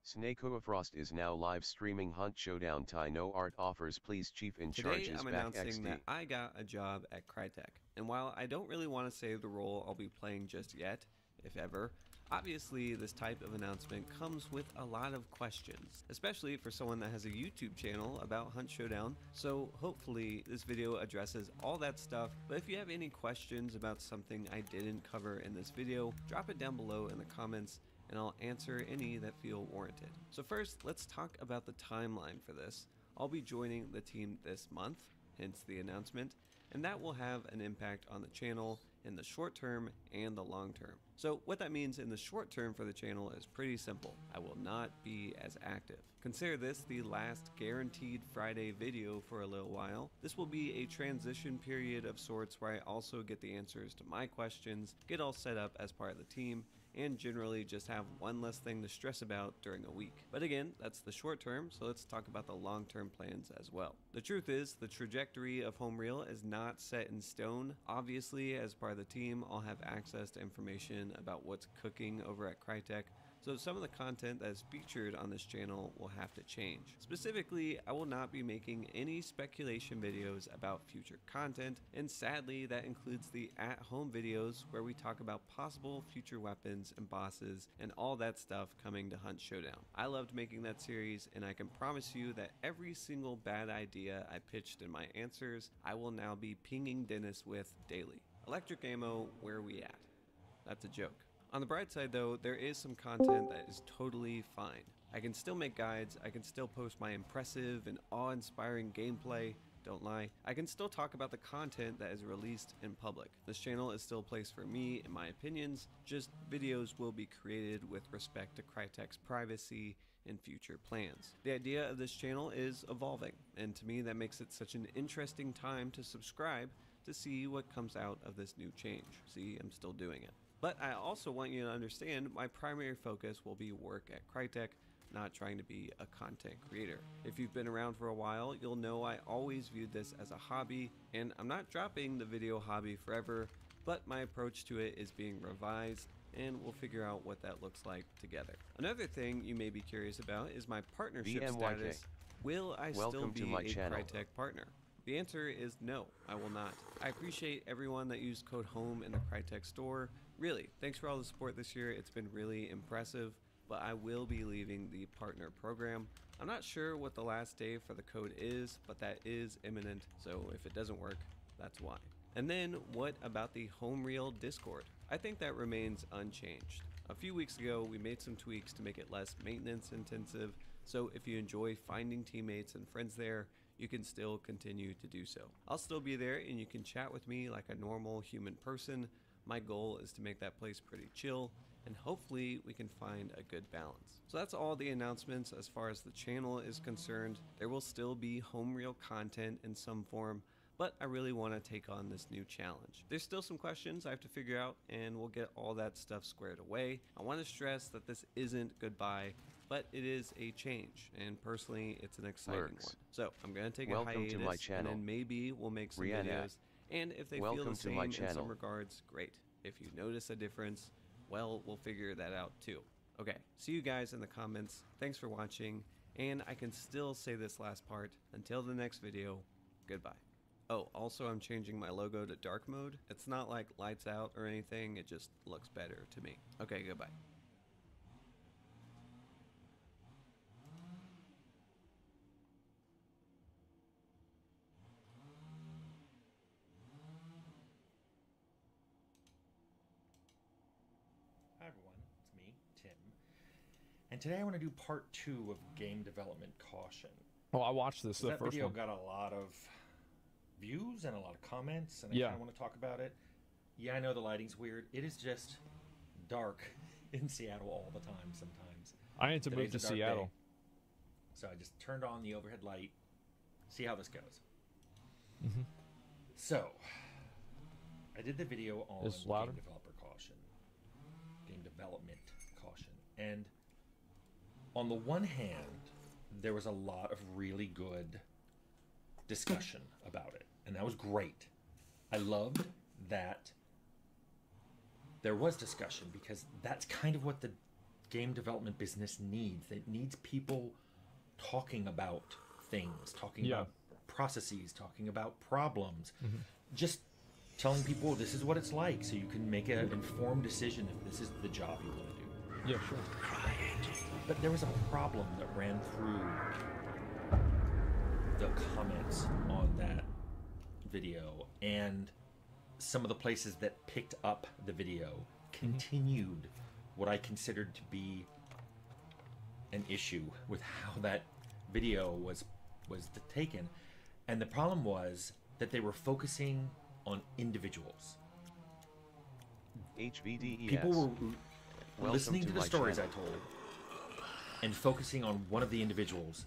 S.W.Frost is now live streaming Hunt Showdown Thai no art offers please chief in charge Today is I'm back announcing XD. that I got a job at Crytek, and while I don't really want to say the role I'll be playing just yet, if ever, obviously this type of announcement comes with a lot of questions, especially for someone that has a YouTube channel about Hunt Showdown, so hopefully this video addresses all that stuff. But if you have any questions about something I didn't cover in this video, drop it down below in the comments and I'll answer any that feel warranted. So first, let's talk about the timeline for this. I'll be joining the team this month, hence the announcement, and that will have an impact on the channel in the short term and the long term. So what that means in the short term for the channel is pretty simple. I will not be as active. Consider this the last guaranteed Friday video for a little while. This will be a transition period of sorts where I also get the answers to my questions, get all set up as part of the team, and generally just have one less thing to stress about during a week. But again, that's the short term, so let's talk about the long-term plans as well. The truth is, the trajectory of Home Reel is not set in stone. Obviously, as part of the team, I'll have access to information about what's cooking over at Crytek, so some of the content that is featured on this channel will have to change. Specifically, I will not be making any speculation videos about future content, and sadly that includes the at-home videos where we talk about possible future weapons and bosses and all that stuff coming to Hunt Showdown. I loved making that series, and I can promise you that every single bad idea I pitched in my answers, I will now be pinging Dennis with daily. Electric ammo, where are we at? That's a joke. On the bright side though, there is some content that is totally fine. I can still make guides, I can still post my impressive and awe-inspiring gameplay, don't lie. I can still talk about the content that is released in public. This channel is still a place for me and my opinions, just videos will be created with respect to Crytek's privacy and future plans. The idea of this channel is evolving, and to me that makes it such an interesting time to subscribe to see what comes out of this new change. See, I'm still doing it. But I also want you to understand my primary focus will be work at Crytek, not trying to be a content creator. If you've been around for a while, you'll know I always viewed this as a hobby, and I'm not dropping the video hobby forever, but my approach to it is being revised, and we'll figure out what that looks like together. Another thing you may be curious about is my partnership status. Will I still be a Crytek partner? The answer is no, I will not. I appreciate everyone that used code HOME in the Crytek store. Really, thanks for all the support this year, it's been really impressive, but I will be leaving the partner program. I'm not sure what the last day for the code is, but that is imminent, so if it doesn't work, that's why. And then what about the Home Reel Discord? I think that remains unchanged. A few weeks ago, we made some tweaks to make it less maintenance intensive, so if you enjoy finding teammates and friends there, you can still continue to do so. I'll still be there and you can chat with me like a normal human person. My goal is to make that place pretty chill, and hopefully we can find a good balance. So that's all the announcements as far as the channel is concerned. There will still be Home Reel content in some form, but I really want to take on this new challenge. There's still some questions I have to figure out, and we'll get all that stuff squared away. I want to stress that this isn't goodbye, but it is a change, and personally it's an exciting one. So I'm going to take a hiatus, and then maybe we'll make some videos, and if they feel the same in some regards, great. If you notice a difference, well, we'll figure that out too. Okay, see you guys in the comments. Thanks for watching, and I can still say this last part. Until the next video, goodbye. Oh, also I'm changing my logo to dark mode. It's not like lights out or anything, it just looks better to me. Okay, goodbye. Hi everyone, it's me, Tim, and today I want to do part 2 of game development caution. Well, I watched this. The that first video one got a lot of views and a lot of comments, and I kind of want to talk about it. Yeah, I know the lighting's weird. It is just dark in Seattle all the time sometimes. I need to move to Seattle. Day. So I just turned on the overhead light. See how this goes. Mm-hmm. So, I did the video on game developer caution. Game development caution. And on the one hand, there was a lot of really good discussion about it, and that was great. I loved that there was discussion, because that's kind of what the game development business needs. It needs people talking about things, talking about processes, talking about problems, just telling people this is what it's like so you can make an informed decision if this is the job you want to do. Yeah, sure. But there was a problem that ran through the comments on that video, and some of the places that picked up the video continued what I considered to be an issue with how that video was taken. And the problem was that they were focusing on individuals. HVDES. People were listening to the my stories channel. I told and focusing on one of the individuals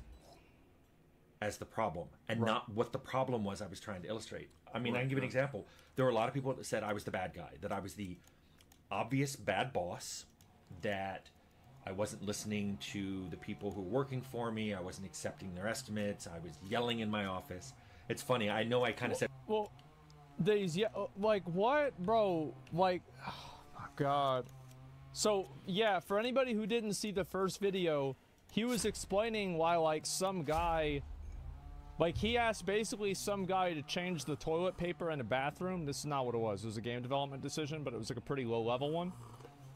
as the problem, and not what the problem was I was trying to illustrate. I mean, I can give an example. There were a lot of people that said I was the bad guy, that I was the obvious bad boss, that I wasn't listening to the people who were working for me, I wasn't accepting their estimates, I was yelling in my office. It's funny, I know I kind of said... Well, like, what, bro? Like, oh my God. So, yeah, for anybody who didn't see the first video, he was explaining why, like, some guy... Like, he asked basically some guy to change the toilet paper in a bathroom. This is not what it was. It was a game development decision, but it was like a pretty low-level one.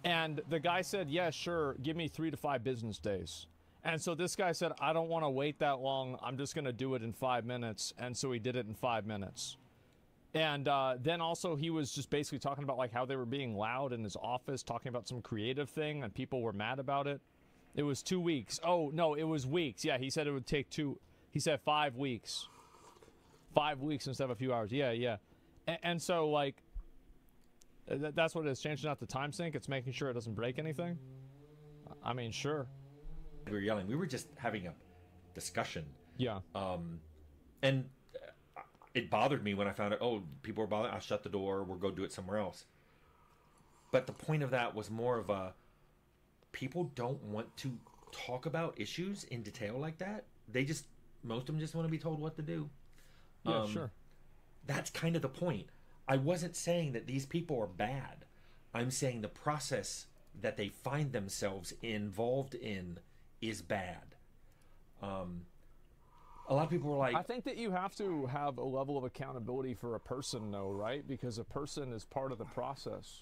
And the guy said, yeah, sure, give me 3 to 5 business days. And so this guy said, I don't want to wait that long. I'm just going to do it in 5 minutes. And so he did it in 5 minutes. And then also he was just basically talking about, like, how they were being loud in his office, talking about some creative thing, and people were mad about it. It was 2 weeks. Oh, no, it was weeks. Yeah, he said it would take 2... He said 5 weeks. 5 weeks instead of a few hours. Yeah, yeah. And so, like, that's what it is. Changing out the time sync. It's making sure it doesn't break anything. I mean, sure. We were yelling. We were just having a discussion. Yeah. And it bothered me when I found out, oh, people were bothering. I'll shut the door. We'll go do it somewhere else. But the point of that was more of a, people don't want to talk about issues in detail like that. They just... Most of them just want to be told what to do. Yeah, sure. That's kind of the point. I wasn't saying that these people are bad. I'm saying the process that they find themselves involved in is bad. A lot of people were like... I think that you have to have a level of accountability for a person, though, right? Because a person is part of the process.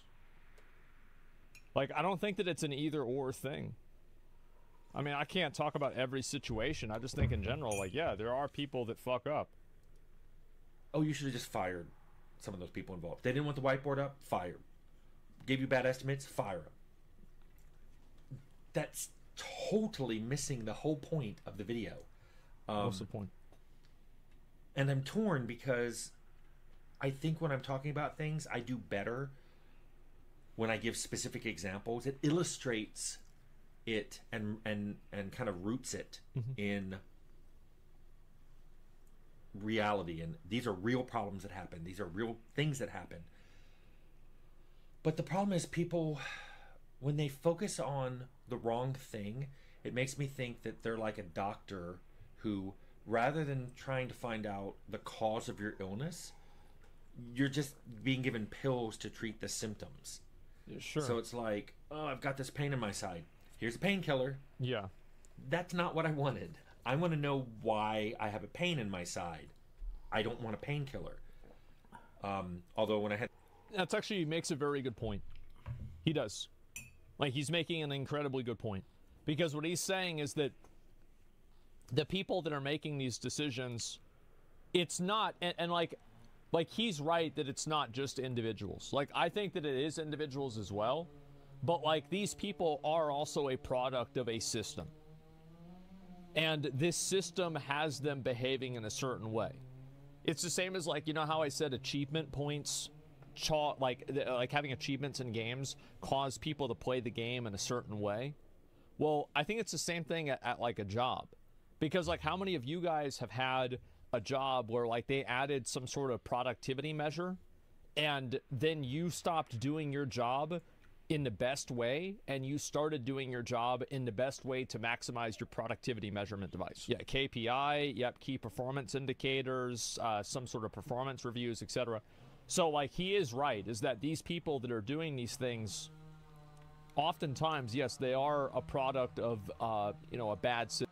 Like, I don't think that it's an either-or thing. I mean, I can't talk about every situation. I just think in general, like, yeah, there are people that fuck up. Oh, you should have just fired some of those people involved. They didn't want the whiteboard up, fire. Gave you bad estimates, fire them. That's totally missing the whole point of the video. What's the point? And I'm torn because I think when I'm talking about things, I do better when I give specific examples. It illustrates it and kind of roots it in reality, and these are real problems that happen, these are real things that happen. But the problem is, people, when they focus on the wrong thing, it makes me think that they're like a doctor who, rather than trying to find out the cause of your illness, you're just being given pills to treat the symptoms. Yeah, sure. So it's like, oh, I've got this pain in my side, here's a painkiller. Yeah. That's not what I wanted. I want to know why I have a pain in my side. I don't want a painkiller. Although when I had... That's actually makes a very good point. He does. Like, he's making an incredibly good point. Because what he's saying is that the people that are making these decisions, it's not... And like he's right that it's not just individuals. Like, I think that it is individuals as well. But, like, these people are also a product of a system. And this system has them behaving in a certain way. It's the same as, like, you know how I said achievement points, like having achievements in games cause people to play the game in a certain way? Well, I think it's the same thing at like, a job. Because, like, how many of you guys have had a job where, like, they added some sort of productivity measure, and then you stopped doing your job in the best way, and you started doing your job in the best way to maximize your productivity measurement device? Yeah, KPI, yep, key performance indicators, some sort of performance reviews, etc. So, like, he is right, is that these people that are doing these things oftentimes, yes, they are a product of, you know, a bad system.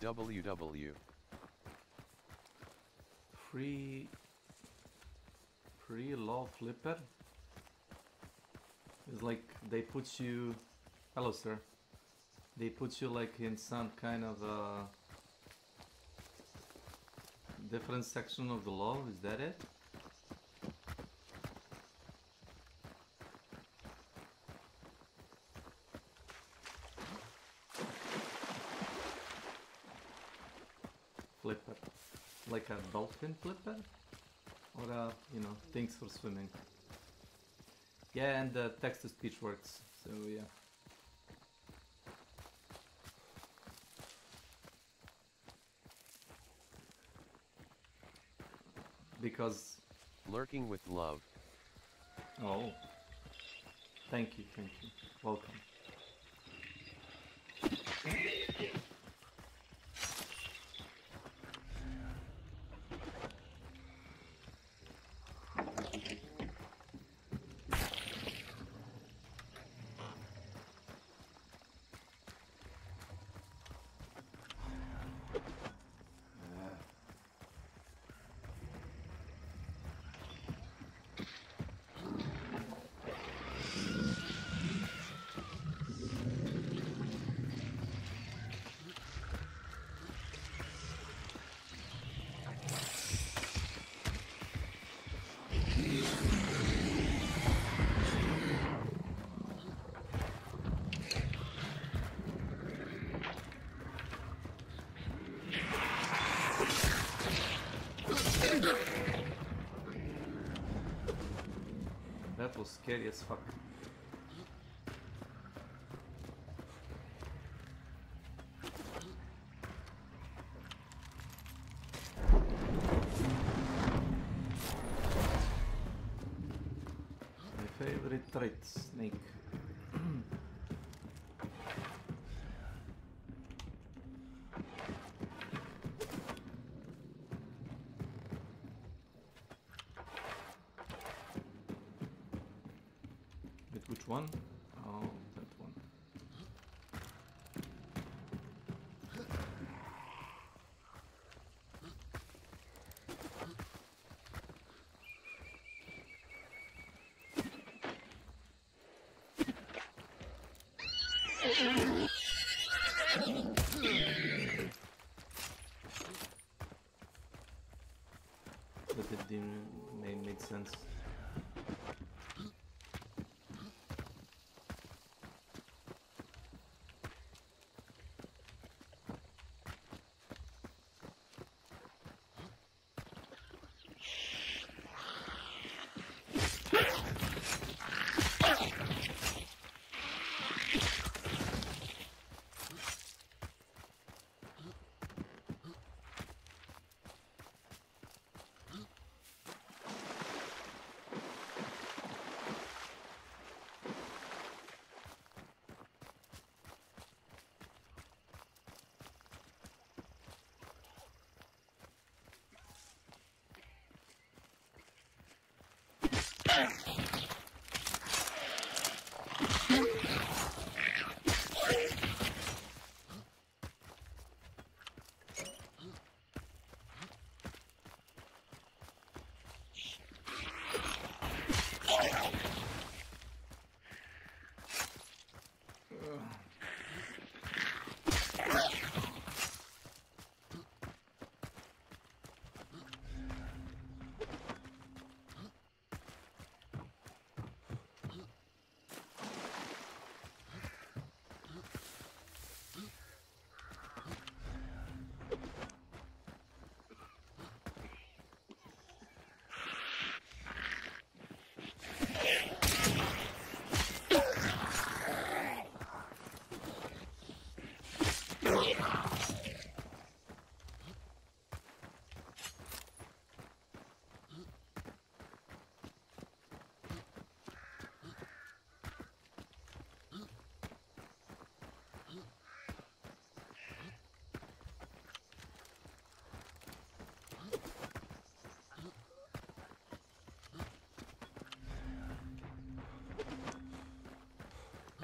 WW. Free law flipper is like they put you, hello sir, they put you like in some kind of a different section of the law, is that it? Flipper, like a dolphin flipper, or you know, things for swimming. Yeah, and the text-to-speech works, so yeah. Because Lurking with love. oh, thank you, welcome. That was scary as fuck. My favorite trait, snake. Which one? Oh, that one. But it didn't make sense.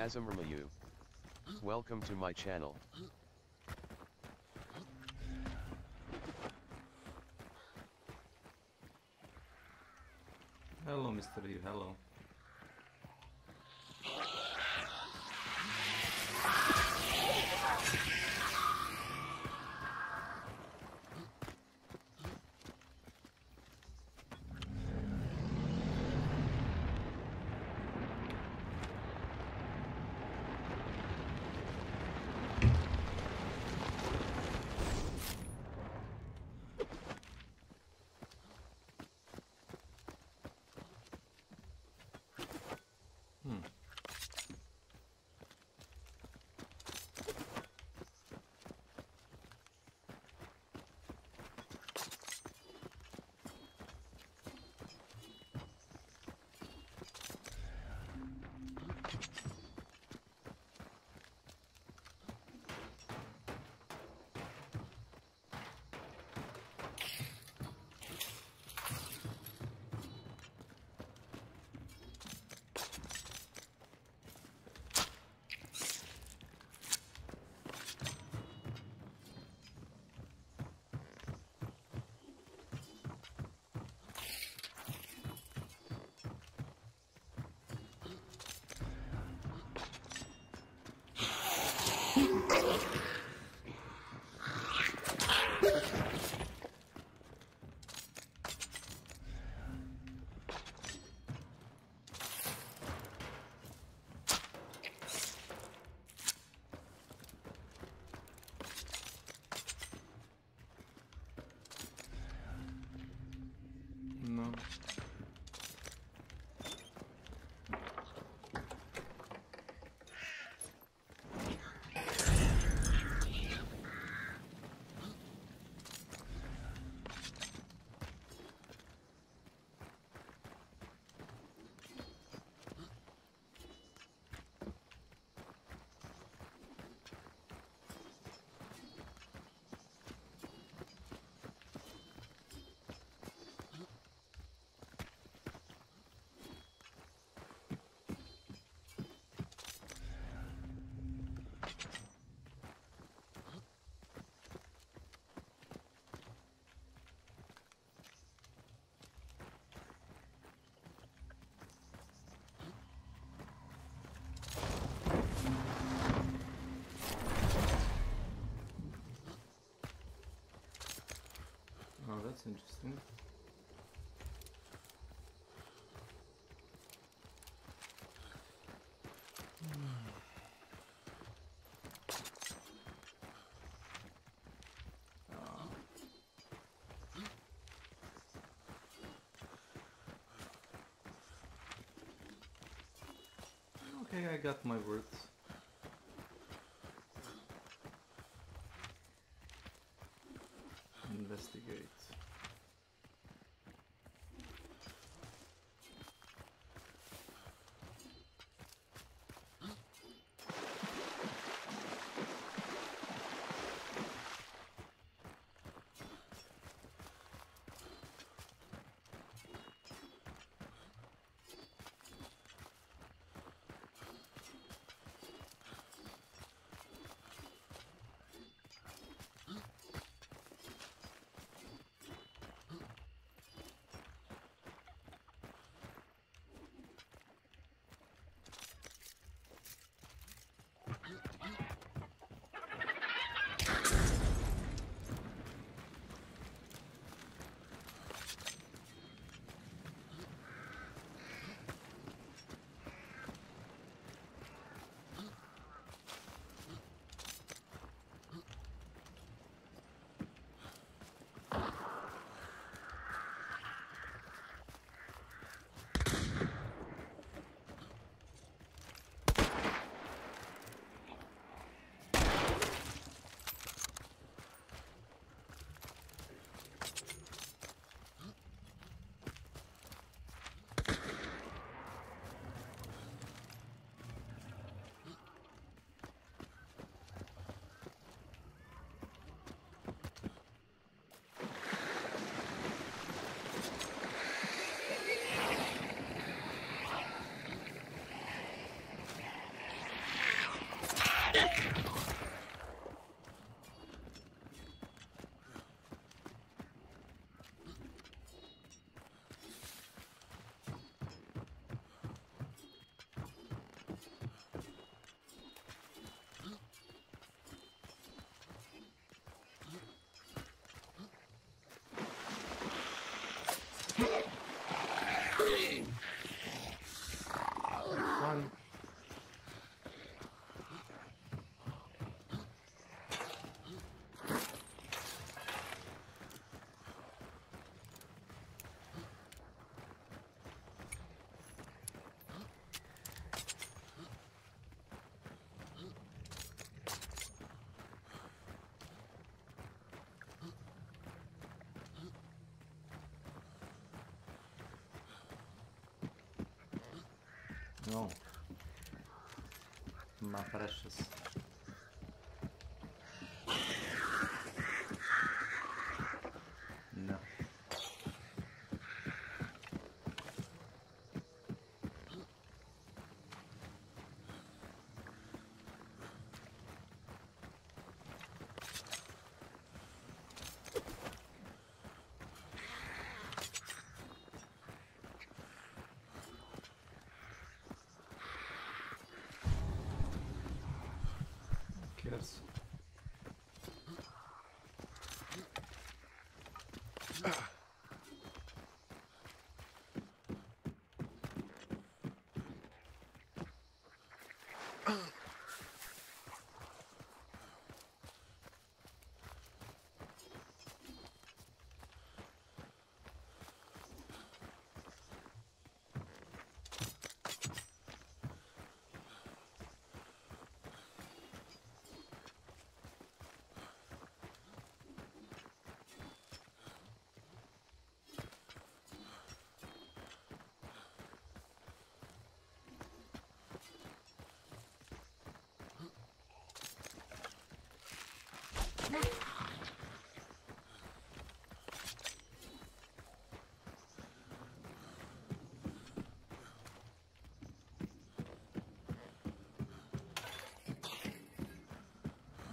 Azamrmayu. Welcome to my channel. Hello, Mr. Eve, hello. No. Oh, that's interesting. Okay, I got my words. Investigate. One. No. My precious. No. Cares.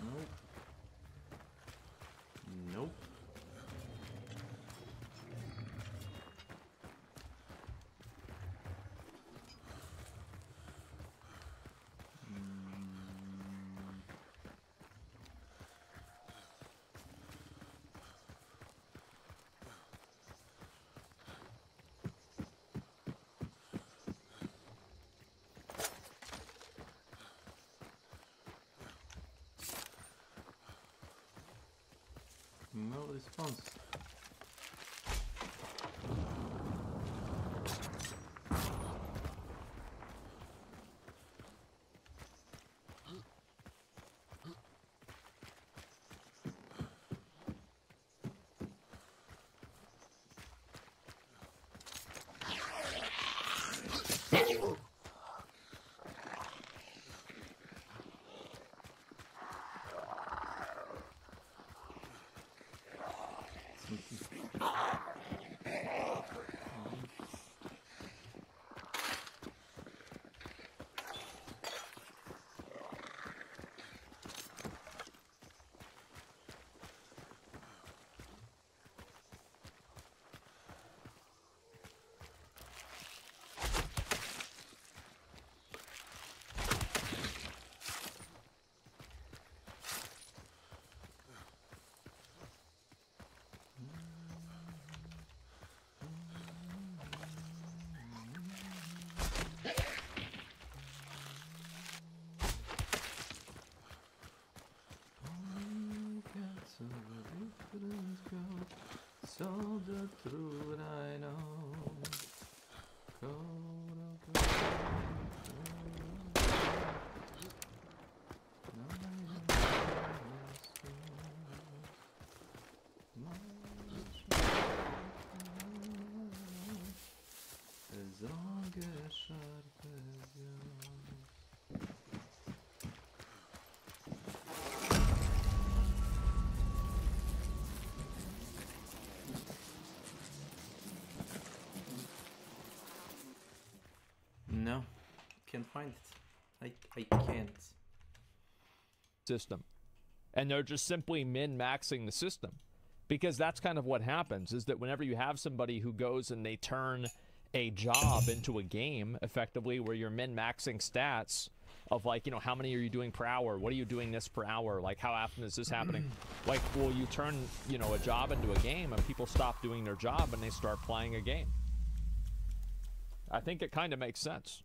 Nope. Nope. No response. So the truth I know. No, can't find it. I can't. system. And they're just simply min-maxing the system. Because that's kind of what happens, is that whenever you have somebody who goes and they turn a job into a game, effectively, where you're min-maxing stats of, like, you know, how many are you doing per hour? What are you doing this per hour? Like, how often is this happening? Like, well, you turn, you know, a job into a game, and people stop doing their job, and they start playing a game. I think it kind of makes sense.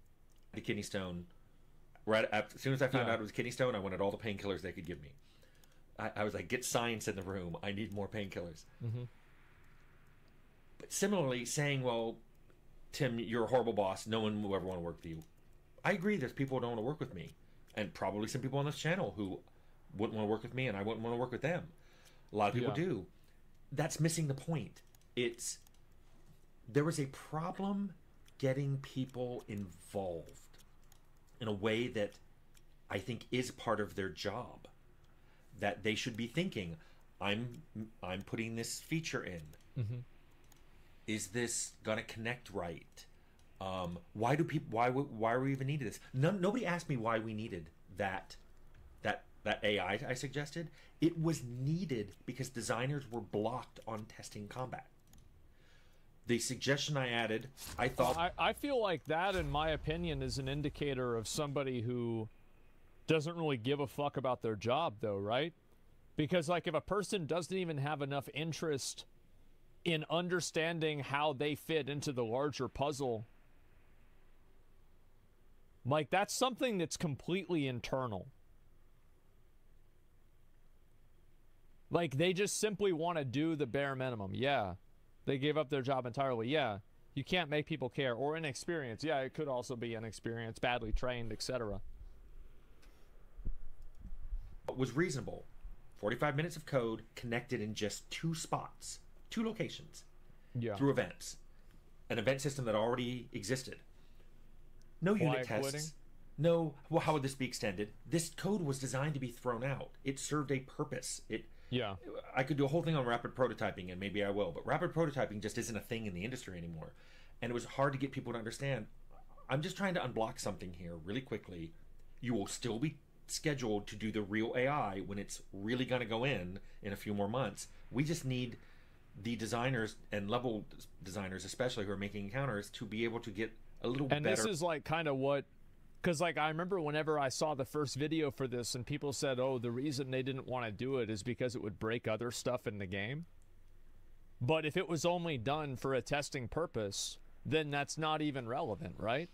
The kidney stone, as soon as I found out it was kidney stone, I wanted all the painkillers they could give me. I was like, get science in the room. I need more painkillers. But similarly, saying, well, Tim, you're a horrible boss. No one will ever want to work with you. I agree there's people who don't want to work with me. And probably some people on this channel who wouldn't want to work with me, and I wouldn't want to work with them. A lot of people do. That's missing the point. There was a problem getting people involved in a way that I think is part of their job. That they should be thinking, I'm putting this feature in. Is this gonna connect right? Why do people? Why are we even needed this? Nobody asked me why we needed that AI I suggested. It was needed because designers were blocked on testing combat. The suggestion I added, I thought... Well, I feel like that, in my opinion, is an indicator of somebody who doesn't really give a fuck about their job, though, right? Because, like, if a person doesn't even have enough interest in understanding how they fit into the larger puzzle, like, that's something that's completely internal. Like, they just simply want to do the bare minimum. Yeah. They gave up their job entirely. Yeah. You can't make people care. Or inexperience. Yeah, it could also be inexperience, badly trained, etc. It was reasonable. 45 minutes of code connected in just 2 spots. 2 locations. Yeah. Through events. An event system that already existed. No unit tests. Quitting? No, well, how would this be extended? This code was designed to be thrown out. It served a purpose. Yeah. I could do a whole thing on rapid prototyping, and maybe I will, but rapid prototyping just isn't a thing in the industry anymore. And it was hard to get people to understand. I'm just trying to unblock something here really quickly. You will still be scheduled to do the real AI when it's really going to go in a few more months. We just need the designers and level designers, especially who are making encounters, to be able to get a little better. And this is like kind of what... Because, like, I remember whenever I saw the first video for this and people said, oh, the reason they didn't want to do it is because it would break other stuff in the game. But if it was only done for a testing purpose, then that's not even relevant, right?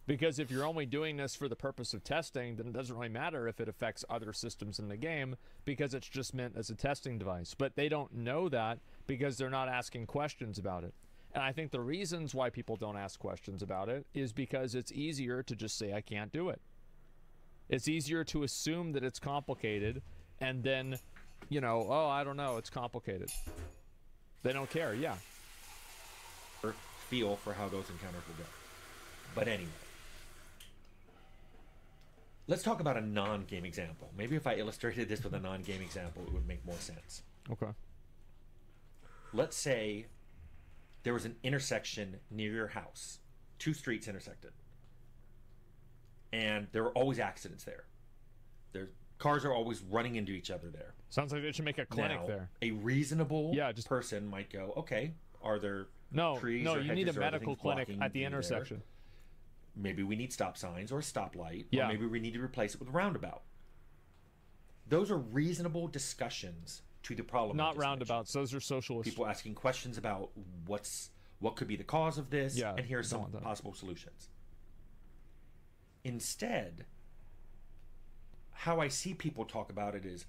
Because if you're only doing this for the purpose of testing, then it doesn't really matter if it affects other systems in the game because it's just meant as a testing device. But they don't know that because they're not asking questions about it. And I think the reasons why people don't ask questions about it is because it's easier to just say, I can't do it. It's easier to assume that it's complicated and then, you know, oh, I don't know, it's complicated. They don't care, yeah. Feel for how those encounters will go. But anyway. Let's talk about a non-game example. Maybe if I illustrated this with a non-game example, it would make more sense. Okay. Let's say there was an intersection near your house. 2 streets intersected. And there were always accidents there. Cars are always running into each other there. Sounds like they should make a clinic now, there. A reasonable person might go, okay, are there trees or you need a hedges or medical other things clinic blocking at the view intersection. There? Maybe we need stop signs or a stoplight. Yeah. Or maybe we need to replace it with a roundabout. Those are reasonable discussions to the problem. Not roundabouts. Those are socialist. People asking questions about what could be the cause of this, and here are some possible solutions. Instead, how I see people talk about it is,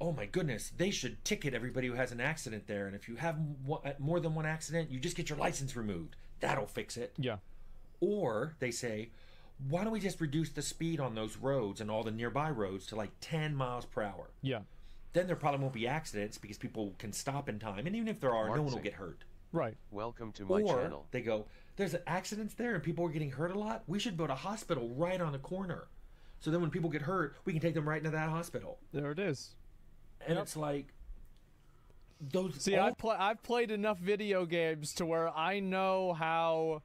oh my goodness, they should ticket everybody who has an accident there, and if you have more than one accident, you just get your license removed. That'll fix it. Yeah. Or they say, why don't we just reduce the speed on those roads and all the nearby roads to like 10 miles per hour? Yeah. Then there probably won't be accidents because people can stop in time. And even if there are, no one will get hurt. Right. Welcome to my channel. They go, there's accidents there and people are getting hurt a lot. We should build a hospital right on the corner. So then when people get hurt, we can take them right into that hospital. There it is. And it's like... See, I've played enough video games to where I know how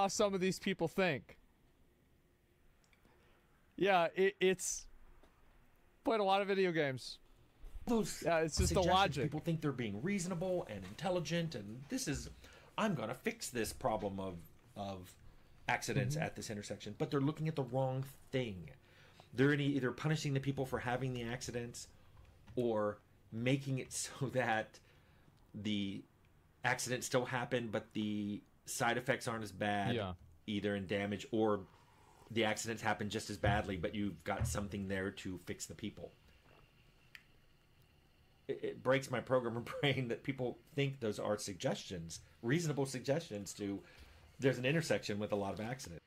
some of these people think. Yeah, it's Played a lot of video games. Those it's just the logic. People think they're being reasonable and intelligent, and I'm gonna fix this problem of accidents at this intersection, but they're looking at the wrong thing. They're either punishing the people for having the accidents or making it so that the accidents still happen, but the side effects aren't as bad, either in damage, or the accidents happen just as badly, but you've got something there to fix the people. It breaks my programmer brain that people think those are suggestions, reasonable suggestions to, there's an intersection with a lot of accidents.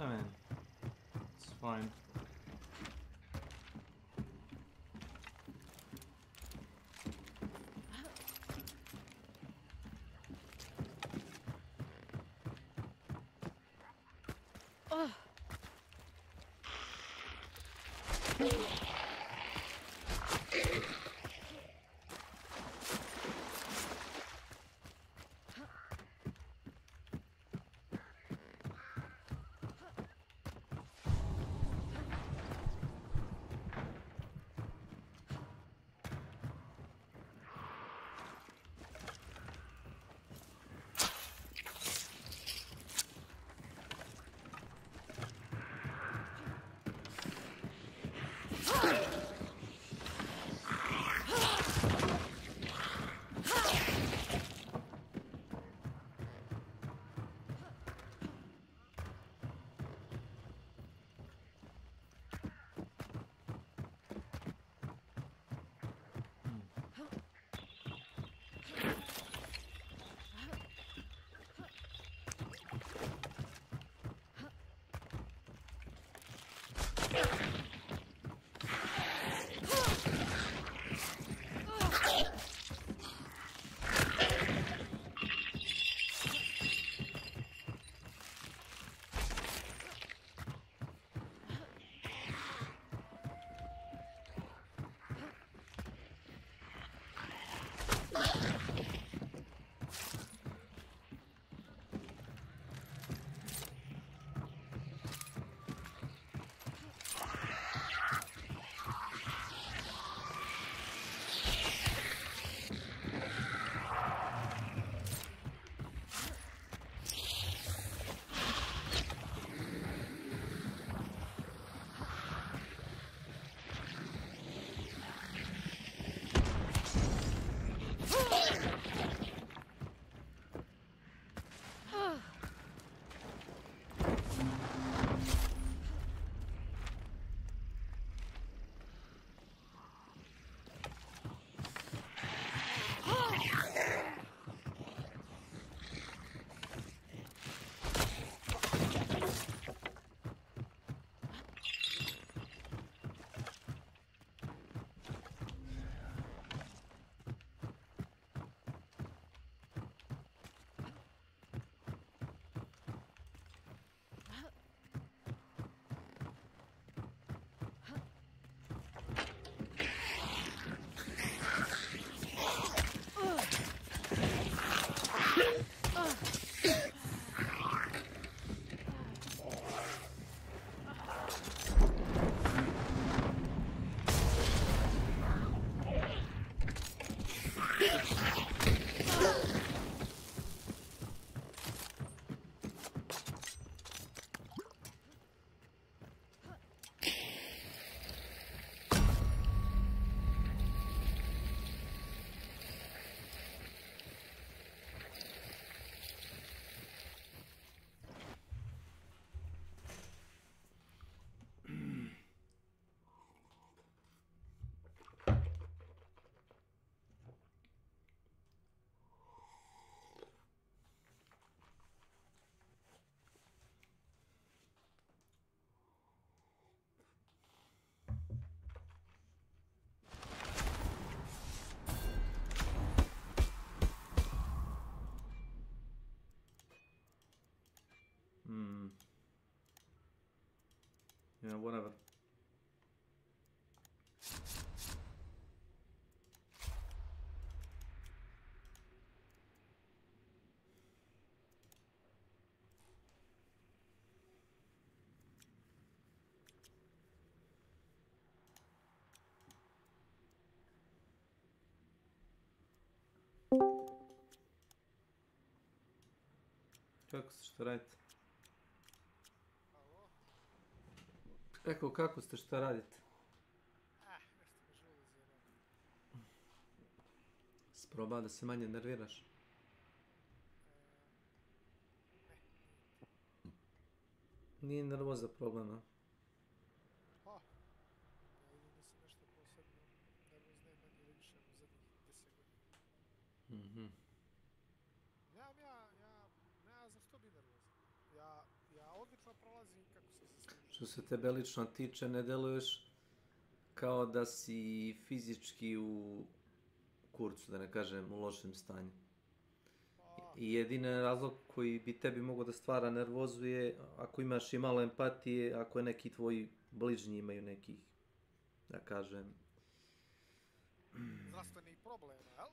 I mean, it's fine. Yeah, whatever. Kako ste, što radite? Alo? Rekao, kako ste, što radite? Nešto me žuli zjebano. Sproba da se manje nerviraš. Ne, Nije nervoza problema. pa, ja vidim da sam nešto posebno nervozniji manje ili više u zadnjih 10 godina. Mhm. Ja za što bi nervozan. Ja odlično prolazim kako sam se služio. Što se tebe lično tiče, ne deluješ kao da si fizički u kurcu, da ne kažem, u lošem stanju. Pa, I jedini razlog koji bi tebi mogao da stvara nervozu je ako imaš i malo empatije, ako je neki tvoji bližnji imaju nekih, da kažem, zdravstvenih problema, jel?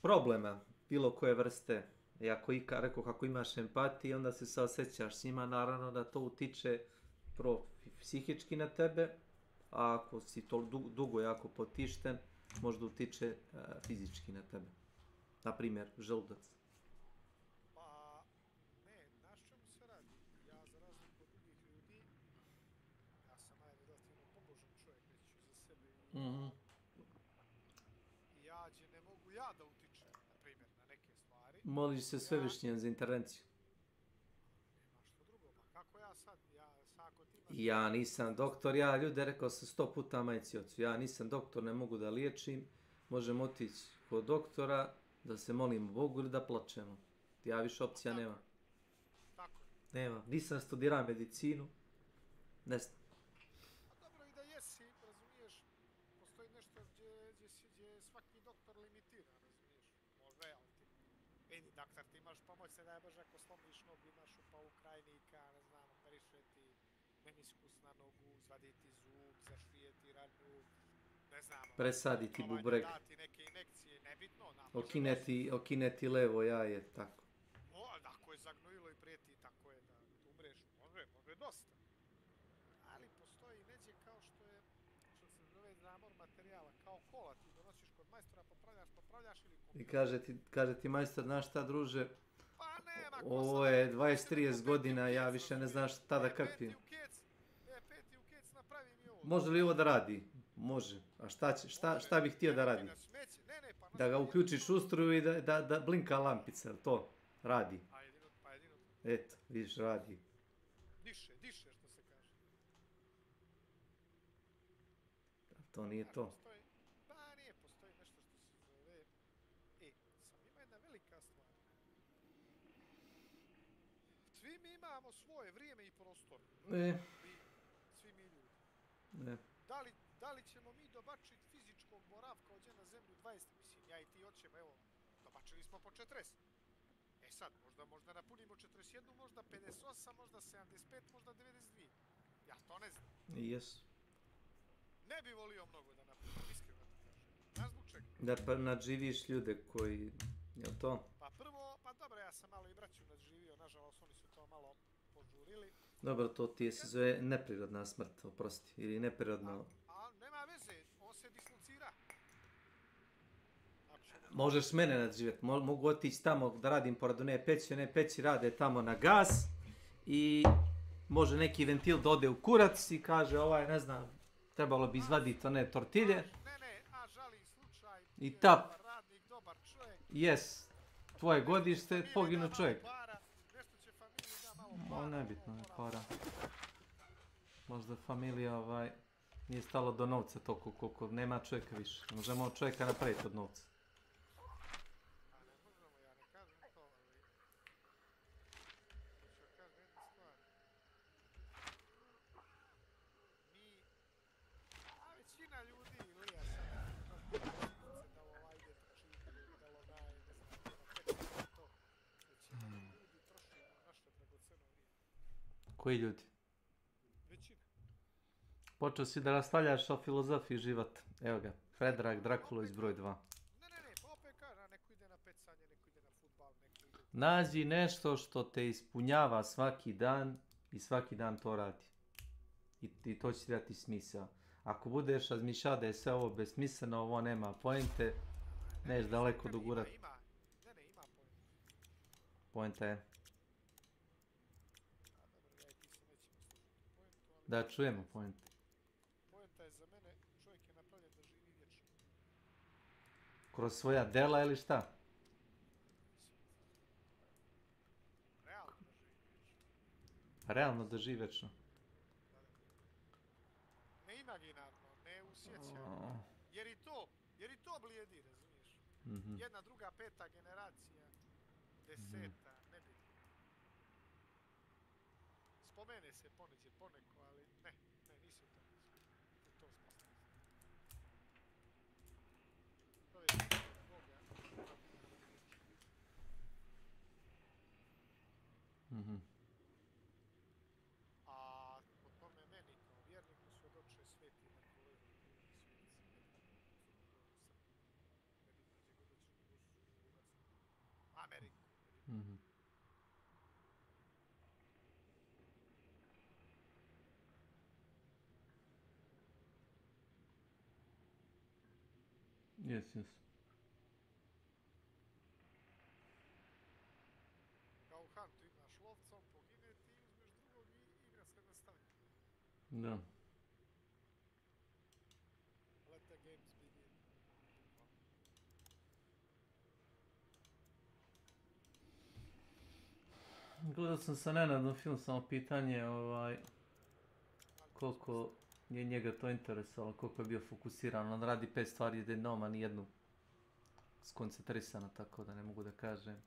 problema, bilo koje vrste. I ako rekao kako imaš empatije, onda se saosjećaš s njima, naravno da to utiče prvo psihički na tebe, a ako si to dugo jako potišten, možda utiče fizički na tebe. Naprimjer, želudac. Pa, ne, znaš čemu se radi? Ja za razliku od drugih ljudi, ja sam relativno pobožan čovjek, reći ću za sebe. I ne mogu ja da utičem, na primjer, na neke stvari. Moliš se svevišnjem za intervenciju. Nema što drugo, pa kako ja sad, ako ti imaš... Ja nisam doktor, ja ljude rekao sam 100 puta majci ocu, ja nisam doktor, ne mogu da liječim, možemo otići kod doktora, da se molimo Bogu ili da plačemo. Ja više opcija nema. Tako je. Nema, nisam studirao medicinu, ne znam. A dobro i da jesi, razumiješ, postoji nešto gdje svaki doktor limitira, razumiješ, možda je, ali ti, vidi, doktor, ti imaš pomoć se daj Bože ako slomiš nogu, imaš upalu krajnika, ne znam, operiše ti meniskus na nogu, izvadi ti zub, zašije ti ranu, ne znam, Presadi ti bubreg. dati neke injekcije, nebitno, Okine ti levo jaje, tako. Ako je zagnojilo i prijeti, tako je da umreš, može dosta. Ali postoji neđe kao što se zove zamor materijala, kao kola ti donosiš kod majstora, popravljaš ili kompjuter. I kaže ti majstor, znaš šta druže, Pa nema ovo je 20-30 godina, ja više ne znam šta da kapim. Peti u kec, napravi mi ovo. Može li ovo da radi? Može. A šta bih htio da radi? Da ga uključiš u struju i da blinka lampica, to radi. Pa jedino to. Eto, vidiš, radi. Diše što se kaže. To nije to. Postoji nešto što se zove... Sam ima jedna velika stvar. Svi mi imamo svoje vrijeme i prostor. Svi mi ljudi. Da li ćemo mi dobačiti fizičkog boravka ovdje na zemlju 20, mislim, ja i ti hoćemo, evo, dobačili smo po 40. Sad, možda napunimo 41, možda 58, možda 75, možda 92. Ja to ne znam. Jesu. Ne bi volio mnogo da napunim, iskreno da kažem. Znaš zbog čega? Da nadživiš ljude koji... Jel to? Pa prvo, pa dobro, ja sam malo i braću nadživio, nažalost oni su to malo požurili. Dobro, to ti se zove neprirodna smrt, oprosti, ili neprirodno... A nema veze, on se dislocira. Možeš mene nadživjeti, mogu otići tamo da radim pored one peći rade tamo na gas i može neki ventil da ode u kurac i kaže ne znam, trebalo bi izvaditi one tortilje. Žali slučaj, i tap, radnik, dobar čovjek. Jes, tvoje godište, poginu čovjek. Nešto će familiji da malo para. Nebitno je para. Možda familija nije stalo do novca toliko koliko nema čovjeka više. Možemo čovjeka napraviti od novca. Koji ljudi? Većina. Počeo si da raspravljaš o filozofiji života. Evo ga, Predrag Drakulović broj 2. Ne, pa opet kažem, neko ide na pecanje, neko ide na fudbal, neko ide... Nađi nešto što te ispunjava svaki dan i svaki dan to radi. I to će ti dati smisao. Ako budeš razmišljao da je sve ovo besmisleno, ovo nema poente, neš daleko dogurati. Ima poenta. Poenta je. A dobro, ja i ti se nećemo slušati poentu, ali... Da čujemo poentu. Poenta je za mene, čovjek je napravljen da živi vječno. Kroz svoja dela ili šta? Realno da živi vječno. Realno da živi vječno. Ne imaginarno, ne u sjećanju. Jer i to blijedi, razumiješ? Jedna, druga, peta generacija, deseta, nebitno. Spomene se poneko, ali ne, nisi u to smislu. Čovjek je od Boga napravljen da živi vječno. A po tome meni kao vjerniku svjedoče sveti Nikolaj Ameriku. Yes. Kao u Huntu imaš lovca, on pogine, ti uzmeš drugog i igra se nastavlja. Da. Let the games begin. Gledao sam sa Nenadom film, samo pitanje koliko je njega to interesovalo, koliko je bio fokusiran. On radi 5 stvari jednom, a ni jednu skoncentrisano, tako da ne mogu da kažem.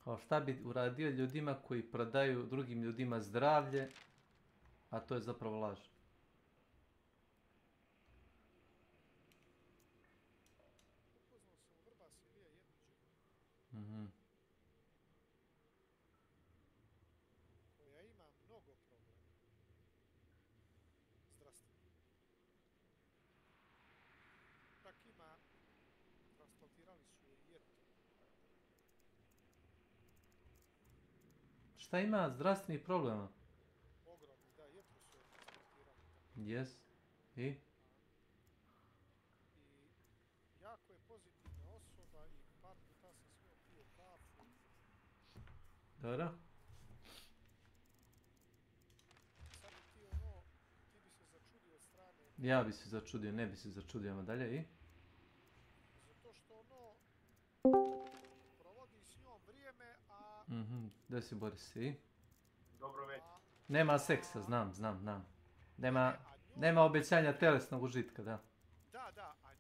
Kao šta bi uradio ljudima koji prodaju drugim ljudima zdravlje, a to je zapravo laž. Upoznao sam u Vrbas Ilija Jedniću, koja ima mnogo problema zdravstvenih. Čak ima, transplantirali su je i jetru. Šta ima zdravstvenih problema? Ogromni, da, jetru su je transplantirali. Yes. I? I jako je pozitivna osoba i par puta sam s njom pio kafu. Dobro. Sad bi ti bi se začudio od strane. Ja bi se začudio, ne bi se začudio, ma dalje i? Zato što provodi s njom vrijeme, a... Da si Boris, i? Dobro već. Nema seksa, znam. Nema obećanja telesnog užitka, da. Da, a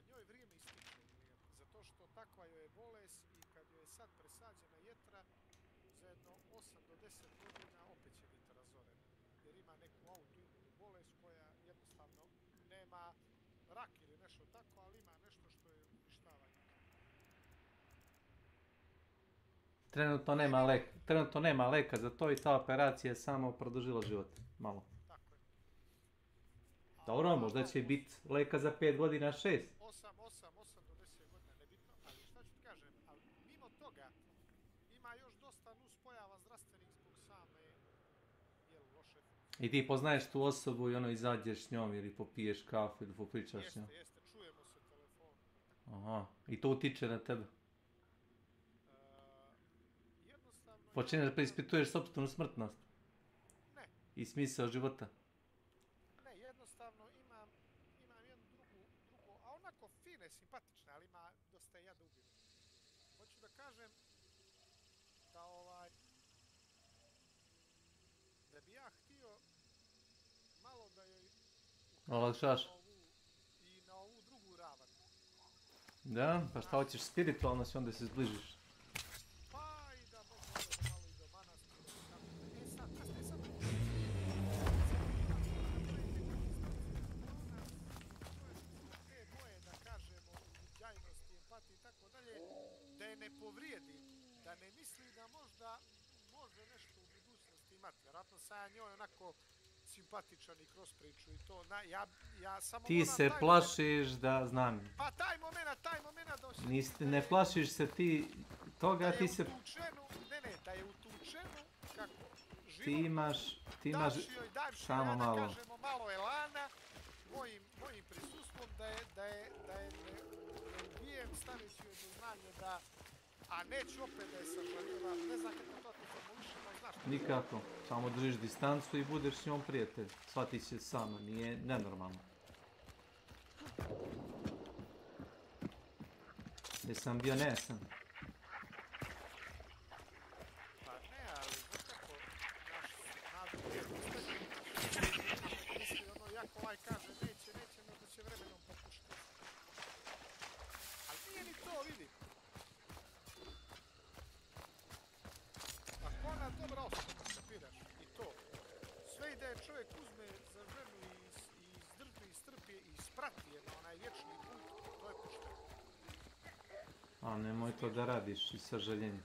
njoj vrijeme ističe. Zato što takva joj je bolest i kad joj je sad presađena jetra, za jedno 8 do 10 godina opet će biti razorena. Jer ima neku autoimunu bolest koja jednostavno nema rak ili nešto tako, ali ima nešto što je uništava njih. Trenutno nema leka za to i ta operacija je samo produžila život. Malo. Tako je. Dobro, možda će biti leka za 5 godina, 6. 8 do 10 godina, nebitno, ali šta ću ti kažem, ali mimo toga ima još dosta nuspojava zdravstvenih zbog same loše funkcije. I ti poznaješ tu osobu i izađeš s njom ili popiješ kafu ili popričaš s njom. Jeste, čujemo se telefonom. Aha, i to utiče na tebe. Jednostavno... Počinješ da preispituješ sopstvenu smrtnost. Ne. I smisao života. Ne, jednostavno imam jednu drugu, a onako fine, simpatične, ali ima dosta jada ubinu. Hoću da kažem da bi ja htio malo da joj olakšaš i na ovu drugu ravan. Da, pa šta hoćeš spiritualno si onda se zbližiš. Pa i da mogu malo i do manastira. Sad, te moje, da kažemo, uviđajnosti, empatije i tako dalje, da je ne povrijedim, da ne misli da možda može nešto u budućnosti imati. Vjerojatno sam ja njoj onako simpatičan i kroz priču i to, ja samo Ti se plašiš da, znam. Pa taj moment došli. Ne plašiš se ti toga, ti se... Da je utučenu, kako život ti imaš samo da malo. kažemo malo elana, mojim prisustvom da je ne ubijem, stavit ću joj do znanja da, a neću opet da je sažaljiva, ne znam kako to formulišemo, znaš. Nikako, samo držiš distancu i budeš s njom prijatelj, shvatit će sama, nije nenormalno. Jesam bio nesan. Pa ne, ali znaš kako, naš misli ono, jako ovaj kaže neće, no da će vremenom popuštiti. Ali nije ni to, vidi. Ako ona dobra osoba, kapiraš, i to. Sve i da je čovjek uzme za ženu i izdrži, istrpi i isprati je na onaj vječni put, to je pošteno. A nemoj to da radiš iz sažaljenja.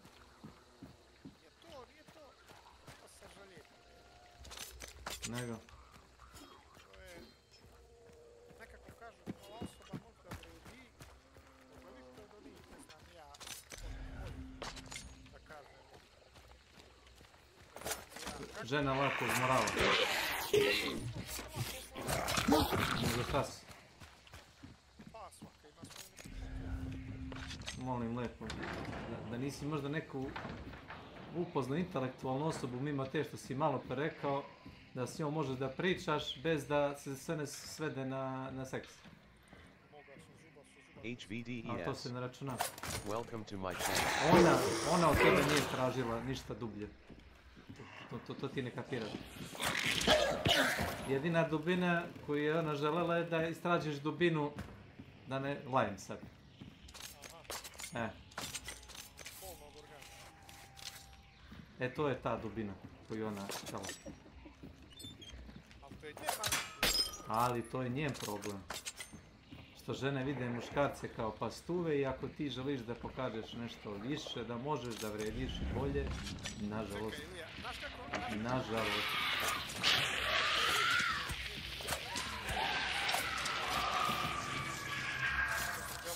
Nije to sažaljenje. Nego? To je, nekako kažu, ova osoba možda vredi, poglavito od onih, ne znam ja, da kažem. Žena lako zmorava. Možda tas. Pa svaka ima svoje. Molim lepo, da nisi možda neku upoznao intelektualnu osobu mimo te što si malo pre rekao, da s njom možeš da pričaš bez da se sve ne svede na seks. A to se ne računa. Welcome to my channel. Ona od tebe nije tražila ništa dublje. To ti ne kapiraš. Jedina dubina koju je ona želela je da istražiš dubinu, da ne lajem sad. To je ta dubina koju ona htjela. Ali to je njen problem. Što žene vide muškarce kao pastuve i ako ti želiš da pokažeš nešto više, da možeš da vrediš i bolje, nažalost. Nažalost.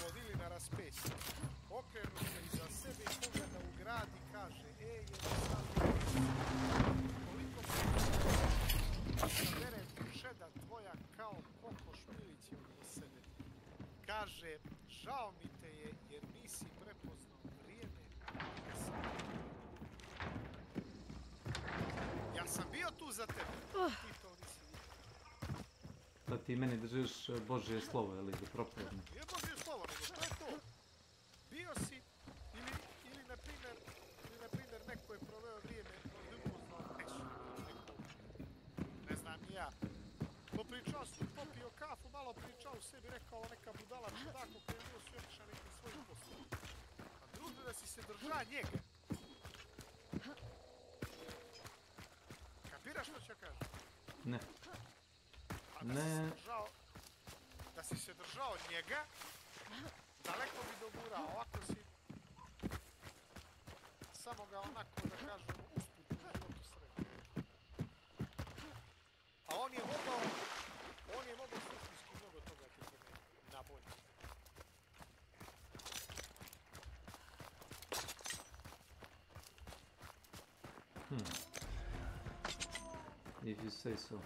Vodili na raspesje. Okrenu se iza sebe i pogleda u grad i kaže koliko sabere dušeda tvoja kao kokoš milići oko sebe. Kaže, žao mi te je jer nisi prepoznao vrijeme. Ja sam bio tu za tebe. Ti to nisi vidio. Da ti meni držiš Božje slovo, ili da propovjedno. Nije Božje slovo, nego to je to. Bio si, ili na primjer, neko je proveo vrijeme i upoznao Tešu, ne znam ni ja. Popričao si, popio kafu, malo pričao u sebi, rekao neka budala čudako krenuo si otišao nekim svojim poslom. A drugo da si se držao njega. Kapiraš što ću kažem? Ne. A da si se držao njega, daleko bi dogurao, ovako si samo ga onako da kažem usput u životu sredio. A on je mogao suštinski mnogo toga ti promijeniti na bolje. If you say so.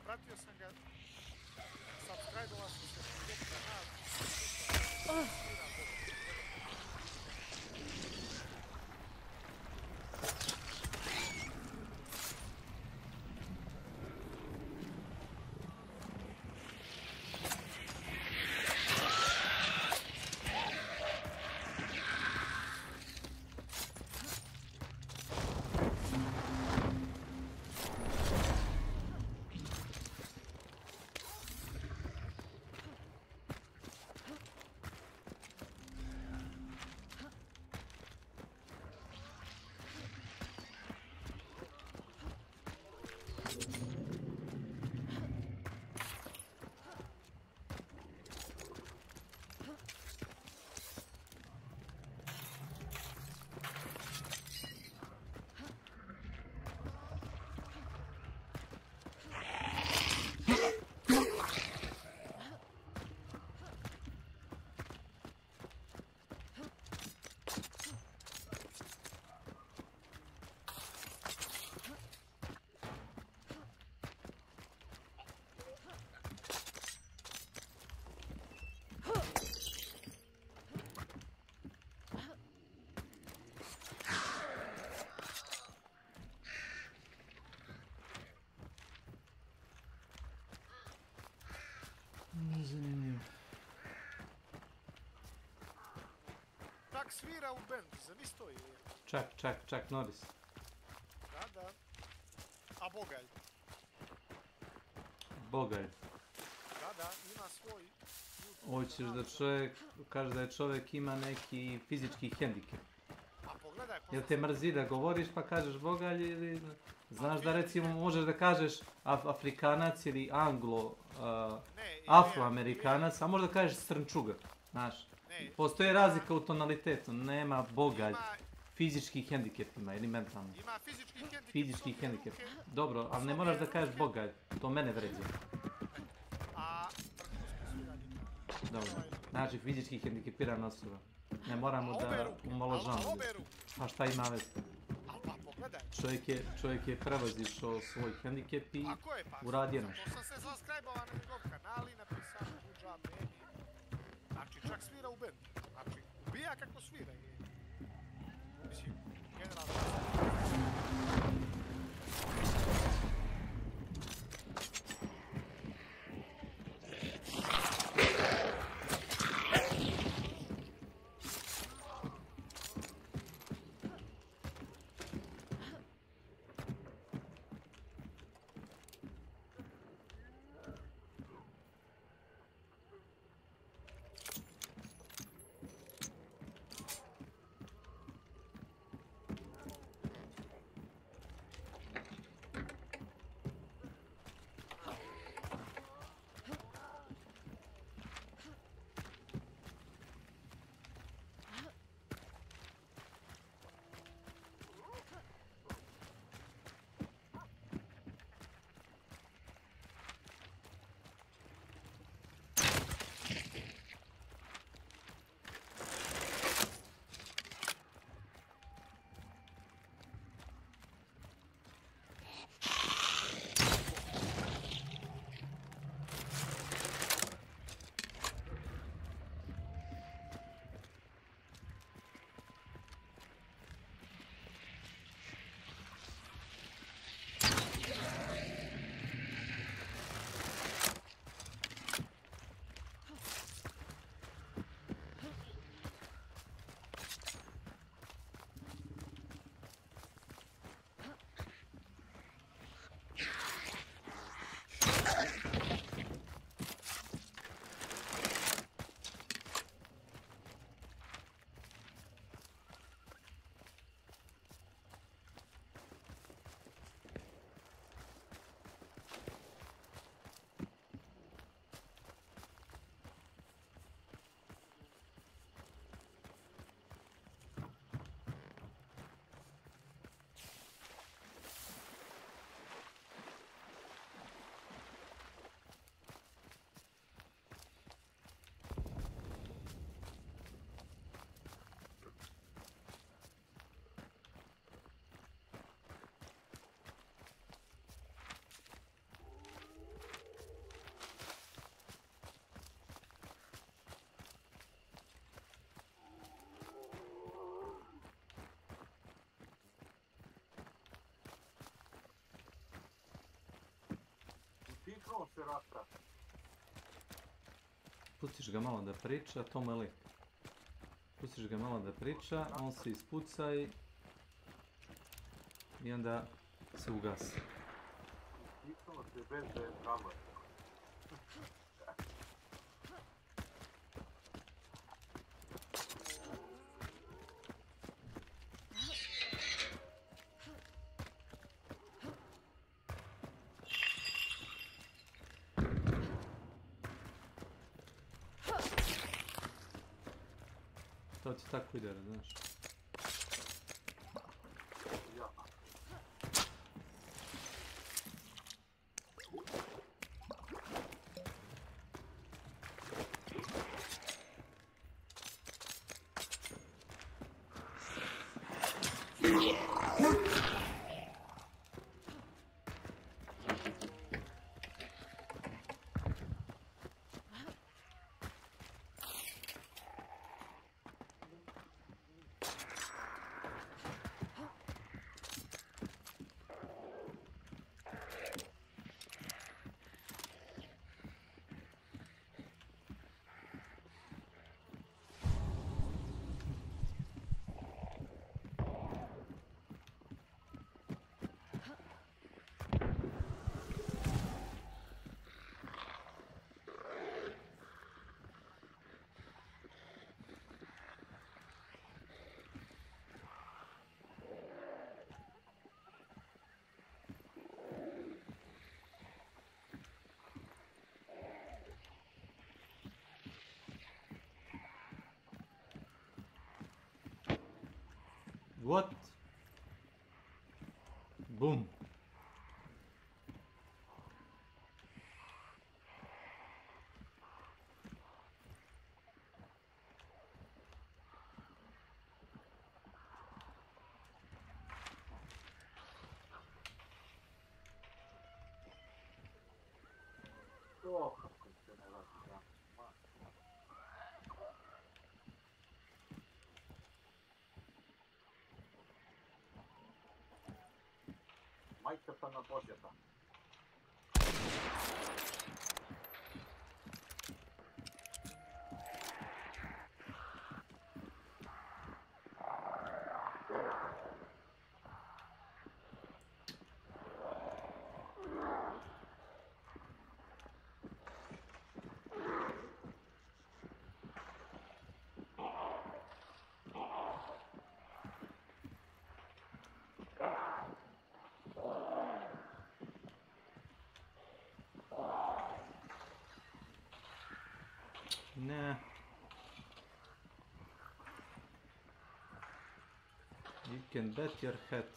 Pratio sam ga, subscribe-ova sam se na kanal. Čak svira u bendu, zamisli to je. Čak Norris. Da. A Bogalj. Da, ima svoj... Hoćeš da čovjek, kaže da je čovjek ima neki fizički hendikep. A pogledaj... Jel te mrzi da govoriš pa kažeš Bogalj ili... Znaš da recimo možeš da kažeš Afrikanac ili Afroamerikanac, a možda da kažeš Strnčuga, znaš. Postoje razlika u tonalitetu, nema Bogalj. Fizički hendikep ima ili mentalni. Ima fizički hendikep. Dobro, ali ne moraš da kažeš Bogalj, to mene vređa. Dobro, znači fizički hendikepirana osoba. Ne moramo da umaložavamo. Pa šta ima veze? Čovjek je prevazišao svoj hendikep i uradio nešto. Tako sam se zaskrajbova na njegov kanal i napisao Buđa meni. Znači čak svira u bendu. Znači ubija kako svira. Mislim, generalno... Pustiš ga malo da priča, to mu je lik. Pustiš ga malo da priča, on se ispuca i onda se ugasi. To ti tako ide, znaš. Bum. Maistettuna posjeta. Nah. You can bet your hat.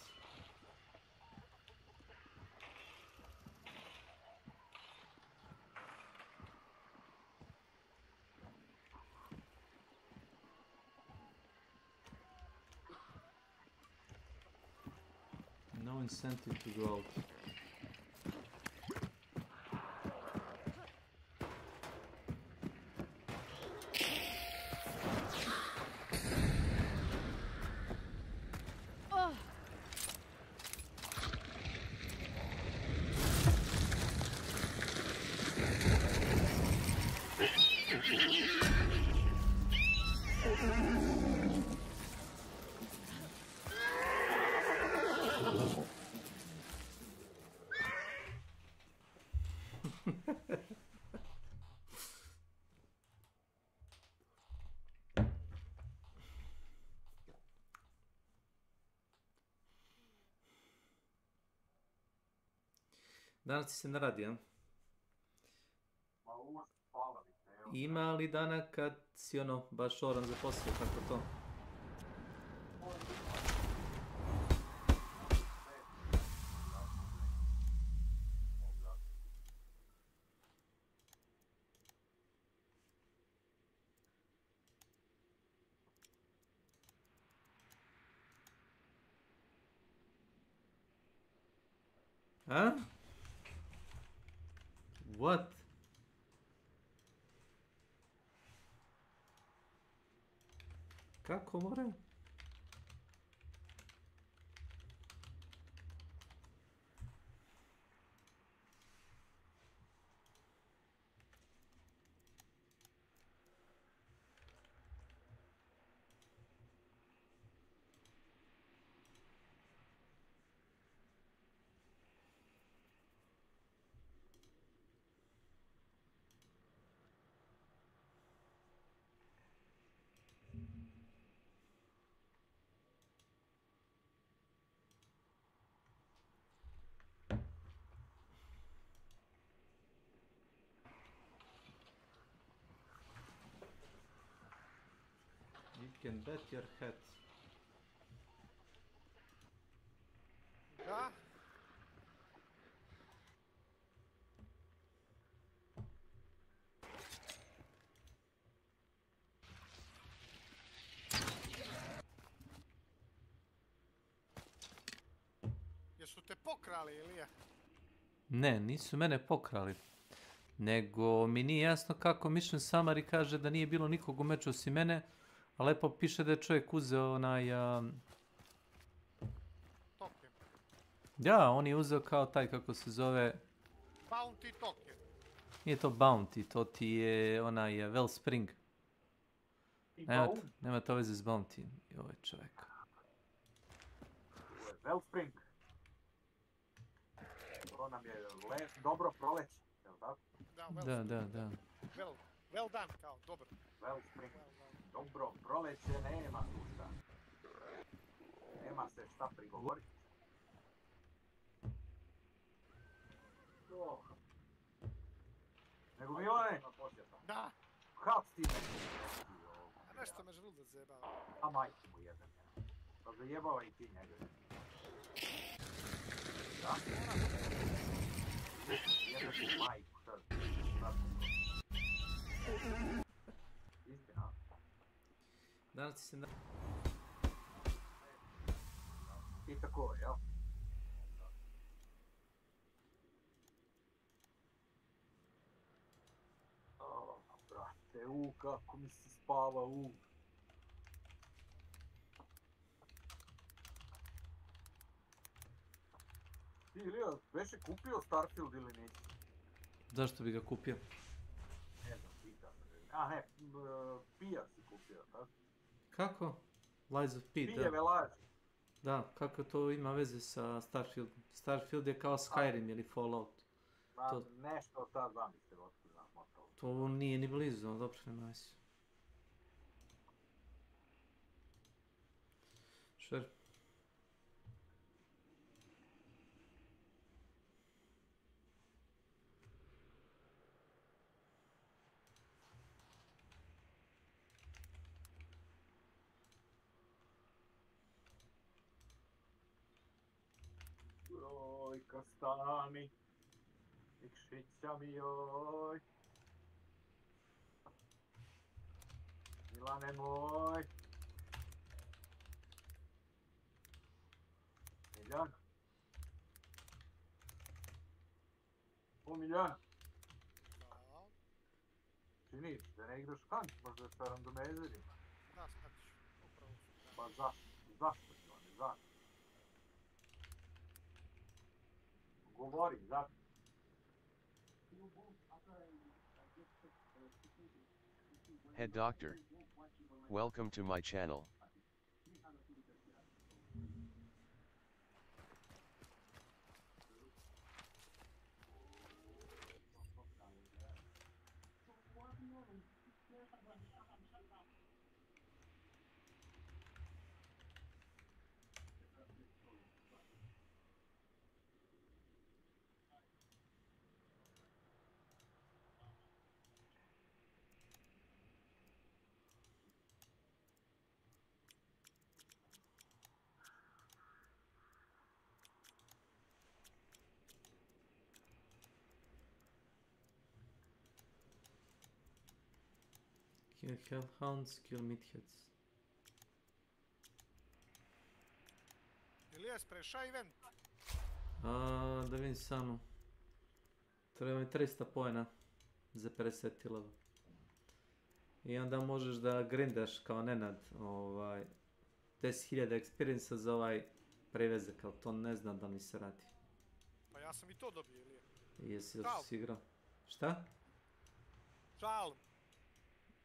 No incentive to go out. Danas ti se ne radi, a? Ima li dana kad si ono baš oran za posao, kako to? A? What? Kako more? You can bet your hat. Da? Jesu te pokrali, Ilija? Ne, nisu mene pokrali. Nego mi nije jasno kako Mission Summary kaže da nije bilo nikog u meču osim mene, a lepo piše da je čovjek uzeo onaj... Token. Da, on je uzeo kao taj, kako se zove... Bounty token. Nije to Bounty, to ti je onaj Wellspring. Nema to veze s Bounty. Joj, čovjek. Wellspring. To nam je dobro proleće, jel tako? Da. Well done, kao, dobro. Wellspring. Dobro proleće, nema sušta. Nema se šta prigovoriti. Nego Milane, Da. hap s tim. A nešto me želudac zajebava. A majke mu jebem. Pa zajebava i ti njega. Jebe tu majku, sad. Istina. Danas ti se da... I tako, jel? O, brate, kako mi se spava, Ti, Ilija, već je kupio Starfield ili nisi? Zašto bi ga kupio? Ne znam, pitam. A ne, Pija si kupio, tako? Kako? Lies of P, da. Pijeve laži. Da, kako to ima veze sa Starfieldom? Starfield je kao Skyrim ili Fallout. Pa nešto od ta dva mi se otkrila motovo. To nije ni blizu, ali dobro, nema veze. Sure. Jojka, stani. Ikšića mi, joj. Milane moj. Miljan. O, Miljan. Da, Čini, da ne igraš hunt, možda sa randomizerima. da, sad ću. Upravo su. Pa zašto? Zašto ti oni? Zašto? Govori, zašto? Head doctor. Welcome to my channel. Kill hellhounds, kill meatheads. Ilija, sprešaj event. Da vidim samo. Treba mi 300 poena za 50 level. I onda možeš da grindaš kao Nenad 10.000 experience za ovaj prevezak, ali to ne znam da mi se radi. Pa ja sam i to dobio, Ilija. Jesi li Šal. si igrao? Šta? Šalm.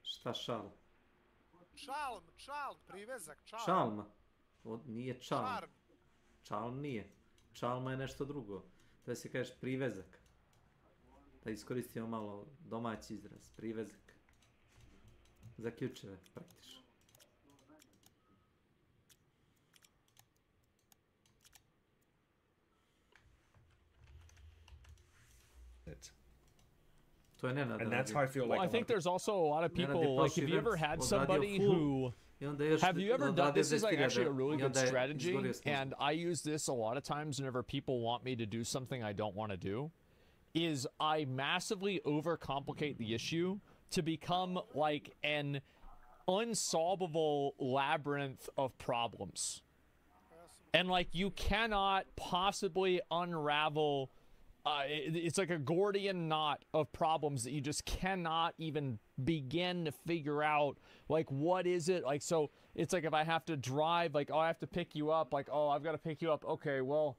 Šta šal? Čalm, privezak, čalm. Čalma? Nije čalm. Čarm. Čalm nije. Čalma je nešto drugo. Da se kažeš privezak. Da iskoristimo malo domaći izraz. Privezak. Za ključeve, praktično. To je Nenad. And that's how I feel like Well, I think there's also a lot of people, like, have you ever had somebody who... Have you ever done this? Is like actually a really good strategy, and I use this a lot of times whenever people want me to do something I don't want to do, is I massively overcomplicate the issue to become like an unsolvable labyrinth of problems. And like you cannot possibly unravel it's like a Gordian knot of problems that you just cannot even begin to figure out, like, what is it? Like, so it's like if I have to drive, like, oh, I have to pick you up, like, oh, I've got to pick you up. Okay, well,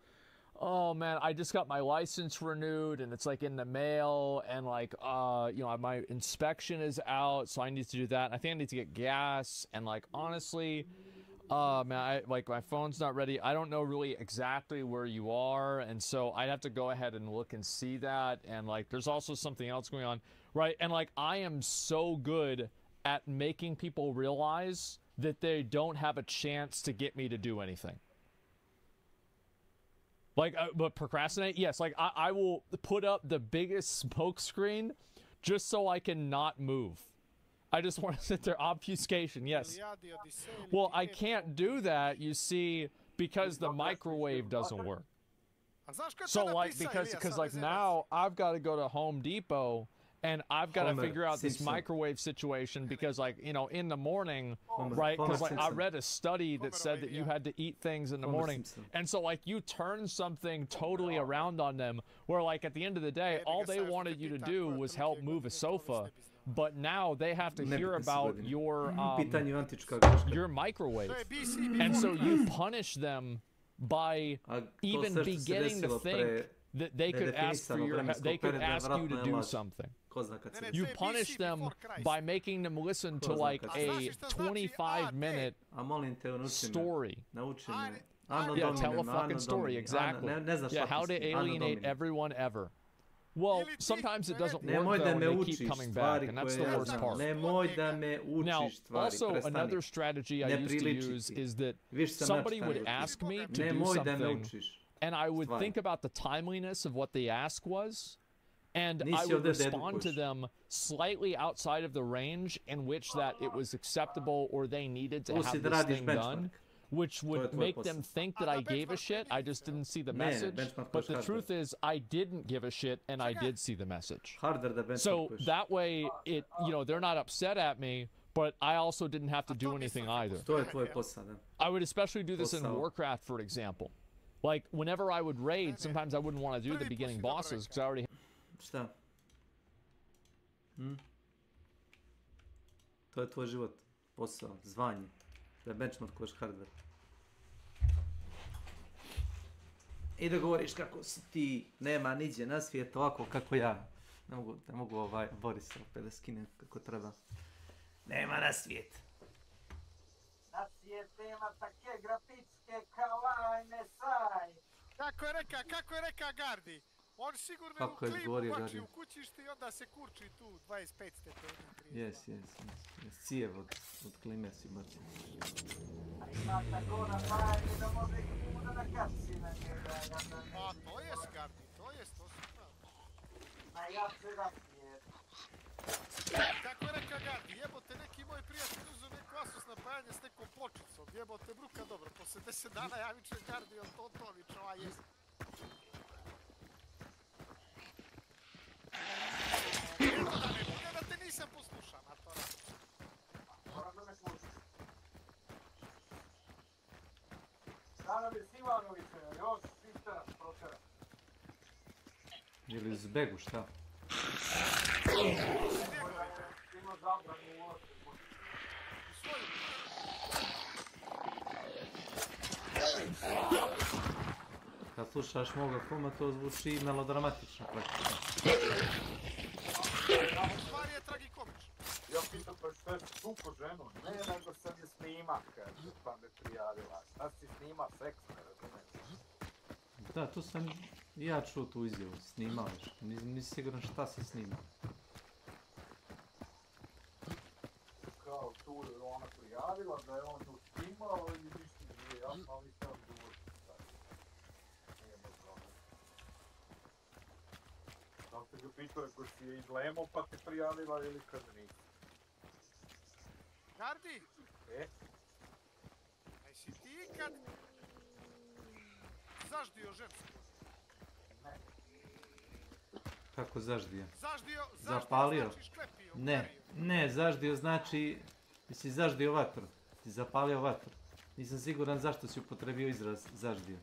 oh man, I just got my license renewed and it's like in the mail, and like, you know, my inspection is out, so I need to do that. I think I need to get gas, and like, honestly, man, like my phone's not ready. I don't know really exactly where you are, and so I'd have to go ahead and look and see that. And like, there's also something else going on, right? And like, I am so good at making people realize that they don't have a chance to get me to do anything. Like, but procrastinate? Yes, like I will put up the biggest smoke screen just so I can not move. I just want to sit there. Obfuscation, yes. Well, I can't do that, you see, because the microwave doesn't work. So like because like now I've got to go to Home Depot and I've got to figure out this microwave situation because like, you know, in the morning, right? Because like I read a study that said that you had to eat things in the morning. And so like you turn something totally around on them where like at the end of the day, all they wanted you to do was help move a sofa. But now they have to hear about your microwave. And so you punish them by even beginning to think that they could ask for your you to do something. You punish them by making them listen to like a 25-minute story. Yeah, tell a fucking story, exactly. Yeah, how to alienate everyone ever. Well, sometimes it doesn't work though, and they keep coming back, and that's the worst part. Now, also another strategy I used to use is that somebody would ask me to do something, and I would think about the timeliness of what the ask was, and I would respond to them slightly outside of the range in which that it was acceptable or they needed to have this thing done, which would make them think that I gave a shit. I just didn't see the message. But the truth is, I didn't give a shit, and I did see the message. So that way, it, you know, they're not upset at me, but I also didn't have to do anything either. I would especially do this in Warcraft, for example. Like, whenever I would raid, sometimes I wouldn't want to do the beginning bosses, because I already... Šta? To je tvoj život, posao, zvanje, da benchmarkuješ hardware. I da govoriš kako si ti, nema niđe na svijetu ovako kako ja. Ne mogu Borisa opet da skinem kako treba. Nema na svijet. Na svijet nema take grafitske kawaii saj. Kako je reka Gardi? On sigurno u klimu bači u kućište i onda se kurči tu 25 stepeni. Jes. Cijev od klime si baci. A ima tako na fajni da može kuda da kaci na njega. A to jest Gardi, to jest, to su pravi. Najjače na svijet. Kako je reka Gardi, jebote neki moj prijatelj uzeo neku Asus napajanje s nekom pločicom. Jebote bruka dobro, posle 10 dana ja vičem Gardi, on to viče, ova jest. Evo da ne bude da te nisam poslušao na to radi. Moram da me slušaš. Sada bi Sivanovića još Svistera protera. Ili zbegu, šta? Ima zabranu u uložiti. Kad slušaš moga kuma, to zvuči melodramatično. Stvar je tragikomično. Ja pitam pa što je tuko ženu? Ne, nego sam je snima, kaže, pa me prijavila. Šta si snima seks, ne razumiješ? Da, to sam i ja čuo tu izjavu, snimališ. Nisi siguran šta se snima. Kao tu je ona prijavila da je on tu snimao i ništa nije jasno, ali sam dugo. Sam se ga pitao ako si je izlemo pa te prijavila ili kad nisi. Gardi? Aj si ti ikad zaždio žensku? Ne. Kako zaždio? Zapalio znači šklepio, Ne, zaždio znači ti si zaždio vatru, ti zapalio vatru. Nisam siguran zašto si upotrebio izraz zaždio.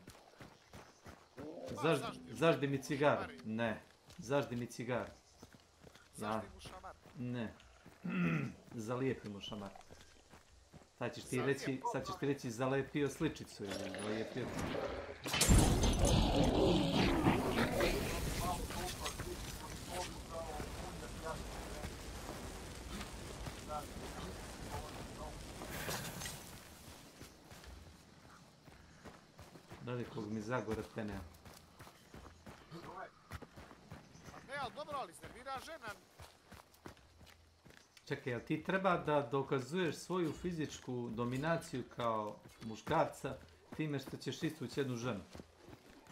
Zaždi mi cigar. Ne. Zaždi mi cigar. Zaždi mu šamar. Ne. Zalijepi mu šamar. Sad ćeš ti reći zalepio sličicu ili zalijepio. Radi kog mi zagore penea. Ne, ali dobro, ali iznervira žena. Čekaj, jel ti treba da dokazuješ svoju fizičku dominaciju kao muškarca time što ćeš istući jednu ženu?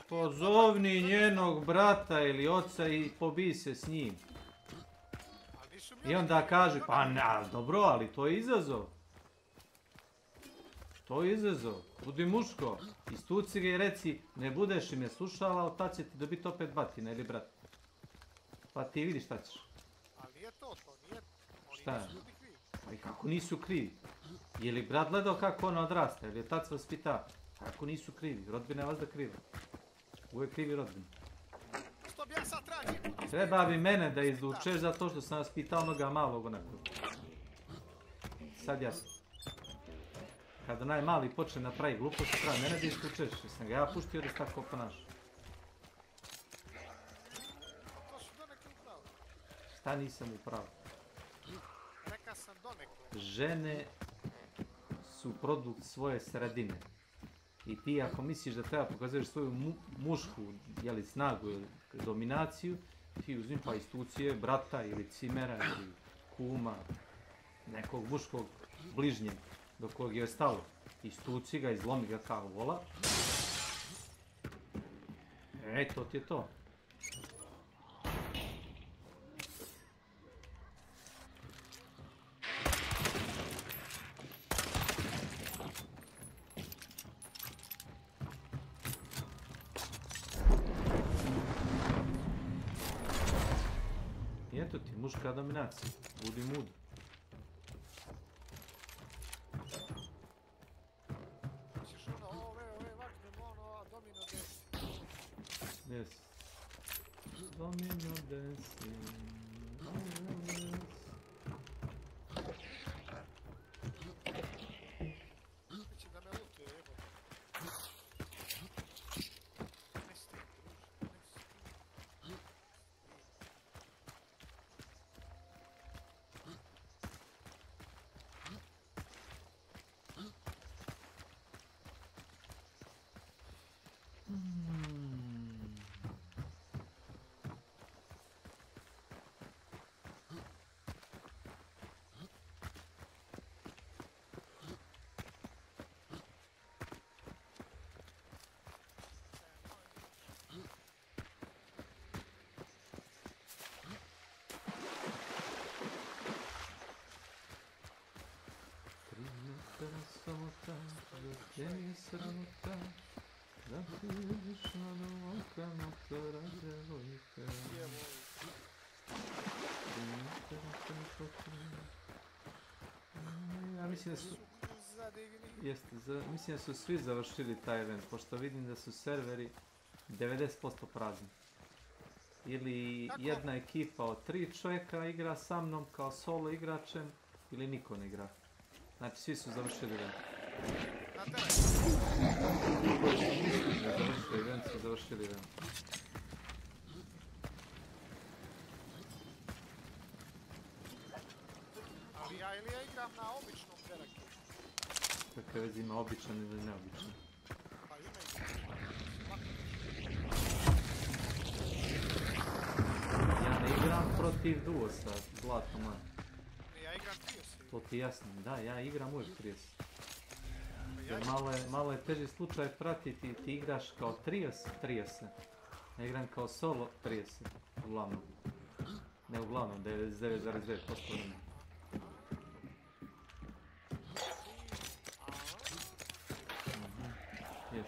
Pozovni njenog brata ili oca i pobij se s njim. I onda kaže, pa ne, dobro, ali to je izazov. Što je izazov? Budi muško. Istuci ga i reci, ne budeš i me slušala, tad će ti dobiti opet batina ili brat. Pa ti vidi šta ćeš. Ali nije to nije. Šta je? Oni nisu ljudi krivi. Pa i kako nisu krivi? Je li brat gledao kako ona odrasta? Ili je tad se vaspita? Kako nisu krivi? Rodbina je vazda kriva. Uvijek krivi rodbina. Što bi ja sad tražim? Treba bi mene da izlučeš zato što sam vas pitao onoga malog onako. Sad jasno. Kada onaj mali počne napravi glupost, treba mene da izlučeš. Jer sam ga ja puštio da se tako ponaša. To su donekle upravo. Šta nisam u pravu? Reka sam donekle. Žene su produkt svoje sredine. I ti ako misliš da treba pokazuješ svoju mušku snagu ili dominaciju, ti uzmi pa istucije brata ili cimera ili kuma, nekog muškog bližnjeg do kojeg je stalo. Istuci ga, izlomi ga kao vola. To ti je to. I eto ti, muška dominacija. Budi mudar. Ćeš ove vaknemo a domino desi. Yes. Domino desi. Biće da me lutuje, jebo. Ne stim, druže, ne stim. Samota, gdje je sramota, da ti vidiš na oka motora devojka. Ja mislim da su... mislim da su svi završili taj event, pošto vidim da su serveri 90% prazni. Ili jedna ekipa od 3 čovjeka igra sa mnom kao solo igračem, ili niko ne igra. Znači, svi su završili event. Završili event. Ali ja igram na običnom teraku. Kakve veze ima običan ili neobičan? Pa ima i Ja ne igram protiv duo sa zlatom, man. Ja igram 30. To ti jasno, da, ja igram uvijek 30. Jer malo je teži slučaj pratiti, ti igraš kao 30. Ja igram kao solo 30, uglavnom. Ne uglavnom, 99,9% vremena. Yes.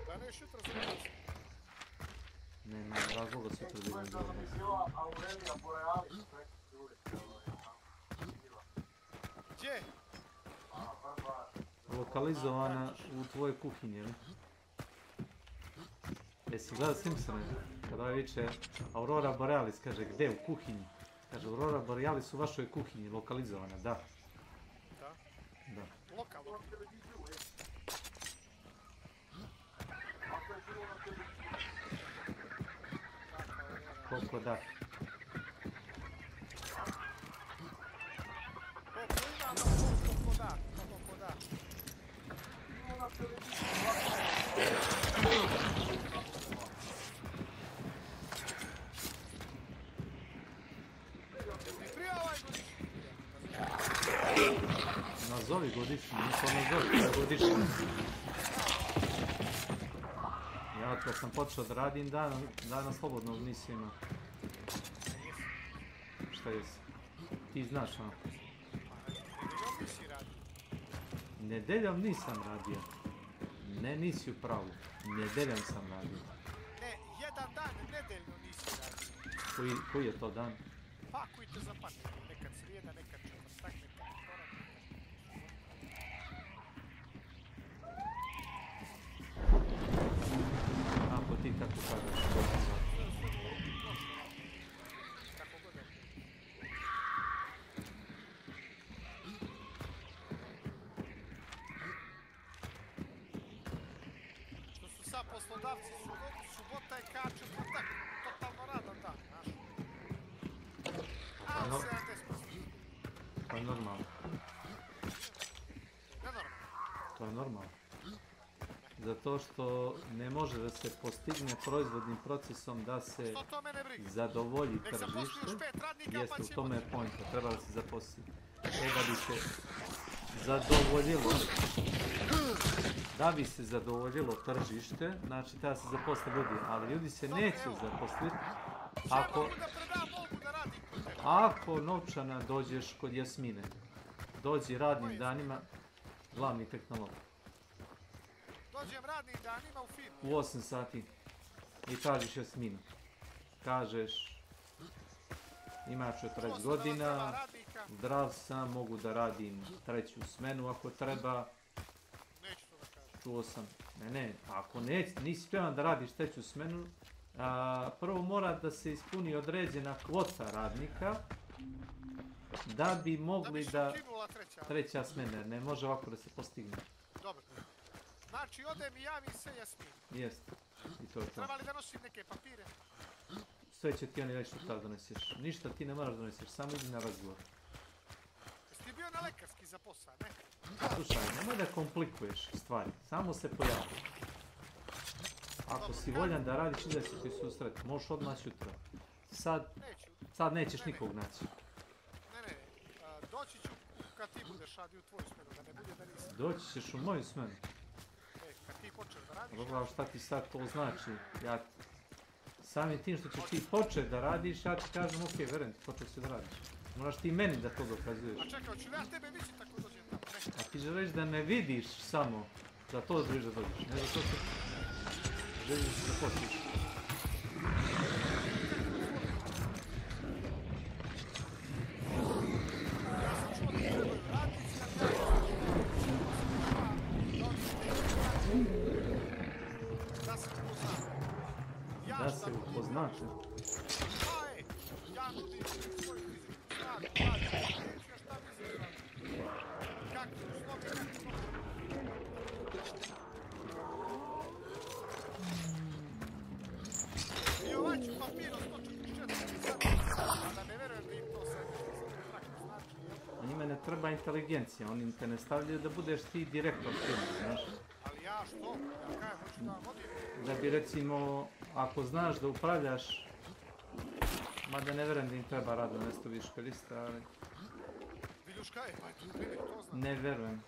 Da ne šutra za Nema razloga sutra da idem za nas. Gdje? Lokalizovana u tvojoj kuhinji, ili? Jesi gledao Simpsone? Kada ovaj viče Aurora Borealis, kaže gdje? U kuhinji. Kaže Aurora Borealis u vašoj kuhinji, lokalizovana, da. Da. Lokalno. Koliko da? Koliko ima, koliko da. Koliko da. Nazovi godišnji, nisam nazovi godišnji. Ja kad sam počeo da radim dana slobodnog nisi imao. Šta jesi? ti znaš ono. Nedeljom nisi radio. Nedeljom nisam radio. Ne, nisi u pravu. Nedeljom sam radio. Ne, jedan dan nedeljno nisi radio. Koji je to dan? Pa, koji te zapadne. Nekad srijeda, nekad četvrtak, nekad utorak, Ako ti tako kažeš. kako god je. Što su sad poslodavci, subota je kao četvrtak, totalno radan dan, znaš. A, 70%. To je normalno. Nenormalno. To je normalno. Zato što ne može da se postigne proizvodnim procesom da se Što to mene briga? zadovolji Nek zaposli još tržište. 5 radnika, Jeste, pa u ćemo... tome je pointa. Treba da se zaposli. Da bi se zadovoljilo. Da bi se zadovoljilo tržište, znači treba se zaposli ljudi. Ali ljudi se neće zaposliti ako... Mogu da predam, mogu da radim kod tebe. Ako novčana dođeš kod Jasmine, dođi radnim danima, glavni tehnolog, Dođem radnim danima u firmu. u 8 sati i tražiš Jasminu. Kažeš, ima 40 godina, zdrav sam, mogu da radim treću smenu ako treba. Neću to da kažem. Čuo sam, ne, ako nisi spreman da radiš treću smenu, prvo mora da se ispuni određena kvota radnika da bi mogli da ukinula treća smena, ne može ovako da se postigne. Dobro. Znači, odem i javim se Jasmin. Jeste, i to je to. Treba li da nosim neke papire? Sve će ti oni reći što doneseš. Ništa ti ne moraš doneseš, samo idi na razgovor. Jesi ti bio na lekarski za posao, ne? Slušaj, nemoj da komplikuješ stvari, samo se pojavi. Ako si voljan da radiš, ide se ti susret, možeš odmah sutra. Sad nećeš nikog naći. Ne, doći ću kad ti budeš radio u tvoju smenu, da ne bude da nisam. Doći ćeš u moju smenu. Kad ti počneš da radiš... Dobro, šta ti sad to znači? Samim tim što ćeš ti početi da radiš, ja ti kažem, ok, verujem ti, počeo si da radiš. Moraš ti meni da to dokazuješ. A čekaj, hoću li ja tebe vidjeti tako dođem tamo? Ne. A ti želiš da me vidiš samo, da to želiš da dođeš, ne za to što želiš da posliš. Da se upoznate. Ja nudim svoj fizički snad, neću ja šta mislim radim. Kakvi uslovi, kakvi I ovaj ću papiro 144, a da ne verujem da im to sad tako znači. A njima ne treba inteligencija, oni te ne stavljaju da budeš ti direktor firme, znaš. Ali ja što? Ja kajem, hoću da vam vodim. Da bi recimo, ako znaš da upravljaš, mada ne verujem da im treba radno mjesto viškarista, ali... Viljuška je, pa je to znam. Ne verujem.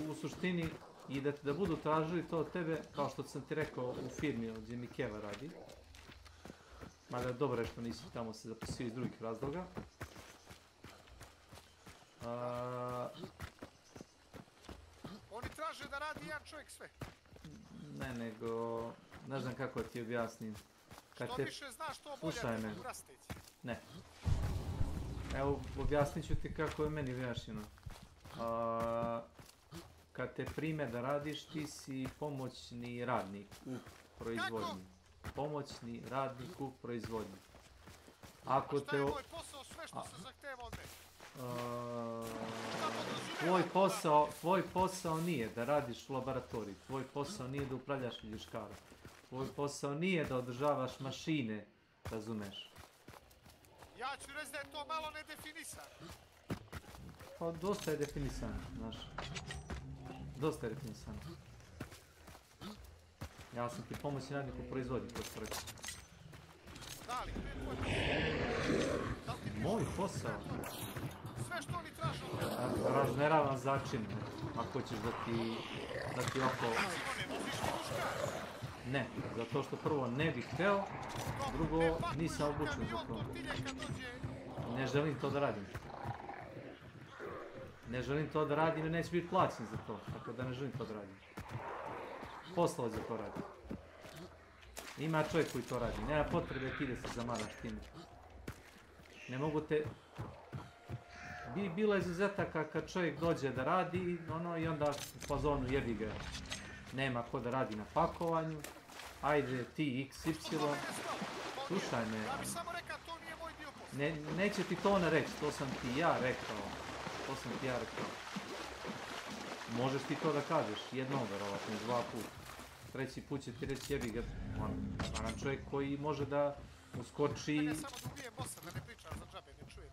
U suštini, i da budu tražili to od tebe, kao što sam ti rekao u firmi od Jimmy Keva radi. Mada dobro je što nisi tamo se zaposlio iz drugih razloga. Oni traže da radi jedan čovjek sve. Ne, nego... Ne znam kako ti objasnim. Što više znaš, to bolje da rasteći. Ne. Evo, objasnit ću ti kako je meni objašnjeno. Kad te prime da radiš, ti si pomoćni radnik u proizvodnji. Pomoćni radnik u proizvodnji. Ako šta je moj posao, sve što se zahteva od mene? Tvoj posao nije da radiš u laboratoriji. Tvoj posao nije da upravljaš viljuškarom. Tvoj posao nije da održavaš mašine, razumeš? Ja ću reći da je to malo nedefinisano. Pa dosta je definisano, znaš. Dosta je definisano. Ja sam ti pomoćni radnik u proizvodnji, to što rekao. Da li, moj posao? Sve što oni traže od mene. Razmeravam začin, ako ćeš da ti oko... Ne, zato što prvo ne bih hteo, drugo nisam obučen za to. Ne želim to da radim. Ne želim to da radim jer neće biti plaćen za to, tako da ne želim to da radim. Poslao za to radi. Ima čovjek koji to radi, nema potrebe ti da se zamaraš time. Ne mogu te... Bilo je izuzetaka kad čovjek dođe da radi, i onda u fazonu jebi ga. Nema ko da radi na pakovanju. Ajde ti XY. Slušaj me. Ja bi samo rekao, to nije moj dio posla. Neće ti to ona reći, to sam ti ja rekao. Možeš ti to da kažeš, jednom verovatno, 2 puta. 3. put će ti reći jebi ga. Stvaran čovjek koji može da uskoči... Mene samo da ubijem bossa, da ne pričam za džabe, ne čujem.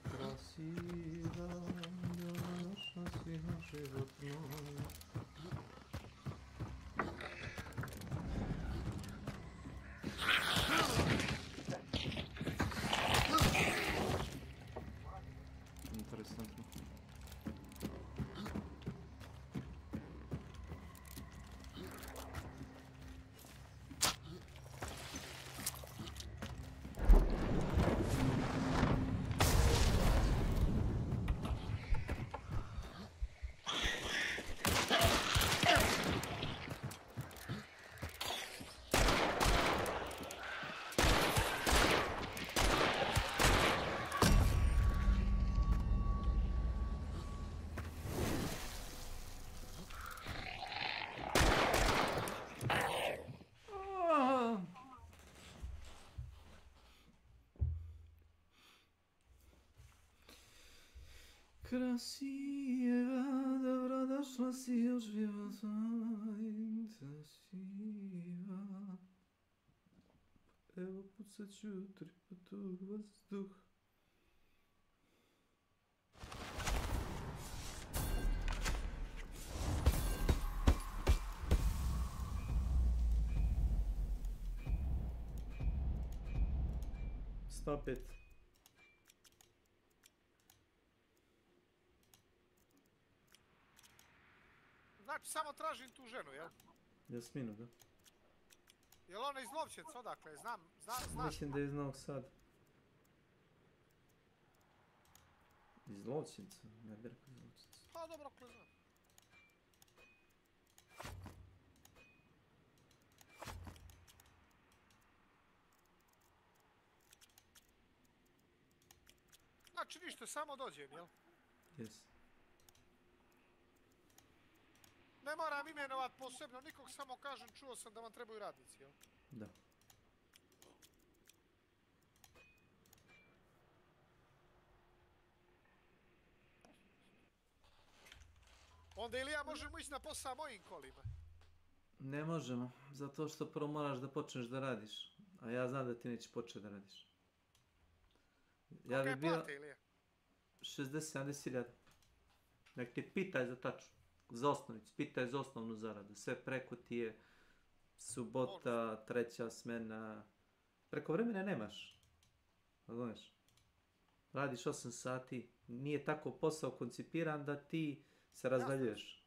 Krasiva, naša si na život moj. Interesantno. Krasiva, dobrodošla si u život moj, krasiva. Evo pucat ću 3 puta u vazduh. Stop it. Znači, samo tražim tu ženu, jel? Jasminu, da? Jel ona iz Lovćenca, odakle? Znaš? Mislim da je iz Novog Sada. Iz Lovćenca? Ne bi rekao iz Lovćenca. Pa dobro, ako znam. Znači ništa, samo dođem, jel? Jes. Ne moram imenovat posebno nikog, samo kažem, čuo sam da vam trebaju radnici, jel? Da. Onda ili ja možemo ići na posao mojim kolima? Ne možemo, zato što prvo moraš da počneš da radiš. A ja znam da ti neće početi da radiš. Ja Koliko bi je bio plate, Ilija? 60-70 hiljada. Nek ti pitaj za taču. Za osnovicu, pitaj za osnovnu zaradu. Sve preko ti je subota, 3. smena. Preko vremena nemaš. Razumiješ? Radiš 8 sati. Nije tako posao koncipiran da ti se razdaljuješ.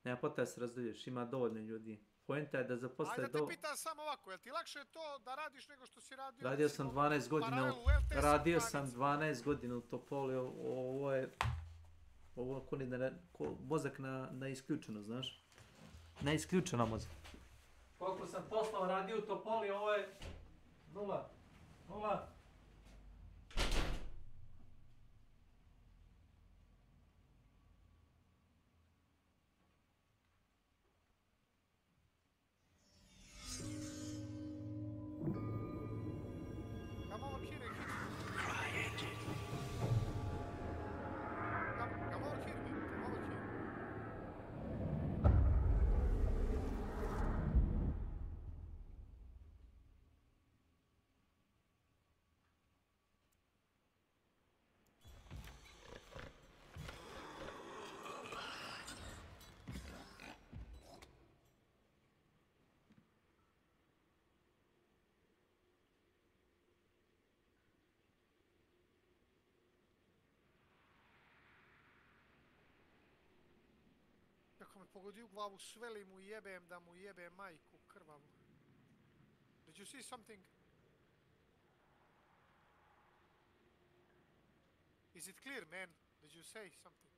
Nema potrebe da se razdaljuješ. Ima dovoljno ljudi. Poenta je da zaposle Ajde da te pitam samo ovako, jel ti lakše to da radiš nego što si radio? Radio sam 12 godina. Radio sam 12 godina u Topoli. Ovo je... Ovo ako ni da mozak na isključeno, znaš? Na isključeno mozak. Koliko sam poslao radio u Topoli, ovo je... 0. Kako me pogodi u glavu, sveli mu jebem da mu jebem majku krvavo. Did you see something? Is it clear, man? Did you say something?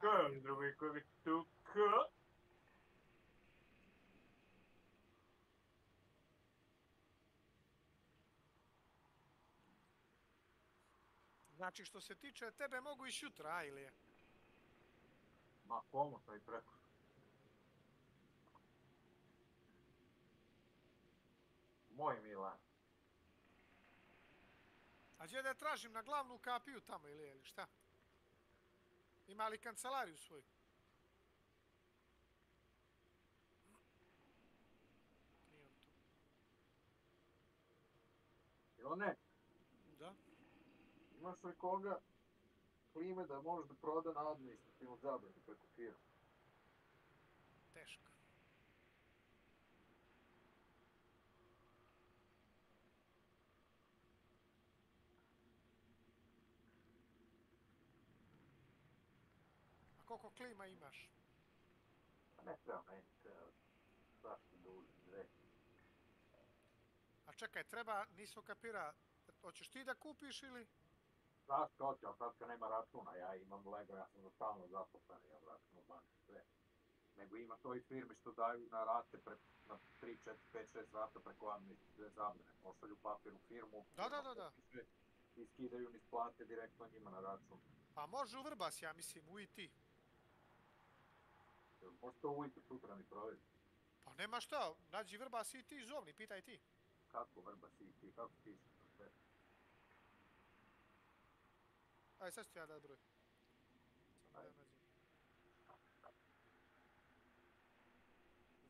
Köldruvik vittu kö. Znači, što se tiče tebe, mogu i šutra, ili je? Ma komu to i preko. Moj Milan. A gdje da tražim na glavnu kapiju tamo, ili šta? Ima li kancelariju svoju? Nije on tu. Ilone, Da? imaš li koga klime da možeš da proda na administrativnu zabranu preko firme? Teško. A koliko klima imaš? Pa ne treba meni, treba zašto duže, dve. A čekaj, treba, nisam kapira, hoćeš ti da kupiš ili? Znaš ko će, ali sad kad nema računa, ja imam Lego, ja sam stalno zaposlen, imam račun u banci, sve. Nego ima to i firme što daju na rate, na 3, 4, 5, 6 rata preko administrativne zabrane. Pošalju papir u firmu, Da. potpiše i skidaju niz plate direktno njima na račun. Pa može u Vrbas, ja mislim, u IT. Možeš to ujutro sutra mi provjeriti. Pa nema šta, nađi Vrbas IT, zovni, pitaj ti. Kako Vrbas i ti, kako piše to sve? Ajde, sad ću ti ja dat broj. Samo da ja nađem.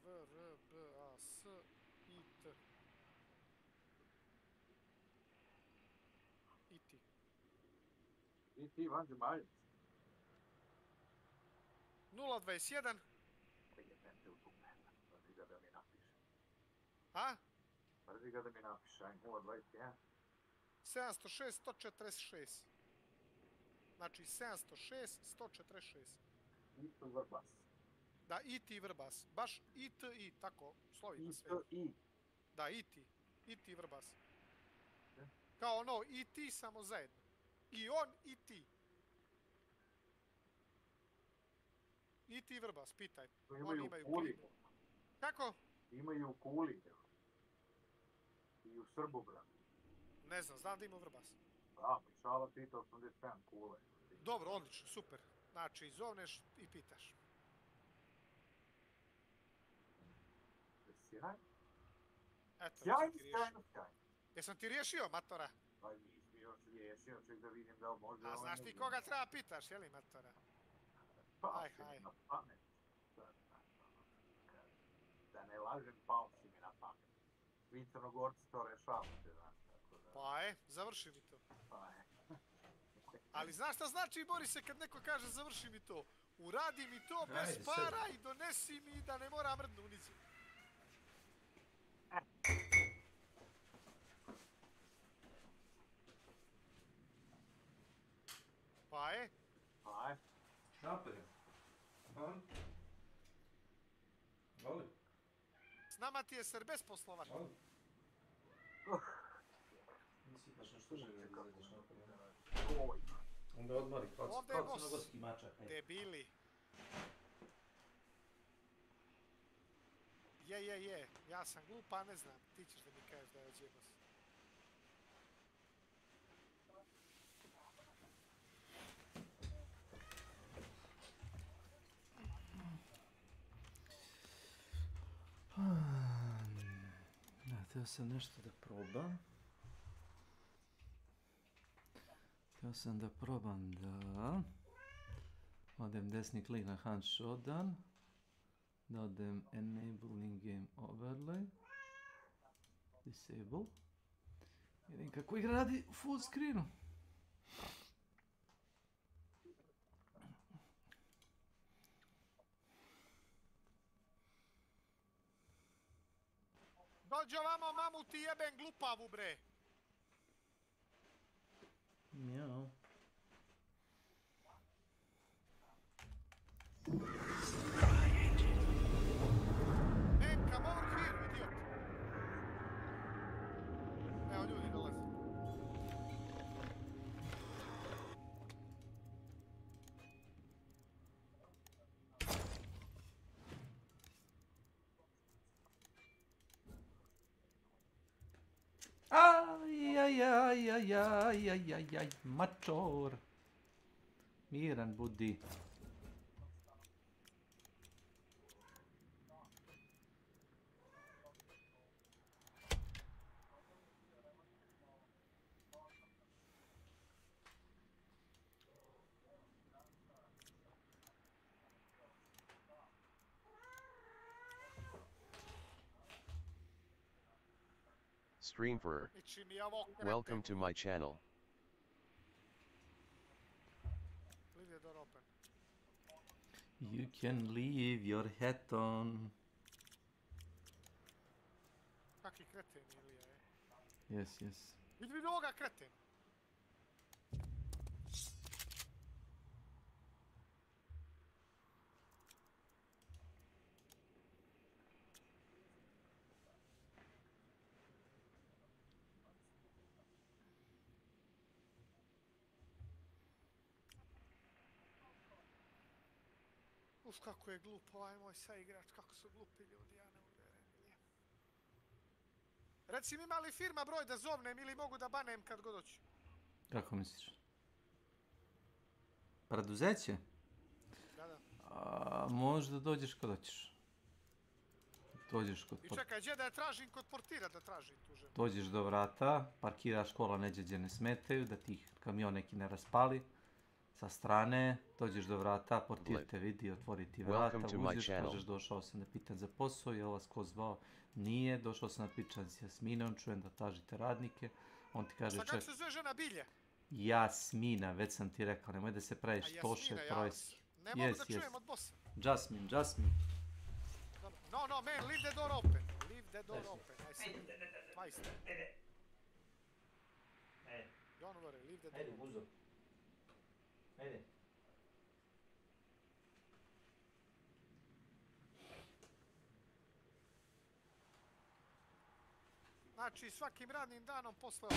VRBAS IT. IT. I ti vanzemaljac. 021. Jebem te u dupe. Brzi ga da mi napiše. A? Brzi ga da mi napiše, aj 021. 706 146. Znači 706 146. Isto Vrbas. Da, IT Vrbas. Baš ITI, tako, slovima sve. I. Da, IT Vrbas. Kao ono, IT samo zajedno. I on, i ti. IT Vrbas, pitaj. Oni imaju Kuli. Kako? Imaju u Kuli. I u Srbobranu. Ne znam da ima u Vrbas. Da, Mišala pita 87 kule. Dobro, odlično, super. Znači, zovneš i pitaš. Sjaj? Eto, Sjaj. Jesam ti riješio, matora? Pa nisi mi još riješio, ček da vidim da li može... A znaš ti koga treba pitaš, jeli, matora? Pao si mi na pamet. Da ne lažem, pao si mi na pamet. Vi Crnogorci to rešavate, znaš, tako da... Pa završi mi to. Pa Ali znaš šta znači, Borise, kad neko kaže završi mi to? Uradi mi to bez para i donesi mi da ne mora mrdnu nici. Pa Napred. Voli. S nama ti je Srbes poslovač. Nisi baš nešto želio da izađeš napred. Onda odmori, kao crnogorski mačak. Debili. Je. Ja sam glup, a ne znam. Ti ćeš da mi kažeš da je ođebos. Htio sam nešto da probam. Htio sam da probam da odem desni klik na Hand Showdown, da odem Enable in-game overlay, Disable. Vidim kako igra radi u full screenu. Dođi ovamo, mamu ti jebem glupavu, bre. Mjau. Man, come over here, idiot. Evo ljudi dolaze. Aj, mačor. Miran budi. Streamfer. Niči mi ovo krete. Welcome to my channel. Leave the door open. You can leave your hat on. Kaki kreten Ilija, Yes, yes. Vidi ovoga kreten. Uf, kako je glup ovaj moj saigrač, kako su glupi ljudi, ja ne mogu da vjerujem. Reci mi, ima li firma broj da zovnem ili mogu da banem kad god hoću? Kako misliš? Preduzeće? Da. Možda dođeš kad hoćeš. Dođeš kod... I čekaj, gdje da je tražim kod portira da tražim tu ženu? Dođeš do vrata, parkiraš kola neđe gdje ne smetaju, da ti kamion neki ne raspali. Sa strane, dođeš do vrata, portir te vidi, otvori ti vrata, uđeš, kažeš došao sam da pitan za posao, je li vas ko zvao? Nije, došao sam da pitan s Jasminom, čujem da tražite radnike. On ti kaže... Šta kako se zove žena Bilje? Jasmina, već sam ti rekao, nemoj da se praviš toše trojski. Ne mogu da čujem od bossa. Jasmine. No, man, leave the door open. Leave the door open. I see. Twice. Don't worry, leave the door open. Ajde, buzo. Ajde. Znači, svakim radnim danom posle...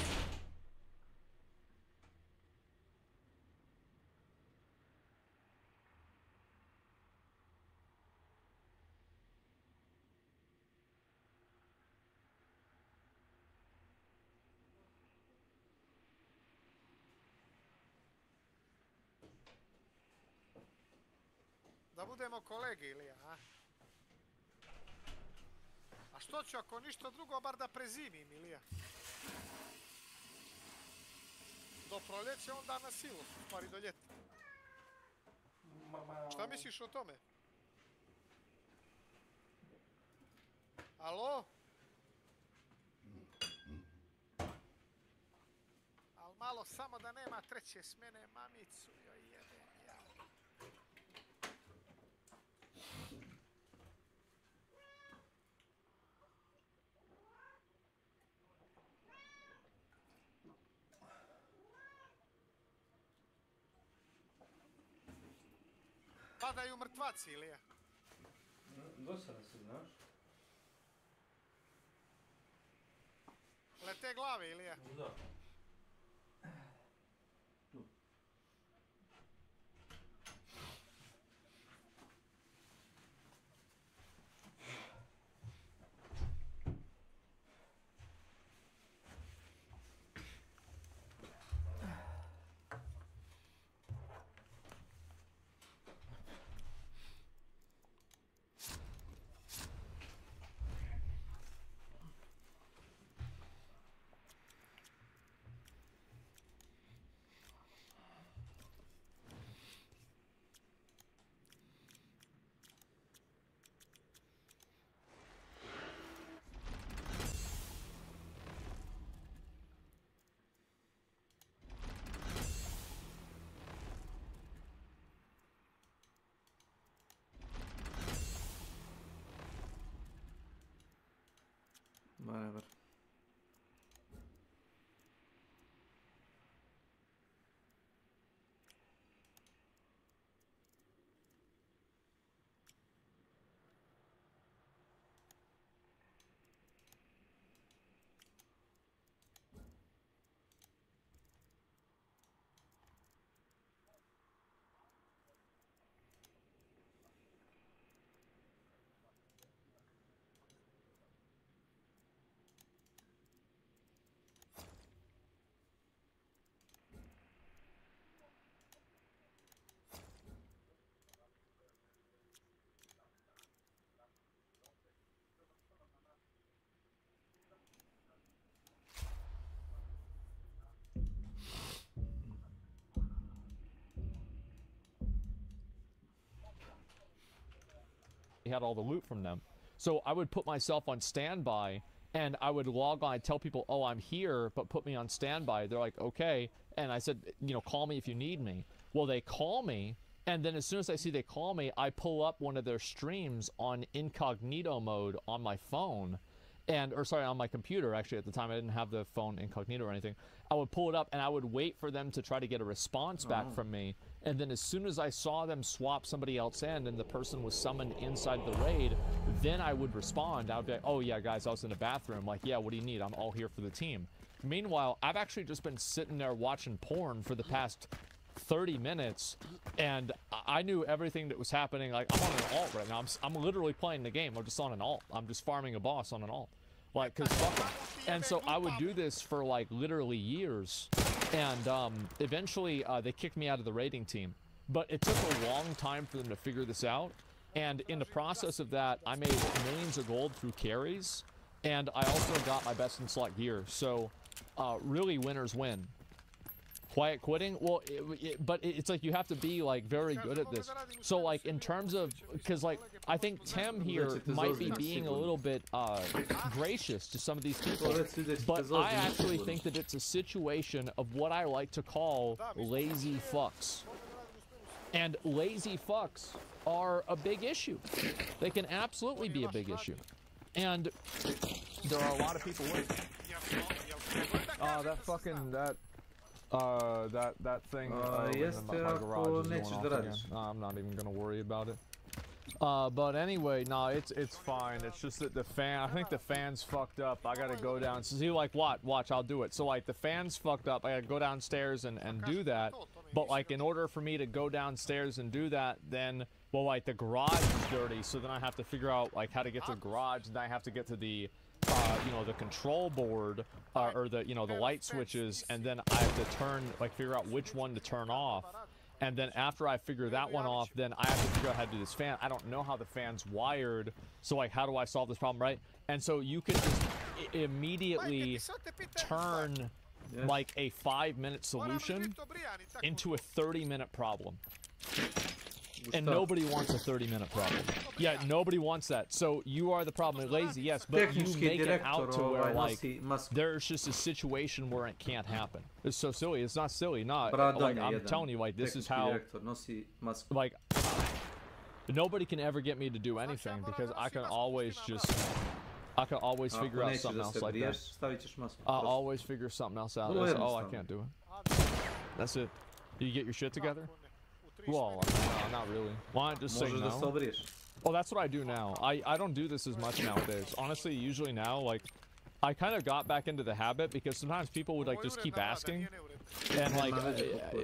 Da budemo kolege, Ilija, a? A što ću ako ništa drugo, bar da prezimim, Ilija? Do proljeća, onda na silu, stvari do ljeta. Šta misliš o tome? Alo? Al malo samo da nema treće smjene, mamicu, joj jebem ja. Padaju mrtvaci, Ilija. Dosada se, znaš? Lete glave, Ilija. Da. Whatever. Had all the loot from them. So I would put myself on standby and I would log on. I'd tell people, oh, I'm here, but put me on standby. They're like, okay. And I said, you know, call me if you need me. Well, they call me, and then as soon as I see they call me, I pull up one of their streams on incognito mode on my phone. Or sorry, on my computer. Actually, at the time, I didn't have the phone incognito or anything. I would pull it up, and I would wait for them to try to get a response back from me. And then as soon as I saw them swap somebody else in and the person was summoned inside the raid, then I would respond. I would be like, oh, yeah, guys, I was in the bathroom. Like, yeah, what do you need? I'm all here for the team. Meanwhile, I've actually just been sitting there watching porn for the past 30 minutes, and I knew everything that was happening. Like, I'm on an alt right now. I'm literally playing the game. I'm just on an alt. I'm just farming a boss on an alt. Like, cause fuck it. And so I would do this for like literally years, and eventually they kicked me out of the raiding team. But it took a long time for them to figure this out, and in the process of that, I made millions of gold through carries, and I also got my best in slot gear. So really, winners win. Quiet quitting? Well, but it's like you have to be like very good at this. So like in terms of, because like I think Tim here might be being a little bit gracious to some of these people, but I actually think that it's a situation of what I like to call lazy fucks. And lazy fucks are a big issue. They can absolutely be a big issue. And there are a lot of people with that thing in my garage is going off again. I'm not even gonna worry about it. But anyway, no, it's fine. It's just that I think the fan's fucked up. I gotta go down. See, like, watch, I'll do it. So, like, the fan's fucked up. I gotta go downstairs and do that. But, like, in order for me to go downstairs and do that, then, well, like, the garage is dirty. So then I have to figure out, like, how to get to the garage. And then I have to get to the, you know, the control board, or the, you know, the light switches. And then I have to figure out which one to turn off. And then after I figure that one off, then I have to figure out how to do this fan. I don't know how the fan's wired, so like, how do I solve this problem, right? And so you can just immediately turn like a 5-minute solution into a 30-minute problem. And nobody wants a 30-minute problem. Yeah, nobody wants that. So you are the problem. Lazy, yes, but you make it out to where, like, there's just a situation where it can't happen. It's so silly. It's not silly. Not like, I'm telling you, like, this is how, like, nobody can ever get me to do anything because I can always figure out something else like that. I'll always figure something else out. Oh, I can't do it. That's it. Do you get your shit together? Well, no, not really. Why not just say no? Oh, that's what I do now. I don't do this as much nowadays. Honestly, usually now, like, I kind of got back into the habit because sometimes people would, like, just keep asking. And, like,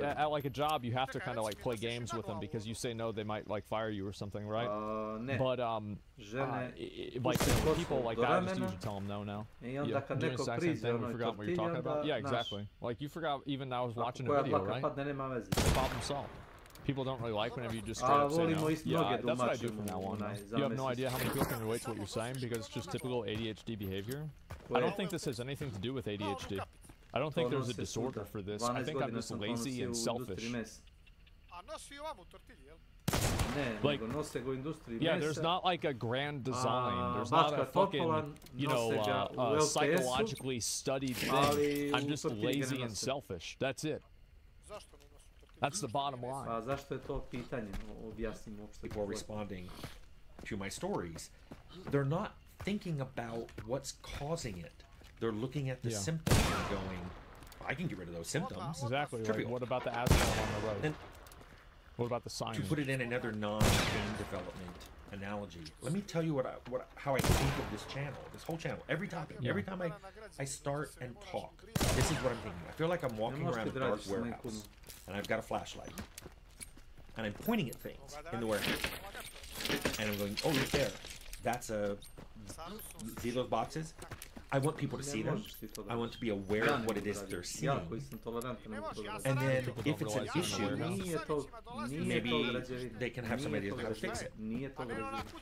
at, like, a job, you have to kind of, like, play games with them because you say no, they might, like, fire you or something, right? But, like, people like that, I just usually tell them no now. Yeah, doing the exact same thing, we forgot what you're talking about. Yeah, exactly. Like, you forgot even I was watching a video, right? Problem solved. People don't really like whenever you just straight up say no. Yeah, that's what I do from now on. You have no idea how many people can relate to what you're saying because it's just typical ADHD behavior. I don't think this has anything to do with ADHD. I don't think there's a disorder for this. I think I'm just lazy and selfish. Like, yeah, there's not like a grand design. There's not a fucking, you know, psychologically studied thing. I'm just lazy and selfish. That's it. That's the bottom line. Before responding to my stories, they're not thinking about what's causing it. They're looking at the symptoms and going, I can get rid of those symptoms. Exactly. Like, what about the asphalt on the road? And what about the sign? To put it in another non-game development analogy, let me tell you how I think of this channel, this whole channel, every topic, every time I start and talk, this is what I'm thinking. I feel like I'm walking around a dark warehouse, and I've got a flashlight, and I'm pointing at things in the warehouse, and I'm going, oh, look there, that's a, see those boxes? I want people to see them. I want to be aware of what it is that they're seeing. And then, if it's an issue, maybe they can have some ideas of how to fix it.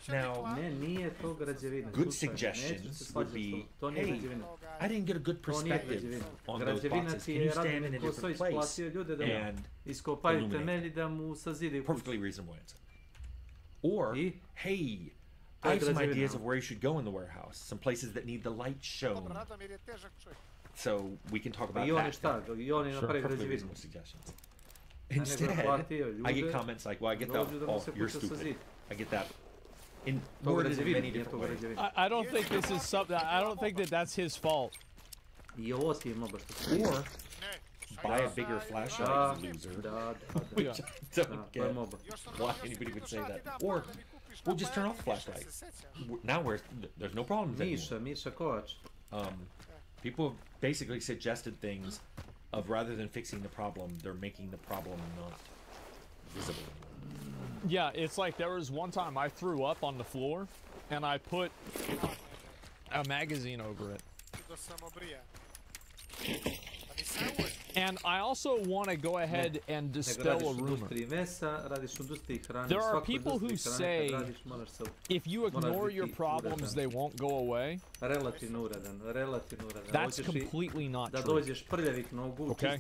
Now, good suggestions would be, hey, I didn't get a good perspective on those boxes. Can you stand in a different place and illuminate? Perfectly reasonable answer. Or, hey, I have some ideas of where you should go in the warehouse. Some places that need the light shown. So we can talk about that. Perfectly reasonable suggestions. Instead, I get comments like, well, I get that, oh, you're stupid. I get that. In worded in many different ways. I don't think this is something, I don't think that that's his fault. Or buy a bigger flashlight, loser. Which I don't get why anybody would say that. Or we'll just turn off the flashlight. Now there's no problems anymore. People have basically suggested things of rather than fixing the problem, they're making the problem not visible anymore. Yeah, it's like there was one time I threw up on the floor and I put a magazine over it. And I also want to go ahead and dispel a rumor. There are people who say if you ignore your problems, they won't go away. That's completely not true. Okay?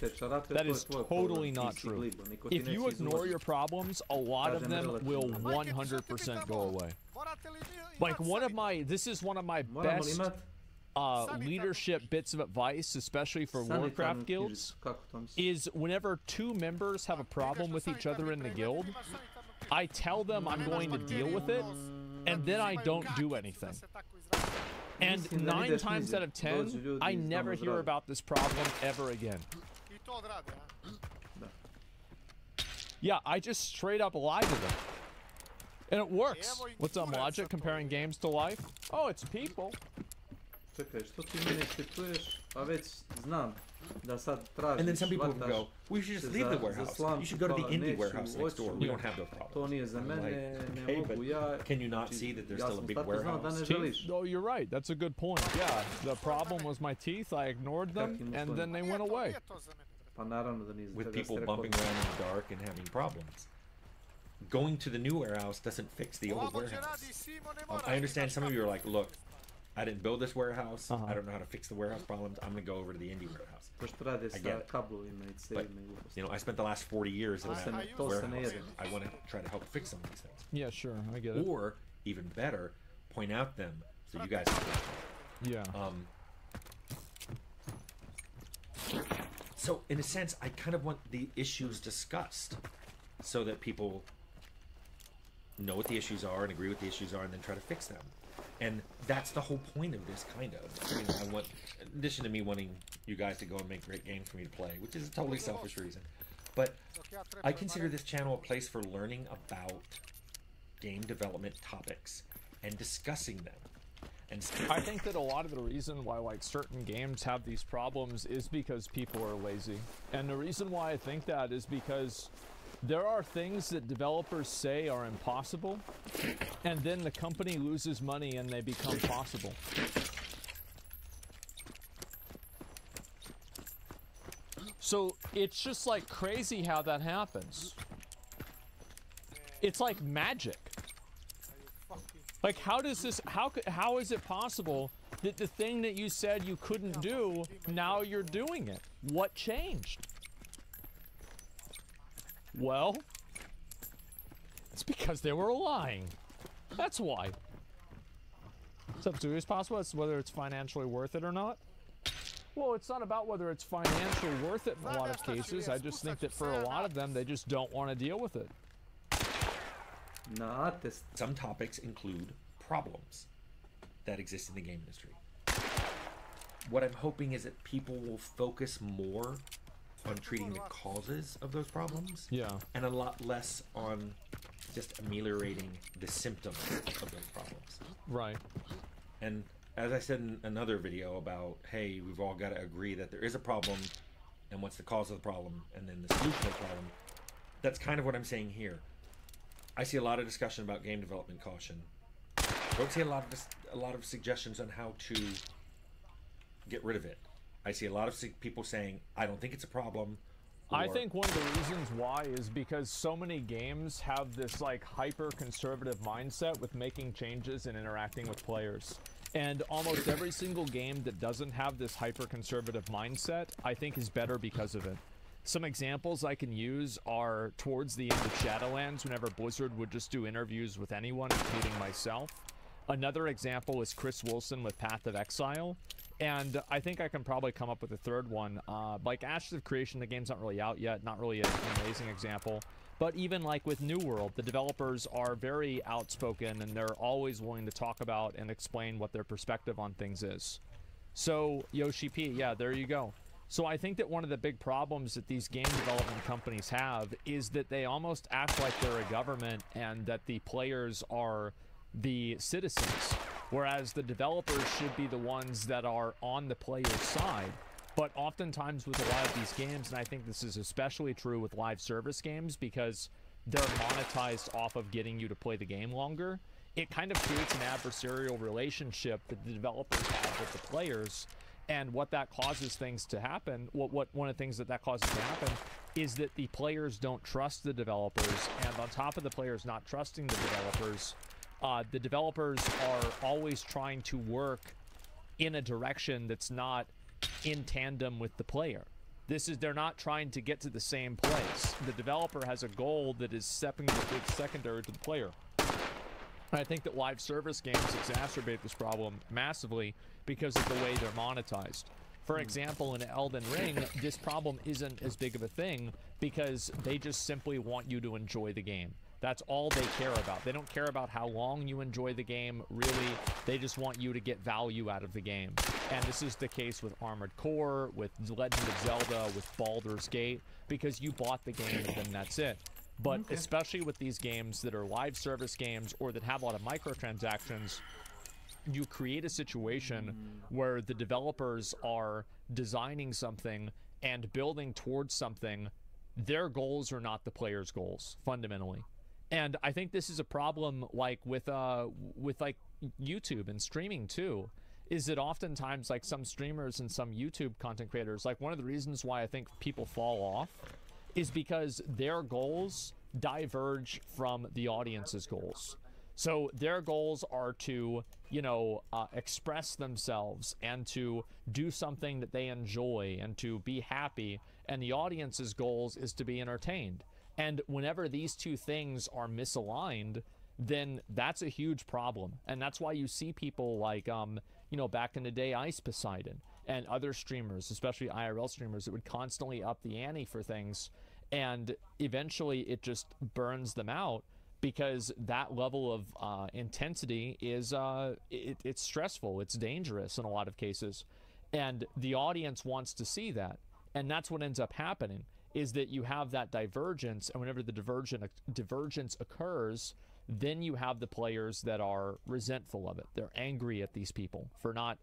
That is totally not true. If you ignore your problems, a lot of them will 100% go away. Like this is one of my best leadership bits of advice, especially for Warcraft guilds, is whenever two members have a problem with each other in the guild, I tell them I'm going to deal with it, and then I don't do anything. And 9 times out of 10, I never hear about this problem ever again. Yeah, I just straight up lie to them. And it works. What's up, Logic, comparing games to life? Oh, it's people. And then some people will go, we should just leave the warehouse. You should go to the indie warehouse next door. We don't have those problems. Like, but can you not see that there's still a big warehouse? Oh, you're right. That's a good point. Yeah, the problem was my teeth. I ignored them, and then they went away. With people bumping around in the dark and having problems. Going to the new warehouse doesn't fix the old warehouse. I understand some of you are like, look, I didn't build this warehouse. I don't know how to fix the warehouse problems. I'm going to go over to the indie warehouse. I get it. But, you know, I spent the last 40 years in that warehouse. I want to try to help fix some of these things. Yeah, sure. I get it. Or, even better, point out them so you guys can yeah. So, in a sense, I kind of want the issues discussed so that people know what the issues are and agree what the issues are and then try to fix them. And that's the whole point of this, kind of. I mean, I want, in addition to me wanting you guys to go and make great games for me to play, which is a totally selfish reason, but I consider this channel a place for learning about game development topics and discussing them. And I think that a lot of the reason why like certain games have these problems is because people are lazy. And the reason why I think that is because there are things that developers say are impossible, and then the company loses money and they become possible. So it's just like crazy how that happens. It's like magic. Like how does this, how is it possible that the thing that you said you couldn't do, now you're doing it? What changed? Well, it's because they were lying. That's why. It's up to you. It's possible. It's whether it's financially worth it or not. Well, it's not about whether it's financially worth it in a lot of cases. I just think that for a lot of them, they just don't want to deal with it. Some topics include problems that exist in the game industry. What I'm hoping is that people will focus more on treating the causes of those problems, and a lot less on just ameliorating the symptoms of those problems. Right. And as I said in another video about, hey, we've all got to agree that there is a problem, and what's the cause of the problem, and then the solution to the problem. That's kind of what I'm saying here. I see a lot of discussion about game development caution. I don't see a lot of suggestions on how to get rid of it. I see a lot of people saying, I don't think it's a problem. I think one of the reasons why is because so many games have this like hyper-conservative mindset with making changes and interacting with players. And almost every single game that doesn't have this hyper-conservative mindset, I think is better because of it. Some examples I can use are towards the end of Shadowlands, whenever Blizzard would just do interviews with anyone, including myself. Another example is Chris Wilson with Path of Exile. And I think I can probably come up with a third one. Like Ashes of Creation, the game's not really out yet, not really an amazing example. But even like with New World, the developers are very outspoken and they're always willing to talk about and explain what their perspective on things is. So Yoshi P, yeah, there you go. So I think that one of the big problems that these game development companies have is that they almost act like they're a government and that the players are the citizens, whereas the developers should be the ones that are on the player's side. But oftentimes with a lot of these games, and I think this is especially true with live service games because they're monetized off of getting you to play the game longer, it kind of creates an adversarial relationship that the developers have with the players. And what that causes things to happen, one of the things that causes to happen is that the players don't trust the developers, and on top of the players not trusting the developers are always trying to work in a direction that's not in tandem with the player. They're not trying to get to the same place. The developer has a goal that is secondary to the player. I think that live service games exacerbate this problem massively because of the way they're monetized. For example, in Elden Ring, this problem isn't as big of a thing because they just simply want you to enjoy the game. That's all they care about. They don't care about how long you enjoy the game, really. They just want you to get value out of the game. And this is the case with Armored Core, with Legend of Zelda, with Baldur's Gate, because you bought the game and then that's it. But especially with these games that are live service games or that have a lot of microtransactions, you create a situation where the developers are designing something and building towards something. Their goals are not the player's goals, fundamentally. And I think this is a problem like with like YouTube and streaming too, is that oftentimes like some streamers and some YouTube content creators, like one of the reasons why I think people fall off is because their goals diverge from the audience's goals. So their goals are to, express themselves and to do something that they enjoy and to be happy. And the audience's goals is to be entertained. And whenever these two things are misaligned, then that's a huge problem. And that's why you see people like, back in the day, Ice Poseidon and other streamers, especially IRL streamers, that would constantly up the ante for things. And eventually it just burns them out because that level of intensity is, it's stressful, it's dangerous in a lot of cases. And the audience wants to see that. And that's what ends up happening, is that you have that divergence, and whenever the divergence occurs, then you have the players that are resentful of it. They're angry at these people for not,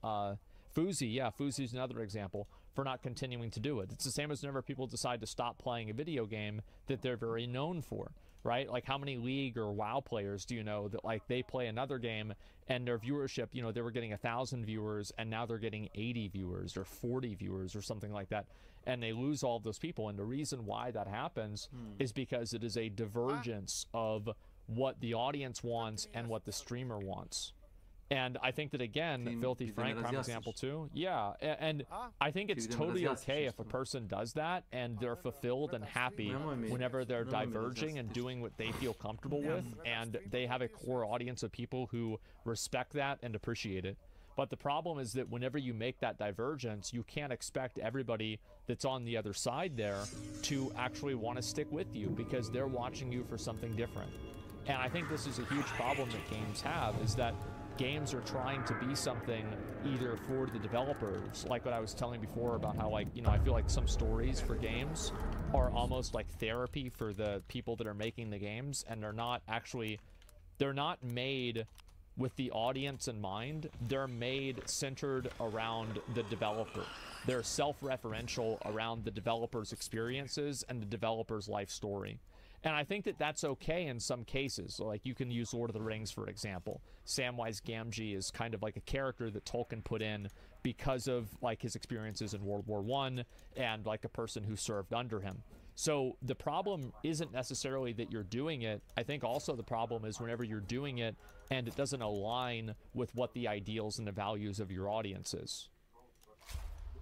Fuzi's another example, for not continuing to do it. It's the same as whenever people decide to stop playing a video game that they're very known for, right? Like how many League or WoW players do you know that like they play another game and their viewership, they were getting 1,000 viewers and now they're getting 80 viewers or 40 viewers or something like that. And they lose all of those people. And the reason why that happens is because it is a divergence of what the audience wants and what the streamer wants. And I think that, again, Filthy Frank, prime example too. Yeah, and I think it's totally okay if a person does that and they're fulfilled and happy whenever they're diverging and doing what they feel comfortable with, and they have a core audience of people who respect that and appreciate it. But the problem is that whenever you make that divergence, you can't expect everybody that's on the other side there to actually want to stick with you because they're watching you for something different. And I think this is a huge problem that games have, is that games are trying to be something either for the developers, like what I was telling before about how, like, I feel like some stories for games are almost like therapy for the people that are making the games, and they're not made with the audience in mind. They're made centered around the developer. They're self-referential around the developer's experiences and the developer's life story. And I think that that's okay in some cases. Like, you can use Lord of the Rings, for example. Samwise Gamgee is kind of like a character that Tolkien put in because of, like, his experiences in World War I and, like, a person who served under him. So the problem isn't necessarily that you're doing it. I think also the problem is whenever you're doing it and it doesn't align with what the ideals and the values of your audience is.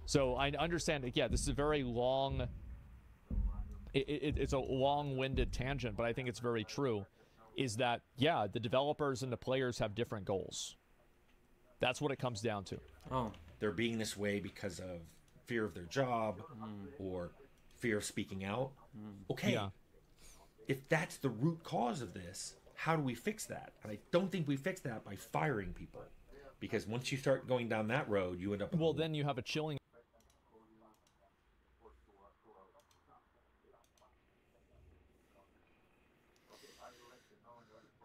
So I understand that, yeah, this is a very long... It's a long-winded tangent, but I think it's very true, is that, yeah, the developers and the players have different goals. That's what it comes down to. Oh. They're being this way because of fear of their job or fear of speaking out. Okay. Yeah. If that's the root cause of this, how do we fix that? And I don't think we fix that by firing people. Because once you start going down that road, you end up... Well, then you have a chilling...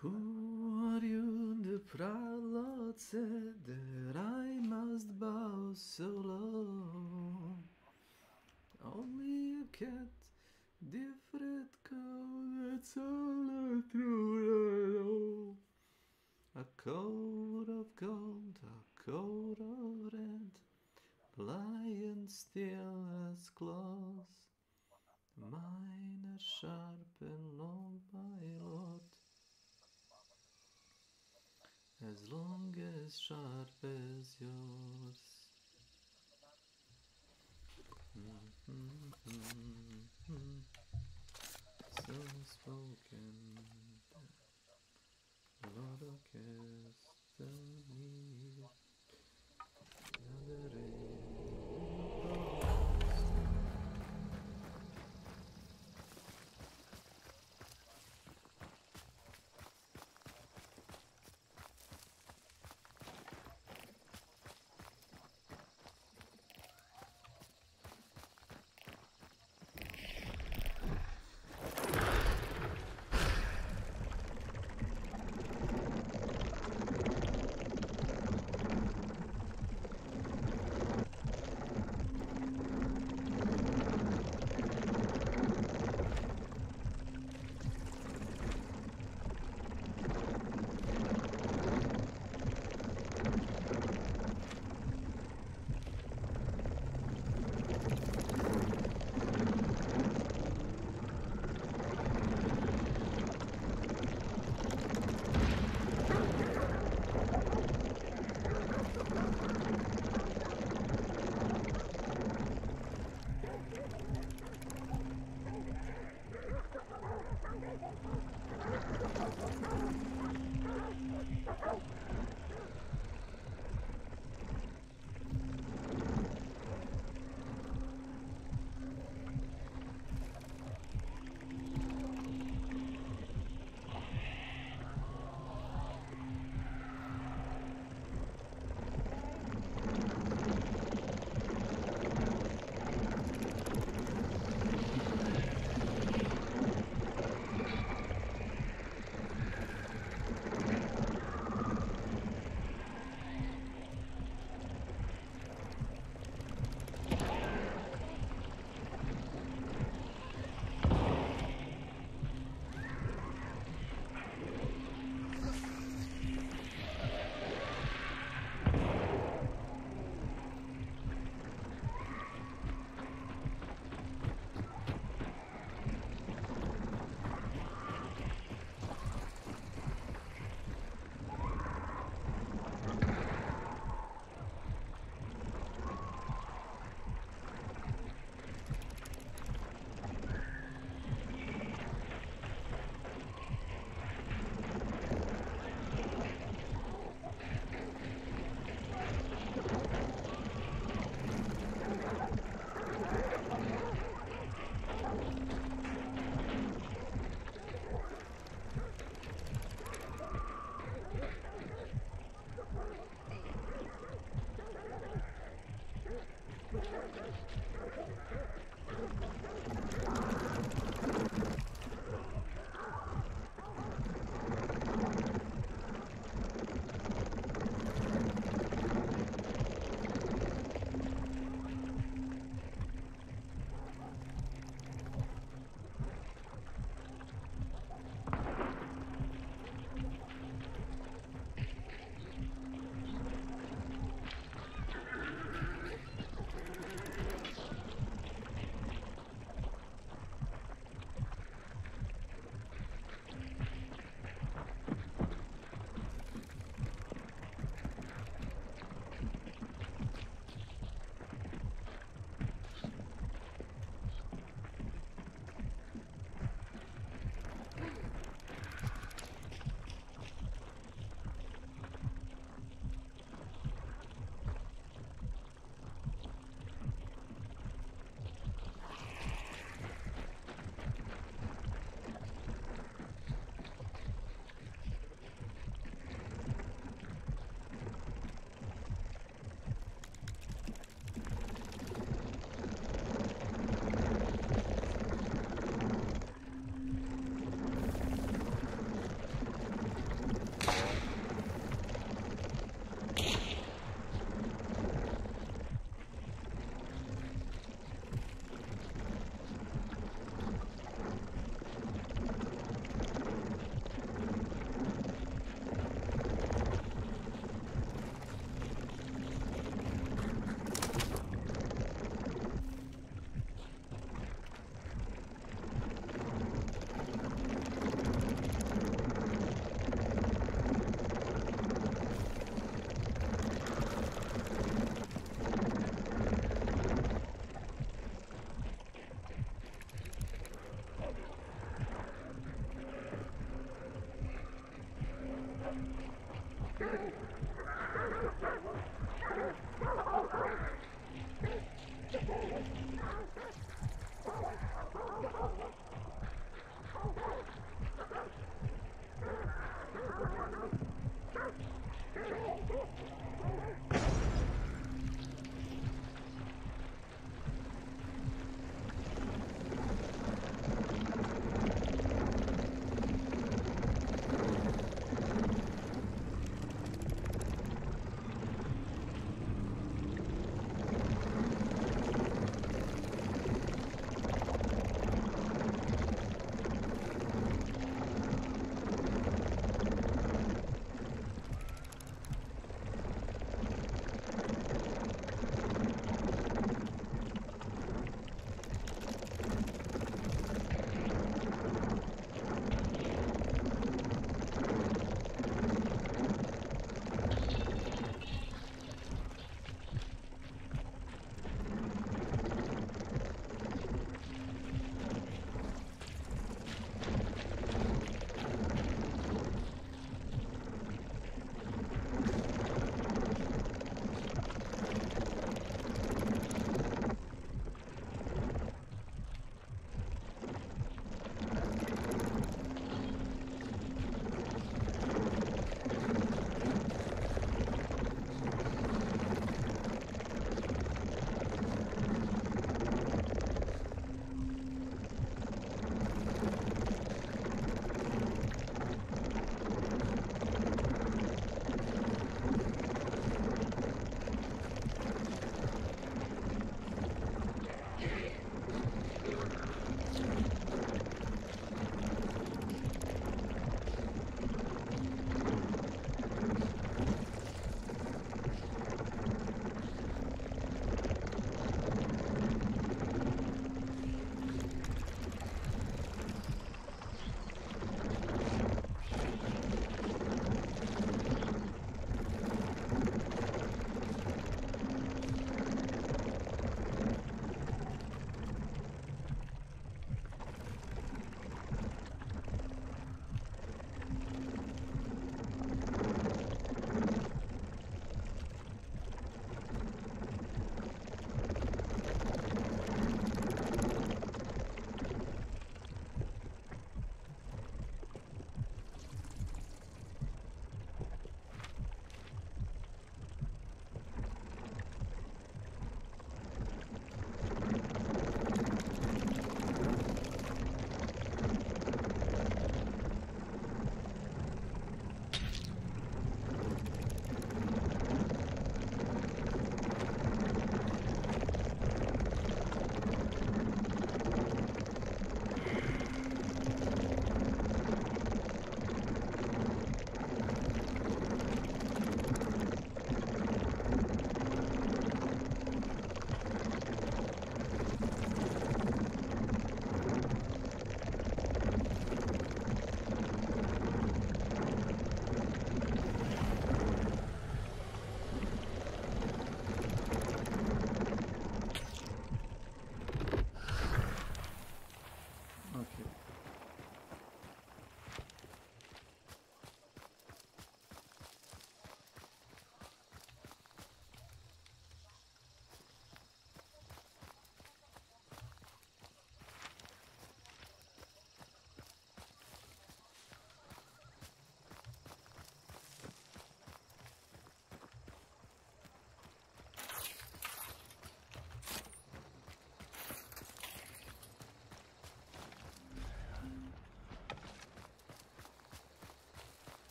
Who are you, the proud Lord said that I must bow so low? Only a cat, different coat, that's all I truly know. A coat of gold, a coat of red, lion still as claws. Mine are sharp and long, my lord. As long as sharp as yours. So spoken, Lord of destiny, another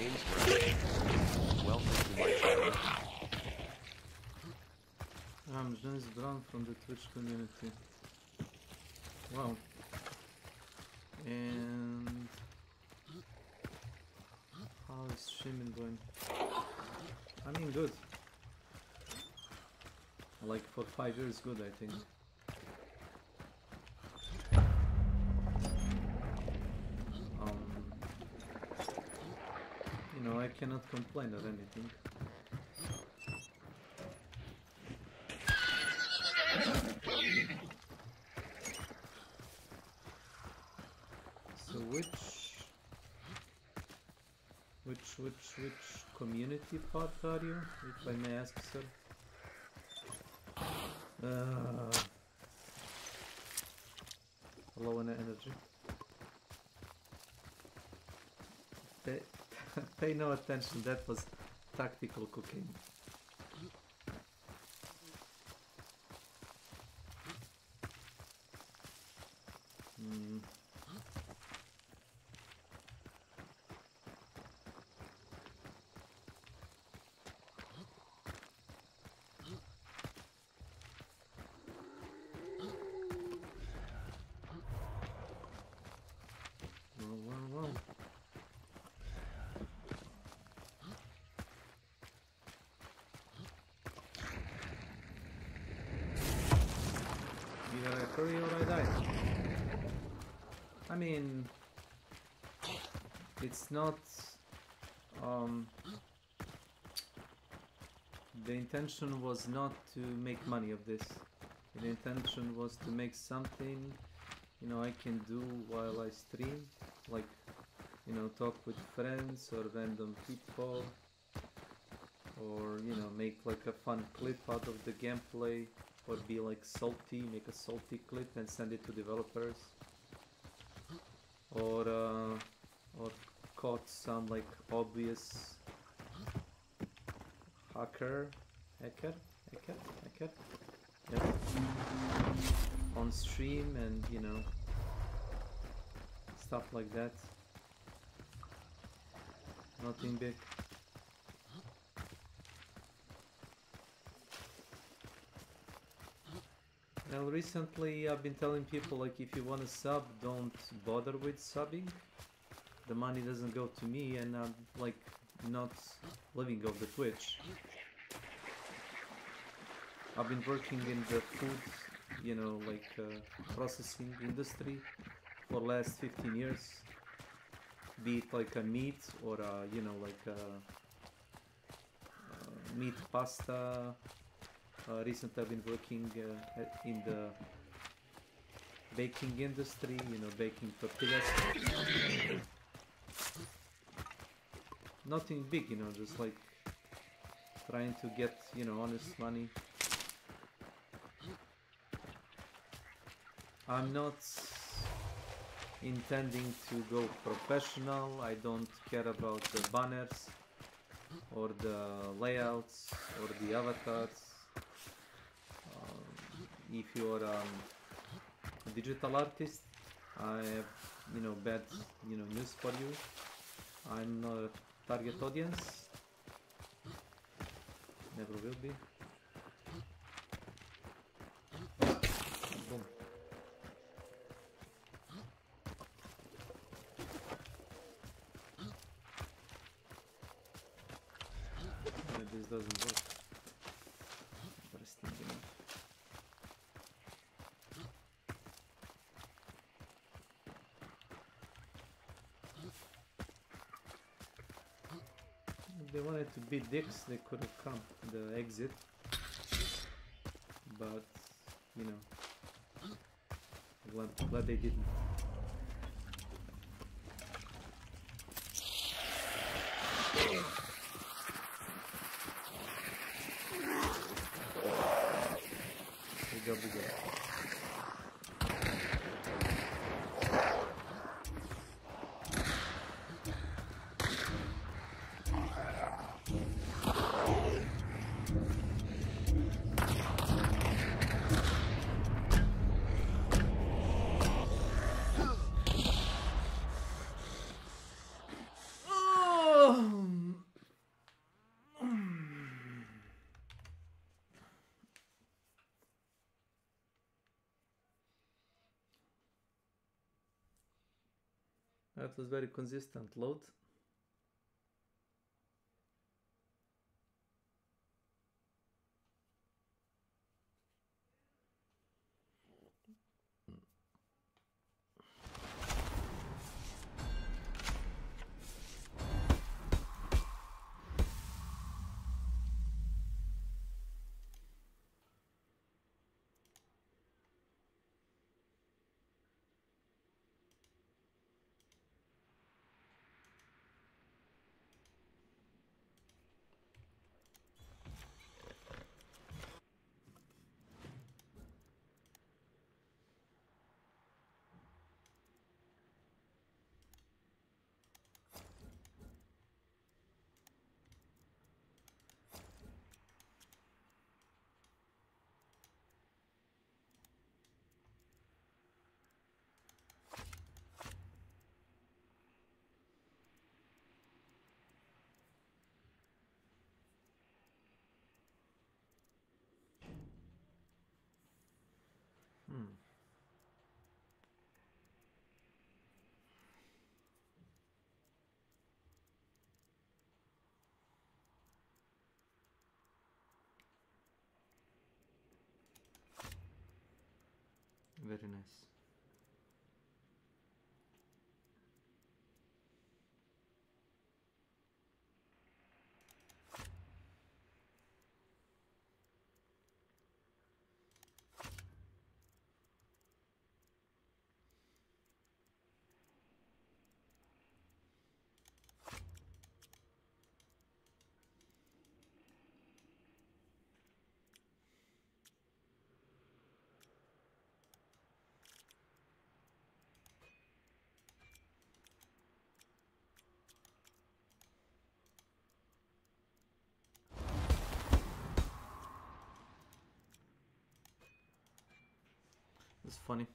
James Brown. Welcome to my channel. I'm James Brown from the Twitch community. Wow. And how is streaming going? I mean, good. Like for 5 years, good, I think. You know, I cannot complain of anything. So which community part are you, if I may ask, sir? Low in energy. Pay no attention, that was tactical cooking. Well. Either I hurry or I die. I mean, it's not the intention was not to make money of this. The intention was to make something, you know, I can do while I stream, like, you know, talk with friends or random people, or, you know, make like a fun clip out of the gameplay, or be like salty, make a salty clip and send it to developers, or caught some like obvious hacker, yeah, on stream, and you know, stuff like that. Nothing big. Well, recently I've been telling people, like, if you want to sub, don't bother with subbing. The money doesn't go to me, and I'm like not living off the Twitch. I've been working in the food, you know, like processing industry for last 15 years. Be it like a meat or you know, like a meat pasta. Recently I've been working in the baking industry, you know, baking tortillas. Nothing big, you know, just like trying to get, you know, honest money. I'm not intending to go professional. I don't care about the banners or the layouts or the avatars. If you're a digital artist, I have, you know, bad, you know, news for you. I'm not a target audience. Never will be. Boom. This doesn't work. Interesting enough. If they wanted to be dicks, they could have come the exit, but you know, glad they didn't. Bigger. That was very consistent load. Very nice. It's funny.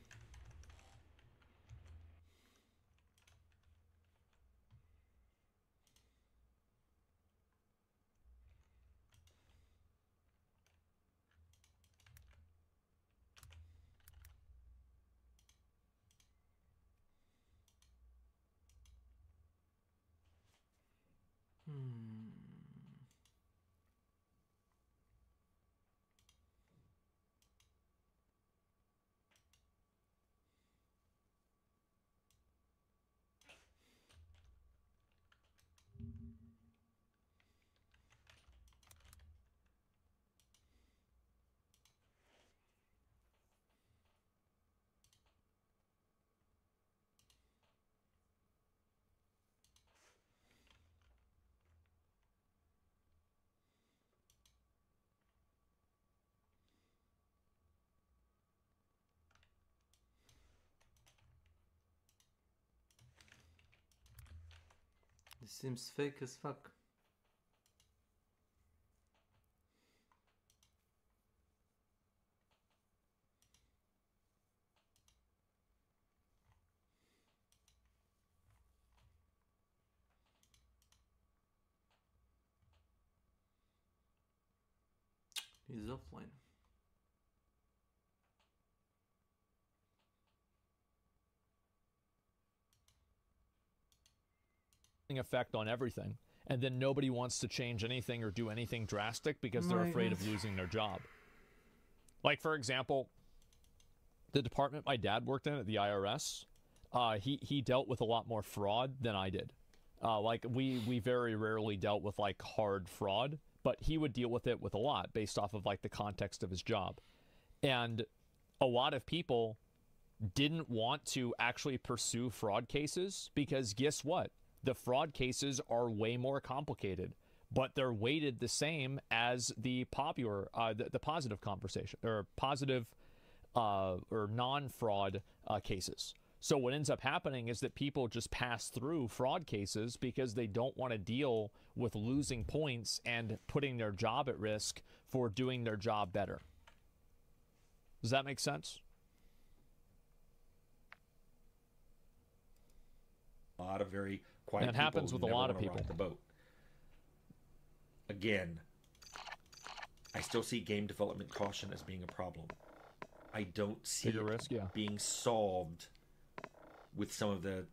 This seems fake as fuck. He's offline. Effect on everything, and then nobody wants to change anything or do anything drastic because they're afraid of losing their job. Like, for example, the department my dad worked in at the IRS, he dealt with a lot more fraud than I did. Like, we very rarely dealt with, like, hard fraud, but he would deal with it with a lot based off of, like, the context of his job. And a lot of people didn't want to actually pursue fraud cases because guess what? The fraud cases are way more complicated, but they're weighted the same as the popular, the positive conversation or positive or non-fraud cases. So what ends up happening is that people just pass through fraud cases because they don't want to deal with losing points and putting their job at risk for doing their job better. Does that make sense? A lot of very quiet people. It happens with a lot of people. The boat. Again, I still see game development caution as being a problem. I don't see it risk, being solved with some of the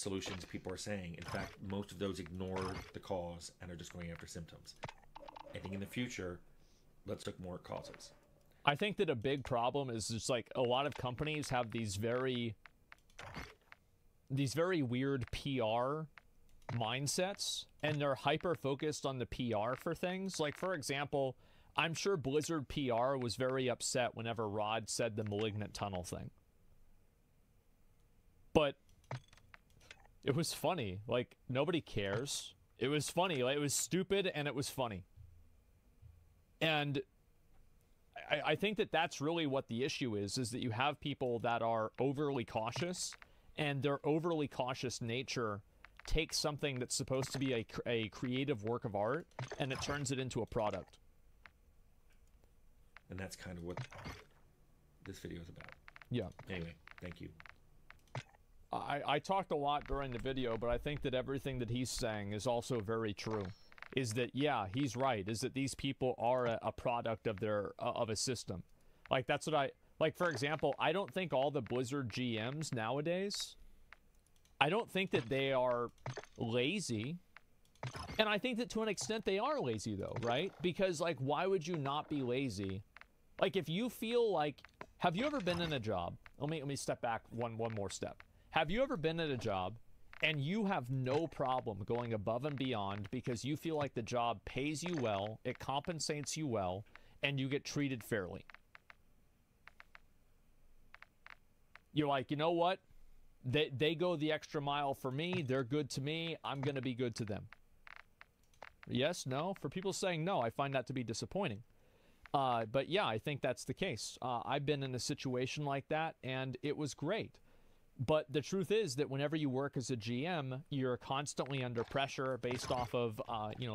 solutions people are saying. In fact, most of those ignore the cause and are just going after symptoms. I think in the future, let's look more at causes. I think that a big problem is just like a lot of companies have these very weird PR mindsets, and they're hyper focused on the PR for things. Like, for example, I'm sure Blizzard PR was very upset whenever Rod said the Malignant Tunnel thing. But it was funny. Like, nobody cares. It was funny. Like, it was stupid and it was funny. And I think that that's really what the issue is that you have people that are overly cautious, and their overly cautious nature takes something that's supposed to be a creative work of art, and it turns it into a product. And that's kind of what this video is about. Yeah. Anyway, thank you. I talked a lot during the video, but I think that everything that he's saying is also very true. Is that, yeah, he's right, is that these people are a product of of a system. Like, that's what like, for example, I don't think all the Blizzard GMs nowadays, I don't think that they are lazy. And I think that to an extent they are lazy, though, right? Because, like, why would you not be lazy? Like, if you feel like, have you ever been in a job? Let me step back one more step. Have you ever been at a job and you have no problem going above and beyond because you feel like the job pays you well, it compensates you well, and you get treated fairly? You're like, you know what? They go the extra mile for me. They're good to me. I'm going to be good to them. Yes? No? For people saying no, I find that to be disappointing. But yeah, I think that's the case. I've been in a situation like that, and it was great. But the truth is that whenever you work as a GM, you're constantly under pressure based off of,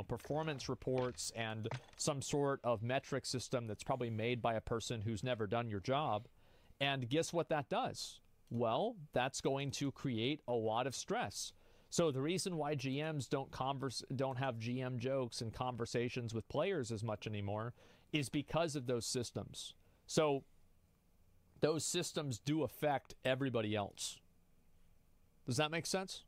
performance reports and some sort of metric system that's probably made by a person who's never done your job. And guess what that does? Well, that's going to create a lot of stress. So the reason why GMs don't have GM jokes and conversations with players as much anymore is because of those systems. So those systems do affect everybody else. Does that make sense?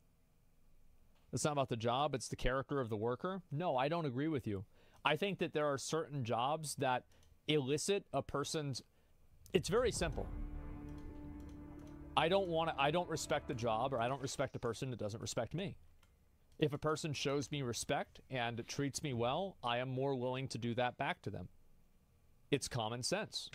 It's not about the job, it's the character of the worker. No, I don't agree with you. I think that there are certain jobs that elicit a person's... It's very simple. I don't respect the job, or I don't respect a person that doesn't respect me. If a person shows me respect and treats me well, I am more willing to do that back to them. It's common sense.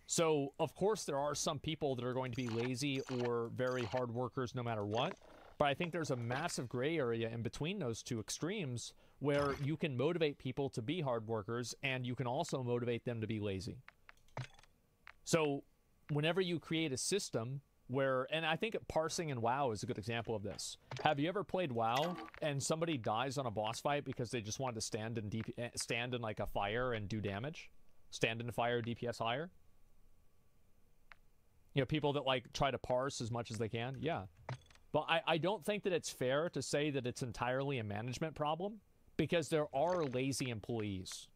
So, of course, there are some people that are going to be lazy or very hard workers no matter what. But I think there's a massive gray area in between those two extremes where you can motivate people to be hard workers and you can also motivate them to be lazy. So, whenever you create a system where, and I think parsing in WoW is a good example of this. Have you ever played WoW and somebody dies on a boss fight because they just wanted to stand in like a fire and do damage? Stand in a fire, DPS higher? You know, people that like try to parse as much as they can. Yeah. But I don't think that it's fair to say that it's entirely a management problem, because there are lazy employees.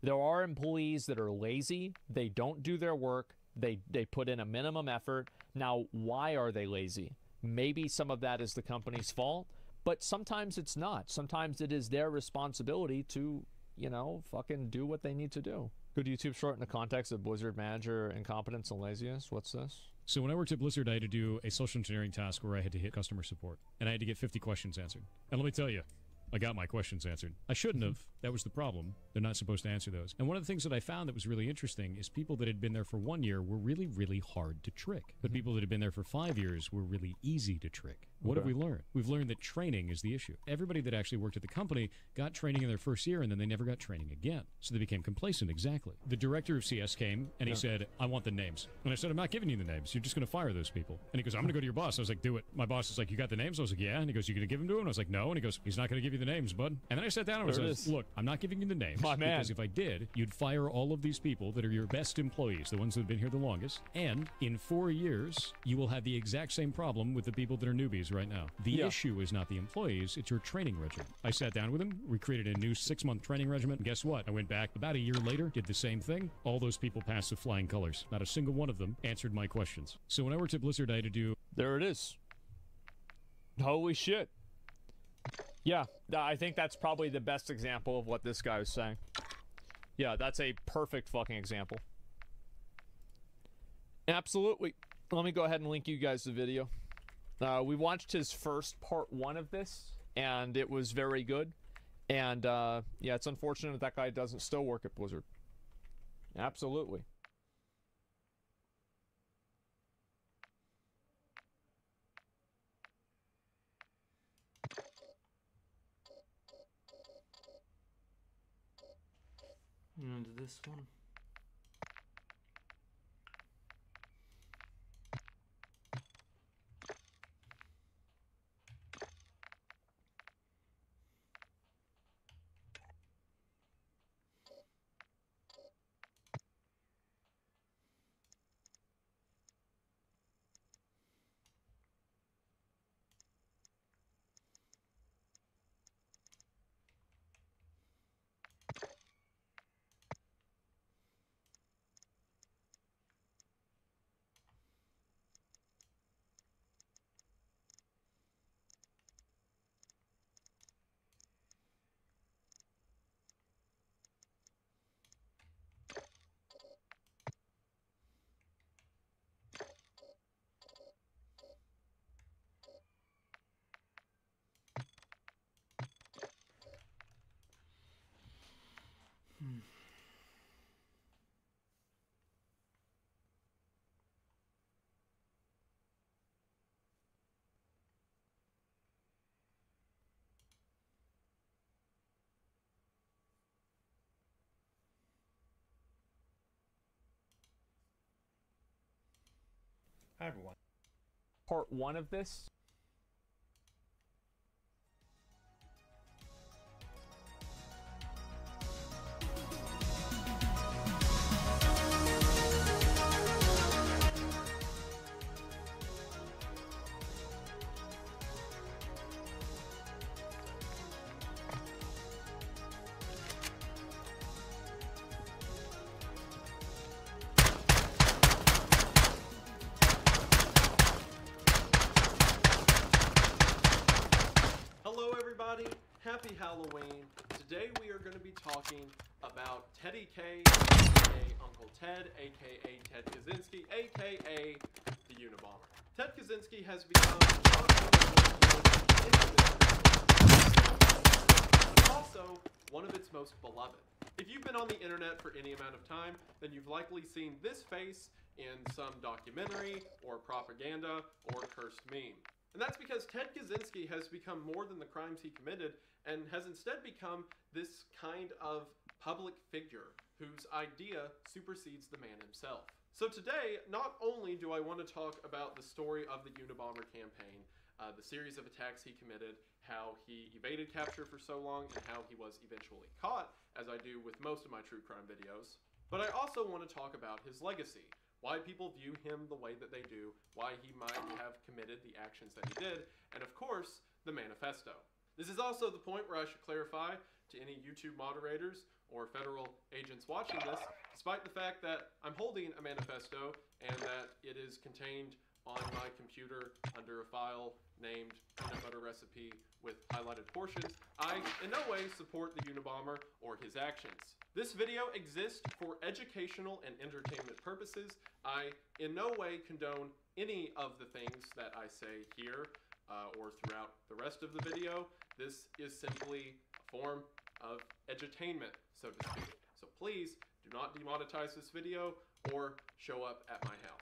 There are employees that are lazy. They don't do their work. They put in a minimum effort. Now, why are they lazy? Maybe some of that is the company's fault, but sometimes it's not. Sometimes it is their responsibility to, you know, fucking do what they need to do. Good YouTube short in the context of Blizzard manager incompetence and laziness. What's this? So when I worked at Blizzard, I had to do a social engineering task where I had to hit customer support, and I had to get 50 questions answered. And let me tell you, I got my questions answered. I shouldn't have. That was the problem. They're not supposed to answer those. And one of the things that I found that was really interesting is people that had been there for 1 year were really, really hard to trick. But people that had been there for 5 years were really easy to trick. What have we learned? We've learned that training is the issue. Everybody that actually worked at the company got training in their first year, and then they never got training again. So they became complacent, exactly. The director of CS came, and he said, I want the names. And I said, I'm not giving you the names. You're just going to fire those people. And he goes, I'm going to go to your boss. I was like, do it. My boss is like, you got the names? I was like, yeah. And he goes, you going to give them to him? I was like, no. And he goes, he's not going to give you the names, bud. And then I sat down and I was like, look, I'm not giving you the names. My man. Because if I did, you'd fire all of these people that are your best employees, the ones that have been here the longest. And in 4 years, you will have the exact same problem with the people that are newbies right now. The issue is not the employees, it's your training regimen. I sat down with him, we created a new 6-month training regimen. And guess what? I went back about a year later, did the same thing. All those people passed with flying colors. Not a single one of them answered my questions. So when I worked at Blizzard, I had to do... There it is. Holy shit. Yeah, I think that's probably the best example of what this guy was saying. Yeah, that's a perfect fucking example. Absolutely. Let me go ahead and link you guys the video. We watched his first part 1 of this, and it was very good. And, yeah, it's unfortunate that guy doesn't still work at Blizzard. Absolutely. And this one. Hi, everyone. Part 1 of this. Hello everybody, happy Halloween. Today we are going to be talking about Teddy K, aka Uncle Ted, aka Ted Kaczynski, aka the Unabomber. Ted Kaczynski has become but also one of its most beloved. If you've been on the internet for any amount of time, then you've likely seen this face in some documentary or propaganda or cursed meme. And that's because Ted Kaczynski has become more than the crimes he committed and has instead become this kind of public figure whose idea supersedes the man himself. So today, not only do I want to talk about the story of the Unabomber campaign, the series of attacks he committed, how he evaded capture for so long, and how he was eventually caught, as I do with most of my true crime videos, but I also want to talk about his legacy. Why people view him the way that they do, why he might have committed the actions that he did, and of course, the manifesto. This is also the point where I should clarify to any YouTube moderators or federal agents watching this, despite the fact that I'm holding a manifesto and that it is contained on my computer under a file named peanut butter recipe with highlighted portions, I in no way support the Unabomber or his actions. This video exists for educational and entertainment purposes. I in no way condone any of the things that I say here or throughout the rest of the video. This is simply a form of edutainment, so to speak. So please do not demonetize this video or show up at my house.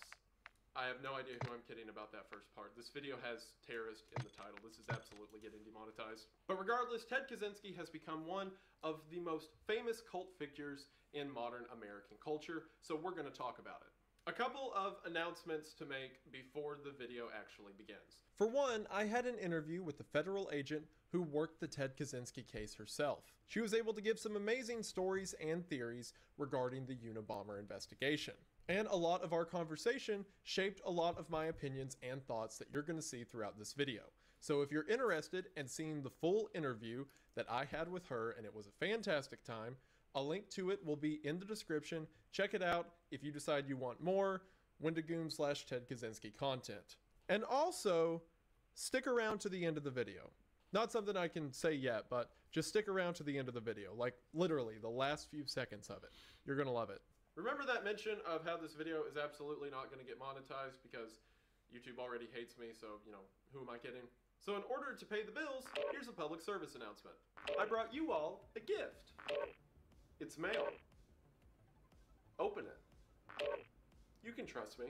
I have no idea who I'm kidding about that first part. This video has terrorist in the title. This is absolutely getting demonetized. But regardless, Ted Kaczynski has become one of the most famous cult figures in modern American culture, so we're going to talk about it. A couple of announcements to make before the video actually begins. For one, I had an interview with the federal agent who worked the Ted Kaczynski case herself. She was able to give some amazing stories and theories regarding the Unabomber investigation. And a lot of our conversation shaped a lot of my opinions and thoughts that you're going to see throughout this video. So if you're interested in seeing the full interview that I had with her, and it was a fantastic time, a link to it will be in the description. Check it out if you decide you want more Wendigoon /Ted Kaczynski content. And also, stick around to the end of the video. Not something I can say yet, but just stick around to the end of the video, like literally the last few seconds of it. You're gonna love it. Remember that mention of how this video is absolutely not gonna get monetized because YouTube already hates me, so, you know, who am I kidding? So in order to pay the bills, here's a public service announcement. I brought you all a gift. It's mail. Open it. You can trust me.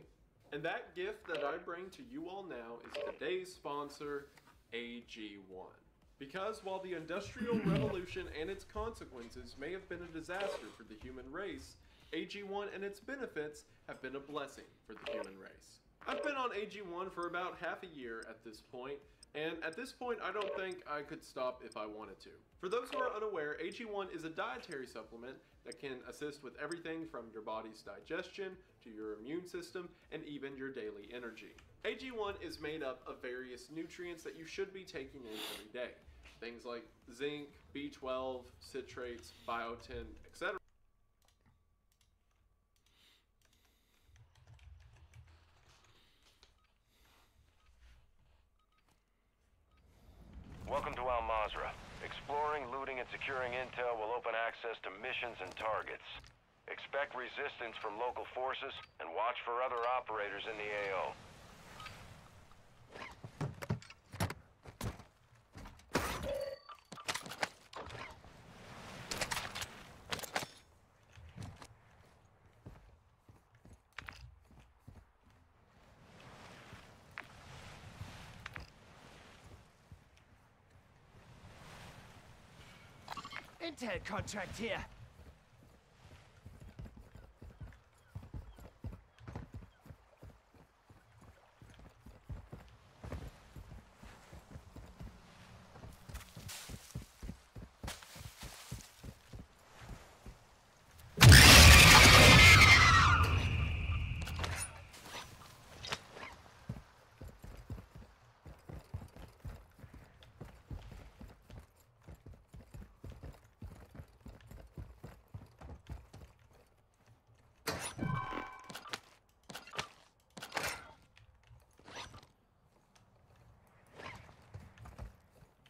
And that gift that I bring to you all now is today's sponsor, AG1. Because while the Industrial Revolution and its consequences may have been a disaster for the human race, AG1 and its benefits have been a blessing for the human race. I've been on AG1 for about half a year at this point, and at this point I don't think I could stop if I wanted to. For those who are unaware, AG1 is a dietary supplement that can assist with everything from your body's digestion to your immune system and even your daily energy. AG1 is made up of various nutrients that you should be taking in every day. Things like zinc, B12, citrates, biotin, etc. Welcome to Al Mazrah. Exploring, looting, and securing intel will open access to missions and targets. Expect resistance from local forces, and watch for other operators in the AO. Intel contract here.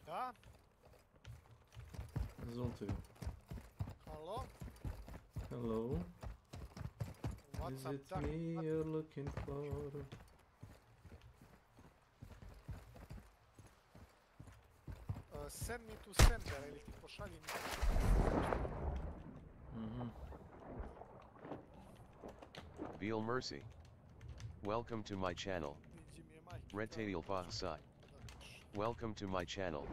Da? Zonto. Hello? Hello. What's Is up, it Jack? me you're looking for? Send me to sender ili ti pošaljem. Veal Mercy. Welcome to my channel. Retail Fahsai. Welcome to my channel.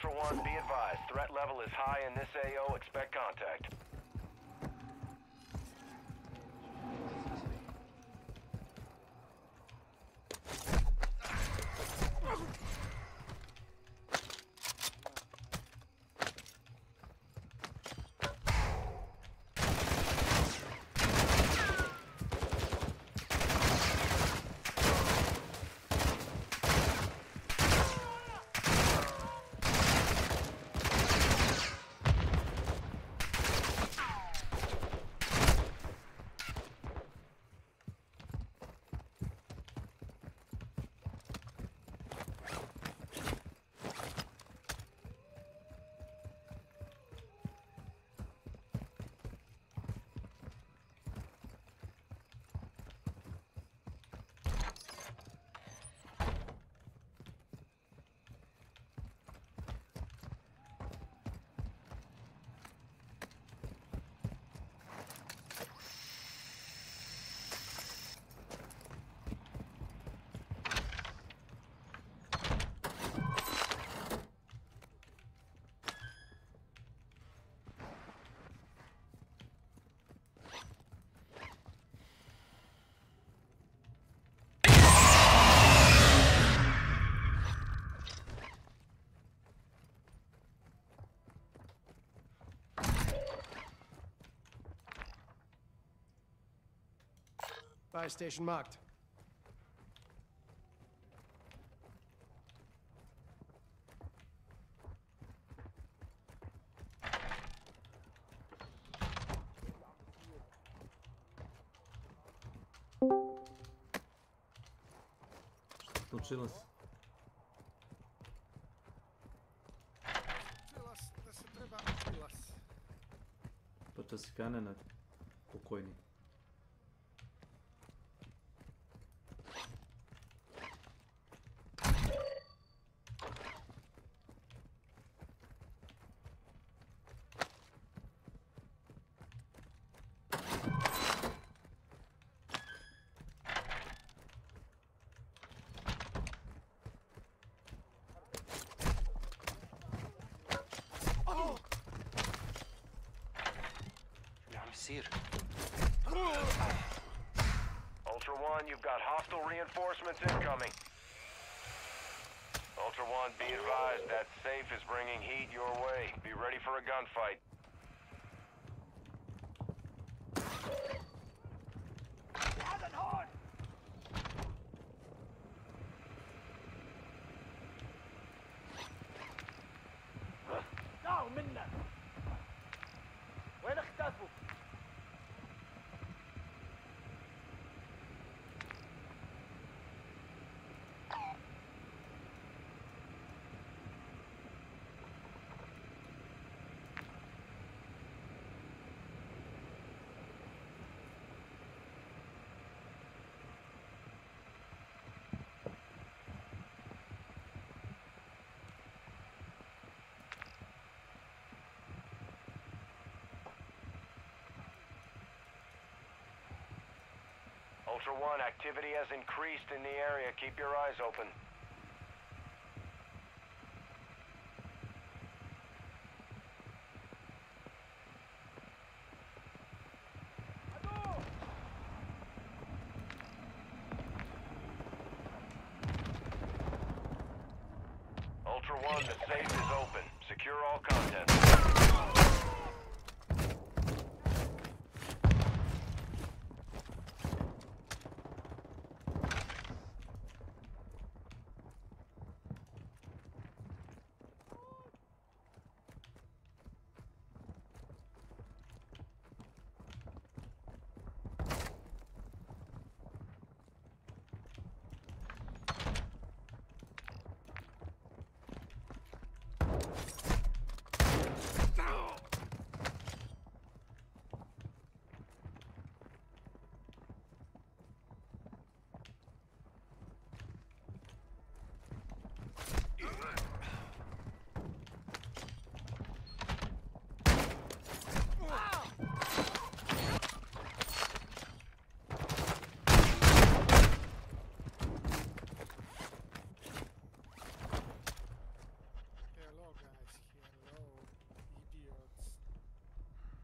Ultra One, be advised. Threat level is high in this AO. Expect contact. Fire station marked. Случилось? Da se treba prilas. Počasi kanena pokojni. Ultra One, you've got hostile reinforcements incoming. Ultra One, be advised that safe is bringing heat your way. Be ready for a gunfight. Ultra One, activity has increased in the area. Keep your eyes open. Ultra One, the safe is open. Secure all contents.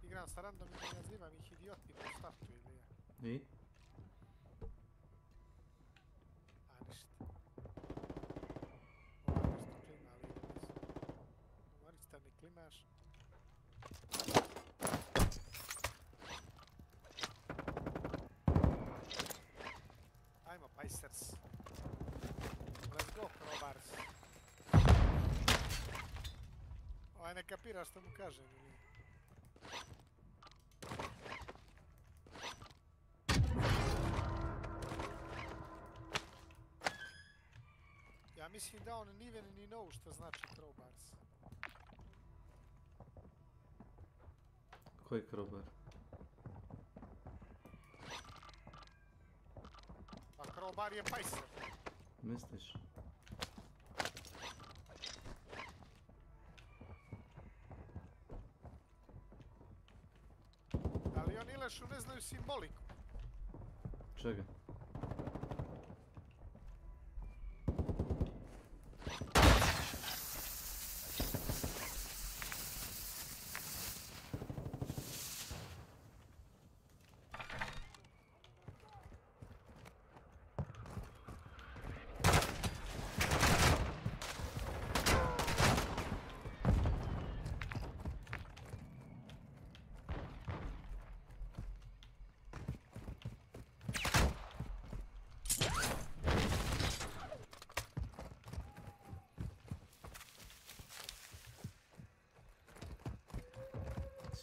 Igram sa randomima i nazivam ih idiotima u startu ili je? I? A ništa. Ovo nešto klima, ali umorista mi klimaš. Ajmo, Pacers. Let's go, Crowbars. Ovaj ne kapira što mu kažem ili? Ja mislim da on ni ven ni know što znači Crowbars. Koji crowbar? Pa Crowbar je Pacer. Misliš? Ali oni Ilešu ne znaju simboliku. Čega?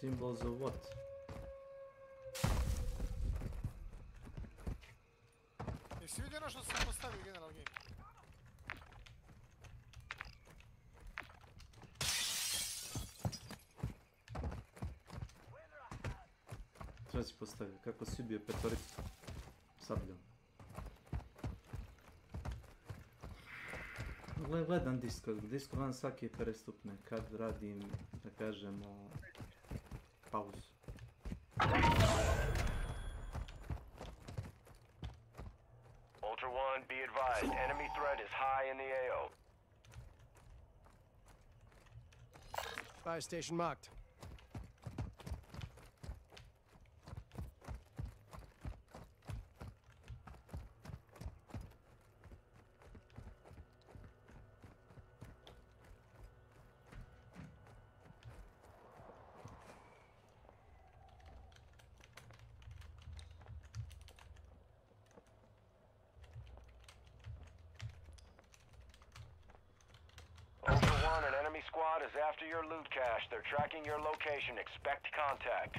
Symbols of what? Jesi vidio ono što sam postavio General Game? Šta si postavio? Kako si ubio petoricu? Sabljom. Gledam Discord vam svake prestupne kad radim, da kažemo, pauzu. Ultra One, be advised, enemy threat is high in the AO. Fire station marked. Ultra One, an enemy squad is after your loot cache. They're tracking your location. Expect contact.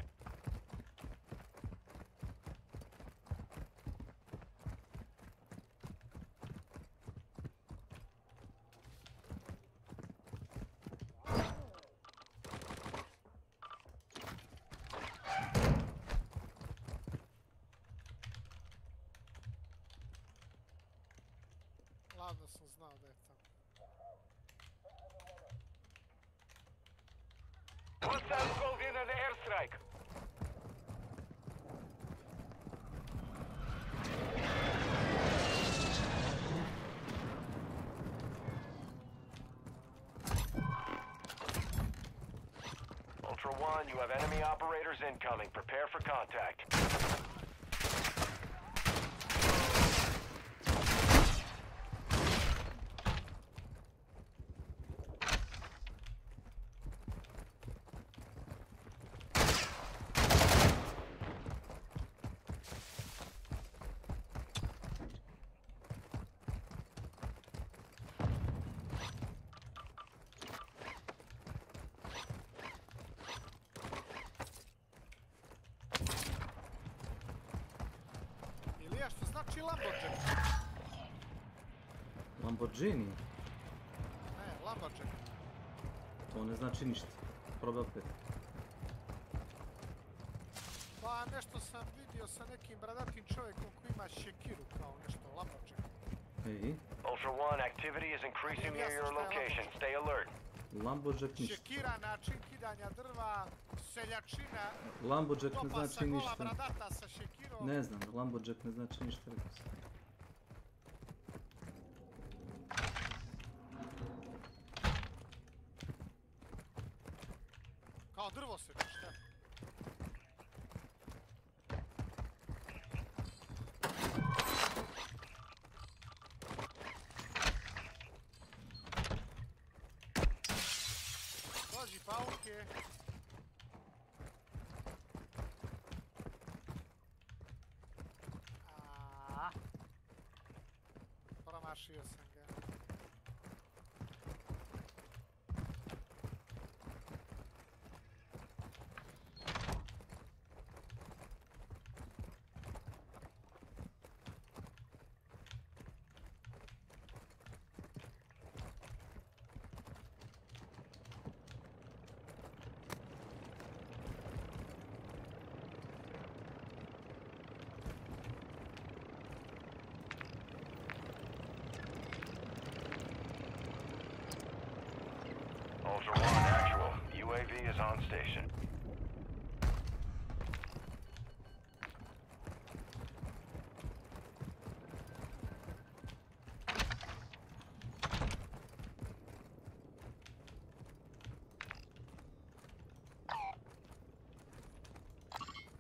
Ladno sam znao da je tamo. Hostiles rolled in an airstrike. One, you have enemy operators incoming. Prepare for contact. Ilija, što znači Lamborghini? Lamborghini? Ne, Lamborghini. To ne znači ništa. Probaj opet. Pa nešto sam vidio sa nekim bradatim čovjekom koji ima šekiru kao nešto, Lamborghini. Ej, Ultra One, activity is increasing near your location. Stay alert. Lamborghini ništa. Šekira, način kidanja drva, seljačina, Lamborghini ne topa sa znači gola ništa. bradata sa šekirom. Ne znam, Lamborghini ne znači ništa, rekao sam. Kao drvo seče, šta? Dođi, pauke. Promašio sam ga. Ultra One, actual. UAV is on station.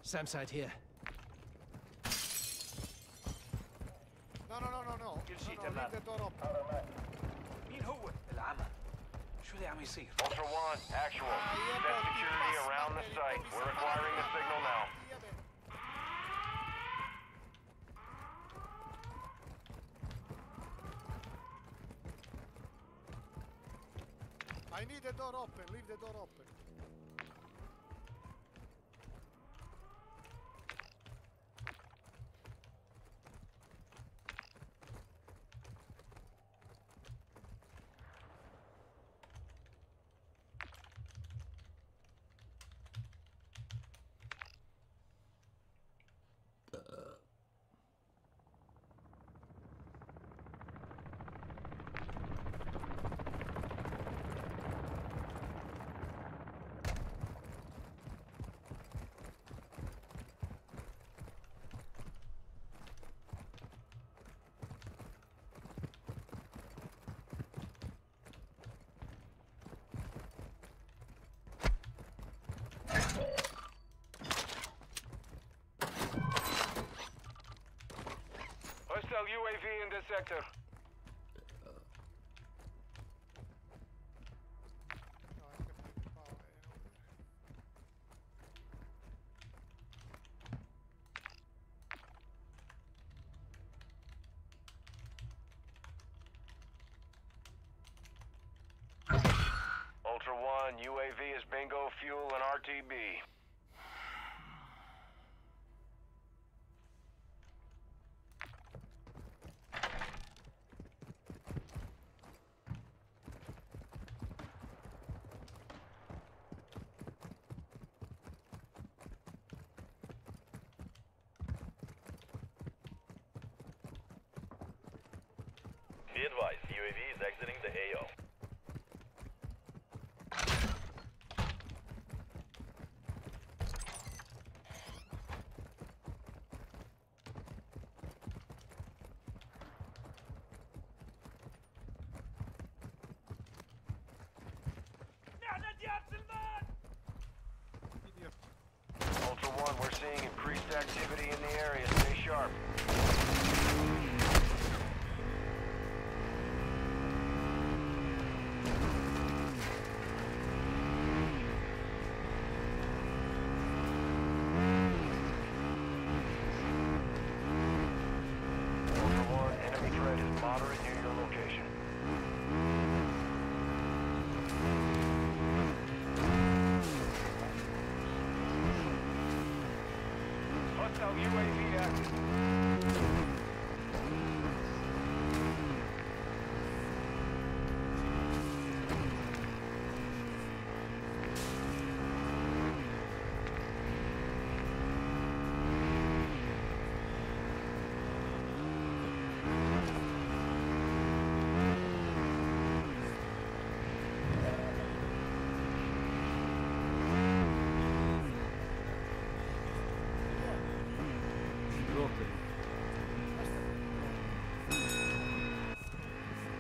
SAM site here. No, leave the door open. مين هو؟ العمى. شو اللي عم يصير؟ Ultra One, actual. Set security around the site. We're acquiring the signal now. I need the door open, leave the door open. Hostile UAV in this sector. Ultra One, UAV is bingo fuel and RTB. Be advised, UAV is exiting the AO. 1, we're seeing increased activity in the area. Stay sharp. Ultra 1, enemy threat is moderate near your location. Hostile UAV active.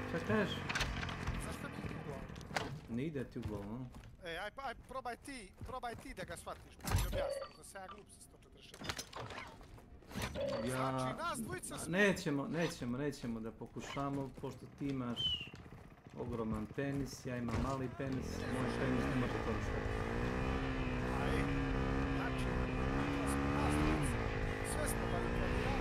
Šta kažeš? Zašto mi ide uglavnom? Ne ide ti uglavnom. Aj probaj ti da ga shvatiš, pa mi objasniš, da se ja glup sa 146. Znači, nas dvojica smo... Nećemo da pokušamo, pošto ti imaš ogroman penis, ja imam mali penis, moj penis ne može koristiti. Aj, znači, nas dvojica, sve smo barikadirali,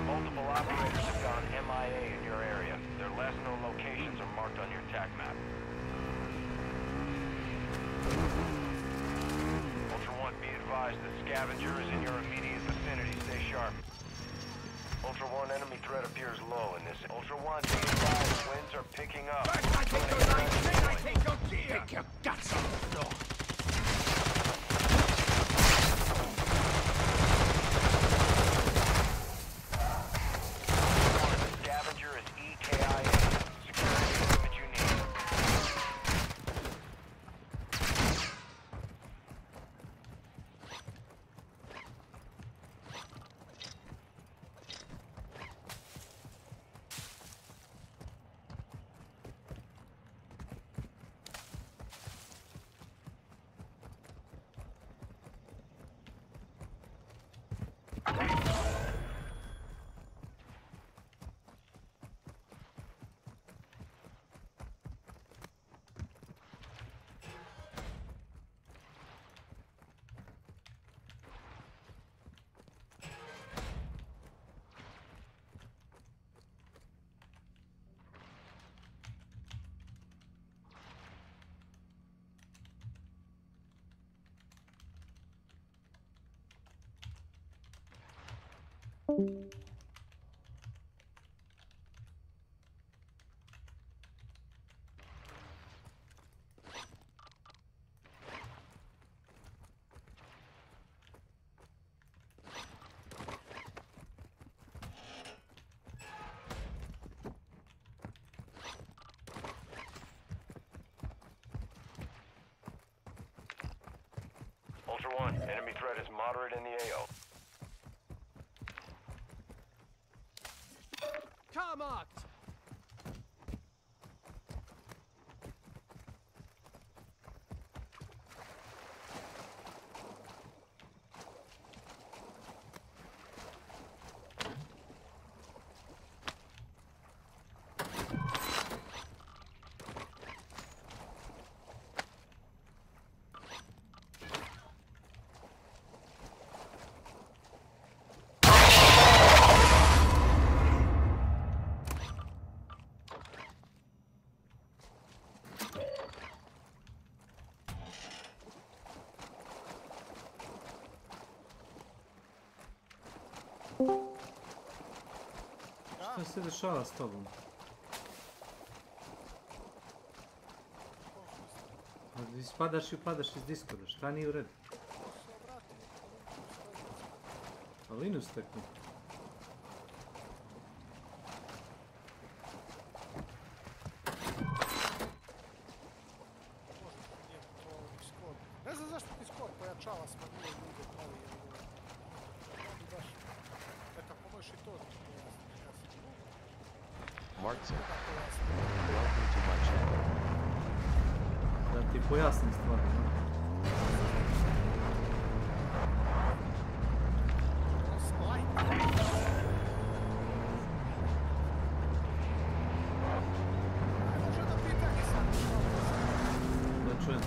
Multiple operators have gone MIA in your area. Their last known locations are marked on your TAC map. Ultra 1, be advised the scavenger is in your immediate vicinity. Stay sharp. Ultra 1, enemy threat appears low in this. Ultra 1, be advised winds are picking up. I take your knife, I take your gear! Pick your guts off the floor! Ultra 1, enemy threat is moderate in the AO. Car marked! Šta se dešava s tobom? Ispadaš i upadaš iz Discorda, šta nije u redu? A Linus teknu. Markson. Welcome to my channel. Da ti pojasnim stvari, no? Da čujem.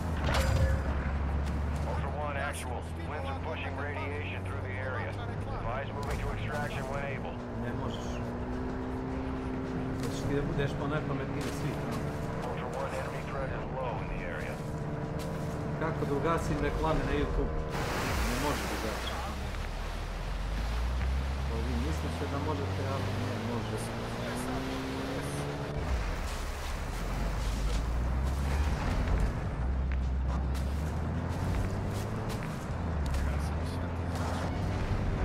Ultra One, actual. Winds are pushing radiation through the area. Advise moving to extraction when able. Ne možeš. Hoćeš ti da budeš po najpametniji od svih, no? Ultra One, enemy threat is low in the area. Kako da ugasim reklame na YouTube? Ne može da ugasiš. To vi mislite da možete, ali ne može se.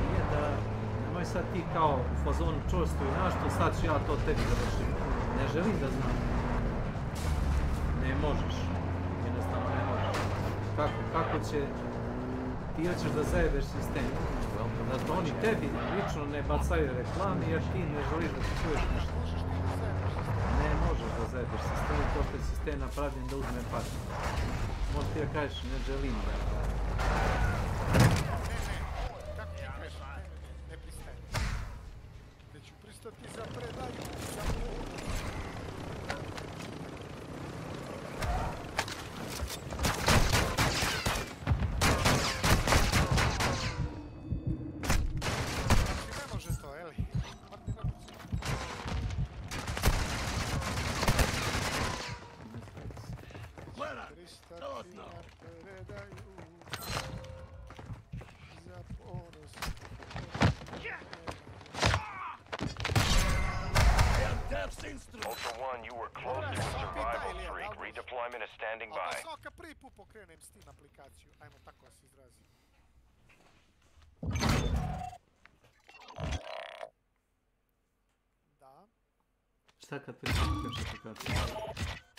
Nije da, nemoj sad ti kao u fazonu čvrsto i našto, sad ću ja to tebi završim. Ne želim da znam. Ne možeš. Jednostavno ne možeš. Kako će... Ti hoćeš da zajebeš sistem. Zato oni tebi lično ne bacaju reklame jer ti ne želiš da se čuješ ništa. Ne možeš da zajebeš sistem, to što je sistem napravljen da uzme par. Možeš ti da kažeš ne želim da... Kako ti kažeš? Ne pristajem. Neću pristati za predaju, za Ultra One, you were close to a survival streak. Redeployment is standing by. A svaka prvi put pokrenem Steam aplikaciju. Ajmo tako da se izrazim. Da. Šta kad pristupuješ aplikaciju?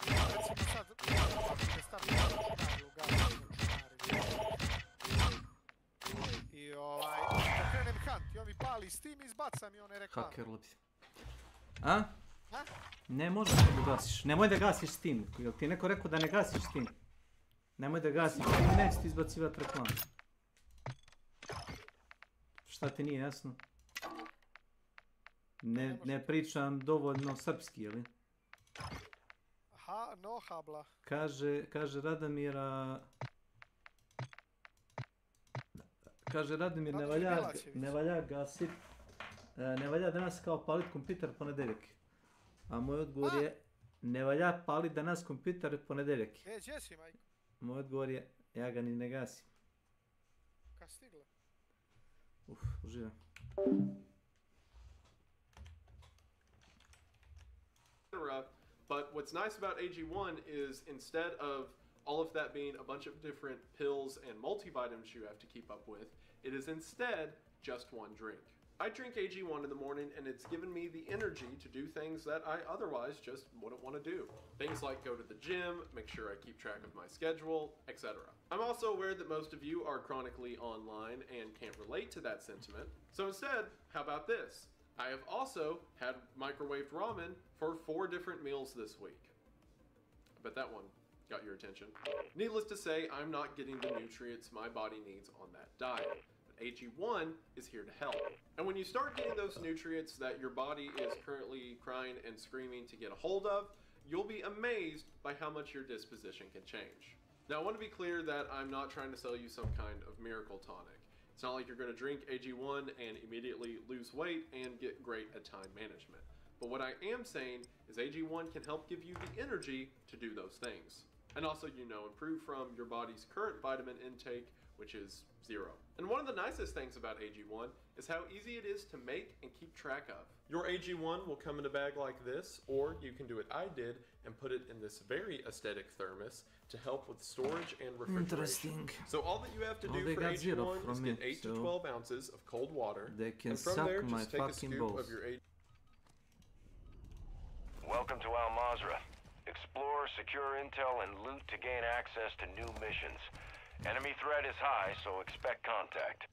Recimo sad, da stavim računari, ugasim računari. I pokrenem hunt i on mi pali Steam i izbaca mi one reklame. Haker lobi. A? A? Ne možeš da gasiš. Nemoj da gasiš Steam. Jel ti neko rekao da ne gasiš Steam? Nemoj da gasiš Steam, neće ti izbacivati reklamu. Šta ti nije jasno? Ne pričam dovoljno srpski, jeli? Aha, no habla. Kaže Radomira... Kaže Radomir, ne valja gasit. Ne valja danas kao palit kompjuter ponedeljak. A moj odgovor je, ne valja palit danas kompjuter ponedeljak. Gdje si, majko? Moj odgovor je, ja ga ni ne gasim. Kad stigla? Uživam. But what's nice about AG1 is instead of all of that being a bunch of different pills and multivitamins you have to keep up with, it is instead just one drink. I drink AG1 in the morning and it's given me the energy to do things that I otherwise just wouldn't want to do. Things like go to the gym, make sure I keep track of my schedule, etc. I'm also aware that most of you are chronically online and can't relate to that sentiment. So instead, how about this? I have also had microwaved ramen for 4 different meals this week. I bet that one got your attention. Needless to say, I'm not getting the nutrients my body needs on that diet. AG1 is here to help. And when you start getting those nutrients that your body is currently crying and screaming to get a hold of, you'll be amazed by how much your disposition can change. Now, I want to be clear that I'm not trying to sell you some kind of miracle tonic. It's not like you're going to drink AG1 and immediately lose weight and get great at time management. But what I am saying is AG1 can help give you the energy to do those things. And also, improve from your body's current vitamin intake, which is 0. And one of the nicest things about AG1 is how easy it is to make and keep track of. Your AG1 will come in a bag like this, or you can do what I did and put it in this very aesthetic thermos to help with storage and refrigeration. So all that you have to do for AG1 is get 8 to 12 ounces of cold water, and from there just take a scoop of your AG1. Welcome to Al Mazrah. Explore, secure intel, and loot to gain access to new missions. Enemy threat is high, so expect contact.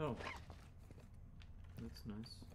Oh. That's nice.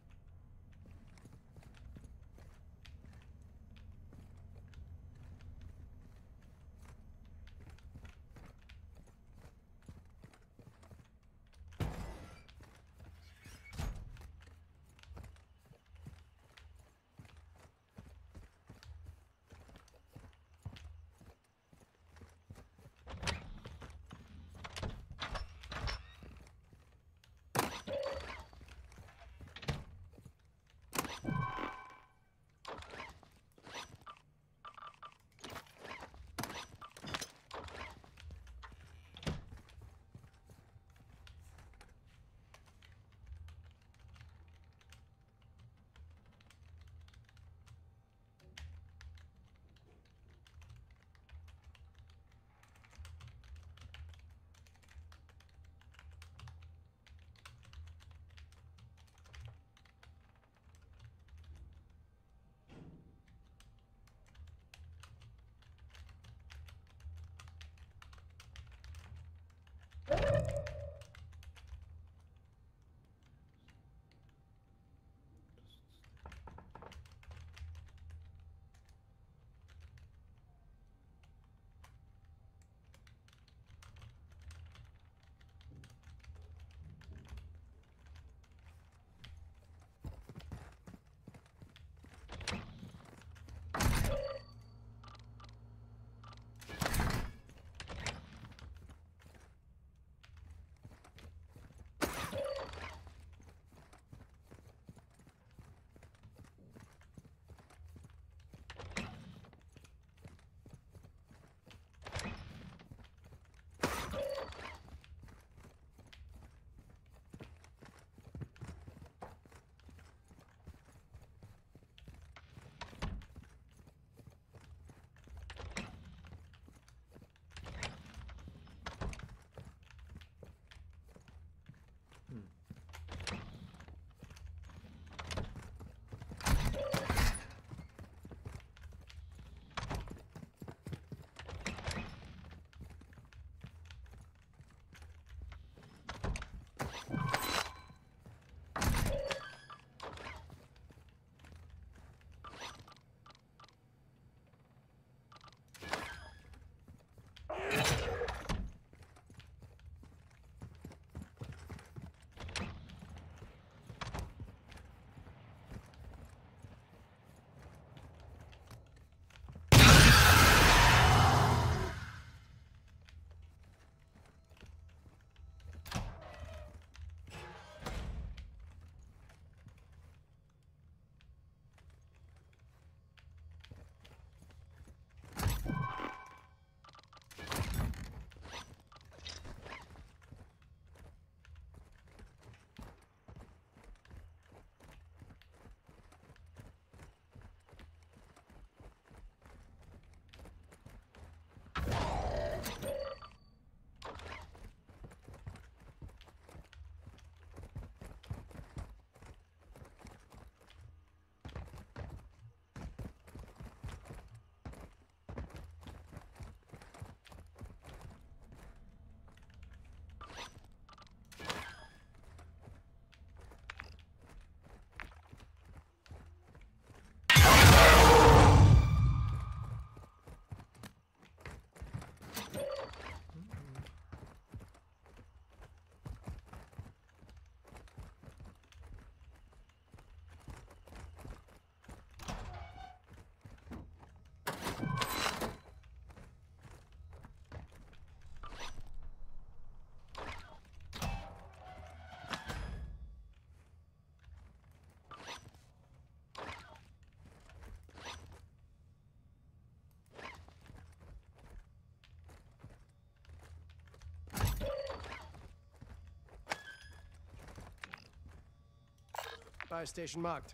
Fire station marked.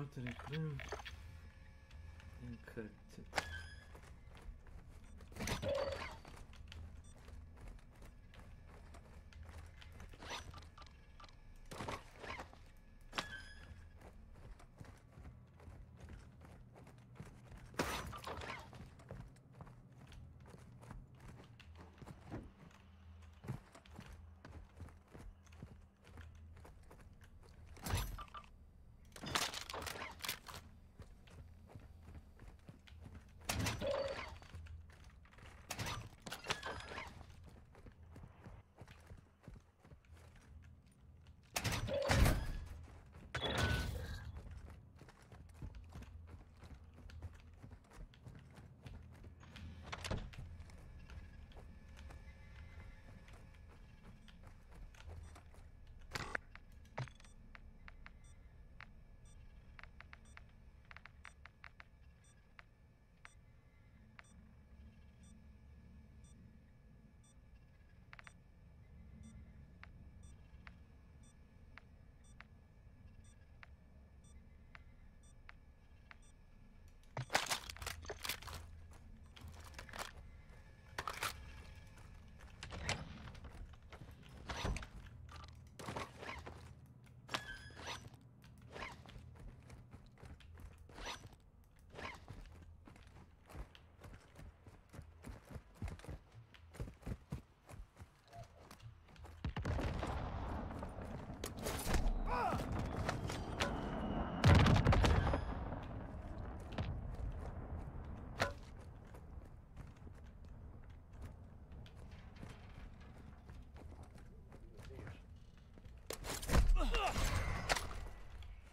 Monitoring room. Encrypted.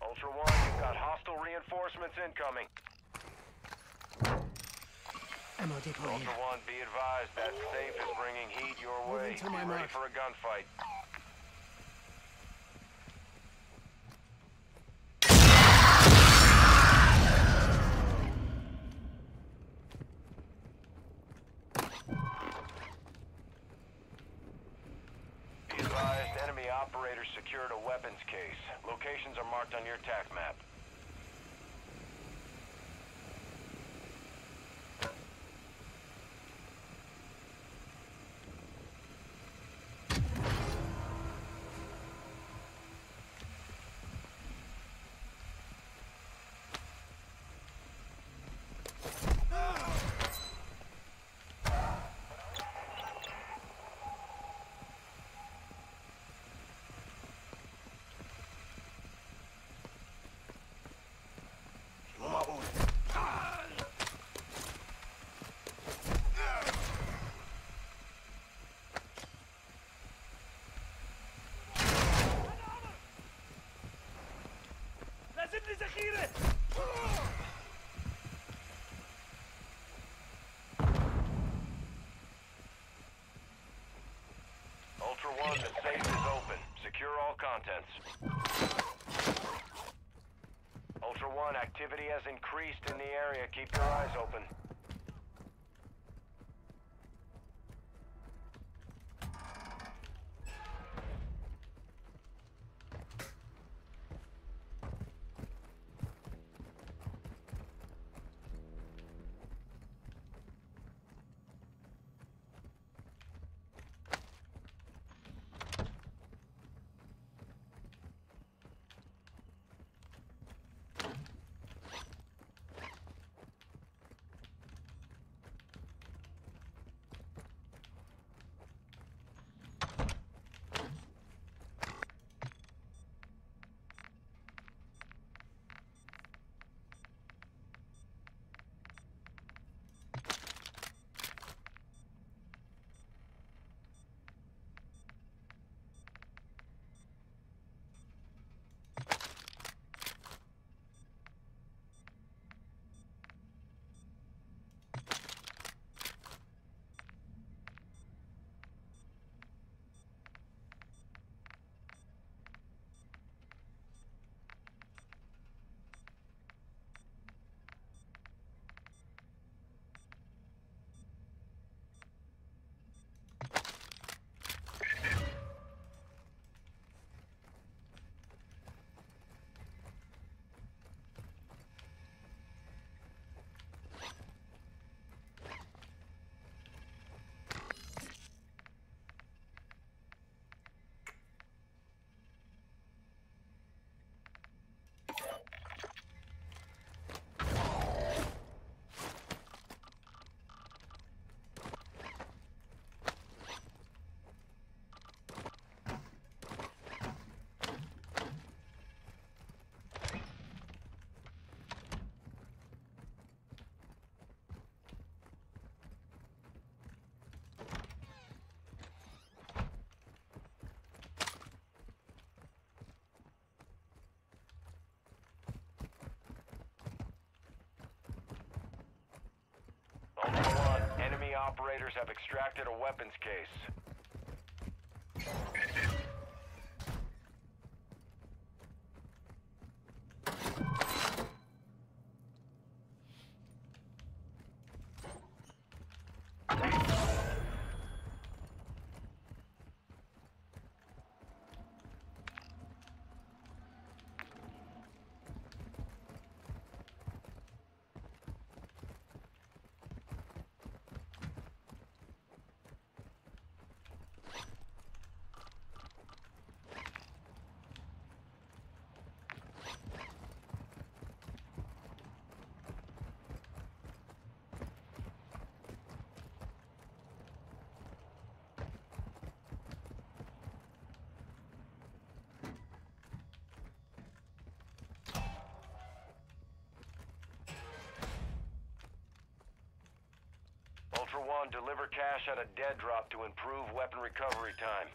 Ultra One, you've got hostile reinforcements incoming. Ammo depot here. Ultra One, be advised that safe is bringing heat your way. to my Be ready mark. for a gunfight. Be advised, enemy operators secured a weapons case. Locations are marked on your TAC map. Ultra One, the safe is open. Secure all contents. Ultra One, activity has increased in the area. Keep your eyes open. operators have extracted a weapons case. Ultra One, deliver cash at a dead drop to improve weapon recovery time.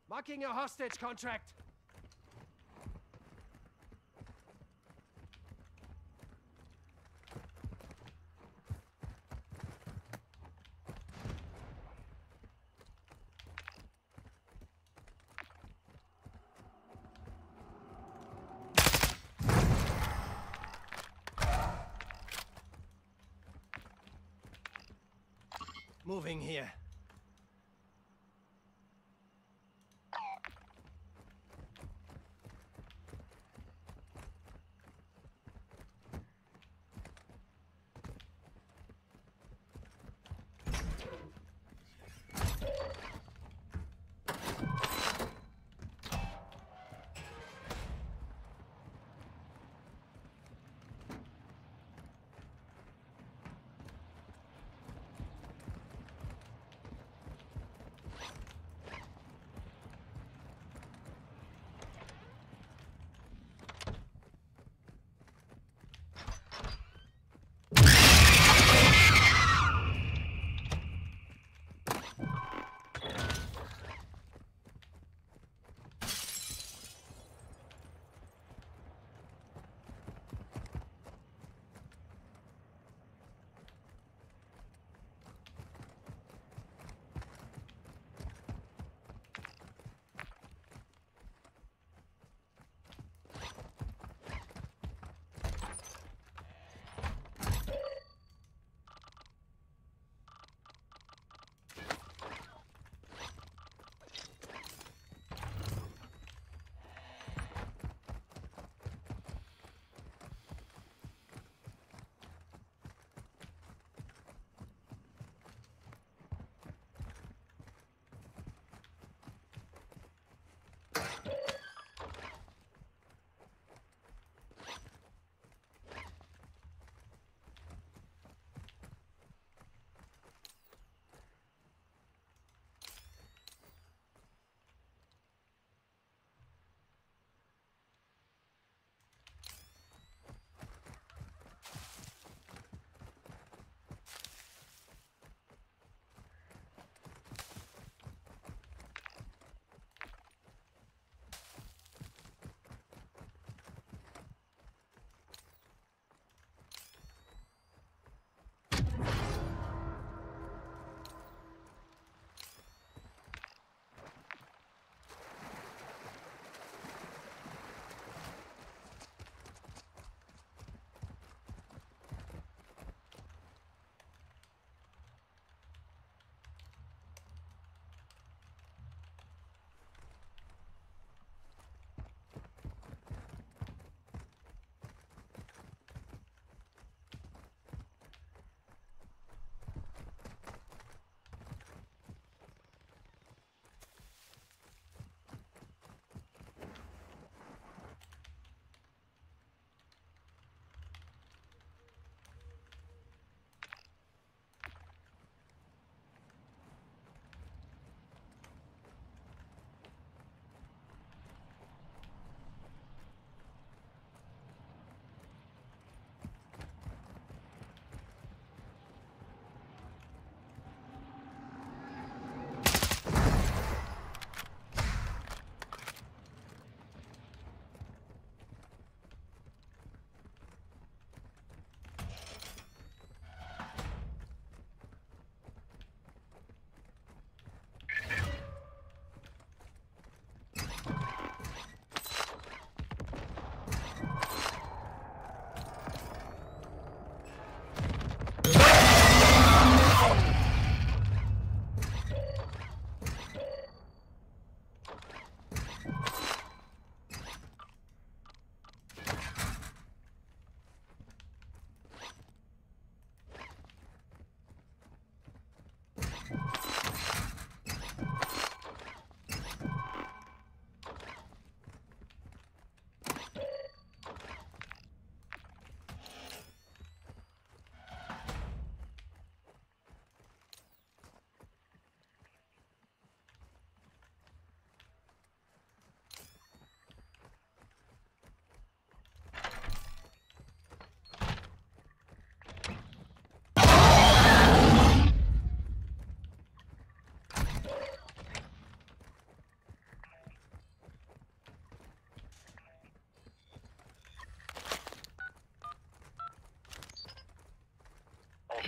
Marking a hostage contract. Moving here.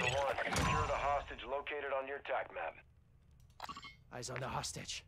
Ultra One, secure the hostage located on your TAC map. Eyes on the hostage.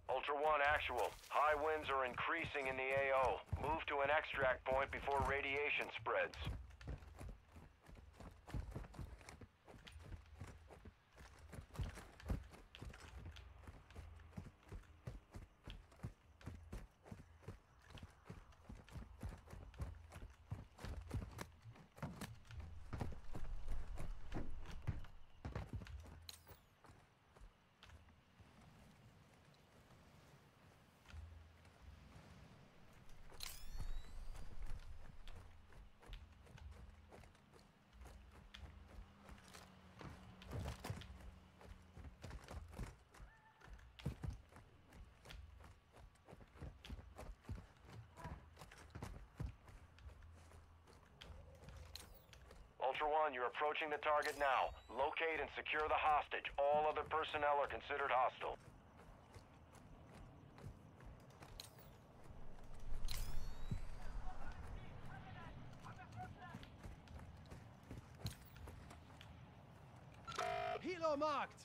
Ultra One, actual. High winds are increasing in the AO. Move to an extract point before radiation spreads. Ultra One, you're approaching the target now. Locate and secure the hostage. All other personnel are considered hostile. Helo marked!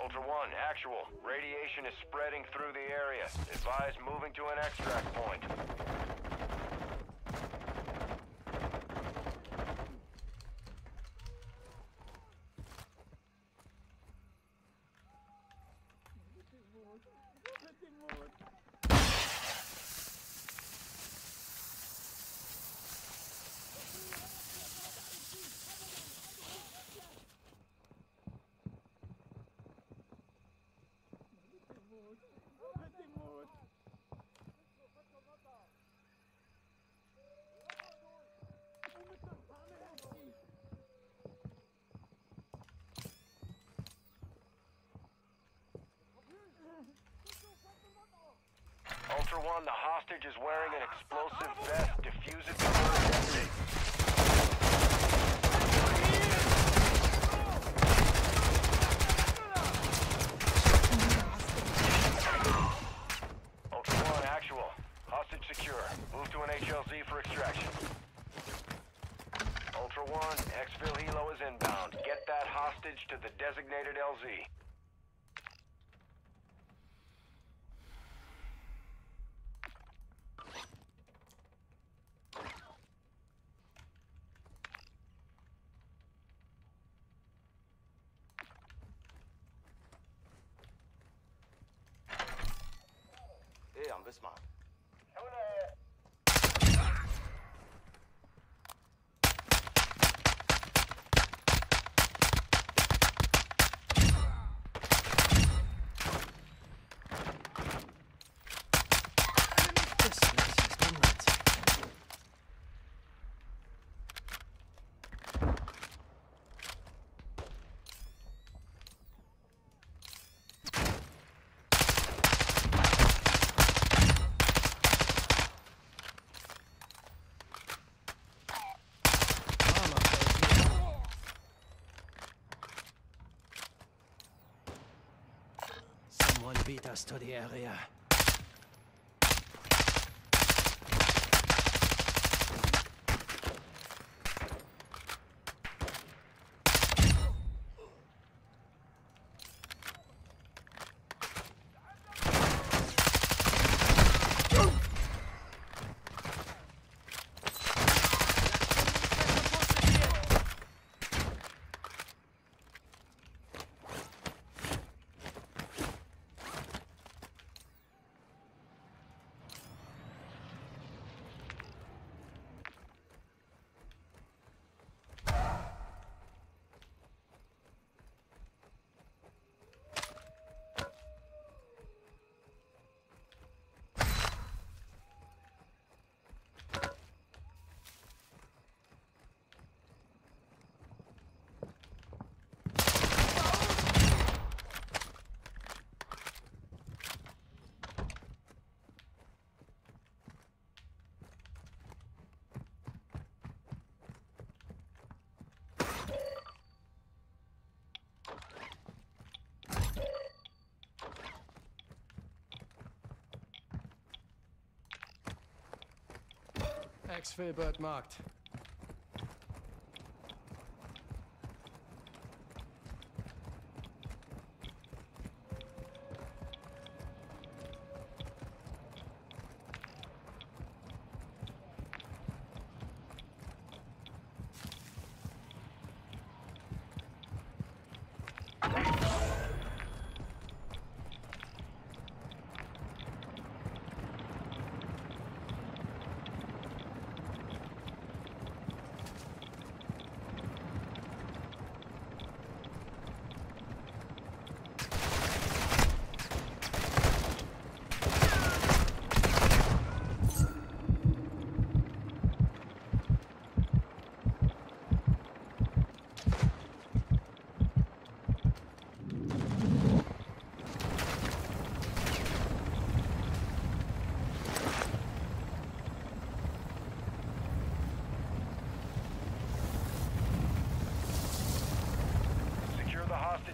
Ultra One, actual. Radiation is spreading through the area. Advise moving to an extract point. Ultra One, the hostage is wearing an explosive vest. Defuse it to emergency. 1, exfil helo is inbound. Get that hostage to the designated LZ. ايه عم بسمعك. Someone beat us to the area. Ex-Filbert marked.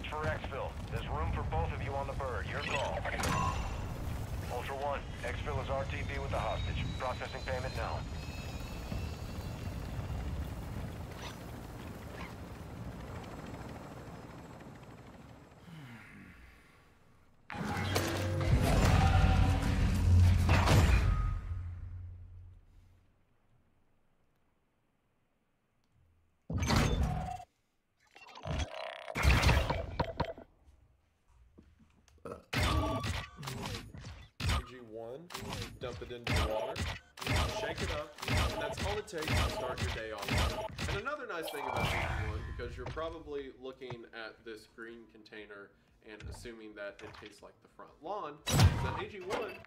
For exfil. There's room for both of you on the bird. Your call. Ultra One, exfil is RTB with the hostage. Processing payment now. Dump it into the water, shake it up, and that's all it takes to start your day off. And another nice thing about AG1, because you're probably looking at this green container and assuming that it tastes like the front lawn, that AG1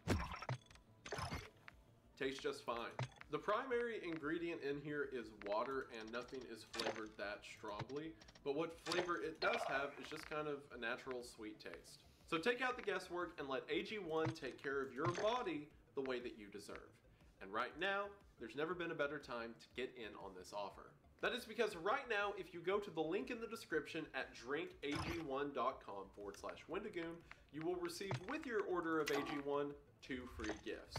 tastes just fine. The primary ingredient in here is water, and nothing is flavored that strongly, but what flavor it does have is just kind of a natural sweet taste. So take out the guesswork and let AG1 take care of your body the way that you deserve. And right now, there's never been a better time to get in on this offer. That is because right now, if you go to the link in the description at drinkag1.com/Wendigoon, you will receive with your order of AG1 2 free gifts.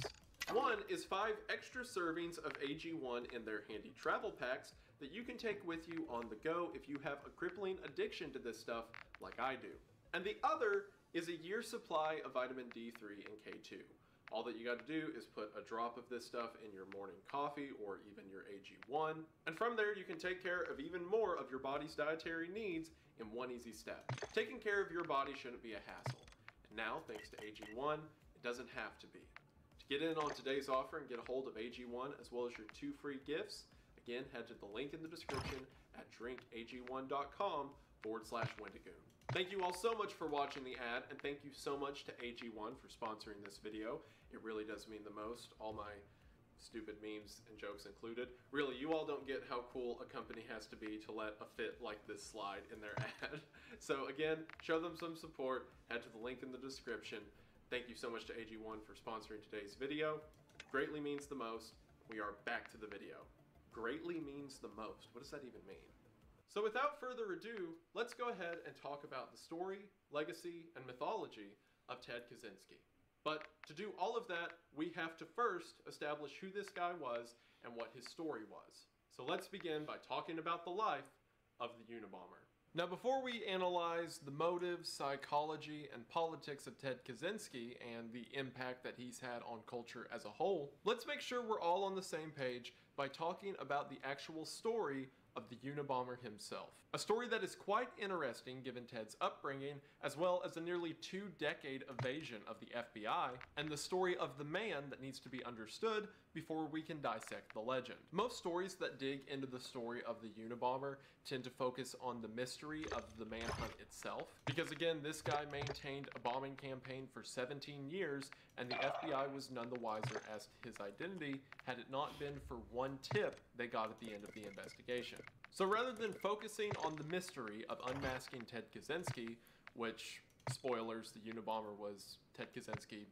One is 5 extra servings of AG1 in their handy travel packs that you can take with you on the go if you have a crippling addiction to this stuff like I do. And the other is a year's supply of vitamin D3 and K2. All that you got to do is put a drop of this stuff in your morning coffee or even your AG1, and from there you can take care of even more of your body's dietary needs in one easy step. Taking care of your body shouldn't be a hassle, and now thanks to AG1, it doesn't have to be. To get in on today's offer and get a hold of AG1 as well as your 2 free gifts, again head to the link in the description at drinkag1.com/Wendigoon. Thank you all so much for watching the ad, and thank you so much to AG1 for sponsoring this video. It really does mean the most, all my stupid memes and jokes included. Really, you all don't get how cool a company has to be to let a fit like this slide in their ad. So again, show them some support, head to the link in the description. Thank you so much to AG1 for sponsoring today's video. It greatly means the most. We are back to the video. Greatly means the most. What does that even mean? So without further ado, let's go ahead and talk about the story, legacy, and mythology of Ted Kaczynski. But to do all of that, we have to first establish who this guy was and what his story was. So let's begin by talking about the life of the Unabomber. Now before we analyze the motives, psychology, and politics of Ted Kaczynski and the impact that he's had on culture as a whole, let's make sure we're all on the same page by talking about the actual story of the Unabomber himself. A story that is quite interesting given Ted's upbringing, as well as a nearly 2-decade evasion of the FBI, and the story of the man that needs to be understood before we can dissect the legend. Most stories that dig into the story of the Unabomber tend to focus on the mystery of the manhunt itself, because again, this guy maintained a bombing campaign for 17 years, and the FBI was none the wiser as to his identity had it not been for one tip they got at the end of the investigation. So rather than focusing on the mystery of unmasking Ted Kaczynski, which, spoilers, the Unabomber was Ted Kaczynski,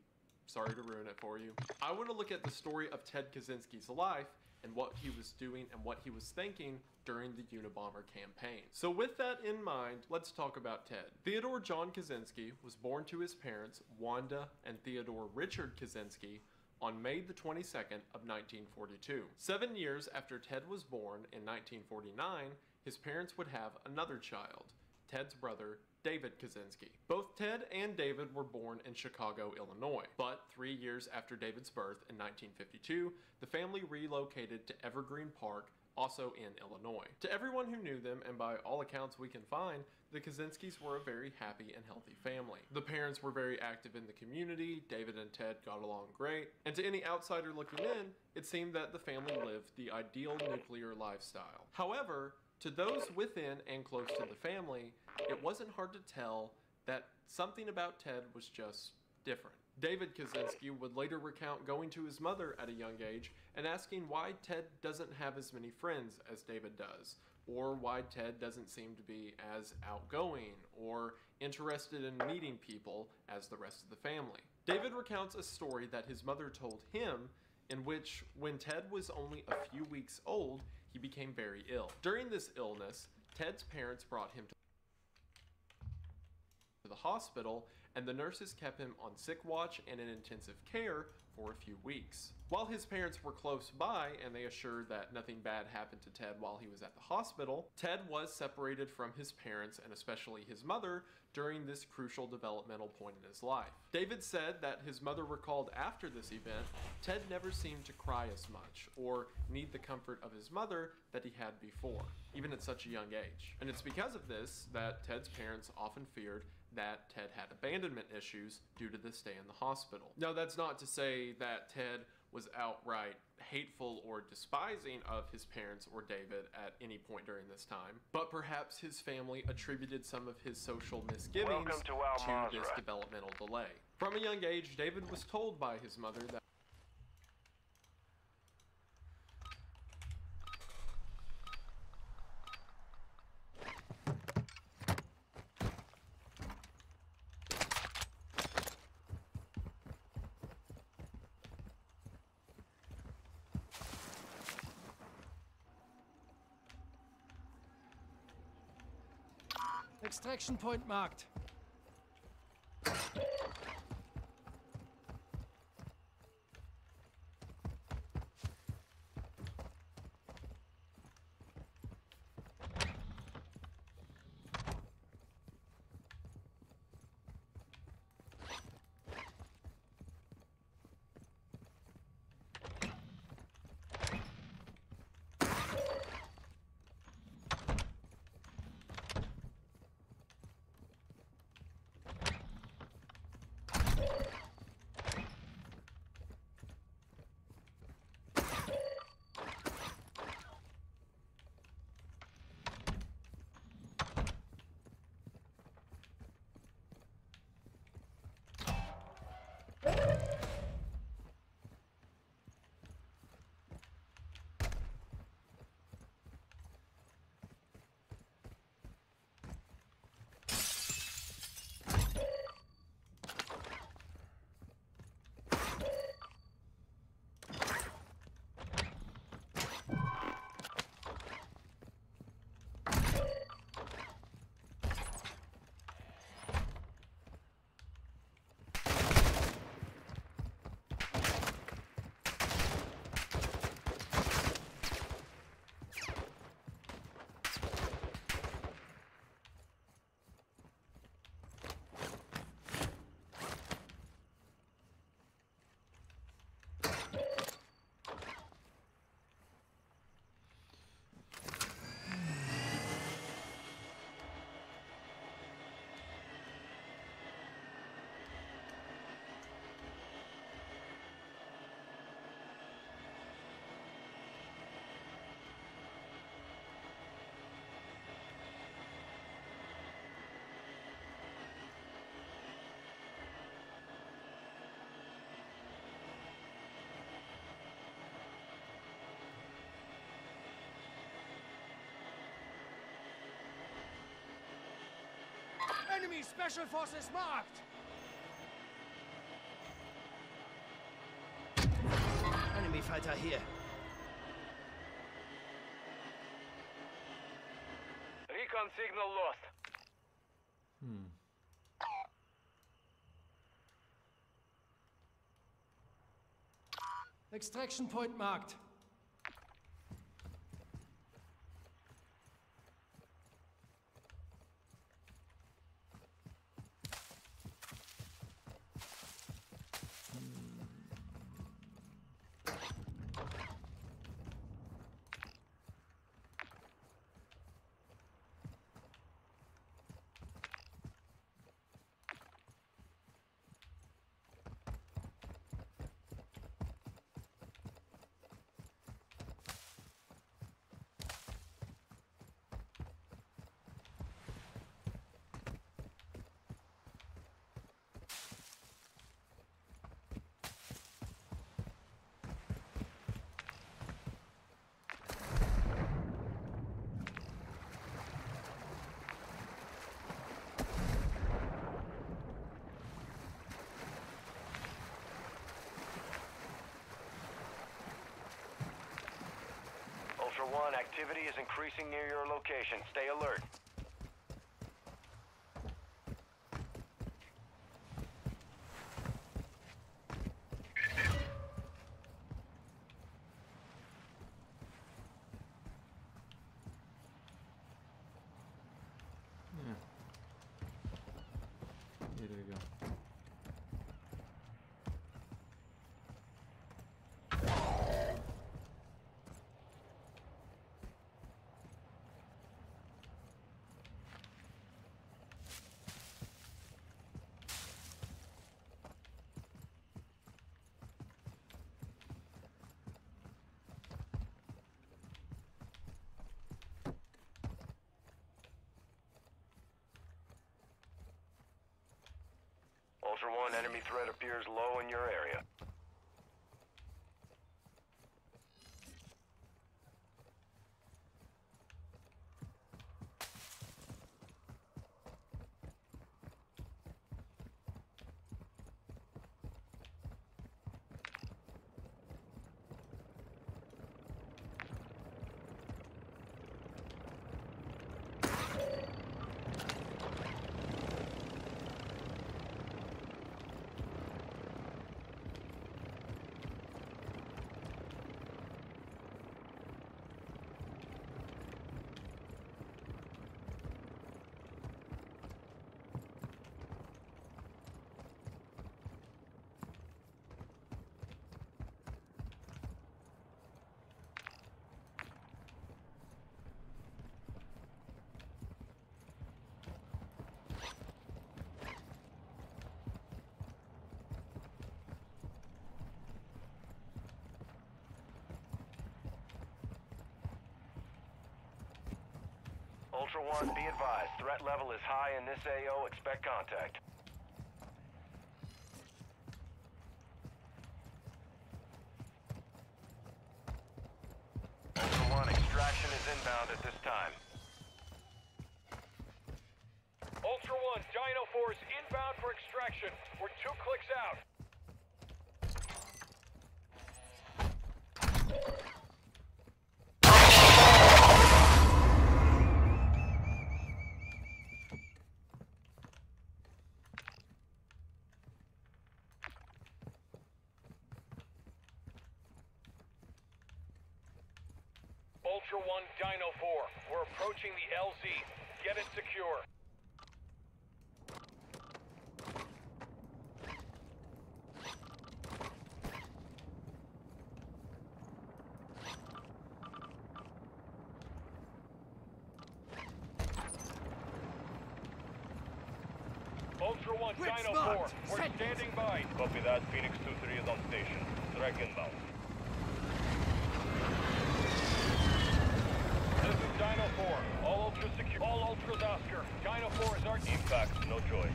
sorry to ruin it for you, I want to look at the story of Ted Kaczynski's life and what he was doing and what he was thinking during the Unabomber campaign. So with that in mind, let's talk about Ted. Theodore John Kaczynski was born to his parents, Wanda and Theodore Richard Kaczynski, on May the 22nd of 1942. 7 years after Ted was born in 1949, his parents would have another child, Ted's brother, David Kaczynski. Both Ted and David were born in Chicago, Illinois, but 3 years after David's birth in 1952, the family relocated to Evergreen Park, also in Illinois. To everyone who knew them, and by all accounts we can find, the Kaczynskis were a very happy and healthy family. The parents were very active in the community, David and Ted got along great, and to any outsider looking in, it seemed that the family lived the ideal nuclear lifestyle. However, to those within and close to the family, it wasn't hard to tell that something about Ted was just different. David Kaczynski would later recount going to his mother at a young age and asking why Ted doesn't have as many friends as David does, or why Ted doesn't seem to be as outgoing or interested in meeting people as the rest of the family. David recounts a story that his mother told him in which, when Ted was only a few weeks old, he became very ill. During this illness, Ted's parents brought him to the hospital, and the nurses kept him on sick watch and in intensive care for a few weeks. While his parents were close by and they assured that nothing bad happened to Ted while he was at the hospital, Ted was separated from his parents and especially his mother during this crucial developmental point in his life. David said that his mother recalled after this event, Ted never seemed to cry as much or need the comfort of his mother that he had before, even at such a young age. And it's because of this that Ted's parents often feared that Ted had abandonment issues due to this stay in the hospital. Now, that's not to say that Ted was outright hateful or despising of his parents or David at any point during this time, but perhaps his family attributed some of his social misgivings to this developmental delay. From a young age, David was told by his mother that Extraction point marked. Enemy special forces marked! Enemy fighter here. Recon signal lost. Extraction point marked. Ultra One, activity is increasing near your location. Stay alert. Here we go. Ultra One, enemy threat appears low in your area. Ultra One, be advised. Threat level is high in this AO. Expect contact. Ultra One, extraction is inbound at this time. Ultra One, Dino Force inbound for extraction. We're 2 clicks out. Ultra One, Dino 4. We're approaching the LZ. Get it secure. Ultra One, Dino 4. We're standing by. Copy that. Phoenix 2-3 is on station. Track inbound. This is Dino 4. All Ultras secure. All Ultras Oscar. Dino 4 is our... Impact, no choice.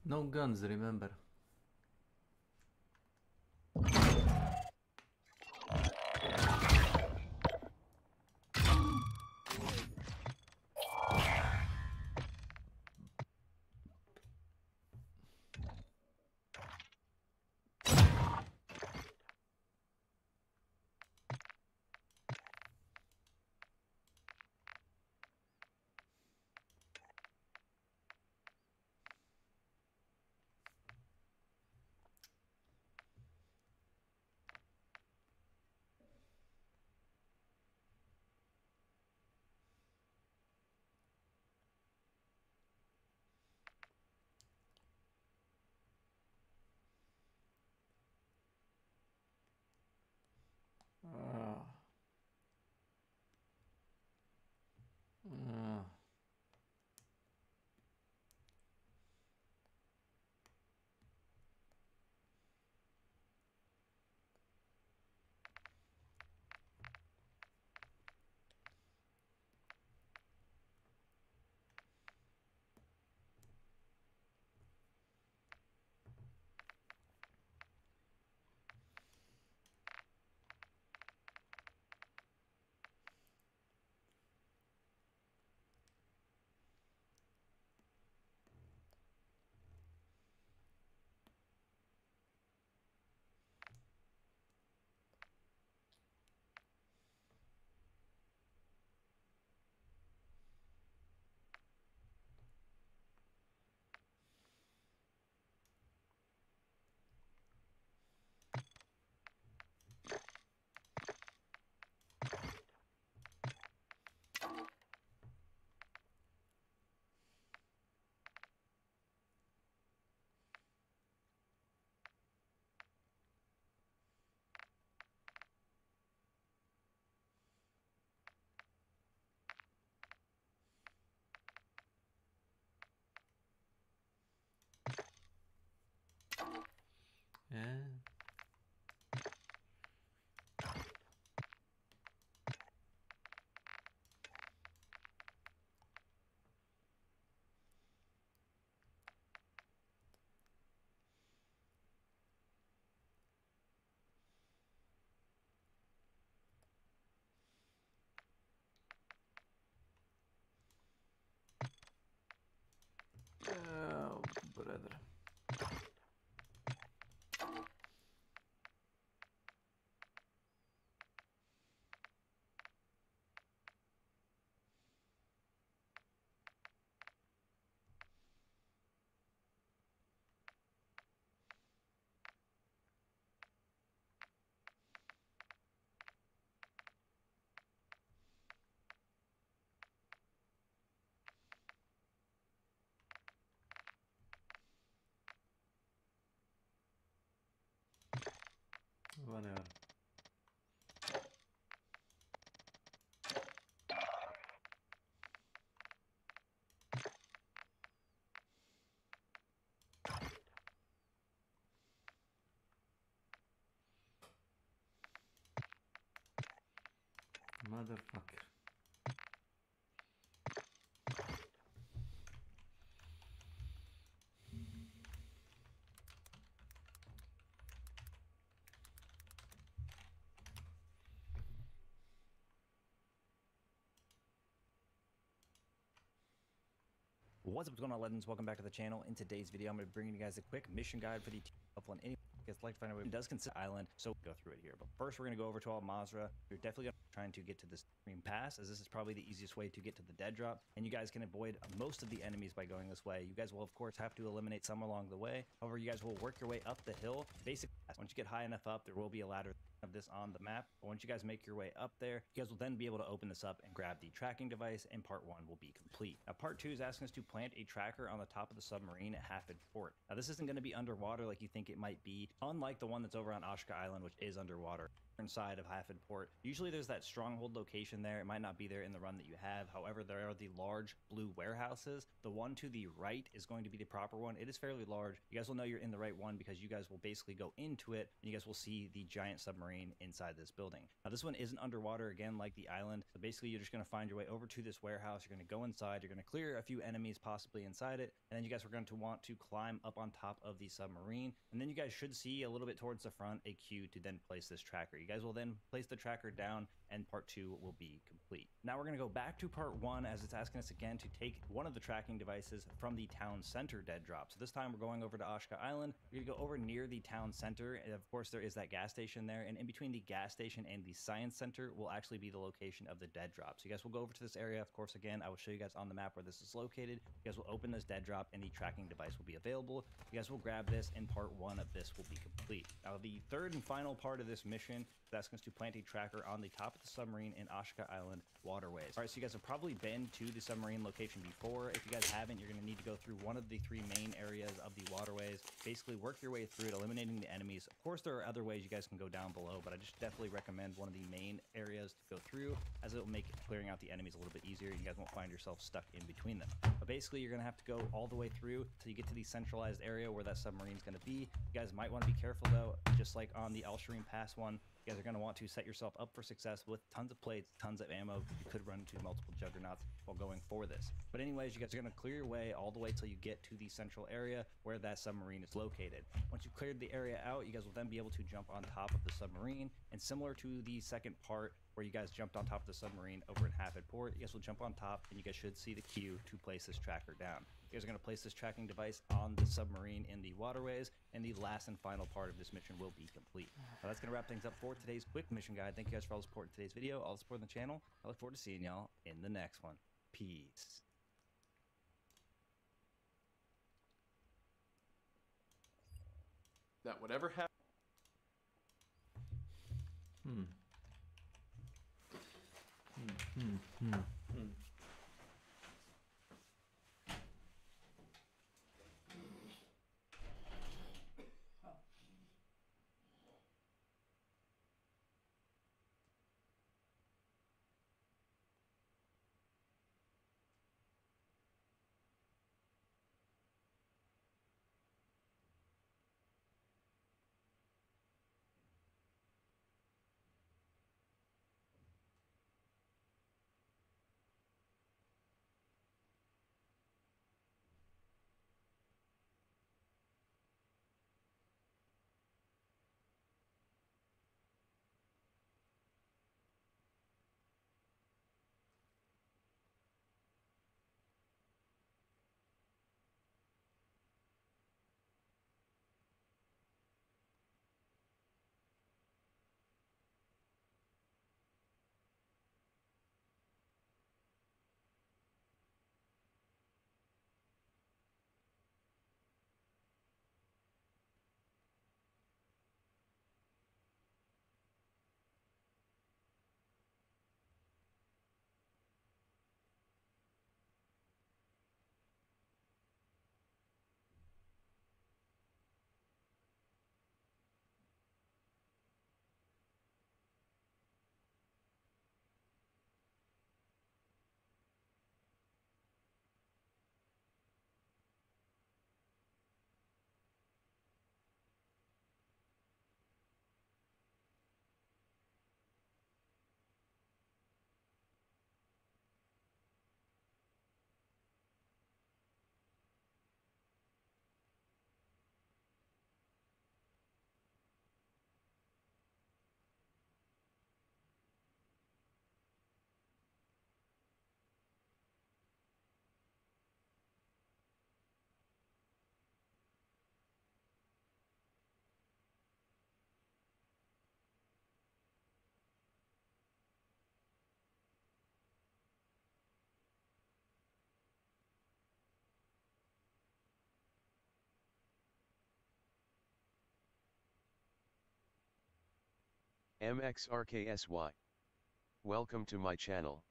No guns, remember. Yeah. Oh, brother. Whatever. Motherfucker. What's up going on, legends? Welcome back to the channel. In today's video, I'm going to bring you guys a quick mission guide for the T-Level, and any guys like to find out what it does consist of island, so we'll go through it here. But first, we're going to go over to Al Mazrah. You're definitely going to be trying to get to this Supreme Pass, as this is probably the easiest way to get to the dead drop, and you guys can avoid most of the enemies by going this way. You guys will, of course, have to eliminate some along the way. However, you guys will work your way up the hill. Basically, once you get high enough up, there will be a ladder of this on the map. But once you guys make your way up there, you guys will then be able to open this up and grab the tracking device, and part 1 will be complete. Now, part 2 is asking us to plant a tracker on the top of the submarine at Half-Edge Port. Now, this isn't going to be underwater like you think it might be, unlike the one that's over on Ashka Island, which is underwater. side of Port. Usually there's that stronghold location there. It might not be there in the run that you have. However, there are the large blue warehouses. The one to the right is going to be the proper one. It is fairly large. You guys will know you're in the right one because you guys will basically go into it and you guys will see the giant submarine inside this building. Now this one isn't underwater again like the island. So basically you're just going to find your way over to this warehouse. You're going to go inside. You're going to clear a few enemies possibly inside it. And then you guys are going to want to climb up on top of the submarine. And then you guys should see a little bit towards the front a queue to then place this tracker. You guys will then place the tracker down and part 2 will be complete. Now we're going to go back to part 1 as it's asking us again to take one of the tracking devices from the town center dead drop. So this time we're going over to Ashka Island. We're going to go over near the town center, and of course there is that gas station there, and in between the gas station and the science center will actually be the location of the dead drop. So you guys will go over to this area. Of course, again, I will show you guys on the map where this is located. You guys will open this dead drop and the tracking device will be available. You guys will grab this and part 1 of this will be complete. Now the third and final part of this mission is asking us to plant a tracker on the top of the submarine in Ashka Island waterways. All right, so you guys have probably been to the submarine location before. If you guys haven't, you're going to need to go through one of the 3 main areas of the waterways. Basically work your way through it, eliminating the enemies. Of course, there are other ways you guys can go down below, but I just definitely recommend one of the main areas to go through, as it will make clearing out the enemies a little bit easier. You guys won't find yourself stuck in between them. But basically, you're going to have to go all the way through till you get to the centralized area where that submarine is going to be. You guys might want to be careful though, just like on the El Shireen Pass one. You guys are going to want to set yourself up for success with tons of plates, tons of ammo. You could run into multiple juggernauts while going for this. But anyways, you guys are going to clear your way all the way till you get to the central area where that submarine is located. Once you've cleared the area out, you guys will then be able to jump on top of the submarine. And similar to the second part where you guys jumped on top of the submarine over in Port, you guys will jump on top and you guys should see the queue to place this tracker down. You guys are going to place this tracking device on the submarine in the waterways, and the last and final part of this mission will be complete. Now that's going to wrap things up for today's quick mission guide. Thank you guys for all the support in today's video, all the support on the channel. I look forward to seeing y'all in the next one. Peace. That whatever happens. MXRKSY. Welcome to my channel.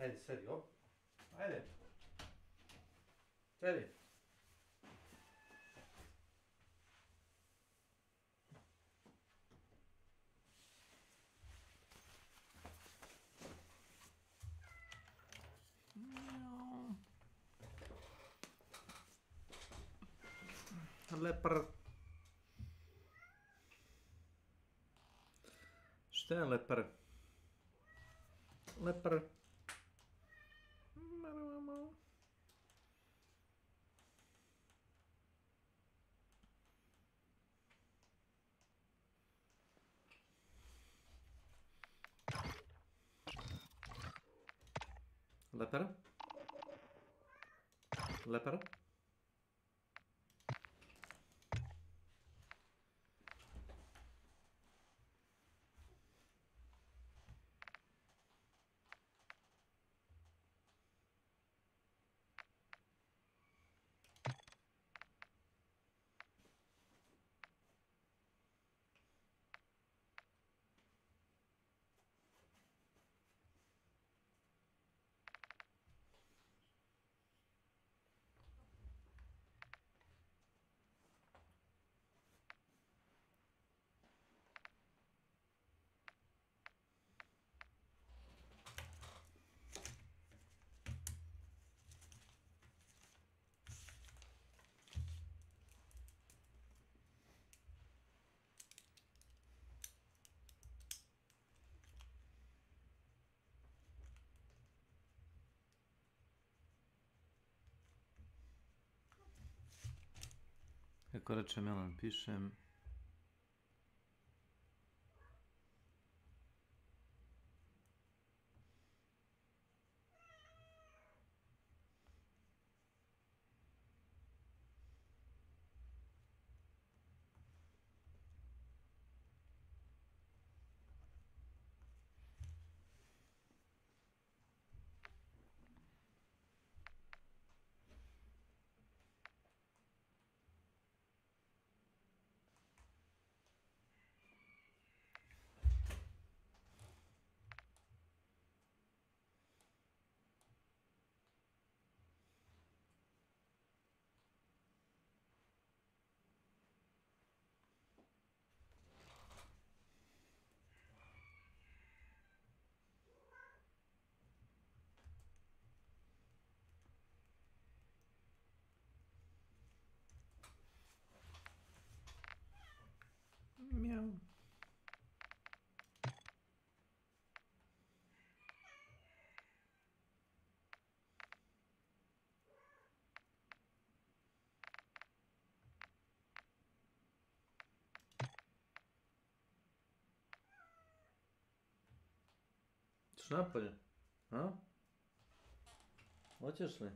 Ajde, sedi, op. Ajde. Sedi. Lepar. Šta je lepar? Lepar. Lepar. Lepar. Kako reče Milan, pišem miau. Ideš napolje? A? Hoćeš li?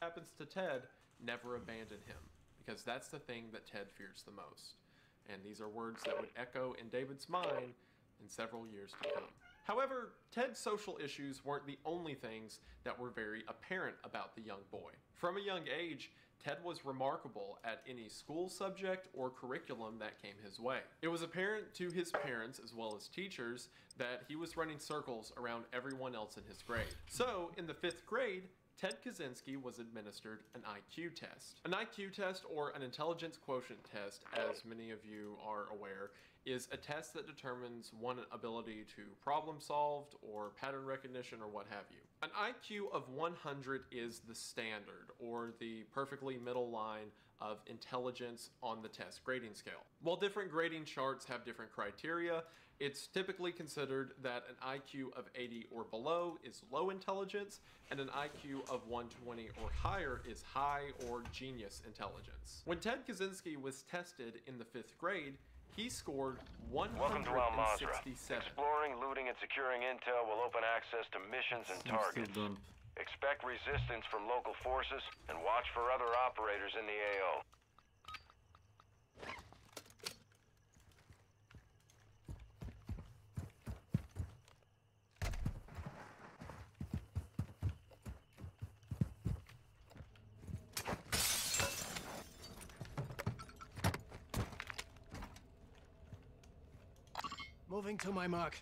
Happens to Ted, never abandon him, because that's the thing that Ted fears the most. And these are words that would echo in David's mind in several years to come. However, Ted's social issues weren't the only things that were very apparent about the young boy. From a young age, Ted was remarkable at any school subject or curriculum that came his way. It was apparent to his parents as well as teachers that he was running circles around everyone else in his grade. So, in the 5th grade, Ted Kaczynski was administered an IQ test. An IQ test, or an intelligence quotient test, as many of you are aware, is a test that determines one's ability to problem solve or pattern recognition or what have you. An IQ of 100 is the standard, or the perfectly middle line of intelligence on the test grading scale. While different grading charts have different criteria, it's typically considered that an IQ of 80 or below is low intelligence, and an IQ of 120 or higher is high or genius intelligence. When Ted Kaczynski was tested in the 5th grade, he scored 167. Welcome to Al Mazrah. Exploring, looting, and securing intel will open access to missions and targets. Expect resistance from local forces and watch for other operators in the AO. Moving to my mark.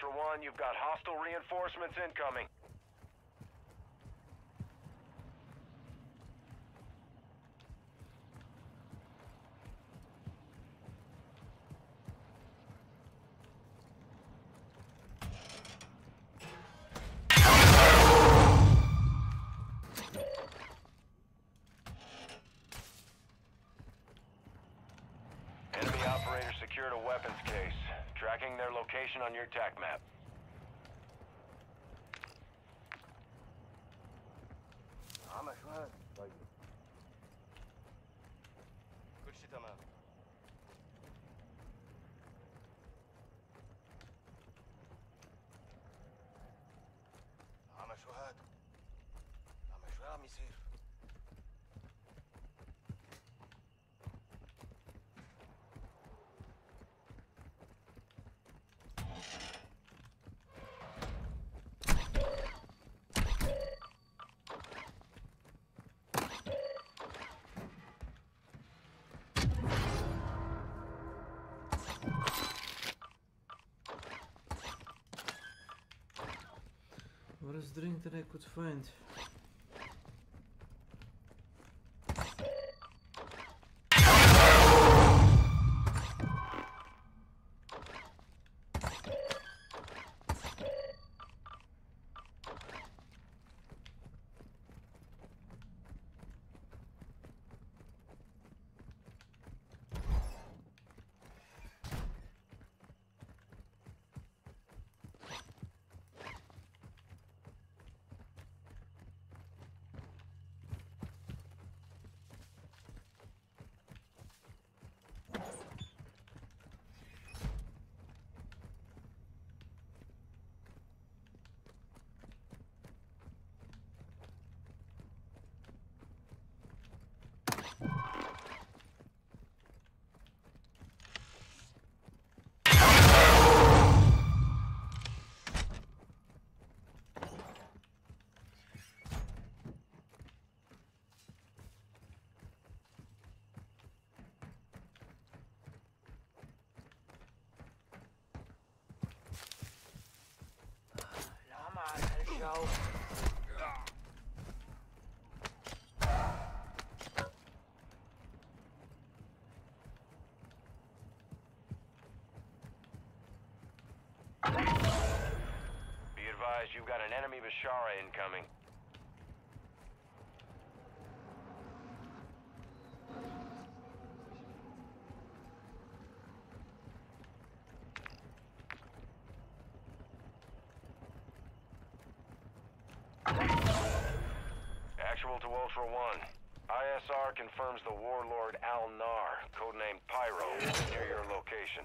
Ultra One, you've got hostile reinforcements incoming. Enemy operators secured a weapons case, tracking their location on your TAC map. كل شيء تمام. شو هاد؟ شو عم يصير؟ What is drink that I could find? Be advised, you've got an enemy Bashara incoming. Actual to Ultra One. ISR confirms the warlord Al-Nar, codenamed Pyro, is near your location.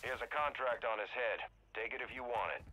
He has a contract on his head. Take it if you want it.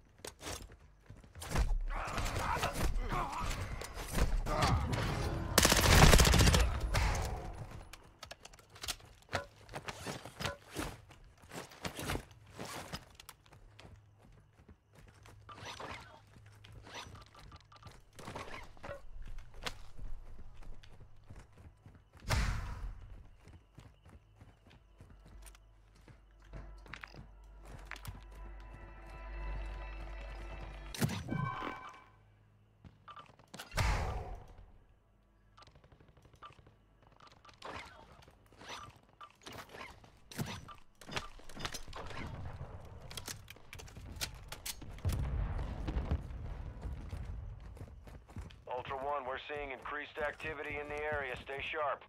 Ultra One, we're seeing increased activity in the area. Stay sharp.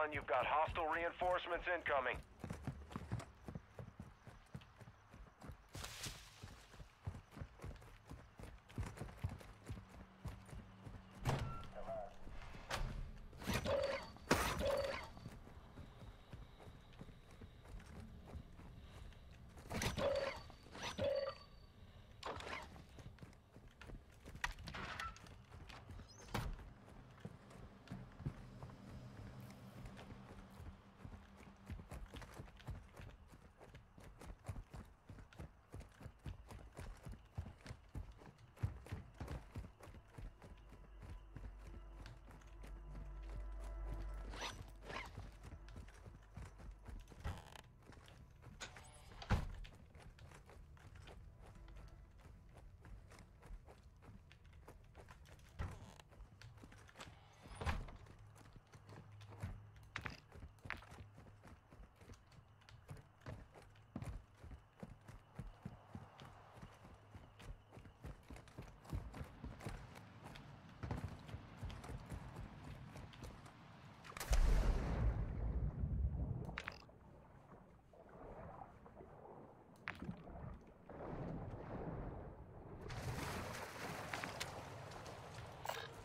1, you've got hostile reinforcements incoming.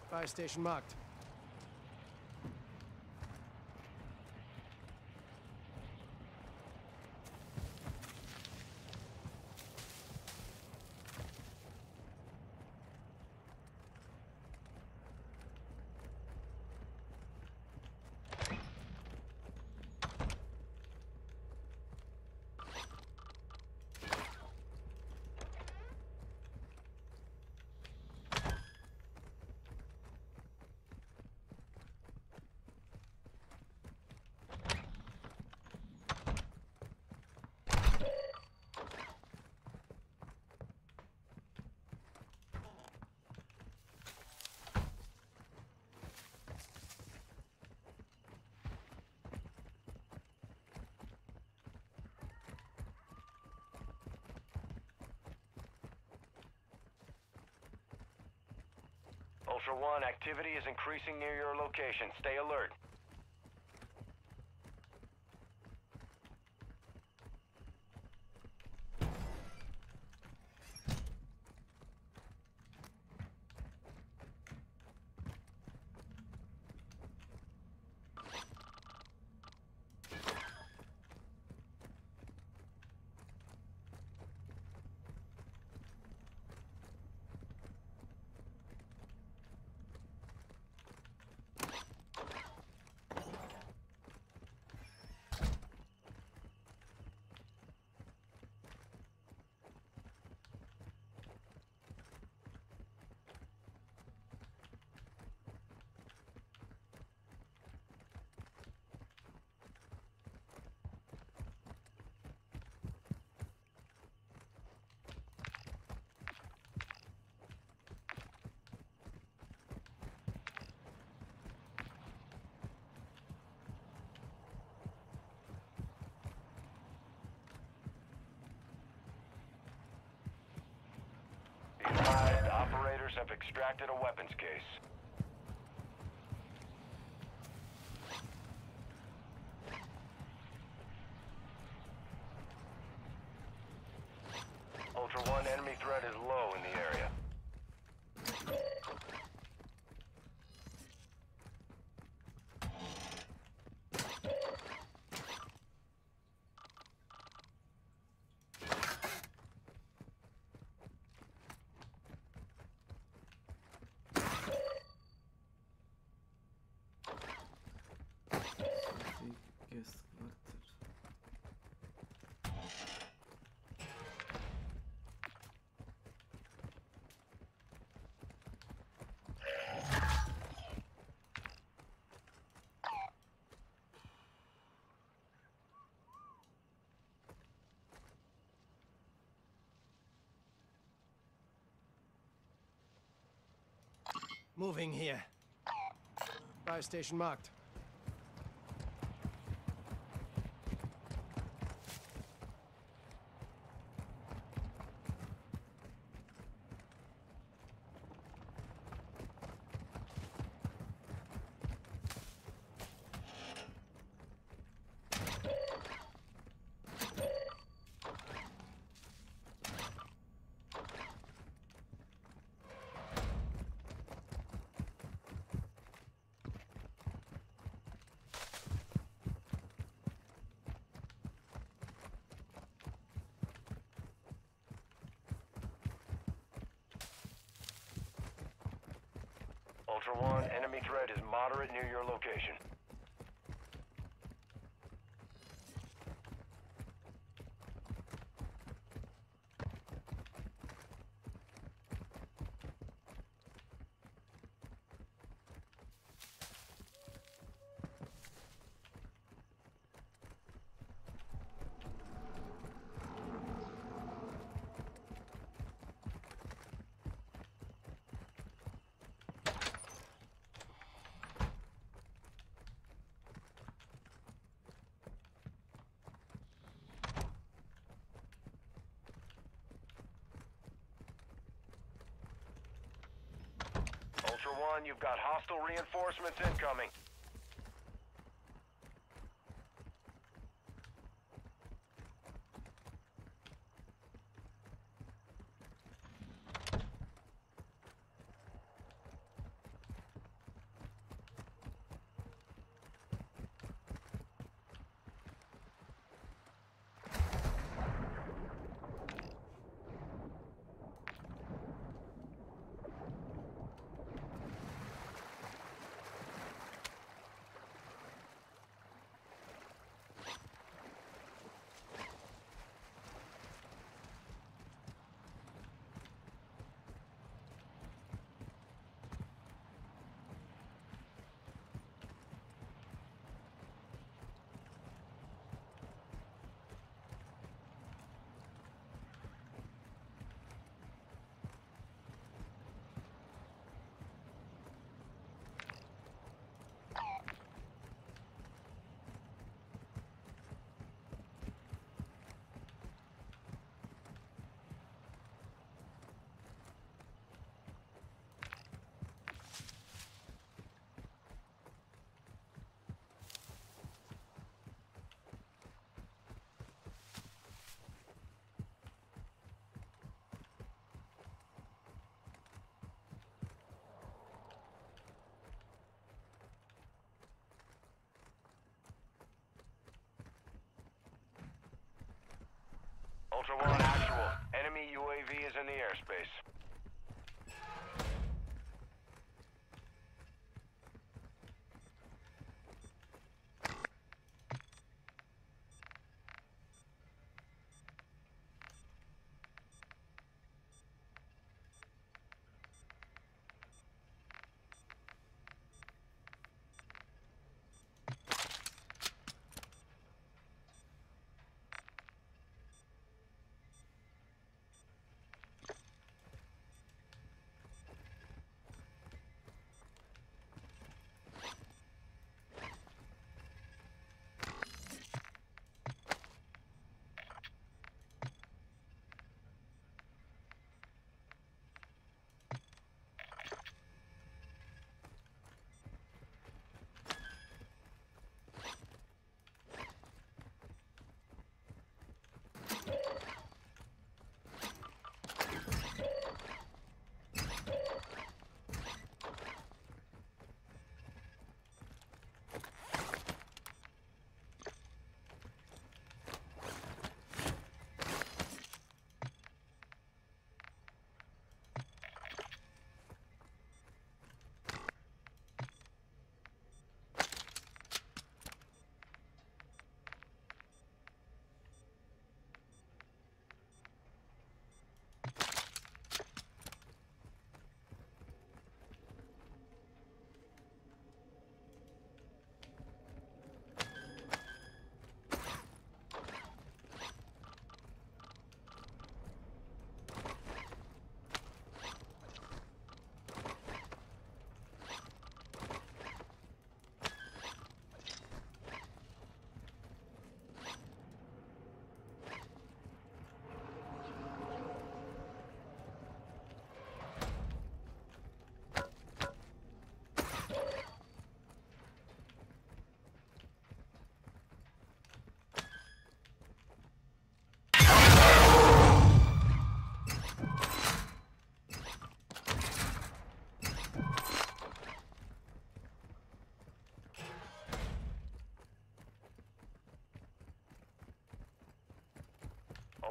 Fire station marked. Ultra One, activity is increasing near your location. Stay alert. Be advised, operators have extracted a weapons case. Ultra One, enemy threat is low in the area. Moving here. Fire station marked. Ultra One, enemy threat is moderate near your location. Ultra One, you've got hostile reinforcements incoming. Ultra One, actual. Enemy UAV is in the airspace.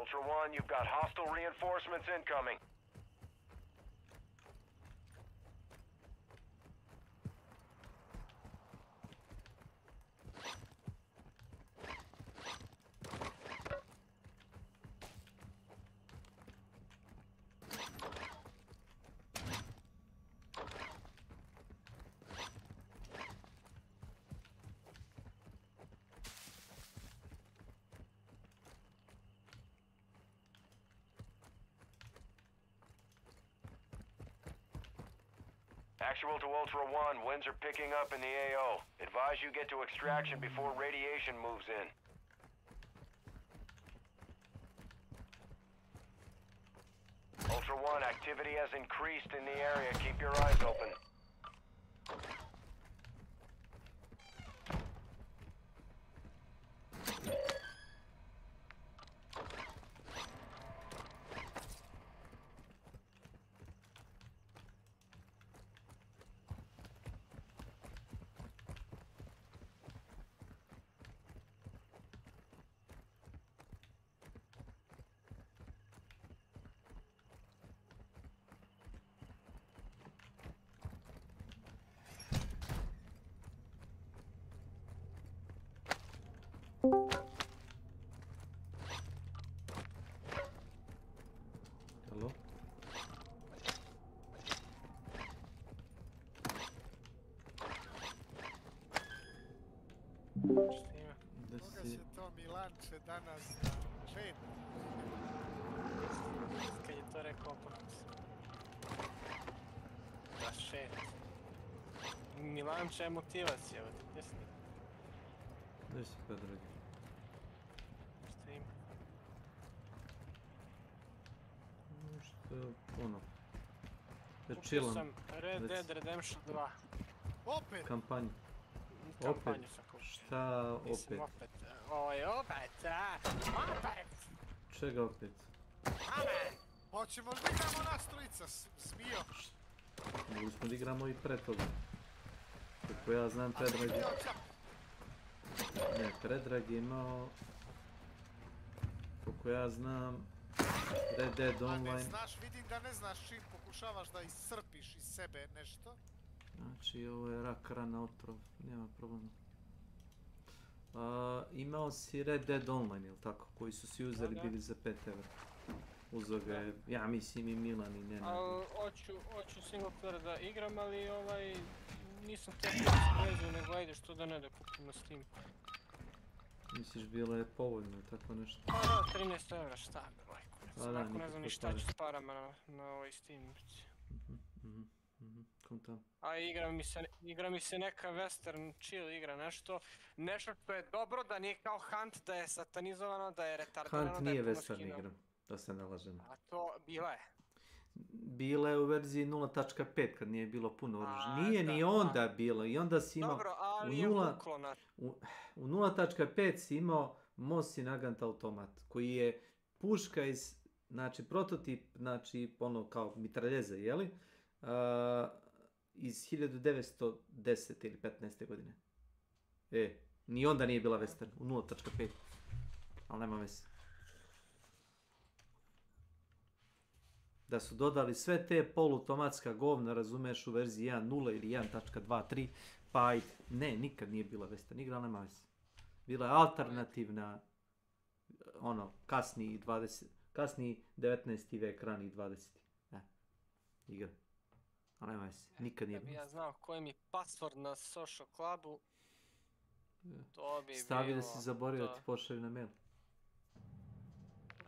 Ultra One, you've got hostile reinforcements incoming. Actual to Ultra One, winds are picking up in the AO. Advise you get to extraction before radiation moves in. Ultra One, activity has increased in the area. Keep your eyes open. Halo? Koga će to Milanče danas da čet? Kad je to rekao opet. Da šet. Milanče je motivacija, gdje si? Gdje si pa, dragi? Šta ima? Nešto, ono... Da Kupio chillam. sam Red Dead Redemption 2. Opet? Kampanju. Kampanju Opet? sam kupio. Šta Mislim, opet? opet. Opet, opet! Čega opet? Hoćemo li da igramo nas trojica, Zmijo? Mogli smo da igramo i pre toga. Kako ja znam, Predrag je... Ne, Predrag je imao... Koliko ja znam... Red Dead Online... A ne znaš, vidim da ne znaš čim pokušavaš da iscrpiš iz sebe nešto. Znači, ovo je rak, rana, otrov, nema problema. Imao si Red Dead Online, jel tako? Koji su si uzeli, bili za 5 €. Uzeo ga je, ja mislim i Milan i Nenad. Hoću single player da igram, ali nisam teško vezu, nego ajde što da ne da kupim na Steam. Misliš, bilo je povoljno, tako nešto? Pa da, 13 €, šta bi, majko. Ako ne znam ni šta ću s parama na ovoj Steam. Kontam. A igra mi se neka western chill igra, nešto što je dobro, da nije kao Hunt, da je satanizovano, da je retardirano, Hunt da je nije puno western skinova. igra, da se ne lažemo. A to bila je. Bila je u verziji 0.5 kad nije bilo puno oružja. Nije ni onda bilo i onda si imao... Dobro, ali je vuklo na... U 0.5 si imao Mosin Nagant automat koji je puška iz, znači prototip, znači ono kao mitraljeze, jeli? Iz 1910. ili 15. godine. Ni onda nije bila western, u 0.5. Ali nema veze. Da su dodali sve te poluautomatska govna, razumeš, u verziji 1.0 ili 1.2.3, pa ne, nikad nije bila western igra, ali nema veze. Bila je alternativna, ono, kasni 19. vek, rani 20. Igra. Ali nema veze, nikad nije bila. Ja znao koji mi password na social clubu, to bi bilo... Stavi da si zaboravio da ti pošalju na mail.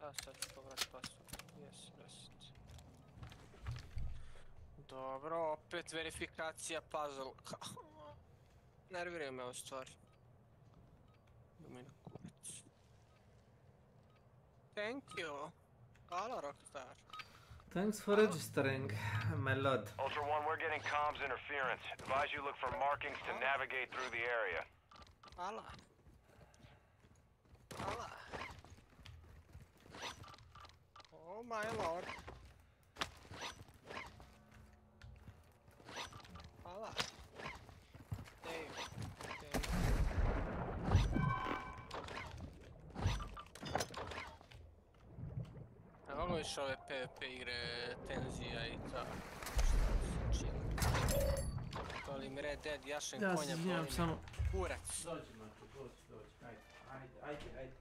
A sad ću povrati password, yes, reset. Dobro, opet verifikacija puzzle. Nerviraju me ove stvari. Dominikulic. Thank you. Hvala, Rockstar. Thanks for registering, my lord. Ultra One, we're getting comms interference. Advise you look for markings to navigate through the area. Hvala. Hvala. Oh my lord. Hvala. A mogu više ove PvP igre, tenzija i to. To li mi Red Dead, jašem konja, boli me samo... kurac. Dođi, Marko, dođi, ajde.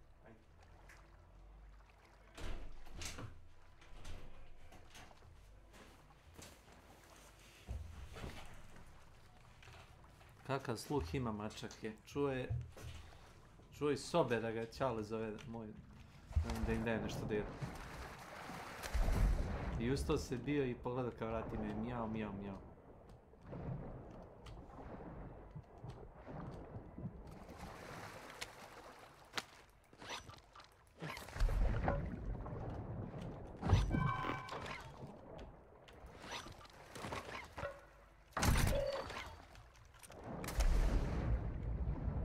Kakav sluh ima mačak je. Čuje iz sobe da ga Ćale zove moj, da im daje nešto da jedu. I ustao se bio i pogledao kao vrati me, mjau.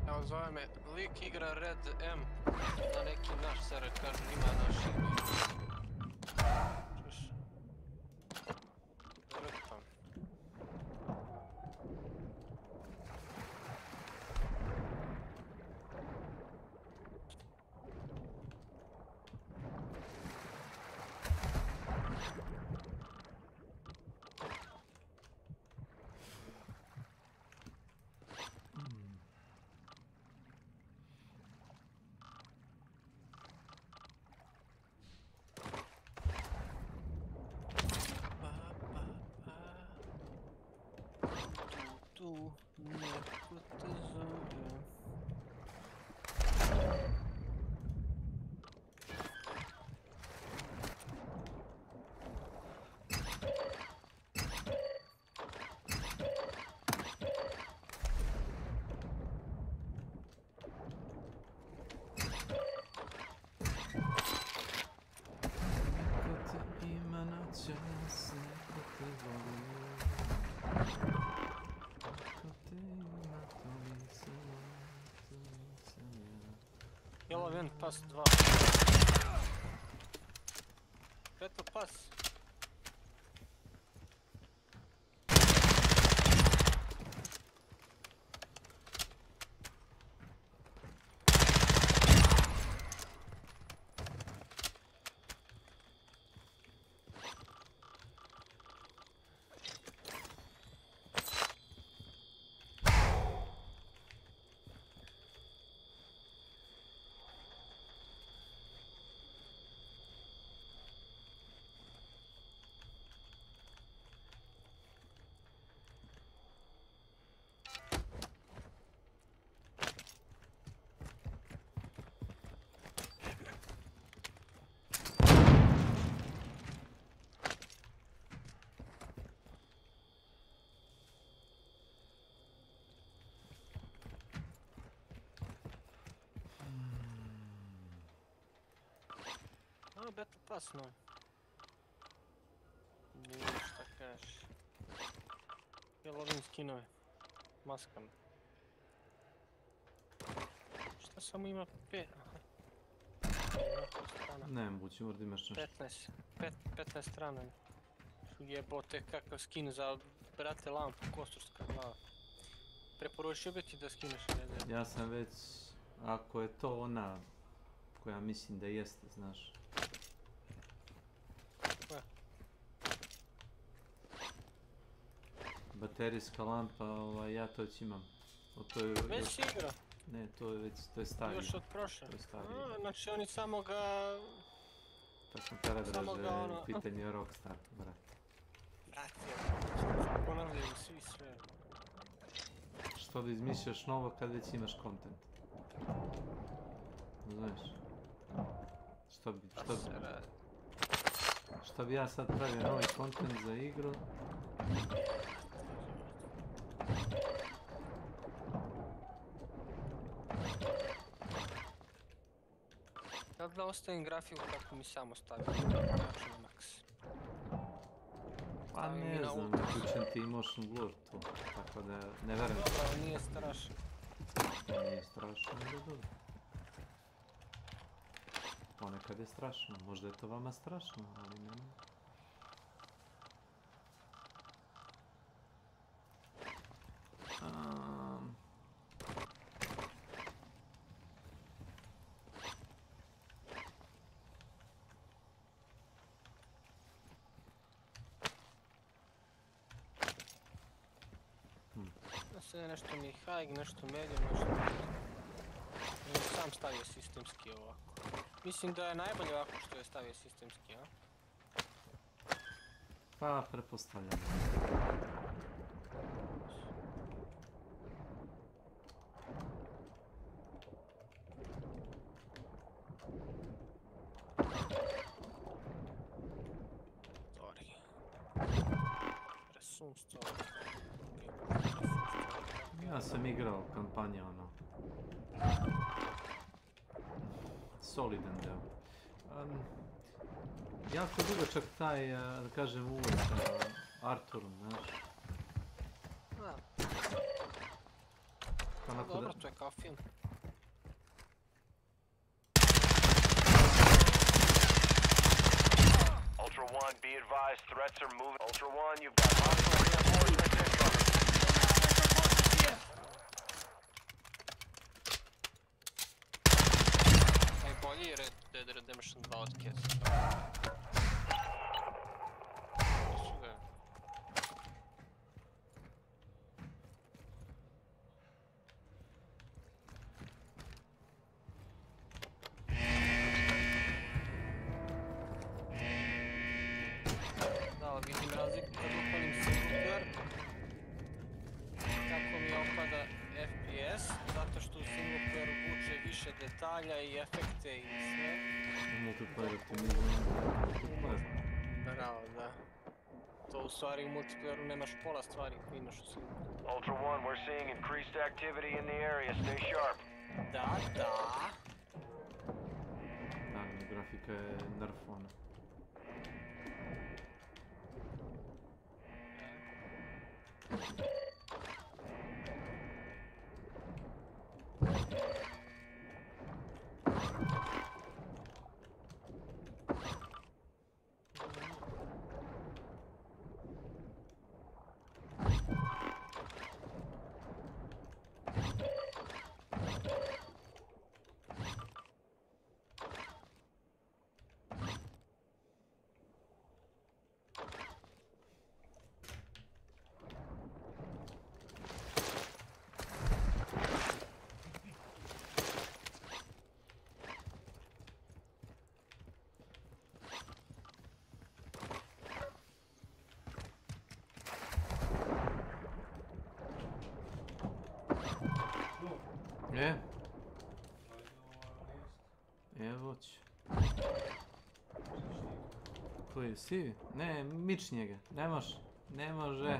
Evo zove me, lik igra Red M na neki naš server, kažu ima naš ime. Čuš? Rpam. Tu neko te zove. Neko te ima noćas, neko te voli. Jelo ven, pas 2. Peto pas. Beta pas, no. Nije šta kažeš. Ja lovim skinove. Maskama. Šta samo ima 5? Ne, moguće, možda imaš nešto. 15 strana. Jebote, kakav skin za, brate, lampu, kosturska glava. Preporučio bi ti da skineš ili? Ja sam već, ako je to ona koja mislim da jeste, znaš. Baterijska lampa, ja to već imam. Već si igra? Ne, to je već, to je starije. Još od prošle? To je starije. Znači oni samo ga... Tako sam te radraže, pitanje je Rockstar, brate. Brate, ponavljaju svi sve. Što da izmišljaš novo kad već imaš content? Znaš? Što bi ja sad pravio novi content za igru? Da ostavim grafiku kako mi samo stavim, znači na max. Pa ne znam, uključen ti motion blur tu, tako da ne verujem. Dobro, nije strašno. Nije strašno, onda dobro. Ponekad je strašno, možda je to vama strašno, ali ne. Sve nešto mi je high, nešto medium, nešto... Sam stavio sistemski ovako. Mislim da je najbolje ovako što je stavio sistemski, a? Pa, pretpostavljam. Sorry. Resum story. Ja sam igrao kampanja, ono... solidan deo. Jako dugačak taj, da kažem, uvod sa Arturom, znaš. Da. Onako Dobro, da... to je kao film. Ultra One, be advised, threats are moving. Ultra One, you've got hostile reinforcements incoming. Najbolji je Red Dead Redemption 2 od Kesa. Da, vidim razliku kad upalim single kako mi opada FPS, zato što u single playeru vuče više detalja i efekte i sve. Multiplayer optimizam. Bravo, da. To u stvari u multiplayeru nemaš pola stvari koje imaš u single playeru. Ultra One, we're seeing increased activity in the area. Stay sharp. Da, da. Naravno, grafika je nerfona. Evo ću. Koji je sivi? Ne, mič njega. Ne može. Ne može.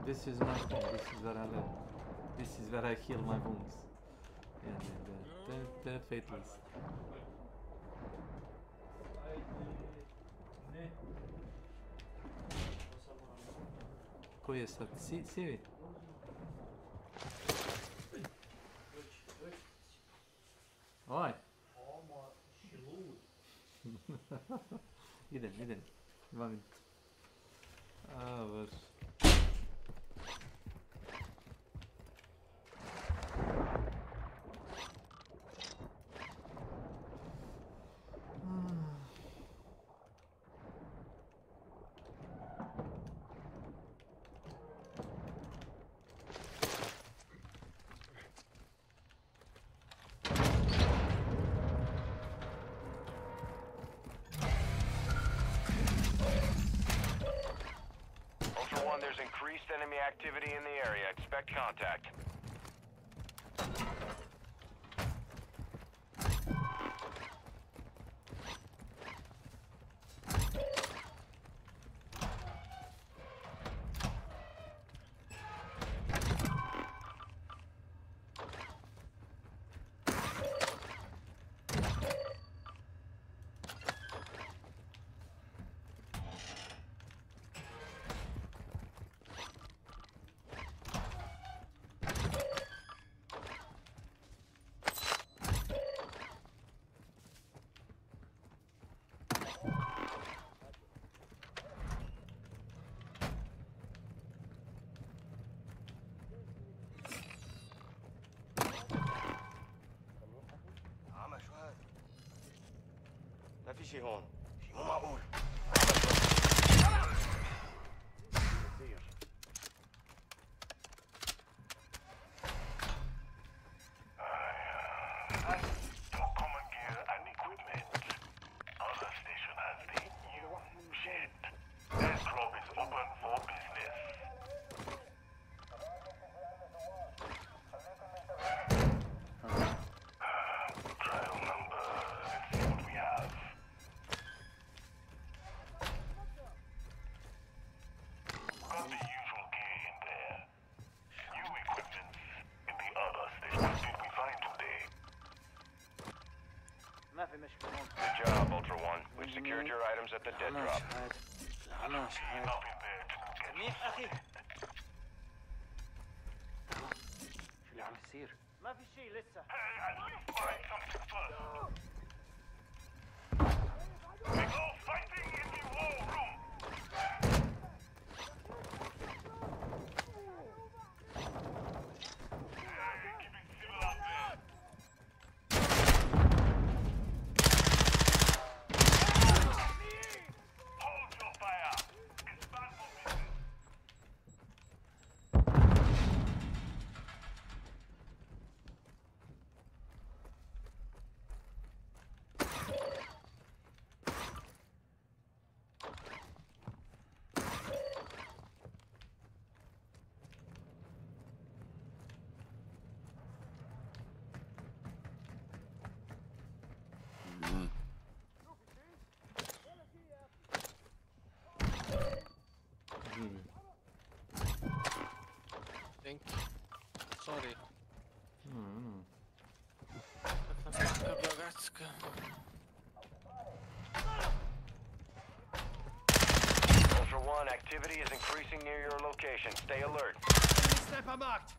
This is my home. This is where I live. This is where I heal my wounds. Yeah, the fatalist. Koji je sad? Sivi? Oj! idem. 2 minuta. A, baš. There's increased enemy activity in the area. Expect contact. ما في شيء هون، شيء مو معقول. items at the dead drop. منيح اخي. شو اللي عم يصير؟ ما في شيء لسه. Sorry. Ultra One, activity is increasing near your location. Stay alert. Sniper marked.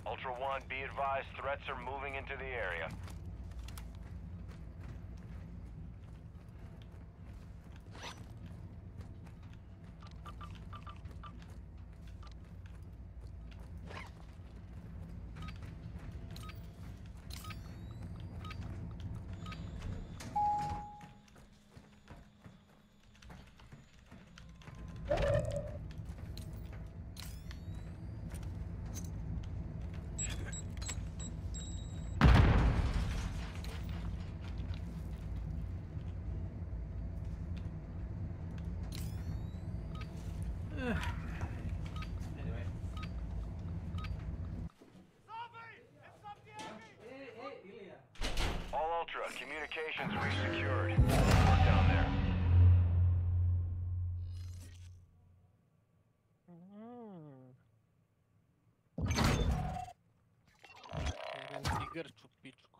Ultra One, be advised, threats are moving into the area. All Ultra, communications resecured. Work down there. grču pičku.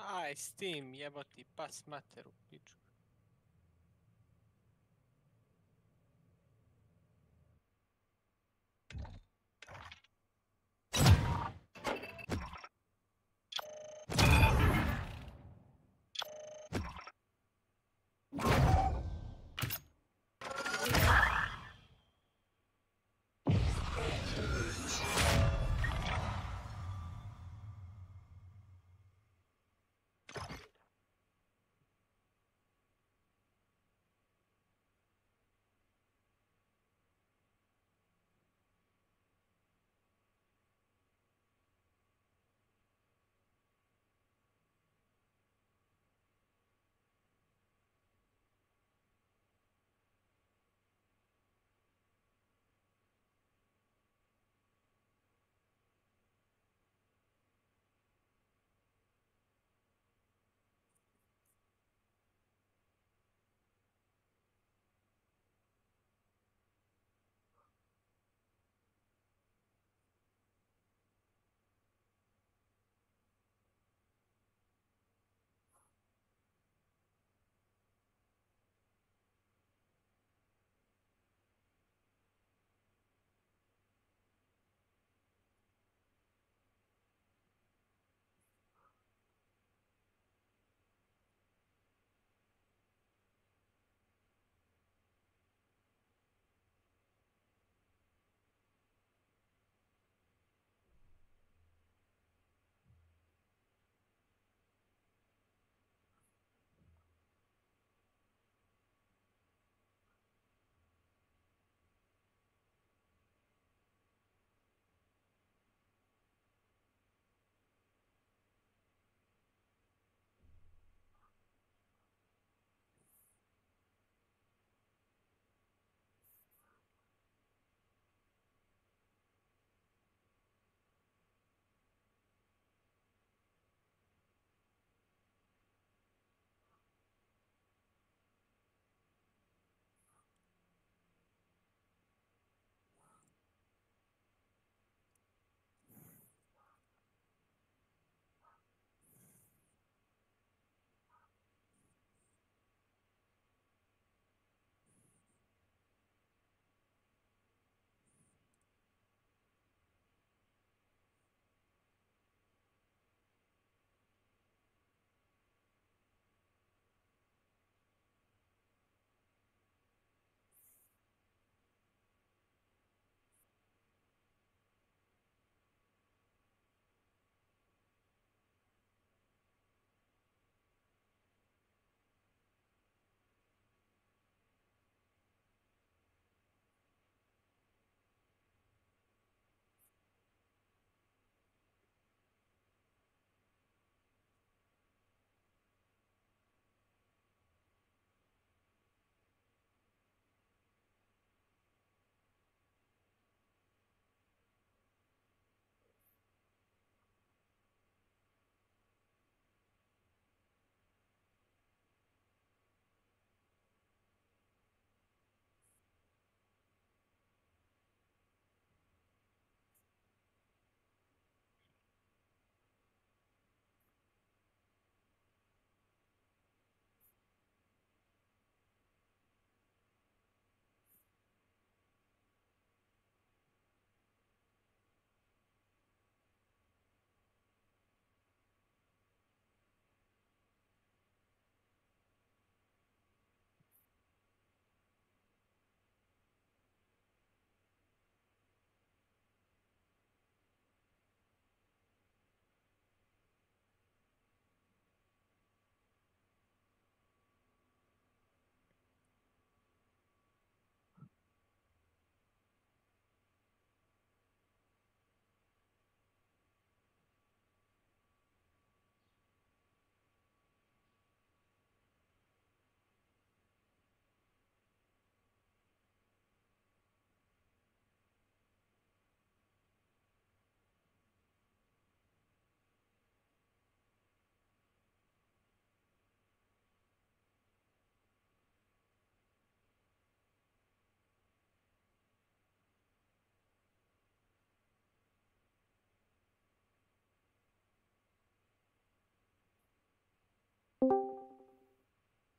Aj, s tým jebotý pas materu, pičku.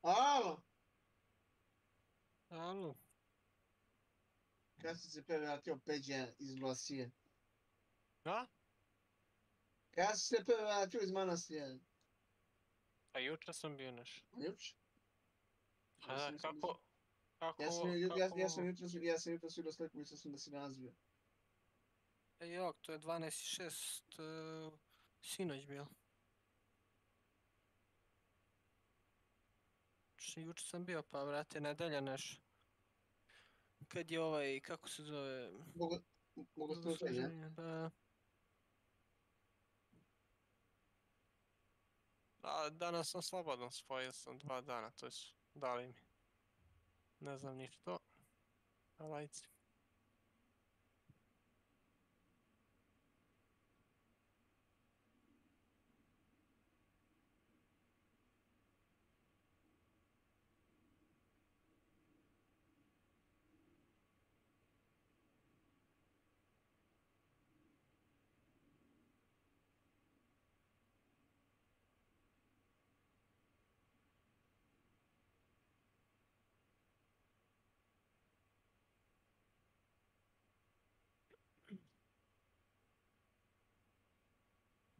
Alo, Alo. kad si se prvi vratio Peđa iz Vlasije? A? Kad si se prvi vratio iz manastira? A jučer sam bio naš. Jučer? A da, kako? Ja sam jutros vidio sliku, mislio sam da si razbio. Jok, to je 12.6. Sinoć bio. Jučer sam bio, pa vrate, nedelja naš. Kad je ovaj, kako se zove... Bogosluženje, da. A danas sam slobodan, spojio sam 2 dana, to su dali mi. Ne znam ni što. Alajci.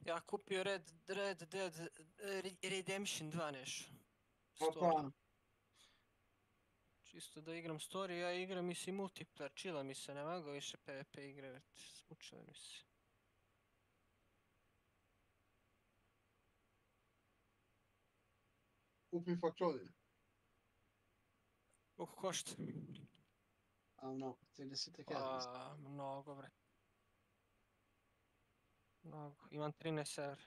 Ja kupio Red Dead Redemption 2 nešto. Opa. Čisto da igram story, ja igram i multiplayer, chilla mi se, ne mogu više PvP igre, smučile mi se. Kupi faktoriju. Koliko košta? A no, 30 kjera. Pa, mnogo bre. Mnogo, imam 13 evra.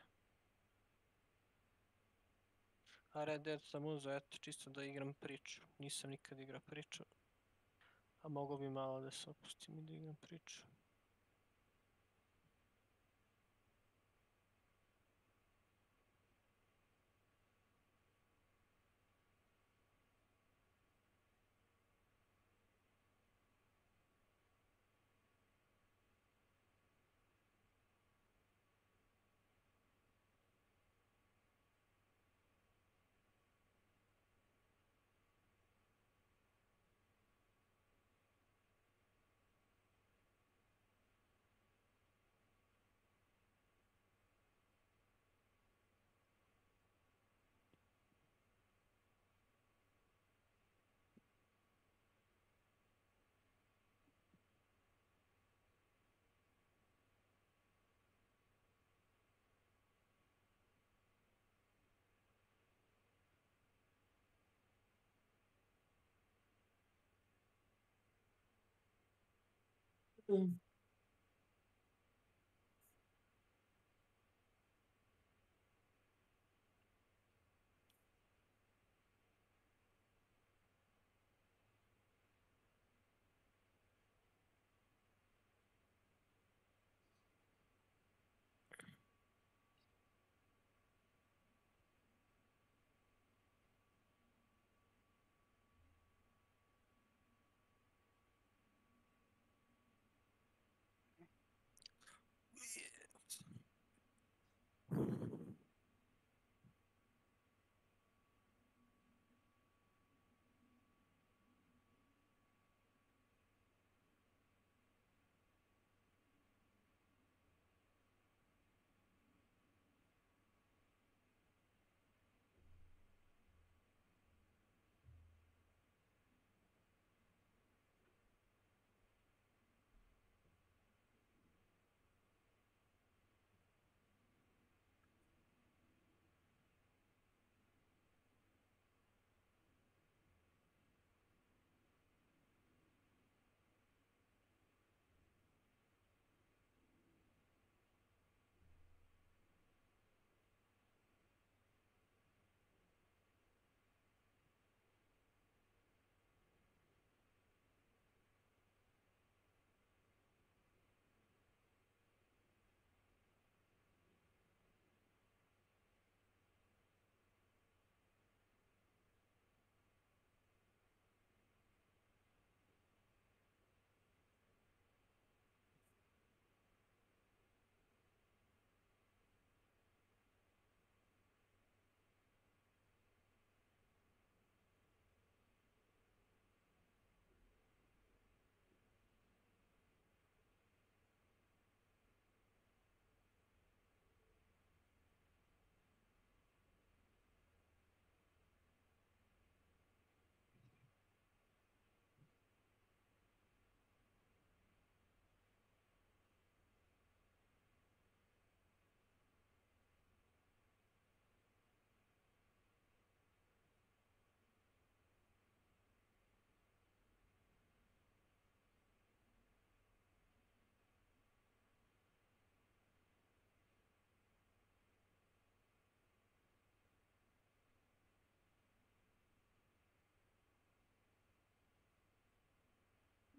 A Red Dead sam uzeo, eto, čisto da igram priču. Nisam nikad igrao priču. A mogo bi malo da se opustim i da igram priču.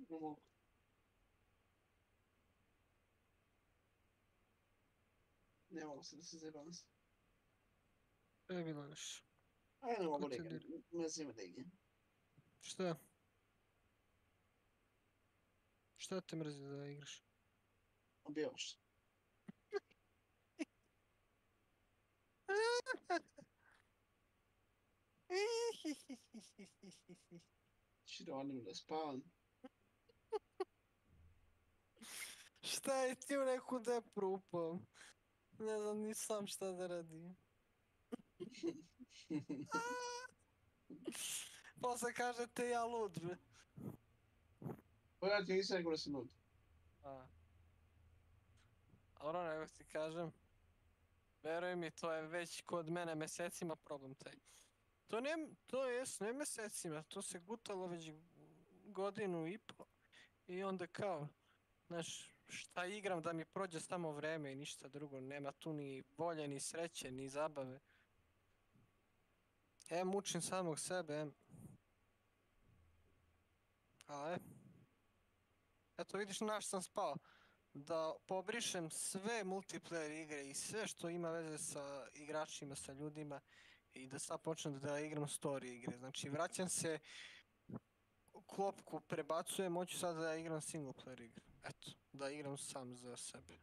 Ne mogu. Ne mogu se da se zajebam se. Je bilo nešto. Ajde, ne mogu Ko te da dira? igram. Mrzim da igram. Šta? Šta te mrzi da igraš? Objaviš. Šironim da spavam. Šta je ti u neku depru upao? Ne znam ni sam šta da radim. Posle kažete ja lud, bre. Pogledajte, nisam rekao da si lud. A. Dobro, nego ti kažem. Veruj mi, to je već kod mene mesecima problem taj. Ne mesecima, to se gutalo već godinu i po. I onda kao, znaš, šta igram da mi prođe samo vreme i ništa drugo. Nema tu ni volje, ni sreće, ni zabave. Mučim samog sebe, A eto vidiš na što sam spao. Da pobrišem sve multiplayer igre i sve što ima veze sa igračima, sa ljudima i da sad počnem da igram story igre. Znači vraćam se, klopku prebacujem, hoću sad da igram single player igre. Eto, da igram sam za sebe.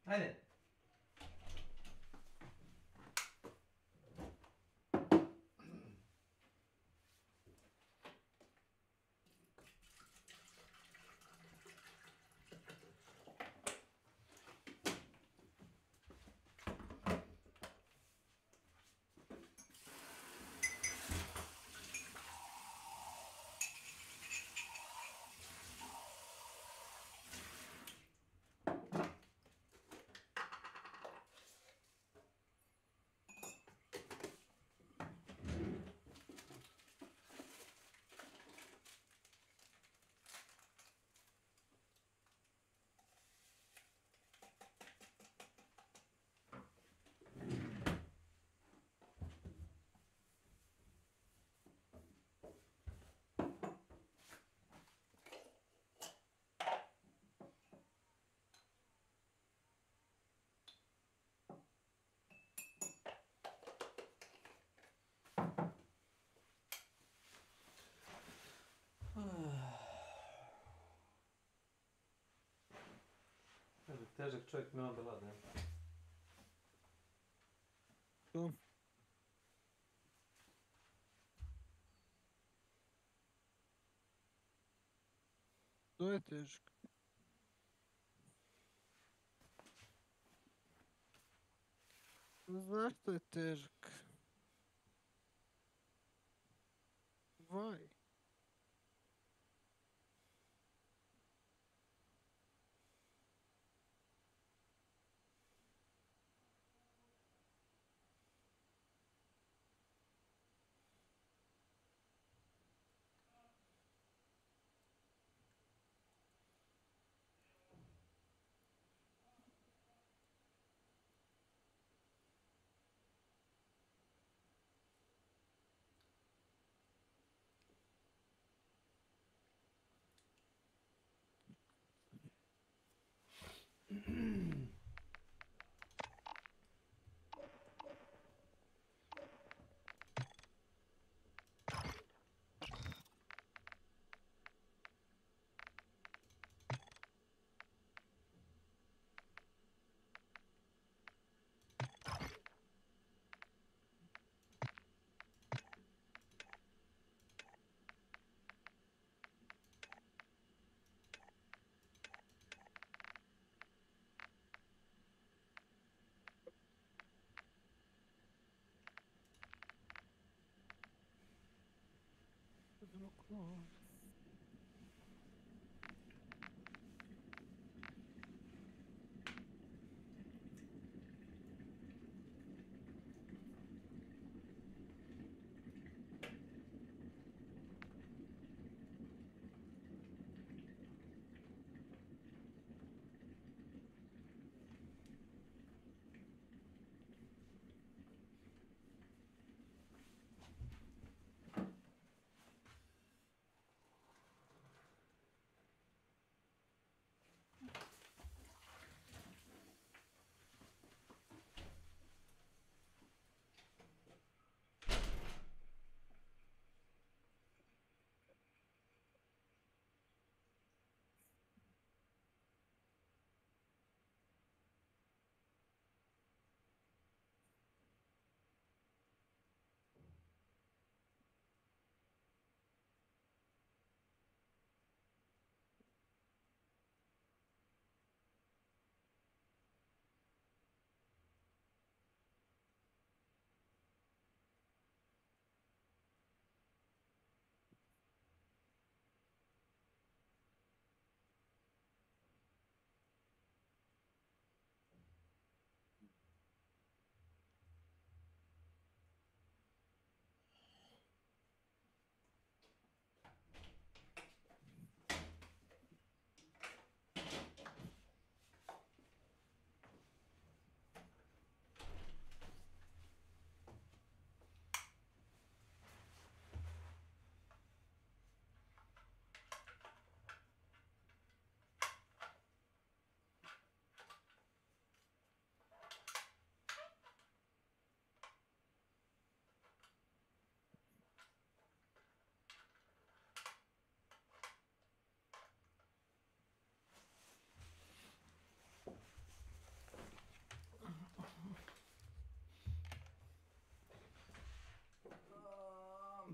Ajde. težak čovjek me onda lade. To. To je težak. Zašto je težak? Why?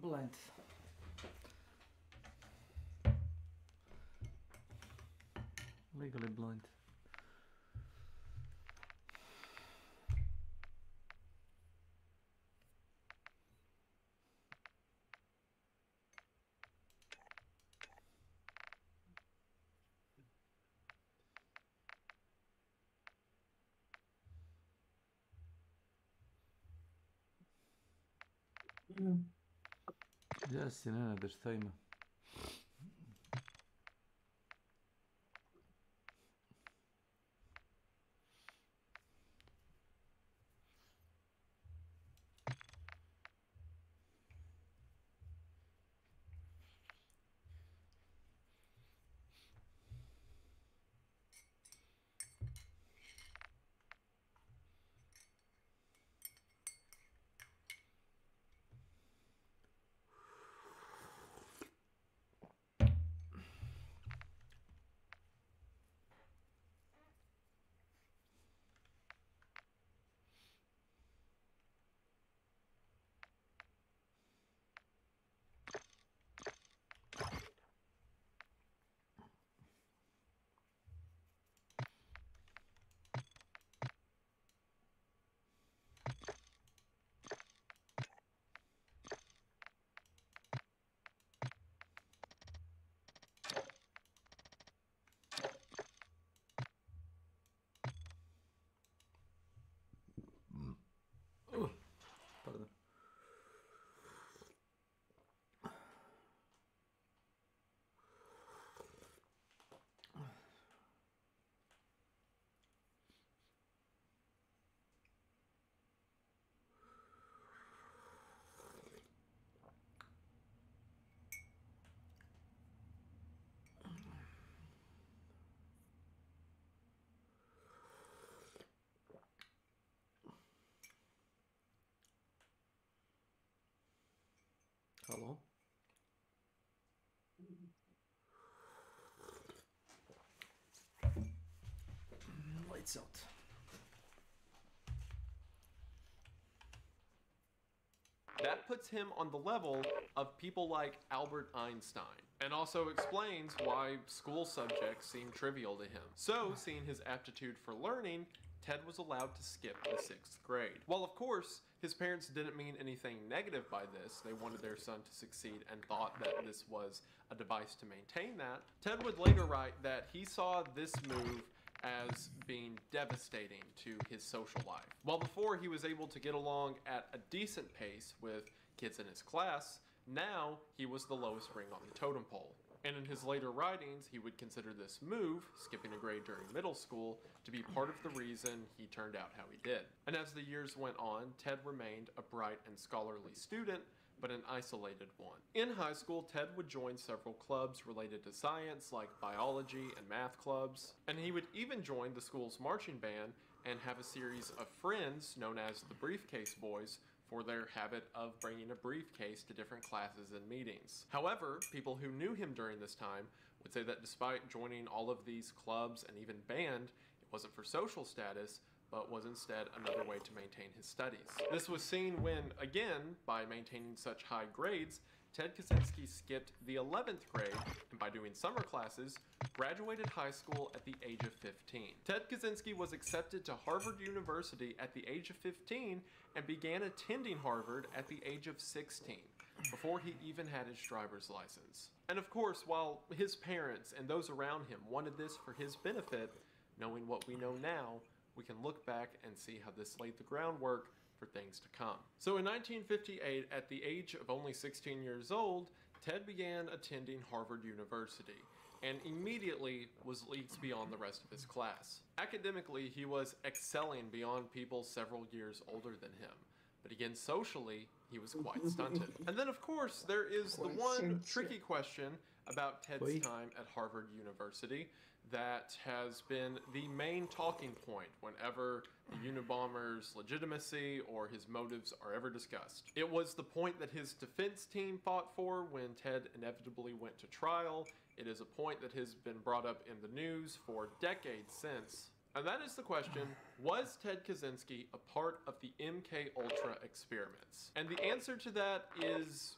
Blind. Legally blind. Ja si Nenade, šta ima? Halo? Lights out. That puts him on the level of people like Albert Einstein, and also explains why school subjects seem trivial to him. So, seeing his aptitude for learning, Ted was allowed to skip the 6th grade. While of course, his parents didn't mean anything negative by this, they wanted their son to succeed and thought that this was a device to maintain that, Ted would later write that he saw this move as being devastating to his social life. While before he was able to get along at a decent pace with kids in his class, now he was the lowest ring on the totem pole. And in his later writings, he would consider this move, skipping a grade during middle school, to be part of the reason he turned out how he did. And as the years went on, Ted remained a bright and scholarly student, but an isolated one. In high school, Ted would join several clubs related to science, like biology and math clubs, and he would even join the school's marching band and have a series of friends known as the Briefcase Boys for their habit of bringing a briefcase to different classes and meetings. However, people who knew him during this time would say that despite joining all of these clubs and even band, it wasn't for social status, but was instead another way to maintain his studies. This was seen when, again, by maintaining such high grades, Ted Kaczynski skipped the 11th grade, and by doing summer classes, graduated high school at the age of 15. Ted Kaczynski was accepted to Harvard University at the age of 15 and began attending Harvard at the age of 16, before he even had his driver's license. And of course, while his parents and those around him wanted this for his benefit, knowing what we know now, we can look back and see how this laid the groundwork for things to come. So in 1958, at the age of only 16 years old, Ted began attending Harvard University, and immediately was leagues beyond the rest of his class. Academically, he was excelling beyond people several years older than him, but again, socially, he was quite stunted. And then, of course, there is the one tricky question about Ted's time at Harvard University that has been the main talking point whenever the Unabomber's legitimacy or his motives are ever discussed. It was the point that his defense team fought for when Ted inevitably went to trial. It is a point that has been brought up in the news for decades since. And that is the question, was Ted Kaczynski a part of the MK Ultra experiments? And the answer to that is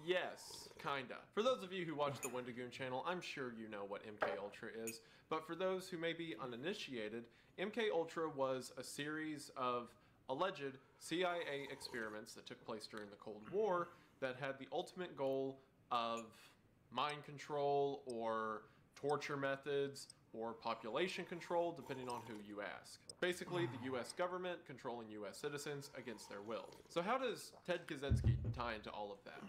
yes, kinda. For those of you who watch the Wendigoon channel, I'm sure you know what MK Ultra is, but for those who may be uninitiated, MK Ultra was a series of alleged CIA experiments that took place during the Cold War that had the ultimate goal of mind control or torture methods or population control, depending on who you ask. Basically, the US government controlling US citizens against their will. So how does Ted Kaczynski tie into all of that?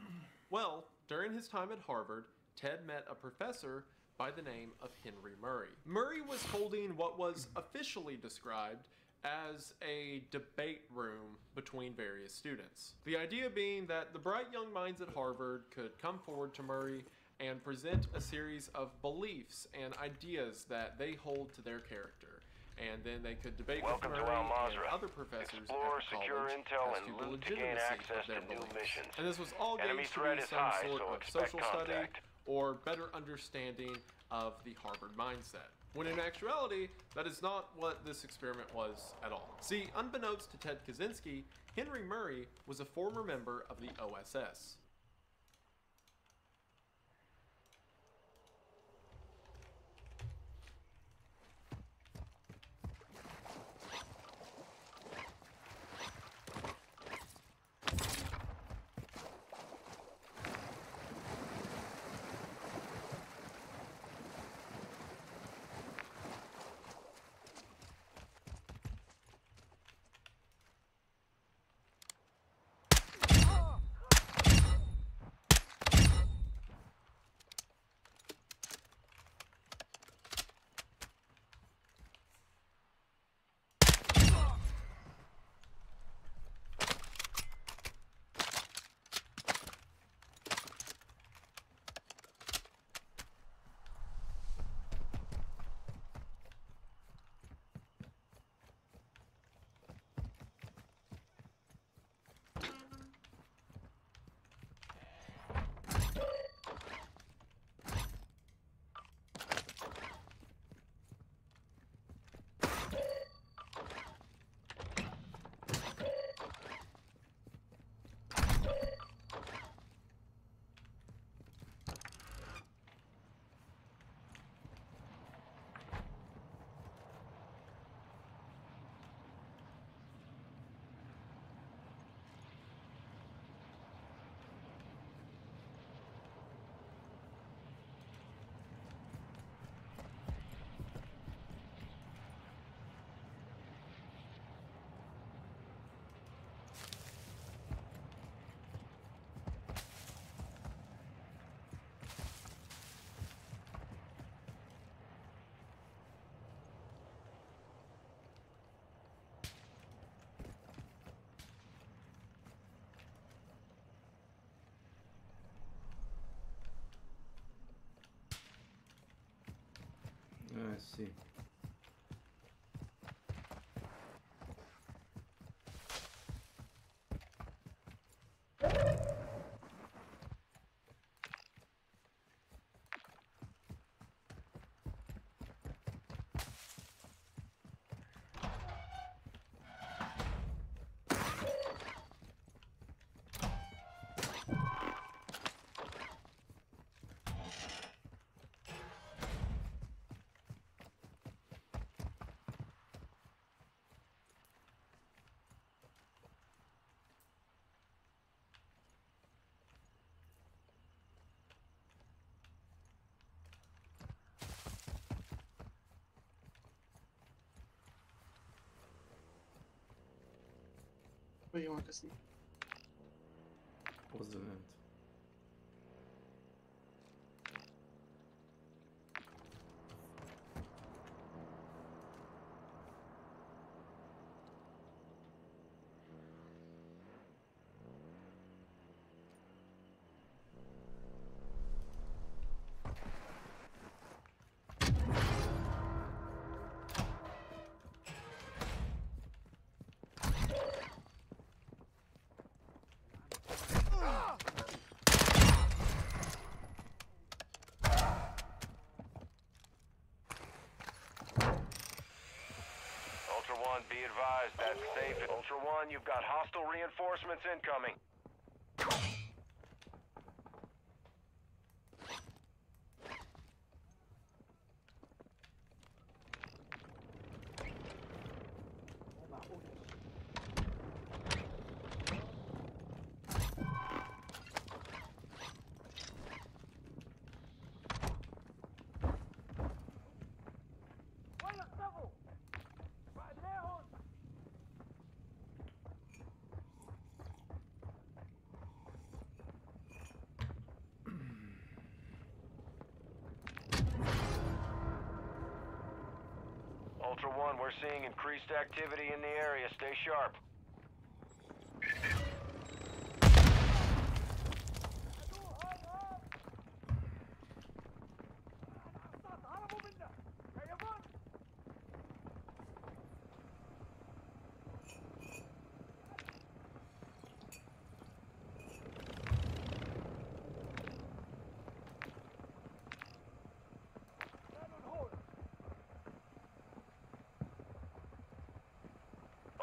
Well, during his time at Harvard, Ted met a professor by the name of Henry Murray. Murray was holding what was officially described as a debate room between various students. The idea being that the bright young minds at Harvard could come forward to Murray and present a series of beliefs and ideas that they hold to their character. And then they could debate with Murray and other professors at the college as to the legitimacy of their beliefs. And this was all gauged to be some sort of social study or better understanding of the Harvard mindset. When in actuality, that is not what this experiment was at all. See, unbeknownst to Ted Kaczynski, Henry Murray was a former member of the OSS. sì. Vidimo kasnije. Pozdravljam te. Be advised, that's safe. Ultra One, you've got hostile reinforcements incoming. Ultra One, we're seeing increased activity in the area. Stay sharp.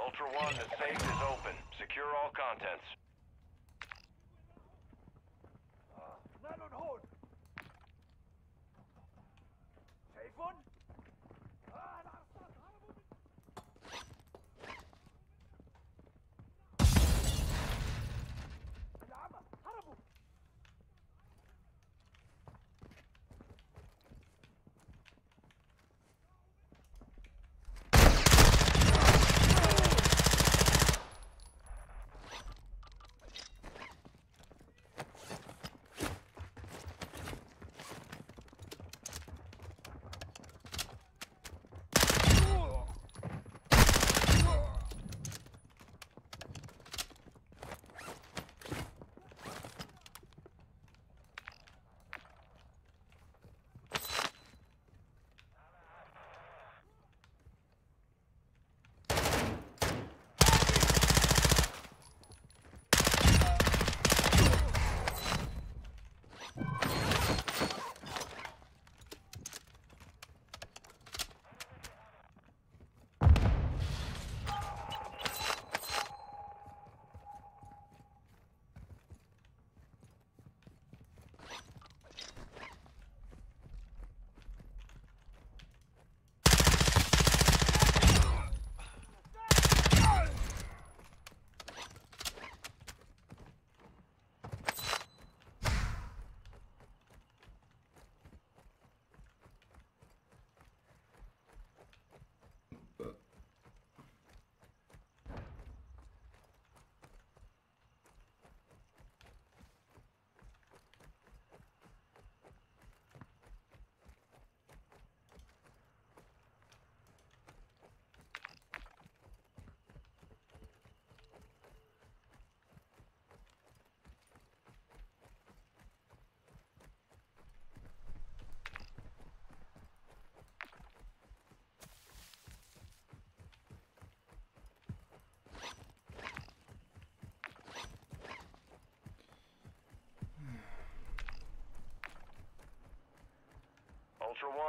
Ultra One, the safe is open. Secure all contents.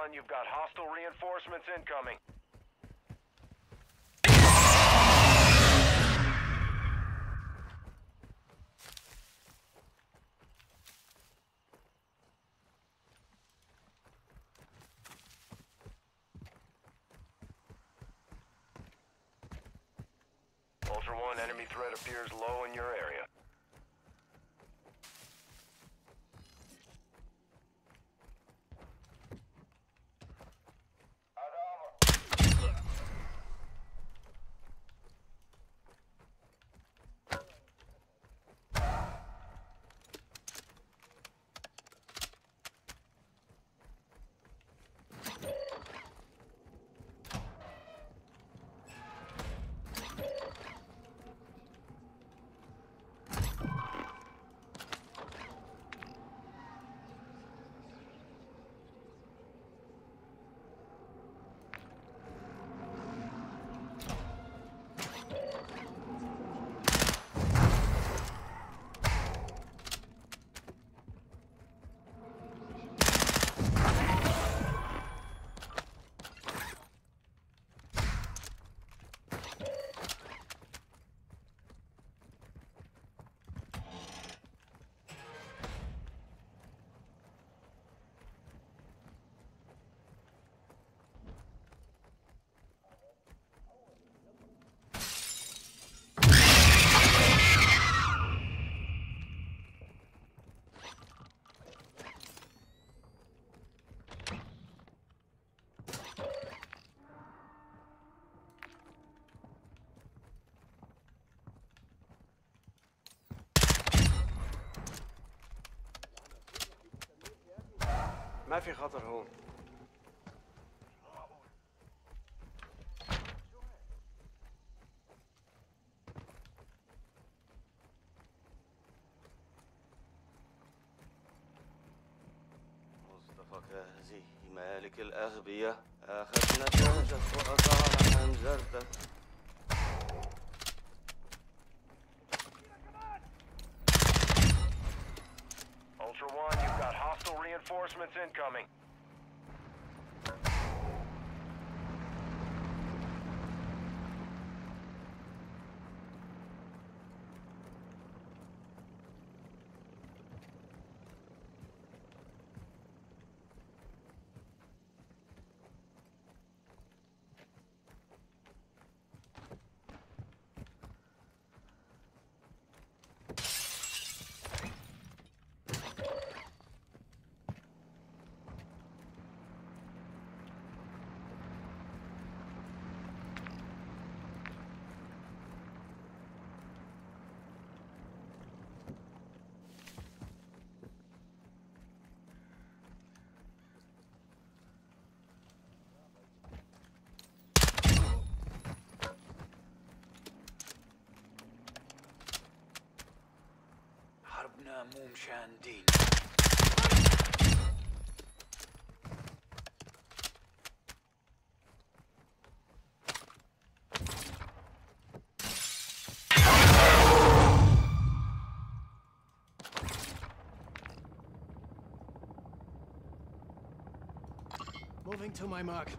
One, you've got hostile reinforcements incoming. Ultra One, enemy threat appears low in your area. ما في خطر هون. مصطفى كهزي مالك الأغبياء أخذ نتاجك وأطال حنجرتك. Ultra One, you've got hostile reinforcements incoming. حربنا مو مشان دين. Moving to my mark.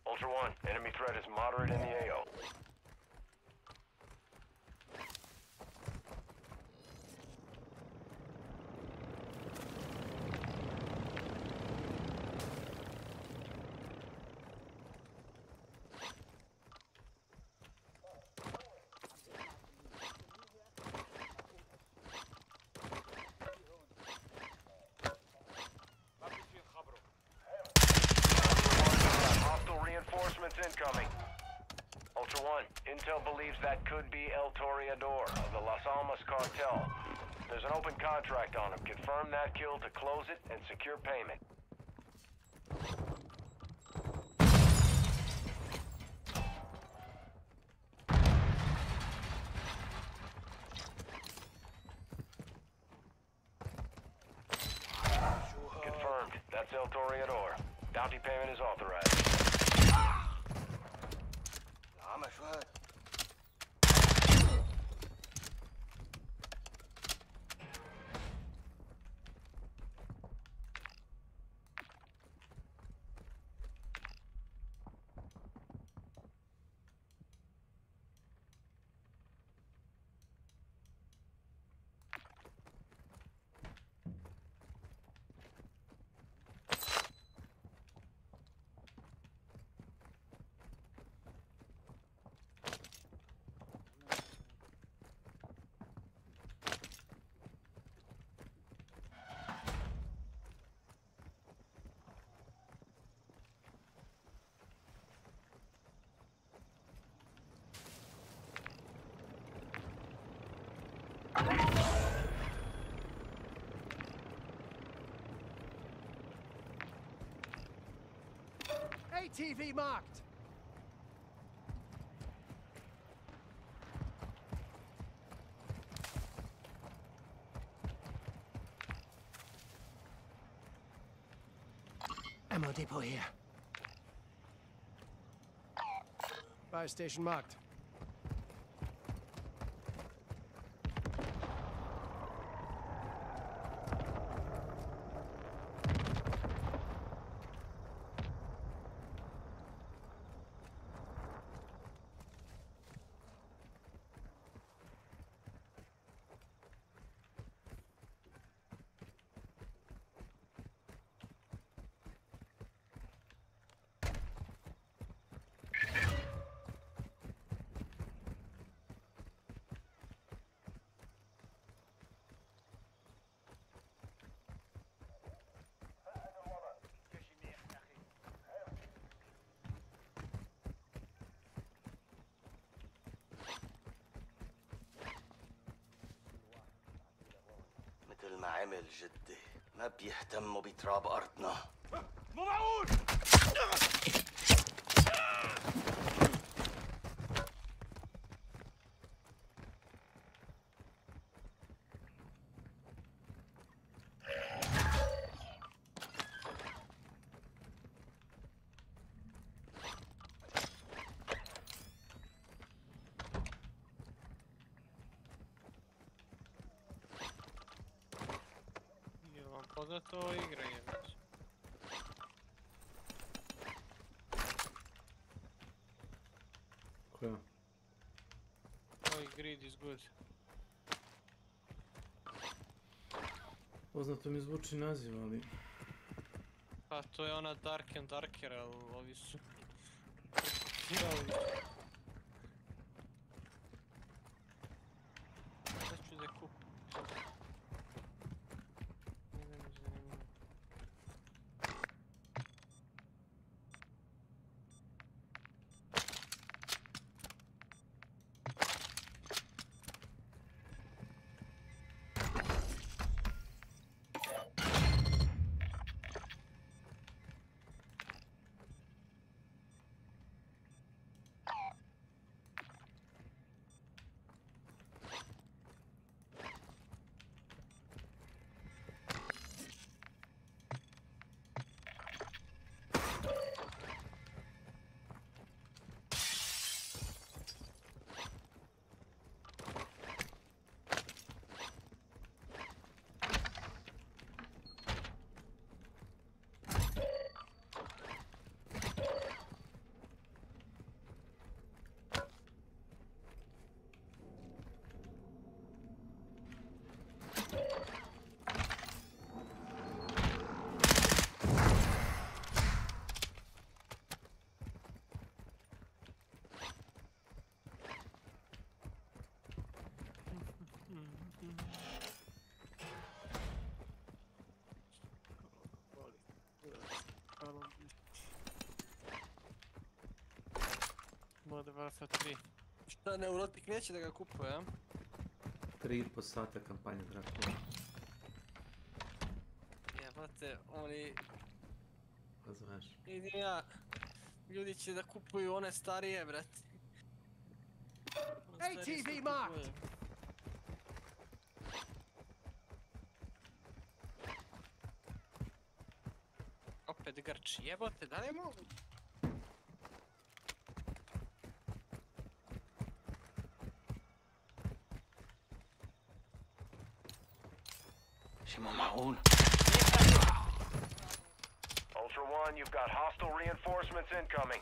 Ultra One, enemy threat is moderate in the AO. Hostile reinforcements incoming. Ultra One, intel believes that could be El Toreador of the Las Almas cartel. There's an open contract on him. Confirm that kill to close it and secure payment. That's El Toreador. Bounty payment is authorized. العمى شوية. ATV marked. Ammo depot here. Fire station marked. مثل ما عمل جدي ما بيهتموا بتراب أرضنا. مو معقول! To igra jebać. Koja? Oj, grid is good. Poznato mi zvuči naziv, ali... Pa to je ona Dark and Darker, ali ovi su... Sad ću da kupim. Modern Warfare 3. Šta, Neurotik neće da ga kupuje, a? 3,5 sata kampanje Drakula. Jebate, oni... Pa znaš. Vidim ja, ljudi će da kupuju one starije, brate. ATV marked! opet grči, jebote, da li je mogu? Ultra One, you've got hostile reinforcements incoming.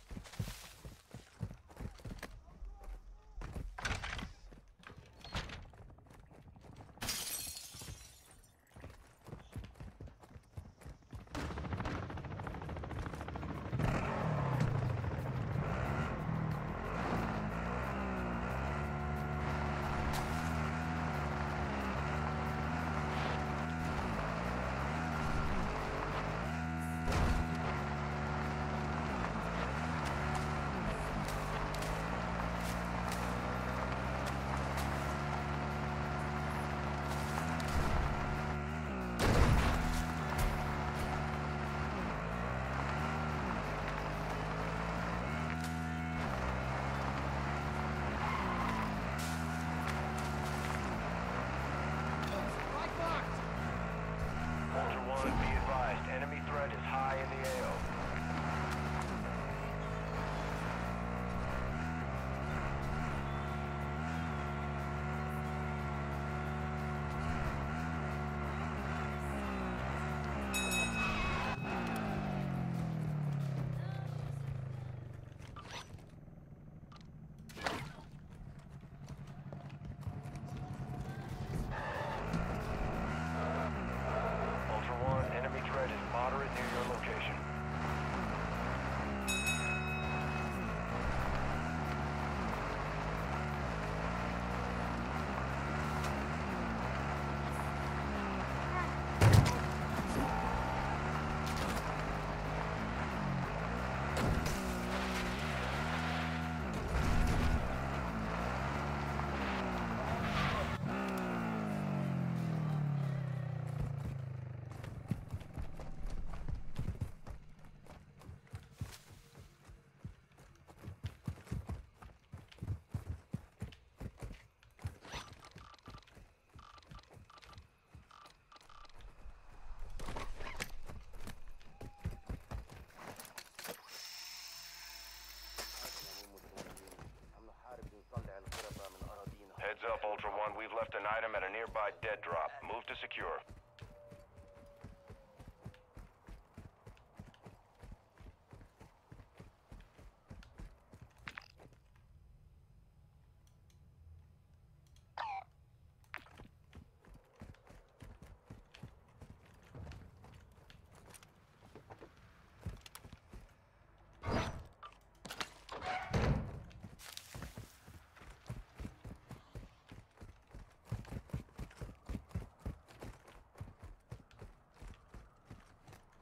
Heads up, Ultra One. We've left an item at a nearby dead drop. Move to secure.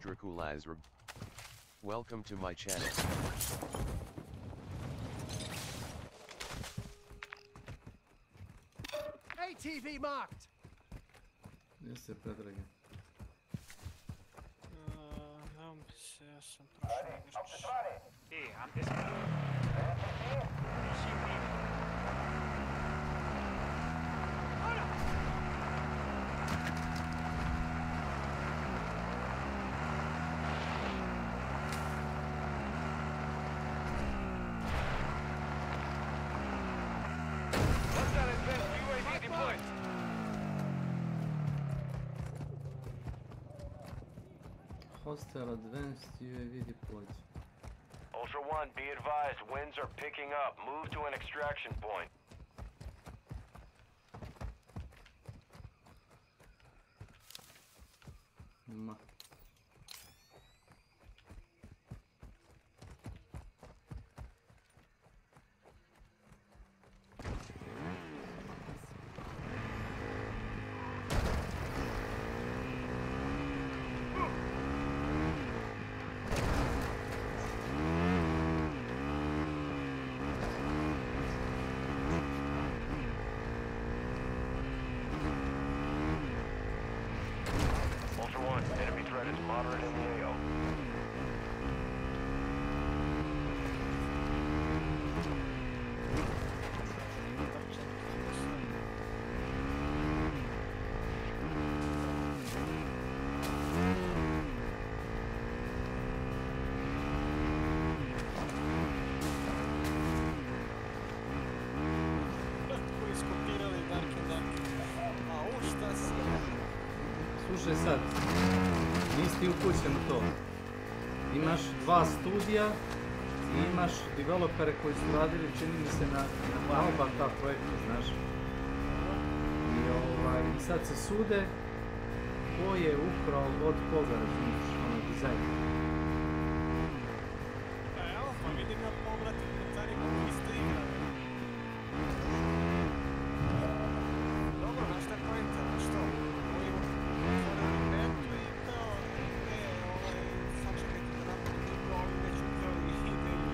Draculazra. Welcome to my channel. ATV marked! Jeste predrage. Ja sam prošao igrač. Hostile advanced UAV deployed. Ultra One, be advised, winds are picking up. Move to an extraction point. Ma. Enemy threat is moderate in the AO. slušaj sad, nisi ti upućen u to. Imaš 2 studija i imaš developere koji su radili, čini mi se, na oba ta projekta, znaš. I sad se sude ko je ukrao od koga, razumiješ, ono dizajn. Evo, pa vidim ja povratim komentarima koji ste igrali. Dobro, znaš šta je pojenta, znaš što? Koji otvorili betu i kao, sačekajte da napravite to, ovi već ukrali ide i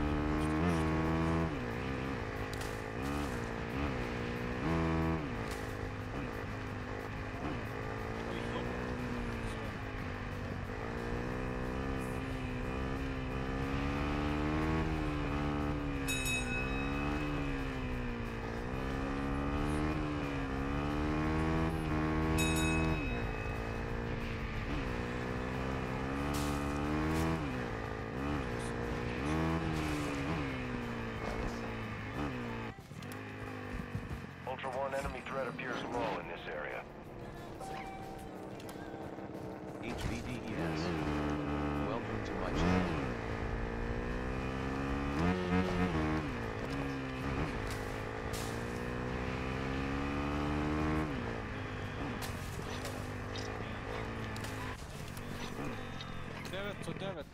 Ultra One, enemy threat appears low in this area. HBDES. Welcome to my channel.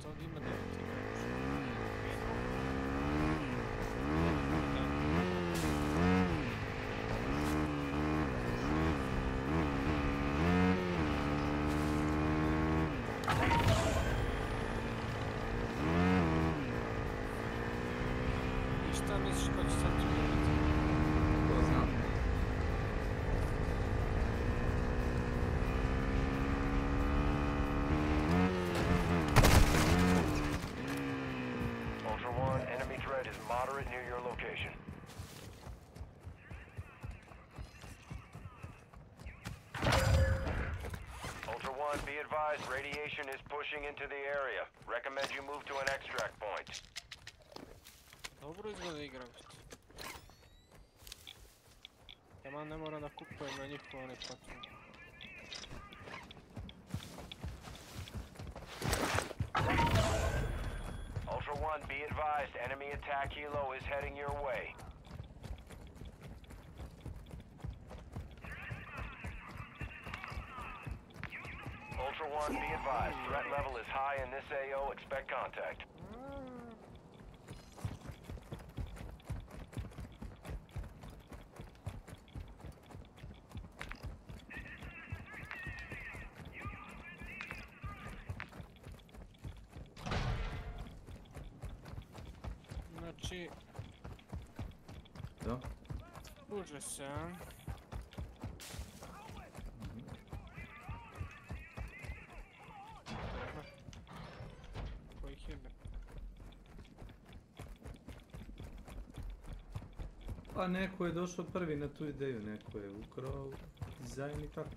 Ovdje ima 9. I šta misliš ko će sad tu imati? To znam. Ultra One, enemy threat is moderate near your location. Ultra One, be advised, radiation is pushing into the area. Recommend you move to an extract point. Dobro izgleda igralište. Taman ne mora da kupujem na njihovo one patrone. Ultra One, be advised, enemy attack helo is heading your way. Ultra One, be advised, threat level is high in this AO, expect contact. Znači... Da? Uđe se, a? Koji jebe? Pa neko je došao prvi na tu ideju, neko je ukrao dizajn i tako.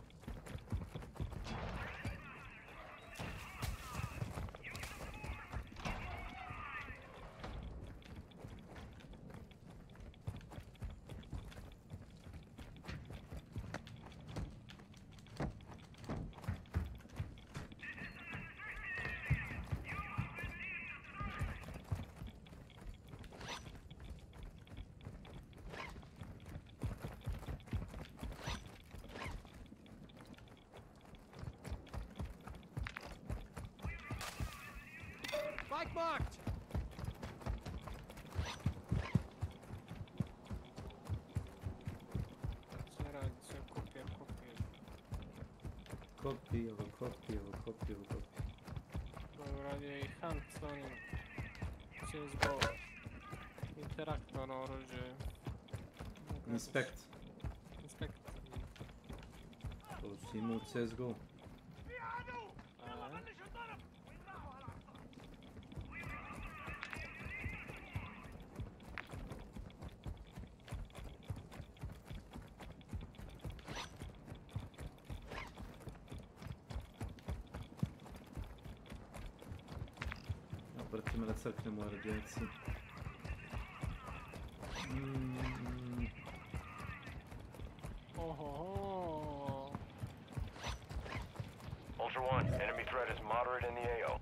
Spike marked! Sve radi, sve kopija. Kopija. Dobro, radio je i Hunt s onim CSGO. Interaktivno oružje. Inspect. To si imao u CSGO. Obratimo na crknemo u radionici. Ohoho. Ultra One, enemy threat is moderate in the AO.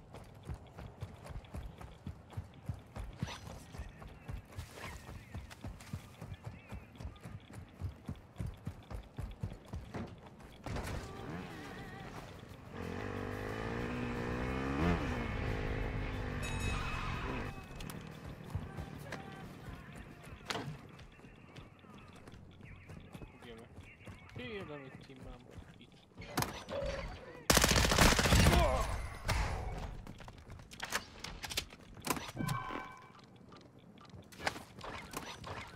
Jedan mi ti imamo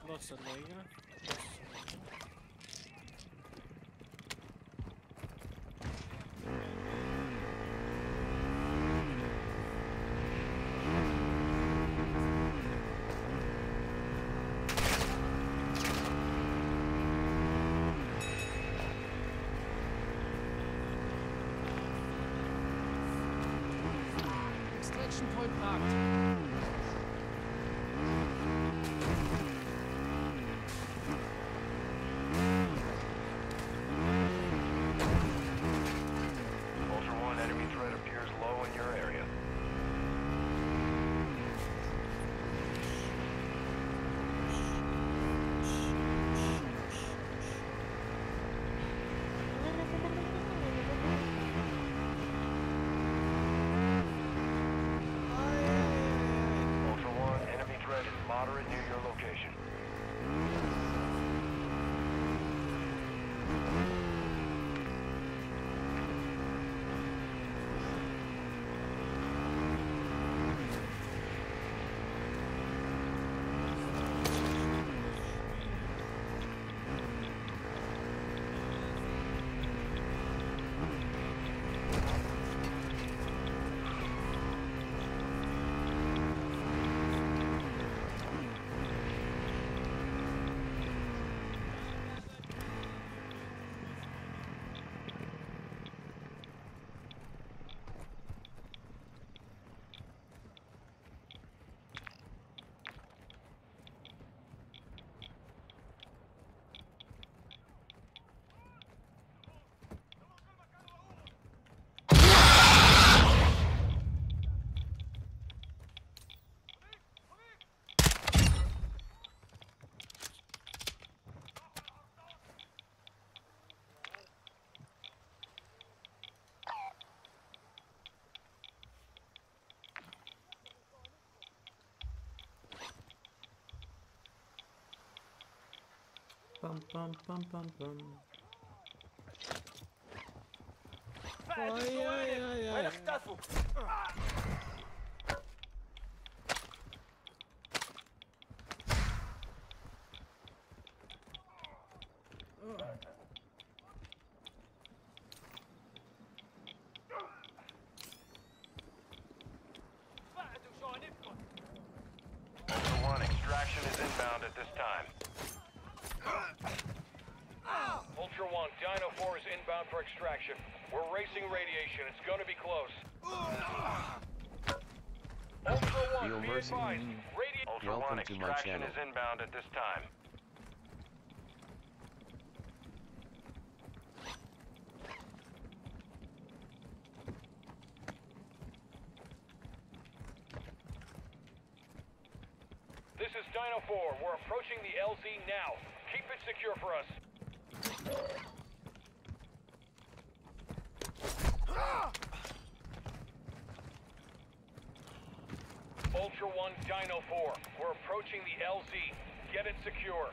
dosadna igra. Extraction point marked. Ultra One, enemy threat appears low in your area. Ultra One, enemy threat is moderate near your location. Pam pam pam pam pam. وين اختفوا؟ Ultra One, extraction is inbound at this time. Ultra One, Dino 4 is inbound for extraction. We're racing radiation. It's going to be close. Ultra One, Feel be mercy. advised. Ultra One, Welcome to my extraction channel. is inbound at this time. This is Dino 4. We're approaching the LZ now. Keep it secure for us. Ultra One, Dino 4. We're approaching the LZ. Get it secure.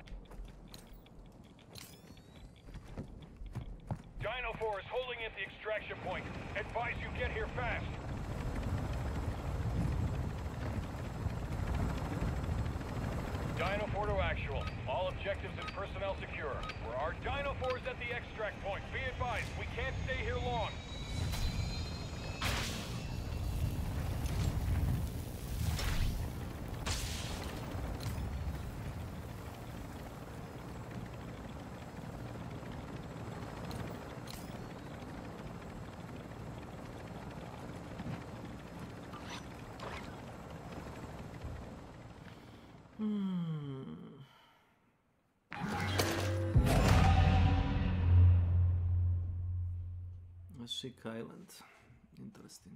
Dino 4 is holding at the extraction point. Advise you get here fast. Dino 4 to actual. All objectives and personnel secure. Our Dino 4 is at the extract point. Be advised, we can't stay here long. Chic Island. Interesting.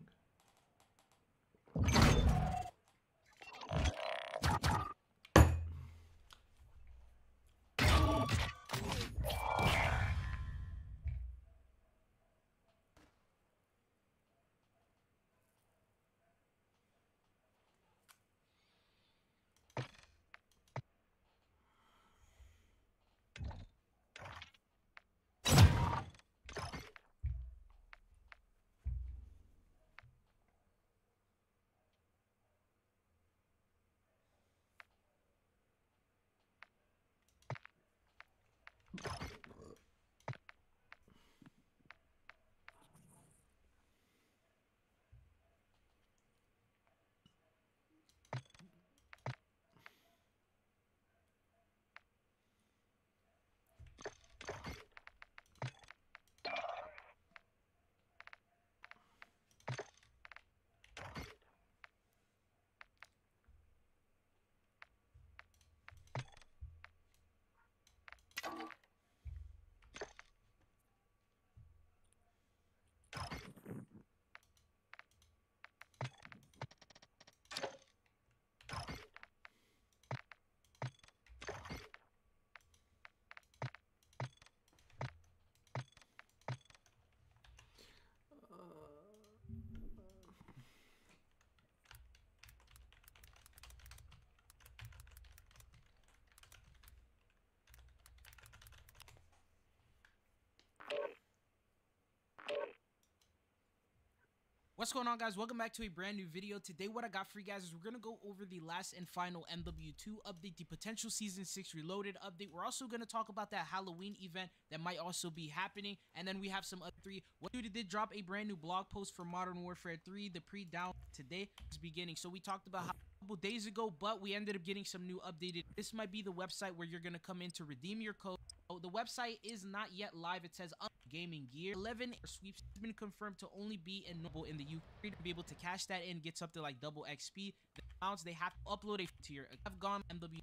What's going on, guys? Welcome back to a brand new video. Today what I got for you guys is we're going to go over the last and final MW2 update, the potential Season 6 Reloaded update. We're also going to talk about that Halloween event that might also be happening, and then we have some other three. What dude did drop a brand new blog post for Modern Warfare 3, the pre-down today is beginning. So we talked about how a couple days ago, but we ended up getting some new updated. This might be the website where you're going to come in to redeem your code. Oh, the website is not yet live. It says gaming gear 11 sweeps has been confirmed to only be enabled in the UK to be able to cash that in, get something like double XP. The amounts they have to upload a to your have gone MW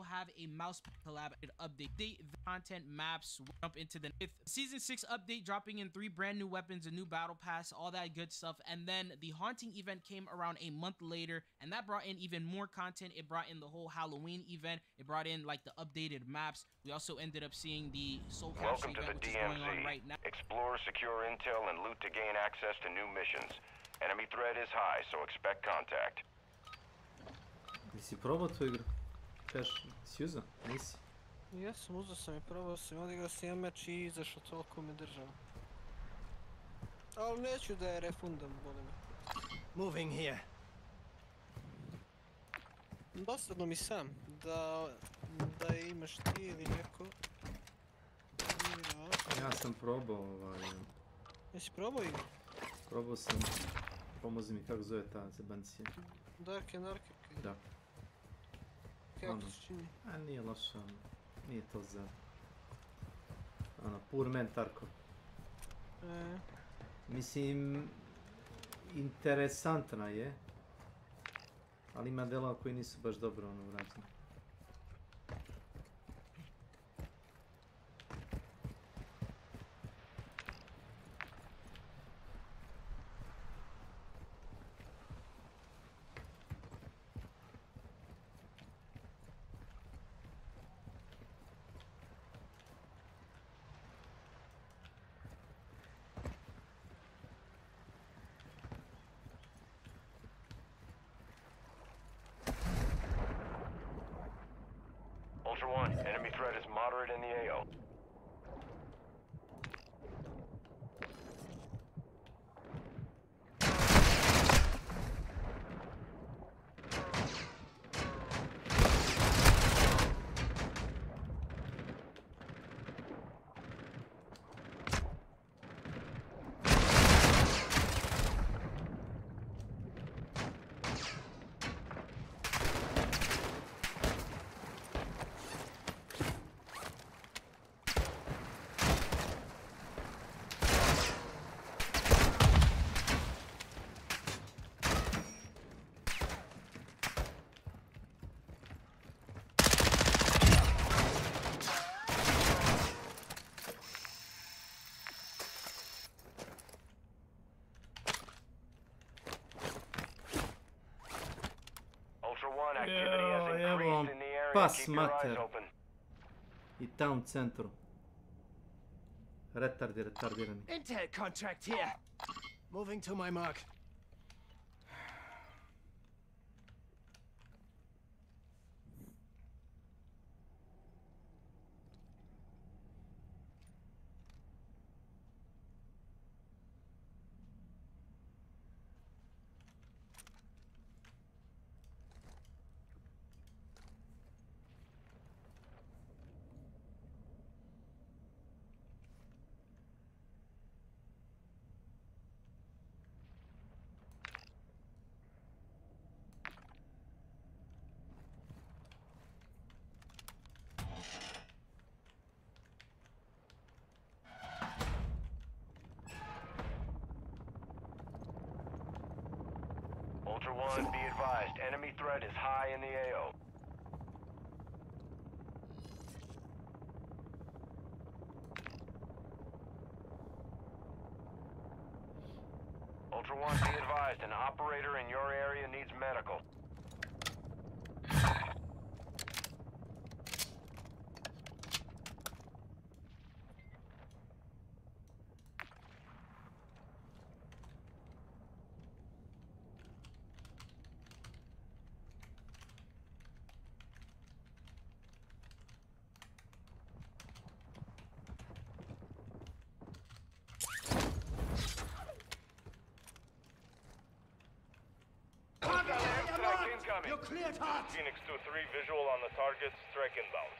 have a mouse collab update the content maps. We'll jump into the Season 6 update, dropping in 3 brand new weapons, a new battle pass, all that good stuff. And then the haunting event came around a month later, and that brought in even more content. It brought in the whole Halloween event. It brought in like the updated maps. We also ended up seeing the soul capture event, which is going on right now. Explore, secure intel, and loot to gain access to new missions. Enemy threat is high, so expect contact. Jesi probao tu igru? Kažeš, si uzao? Nisi? Jesam, uzao sam i probao sam, odigrao sam jedan meč i izašao, toliko me držao. Ali neću da je refundam, boli me. Moving here. Dosadno mi sam, da imaš ti ili neko. Ja sam probao Jesi probao igru? Probao sam, pomozi mi kako zove ta zebancija. Dark and Arctic. Da. Kako se čini? A nije loša, nije to za... Poor man Tarkov. Mislim, interesantna je, ali ima delova koji nisu baš dobro urađeni. Ultra One, enemy threat is moderate in the AO. pas mater. I town centru. Retardirani. Intel contract here. Moving to my mark. Ultra One, be advised, enemy threat is high in the AO. Ultra One, be advised, an operator in your area needs medical. You're cleared hot! Phoenix 2-3, visual on the target, strike inbound.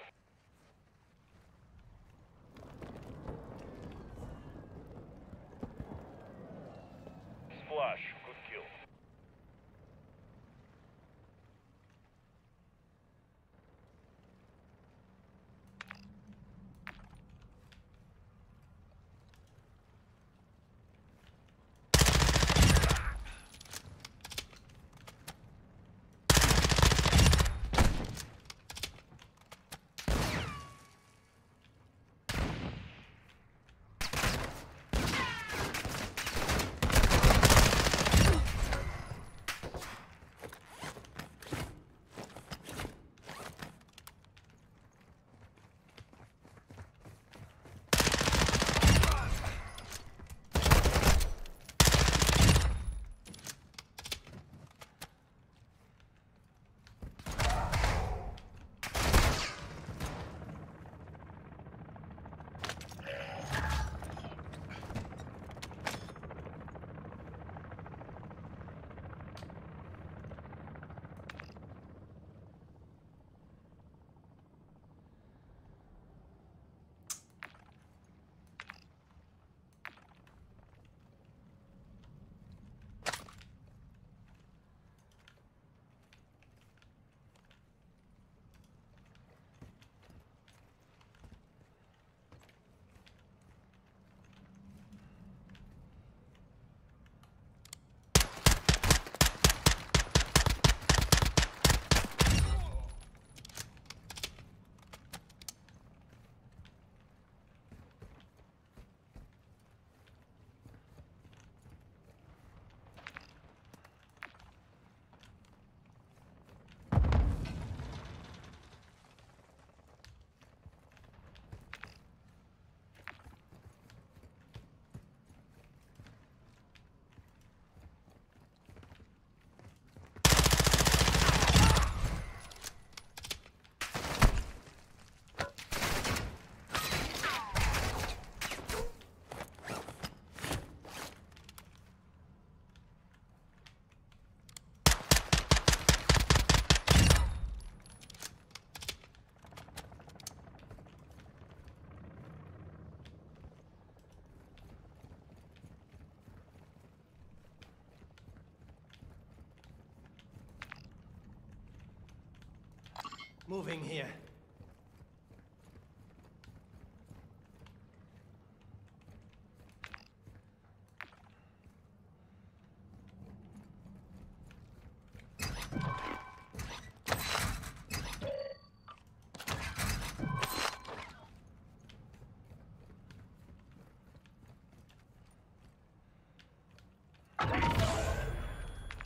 Splash, good kill. Moving here.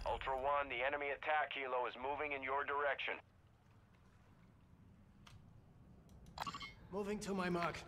Ultra One, the enemy attack helo is moving in your direction. Moving to my mark.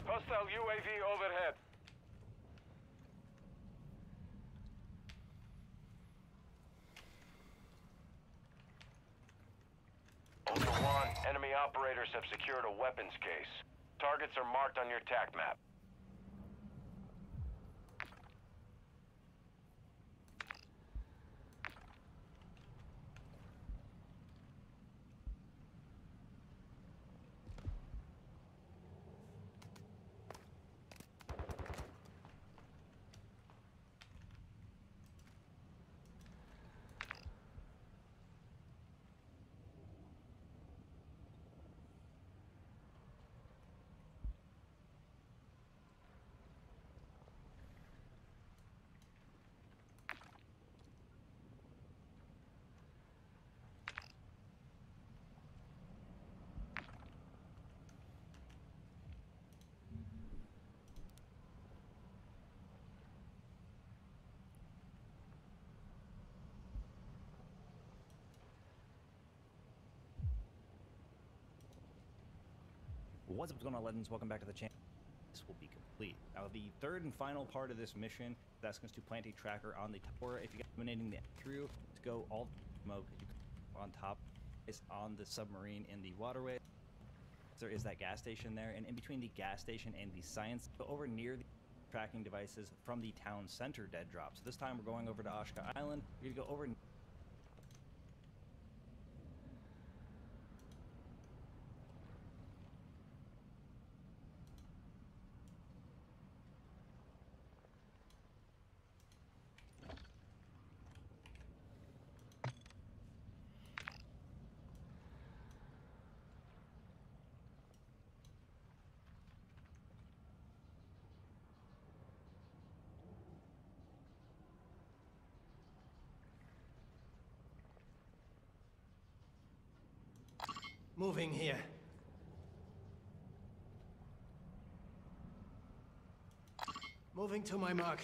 Hostile UAV overhead. Ultra One, enemy operators have secured a weapons case. Targets are marked on your TAC map. What's up, going on, legends? Welcome back to the channel. This will be complete. Now, the third and final part of this mission is asking us to plant a tracker on the tower. If you get eliminating the crew to go all smoke, you can on top. It's on the submarine in the waterway. There is that gas station there, and in between the gas station and the science, go over near the tracking devices from the town center dead drop. So this time we're going over to Ashka Island. We're gonna go over. Moving here. Moving to my mark.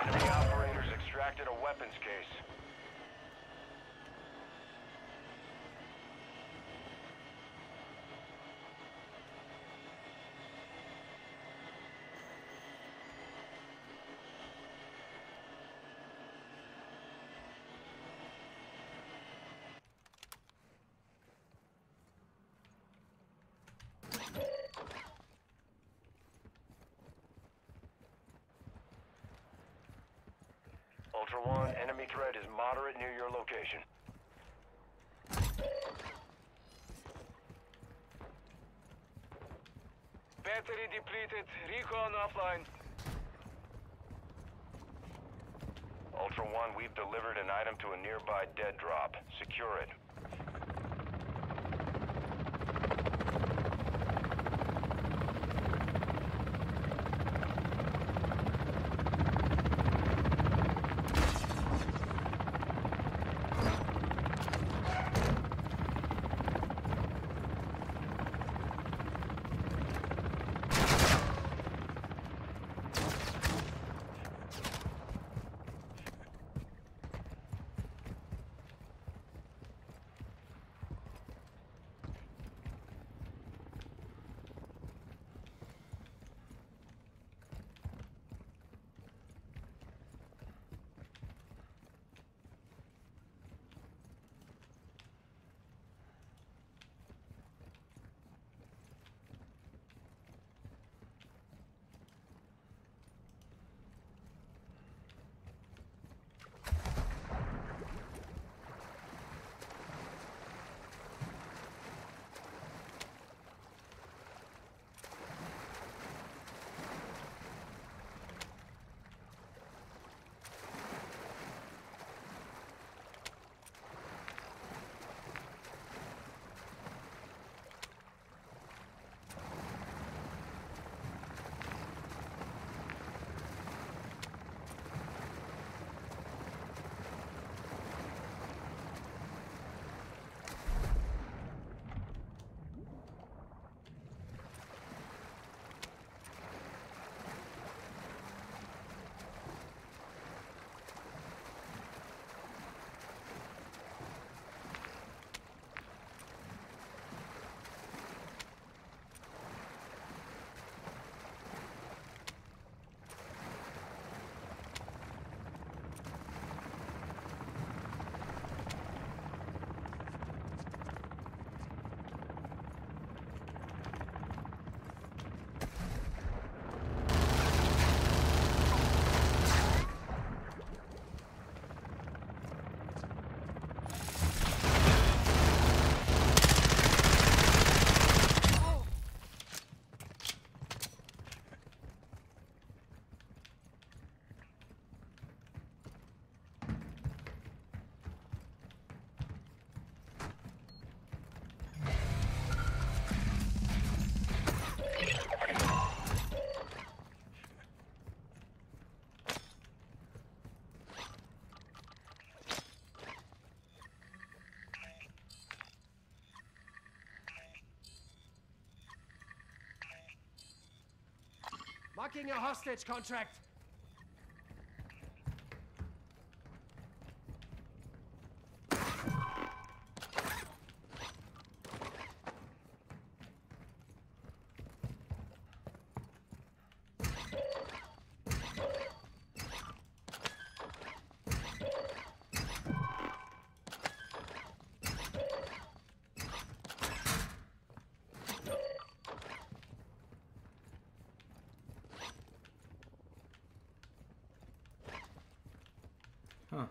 Enemy operators extracted a weapons case. Ultra One, enemy threat is moderate near your location. Battery depleted. Recon offline. Ultra One, we've delivered an item to a nearby dead drop. Secure it. Marking a hostage contract. Huh.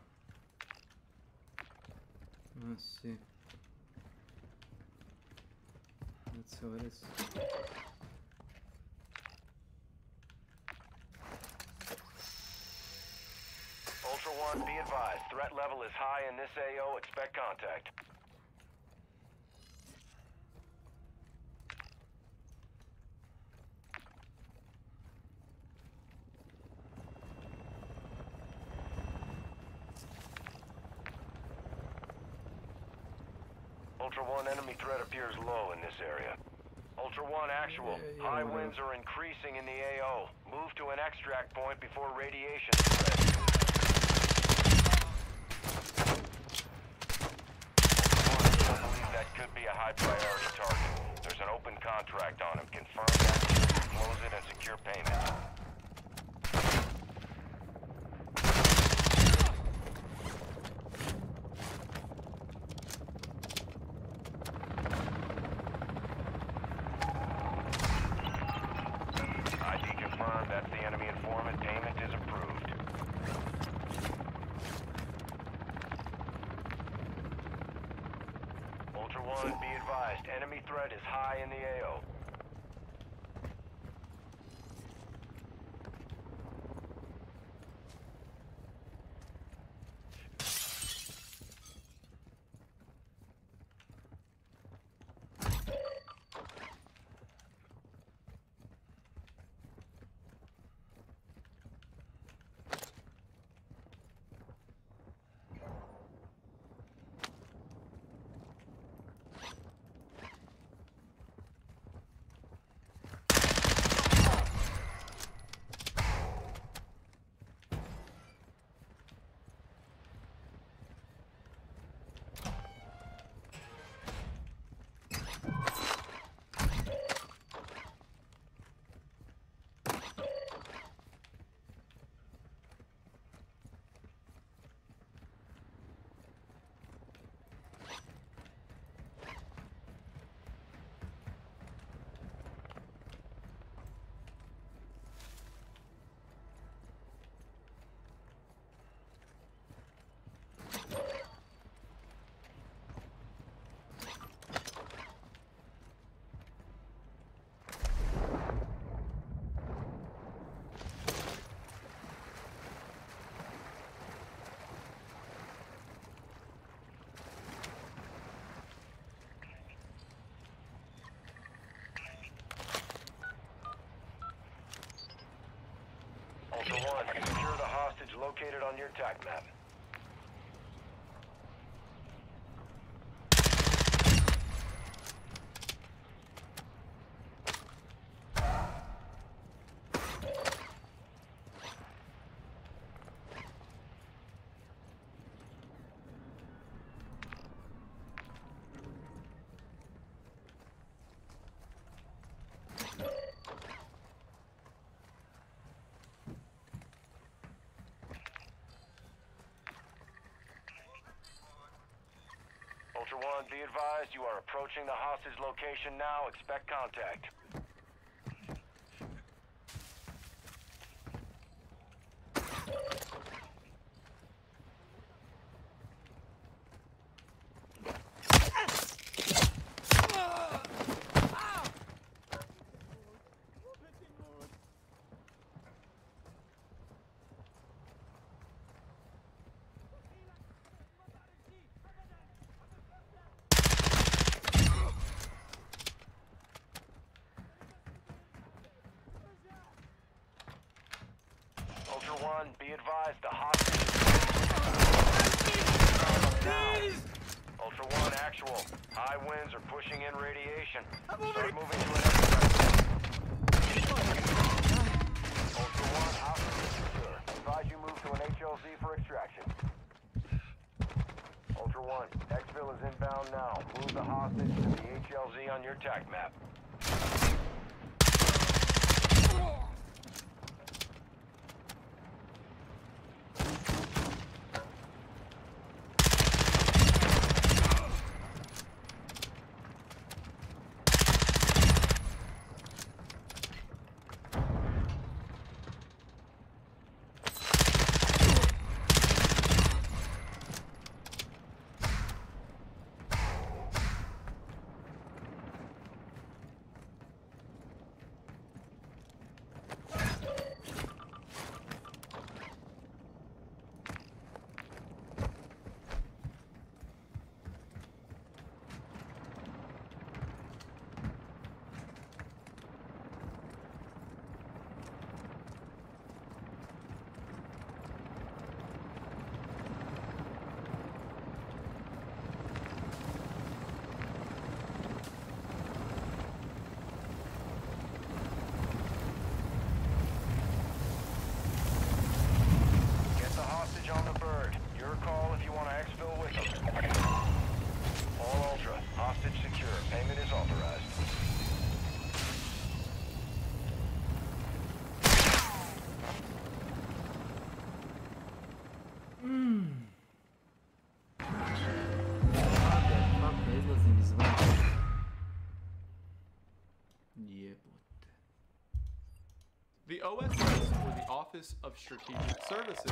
Let's see. That's how it is. Ultra One, be advised. Threat level is high in this AO. Expect contact. Ultra One, enemy threat appears low in this area. Ultra One, actual. High winds are increasing in the AO. Move to an extract point before radiation spreads. I believe that could be a high priority target. There's an open contract on him. Confirm that, close it, and secure payment. That's the enemy informant. Payment is approved. Ultra One, be advised. Enemy threat is high in the AO. located on your TAC map. Ultra One, be advised, you are approaching the hostage location now. Expect contact. Ultra One, be advised, the hostage is Ultra One, actual. High winds are pushing in radiation. Start moving to an extract. Ultra One, hostage is secure. Advise you move to an HLZ for extraction. Ultra One, exfil is inbound now. Move the hostage to the HLZ on your TAC map. The OSS, or the Office of Strategic Services,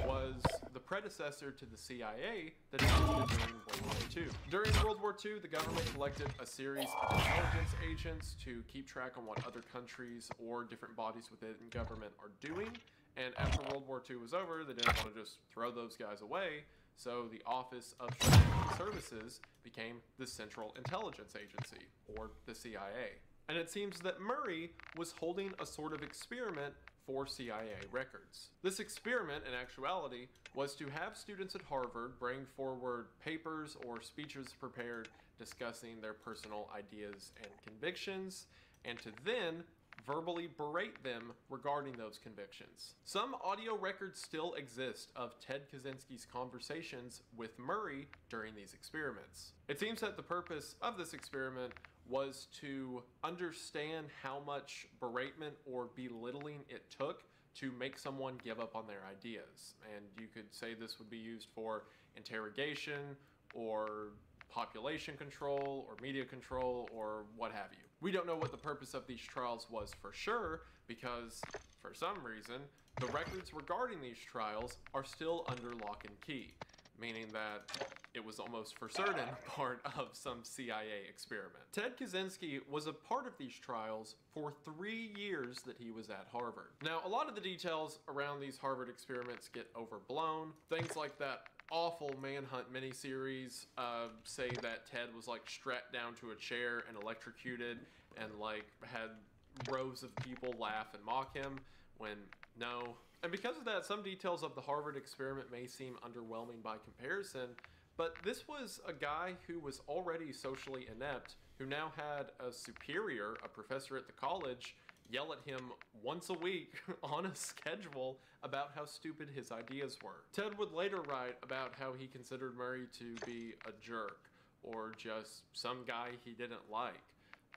was the predecessor to the CIA that existed during World War II. During World War II, the government collected a series of intelligence agents to keep track on what other countries or different bodies within government are doing. And after World War II was over, they didn't want to just throw those guys away. So the Office of Strategic Services became the Central Intelligence Agency, or the CIA. And it seems that Murray was holding a sort of experiment for CIA records. This experiment, in actuality, was to have students at Harvard bring forward papers or speeches prepared discussing their personal ideas and convictions, and to then verbally berate them regarding those convictions. Some audio records still exist of Ted Kaczynski's conversations with Murray during these experiments. It seems that the purpose of this experiment was to understand how much beratement or belittling it took to make someone give up on their ideas. And you could say this would be used for interrogation or population control or media control or what have you. We don't know what the purpose of these trials was for sure, because for some reason the records regarding these trials are still under lock and key, meaning that it was almost for certain part of some CIA experiment. Ted Kaczynski was a part of these trials for 3 years that he was at Harvard. Now, a lot of the details around these Harvard experiments get overblown. Things like that awful Manhunt miniseries say that Ted was like strapped down to a chair and electrocuted and like had rows of people laugh and mock him, when no, And because of that, some details of the Harvard experiment may seem underwhelming by comparison, but this was a guy who was already socially inept, who now had a superior, a professor at the college, yell at him once a week on a schedule about how stupid his ideas were. Ted would later write about how he considered Murray to be a jerk, or just some guy he didn't like.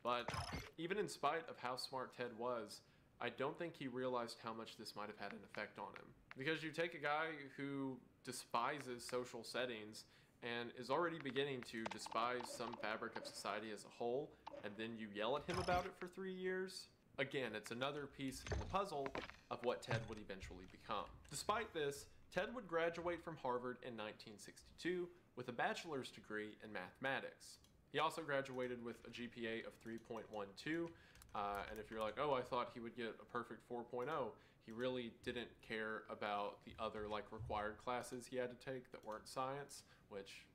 But even in spite of how smart Ted was, I don't think he realized how much this might have had an effect on him. Because you take a guy who despises social settings and is already beginning to despise some fabric of society as a whole, and then you yell at him about it for 3 years? Again, it's another piece in the puzzle of what Ted would eventually become. Despite this, Ted would graduate from Harvard in 1962 with a bachelor's degree in mathematics. He also graduated with a GPA of 3.12, and if you're like, oh, I thought he would get a perfect 4.0, he really didn't care about the other required classes he had to take that weren't science, which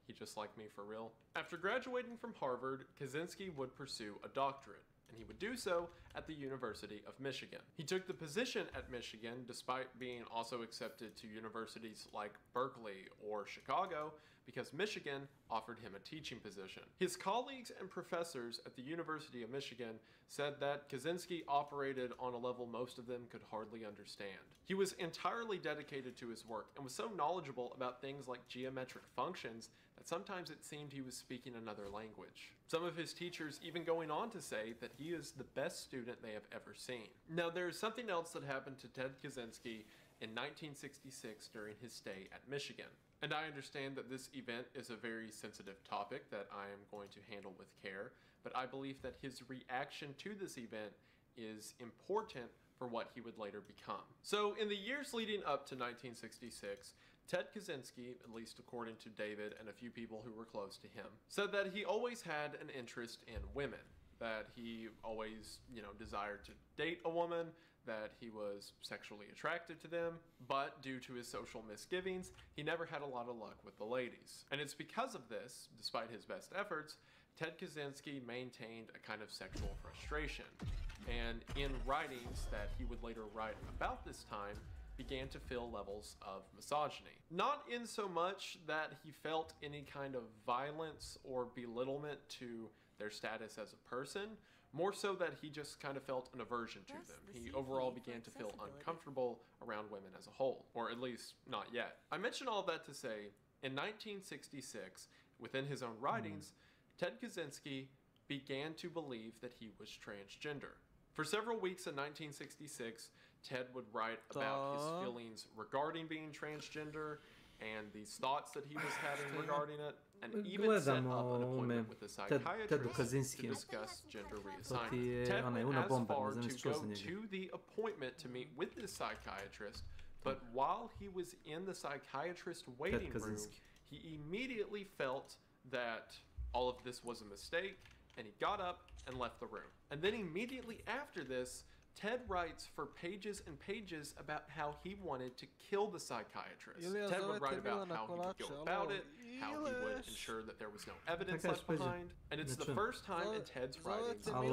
he just liked me for real. After graduating from Harvard, Kaczynski would pursue a doctorate, and he would do so at the University of Michigan. He took the position at Michigan despite being also accepted to universities like Berkeley or Chicago, because Michigan offered him a teaching position. His colleagues and professors at the University of Michigan said that Kaczynski operated on a level most of them could hardly understand. He was entirely dedicated to his work and was so knowledgeable about things like geometric functions that sometimes it seemed he was speaking another language. Some of his teachers even going on to say that he is the best student they have ever seen. Now, there is something else that happened to Ted Kaczynski in 1966 during his stay at Michigan. And I understand that this event is a very sensitive topic that I am going to handle with care, but I believe that his reaction to this event is important for what he would later become. So in the years leading up to 1966, Ted Kaczynski, at least according to David and a few people who were close to him, said that he always had an interest in women, that he always, desired to date a woman, that he was sexually attracted to them, but due to his social misgivings, he never had a lot of luck with the ladies. And it's because of this, despite his best efforts, Ted Kaczynski maintained a kind of sexual frustration, and in writings that he would later write about this time, began to feel levels of misogyny. Not in so much that he felt any kind of violence or belittlement to their status as a person, more so that he just kind of felt an aversion to them. He overall began to feel uncomfortable around women as a whole, or at least not yet. I mention all that to say, in 1966, within his own writings, Ted Kaczynski began to believe that he was transgender. For several weeks in 1966, Ted would write about his feelings regarding being transgender and these thoughts that he was having regarding it, and even set up an appointment with a psychiatrist to discuss gender reassignment. Ted went as far to go to the appointment to meet with this psychiatrist, but while he was in the psychiatrist waiting room, he immediately felt that all of this was a mistake, and he got up and left the room. And then immediately after this, Ted writes for pages and pages about how he wanted to kill the psychiatrist. Ted would write about how he would go about it, how he would ensure that there was no evidence left behind, and it's the first time in Ted's writings that we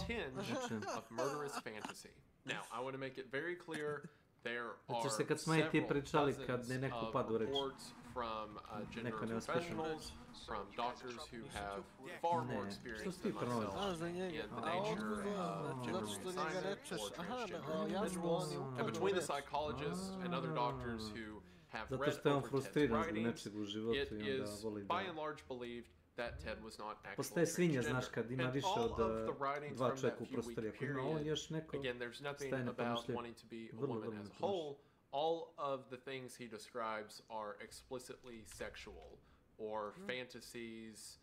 see a tinge of murderous fantasy. Now, I want to make it very clear, there are several dozens of reports from gender professionals, from doctors who have far more experience than myself in the nature of gender reassignment or transgender individuals. And between the psychologists and other doctors who have read over Ted's writings, it is by and large believed that Ted was not actually transgender. And all of the writings from that few-week period, again, there's nothing about wanting to be a woman as a whole. All of the things he describes are explicitly sexual, or fantasies,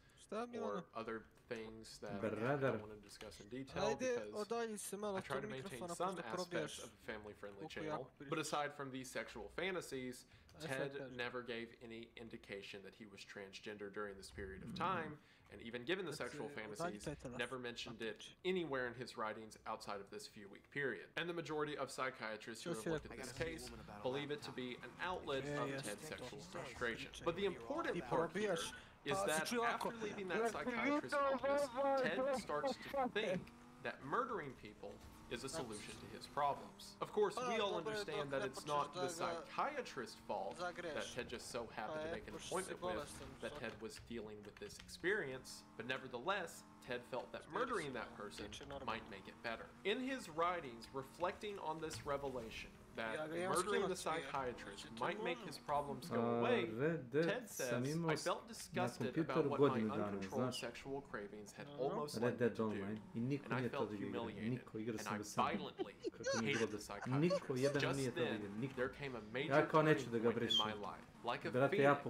or other things that I don't want to discuss in detail, because I try to maintain some aspects of a family-friendly channel. But aside from these sexual fantasies, Ted never gave any indication that he was transgender during this period of time, and even given the sexual fantasies, never mentioned it anywhere in his writings outside of this few-week period. And the majority of psychiatrists who have looked at this case believe it to be an outlet of Ted's sexual frustration. But the important part here is that after leaving that psychiatrist's office, Ted starts to think that murdering people is a solution to his problems. Of course, we all understand that it's not the psychiatrist's fault that Ted just so happened to make an appointment with, that Ted was dealing with this experience, but nevertheless, Ted felt that murdering that person might make it better. In his writings reflecting on this revelation, that murdering the psychiatrist might make his problems go away, Ted says, I felt disgusted about what my uncontrolled sexual cravings had almost led me to do, and I felt humiliated, and I violently hated the psychiatrist. Just then, there came a major turning point in my life. Like a phoenix,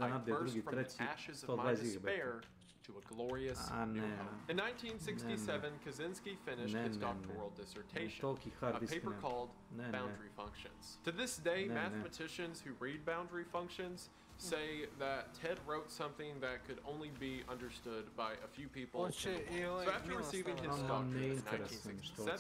I burst from the ashes of my despair to a glorious new hope. In 1967, Kaczynski finished his doctoral dissertation, a paper called Boundary Functions. To this day, mathematicians who read boundary functions say that Ted wrote something that could only be understood by a few people. So after receiving his doctorate in 1967,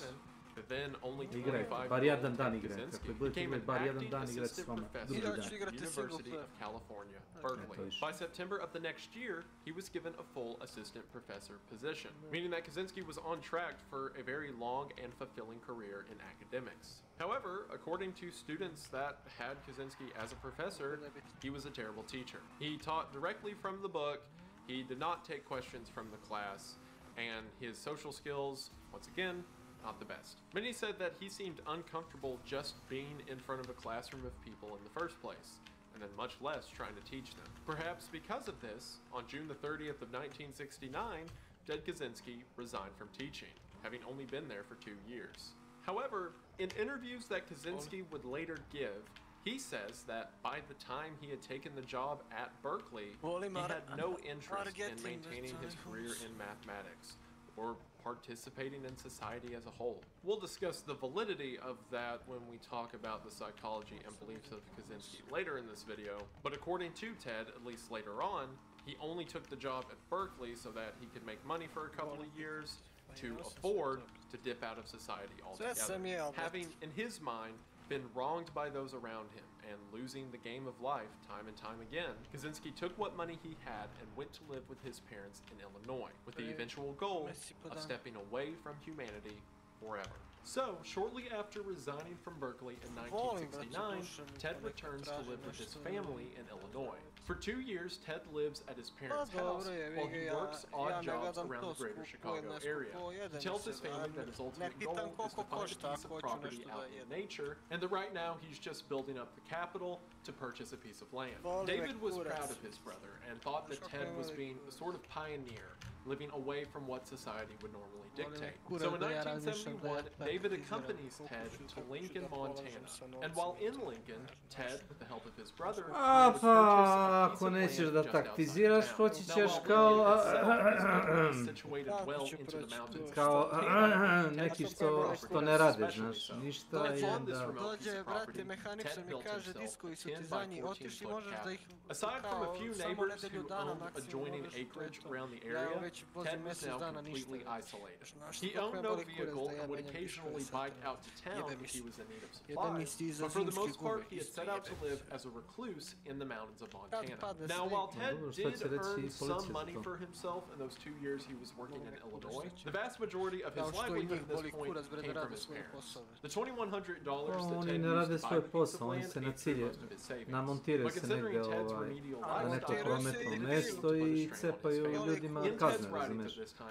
the then only 25-year-old Kaczynski became an acting assistant professor at the University of California, Berkeley. By September of the next year, he was given a full assistant professor position, meaning that Kaczynski was on track for a very long and fulfilling career in academics. However, according to students that had Kaczynski as a professor, he was a terrible teacher. He taught directly from the book, he did not take questions from the class, and his social skills, once again, not the best. Many said that he seemed uncomfortable just being in front of a classroom of people in the first place, and then much less trying to teach them. Perhaps because of this, on June the 30th of 1969, Ted Kaczynski resigned from teaching, having only been there for 2 years. However, in interviews that Kaczynski would later give, he says that by the time he had taken the job at Berkeley, he had no interest in maintaining his career in mathematics, or participating in society as a whole. We'll discuss the validity of that when we talk about the psychology and beliefs of Kaczynski later in this video, but according to Ted, at least later on, he only took the job at Berkeley so that he could make money for a couple of years to afford to dip out of society altogether, having, in his mind, been wronged by those around him and losing the game of life time and time again. Kaczynski took what money he had and went to live with his parents in Illinois, with the eventual goal of stepping away from humanity forever. So, shortly after resigning from Berkeley in 1969, Ted returns to live with his family in Illinois. For 2 years, Ted lives at his parents' house while he works odd jobs around the greater Chicago area. He tells his family that his ultimate goal is to find a piece of property out in nature, and that right now he's just building up the capital to purchase a piece of land. David was proud of his brother and thought that Ted was being a sort of pioneer, living away from what society would normally dictate. So in 1971, David accompanies Ted to Lincoln, Montana. And while in Lincoln, Ted, with the help of his brother, ako nećeš da taktiziraš, hoći ćeš kao neki što ne rade, znaš, ništa i onda... Dođe, brate, mehaničar mi kaže, diskovi su ti zadnji otišli, možeš da ih kao samo nedelju dana maksimum možeš to. Ja već vozim mjesec dana ništa. He owned no vehicle and would occasionally bike out to town if he was in need of supplies, but for the most part he had set out to live as a recluse in the mountains of Montana. Now while Ted did earn some money for himself in those 2 years he was working in Illinois, the vast majority of his livelihood at this point came from his parents. The $2,100 that Ted used to buy the piece of land ate through most of his savings. But considering Ted's remedial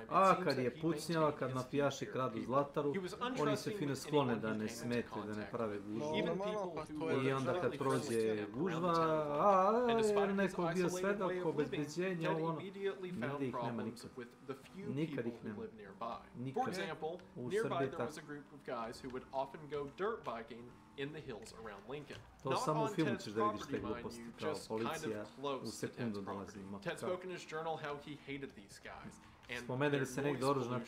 A kad je pucnjava, kad mafijaši kradu zlataru, oni se fino sklone da ne smete, da ne prave gužvu. I onda kad prođe gužva, jer neko bio svedok, obezbeđenje, ovo ono, nigde ih nema nikad. Nikad ih nema. For example, nearby there was a group of guys who would often go dirt biking in the hills around Lincoln. Not on Ted's property, mind you, just kind of close to Ted's property. Ted spoke in his journal how he hated these guys, and their noise pollution,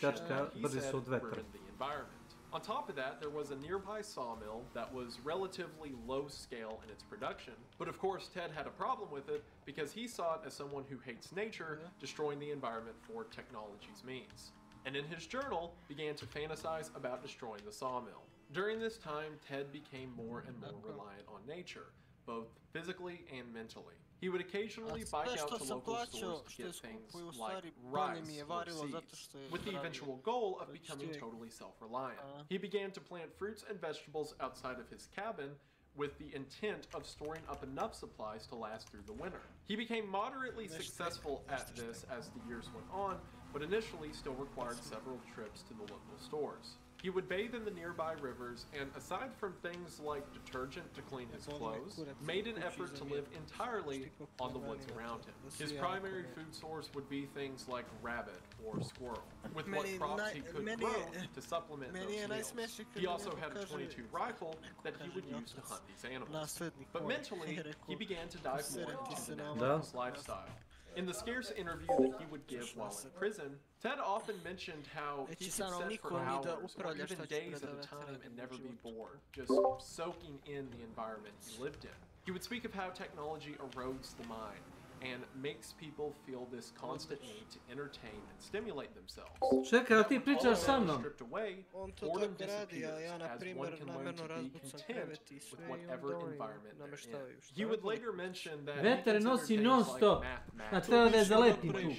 he said, ruined the environment. On top of that, there was a nearby sawmill that was relatively low scale in its production, but of course Ted had a problem with it because he saw it as someone who hates nature, destroying the environment for technology's means. And in his journal, began to fantasize about destroying the sawmill. During this time, Ted became more and more reliant on nature, both physically and mentally. He would occasionally bike out to local stores to get things like rice or seeds, with the eventual goal of becoming totally self-reliant. He began to plant fruits and vegetables outside of his cabin with the intent of storing up enough supplies to last through the winter. He became moderately successful at this as the years went on, but initially still required several trips to the local stores. He would bathe in the nearby rivers, and aside from things like detergent to clean his clothes, made an effort to live entirely on the woods around him. His primary food source would be things like rabbit or squirrel, with what crops he could grow to supplement those meals. He also had a .22 rifle that he would use to hunt these animals. But mentally, he began to dive more into the naturalist lifestyle. In the scarce interview that he would give while in prison, Ted often mentioned how he could sit for hours or even days at a time and never be bored, just soaking in the environment he lived in. He would speak of how technology erodes the mind and makes people feel this constant need to entertain and stimulate themselves. Čekaj, ti pričaš sa mnom? Stripped away, boredom disappears as one can learn to be content with whatever environment they're in. He would later mention that Veter nosi non stop. Znači treba da je zalepim tu.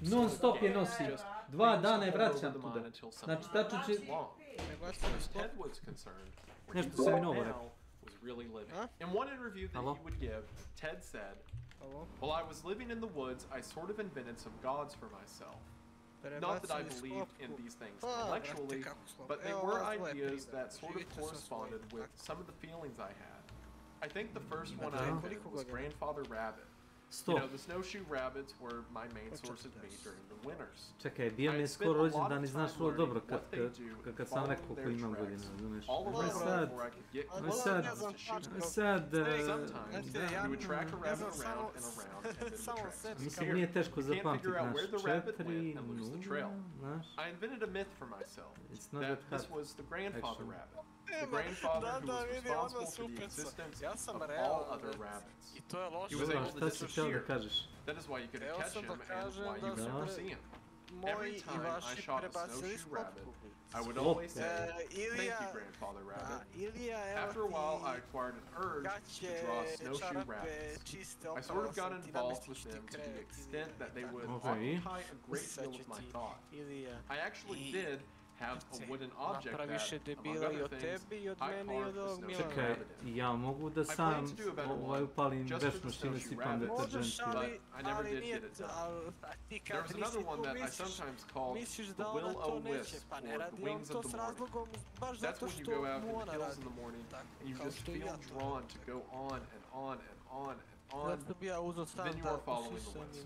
Non stop je nosi. 2 dana je vraćam tuda. Znači tačno će... Nešto se mi novo rekao. Really living. In one interview that he would give, Ted said, "While I was living in the woods, I sort of invented some gods for myself. Not that I believed in these things intellectually, but they were ideas that sort of corresponded with some of the feelings I had. I think the first one I invented was Grandfather Rabbit. You know, the snowshoe rabbits were my main source of meat during the winters. Čekaj, bio mi je skoro rođendan i znaš vrlo dobro kad sam rekao ko imam godina, znaš. Mislim, nije teško zapamtiti, znaš, 4, 0, znaš. I invented a myth for myself that this was the grandfather rabbit. The grandfather who was responsible for the existence of all other rabbits. He was able to disappear. That is why you couldn't catch him and why you would never see him. Every time I shot a snowshoe rabbit, I would always say, "Thank you, Grandfather Rabbit." After a while, I acquired an urge to draw snowshoe rabbits. I sort of got involved with them to the extent that they would occupy a great deal of my thought. I actually did have a wooden object that, among other things, I carved the snowshoe rabbit in. Ja mogu da sam upalim veš mašinu, sipam deterđent. But I never did get it done. There was another one that I sometimes called the will-o-wisp, or the wings of the morning. That's when you go out in the hills in the morning and you just feel drawn to go on and on and on and on, then you are following the winds.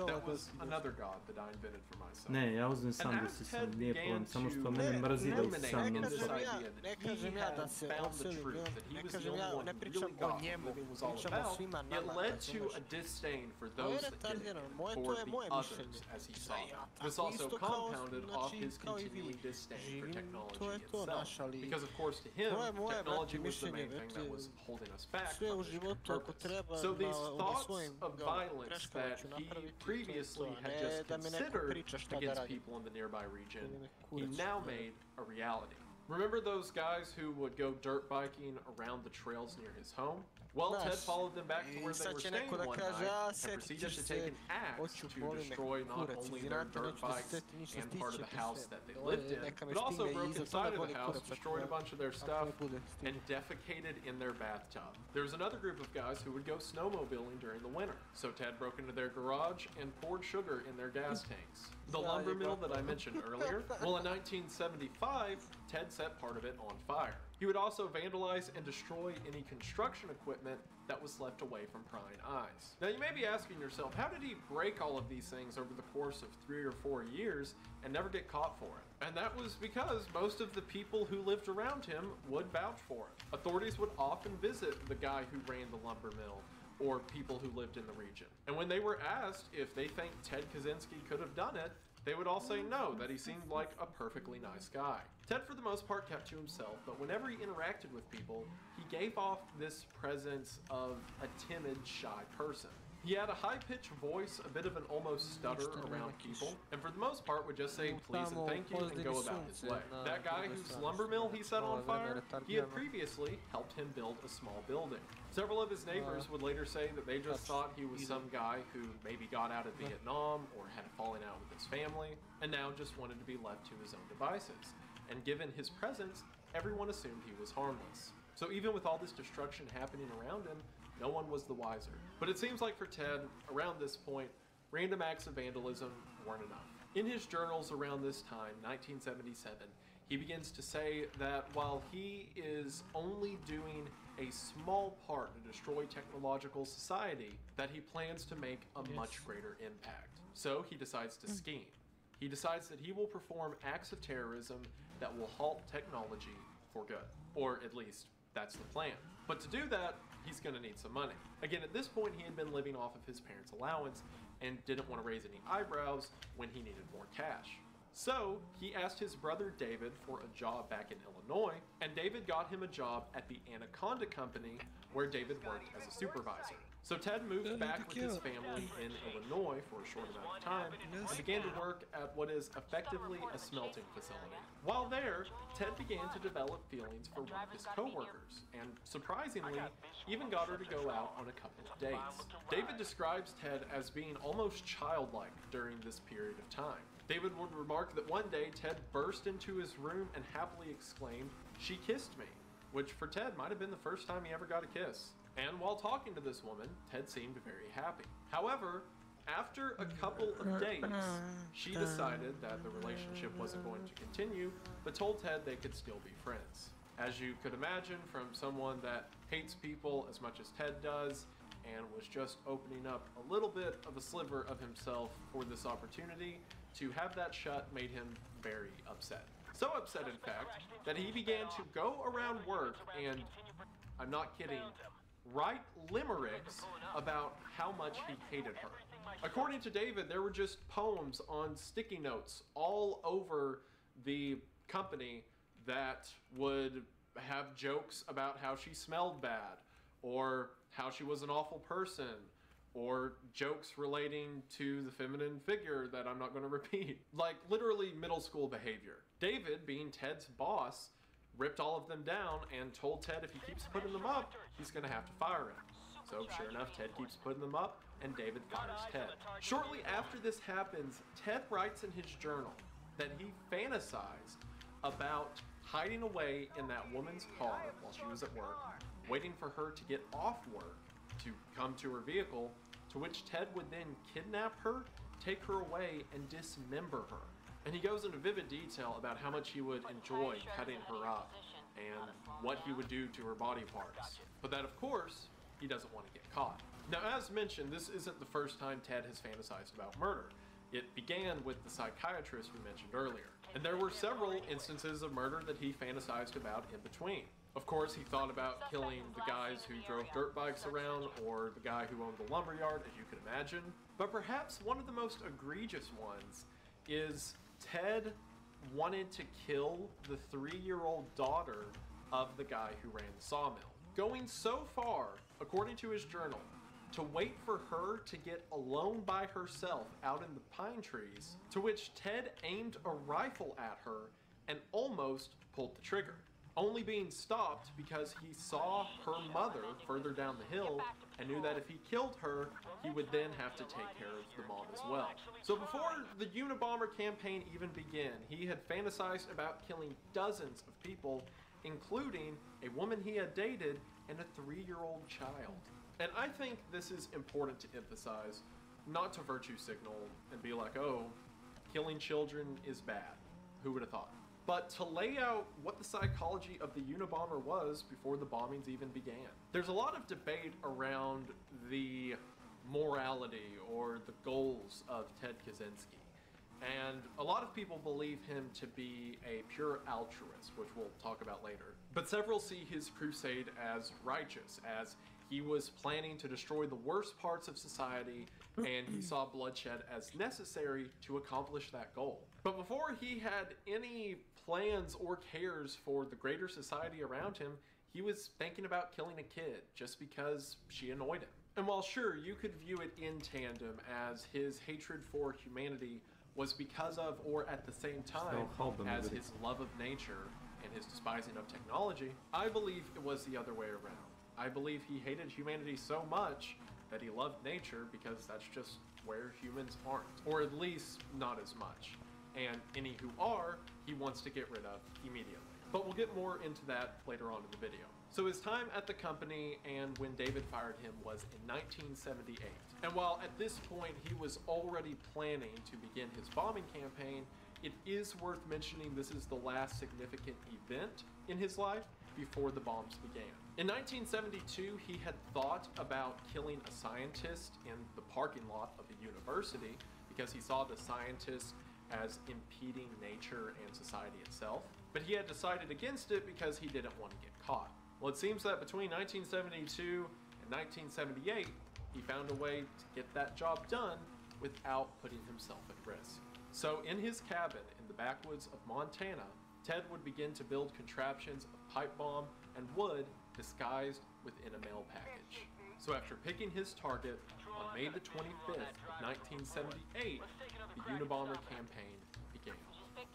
That was another god that I invented for myself. Ne, ja uzmem sam da si sam lijepo, samo što mene mrzi da si sam non stop. It led to a disdain for those that didn't, for the others as he saw them. This also compounded off his continuing disdain for technology itself. Because of course to him, technology was the main thing that was holding us back from its purpose. So these thoughts of violence that he previously had just considered against people in the nearby region, he now made a reality. Remember those guys who would go dirt biking around the trails near his home? Well, Ted followed them back to where they were staying one night and proceeded to take an axe to destroy not only their dirt bikes and part of the house that they lived in, but also broke inside of the house, destroyed a bunch of their stuff, and defecated in their bathtub. There was another group of guys who would go snowmobiling during the winter, so Ted broke into their garage and poured sugar in their gas tanks. The lumber mill that I mentioned earlier, well, in 1975, Ted set part of it on fire. He would also vandalize and destroy any construction equipment that was left away from prying eyes. Now you may be asking yourself, how did he break all of these things over the course of 3 or 4 years and never get caught for it? And that was because most of the people who lived around him would vouch for it. Authorities would often visit the guy who ran the lumber mill or people who lived in the region. And when they were asked if they think Ted Kaczynski could have done it, they would all say no, that he seemed like a perfectly nice guy. Ted, for the most part, kept to himself, but whenever he interacted with people, he gave off this presence of a timid, shy person. He had a high-pitched voice, a bit of an almost stutter around people, and for the most part would just say please and thank you and go about his way. That guy whose lumber mill he set on fire, he had previously helped him build a small building. Several of his neighbors would later say that they just thought he was some guy who maybe got out of Vietnam or had fallen out with his family, and now just wanted to be left to his own devices. And given his presence, everyone assumed he was harmless. So even with all this destruction happening around him, no one was the wiser. But it seems like for Ted, around this point, random acts of vandalism weren't enough. In his journals around this time, 1977, he begins to say that while he is only doing a small part to destroy technological society, that he plans to make a much greater impact. So he decides to scheme. He decides that he will perform acts of terrorism that will halt technology for good. Or at least, that's the plan. But to do that, he's going to need some money. Again, at this point, he had been living off of his parents' allowance and didn't want to raise any eyebrows when he needed more cash. So he asked his brother David for a job back in Illinois, and David got him a job at the Anaconda Company, where David worked as a supervisor. So Ted moved back with his family in Illinois for a short amount of time and began to work at what is effectively a smelting facility. While there, Ted began to develop feelings for one of his co-workers, and surprisingly, even got her to go out on a couple of dates. David describes Ted as being almost childlike during this period of time. David would remark that one day Ted burst into his room and happily exclaimed, "She kissed me," which for Ted might have been the first time he ever got a kiss. And while talking to this woman, Ted seemed very happy. However, after a couple of dates, she decided that the relationship wasn't going to continue, but told Ted they could still be friends. As you could imagine from someone that hates people as much as Ted does, and was just opening up a little bit of a sliver of himself for this opportunity, to have that shut made him very upset. So upset, in fact, that he began to go around work and, I'm not kidding, write limericks about how much he hated her. According to David, there were just poems on sticky notes all over the company that would have jokes about how she smelled bad, or how she was an awful person, or jokes relating to the feminine figure that I'm not going to repeat. Like literally middle school behavior. David, being Ted's boss, ripped all of them down and told Ted if he keeps putting them up, he's going to have to fire him. So sure enough, Ted keeps putting them up and David fires Ted. Shortly after this happens, Ted writes in his journal that he fantasized about hiding away in that woman's car while she was at work, waiting for her to get off work to come to her vehicle, to which Ted would then kidnap her, take her away, and dismember her. And he goes into vivid detail about how much he would enjoy cutting her up and what he would do to her body parts. But that, of course, he doesn't want to get caught. Now, as mentioned, this isn't the first time Ted has fantasized about murder. It began with the psychiatrist we mentioned earlier. And there were several instances of murder that he fantasized about in between. Of course, he thought about killing the guys who drove dirt bikes around, or the guy who owned the lumberyard, as you could imagine. But perhaps one of the most egregious ones is Ted wanted to kill the 3-year-old daughter of the guy who ran the sawmill. Going so far, according to his journal, to wait for her to get alone by herself out in the pine trees, to which Ted aimed a rifle at her and almost pulled the trigger, only being stopped because he saw her mother further down the hill and knew that if he killed her, he would then have to take care of the mom as well. So before the Unabomber campaign even began, he had fantasized about killing dozens of people, including a woman he had dated and a 3-year-old child. And I think this is important to emphasize, not to virtue signal and be like, oh, killing children is bad. Who would have thought? But to lay out what the psychology of the Unabomber was before the bombings even began. There's a lot of debate around the morality or the goals of Ted Kaczynski. And a lot of people believe him to be a pure altruist, which we'll talk about later. But several see his crusade as righteous, as he was planning to destroy the worst parts of society, and he saw bloodshed as necessary to accomplish that goal. But before he had any plans or cares for the greater society around him, he was thinking about killing a kid just because she annoyed him. And while sure, you could view it in tandem as his hatred for humanity was because of, or at the same time, as his love of nature and his despising of technology, I believe it was the other way around. I believe he hated humanity so much that he loved nature because that's just where humans aren't, or at least not as much. And any who are, he wants to get rid of immediately. But we'll get more into that later on in the video. So his time at the company and when David fired him was in 1978. And while at this point he was already planning to begin his bombing campaign, it is worth mentioning this is the last significant event in his life before the bombs began. In 1972, he had thought about killing a scientist in the parking lot of the university because he saw the scientist as impeding nature and society itself. But he had decided against it because he didn't want to get caught. Well, it seems that between 1972 and 1978, he found a way to get that job done without putting himself at risk. So in his cabin in the backwoods of Montana, Ted would begin to build contraptions of pipe bomb and wood disguised within a mail package. So after picking his target on May the 25th of 1978, the Unabomber campaign began.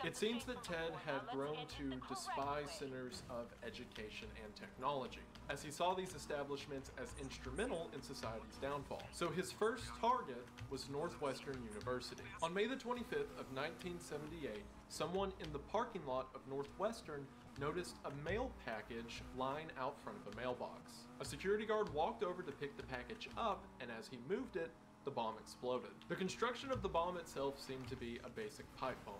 It seems that Ted had grown to despise centers of education and technology, as he saw these establishments as instrumental in society's downfall. So his first target was Northwestern University. On May the 25th of 1978, someone in the parking lot of Northwestern noticed a mail package lying out front of a mailbox. A security guard walked over to pick the package up, and as he moved it, the bomb exploded. The construction of the bomb itself seemed to be a basic pipe bomb,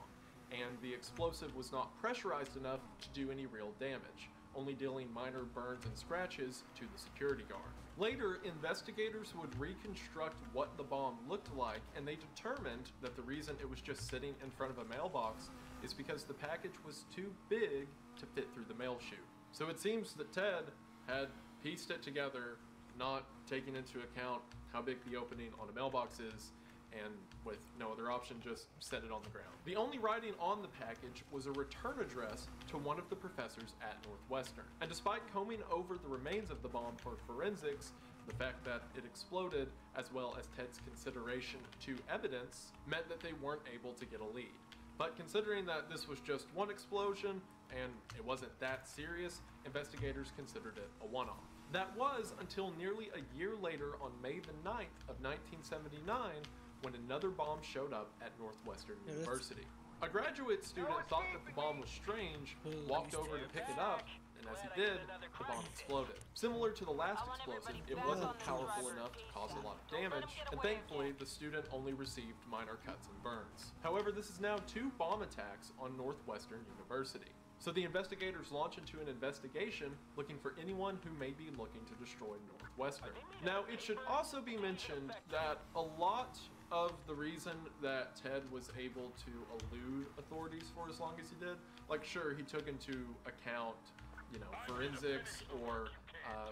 and the explosive was not pressurized enough to do any real damage, only dealing minor burns and scratches to the security guard. Later, investigators would reconstruct what the bomb looked like, and they determined that the reason it was just sitting in front of a mailbox is because the package was too big to fit through the mail chute. So it seems that Ted had pieced it together, not taking into account how big the opening on a mailbox is, and with no other option, just set it on the ground. The only writing on the package was a return address to one of the professors at Northwestern. And despite combing over the remains of the bomb for forensics, the fact that it exploded, as well as Ted's consideration to evidence, meant that they weren't able to get a lead. But considering that this was just one explosion, and it wasn't that serious, investigators considered it a one-off. That was until nearly a year later on May the 9th of 1979, when another bomb showed up at Northwestern University. A graduate student thought that the bomb was strange, walked over to pick it up, and as he did, the bomb exploded. Similar to the last explosive, it wasn't powerful enough to cause a lot of damage, and thankfully, the student only received minor cuts and burns. However, this is now 2 bomb attacks on Northwestern University. So the investigators launch into an investigation looking for anyone who may be looking to destroy Northwestern. Now, it should also be mentioned that a lot of the reason that Ted was able to elude authorities for as long as he did, like sure, he took into account, you know, forensics or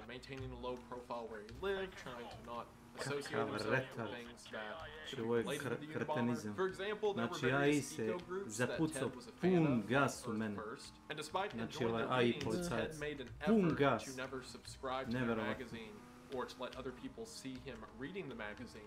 maintaining a low profile where he lived, trying to not associate himself with things that could be related to the Unabomber. For example, there were various eco-groups that Ted was a fan of first, and despite enjoying their readings, Ted made an effort to never subscribe to the magazine or to let other people see him reading the magazine,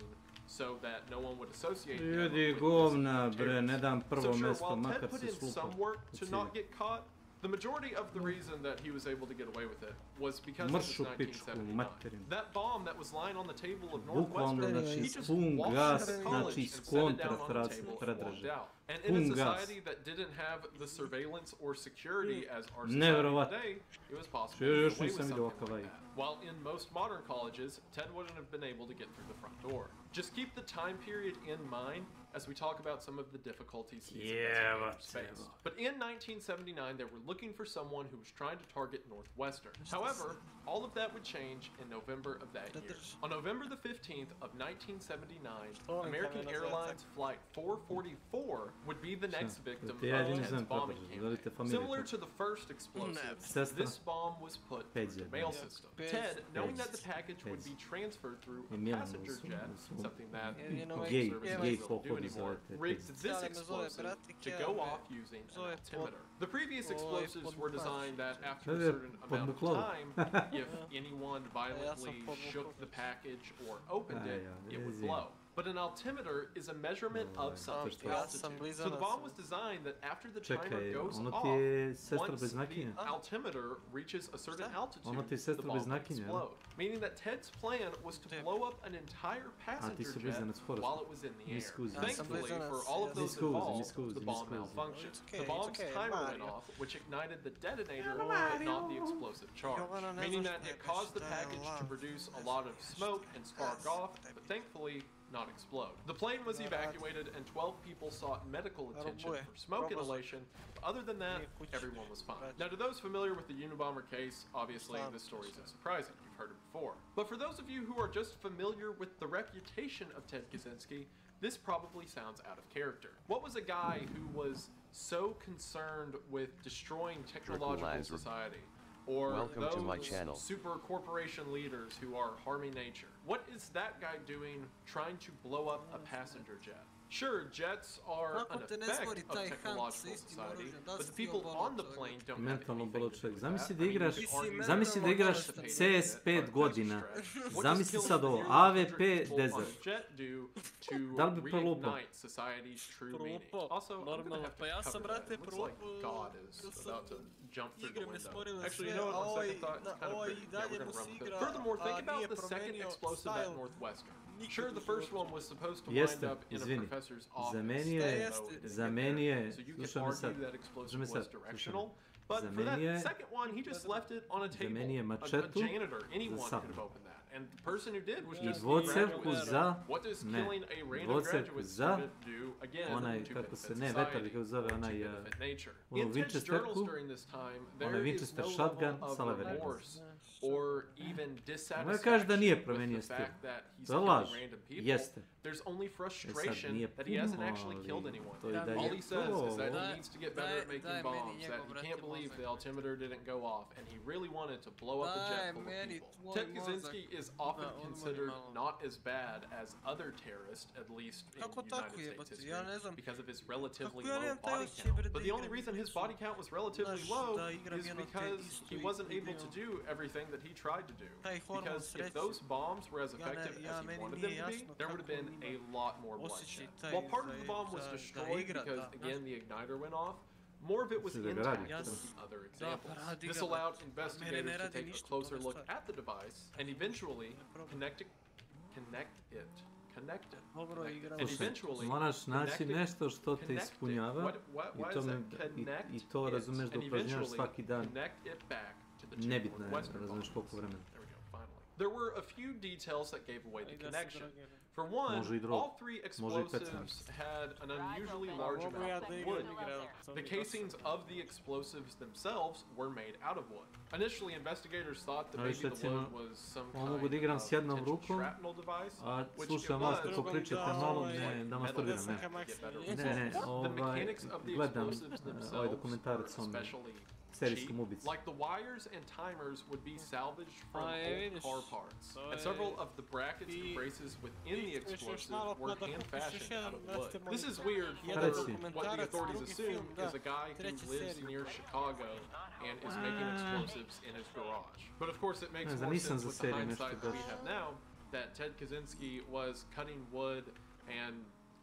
so that no one would associate him with these So sure, while Ted put in some work to not get caught, the majority of the reason that he was able to get away with it was because of his 1979. That bomb that was lying on the table of Northwestern, he just walked out of college and set it down on the table and walked out. And in a society that didn't have the surveillance or security as our society today, it was possible to get away with something like that. While in most modern colleges, Ted wouldn't have been able to get through the front door. Just keep the time period in mind as we talk about some of the difficulties these investigators faced. But in 1979, they were looking for someone who was trying to target Northwestern. However, all of that would change in November of that year. On November the 15th of 1979, American Airlines Flight 444 would be the next victim of Ted's bombing campaign. Similar to the first explosive, this bomb was put through the mail system. Ted, knowing that the package would be transferred through a passenger jet, something that Gay service pohod do anymore, za rigged this explosive to go off using an altimeter. The previous explosives were designed that after a certain amount of time, if anyone violently shook the package or opened it, it would blow. But an altimeter is a measurement of something's altitude. So the bomb was designed that after the timer goes off, once the altimeter reaches a certain altitude, the bomb will explode. Meaning that Ted's plan was to blow up an entire passenger jet while it was in the air. Thankfully, for all of those involved, the bomb malfunctioned. The bomb's timer went off, which ignited the detonator, but not the explosive charge. Meaning that it caused the package to produce a lot of smoke and spark off, but thankfully, not explode. The plane was evacuated and 12 people sought medical attention for smoke inhalation. But other than that, everyone was fine. Now, to those familiar with the Unabomber case, obviously this story isn't surprising. You've heard it before. But for those of you who are just familiar with the reputation of Ted Kaczynski, this probably sounds out of character. What was a guy who was so concerned with destroying technological society? Or welcome those to my channel. super corporation leaders who are harming nature. What is that guy doing trying to blow up a passenger jet? Sure, jets are an effect of technological society, but the people on the plane don't have Mentalno anything bolo to do čovjek. with Zamisli that. da igraš CS 5 godina. Zamisli sad ovo, AVP Desert. Da li bi prolupao? Normalno, pa ja sam, brate, prolupao jump through the window. Actually, you know what? On second thought, it's kind of pretty. Yeah, we're gonna run with it. Furthermore, think about the second explosive at Northwestern. Sure, the first one was supposed to wind up in a professor's office. Za meni je, so you could argue that explosive was directional. But for that second one, he just left it on a table. A janitor, anyone could have opened that. And the person who did was just what does killing a random graduate student do? Again, to benefit society, to benefit nature. In Ted's journals during this time, there is no level of remorse or even dissatisfaction with the fact that he's killing random people. There's only frustration that he hasn't actually killed anyone. All he says is that he needs to get better at making bombs, that he can't believe the altimeter didn't go off, and he really wanted to blow up a jet full of people. Ted Kaczynski is often considered not as bad as other terrorists, at least in United States history, because of his relatively low body count. But the only reason his body count was relatively low is because he wasn't able to do everything that he tried to do. Because if those bombs were as effective as he wanted them to be, there would have been a lot more bloodshed. While part of the bomb was destroyed because, again, the igniter went off, more of it was intact than the other examples. This allowed investigators to take a closer look at the device and eventually connect it. Moraš naći nešto što te ispunjava i to razumeš da upražnjavaš svaki dan. Nebitno je, razumeš koliko vremena. There were a few details that gave away the connection. For one, all three explosives had an unusually large amount of wood. The casings of the explosives themselves were made out of wood. Initially, investigators thought that maybe the wood was some kind of potential shrapnel device, which it was, da masturbiram, ne, the mechanics of the explosives themselves were especially cheap. Like the wires and timers would be salvaged from old car parts, and several of the brackets and braces within the explosive were hand-fashioned out of wood. This is weird for what the authorities assume is a guy who lives near Chicago and is making explosives in his garage. But of course it makes more sense with the hindsight that we have now that Ted Kaczynski was cutting wood and,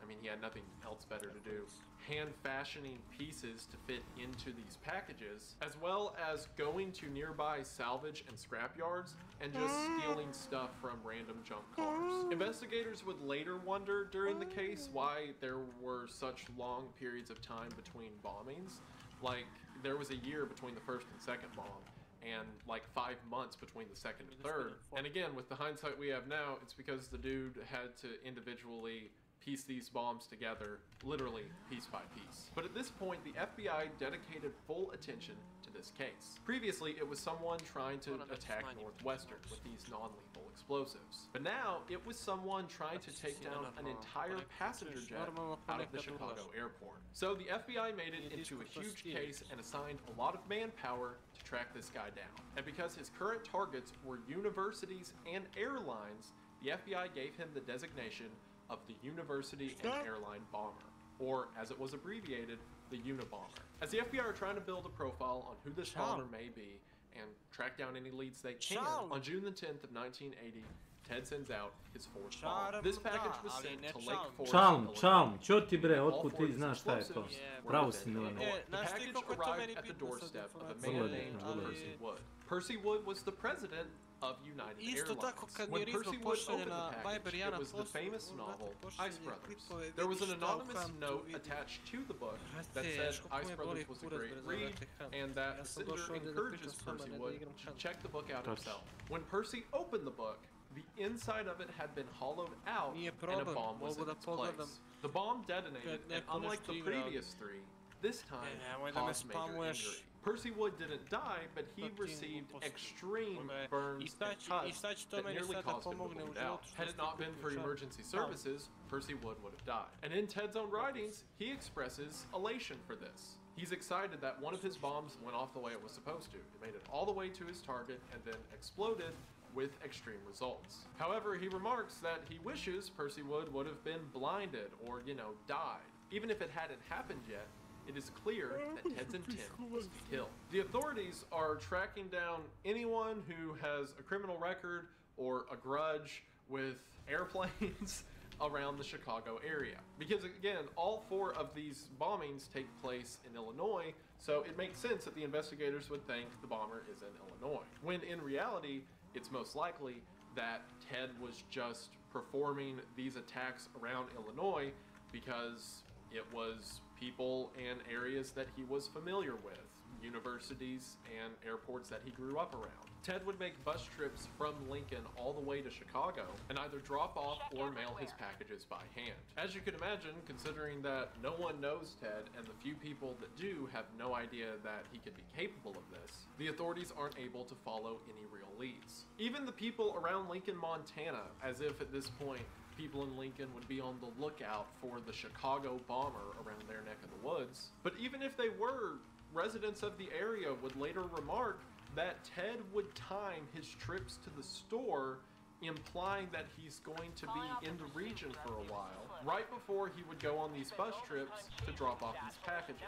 I mean, he had nothing else better to do, hand-fashioning pieces to fit into these packages, as well as going to nearby salvage and scrap yards and just stealing stuff from random junk cars. Investigators would later wonder during the case why there were such long periods of time between bombings. Like, there was a year between the first and second bomb, and like 5 months between the second and third. And again, with the hindsight we have now, it's because the dude had to individually piece these bombs together, literally piece by piece. But at this point, the FBI dedicated full attention to this case. Previously, it was someone trying to attack Northwestern with these non-lethal explosives. But now, it was someone trying to take down an entire passenger jet out of the Chicago airport. So the FBI made it into a huge case and assigned a lot of manpower to track this guy down. And because his current targets were universities and airlines, the FBI gave him the designation of the University and Airline Bomber, or as it was abbreviated, the Unabomber. As the FBI are trying to build a profile on who this bomber may be and track down any leads they can, on June the 10th of 1980, Ted sends out his fourth bomb. This package was sent to Lake Forest, Čalm, čo ti bre, otkud ti znaš šta je to? Pravo si, Milano. The package arrived at the doorstep of a man named Percy Wood. Percy Wood was the president of United Airlines. When Percy Wood opened the package, it was the famous novel Ice Brothers. There was an anonymous note attached to the book that said Ice Brothers was a great read and that the sender encourages Percy Wood to check the book out himself. When Percy opened the book, the inside of it had been hollowed out and a bomb was in its place. The bomb detonated, and unlike the previous three, this time caused major injury. Percy Wood didn't die, but he received extreme burns and cuts that nearly caused him to bleed out. Had it not been for emergency services, Percy Wood would have died. And in Ted's own writings, he expresses elation for this. He's excited that one of his bombs went off the way it was supposed to. It made it all the way to his target and then exploded with extreme results. However, he remarks that he wishes Percy Wood would have been blinded or, died. Even if it hadn't happened yet, it is clear that Ted's intent was to kill. The authorities are tracking down anyone who has a criminal record or a grudge with airplanes around the Chicago area. Because again, all four of these bombings take place in Illinois, so it makes sense that the investigators would think the bomber is in Illinois. When in reality, it's most likely that Ted was just performing these attacks around Illinois because it was people and areas that he was familiar with, universities and airports that he grew up around. Ted would make bus trips from Lincoln all the way to Chicago and either drop off or mail his packages by hand. As you can imagine, considering that no one knows Ted and the few people that do have no idea that he could be capable of this, the authorities aren't able to follow any real leads. Even the people around Lincoln, Montana, as if at this point people in Lincoln would be on the lookout for the Chicago bomber around their neck of the woods. But even if they were, residents of the area would later remark that Ted would time his trips to the store, implying that he's going to be in the region for a while, right before he would go on these bus trips to drop off these packages.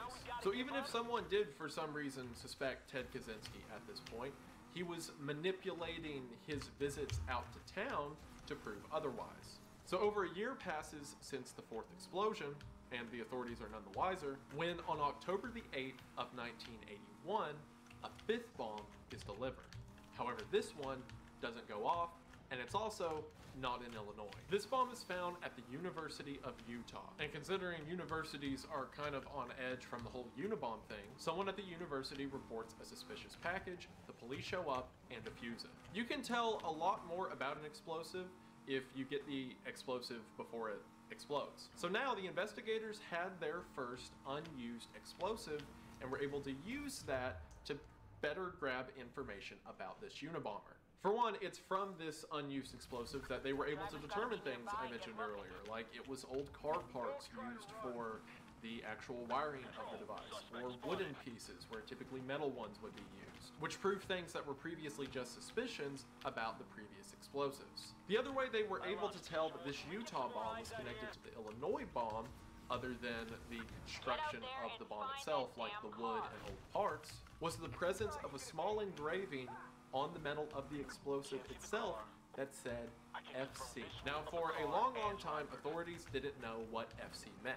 So even if someone did for some reason suspect Ted Kaczynski at this point, he was manipulating his visits out to town to prove otherwise. So over a year passes since the fourth explosion, and the authorities are none the wiser, when on October the 8th of 1981, a fifth bomb is delivered. However, this one doesn't go off, and it's also not in Illinois. This bomb is found at the University of Utah. And considering universities are kind of on edge from the whole Unabomb thing, someone at the university reports a suspicious package, the police show up and defuse it. You can tell a lot more about an explosive if you get the explosive before it explodes. So now the investigators had their first unused explosive and were able to use that to better grab information about this Unabomber. For one, it's from this unused explosive that they were able to determine things I mentioned earlier, like it was old car parts used for the actual wiring of the device, or wooden pieces where typically metal ones would be used, which proved things that were previously just suspicions about the previous explosives. The other way they were able to tell that this Utah bomb was connected to the Illinois bomb, other than the construction of the bomb itself, like the wood and old parts, was the presence of a small engraving on the metal of the explosive itself that said FC. Now, for a long time, authorities didn't know what FC meant.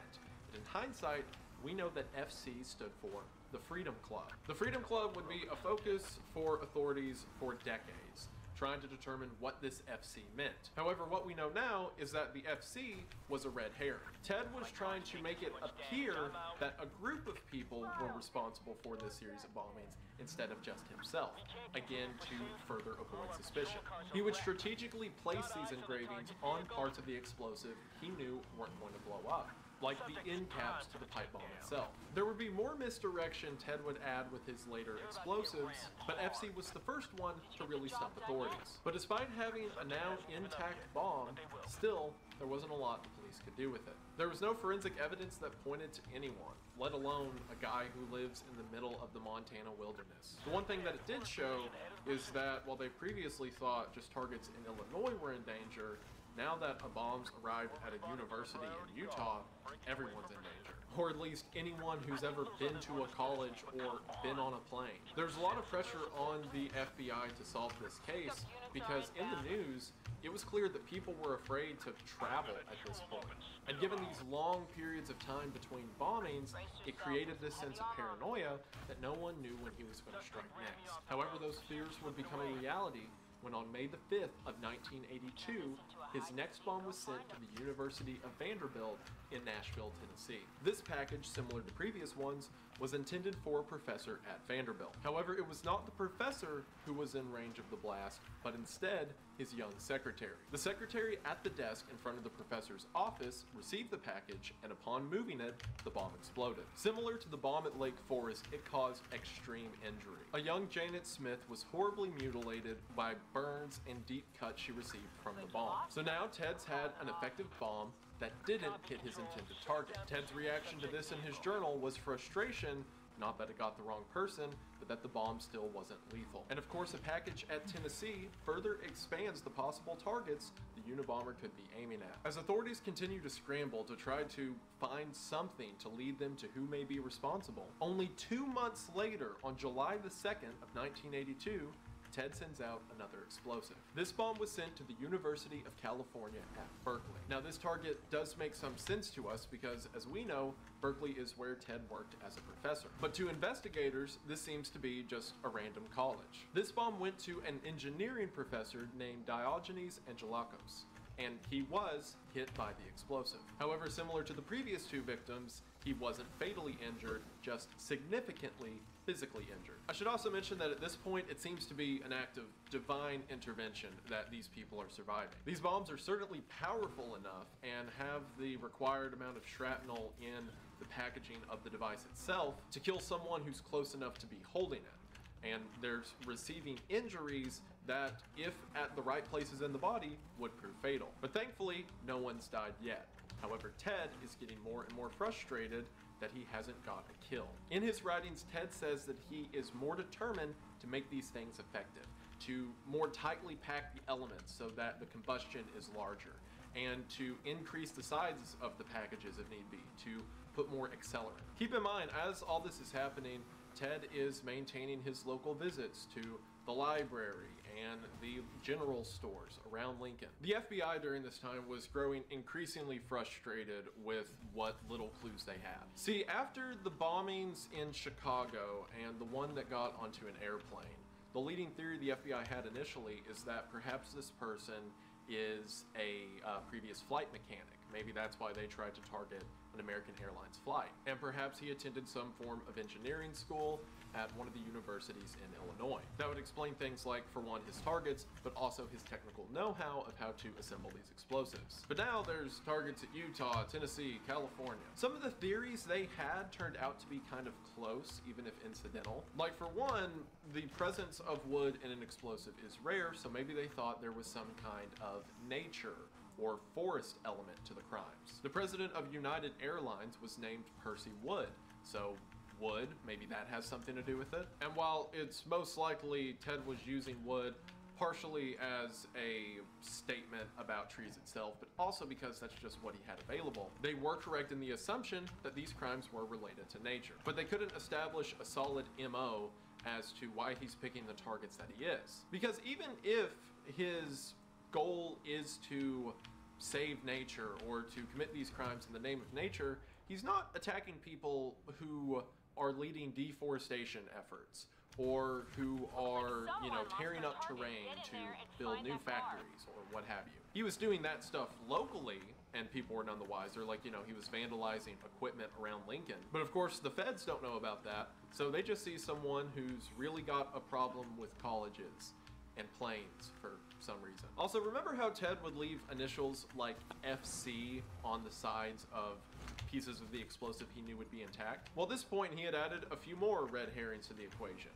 But in hindsight, we know that FC stood for the Freedom Club. The Freedom Club would be a focus for authorities for decades, trying to determine what this FC meant. However, what we know now is that the FC was a red herring. Ted was trying to make it appear that a group of people were responsible for this series of bombings instead of just himself, again to further avoid suspicion. He would strategically place these engravings on parts of the explosive he knew weren't going to blow up, like the end caps to the pipe bomb itself. There would be more misdirection Ted would add with his later explosives, but FC was the first one to really stump authorities. But despite having a now intact bomb, still, there wasn't a lot the police could do with it. There was no forensic evidence that pointed to anyone, let alone a guy who lives in the middle of the Montana wilderness. The one thing that it did show is that while they previously thought just targets in Illinois were in danger, now that a bomb's arrived at a university in Utah, everyone's in danger. Or at least anyone who's ever been to a college or been on a plane. There's a lot of pressure on the FBI to solve this case because in the news, it was clear that people were afraid to travel at this point. And given these long periods of time between bombings, it created this sense of paranoia that no one knew when he was going to strike next. However, those fears would become a reality when on May the 5th of 1982, his next bomb was sent to the University of Vanderbilt in Nashville, Tennessee. This package, similar to previous ones, was intended for a professor at Vanderbilt. However, it was not the professor who was in range of the blast, but instead his young secretary. The secretary at the desk in front of the professor's office received the package, and upon moving it, the bomb exploded. Similar to the bomb at Lake Forest, it caused extreme injury. A young Janet Smith was horribly mutilated by burns and deep cuts she received from the bomb. So now Ted's had an effective bomb that didn't hit his intended target. Ted's reaction to this in his journal was frustration, not that it got the wrong person, but that the bomb still wasn't lethal. And of course, a package at Tennessee further expands the possible targets the Unabomber could be aiming at. As authorities continue to scramble to try to find something to lead them to who may be responsible, only 2 months later, on July the 2nd of 1982, Ted sends out another explosive. This bomb was sent to the University of California at Berkeley. Now this target does make some sense to us because, as we know, Berkeley is where Ted worked as a professor. But to investigators, this seems to be just a random college. This bomb went to an engineering professor named Diogenes Angelakos, and he was hit by the explosive. However, similar to the previous two victims, he wasn't fatally injured, just significantly physically injured. I should also mention that at this point, it seems to be an act of divine intervention that these people are surviving. These bombs are certainly powerful enough and have the required amount of shrapnel in the packaging of the device itself to kill someone who's close enough to be holding it. And there's receiving injuries that, if at the right places in the body, would prove fatal. But thankfully, no one's died yet. However, Ted is getting more and more frustrated that he hasn't got a kill. In his writings, Ted says that he is more determined to make these things effective, to more tightly pack the elements so that the combustion is larger, and to increase the sizes of the packages if need be, to put more accelerant. Keep in mind, as all this is happening, Ted is maintaining his local visits to the library and the general stores around Lincoln. The FBI during this time was growing increasingly frustrated with what little clues they had. See, after the bombings in Chicago and the one that got onto an airplane, the leading theory the FBI had initially is that perhaps this person is a previous flight mechanic. Maybe that's why they tried to target an American Airlines flight. And perhaps he attended some form of engineering school at one of the universities in Illinois. That would explain things like, for one, his targets, but also his technical know-how of how to assemble these explosives. But now there's targets at Utah, Tennessee, California. Some of the theories they had turned out to be kind of close, even if incidental. Like, for one, the presence of wood in an explosive is rare, so maybe they thought there was some kind of nature or forest element to the crimes. The president of United Airlines was named Percy Wood, so wood, maybe that has something to do with it. And while it's most likely Ted was using wood partially as a statement about trees itself, but also because that's just what he had available, they were correct in the assumption that these crimes were related to nature. But they couldn't establish a solid MO as to why he's picking the targets that he is. Because even if his goal is to save nature or to commit these crimes in the name of nature, he's not attacking people who are leading deforestation efforts or who are, tearing up terrain to build new factories or what have you. He was doing that stuff locally and people were none the wiser, like, he was vandalizing equipment around Lincoln. But of course, the feds don't know about that, so they just see someone who's really got a problem with colleges and planes, for some reason. Also, remember how Ted would leave initials like FC on the sides of pieces of the explosive he knew would be intact? Well, at this point, he had added a few more red herrings to the equation.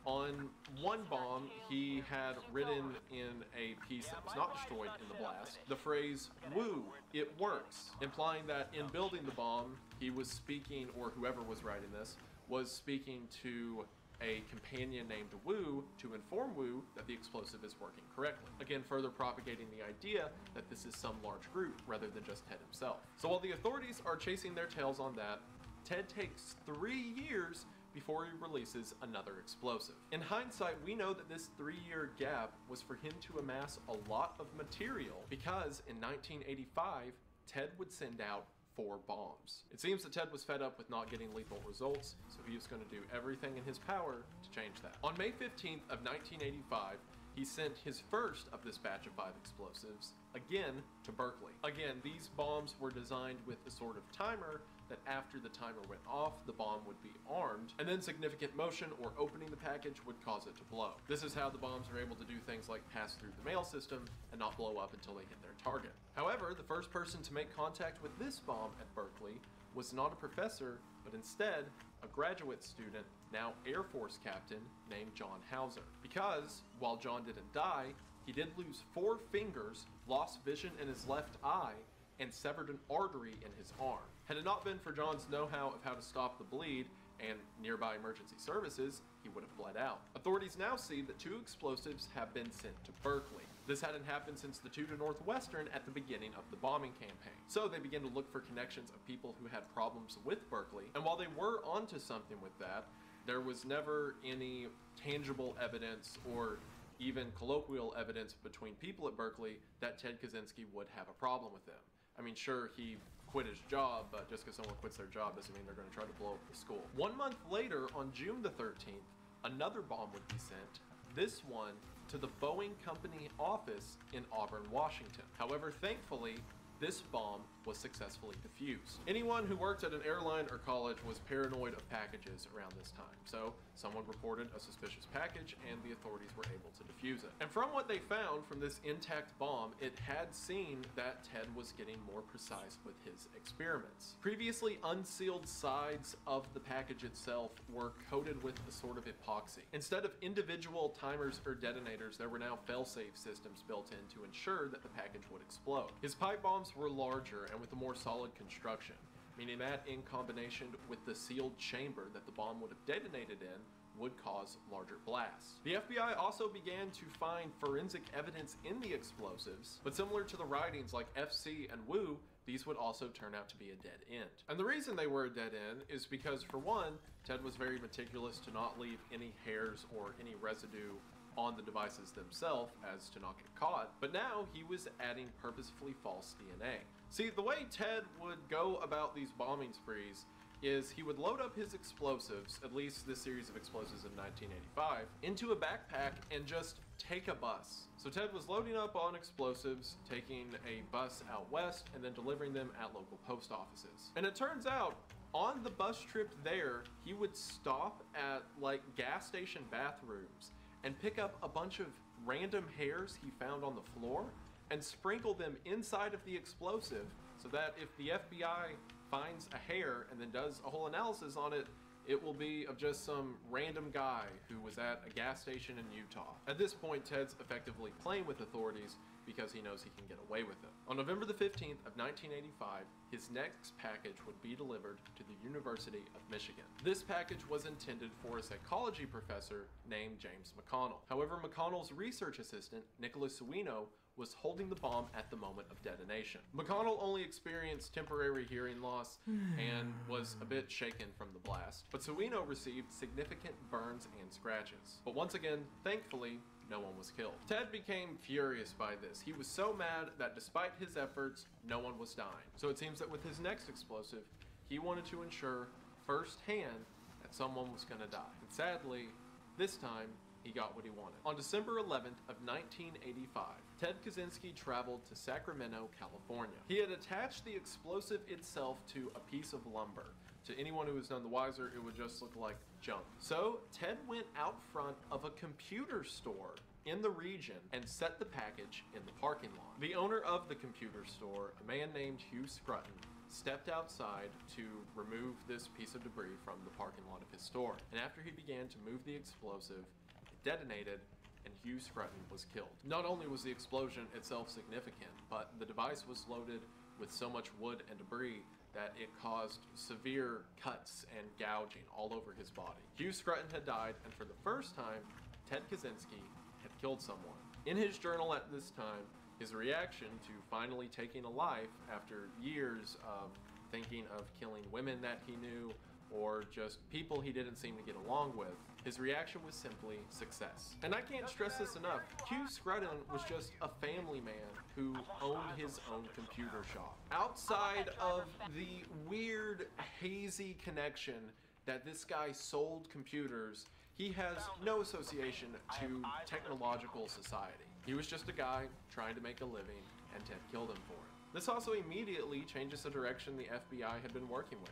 On one bomb, he had written in a piece that was not destroyed in the blast the phrase, "Woo, it works," implying that in building the bomb, he was speaking, or whoever was writing this, was speaking to a companion named Woo to inform Woo that the explosive is working correctly. Again, further propagating the idea that this is some large group rather than just Ted himself. So while the authorities are chasing their tails on that, Ted takes 3 years before he releases another explosive. In hindsight, we know that this 3-year gap was for him to amass a lot of material because in 1985, Ted would send out 4 bombs. It seems that Ted was fed up with not getting lethal results, so he was going to do everything in his power to change that. On May 15th of 1985, he sent his first of this batch of 5 explosives, again, to Berkeley. Again, these bombs were designed with a sort of timer that after the timer went off, the bomb would be armed, and then significant motion or opening the package would cause it to blow. This is how the bombs are able to do things like pass through the mail system and not blow up until they hit their target. However, the first person to make contact with this bomb at Berkeley was not a professor, but instead a graduate student, now Air Force captain, named John Hauser. Because, while John didn't die, he did lose 4 fingers, lost vision in his left eye, and severed an artery in his arm. Had it not been for John's know-how of how to stop the bleed and nearby emergency services, he would have bled out. Authorities now see that 2 explosives have been sent to Berkeley. This hadn't happened since the 2 to Northwestern at the beginning of the bombing campaign. So they began to look for connections of people who had problems with Berkeley, and while they were onto something with that, there was never any tangible evidence or even colloquial evidence between people at Berkeley that Ted Kaczynski would have a problem with them. I mean, sure, he quit his job, but just because someone quits their job doesn't mean they're going to try to blow up the school. 1 month later, on June the 13th, another bomb would be sent, this one to the Boeing Company office in Auburn, Washington. However, thankfully, this bomb was successfully defused. Anyone who worked at an airline or college was paranoid of packages around this time, so someone reported a suspicious package and the authorities were able to defuse it. And from what they found from this intact bomb, it had seen that Ted was getting more precise with his experiments. Previously unsealed sides of the package itself were coated with a sort of epoxy. Instead of individual timers or detonators, there were now fail-safe systems built in to ensure that the package would explode. His pipe bombs were larger and with a more solid construction, meaning that in combination with the sealed chamber that the bomb would have detonated in would cause larger blasts. The FBI also began to find forensic evidence in the explosives, but similar to the writings like FC and Woo, these would also turn out to be a dead end. And the reason they were a dead end is because, for one, Ted was very meticulous to not leave any hairs or any residue on the devices themselves as to not get caught, but now he was adding purposefully false DNA. See, the way Ted would go about these bombing sprees is he would load up his explosives, at least this series of explosives in 1985, into a backpack and just take a bus. So Ted was loading up on explosives, taking a bus out west, and then delivering them at local post offices. And it turns out, on the bus trip there, he would stop at like gas station bathrooms and pick up a bunch of random hairs he found on the floor and sprinkle them inside of the explosive so that if the FBI finds a hair and then does a whole analysis on it, it will be of just some random guy who was at a gas station in Utah. At this point, Ted's effectively playing with authorities because he knows he can get away with it. On November the 15th of 1985, his next package would be delivered to the University of Michigan. This package was intended for a psychology professor named James McConnell. However, McConnell's research assistant, Nicholas Suino, was holding the bomb at the moment of detonation. McConnell only experienced temporary hearing loss and was a bit shaken from the blast, but Suino received significant burns and scratches. But once again, thankfully, no one was killed. Ted became furious by this. He was so mad that despite his efforts, no one was dying. So it seems that with his next explosive, he wanted to ensure firsthand that someone was gonna die. And sadly, this time, he got what he wanted. On December 11th of 1985, Ted Kaczynski traveled to Sacramento, California. He had attached the explosive itself to a piece of lumber. To anyone who was none the wiser, it would just look like junk. So Ted went out front of a computer store in the region and set the package in the parking lot. The owner of the computer store, a man named Hugh Scruton, stepped outside to remove this piece of debris from the parking lot of his store. And after he began to move the explosive, it detonated and Hugh Scruton was killed. Not only was the explosion itself significant, but the device was loaded with so much wood and debris that it caused severe cuts and gouging all over his body. Hugh Scruton had died, and for the first time, Ted Kaczynski had killed someone. In his journal at this time, his reaction to finally taking a life after years of thinking of killing women that he knew or just people he didn't seem to get along with, his reaction was simply success. And I can't stress this enough, Hugh Scruton was just a family man who owned his own computer shop. Outside of the weird, hazy connection that this guy sold computers, he has no association to technological society. He was just a guy trying to make a living, and Ted killed him for it. This also immediately changes the direction the FBI had been working with.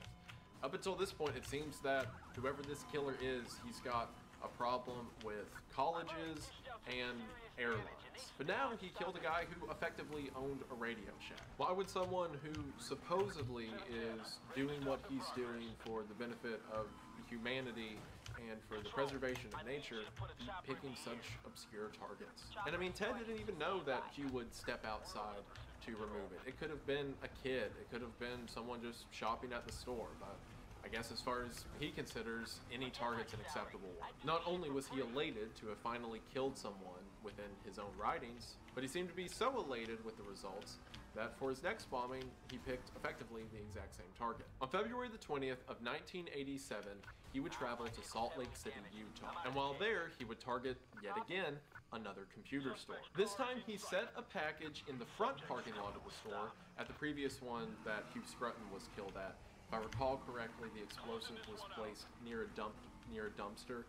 Up until this point, it seems that whoever this killer is, he's got a problem with colleges and airlines. But now he killed a guy who effectively owned a Radio Shack. Why would someone who supposedly is doing what he's doing for the benefit of humanity and for the preservation of nature be picking such obscure targets? And I mean, Ted didn't even know that Hugh would step outside to remove it. It could have been a kid, it could have been someone just shopping at the store, but I guess as far as he considers, any target's an acceptable one. Not only was he elated to have finally killed someone within his own writings, but he seemed to be so elated with the results that for his next bombing, he picked effectively the exact same target. On February the 20th of 1987, he would travel to Salt Lake City, Utah. And while there, he would target, yet again, another computer store. This time, he set a package in the front parking lot of the store at the previous one that Hugh Scruton was killed at. If I recall correctly, the explosive was placed near a dumpster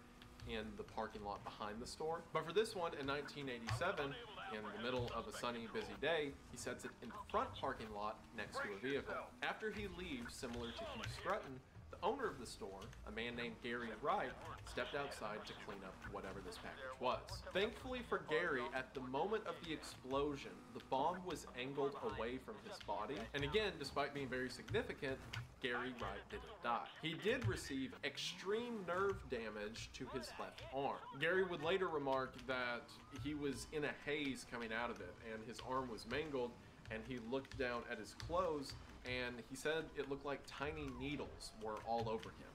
in the parking lot behind the store. But for this one in 1987, in the middle of a sunny, busy day, he sets it in the front parking lot next to a vehicle. After he leaves, similar to Hugh Scruton, the owner of the store, a man named Gary Wright, stepped outside to clean up whatever this package was. Thankfully for Gary, at the moment of the explosion, the bomb was angled away from his body. And again, despite being very significant, Gary Wright didn't die. He did receive extreme nerve damage to his left arm. Gary would later remark that he was in a haze coming out of it, and his arm was mangled, and he looked down at his clothes, and he said it looked like tiny needles were all over him.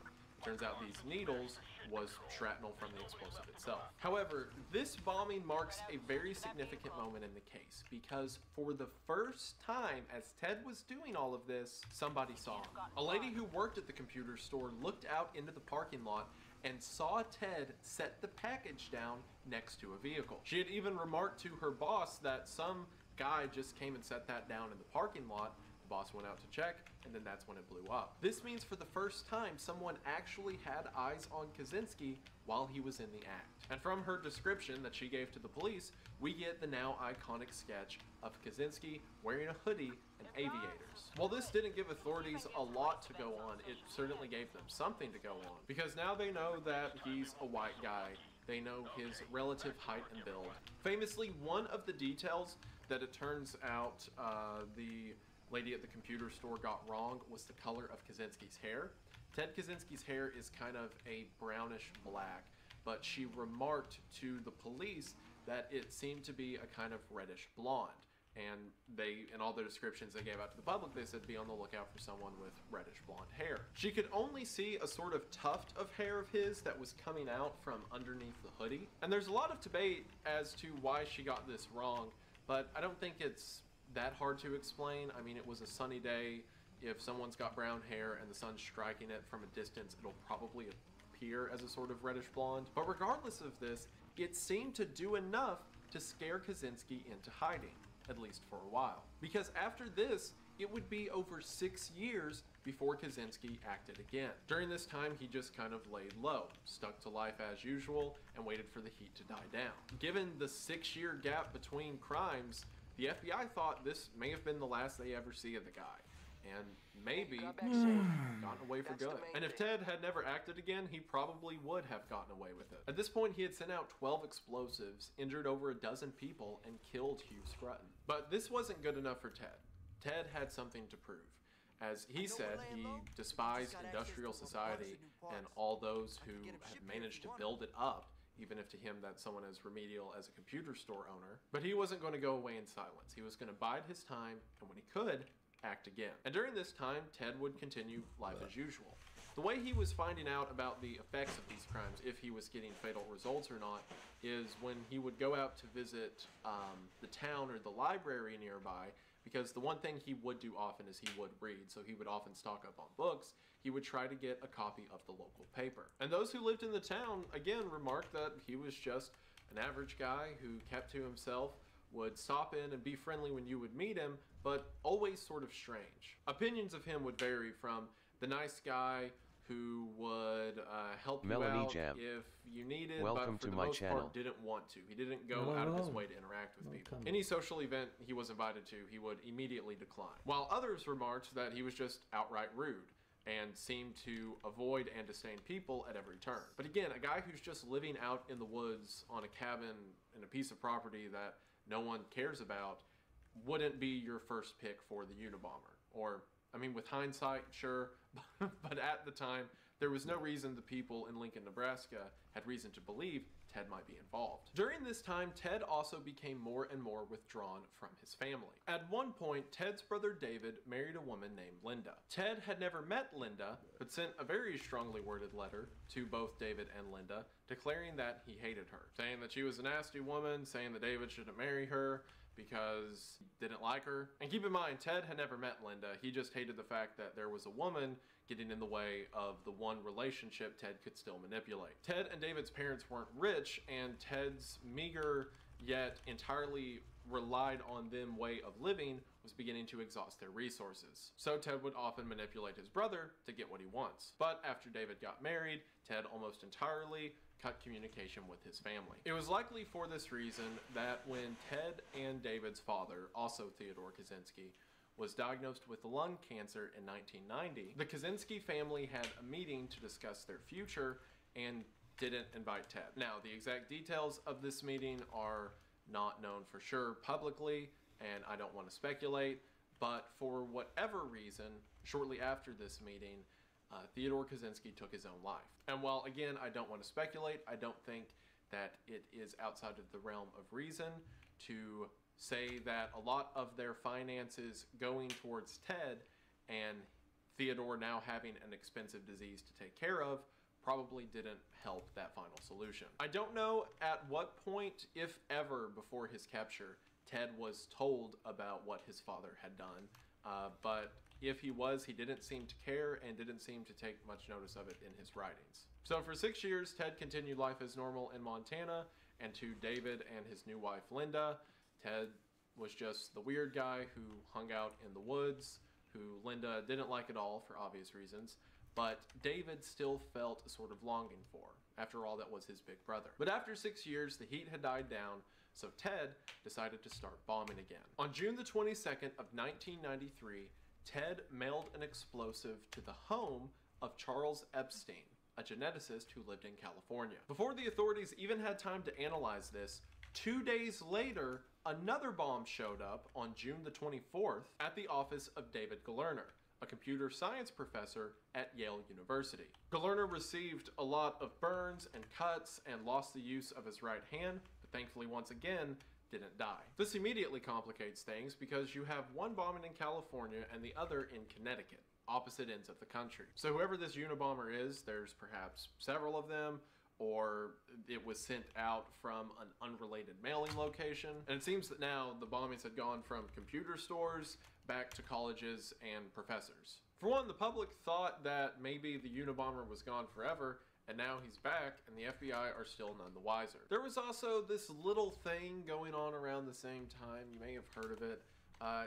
Turns out these needles was shrapnel from the explosive itself. However, this bombing marks a very significant moment in the case because for the first time as Ted was doing all of this, somebody saw him. A lady who worked at the computer store looked out into the parking lot and saw Ted set the package down next to a vehicle. She had even remarked to her boss that some guy just came and set that down in the parking lot. Boss went out to check, and then that's when it blew up. This means for the first time, someone actually had eyes on Kaczynski while he was in the act. And from her description that she gave to the police, we get the now iconic sketch of Kaczynski wearing a hoodie and aviators. While this didn't give authorities a lot to go on, it certainly gave them something to go on, because now they know that he's a white guy. They know his relative height and build. Famously, one of the details that it turns out the lady at the computer store got wrong was the color of Kaczynski's hair. Ted Kaczynski's hair is kind of a brownish black, but she remarked to the police that it seemed to be a kind of reddish blonde. And they, in all the descriptions they gave out to the public, they said be on the lookout for someone with reddish blonde hair. She could only see a sort of tuft of hair of his that was coming out from underneath the hoodie. And there's a lot of debate as to why she got this wrong, but I don't think it's that hard to explain. I mean, it was a sunny day. If someone's got brown hair and the sun's striking it from a distance, it'll probably appear as a sort of reddish blonde. But regardless of this, it seemed to do enough to scare Kaczynski into hiding, at least for a while. Because after this, it would be over 6 years before Kaczynski acted again. During this time, he just kind of laid low, stuck to life as usual, and waited for the heat to die down. Given the 6-year gap between crimes, the FBI thought this may have been the last they ever see of the guy. and maybe gotten away for good. And if Ted had never acted again, he probably would have gotten away with it. At this point, he had sent out 12 explosives, injured over a dozen people, and killed Hugh Scruton. But this wasn't good enough for Ted. Ted had something to prove. As he said, he despised industrial society and all those who had managed to build it up, even if to him that's someone as remedial as a computer store owner. But he wasn't going to go away in silence. He was going to bide his time, and when he could, act again. And during this time, Ted would continue life as usual. The way he was finding out about the effects of these crimes, if he was getting fatal results or not, is when he would go out to visit the town or the library nearby, because the one thing he would do often is he would read, so he would often stock up on books. He would try to get a copy of the local paper. And those who lived in the town, again, remarked that he was just an average guy who kept to himself, would stop in and be friendly when you would meet him, but always sort of strange. Opinions of him would vary from the nice guy who would help you out if you needed, but for the most part didn't want to. He didn't go out of his way to interact with people. Any social event he was invited to, he would immediately decline. While others remarked that he was just outright rude and seemed to avoid and disdain people at every turn. But again, a guy who's just living out in the woods on a cabin in a piece of property that no one cares about wouldn't be your first pick for the Unabomber. Or, I mean, with hindsight, sure, but at the time, there was no reason the people in Lincoln, Nebraska had reason to believe Ted might be involved. During this time, Ted also became more and more withdrawn from his family. At one point, Ted's brother David married a woman named Linda. Ted had never met Linda, but sent a very strongly worded letter to both David and Linda, declaring that he hated her, saying that she was a nasty woman, saying that David shouldn't marry her because he didn't like her. And keep in mind, Ted had never met Linda. He just hated the fact that there was a woman getting in the way of the one relationship Ted could still manipulate. Ted and David's parents weren't rich, and Ted's meager yet entirely relied on them way of living was beginning to exhaust their resources. So Ted would often manipulate his brother to get what he wants. But after David got married, Ted almost entirely cut communication with his family. It was likely for this reason that when Ted and David's father, also Theodore Kaczynski, was diagnosed with lung cancer in 1990, the Kaczynski family had a meeting to discuss their future and didn't invite Ted. Now, the exact details of this meeting are not known for sure publicly, and I don't want to speculate, but for whatever reason, shortly after this meeting, Theodore Kaczynski took his own life. And while, again, I don't want to speculate, I don't think that it is outside of the realm of reason to say that a lot of their finances going towards Ted and Theodore now having an expensive disease to take care of probably didn't help that final solution. I don't know at what point, if ever, before his capture, Ted was told about what his father had done, but if he was, he didn't seem to care and didn't seem to take much notice of it in his writings. So for 6 years, Ted continued life as normal in Montana, and to David and his new wife, Linda, Ted was just the weird guy who hung out in the woods, who Linda didn't like at all for obvious reasons, but David still felt a sort of longing for. After all, that was his big brother. But after 6 years, the heat had died down, so Ted decided to start bombing again. On June the 22nd of 1993, Ted mailed an explosive to the home of Charles Epstein, a geneticist who lived in California. Before the authorities even had time to analyze this, 2 days later, another bomb showed up on June the 24th at the office of David Galerner, a computer science professor at Yale University. Galerner received a lot of burns and cuts and lost the use of his right hand, but thankfully once again didn't die. This immediately complicates things because you have one bombing in California and the other in Connecticut, opposite ends of the country. So whoever this Unabomber is, there's perhaps several of them, or it was sent out from an unrelated mailing location. And it seems that now the bombings had gone from computer stores back to colleges and professors. For one, the public thought that maybe the Unabomber was gone forever, and now he's back, and the FBI are still none the wiser. There was also this little thing going on around the same time. You may have heard of it.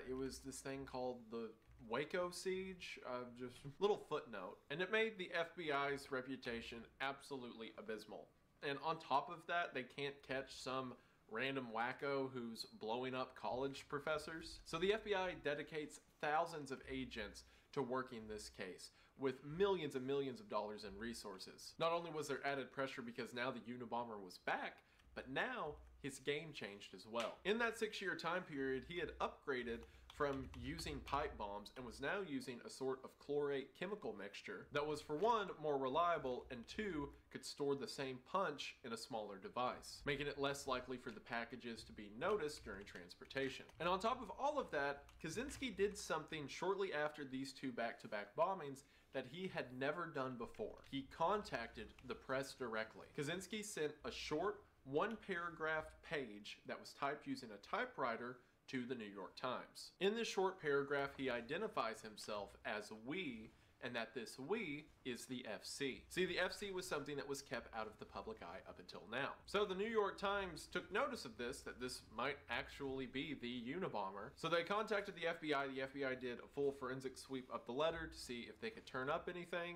It was this thing called the Waco siege, just a little footnote. And it made the FBI's reputation absolutely abysmal. And on top of that, they can't catch some random wacko who's blowing up college professors. So the FBI dedicates thousands of agents to working this case, with millions and millions of dollars in resources. Not only was there added pressure because now the Unabomber was back, but now his game changed as well. In that 6-year time period, he had upgraded from using pipe bombs and was now using a sort of chlorate chemical mixture that was, for one, more reliable, and two, could store the same punch in a smaller device, making it less likely for the packages to be noticed during transportation. And on top of all of that, Kaczynski did something shortly after these two back-to-back bombings that he had never done before. He contacted the press directly. Kaczynski sent a short, one-paragraph page that was typed using a typewriter to the New York Times. In this short paragraph, he identifies himself as we, and that this we is the FC. See, the FC was something that was kept out of the public eye up until now. So the New York Times took notice of this, that this might actually be the Unabomber. So they contacted the FBI. The FBI did a full forensic sweep of the letter to see if they could turn up anything,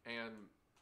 and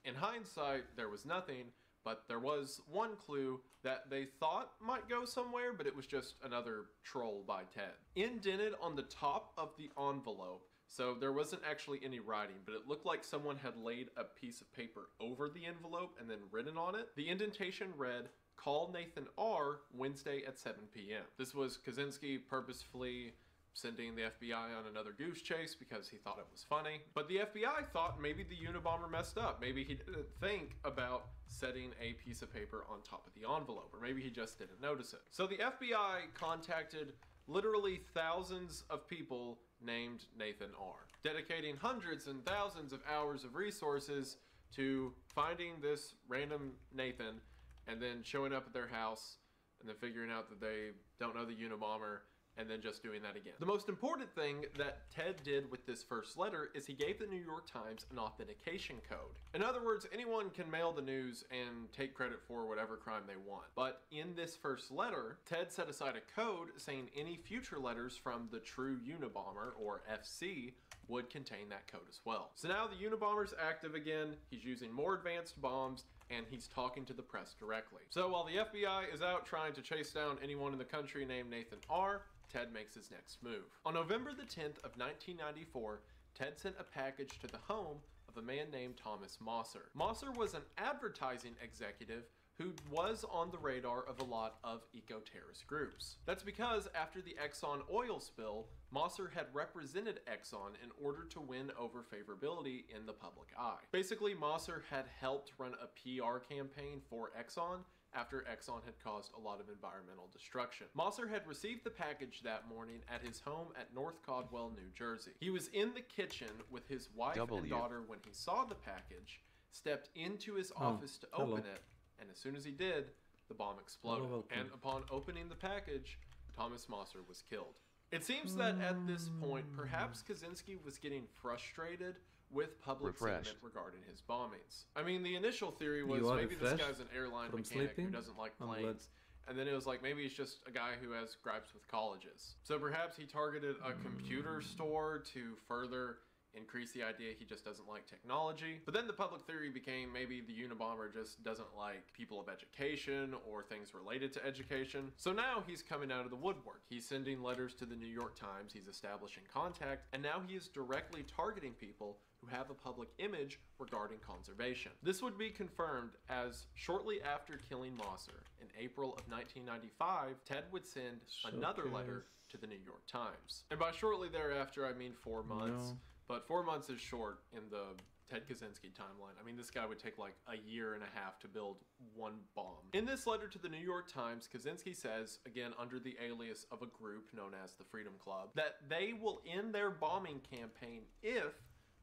in hindsight, there was nothing. But there was one clue that they thought might go somewhere, but it was just another troll by Ted. Indented on the top of the envelope, so there wasn't actually any writing, but it looked like someone had laid a piece of paper over the envelope and then written on it. The indentation read, "Call Nathan R. Wednesday at 7 p.m. This was Kaczynski purposefully sending the FBI on another goose chase because he thought it was funny. But the FBI thought maybe the Unabomber messed up. Maybe he didn't think about setting a piece of paper on top of the envelope, or maybe he just didn't notice it. So the FBI contacted literally thousands of people named Nathan R., dedicating hundreds and thousands of hours of resources to finding this random Nathan and then showing up at their house and then figuring out that they don't know the Unabomber, and then just doing that again. The most important thing that Ted did with this first letter is he gave the New York Times an authentication code. In other words, anyone can mail the news and take credit for whatever crime they want. But in this first letter, Ted set aside a code saying any future letters from the true Unabomber, or FC, would contain that code as well. So now the Unabomber's active again, he's using more advanced bombs, and he's talking to the press directly. So while the FBI is out trying to chase down anyone in the country named Nathan R., Ted makes his next move. On November the 10th of 1994, Ted sent a package to the home of a man named Thomas Mosser. Mosser was an advertising executive who was on the radar of a lot of eco-terrorist groups. That's because after the Exxon oil spill, Mosser had represented Exxon in order to win over favorability in the public eye. Basically, Mosser had helped run a PR campaign for Exxon after Exxon had caused a lot of environmental destruction. Mosser had received the package that morning at his home at North Caldwell, New Jersey. He was in the kitchen with his wife and daughter when he saw the package, stepped into his office to open it, and as soon as he did, the bomb exploded. And upon opening the package, Thomas Mosser was killed. It seems that at this point, perhaps Kaczynski was getting frustrated with public sentiment regarding his bombings. I mean, the initial theory was maybe this guy's an airline mechanic who doesn't like planes. And then it was like, maybe he's just a guy who has gripes with colleges. So perhaps he targeted a computer store to further increase the idea he just doesn't like technology. But then the public theory became maybe the Unabomber just doesn't like people of education or things related to education. So now he's coming out of the woodwork. He's sending letters to the New York Times, he's establishing contact, and now he is directly targeting people who have a public image regarding conservation. This would be confirmed as shortly after killing Mosser, in April of 1995, Ted would send another letter to the New York Times. And by shortly thereafter, I mean 4 months. But 4 months is short in the Ted Kaczynski timeline. I mean, this guy would take like a year and a half to build one bomb. In this letter to the New York Times, Kaczynski says, again under the alias of a group known as the Freedom Club, that they will end their bombing campaign if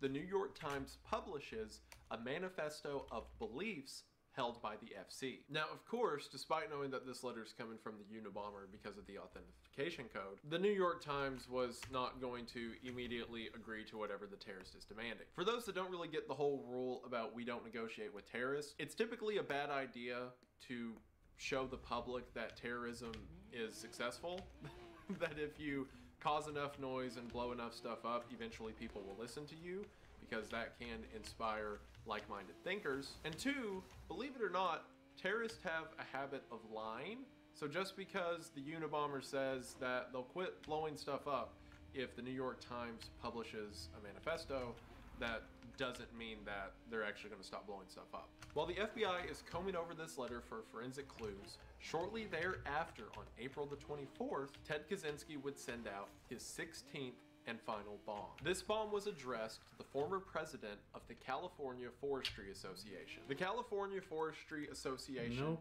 the New York Times publishes a manifesto of beliefs held by the FC. Now, of course, despite knowing that this letter is coming from the Unabomber because of the authentication code, the New York Times was not going to immediately agree to whatever the terrorist is demanding. For those that don't really get the whole rule about we don't negotiate with terrorists, it's typically a bad idea to show the public that terrorism is successful. That if you cause enough noise and blow enough stuff up, eventually people will listen to you, because that can inspire like-minded thinkers. And two, believe it or not, terrorists have a habit of lying. So just because the Unabomber says that they'll quit blowing stuff up if the New York Times publishes a manifesto, that doesn't mean that they're actually going to stop blowing stuff up. While the FBI is combing over this letter for forensic clues, shortly thereafter, on April the 24th, Ted Kaczynski would send out his 16th and final bomb. This bomb was addressed to the former president of the California Forestry Association. The California Forestry Association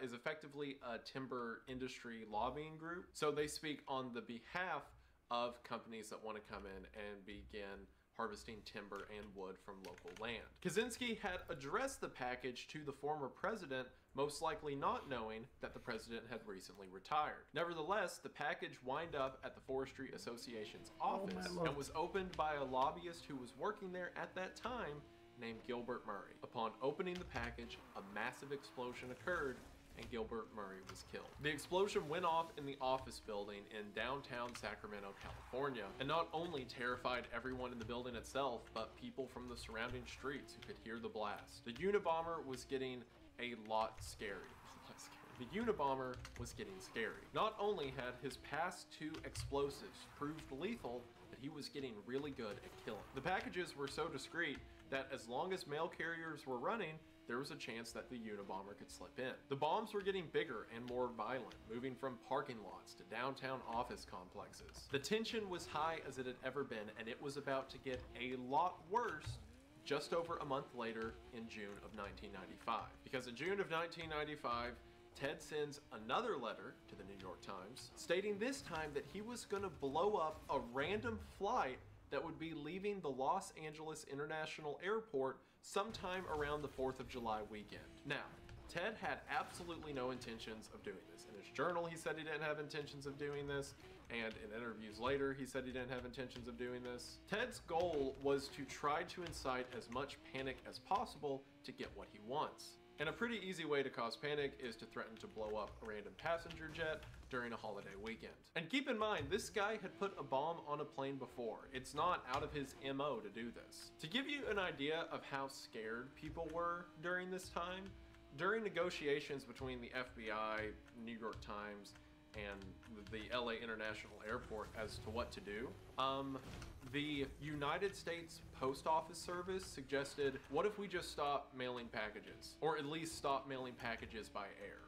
is effectively a timber industry lobbying group, so they speak on the behalf of companies that want to come in and begin harvesting timber and wood from local land. Kaczynski had addressed the package to the former president, most likely not knowing that the president had recently retired. Nevertheless, the package wound up at the Forestry Association's office and was opened by a lobbyist who was working there at that time named Gilbert Murray. Upon opening the package, a massive explosion occurred and Gilbert Murray was killed. The explosion went off in the office building in downtown Sacramento, California, and not only terrified everyone in the building itself, but people from the surrounding streets who could hear the blast. The Unabomber was getting a lot scary. The Unabomber was getting scary. Not only had his past 2 explosives proved lethal, but he was getting really good at killing. The packages were so discreet that as long as mail carriers were running, there was a chance that the Unabomber could slip in. The bombs were getting bigger and more violent, moving from parking lots to downtown office complexes. The tension was high as it had ever been, and it was about to get a lot worse just over a month later in June of 1995. Because in June of 1995, Ted sends another letter to the New York Times, stating this time that he was going to blow up a random flight that would be leaving the Los Angeles International Airport sometime around the 4th of July weekend. Now, Ted had absolutely no intentions of doing this. In his journal, he said he didn't have intentions of doing this, and in interviews later, he said he didn't have intentions of doing this. Ted's goal was to try to incite as much panic as possible to get what he wants. And a pretty easy way to cause panic is to threaten to blow up a random passenger jet during a holiday weekend. And keep in mind, this guy had put a bomb on a plane before. It's not out of his MO to do this. To give you an idea of how scared people were during this time, during negotiations between the FBI, New York Times, and the LA International Airport as to what to do, the United States Post Office Service suggested, what if we just stop mailing packages? Or at least stop mailing packages by air?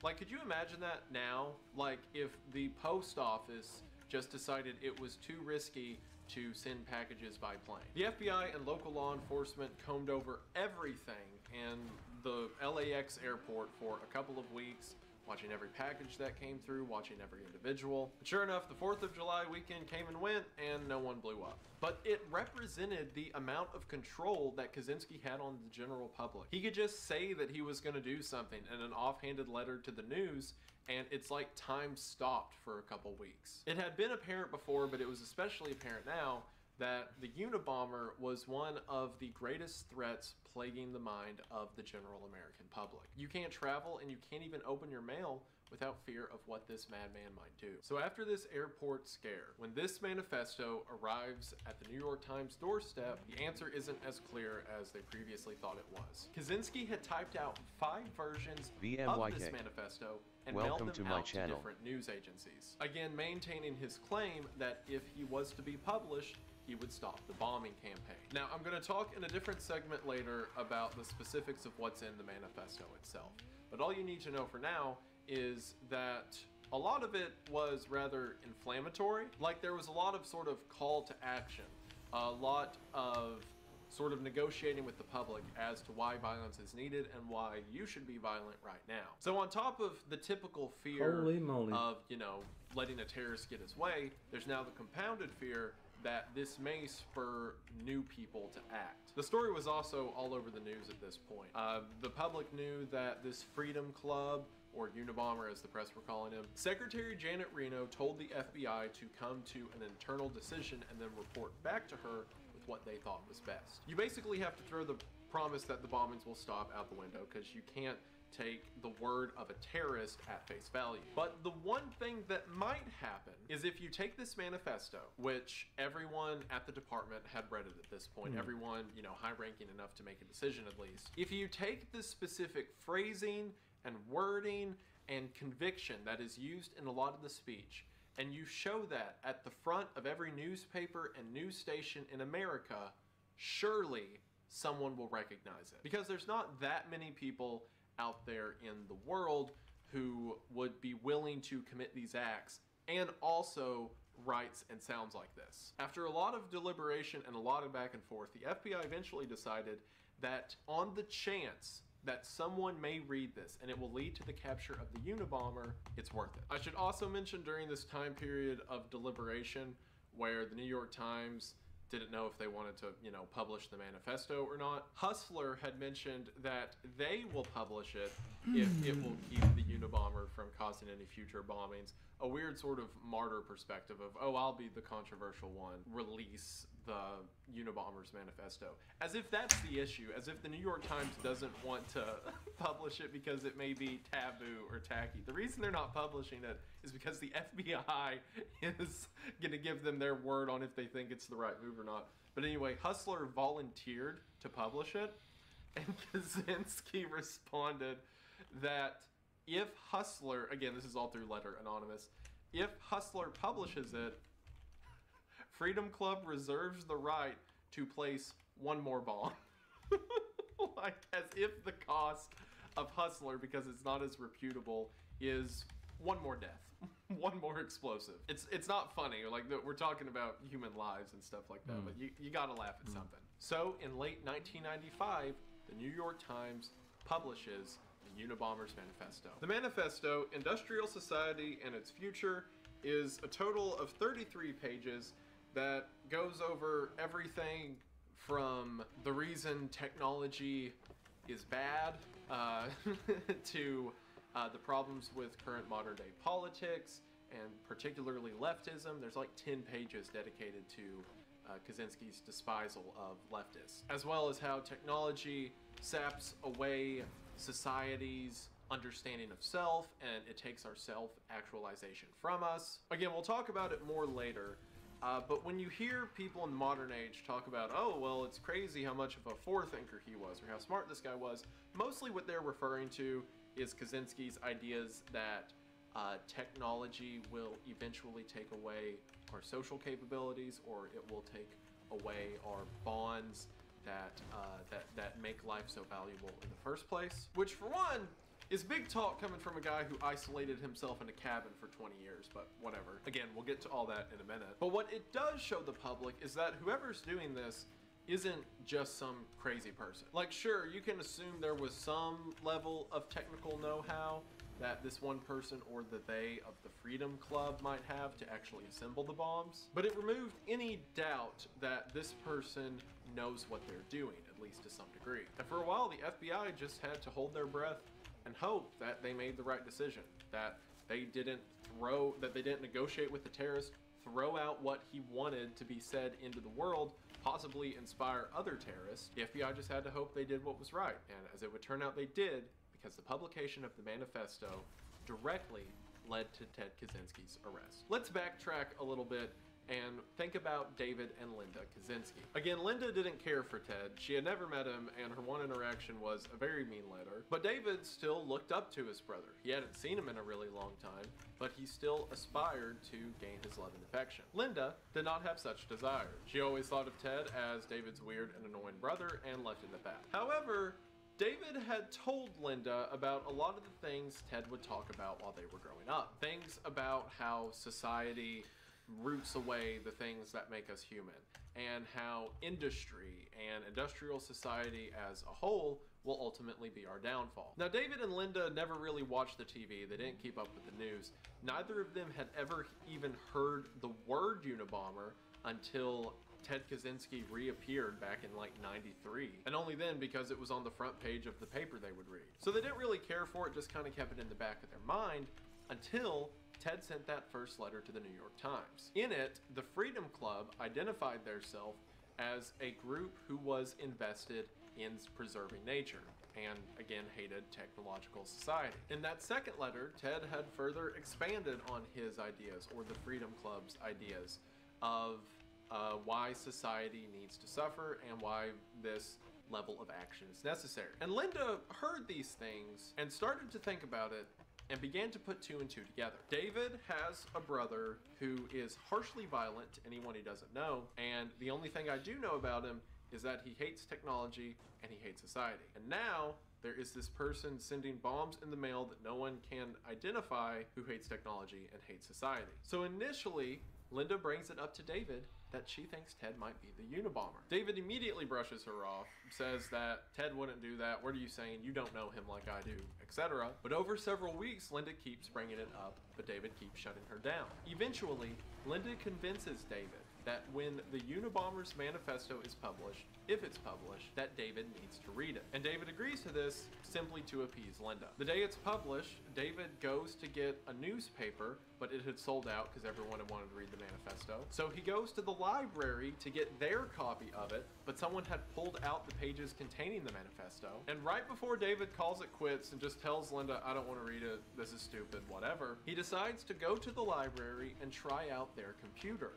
Like, could you imagine that now? Like, if the post office just decided it was too risky to send packages by plane. The FBI and local law enforcement combed over everything in the LAX airport for a couple of weeks, watching every package that came through, watching every individual. But sure enough, the 4th of July weekend came and went, and no one blew up. But it represented the amount of control that Kaczynski had on the general public. He could just say that he was going to do something in an offhanded letter to the news, and it's like time stopped for a couple weeks. It had been apparent before, but it was especially apparent now that the Unabomber was one of the greatest threats plaguing the mind of the general American public. You can't travel and you can't even open your mail without fear of what this madman might do. So after this airport scare, when this manifesto arrives at the New York Times doorstep, the answer isn't as clear as they previously thought it was. Kaczynski had typed out 5 versions of this manifesto and mailed them out to different news agencies. Again, maintaining his claim that if he was to be published, he would stop the bombing campaign. Now, I'm going to talk in a different segment later about the specifics of what's in the manifesto itself. But all you need to know for now is that a lot of it was rather inflammatory. Like, there was a lot of sort of call to action, a lot of sort of negotiating with the public as to why violence is needed and why you should be violent right now. So on top of the typical fear of, you know, letting a terrorist get his way, there's now the compounded fear that this may spur new people to act. The story was also all over the news at this point. The public knew that this Freedom Club, or Unabomber as the press were calling him, Secretary Janet Reno told the FBI to come to an internal decision and then report back to her with what they thought was best. You basically have to throw the promise that the bombings will stop out the window, because you can't take the word of a terrorist at face value. But the one thing that might happen is if you take this manifesto, which everyone at the department had read it at this point, everyone, you know, high-ranking enough to make a decision at least. If you take the specific phrasing and wording and conviction that is used in a lot of the speech, and you show that at the front of every newspaper and news station in America, surely someone will recognize it. Because there's not that many people out there in the world who would be willing to commit these acts and also writes and sounds like this. After a lot of deliberation and a lot of back and forth, the FBI eventually decided that on the chance that someone may read this and it will lead to the capture of the Unabomber, it's worth it. I should also mention during this time period of deliberation where the New York Times didn't know if they wanted to, publish the manifesto or not, Hustler had mentioned that they will publish it if it will keep the Unabomber from causing any future bombings. A weird sort of martyr perspective of, oh, I'll be the controversial one, release the Unabomber's manifesto. As if that's the issue, as if the New York Times doesn't want to publish it because it may be taboo or tacky. The reason they're not publishing it is because the FBI is gonna give them their word on if they think it's the right move or not. But anyway, Hustler volunteered to publish it, and Kaczynski responded that if Hustler, again, this is all through letter, anonymous, if Hustler publishes it, Freedom Club reserves the right to place one more bomb. Like, as if the cost of Hustler, because it's not as reputable, is one more death. One more explosive. It's not funny, like we're talking about human lives and stuff like that, but you gotta laugh at something. So in late 1995, the New York Times publishes the Unabomber's Manifesto. The manifesto, Industrial Society and Its Future, is a total of 33 pages that goes over everything from the reason technology is bad to the problems with current modern day politics and particularly leftism. There's like 10 pages dedicated to Kaczynski's despisal of leftists, as well as how technology saps away society's understanding of self and it takes our self-actualization from us. Again, we'll talk about it more later, but when you hear people in the modern age talk about, oh, well, it's crazy how much of a forethinker he was or how smart this guy was, mostly what they're referring to is Kaczynski's ideas that technology will eventually take away our social capabilities, or it will take away our bonds that make life so valuable in the first place. Which, for one, is big talk coming from a guy who isolated himself in a cabin for 20 years, but whatever. Again, we'll get to all that in a minute. But what it does show the public is that whoever's doing this isn't just some crazy person. Like, sure, you can assume there was some level of technical know-how that this one person or the they of the Freedom Club might have to actually assemble the bombs, but it removed any doubt that this person knows what they're doing, at least to some degree. And for a while, the FBI just had to hold their breath and hope that they made the right decision, that they didn't negotiate with the terrorist, throw out what he wanted to be said into the world, possibly inspire other terrorists. The FBI just had to hope they did what was right, and as it would turn out, they did, because the publication of the manifesto directly led to Ted Kaczynski's arrest. Let's backtrack a little bit and think about David and Linda Kaczynski. Again, Linda didn't care for Ted. She had never met him, and her one interaction was a very mean letter. But David still looked up to his brother. He hadn't seen him in a really long time, but he still aspired to gain his love and affection. Linda did not have such desire. She always thought of Ted as David's weird and annoying brother and left it at that. However, David had told Linda about a lot of the things Ted would talk about while they were growing up. Things about how society roots away the things that make us human, and how industry and industrial society as a whole will ultimately be our downfall. Now, David and Linda never really watched the TV. They didn't keep up with the news. Neither of them had ever even heard the word Unabomber until Ted Kaczynski reappeared back in like 93, and only then because it was on the front page of the paper they would read. So they didn't really care for it, just kind of kept it in the back of their mind until Ted sent that first letter to the New York Times. In it, the Freedom Club identified theirself as a group who was invested in preserving nature and, again, hated technological society. In that second letter, Ted had further expanded on his ideas, or the Freedom Club's ideas, of why society needs to suffer and why this level of action is necessary. And Linda heard these things and started to think about it and began to put 2 and 2 together. David has a brother who is harshly violent to anyone he doesn't know, and the only thing I do know about him is that he hates technology and he hates society. And now there is this person sending bombs in the mail that no one can identify who hates technology and hates society. So initially, Linda brings it up to David that she thinks Ted might be the Unabomber. David immediately brushes her off, says that Ted wouldn't do that, what are you saying, you don't know him like I do, etc. But over several weeks, Linda keeps bringing it up, but David keeps shutting her down. Eventually, Linda convinces David that when the Unabomber's manifesto is published, if it's published, that David needs to read it. And David agrees to this simply to appease Linda. The day it's published, David goes to get a newspaper, but it had sold out because everyone had wanted to read the manifesto. So he goes to the library to get their copy of it, but someone had pulled out the pages containing the manifesto. And right before David calls it quits and just tells Linda, I don't want to read it, this is stupid, whatever, he decides to go to the library and try out their computer.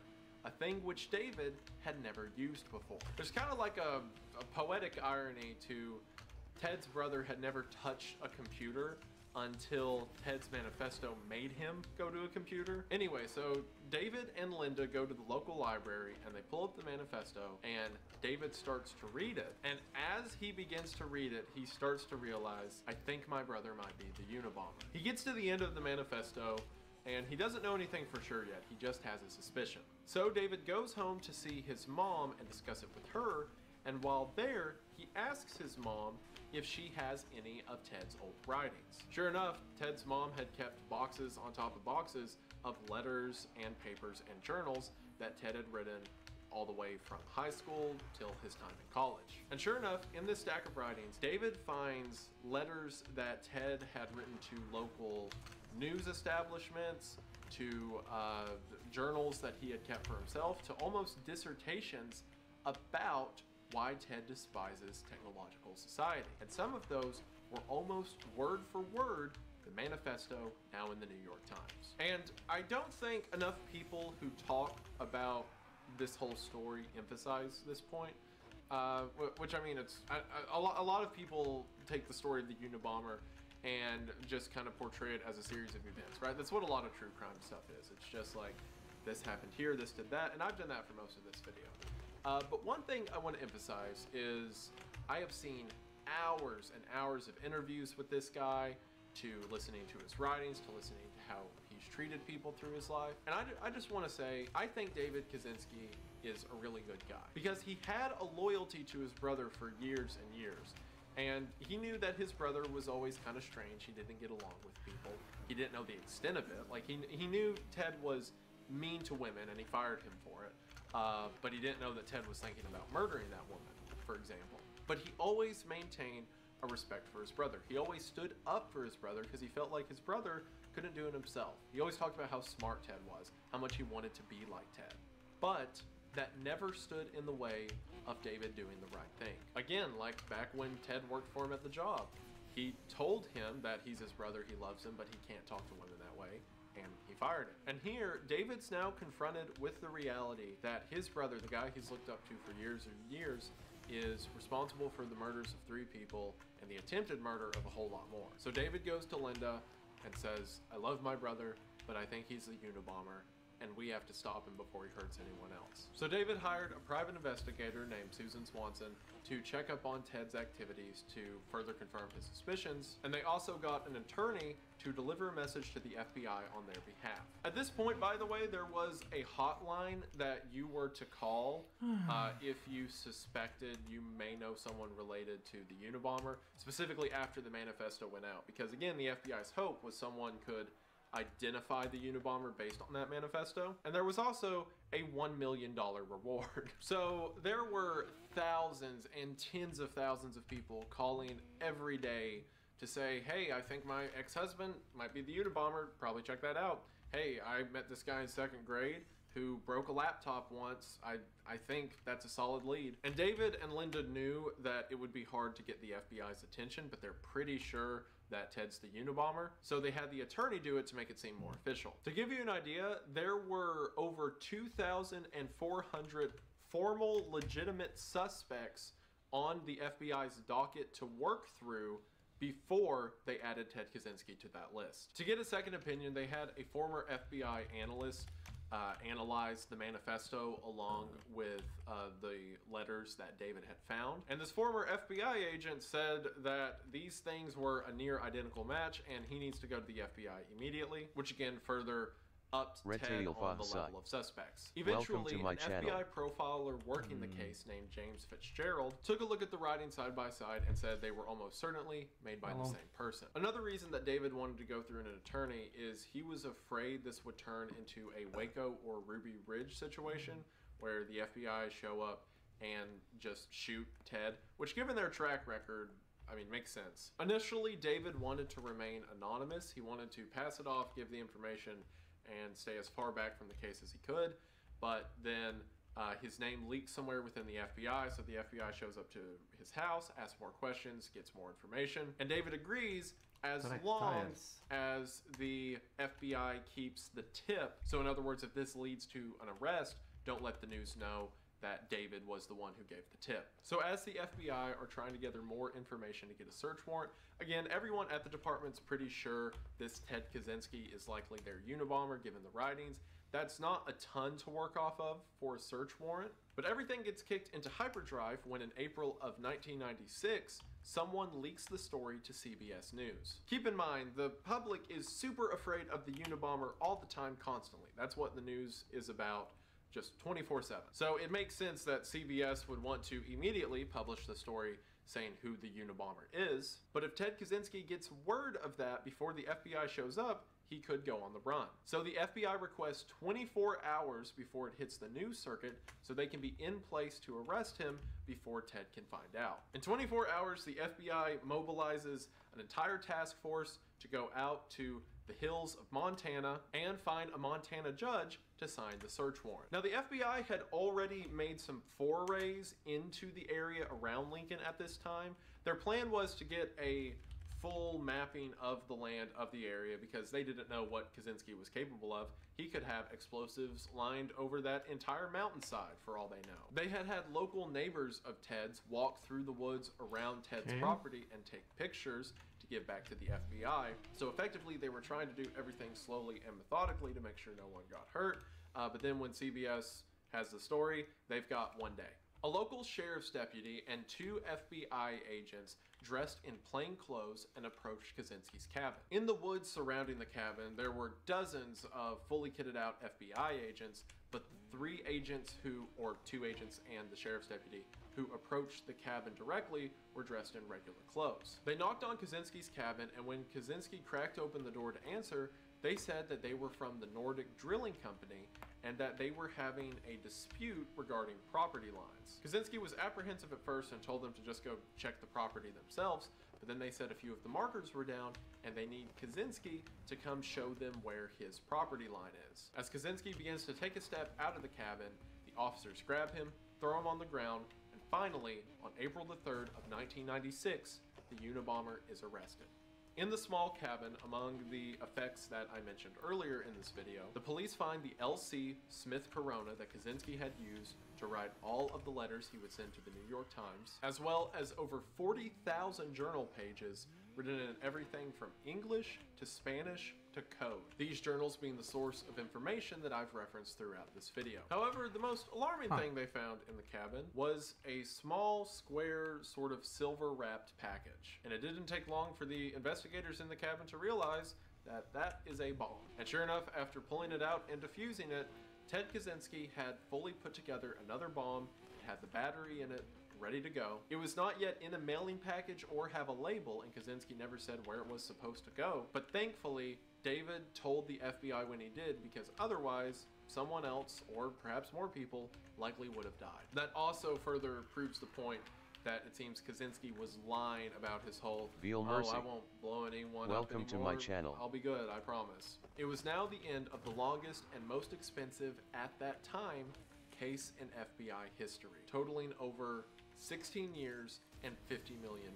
A thing which David had never used before. There's kind of like a poetic irony to Ted's brother had never touched a computer until Ted's manifesto made him go to a computer. Anyway, so David and Linda go to the local library and they pull up the manifesto and David starts to read it. And as he begins to read it, he starts to realize, I think my brother might be the Unabomber. He gets to the end of the manifesto and he doesn't know anything for sure yet, he just has a suspicion. So David goes home to see his mom and discuss it with her, and while there, he asks his mom if she has any of Ted's old writings. Sure enough, Ted's mom had kept boxes on top of boxes of letters and papers and journals that Ted had written all the way from high school till his time in college. And sure enough, in this stack of writings, David finds letters that Ted had written to local news establishments, to journals that he had kept for himself, to almost dissertations about why Ted despises technological society. And some of those were almost word for word the manifesto now in the New York Times. And I don't think enough people who talk about this whole story emphasize this point, which I mean, it's a lot of people take the story of the Unabomber and just kind of portray it as a series of events, right? That's what a lot of true crime stuff is. It's just like, this happened here, this did that, and I've done that for most of this video. But one thing I want to emphasize is I have seen hours and hours of interviews with this guy, to listening to his writings, to listening to how he's treated people through his life. And I just want to say, I think David Kaczynski is a really good guy because he had a loyalty to his brother for years and years. And he knew that his brother was always kind of strange. He didn't get along with people. He didn't know the extent of it. Like he knew Ted was mean to women and he fired him for it. But he didn't know that Ted was thinking about murdering that woman, for example. But he always maintained a respect for his brother. He always stood up for his brother because he felt like his brother couldn't do it himself. He always talked about how smart Ted was, how much he wanted to be like Ted. But that never stood in the way of David doing the right thing. Again, like back when Ted worked for him at the job, he told him that he's his brother, he loves him, but he can't talk to women that way, and he fired him. And here, David's now confronted with the reality that his brother, the guy he's looked up to for years and years, is responsible for the murders of 3 people and the attempted murder of a whole lot more. So David goes to Linda and says, I love my brother, but I think he's the Unabomber, and we have to stop him before he hurts anyone else. So David hired a private investigator named Susan Swanson to check up on Ted's activities to further confirm his suspicions, and they also got an attorney to deliver a message to the FBI on their behalf. At this point, by the way, there was a hotline that you were to call if you suspected you may know someone related to the Unabomber, specifically after the manifesto went out, because again, the FBI's hope was someone could identify the Unabomber based on that manifesto. And there was also a $1 million reward. So there were thousands and tens of thousands of people calling every day to say, hey, I think my ex-husband might be the Unabomber, probably check that out. Hey, I met this guy in 2nd grade who broke a laptop once. I think that's a solid lead. And David and Linda knew that it would be hard to get the FBI's attention, but they're pretty sure that Ted's the Unabomber. So they had the attorney do it to make it seem more official. To give you an idea, there were over 2,400 formal, legitimate suspects on the FBI's docket to work through before they added Ted Kaczynski to that list. To get a second opinion, they had a former FBI analyst analyze the manifesto along with the letters that David had found. And this former FBI agent said that these things were a near identical match and he needs to go to the FBI immediately, which again further upped Ted on the level of suspects. Eventually, an FBI profiler working the case named James Fitzgerald took a look at the writing side by side and said they were almost certainly made by the same person. Another reason that David wanted to go through an attorney is he was afraid this would turn into a Waco or Ruby Ridge situation where the FBI show up and just shoot Ted, which given their track record, I mean, makes sense. Initially, David wanted to remain anonymous. He wanted to pass it off, give the information, and stay as far back from the case as he could, but then his name leaks somewhere within the FBI, so the FBI shows up to his house, asks more questions, gets more information, and David agrees as long as the FBI keeps the tip. So in other words, if this leads to an arrest, don't let the news know that David was the one who gave the tip. So as the FBI are trying to gather more information to get a search warrant, again, everyone at the department's pretty sure this Ted Kaczynski is likely their Unabomber given the writings. That's not a ton to work off of for a search warrant, but everything gets kicked into hyperdrive when in April of 1996, someone leaks the story to CBS News. Keep in mind, the public is super afraid of the Unabomber all the time, constantly. That's what the news is about, just 24/7. So it makes sense that CBS would want to immediately publish the story saying who the Unabomber is. But if Ted Kaczynski gets word of that before the FBI shows up, he could go on the run. So the FBI requests 24 hours before it hits the news circuit so they can be in place to arrest him before Ted can find out. In 24 hours, the FBI mobilizes an entire task force to go out to the hills of Montana and find a Montana judge to sign the search warrant. Now, the FBI had already made some forays into the area around Lincoln at this time. Their plan was to get a full mapping of the land of the area because they didn't know what Kaczynski was capable of. He could have explosives lined over that entire mountainside for all they know. They had had local neighbors of Ted's walk through the woods around Ted's property and take pictures to give back to the FBI. So effectively, they were trying to do everything slowly and methodically to make sure no one got hurt. But then when CBS has the story, they've got one day. A local sheriff's deputy and 2 FBI agents dressed in plain clothes and approached Kaczynski's cabin. In the woods surrounding the cabin, there were dozens of fully kitted out FBI agents, but the 3 agents or 2 agents and the sheriff's deputy who approached the cabin directly were dressed in regular clothes. They knocked on Kaczynski's cabin, and when Kaczynski cracked open the door to answer, they said that they were from the Nordic Drilling Company and that they were having a dispute regarding property lines. Kaczynski was apprehensive at first and told them to just go check the property themselves, but then they said a few of the markers were down and they need Kaczynski to come show them where his property line is. As Kaczynski begins to take a step out of the cabin, the officers grab him, throw him on the ground, and finally, on April the 3rd of 1996, the Unabomber is arrested. In the small cabin, among the effects that I mentioned earlier in this video, the police find the LC Smith Corona that Kaczynski had used to write all of the letters he would send to the New York Times, as well as over 40,000 journal pages written in everything from English to Spanish to code. These journals being the source of information that I've referenced throughout this video. However, the most alarming thing they found in the cabin was a small, square, sort of silver-wrapped package. And it didn't take long for the investigators in the cabin to realize that that is a bomb. And sure enough, after pulling it out and defusing it, Ted Kaczynski had fully put together another bomb. It had the battery in it, ready to go. It was not yet in a mailing package or have a label, and Kaczynski never said where it was supposed to go. But thankfully, David told the FBI when he did, because otherwise, someone else, or perhaps more people, likely would have died. That also further proves the point that it seems Kaczynski was lying about his whole, Veal Mercy. I won't blow anyone Welcome up to anymore. my channel. I'll be good, I promise. It was now the end of the longest and most expensive at that time case in FBI history, totaling over 16 years and $50 million.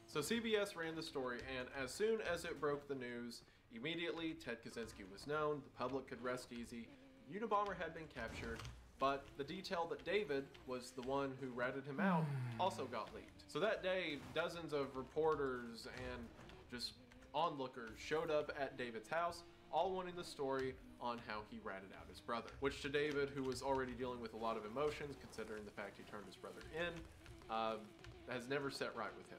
So CBS ran the story, and as soon as it broke the news, immediately Ted Kaczynski was known, the public could rest easy, Unabomber had been captured, but the detail that David was the one who ratted him out also got leaked. So that day, dozens of reporters and just onlookers showed up at David's house, all wanting the story on how he ratted out his brother, which to David, who was already dealing with a lot of emotions considering the fact he turned his brother in, has never set right with him.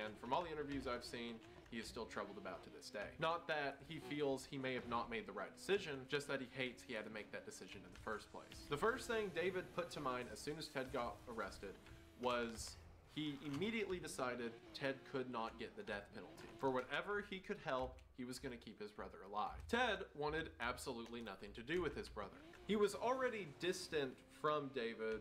And from all the interviews I've seen, he is still troubled about to this day. Not that he feels he may have not made the right decision, just that he hates he had to make that decision in the first place. The first thing David put to mind as soon as Ted got arrested was he immediately decided Ted could not get the death penalty. For whatever he could help, he was going to keep his brother alive. Ted wanted absolutely nothing to do with his brother. He was already distant from David,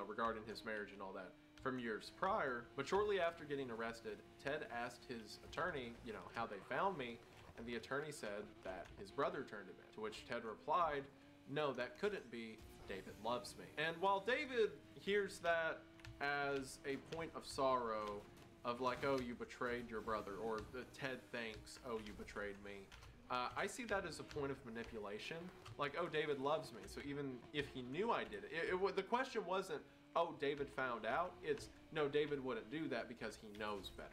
regarding his marriage and all that, from years prior, but shortly after getting arrested, Ted asked his attorney, how they found me, and the attorney said that his brother turned him in, to which Ted replied, no, that couldn't be, David loves me. And while David hears that as a point of sorrow, of like, oh, you betrayed your brother, or Ted thinks, oh, you betrayed me, I see that as a point of manipulation. Like, oh, David loves me, so even if he knew I did it, the question wasn't, oh, David found out. It's, no, David wouldn't do that because he knows better.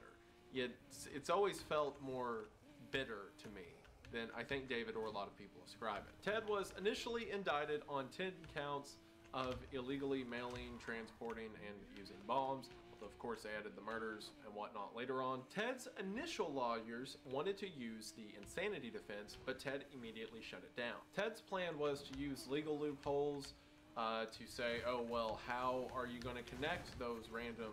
It's always felt more bitter to me than I think David or a lot of people ascribe it. Ted was initially indicted on 10 counts of illegally mailing, transporting, and using bombs. Of course, they added the murders and whatnot later on. Ted's initial lawyers wanted to use the insanity defense, but Ted immediately shut it down. Ted's plan was to use legal loopholes to say, oh, well, how are you going to connect those random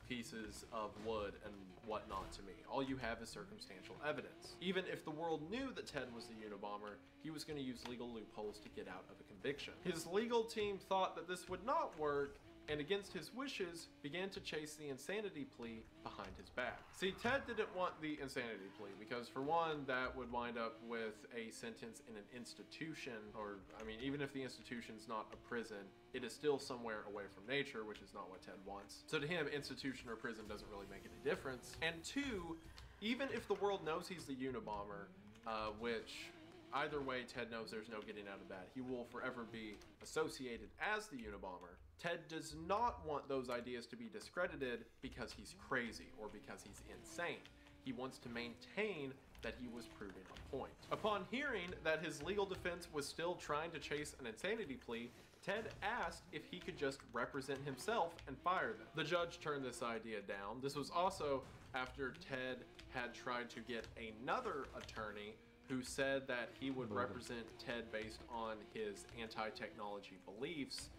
pieces of wood and whatnot to me? All you have is circumstantial evidence. Even if the world knew that Ted was the Unabomber, he was going to use legal loopholes to get out of a conviction. His legal team thought that this would not work, and against his wishes, began to chase the insanity plea behind his back. See, Ted didn't want the insanity plea because, for one, that would wind up with a sentence in an institution, or, even if the institution's not a prison, it is still somewhere away from nature, which is not what Ted wants. So to him, institution or prison doesn't really make any difference. And two, even if the world knows he's the Unabomber, which either way, Ted knows there's no getting out of that. He will forever be associated as the Unabomber. Ted does not want those ideas to be discredited because he's crazy or because he's insane. He wants to maintain that he was proven a point. Upon hearing that his legal defense was still trying to chase an insanity plea, Ted asked if he could just represent himself and fire them. The judge turned this idea down. This was also after Ted had tried to get another attorney who said that he would represent Ted based on his anti-technology beliefs,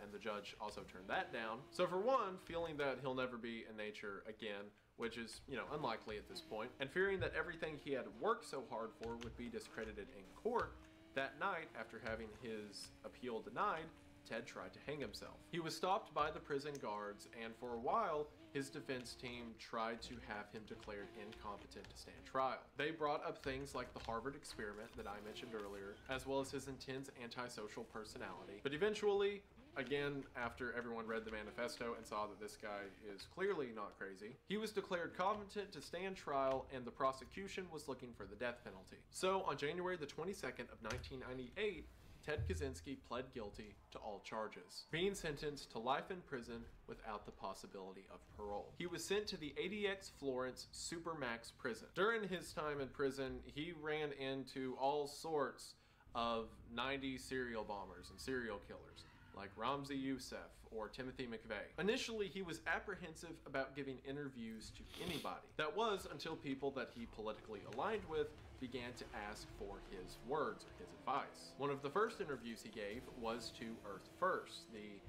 and the judge also turned that down. So for one, feeling that he'll never be in nature again, which is, unlikely at this point, and fearing that everything he had worked so hard for would be discredited in court, that night, after having his appeal denied, Ted tried to hang himself. He was stopped by the prison guards, and for a while, his defense team tried to have him declared incompetent to stand trial. They brought up things like the Harvard experiment that I mentioned earlier, as well as his intense antisocial personality. But eventually, again, after everyone read the manifesto and saw that this guy is clearly not crazy, he was declared competent to stand trial, and the prosecution was looking for the death penalty. So on January the 22nd of 1998, Ted Kaczynski pled guilty to all charges, being sentenced to life in prison without the possibility of parole. He was sent to the ADX Florence Supermax prison. During his time in prison, he ran into all sorts of 90s serial bombers and serial killers, like Ramzi Youssef or Timothy McVeigh. Initially, he was apprehensive about giving interviews to anybody. That was until people that he politically aligned with began to ask for his words or his advice. One of the first interviews he gave was to Earth First, the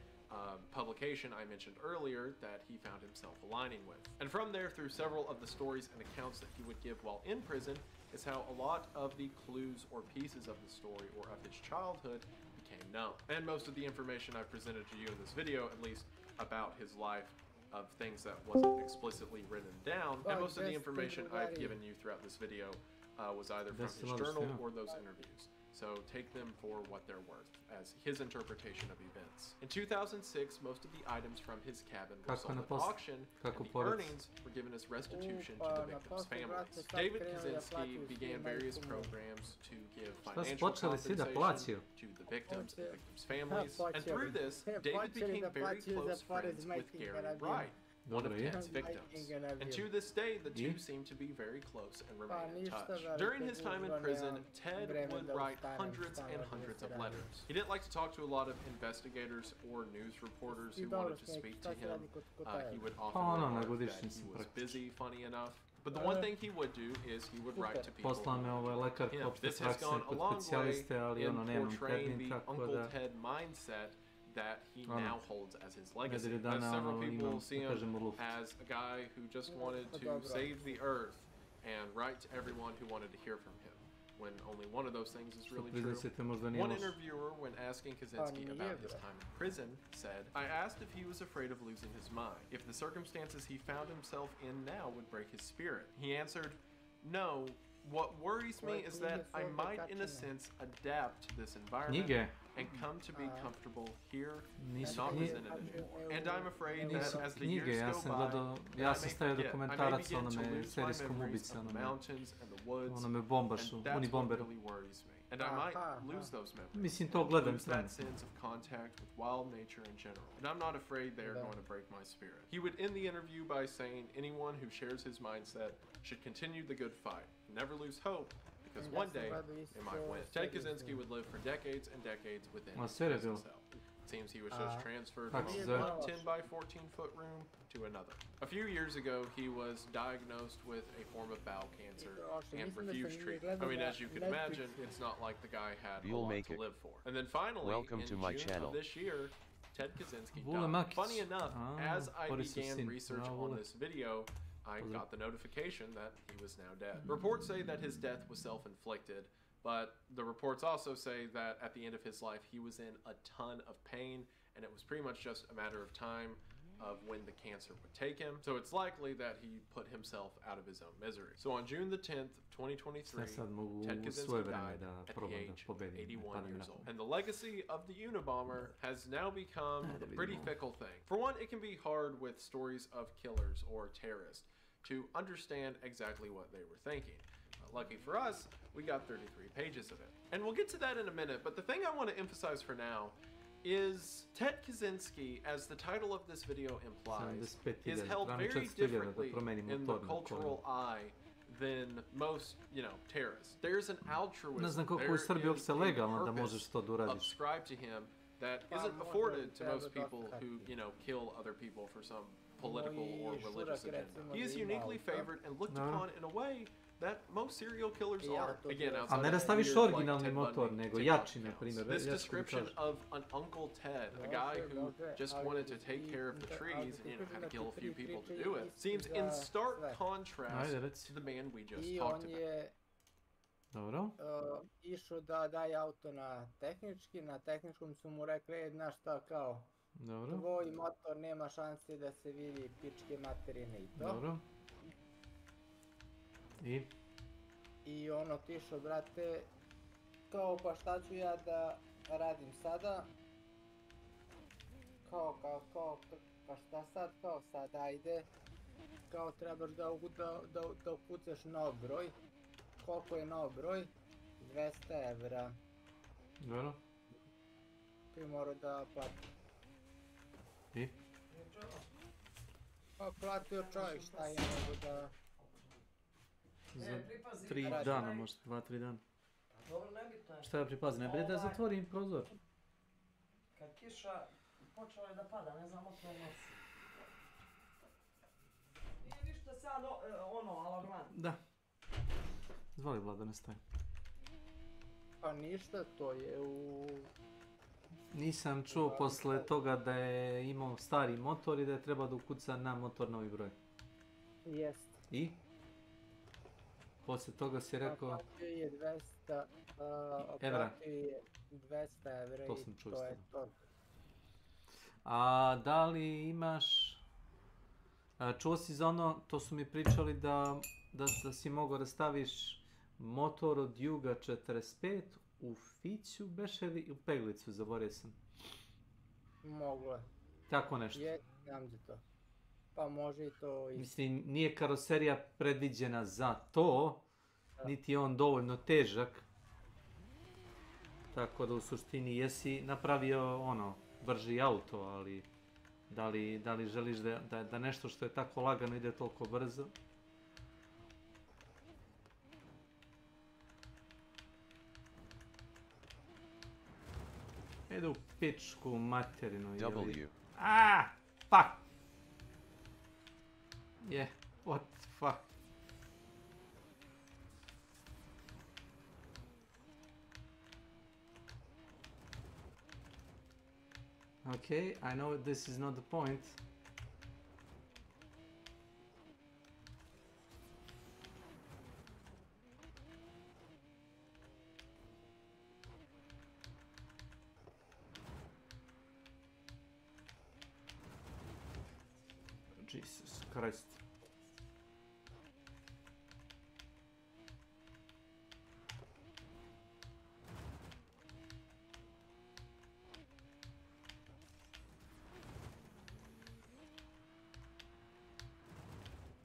publication I mentioned earlier that he found himself aligning with. And from there, through several of the stories and accounts that he would give while in prison, is how a lot of the clues or pieces of the story or of his childhood became known. And most of the information I've presented to you in this video, at least about his life, of things that wasn't explicitly written down, and most of the information I've given you throughout this video was either from his journal or those interviews. so take them for what they're worth, as his interpretation of events. In 2006, most of the items from his cabin were sold at auction, and the earnings were given as restitution to the victims' families. David Kaczynski began various programs to give financial compensation to the victims and victims' families, and through this, David became very close friends with Gary Wright, one of Ted's victims. And to this day, the two seem to be very close and remain in touch. During his time in prison, Ted would write hundreds and hundreds of letters. He didn't like to talk to a lot of investigators or news reporters who wanted to speak to him. He would often remark that he was busy, funny enough. But the one thing he would do is he would write to people like him. This has gone a long way in portraying the Uncle Ted mindset that he now holds as his legacy. As several people see him as a guy who just wanted to save the earth and write to everyone who wanted to hear from him, when only one of those things is really true. One interviewer, when asking Kaczynski about his time in prison, said, "I asked if he was afraid of losing his mind, if the circumstances he found himself in now would break his spirit. He answered, 'No, what worries me is that I might, in a sense, adapt to this environment and come to be comfortable here and not resent it anymore. And I'm afraid that as the years go by, I may begin to lose my memories of the mountains and the woods, and that's what really worries me. And I might lose those memories, lose that sense of contact with wild nature in general. And I'm not afraid they are going to break my spirit.'" He would end the interview by saying anyone who shares his mindset should continue the good fight, never lose hope, because one day it might win. Ted Kaczynski would live for decades and decades within his prison cell. It seems he was just transferred from one 10 by 14 foot room to another. A few years ago, he was diagnosed with a form of bowel cancer and refused treatment. I mean, as you can imagine, it's not like the guy had a lot to live for. And then finally, in June of this year, Ted Kaczynski died. Funny enough, as I began research on this video, I got the notification that he was now dead. Reports say that his death was self-inflicted, but the reports also say that at the end of his life, he was in a ton of pain, and it was pretty much just a matter of time of when the cancer would take him. So it's likely that he put himself out of his own misery. So on June the 10th, 2023, Ted Kaczynski died at the age of 81 years old. And the legacy of the Unabomber has now become a pretty fickle thing. For one, it can be hard with stories of killers or terrorists to understand exactly what they were thinking. Lucky for us, we got 33 pages of it. And we'll get to that in a minute, but the thing I want to emphasize for now is Ted Kaczynski, as the title of this video implies, is held very differently in the cultural eye than most, terrorists. There's an altruism, ne znam koliko u Srbiji uopšte legalno da možeš to da uradiš. Ascribed to him that isn't afforded to most people who, kill other people for some political or religious agenda. He is uniquely favored and looked upon in a way that most serial killers are. Again, outside ne da staviš originalni motor, nego jači, na primjer. This description of an Uncle Ted, a guy who just wanted to take care of the trees and had to kill a few people to do it, seems in stark contrast to the man we just talked about. Dobro. Išao da daje auto na tehničkom su mu rekli, znaš šta, kao, tvoj motor nema šanse da se vidi pičke materine i to. Dobro. I on otišao, brate, kao, pa šta ću ja da radim sada? Pa šta sad, kao sad, ajde. Kao, trebaš da ukucaš nov broj. Koliko je nov broj? 200 evra. Dobro. Ti mora da plati. I? Pa platio čovjek, šta je mogu da... Za 3 dana, možda 2-3 dana. Dobro, nebitno je. Šta ja pripazim, ne bre da zatvorim prozor. Kad kiša počela je da pada, ne znam otko je nosi. Nije ništa sad alarmant. Da. Zvoli Vlada, ne staje. Pa ništa, to je u... Nisam čuo posle toga da je imao stari motor i da je treba da ukuca na motor novi broj. Jest. I? Posle toga si rekao... Platio je 200 evra to sam i čuo to je to. A da li imaš... Čuo si za ono, to su mi pričali da si mogao da staviš motor od Juga 45 u Fiću beše li u Peglicu, zaboravio sam. Moglo je. Tako nešto. Znam za to. Pa može i to... Mislim, nije karoserija predviđena za to, niti je on dovoljno težak. Tako da u suštini jesi napravio ono, brži auto, ali da li želiš da nešto što je tako lagano ide toliko brzo? Ide u pičku materinu. W. Fuck! Yeah, what the fuck? Okay, I know this is not the point. Jesus Christ.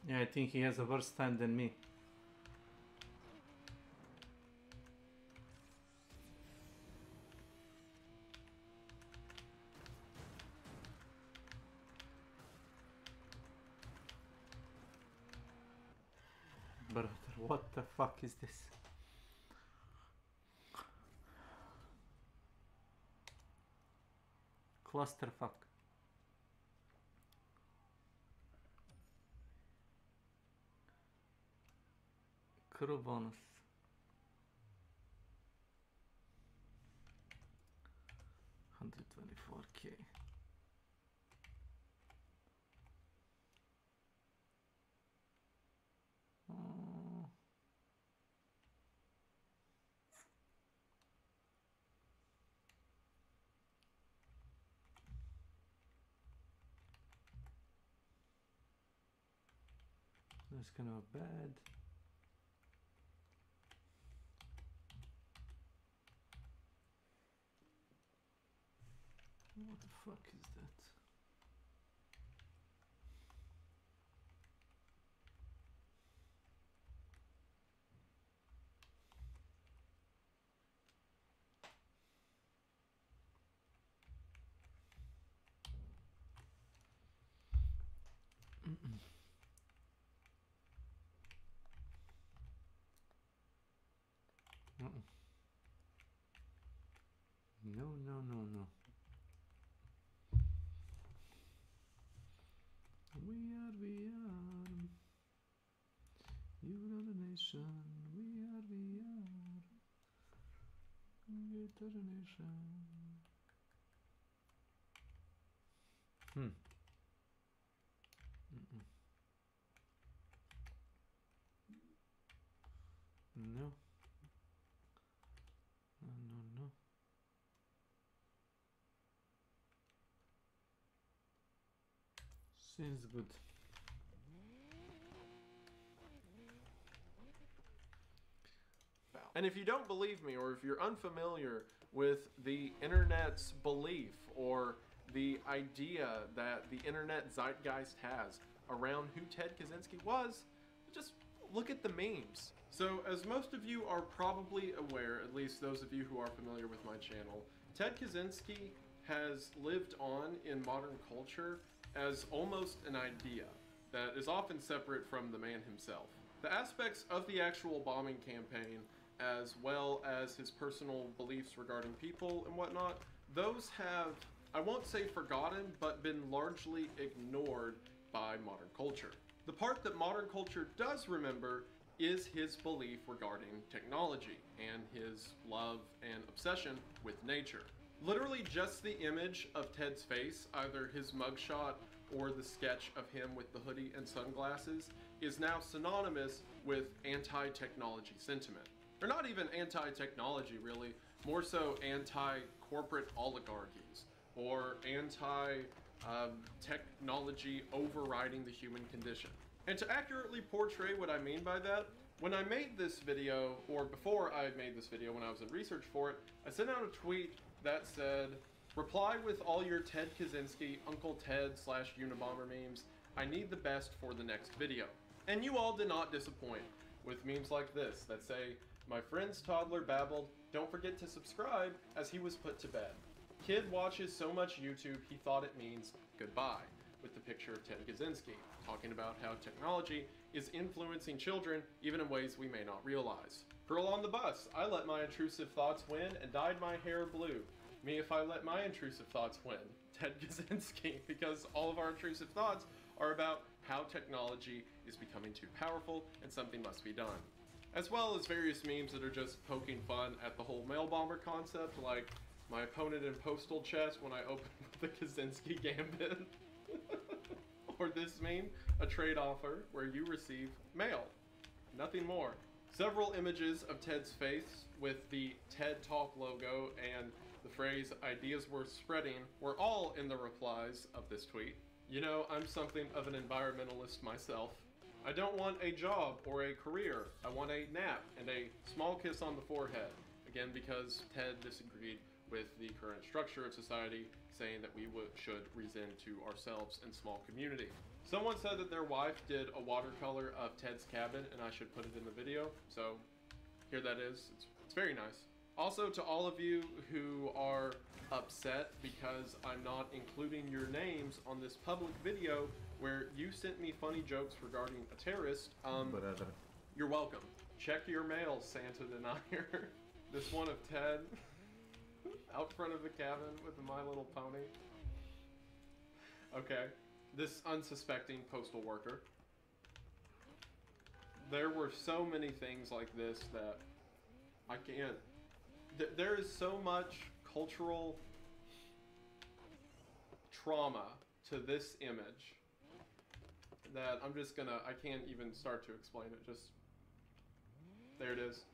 Yeah, I think he has a worse time than me. Brother, what the fuck is this? Clusterfuck. Crew bonus. $124K. That's kind of bad. What the fuck is that? No, no, no, no. We are. You are the nation. We are. We are the nation. No. No. Seems good. And if you don't believe me, or if you're unfamiliar with the internet's belief or the idea that the internet zeitgeist has around who Ted Kaczynski was, just look at the memes. So as most of you are probably aware, at least those of you who are familiar with my channel, Ted Kaczynski has lived on in modern culture as almost an idea that is often separate from the man himself. The aspects of the actual bombing campaign, as well as his personal beliefs regarding people and whatnot, those have, I won't say forgotten, but been largely ignored by modern culture. The part that modern culture does remember is his belief regarding technology and his love and obsession with nature. Literally just the image of Ted's face, either his mugshot or the sketch of him with the hoodie and sunglasses, is now synonymous with anti-technology sentiment. Or not even anti-technology really, more so anti-corporate oligarchies, or technology overriding the human condition. And to accurately portray what I mean by that, when I made this video, or before I made this video when I was in research for it, I sent out a tweet that said, reply with all your Ted Kaczynski, Uncle Ted / Unabomber memes. I need the best for the next video. And you all did not disappoint with memes like this that say, my friend's toddler babbled, don't forget to subscribe as he was put to bed. Kid watches so much YouTube he thought it means goodbye, with the picture of Ted Kaczynski, talking about how technology is influencing children even in ways we may not realize. Girl on the bus, I let my intrusive thoughts win and dyed my hair blue. Me if I let my intrusive thoughts win. Ted Kaczynski, because all of our intrusive thoughts are about how technology is becoming too powerful and something must be done. As well as various memes that are just poking fun at the whole mail bomber concept, like my opponent in postal chest when I open the Kaczynski Gambit. Or this meme, a trade offer where you receive mail. Nothing more. Several images of Ted's face with the TED Talk logo and the phrase ideas worth spreading were all in the replies of this tweet. You know, I'm something of an environmentalist myself. I don't want a job or a career. I want a nap and a small kiss on the forehead. Again, because Ted disagreed with the current structure of society, saying that we should reason to ourselves in small community. Someone said that their wife did a watercolor of Ted's cabin and I should put it in the video, so here that is. It's very nice. Also, to all of you who are upset because I'm not including your names on this public video where you sent me funny jokes regarding a terrorist, you're welcome. Check your mail, Santa denier. This one of Ted out front of the cabin with the My Little Pony. Okay, this unsuspecting postal worker. There were so many things like this that I can't. There is so much cultural trauma to this image that I'm just gonna, I can't even start to explain it. Just, there it is.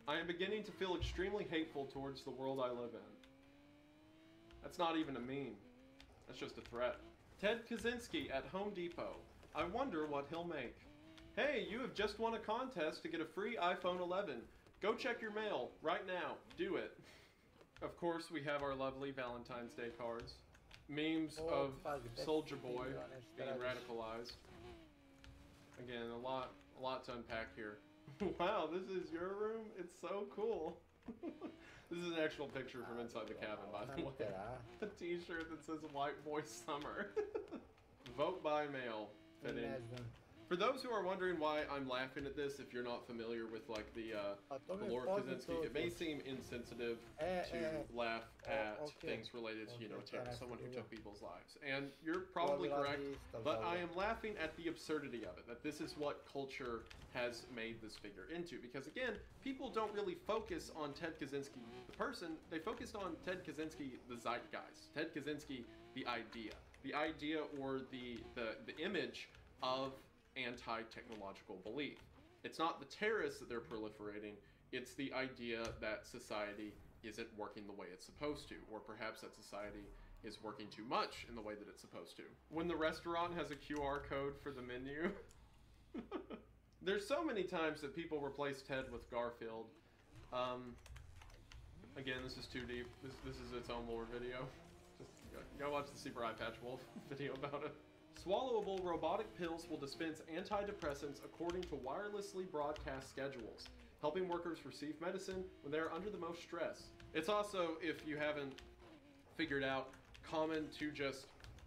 I am beginning to feel extremely hateful towards the world I live in. That's not even a meme. That's just a threat. Ted Kaczynski at Home Depot. I wonder what he'll make. Hey, you have just won a contest to get a free iPhone 11. Go check your mail right now. Do it. Of course, we have our lovely Valentine's Day cards. Memes of Soulja Boy being radicalized. Again, a lot to unpack here. Wow, this is your room? It's so cool. This is an actual picture from inside the cabin, by the way. A t-shirt that says White Boy Summer. Vote by mail. Fitting. For those who are wondering why I'm laughing at this, if you're not familiar with like the lore of Kaczynski, it may seem insensitive to laugh at things related to, you know, someone who took people's lives. And you're probably correct, but I am laughing at the absurdity of it, that this is what culture has made this figure into. Because again, people don't really focus on Ted Kaczynski, the person, they focused on Ted Kaczynski, the zeitgeist. Ted Kaczynski, the idea or the image of anti-technological belief. It's not the terrorists that they're proliferating, it's the idea that society isn't working the way it's supposed to, or perhaps that society is working too much in the way that it's supposed to. When the restaurant has a QR code for the menu. There's so many times that people replace Ted with Garfield. Again, this is too deep. This is its own lore video. Just go watch the Super Eye Patch Wolf video about it. Swallowable robotic pills will dispense antidepressants according to wirelessly broadcast schedules, helping workers receive medicine when they are under the most stress. It's also, if you haven't figured out, common to just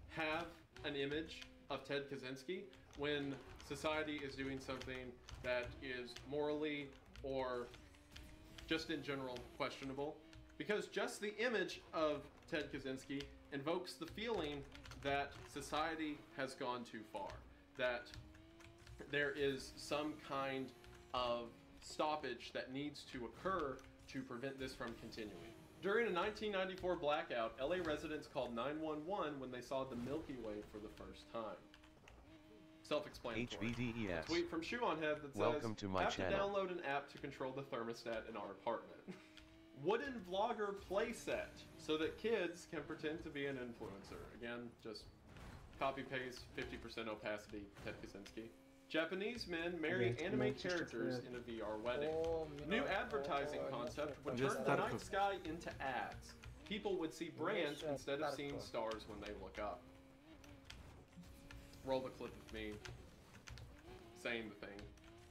have an image of Ted Kaczynski when society is doing something that is morally or just in general questionable, because just the image of Ted Kaczynski invokes the feeling that society has gone too far, that there is some kind of stoppage that needs to occur to prevent this from continuing. During a 1994 blackout, LA residents called 911 when they saw the Milky Way for the first time. Self-explanatory. HVDES. A tweet from Shoe on Head that says, Welcome to my channel. Have to download an app to control the thermostat in our apartment. Wooden vlogger playset so that kids can pretend to be an influencer. Again, just Copy paste, 50% opacity, Ted Kaczynski. Japanese men marry anime characters in a VR wedding. New advertising concept would turn the night sky into ads. People would see brands instead of seeing stars when they look up. Roll the clip of me saying the thing.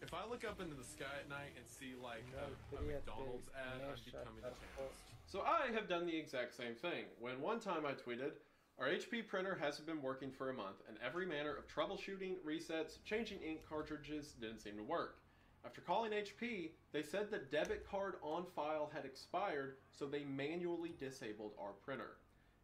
If I look up into the sky at night and see like a McDonald's ad, I'm becoming a terrorist. So I have done the exact same thing. When one time I tweeted, our HP printer hasn't been working for a month, and every manner of troubleshooting, resets, changing ink cartridges didn't seem to work. After calling HP, they said the debit card on file had expired, so they manually disabled our printer.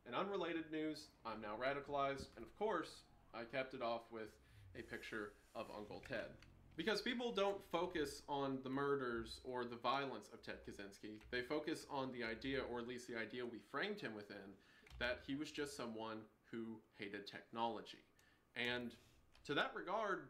In unrelated news, I'm now radicalized, and of course, I capped it off with a picture of Uncle Ted. Because people don't focus on the murders or the violence of Ted Kaczynski, they focus on the idea, or at least the idea we framed him within, that he was just someone who hated technology. And to that regard,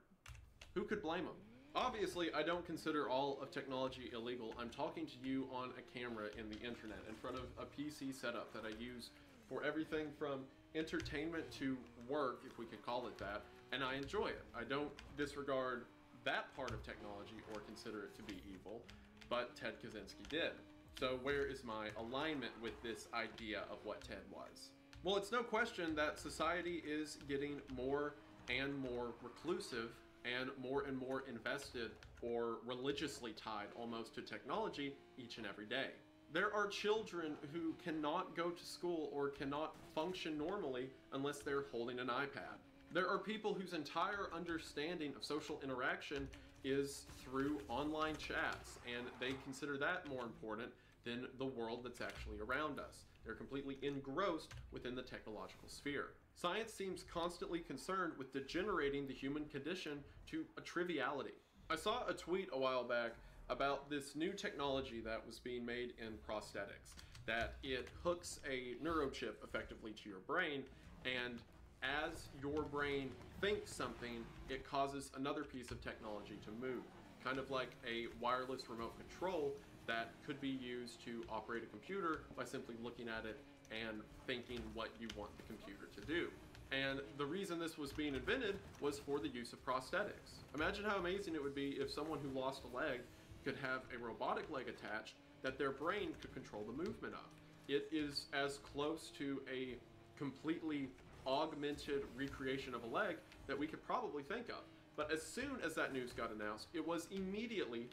who could blame him? Obviously, I don't consider all of technology illegal. I'm talking to you on a camera in the internet in front of a PC setup that I use for everything from entertainment to work, if we could call it that, and I enjoy it. I don't disregard that part of technology or consider it to be evil, but Ted Kaczynski did. So where is my alignment with this idea of what Ted was? Well, it's no question that society is getting more and more reclusive and more invested or religiously tied almost to technology each and every day. There are children who cannot go to school or cannot function normally unless they're holding an iPad. There are people whose entire understanding of social interaction is through online chats, and they consider that more important than the world that's actually around us. They're completely engrossed within the technological sphere. Science seems constantly concerned with degenerating the human condition to a triviality. I saw a tweet a while back about this new technology that was being made in prosthetics, that it hooks a neurochip effectively to your brain, and as your brain thinks something, it causes another piece of technology to move, kind of like a wireless remote control that could be used to operate a computer by simply looking at it and thinking what you want the computer to do. And the reason this was being invented was for the use of prosthetics. Imagine how amazing it would be if someone who lost a leg could have a robotic leg attached that their brain could control the movement of. It is as close to a completely augmented recreation of a leg that we could probably think of. But as soon as that news got announced, it was immediately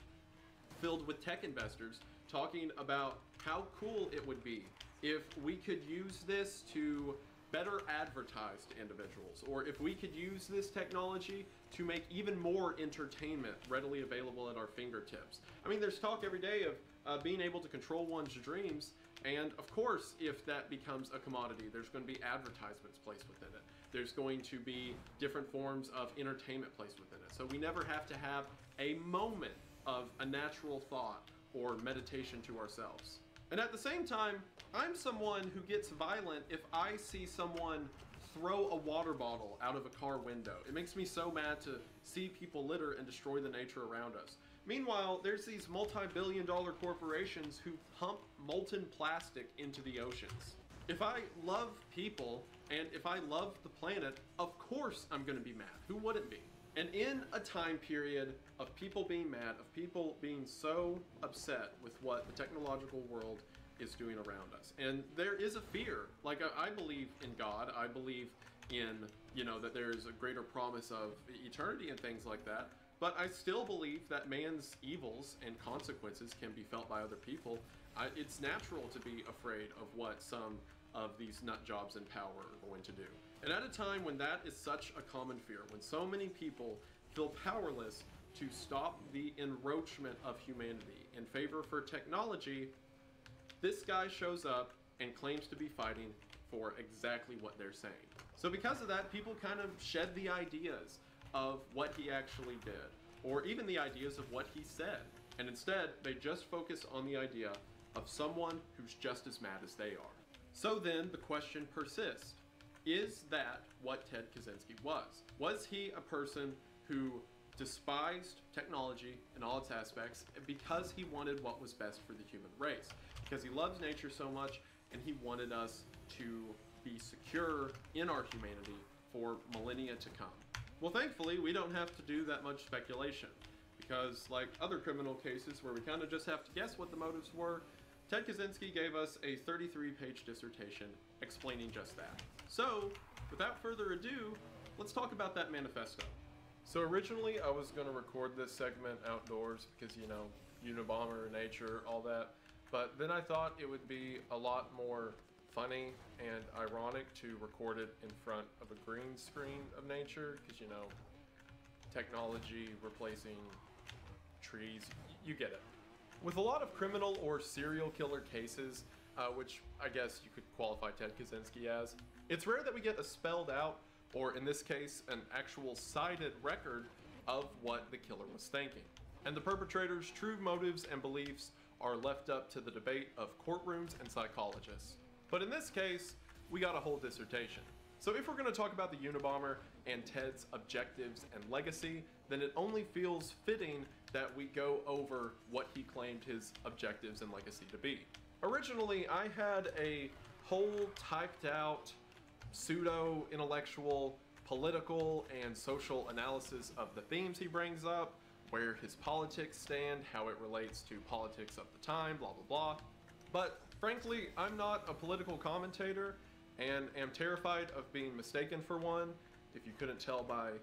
filled with tech investors talking about how cool it would be if we could use this to better advertise to individuals, or if we could use this technology to make even more entertainment readily available at our fingertips. I mean, there's talk every day of being able to control one's dreams, and of course, if that becomes a commodity, there's going to be advertisements placed within it. There's going to be different forms of entertainment placed within it. So we never have to have a moment of a natural thought or meditation to ourselves. And at the same time, I'm someone who gets violent if I see someone throw a water bottle out of a car window. It makes me so mad to see people litter and destroy the nature around us. Meanwhile, there's these multi-billion-dollar corporations who pump molten plastic into the oceans. If I love people and if I love the planet, of course I'm going to be mad. Who wouldn't be? And in a time period of people being mad, of people being so upset with what the technological world is doing around us, and there is a fear. Like, I believe in God, I believe in, that there's a greater promise of eternity and things like that, but I still believe that man's evils and consequences can be felt by other people. It's natural to be afraid of what some of these nut jobs in power are going to do. And at a time when that is such a common fear, when so many people feel powerless to stop the encroachment of humanity in favor for technology, this guy shows up and claims to be fighting for exactly what they're saying. So because of that, people kind of shed the ideas of what he actually did, or even the ideas of what he said. And instead, they just focus on the idea of someone who's just as mad as they are. So then the question persists. Is that what Ted Kaczynski was? Was he a person who despised technology in all its aspects because he wanted what was best for the human race? Because he loves nature so much and he wanted us to be secure in our humanity for millennia to come. Well, thankfully, we don't have to do that much speculation, because like other criminal cases where we kind of just have to guess what the motives were, Ted Kaczynski gave us a 33-page dissertation explaining just that. So, without further ado, let's talk about that manifesto. So originally I was going to record this segment outdoors because, you know, Unabomber, nature, all that, but then I thought it would be a lot more funny and ironic to record it in front of a green screen of nature because, you know, technology replacing trees, you get it. With a lot of criminal or serial killer cases, which I guess you could qualify Ted Kaczynski as, it's rare that we get a spelled out, or in this case, an actual cited record of what the killer was thinking. And the perpetrator's true motives and beliefs are left up to the debate of courtrooms and psychologists. But in this case, we got a whole dissertation. So if we're going to talk about the Unabomber and Ted's objectives and legacy, then it only feels fitting that we go over what he claimed his objectives and legacy to be. Originally, I had a whole typed out pseudo-intellectual political and social analysis of the themes he brings up, where his politics stand, how it relates to politics of the time, blah blah blah. But frankly, I'm not a political commentator and am terrified of being mistaken for one, if you couldn't tell by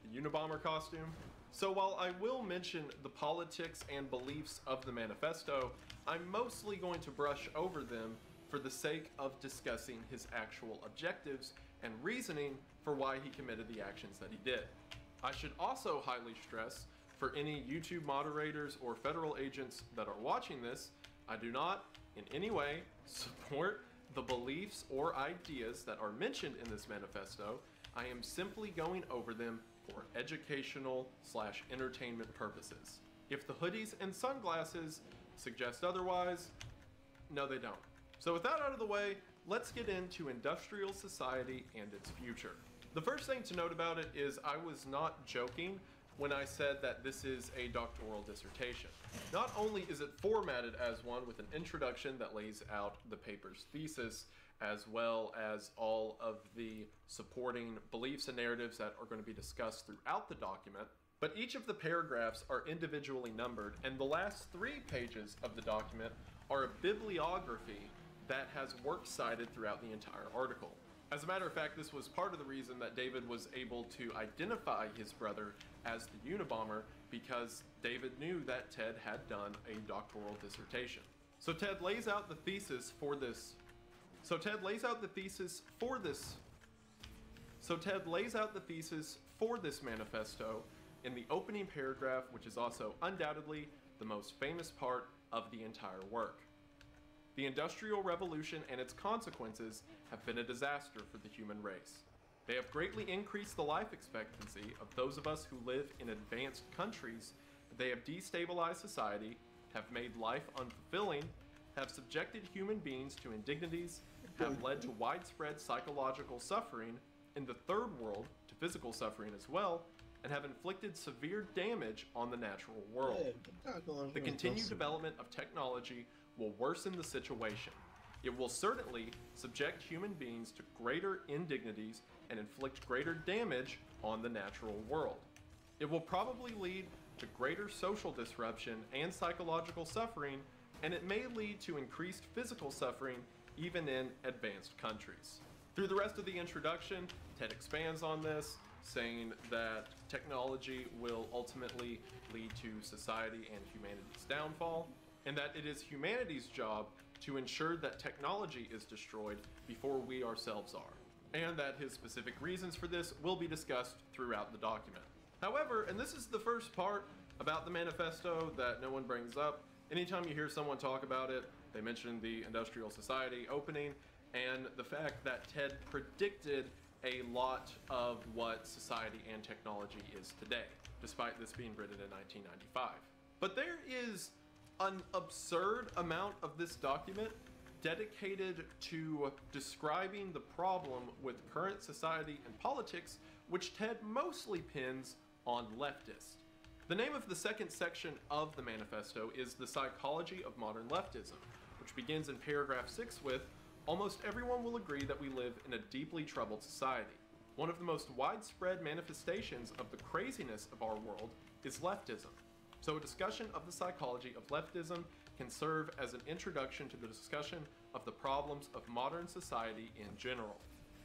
the Unabomber costume. So while I will mention the politics and beliefs of the manifesto, I'm mostly going to brush over them for the sake of discussing his actual objectives and reasoning for why he committed the actions that he did. I should also highly stress, for any YouTube moderators or federal agents that are watching this, I do not in any way support the beliefs or ideas that are mentioned in this manifesto. I am simply going over them for educational/entertainment purposes. If the hoodies and sunglasses suggest otherwise, no they don't. So with that out of the way, let's get into industrial society and its future. The first thing to note about it is I was not joking when I said that this is a doctoral dissertation. Not only is it formatted as one with an introduction that lays out the paper's thesis, as well as all of the supporting beliefs and narratives that are going to be discussed throughout the document, but each of the paragraphs are individually numbered, and the last 3 pages of the document are a bibliography that has works cited throughout the entire article. As a matter of fact, this was part of the reason that David was able to identify his brother as the Unabomber, because David knew that Ted had done a doctoral dissertation. So Ted lays out the thesis for this manifesto in the opening paragraph, which is also undoubtedly the most famous part of the entire work. The Industrial Revolution and its consequences have been a disaster for the human race. They have greatly increased the life expectancy of those of us who live in advanced countries. They have destabilized society, have made life unfulfilling, have subjected human beings to indignities, have led to widespread psychological suffering, in the third world to physical suffering as well, and have inflicted severe damage on the natural world. The continued development of technology will worsen the situation. It will certainly subject human beings to greater indignities and inflict greater damage on the natural world. It will probably lead to greater social disruption and psychological suffering, and it may lead to increased physical suffering even in advanced countries. Through the rest of the introduction, Ted expands on this, saying that technology will ultimately lead to society and humanity's downfall, and that it is humanity's job to ensure that technology is destroyed before we ourselves are, and that his specific reasons for this will be discussed throughout the document. However, and this is the first part about the manifesto that no one brings up, anytime you hear someone talk about it, they mention the industrial society opening and the fact that Ted predicted a lot of what society and technology is today, despite this being written in 1995. But there is an absurd amount of this document dedicated to describing the problem with current society and politics, which Ted mostly pins on leftists. The name of the second section of the manifesto is The Psychology of Modern Leftism, which begins in paragraph 6 with, "Almost everyone will agree that we live in a deeply troubled society. One of the most widespread manifestations of the craziness of our world is leftism. So a discussion of the psychology of leftism can serve as an introduction to the discussion of the problems of modern society in general.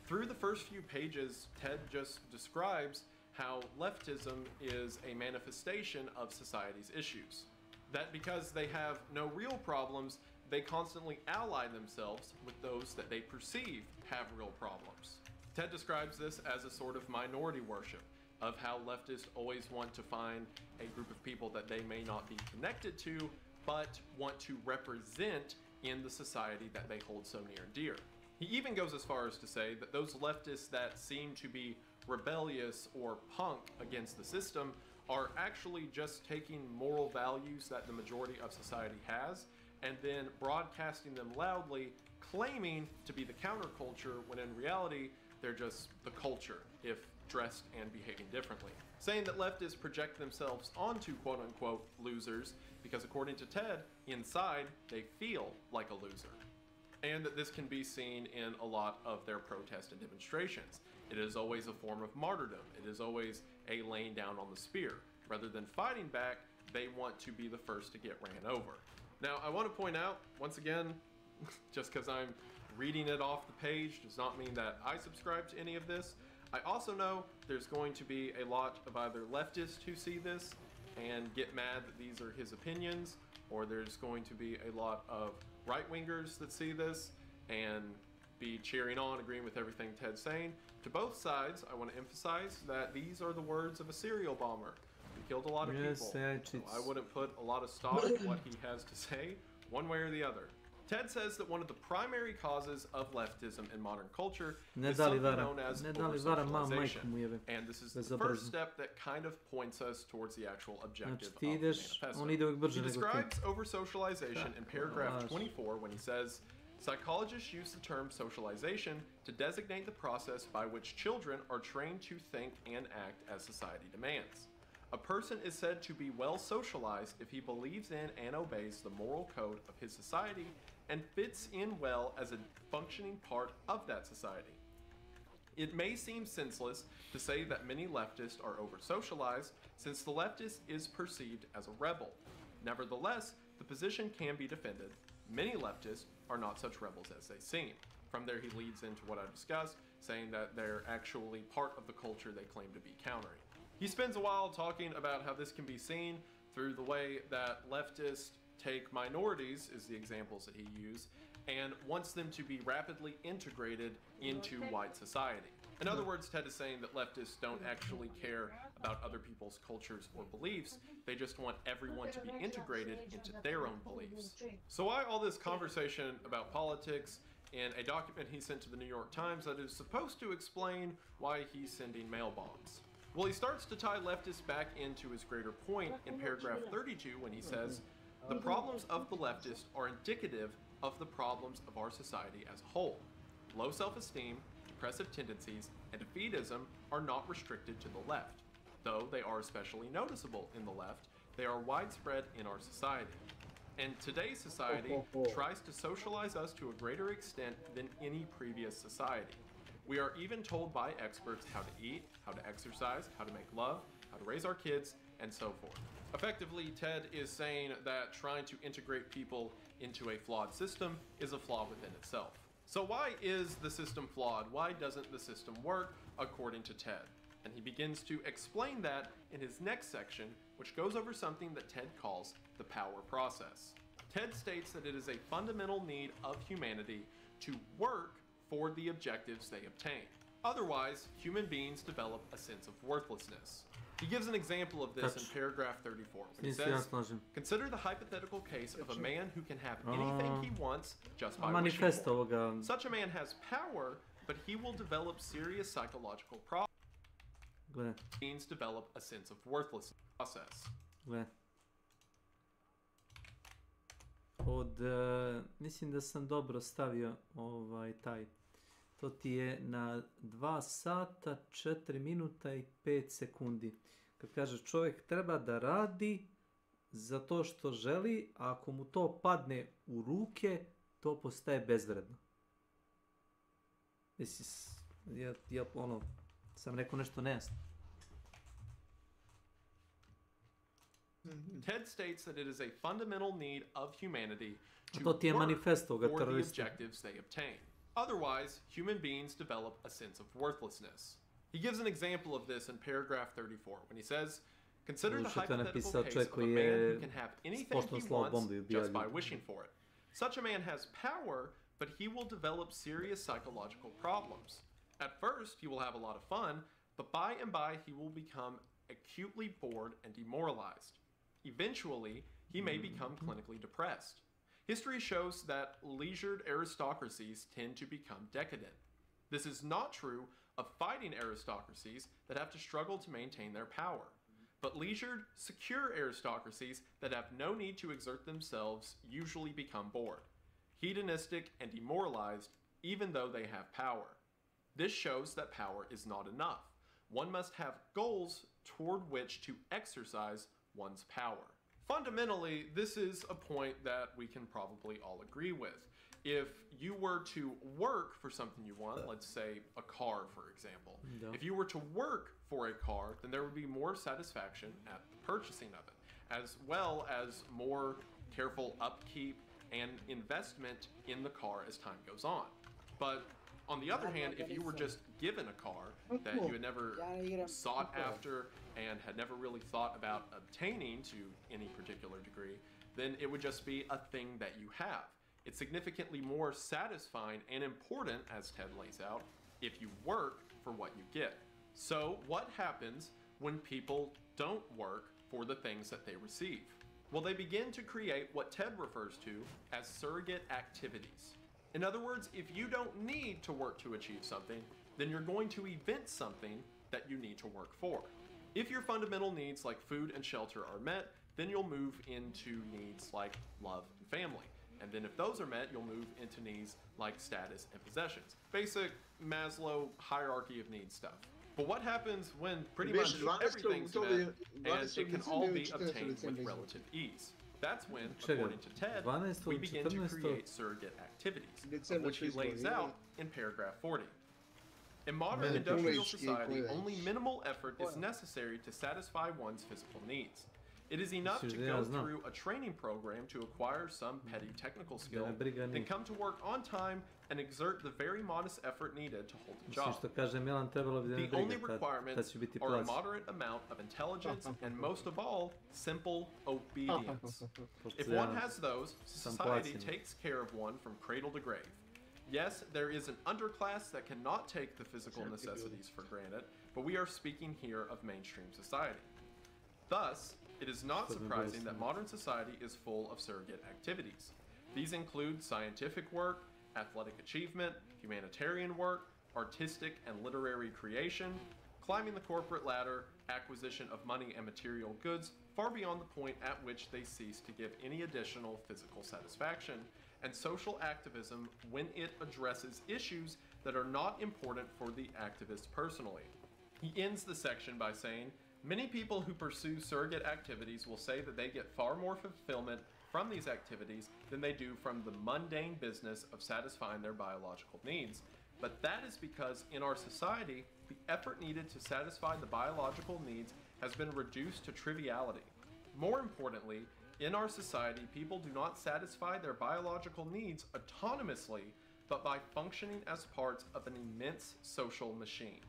Through the first few pages, Ted just describes how leftism is a manifestation of society's issues. That because they have no real problems, they constantly ally themselves with those that they perceive have real problems. Ted describes this as a sort of minority worship, of how leftists always want to find a group of people that they may not be connected to, but want to represent in the society that they hold so near and dear. He even goes as far as to say that those leftists that seem to be rebellious or punk against the system are actually just taking moral values that the majority of society has and then broadcasting them loudly, claiming to be the counterculture when in reality they're just the culture, if dressed and behaving differently. Saying that leftists project themselves onto quote-unquote losers because according to Ted, inside they feel like a loser. And that this can be seen in a lot of their protests and demonstrations. It is always a form of martyrdom. It is always a laying down on the spear. Rather than fighting back, they want to be the first to get ran over. Now, I want to point out, once again, just because I'm reading it off the page does not mean that I subscribe to any of this. I also know there's going to be a lot of either leftists who see this and get mad that these are his opinions, or there's going to be a lot of right-wingers that see this and be cheering on, agreeing with everything Ted's saying. To both sides, I want to emphasize that these are the words of a serial bomber who killed a lot of people. So I wouldn't put a lot of stock in what he has to say, one way or the other. Ted says that one of the primary causes of leftism in modern culture is something known as over-socialization, and this is the first step that kind of points us towards the actual objective of the manifesto. He describes over-socialization in paragraph 24 when he says, psychologists use the term socialization to designate the process by which children are trained to think and act as society demands. A person is said to be well socialized if he believes in and obeys the moral code of his society and fits in well as a functioning part of that society. It may seem senseless to say that many leftists are over-socialized, since the leftist is perceived as a rebel. Nevertheless, the position can be defended. Many leftists are not such rebels as they seem. From there he leads into what I discussed, saying that they're actually part of the culture they claim to be countering. He spends a while talking about how this can be seen through the way that leftists take minorities, is the examples that he used, and wants them to be rapidly integrated into white society. In other words, Ted is saying that leftists don't actually care about other people's cultures or beliefs, they just want everyone to be integrated into their own beliefs. So why all this conversation about politics in a document he sent to the New York Times that is supposed to explain why he's sending mail bombs? Well, he starts to tie leftists back into his greater point in paragraph 32 when he says, the problems of the leftists are indicative of the problems of our society as a whole. Low self-esteem, depressive tendencies, and defeatism are not restricted to the left. Though they are especially noticeable in the left, they are widespread in our society. And today's society tries to socialize us to a greater extent than any previous society. We are even told by experts how to eat, how to exercise, how to make love, how to raise our kids, and so forth. Effectively, Ted is saying that trying to integrate people into a flawed system is a flaw within itself. So why is the system flawed? Why doesn't the system work according to Ted? And he begins to explain that in his next section, which goes over something that Ted calls the power process. Ted states that it is a fundamental need of humanity to work for the objectives they obtain. Otherwise, human beings develop a sense of worthlessness. He gives an example of this in paragraph 34 when he says, consider the hypothetical case of a man who can have anything he wants just by wishing for it. Such a man has power, but he will develop serious psychological problems. Means develop a sense of worthlessness process. Mislim da sam dobro stavio taj. To ti je na 2 sata, 4 minuta i 5 sekundi. Kad kaže čovjek treba da radi za to što želi, a ako mu to padne u ruke, to postaje bezvredno. Mislim, Sam rekao nešto nejasno. Ted states that it is a fundamental need of humanity to To ti je work manifesto ga for the terorista. objectives they obtain. Otherwise, human beings develop a sense of worthlessness. He gives an example of this in paragraph 34 when he says, consider the hypothetical case of a man who can have anything he wants just by wishing for it. Such a man has power, but he will develop serious psychological problems. At first, he will have a lot of fun, but by and by he will become acutely bored and demoralized. Eventually, he may become clinically depressed. History shows that leisured aristocracies tend to become decadent. This is not true of fighting aristocracies that have to struggle to maintain their power, but leisured, secure aristocracies that have no need to exert themselves usually become bored, hedonistic, and demoralized even though they have power. This shows that power is not enough. One must have goals toward which to exercise one's power. Fundamentally, this is a point that we can probably all agree with. If you were to work for something you want, let's say a car, for example, if you were to work for a car, then there would be more satisfaction at the purchasing of it, as well as more careful upkeep and investment in the car as time goes on. But on the other hand, if you were just given a car that you had never sought after and had never really thought about obtaining to any particular degree, then it would just be a thing that you have. It's significantly more satisfying and important, as Ted lays out, if you work for what you get. So what happens when people don't work for the things that they receive? Well, they begin to create what Ted refers to as surrogate activities. In other words, if you don't need to work to achieve something, then you're going to invent something that you need to work for. If your fundamental needs like food and shelter are met, then you'll move into needs like love and family. And then if those are met, you'll move into needs like status and possessions. Basic Maslow hierarchy of needs stuff. But what happens when pretty much everything's met and it can all be obtained with relative ease? That's when, according to Ted, we begin to create surrogate activities, which he lays out in paragraph 40. In modern industrial society, only minimal effort is necessary to satisfy one's physical needs. It is enough to go through a training program to acquire some petty technical skill, then come to work on time and exert the very modest effort needed to hold the job. The only requirements are a moderate amount of intelligence and, most of all, simple obedience. If one has those, society takes care of one from cradle to grave. Yes, there is an underclass that cannot take the physical necessities for granted, but we are speaking here of mainstream society. Thus, it is not surprising that modern society is full of surrogate activities. These include scientific work, athletic achievement, humanitarian work, artistic and literary creation, climbing the corporate ladder, acquisition of money and material goods far beyond the point at which they cease to give any additional physical satisfaction, and social activism when it addresses issues that are not important for the activist personally. He ends the section by saying, many people who pursue surrogate activities will say that they get far more fulfillment from these activities than they do from the mundane business of satisfying their biological needs. But that is because in our society, the effort needed to satisfy the biological needs has been reduced to triviality. More importantly, in our society, people do not satisfy their biological needs autonomously, but by functioning as parts of an immense social machine.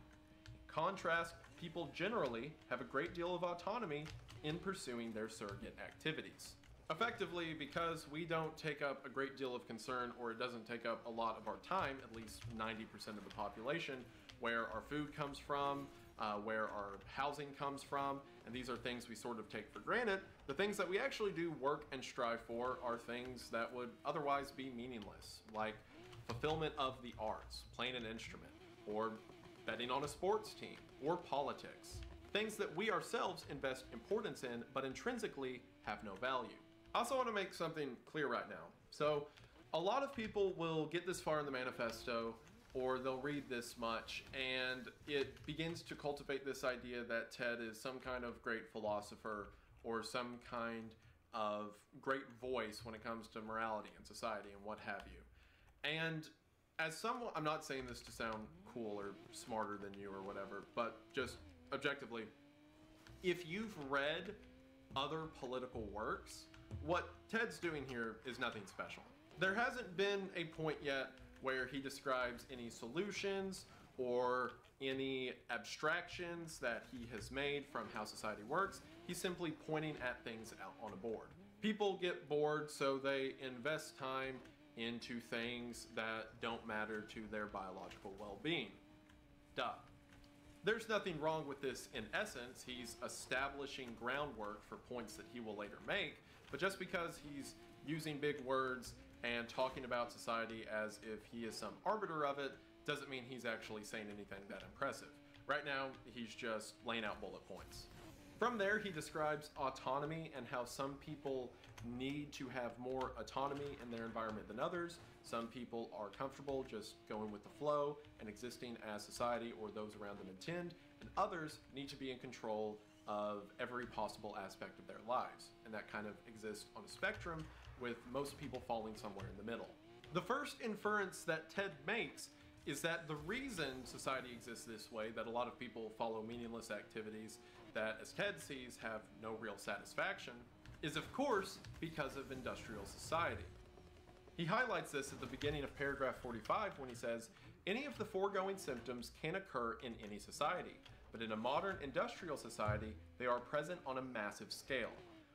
In contrast, people generally have a great deal of autonomy in pursuing their surrogate activities. Effectively, because we don't take up a great deal of concern, or it doesn't take up a lot of our time, at least 90% of the population, where our food comes from, where our housing comes from, and these are things we sort of take for granted, the things that we actually do work and strive for are things that would otherwise be meaningless, like fulfillment of the arts, playing an instrument, or betting on a sports team, or politics. Things that we ourselves invest importance in, but intrinsically have no value. I also want to make something clear right now. So, a lot of people will get this far in the manifesto, or they'll read this much, and it begins to cultivate this idea that Ted is some kind of great philosopher, or some kind of great voice when it comes to morality and society and what have you. And As someone, I'm not saying this to sound cool or smarter than you or whatever, but just objectively, if you've read other political works, what Ted's doing here is nothing special. There hasn't been a point yet where he describes any solutions or any abstractions that he has made from how society works. He's simply pointing at things out on a board. People get bored, so they invest time into things that don't matter to their biological well-being. Duh. There's nothing wrong with this in essence. He's establishing groundwork for points that he will later make, but just because he's using big words and talking about society as if he is some arbiter of it doesn't mean he's actually saying anything that impressive. Right now, he's just laying out bullet points. From there, he describes autonomy and how some people need to have more autonomy in their environment than others. Some people are comfortable just going with the flow and existing as society or those around them intend, and others need to be in control of every possible aspect of their lives. And that kind of exists on a spectrum, with most people falling somewhere in the middle. The first inference that Ted makes is that the reason society exists this way, that a lot of people follow meaningless activities that, as Ted sees, have no real satisfaction, is of course because of industrial society. He highlights this at the beginning of paragraph 45 when he says, "Any of the foregoing symptoms can occur in any society, but in a modern industrial society, they are present on a massive scale.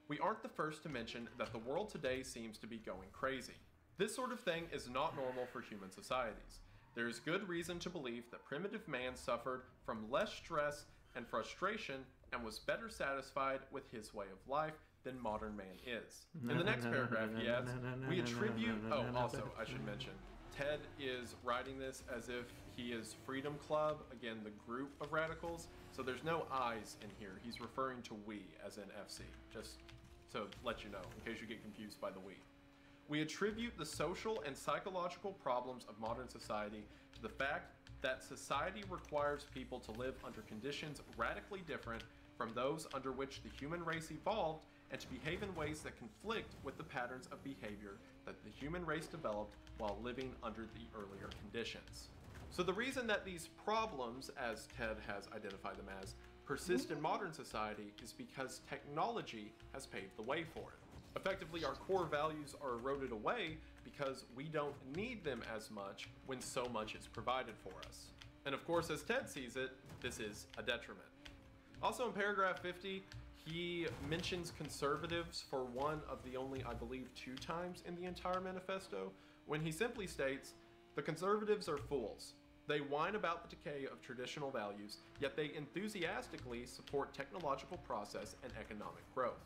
We aren't the first to mention that the world today seems to be going crazy. This sort of thing is not normal for human societies. There is good reason to believe that primitive man suffered from less stress and frustration and was better satisfied with his way of life than modern man is." In the next paragraph, he adds, "We attribute..." Oh, also, I should mention, Ted is writing this as if he is Freedom Club, again, the group of radicals, so there's no I's in here. He's referring to we, as in FC, just to let you know, in case you get confused by the we. "We attribute the social and psychological problems of modern society to the fact that society requires people to live under conditions radically different from those under which the human race evolved, and to behave in ways that conflict with the patterns of behavior that the human race developed while living under the earlier conditions." So the reason that these problems, as Ted has identified them as, persist in modern society is because technology has paved the way for it. Effectively, our core values are eroded away because we don't need them as much when so much is provided for us. And of course, as Ted sees it, this is a detriment. Also in paragraph 50, he mentions conservatives for one of the only, I believe, 2 times in the entire manifesto, when he simply states, "The conservatives are fools. They whine about the decay of traditional values, yet they enthusiastically support technological process and economic growth.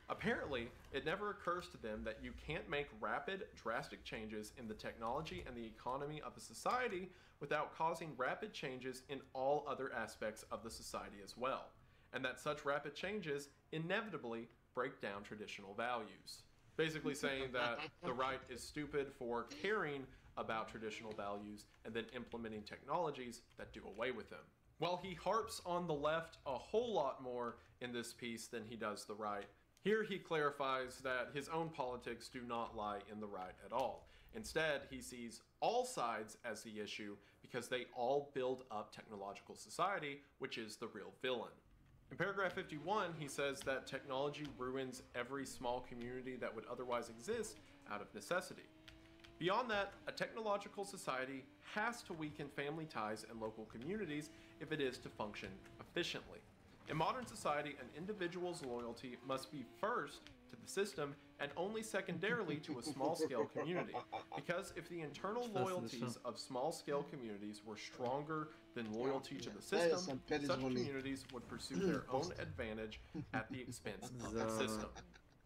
Apparently, it never occurs to them that you can't make rapid, drastic changes in the technology and the economy of a society without causing rapid changes in all other aspects of the society as well, and that such rapid changes inevitably break down traditional values." Basically saying that the right is stupid for caring about traditional values and then implementing technologies that do away with them. While he harps on the left a whole lot more in this piece than he does the right, here he clarifies that his own politics do not lie in the right at all. Instead, he sees all sides as the issue because they all build up technological society, which is the real villain. In paragraph 51, he says that technology ruins every small community that would otherwise exist out of necessity. Beyond that, a technological society has to weaken family ties and local communities if it is to function efficiently. In modern society, an individual's loyalty must be first to the system and only secondarily to a small-scale community. Because if the internal loyalties of small-scale communities were stronger than loyalty to the system, such communities would pursue their own advantage at the expense of the system.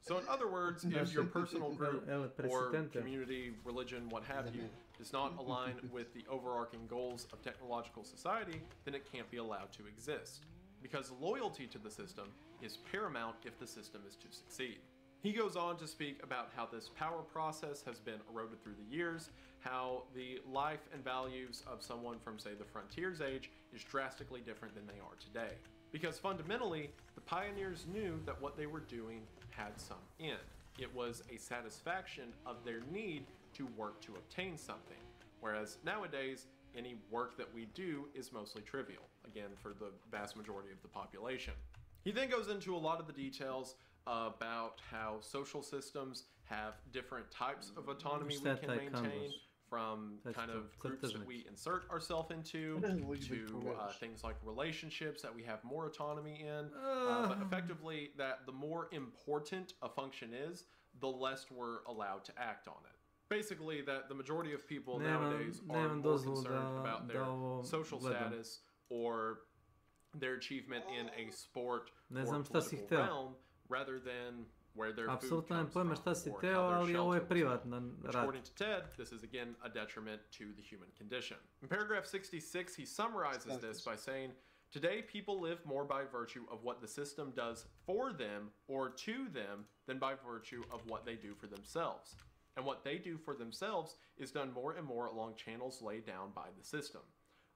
So in other words, if your personal group or community, religion, what have you, does not align with the overarching goals of technological society, then it can't be allowed to exist. Because loyalty to the system is paramount if the system is to succeed. He goes on to speak about how this power process has been eroded through the years, how the life and values of someone from, say, the frontiers age is drastically different than they are today. Because fundamentally, the pioneers knew that what they were doing had some end. It was a satisfaction of their need to work to obtain something. whereas nowadays, any work that we do is mostly trivial, again, for the vast majority of the population. He then goes into a lot of the details about how social systems have different types of autonomy we can maintain, from kind of groups that we insert ourselves into, to things like relationships that we have more autonomy in, but effectively that the more important a function is, the less we're allowed to act on it. Basically, that the majority of people nowadays are more concerned about their social status or their achievement in a sport or political realm, rather than where their food comes from, or how their shelter was built. According to Ted, this is again a detriment to the human condition. In paragraph 66, he summarizes this by saying, "Today, people live more by virtue of what the system does for them or to them than by virtue of what they do for themselves. And what they do for themselves is done more and more along channels laid down by the system.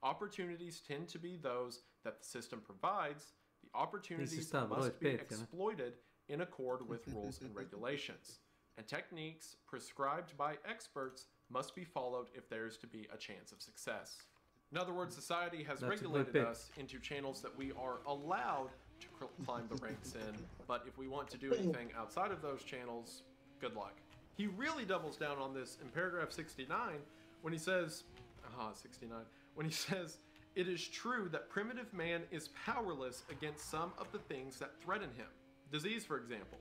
Opportunities tend to be those that the system provides. The opportunities must be exploited in accord with rules and regulations. And techniques prescribed by experts must be followed if there is to be a chance of success." In other words, society has regulated us into channels that we are allowed to climb the ranks in, but if we want to do anything outside of those channels, good luck. He really doubles down on this in paragraph 69 when he says, "It is true that primitive man is powerless against some of the things that threaten him, disease for example,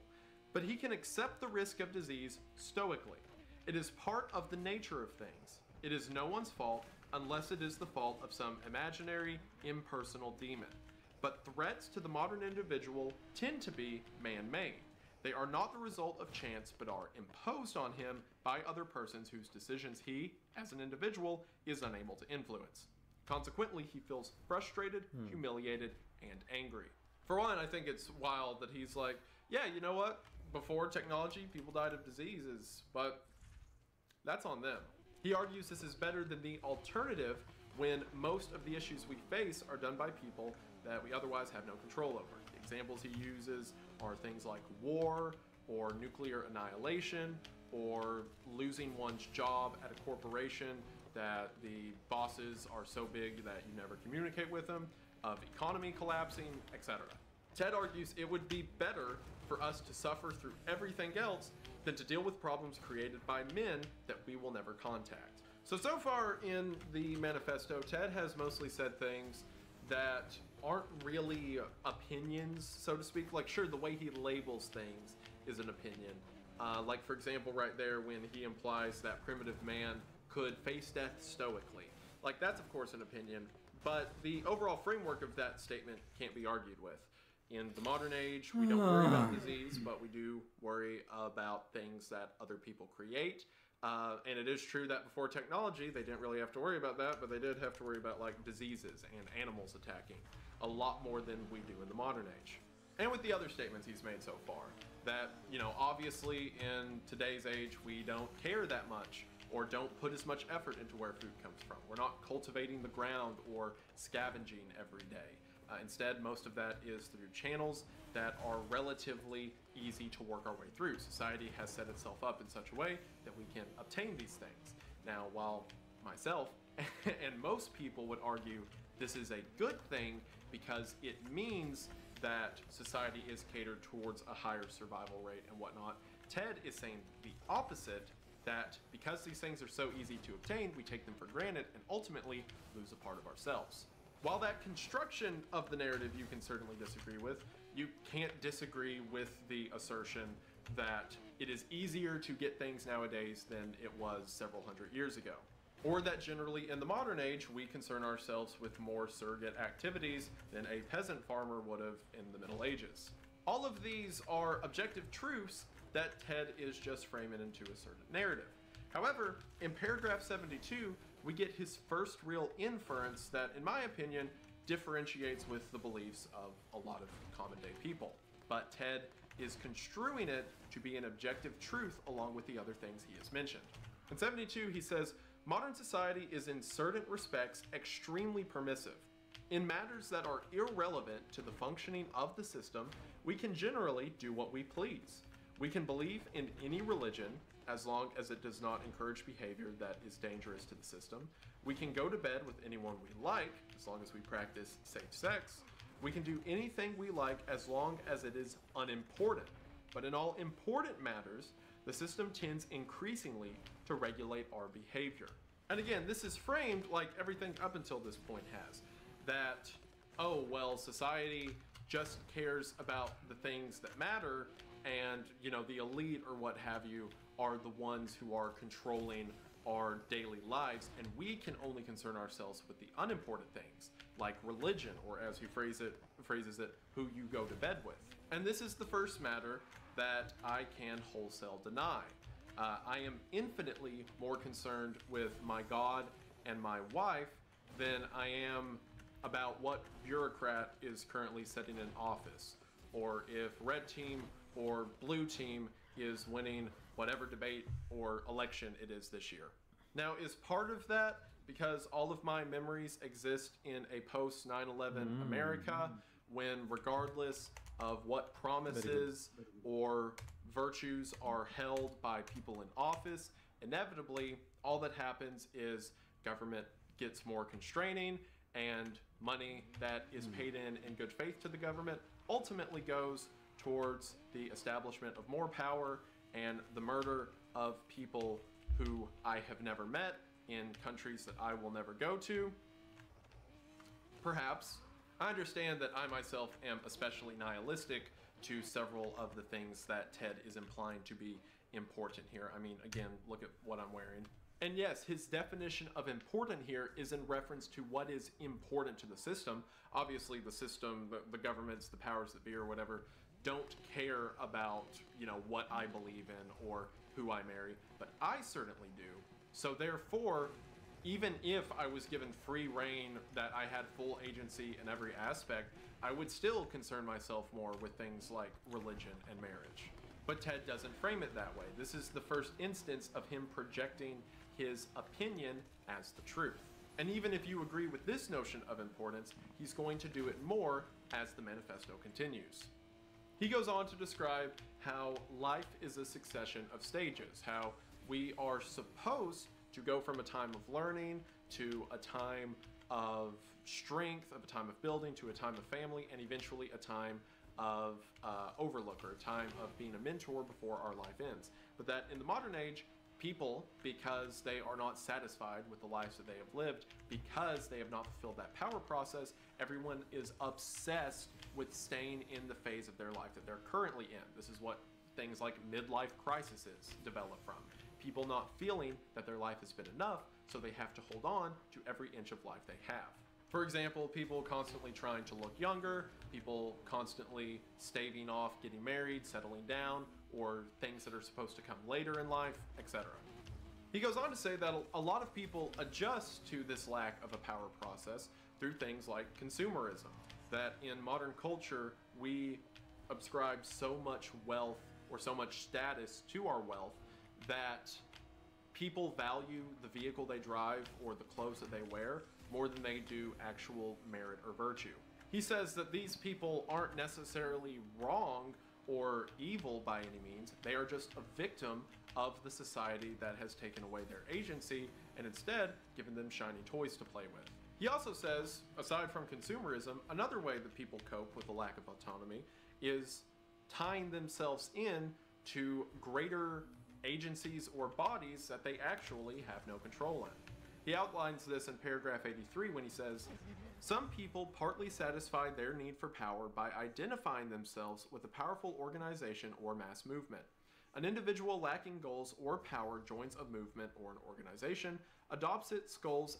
but he can accept the risk of disease stoically. It is part of the nature of things. It is no one's fault unless it is the fault of some imaginary, impersonal demon. But threats to the modern individual tend to be man-made. They are not the result of chance, but are imposed on him by other persons whose decisions he, as an individual, is unable to influence. Consequently, he feels frustrated, humiliated, and angry." For one, I think it's wild that he's like, yeah, you know what? Before technology, people died of diseases, but that's on them. He argues this is better than the alternative when most of the issues we face are done by people that we otherwise have no control over. The examples he uses are things like war, or nuclear annihilation, or losing one's job at a corporation that the bosses are so big that you never communicate with them, of economy collapsing, etc. Ted argues it would be better for us to suffer through everything else than to deal with problems created by men that we will never contact. So far in the manifesto, Ted has mostly said things that aren't really opinions, so to speak. Like, sure, the way he labels things is an opinion. Like, for example, right there when he implies that primitive man could face death stoically. Like, that's of course an opinion, but the overall framework of that statement can't be argued with. In the modern age, we don't worry about disease, but we do worry about things that other people create. And it is true that before technology, they didn't really have to worry about that, but they did have to worry about like diseases and animals attacking a lot more than we do in the modern age. And with the other statements he's made so far, that, you know, obviously in today's age, we don't care that much or don't put as much effort into where food comes from. We're not cultivating the ground or scavenging every day. Instead, most of that is through channels that are relatively easy to work our way through. Society has set itself up in such a way that we can obtain these things. Now, while myself and most people would argue this is a good thing because it means that society is catered towards a higher survival rate and whatnot, Ted is saying the opposite, that because these things are so easy to obtain, we take them for granted and ultimately lose a part of ourselves. While that construction of the narrative you can certainly disagree with, you can't disagree with the assertion that it is easier to get things nowadays than it was several hundred years ago. Or that generally in the modern age, we concern ourselves with more surrogate activities than a peasant farmer would have in the Middle Ages. All of these are objective truths that Ted is just framing into a certain narrative. However, in paragraph 72, we get his first real inference that, in my opinion, differentiates with the beliefs of a lot of common day people. But Ted is construing it to be an objective truth along with the other things he has mentioned. In 72, he says, "Modern society is in certain respects extremely permissive. In matters that are irrelevant to the functioning of the system, we can generally do what we please. We can believe in any religion as long as it does not encourage behavior that is dangerous to the system. We can go to bed with anyone we like as long as we practice safe sex. We can do anything we like as long as it is unimportant. But in all important matters, the system tends increasingly to regulate our behavior. And again, this is framed like everything up until this point has. That, oh, well, society just cares about the things that matter, and, you know, the elite or what have you are the ones who are controlling our daily lives, and we can only concern ourselves with the unimportant things, like religion, or as he phrases it, who you go to bed with. And this is the first matter that I can wholesale deny. I am infinitely more concerned with my God and my wife than I am about what bureaucrat is currently sitting in office, or if red team or blue team is winning whatever debate or election it is this year. Now, is part of that because all of my memories exist in a post 9/11 America, when regardless of what promises or virtues are held by people in office, inevitably all that happens is government gets more constraining, and money that is paid in good faith to the government ultimately goes towards the establishment of more power and the murder of people who I have never met in countries that I will never go to. Perhaps. I understand that I myself am especially nihilistic to several of the things that Ted is implying to be important here. I mean, again, look at what I'm wearing. And yes, his definition of important here is in reference to what is important to the system. Obviously, the system, the governments, the powers that be or whatever, don't care about, you know, what I believe in or who I marry, but I certainly do. So therefore, even if I was given free reign, that I had full agency in every aspect, I would still concern myself more with things like religion and marriage. But Ted doesn't frame it that way. This is the first instance of him projecting his opinion as the truth. And even if you agree with this notion of importance, he's going to do it more as the manifesto continues. He goes on to describe how life is a succession of stages, how we are supposed to go from a time of learning to a time of strength, of a time of building, to a time of family, and eventually a time of overlook, or a time of being a mentor before our life ends. But that in the modern age, people, because they are not satisfied with the lives that they have lived, because they have not fulfilled that power process, everyone is obsessed with staying in the phase of their life that they're currently in. This is what things like midlife crises develop from. People not feeling that their life has been enough, so they have to hold on to every inch of life they have. For example, people constantly trying to look younger, people constantly staving off getting married, settling down, or things that are supposed to come later in life, etc. He goes on to say that a lot of people adjust to this lack of a power process through things like consumerism. That in modern culture, we ascribe so much wealth or so much status to our wealth that people value the vehicle they drive or the clothes that they wear more than they do actual merit or virtue. He says that these people aren't necessarily wrong or evil by any means. They are just a victim of the society that has taken away their agency and instead given them shiny toys to play with. He also says, aside from consumerism, another way that people cope with the lack of autonomy is tying themselves in to greater agencies or bodies that they actually have no control in. He outlines this in paragraph 83 when he says, "Some people partly satisfy their need for power by identifying themselves with a powerful organization or mass movement. An individual lacking goals or power joins a movement or an organization, adopts its goals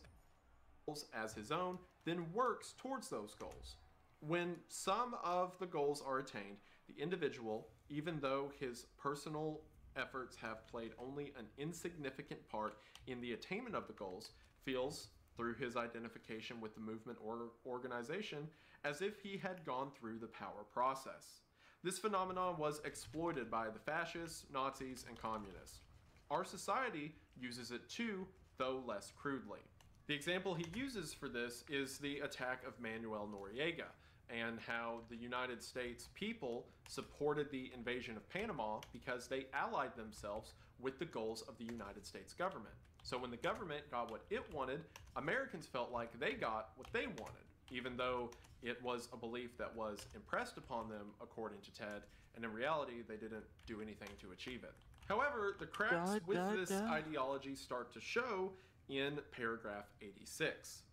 as his own, then works towards those goals. When some of the goals are attained, the individual, even though his personal efforts have played only an insignificant part in the attainment of the goals, feels, through his identification with the movement or organization, as if he had gone through the power process. This phenomenon was exploited by the fascists, Nazis, and communists. Our society uses it too, though less crudely." The example he uses for this is the attack of Manuel Noriega, and how the United States people supported the invasion of Panama because they allied themselves with the goals of the United States government. So when the government got what it wanted, Americans felt like they got what they wanted, even though it was a belief that was impressed upon them, according to Ted, and in reality, they didn't do anything to achieve it. However, the cracks with this ideology start to show in paragraph 86.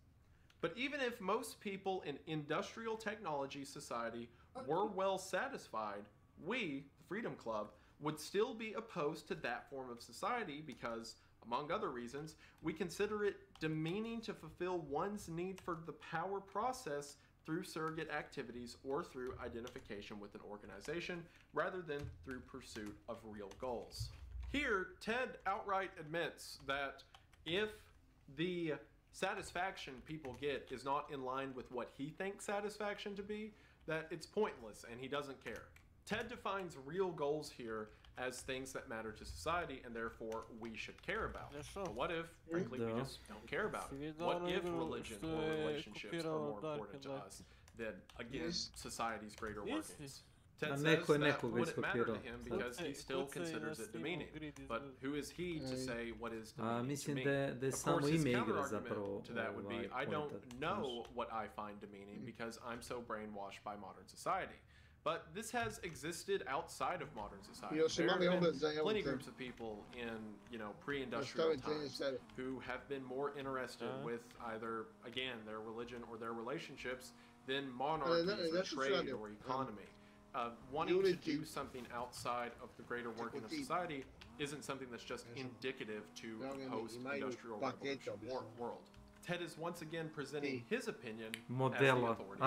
But even if most people in industrial technology society were well satisfied, we, the Freedom Club, would still be opposed to that form of society because, among other reasons, we consider it demeaning to fulfill one's need for the power process through surrogate activities or through identification with an organization rather than through pursuit of real goals. Here, Ted outright admits that if the satisfaction people get is not in line with what he thinks satisfaction to be, that it's pointless and he doesn't care. Ted defines real goals here as things that matter to society and therefore we should care about. But what if, frankly, we just don't care about it? What if religion or relationships are more important to us than, again, society's greater workings? Ted says that wouldn't matter to him because he still considers it demeaning. But who is he to say what is demeaning to me? Of course, his counter-argument to that would be, I don't know what I find demeaning because I'm so brainwashed by modern society. But this has existed outside of modern society. There have been plenty groups of people in, pre-industrial times who have been more interested with either, again, their religion or their relationships than monarchies or trade or economy. Wanting to do something outside of the greater working of society isn't something that's just indicative to a post-industrial revolution world. Ted is once again presenting his opinion as the authority.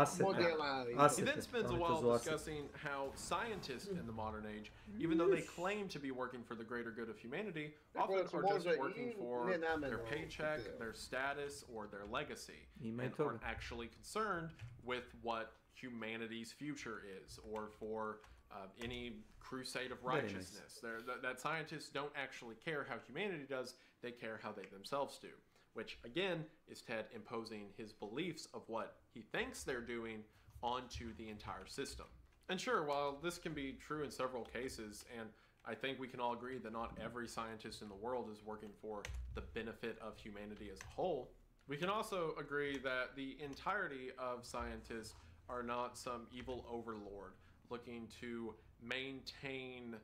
He then spends a while discussing how scientists in the modern age, even though they claim to be working for the greater good of humanity, often are just working for their paycheck, their status, or their legacy, and aren't actually concerned with what humanity's future is, or for any crusade of righteousness. That scientists don't actually care how humanity does, they care how they themselves do. Which, again, is Ted imposing his beliefs of what he thinks they're doing onto the entire system. And sure, while this can be true in several cases, and I think we can all agree that not every scientist in the world is working for the benefit of humanity as a whole, we can also agree that the entirety of scientists are not some evil overlord looking to maintain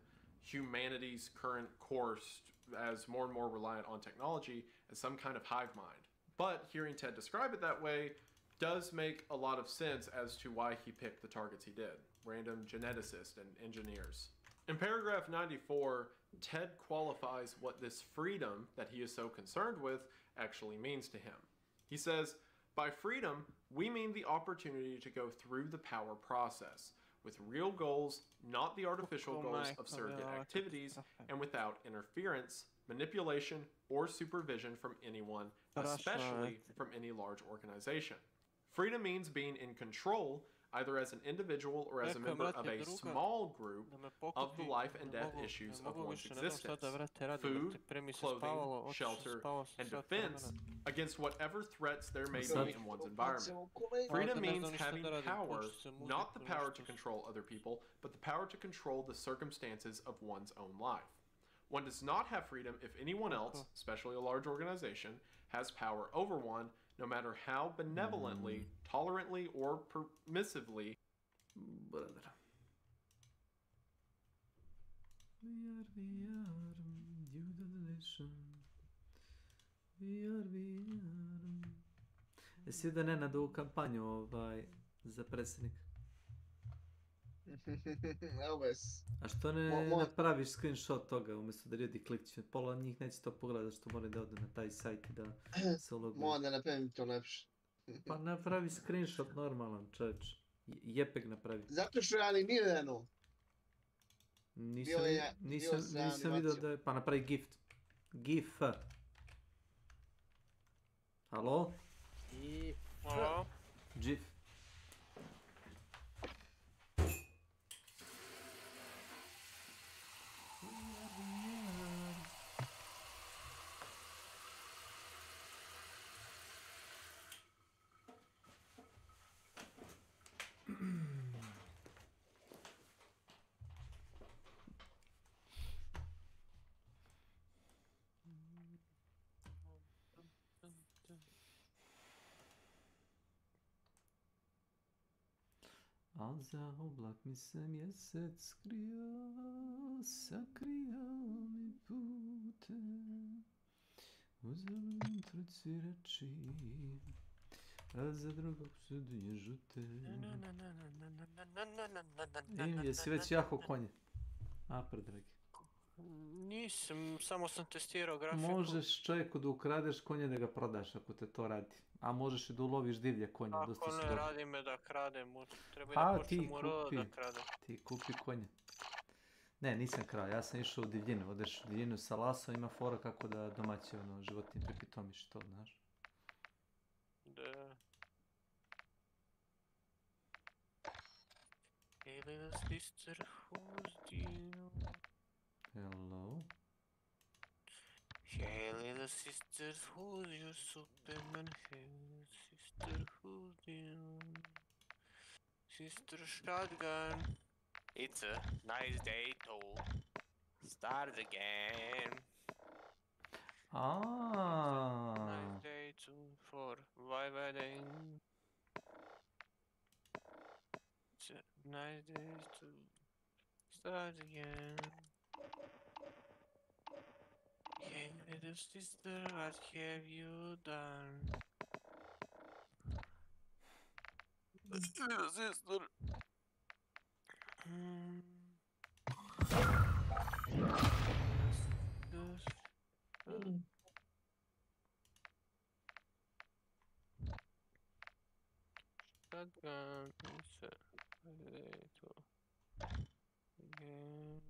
humanity's current course as more and more reliant on technology as some kind of hive mind. But hearing Ted describe it that way does make a lot of sense as to why he picked the targets he did, random geneticists and engineers. In paragraph 94, Ted qualifies what this freedom that he is so concerned with actually means to him. He says, by freedom, we mean the opportunity to go through the power process, with real goals, not the artificial goals of surrogate activities, and without interference, manipulation, or supervision from anyone, especially from any large organization. Freedom means being in control, either as an individual or as a member of a small group, of the life and death issues of one's existence. Food, clothing, shelter, and defense against whatever threats there may be in one's environment. Freedom means having power, not the power to control other people, but the power to control the circumstances of one's own life. One does not have freedom if anyone else, especially a large organization, has power over one, no matter how benevolently, tolerantly, or permissively. Jesi da Nenad u kampanju za predsjednik? A što ne napraviš screenshot toga umjesto da ljudi klikću? Pola njih neće to pogledati što moraju da odu na taj sajt i da se uloguju. Moram da napravim to lepše. Pa napravi screenshot normalan, čovječ. Jepeg napravi. Zato što je animirano. Nisam vidio da je... Pa napravi gift. GIF. Halo? Halo? GIF. A za oblak mi se mjesec skrija, sakrija mi pute. U zelenim trci reči, a za drugog su dvije žute. Jesi već jako konje? A, predragi. Nisam, samo sam testirao grafiku. Možeš čovjeku da ukradeš konje da ga prodaš ako te to radi. A možeš i da uloviš divlje konje. Ako ne radi me da kradem, treba i da počnem u roda da kradem. Ti kupi konje. Ne, nisam krao, ja sam išao u divljinu. Odeš u divljinu sa lasom, ima fora kako da domaći životinje pripitomiš, to znaš. Da. Hey little sister, who's you? Hello? Hey little sister, who's your Superman? Hey little sister, who's you? Sister Shotgun. It's a nice day to start again. Nice day for vibing. It's a nice day to start again. Hey little sister, what have you done? Little sister. Shotgun, it's a day to again.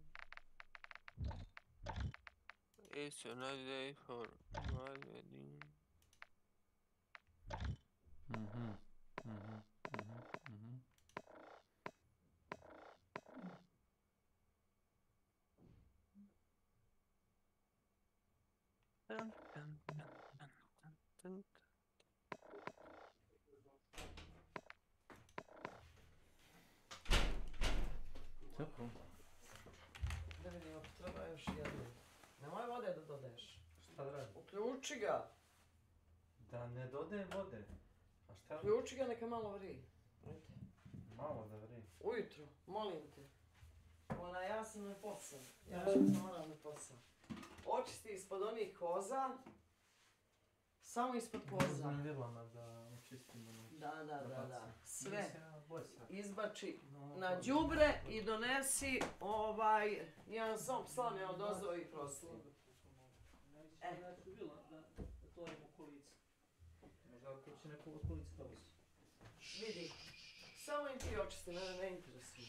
It's a nice day for my wedding. Dun, dun, dun, dun, dun, dun. Tako. Da vidimo, treba još jedno. Nemoj vode da dodaješ. Šta da radim? Uključi ga. Da ne dodajem vode. A šta? Uključi ga, neka malo vri. Malo da vri. Ujutro, molim te. Ja sam na posao. Ja sam moram na posao. Očisti ispod onih koza. Samo ispod koza. Vilama da očistimo. Da. Sve. Izbači na đubre i donesi jedan som slane od ozova i prosli. Da tvorimo kolice. Možda ako će neko od kolice dobiti. Vidi, samo im ti očisti, mene ne interesuje.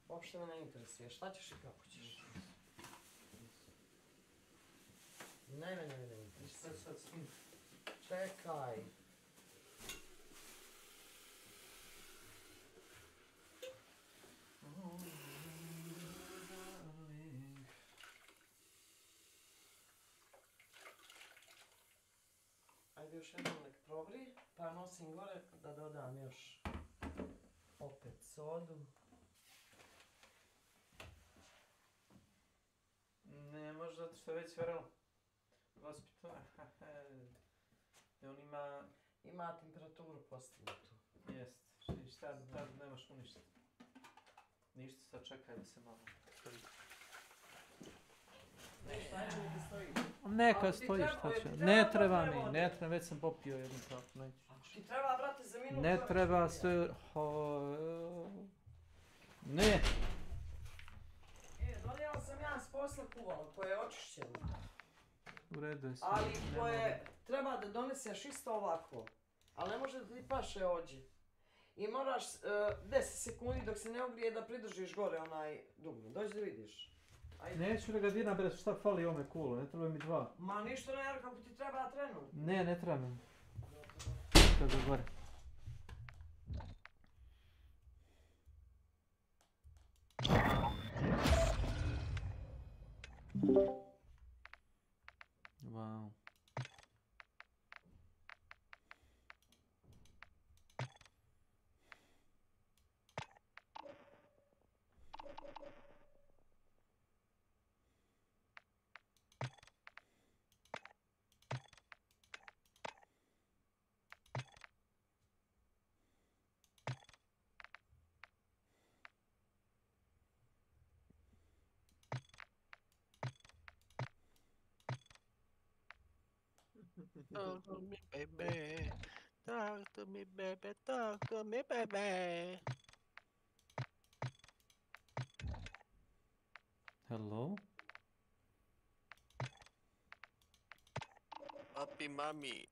Uopšte me ne interesuje, šta ćeš i kako ćeš. Ne interesuje. Sad s njim. Čekaj. Ajde još jednom nek provri, pa nosim gore da dodam još opet sodu. Ne, možda zato što je već vrelo. Vaspito, on ima temperaturu postignutu. Jest, i šta tad nemaš mu ništa. Ništa, sad čekaj da se malo... Neka stoji, šta će? Ne treba mi, već sam popio jednu kapu, neću. Ti treba, brate, za minut. Ne treba, sve... Ne! Donijela sam ja s posla kuvalo koje je očišćeno. U redu je sve. Ali koje treba da doneseš isto ovako. Ali ne može da ti paše ođe. I moraš 10 sekundi dok se ne ugrije da pridržiš gore onaj dugme. Dođi da vidiš. Neću da ga diram, bre, šta fali ome kulo, ne treba mi dva. Ma ništa ne, jer kako ti treba trenutno. Ne treba mi. Kada gore. Wow. Talk to me, baby. Talk to me, baby. Talk to me, baby. Hello? Papi, mami.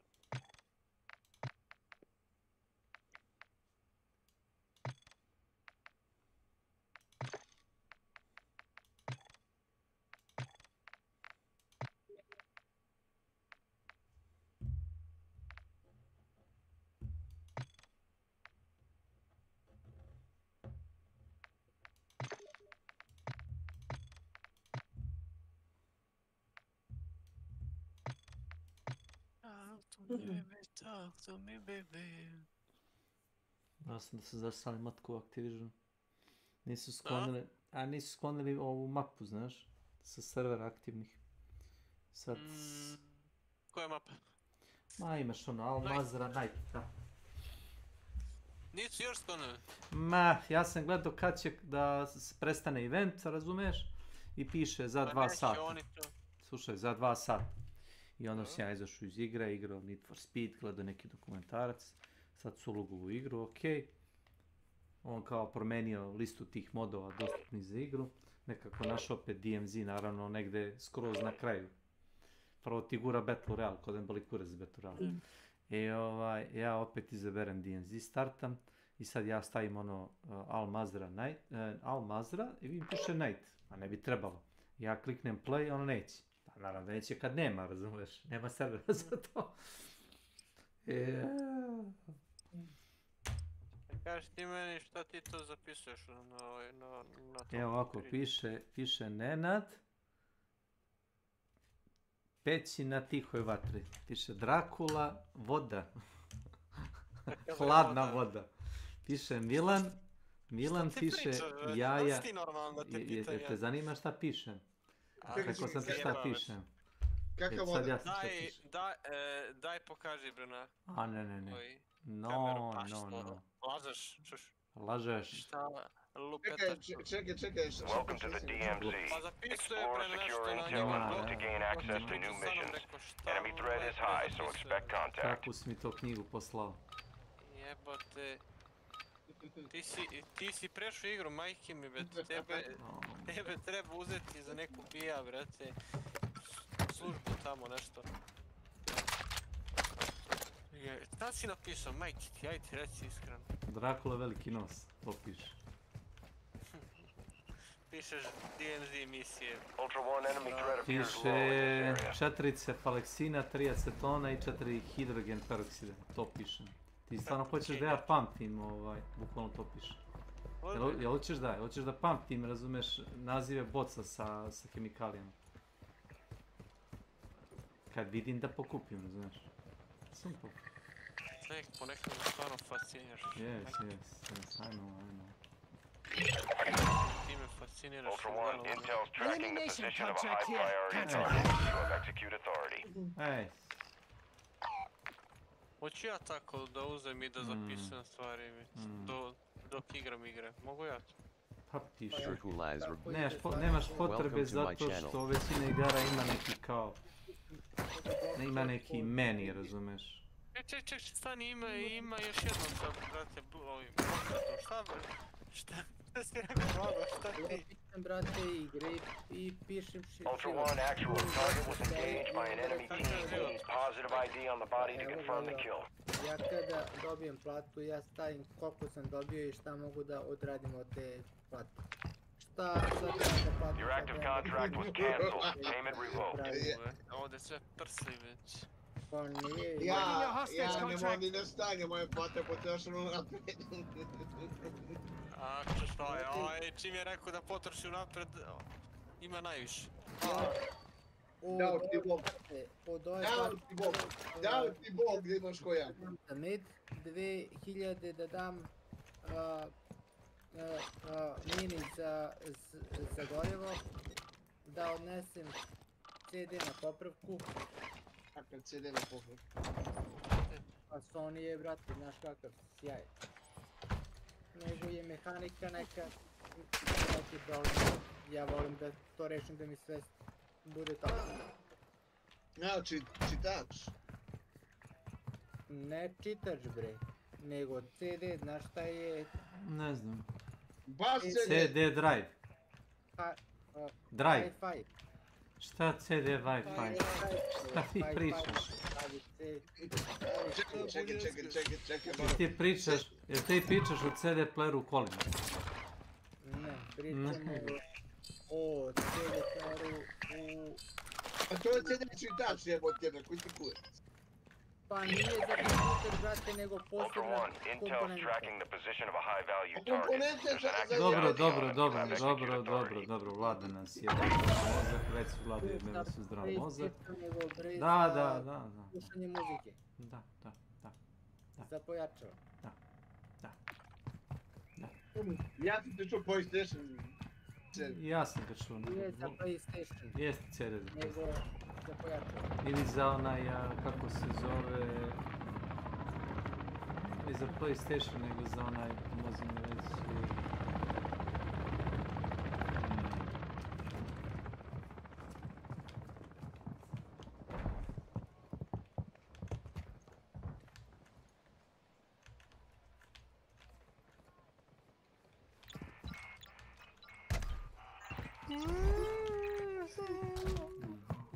Talk to me, baby. Talk to me, baby. Ja sam da su zaslali matku u Activisionu. Nisu sklonili ovu mapu, znaš, sa servera aktivnih. Sad... Koja mapa? Ma imaš ono, Al-Mazra Night, da. Nisu još sklonili? Ma, ja sam gledao kad će da prestane event, razumeš? I piše za 2 sata. Slušaj, za 2 sata. I onda sam ja izašao iz igre, igrao Need for Speed, gledao neki dokumentarac. Sad su ulogu igru, okej. On kao promenio listu tih modova dostupnih za igru. Nekako našao opet DMZ, naravno, negde skroz na kraju. Prvo ti gura Battle Royale, kod ne boli kurac Battle Royale. I ja opet izaberem DMZ, startam. I sad ja stavim ono Al-Mazra i vidim piše Night. A ne bi trebalo. Ja kliknem play, ono neće. Pa naravno da neće kad nema, razumeš? Nema servera za to. Kaži ti meni šta ti to zapisuješ na tom. Evo ovako, piše Nenad. Peći na tihoj vatri. Piše Drakula, voda. Hladna voda. Piše Milan. Milan piše jaja. Te zanima šta pišem? Kako sam ti šta pišem? Kakav voda? Daj pokaži Bruna. A ne. No. Lažeš, čuš. Lažeš. Šta? Čekaj. Welcome to the DMZ. Explore secure intel and look to gain access to new missions. Enemy threat is high, so expect contact. Kako si mi to knjigu poslao? Jebote. Ti si prešao igru, majke mi, brate. Tebe treba uzeti za neku bija, brate. Službu tamo, nešto. Šta si napisao, majke ti, ajde ti reci iskreno. Drakula veliki nos, to piše. Pišeš DMZ misije. Piše 4 cefaleksina, 3 acetona i 4 hidrogen peroksida, to piše. Ti stvarno hoćeš da ja pamtim, bukvalno to piše. Jel hoćeš da pamtim, razumeš, nazive boca sa hemikalijama? Kad vidim da pokupim, razumeš? Sam pokupim. Ponekad me stvarno fasciniraš. Yes, I know. Ti me fasciniraš. Ultra One, intel's tracking the position of a high priority target. You have execute authority. Ej. Hoću ja tako da uzem i da zapisujem stvari dok igram igre. Mogu ja to? Pa piše. Nemaš potrebe zato što većina igara ima neki kao... Ima neki meni, razumeš? Ček, stani, ima još jedno sad, brate, šta si rekao, Blago, šta ti? Pišem, brate, igre i pišem Ultra One, actual target was engaged by an enemy team. Needs positive ID on the body to confirm the kill. Ja kada dobijem platu, ja stavim koliko sam dobio i šta mogu da odradim od te plate. Your active contract was canceled. Payment revoked. Ovdje sve prsi već. Pa nije... Ja ne mogu ni da stanjem moje plate potrošeno napred. A šta je, čim je rekao da potroši napred, ima najviše. Dao ti Bog. Dao ti Bog da imaš ko ja. Med 2000 da dam mini za gorivo, da odnesem CD na popravku. Kakav CD na popravku? A Sony je, brate, znaš kakav, sjaj. Nego je mehanika neka, neki problem. Ja volim da to rešim da mi sve bude tako. Znači, čitač? Ne čitač bre, nego CD, znaš šta je? Ne znam. Baš CD drive. Drive. Wi-Fi. Šta CD Wi-Fi? Šta ti pričaš? Jel ti pričaš o CD playeru u kolima? Ne, pričamo o CD playeru u... A to je CD čitač jebote, koji ti kurac? Pa nije za kompjuter, brate, nego posebna komponenta. Dobro, vlada nas je mozak, već su vladaju, imali su zdrav mozak. Da. Slušanje muzike. Da. Za pojačava. Da. Ja ti čuo PlayStation. Ja sam ga čuo. Nije za PlayStation. Jeste CD za PlayStation. Nego za pojačava. Ili za onaj, kako se zove... Ili za PlayStation, nego za onaj, pomozim mi reći...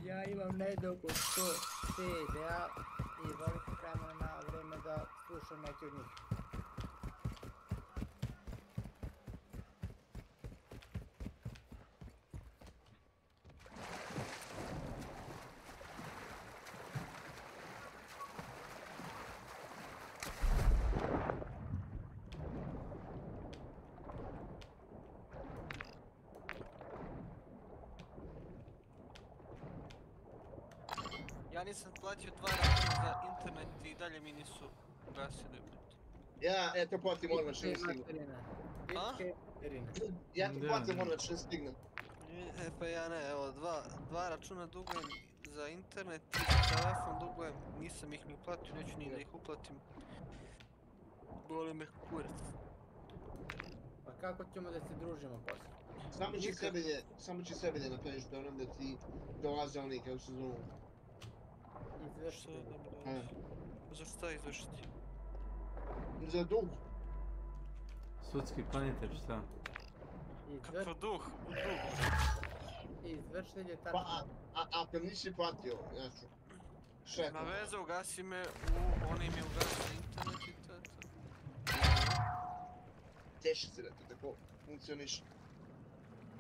Ja imam nedoko 100 CD-a i volite vremena na vreme da slušam neki od njih. Ja nisam platio 2 računa za internet i dalje mi nisu ugasili. Ja, eto platim ono što ne stignu. Ja ti platim ono što ne stignu. Pa ja ne, evo, dva računa dugujem za internet i telefon dugujem, nisam ih ni uplatio, neću ni da ih uplatim. Boli me kurac. Pa kako ćemo da se družimo poslije? Samo će sebi da napraviš problem da ti dolaze oni kako se zovu. Izvršiti. Za šta izvršiti? Za dug. Sudski planitelj, šta? Kako duh? U dugu. Izvršitelj je tako. Pa, ako nisi platio, ja ću. Na veze, ugasi me, oni mi ugasi internet i to. Teši se da to tako funkcioniš.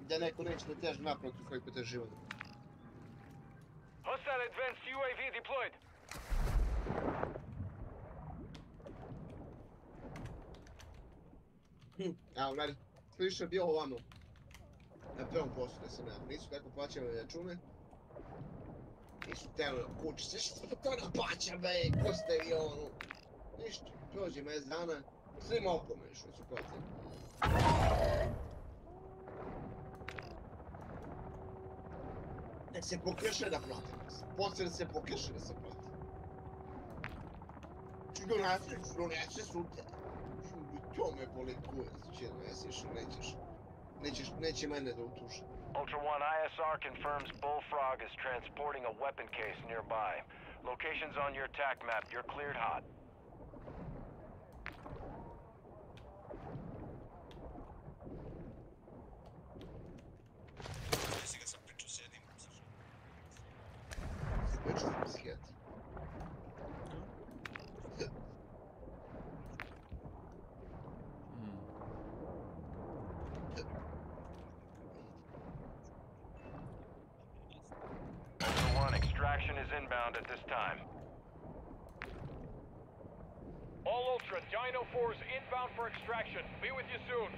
Da neko neće da teži naprotiv koji pute život. Hostile advanced UAV deployed. Evo, meni slično bio ovamo. Na prvom poslu da sam ja. Nisu tako plaćali račune. Nisu telo kući se što to naplaća be, ko ste vi ono. Ništa, prođe mjesec dana, svima opomeni što su platili. Nek se pokrše da platim. Poslije se pokrše da se platim. Ću donese sutra. To me boli kurac, će donesiš, neće mene da utuši. Ultra One, ISR confirms Bullfrog is transporting a weapon case nearby. Locations on your attack map, you're cleared hot. Extraction is inbound at this time. All Ultra, Dino 4's inbound for extraction. Be with you soon.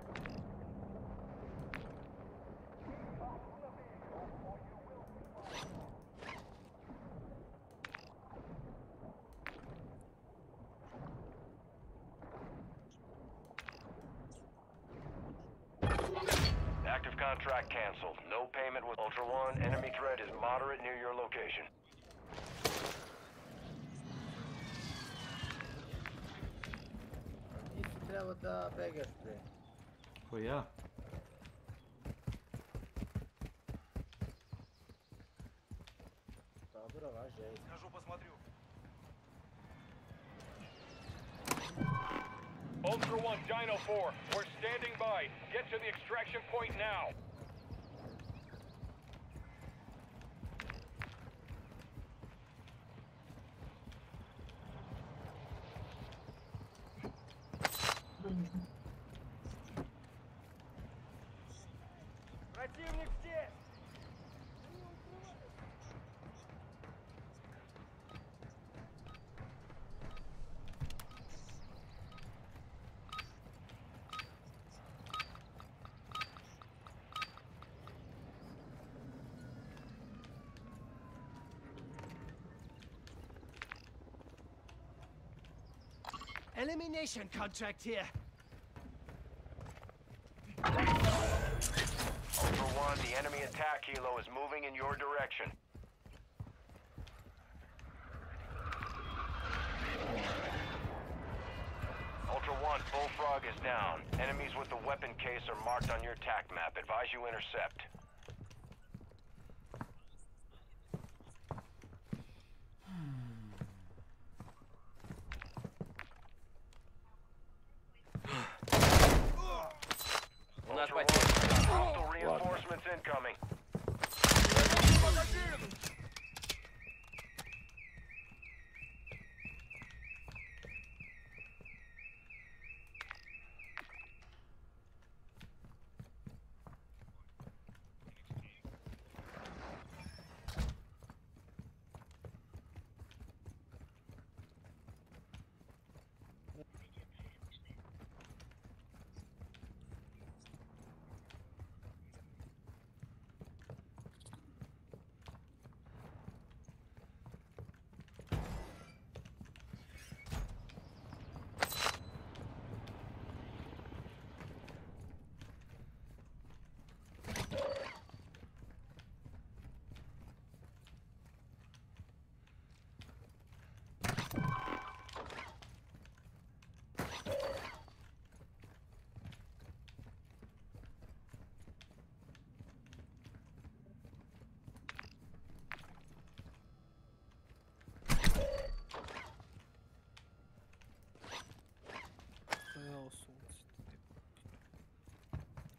Active contract canceled. No payment with Ultra One. Enemy threat is moderate near your location. Nisi trebao da begaš pre. Ko ja? Dobro, važe. Скажу, посмотрю. Ultra One, Dino 4, we're standing by. Get to the extraction point now. Противник здесь! Elimination contract here. Ultra One, the enemy attack helo is moving in your direction. Ultra One, Bullfrog is down. Enemies with the weapon case are marked on your TAC map. Advise you intercept. Ultra One, hostile reinforcements incoming.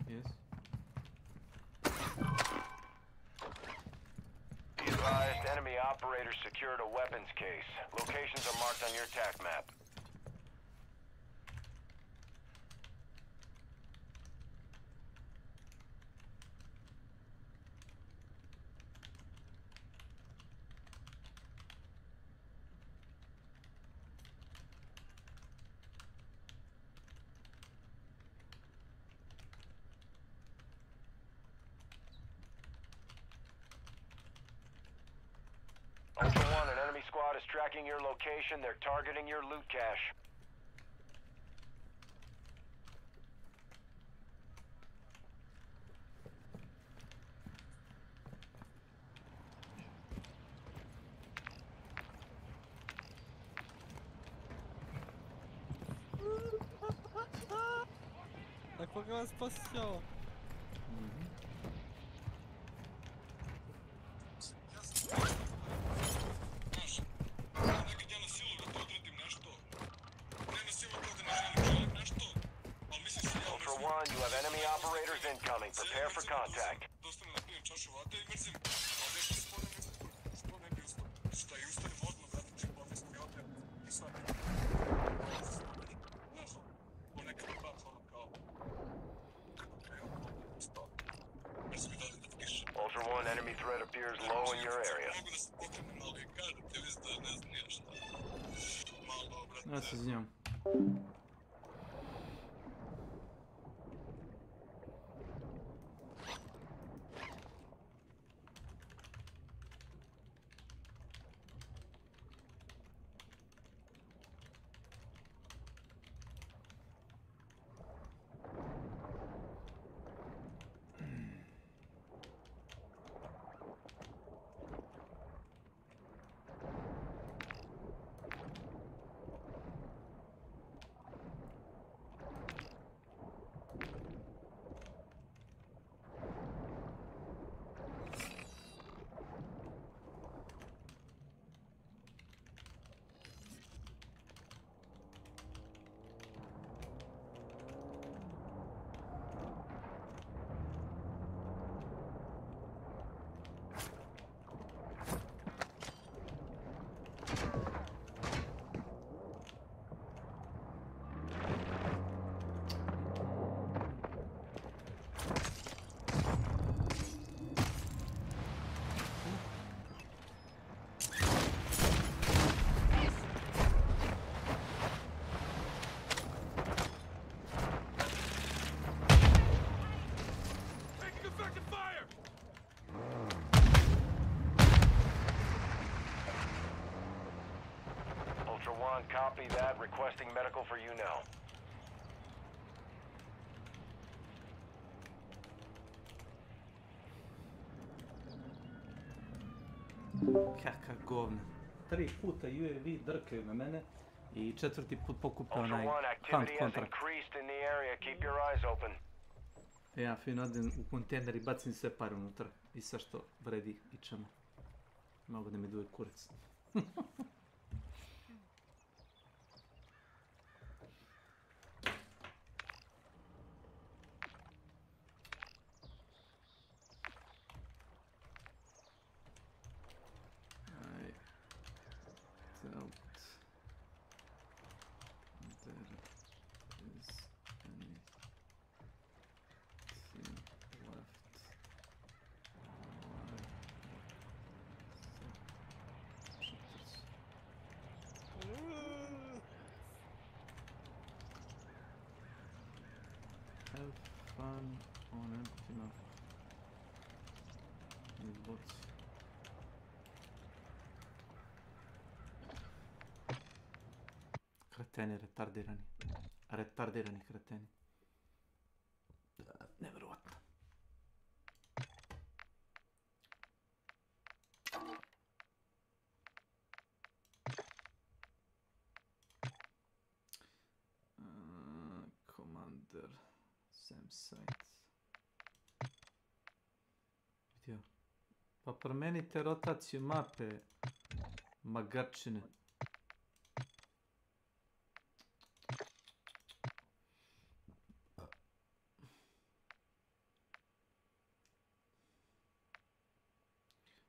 Yes. Be advised, enemy operators secured a weapons case. Locations are marked on your TAC map. Ultra One, an enemy squad is tracking your location. They're targeting your loot cache. Ecco che spaziò. Ultra One, you have enemy operators incoming. Prepare for contact. Ultra One, enemy threat appears low in your area. Ja se z njom. Recon, copy that. Requesting medical for you now. Kakav govna. 3 puta UAV drkaju na mene i 4. put pokupe onaj Ultra One, hunt activity has kontrakt. increased in the area. Keep your eyes open. Ja fino odem u kontejner i bacim sve pare unutra i sve što vredi i čemu. Mogu da mi duje kurac. Have fun on empty map. With bots. Kreteni, retardirani. Retardirani kreteni. Nevjerovatno. Commander. Sam site. Vidio. Pa promenite rotaciju mape. Magarčine.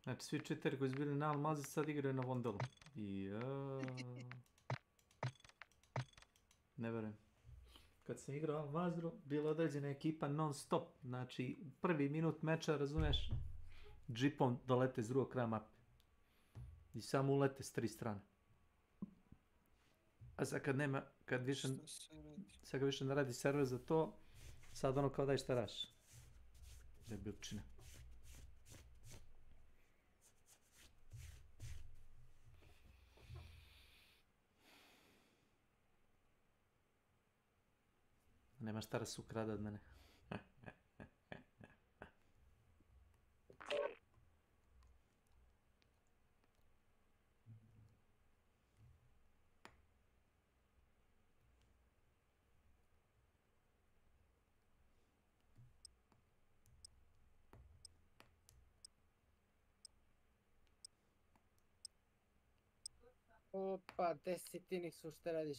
Znači svi 4 koji su bili na Almazi sad igraju na Vondalu. Ne verujem. Kad sam igrao Almazru, bila određena ekipa non stop. Znači, u prvi minut meča, razumeš, džipom dolete s drugog kraja mape. I samo ulete s 3 strane. A sad kad nema, kad više ne radi server za to, sad ono kao daj šta raš. Debilčina. Nema šta da se ukrada od mene. Opa, gde si ti Niksu, šta radiš?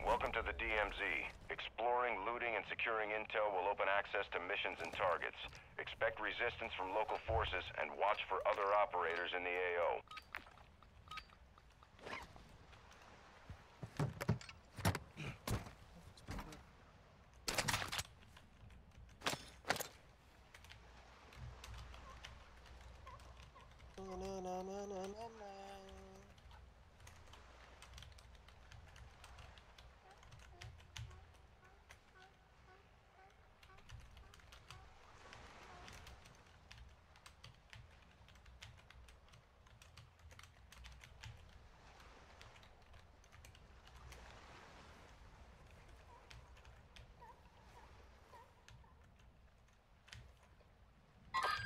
Welcome to the DMZ. Exploring, looting, and securing intel will open access to missions and targets. Expect resistance from local forces and watch for other operators in the AO.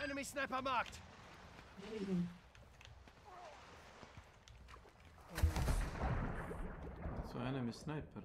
Enemy sniper marked! So enemy sniper.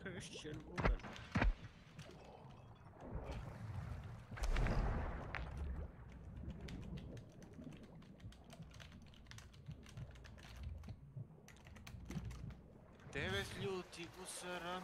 Christian woman. Devet ljuti gusara.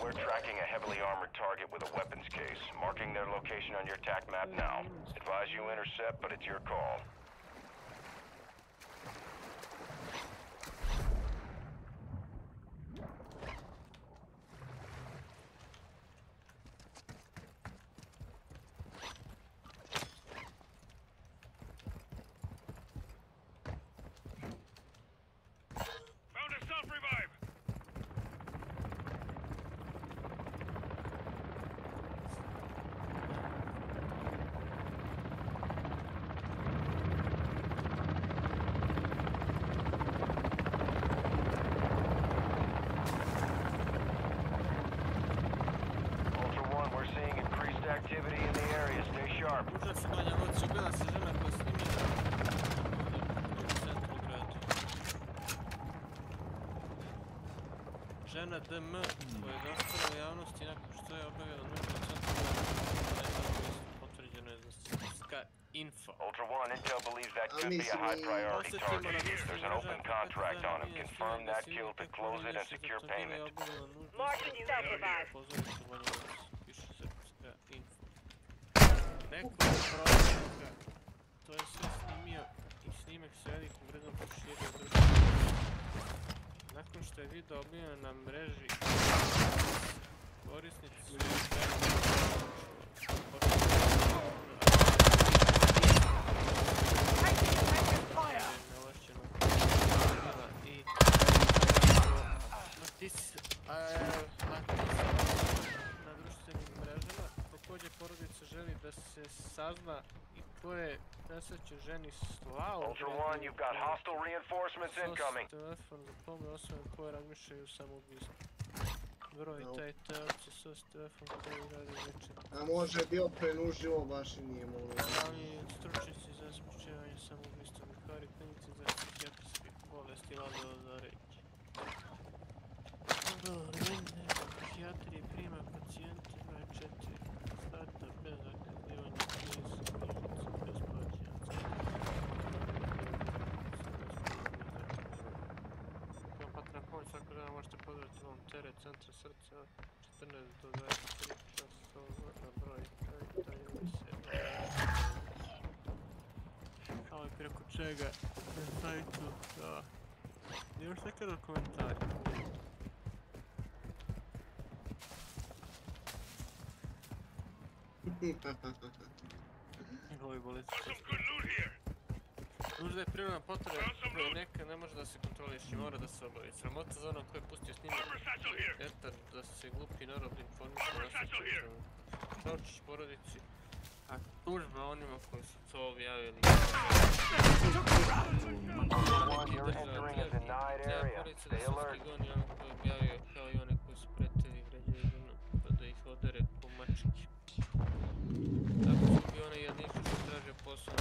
We're tracking a heavily armored target with a weapons case. Marking their location on your TAC map now. Advise you intercept, but it's your call. Found a self-revive! Activity in the area. Stay sharp. Žena DM koja je dostavila javnosti nakon što je objavila nužno potvrđeno je za Ska Info. Ultra One, Intel believes that could be a high priority target. There's an open contract on him. Confirm that kill to close it and secure payment. Marking sacrifice. Neko je prozirka, to je sve snimio i snimak se velik ugredno proširio društvo. Nakon što je video objavljen na mreži, korisnici su na društvenim mrežama. Također porodica želi da se sazna i ko je nesrećen ženi slao Ultra One, you've got hostile reinforcements incoming. telefon za pomoć osobama koje razmišljaju samoubistvo. Broj taj telci sos telefon koji radi večer. A može je bio prenuživo, baš i nije moglo. Ali stručnici za sprečavanje samoubistva, lekari, klinici za psihijatrijske bolesti Ladova za reći. Psihijatrije prima pacijente broj 4 sata bez zakazivanja knjižica, bez plaćanja. Kompatna pomoć svako dana možete pozvati volontere centra srca 14 do 23 časova na broj daju se kao i preko čega na sajtu da još neke dokumentari. Njegovi bolesti. Nužda je prirodna potreba koja neka ne može da se kontroliši, mora da se obavi. Sramota za onog koji je pustio snimak etar da se glupi narod informiše na srcu. Čaučić porodici, a tužba onima koji su to objavili. Porodica da sudski goni onog koji je objavio kao i one koji su pretili vređaju ženom, pa da ih odere ko mačke. Tako su bi one jadniče što traže posao.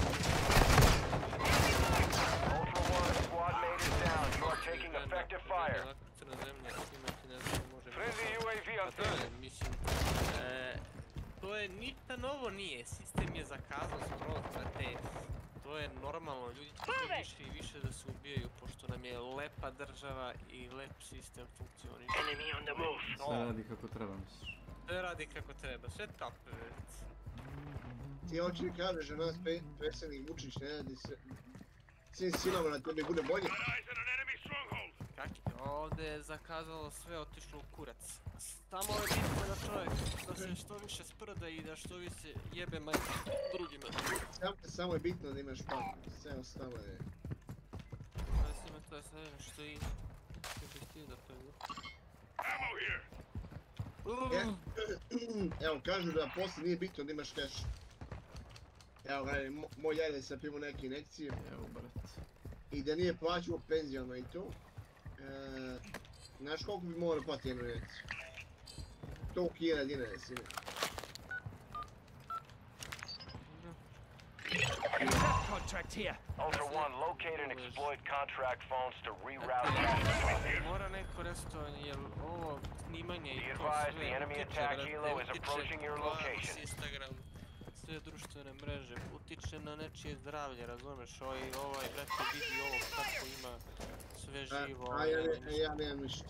Ultra One, squad mate is down. You are taking effective fire. Crna zemlja, snimati ne znam, može... Friendly UAV on scene. Mislim, to je ništa novo nije. Sistem je zakazao skroz, brate. To je normalno, ljudi će više i više da se ubijaju, pošto nam je lepa država i lep sistem funkcioniše. Sve radi kako treba, misliš? Sve radi kako treba, sve tako je. Ti hoće kažeš da nas predsjednik Vučić ne radi se... Svim silama na tebi bude bolje? Kaki, ovdje je zakazalo sve, otišlo u kurac. Tamo je bitno da čovjek, da se što više sprda i da što više jebe majke drugima. Samo je bitno da imaš pamet, sve ostalo je... To je sve što i... Što bih htio da to je. Evo, kažu da poslije nije bitno da imaš cash. Evo, gledaj, moj jajde sam primao neke injekcije. Evo, brat. I da nije plaćao penzijama i to. Znaš koliko bi morao platiti jednu injekciju? 100.000 dinara, sine. Contract here. Ultra One, locate and exploit contract phones to reroute traffic. Mora neko restovanje, jer ovo snimanje i to advised, sve the enemy attack helo is approaching your location. Instagram, sve društvene mreže, utiče na nečije zdravlje, razumeš? Ovaj brate vidi ovo kako ima sve živo. A ja nemam ništa.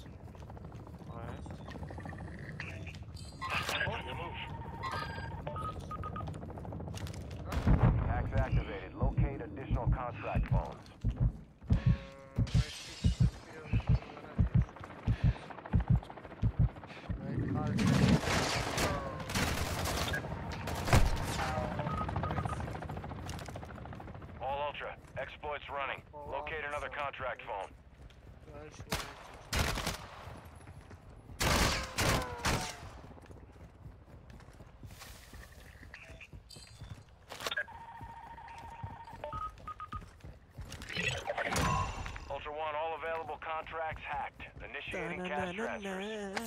Hacks activated. Locate additional contract phones. All Ultra, exploits running. Locate another contract phone. Ultra One, all available contracts hacked. Initiating cash transfers.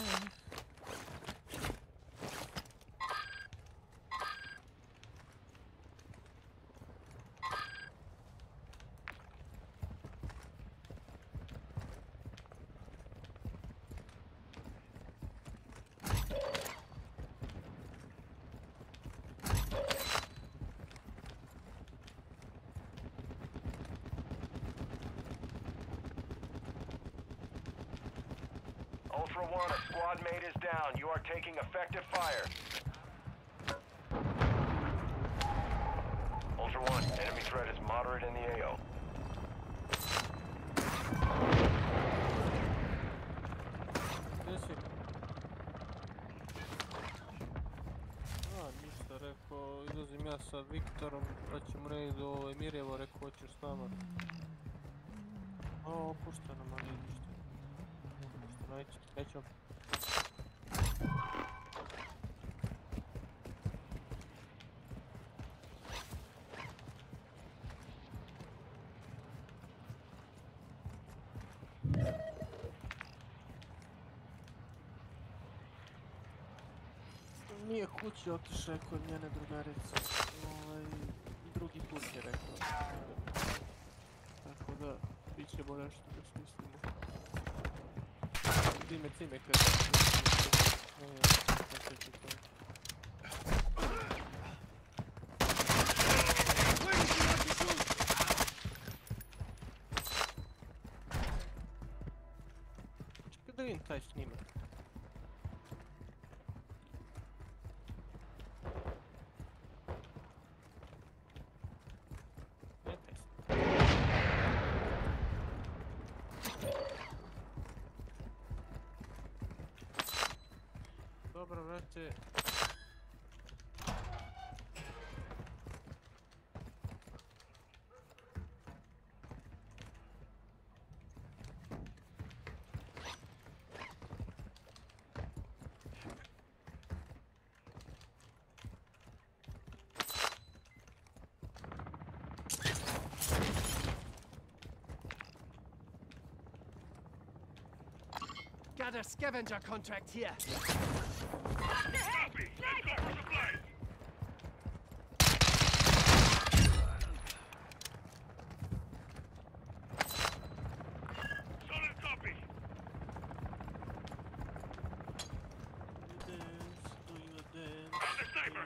Ultra One, a squad mate is down. You are taking effective fire. Ultra One, enemy threat is moderate in the AO. Ništa, rekao, izlazim ja sa Viktorom, pa ćemo reći do Emirjevo, rekao, hoćeš s nama. Opušteno, ma nije ništa. Neću. Nije kući otišao kod njene drugarice. Drugi put je rekao. Tako da, bit će bolje što da smislimo. Cime kad... Čekaj da vidim taj snimak. Dobro, vrate. Got a scavenger contract here. Copy. Let's go for supplies. Solid copy. Found the sniper.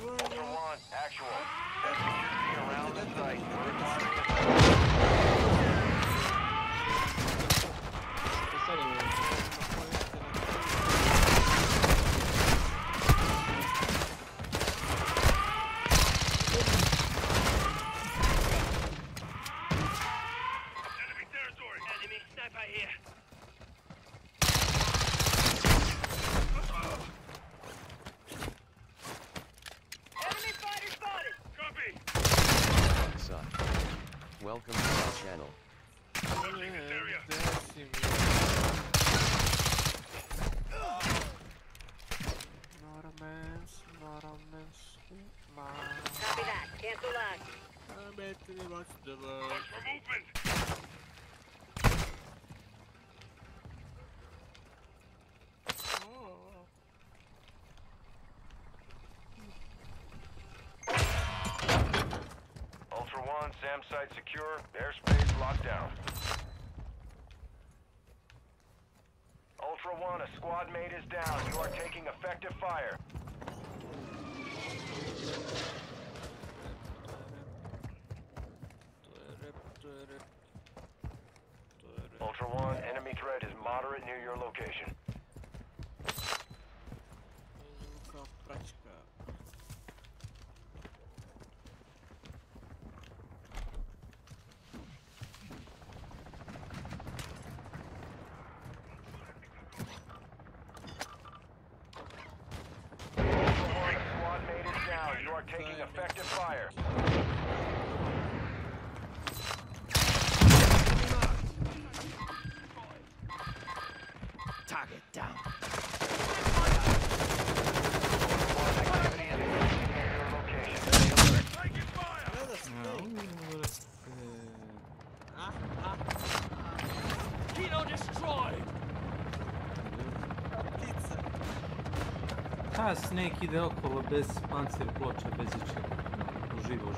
Ultra One, actual. SUV around the site. Enemy territory. Enemy. Sniper here. Enemy fighter spotted. Copy. Suck. Welcome to my channel. Approaching this area. Not a mess. Copy that. Cancel that. I'm at the much the Watch for movement. Ultra One, SAM site secure. Airspace locked down. Ultra One, a squad mate is down. You are taking effective fire. Ultra One, enemy threat is moderate near your location. You are taking effective fire. Target down. Kino destroyed. Ta Snake ide okolo bez pancir ploča, bez ičega. Uživo.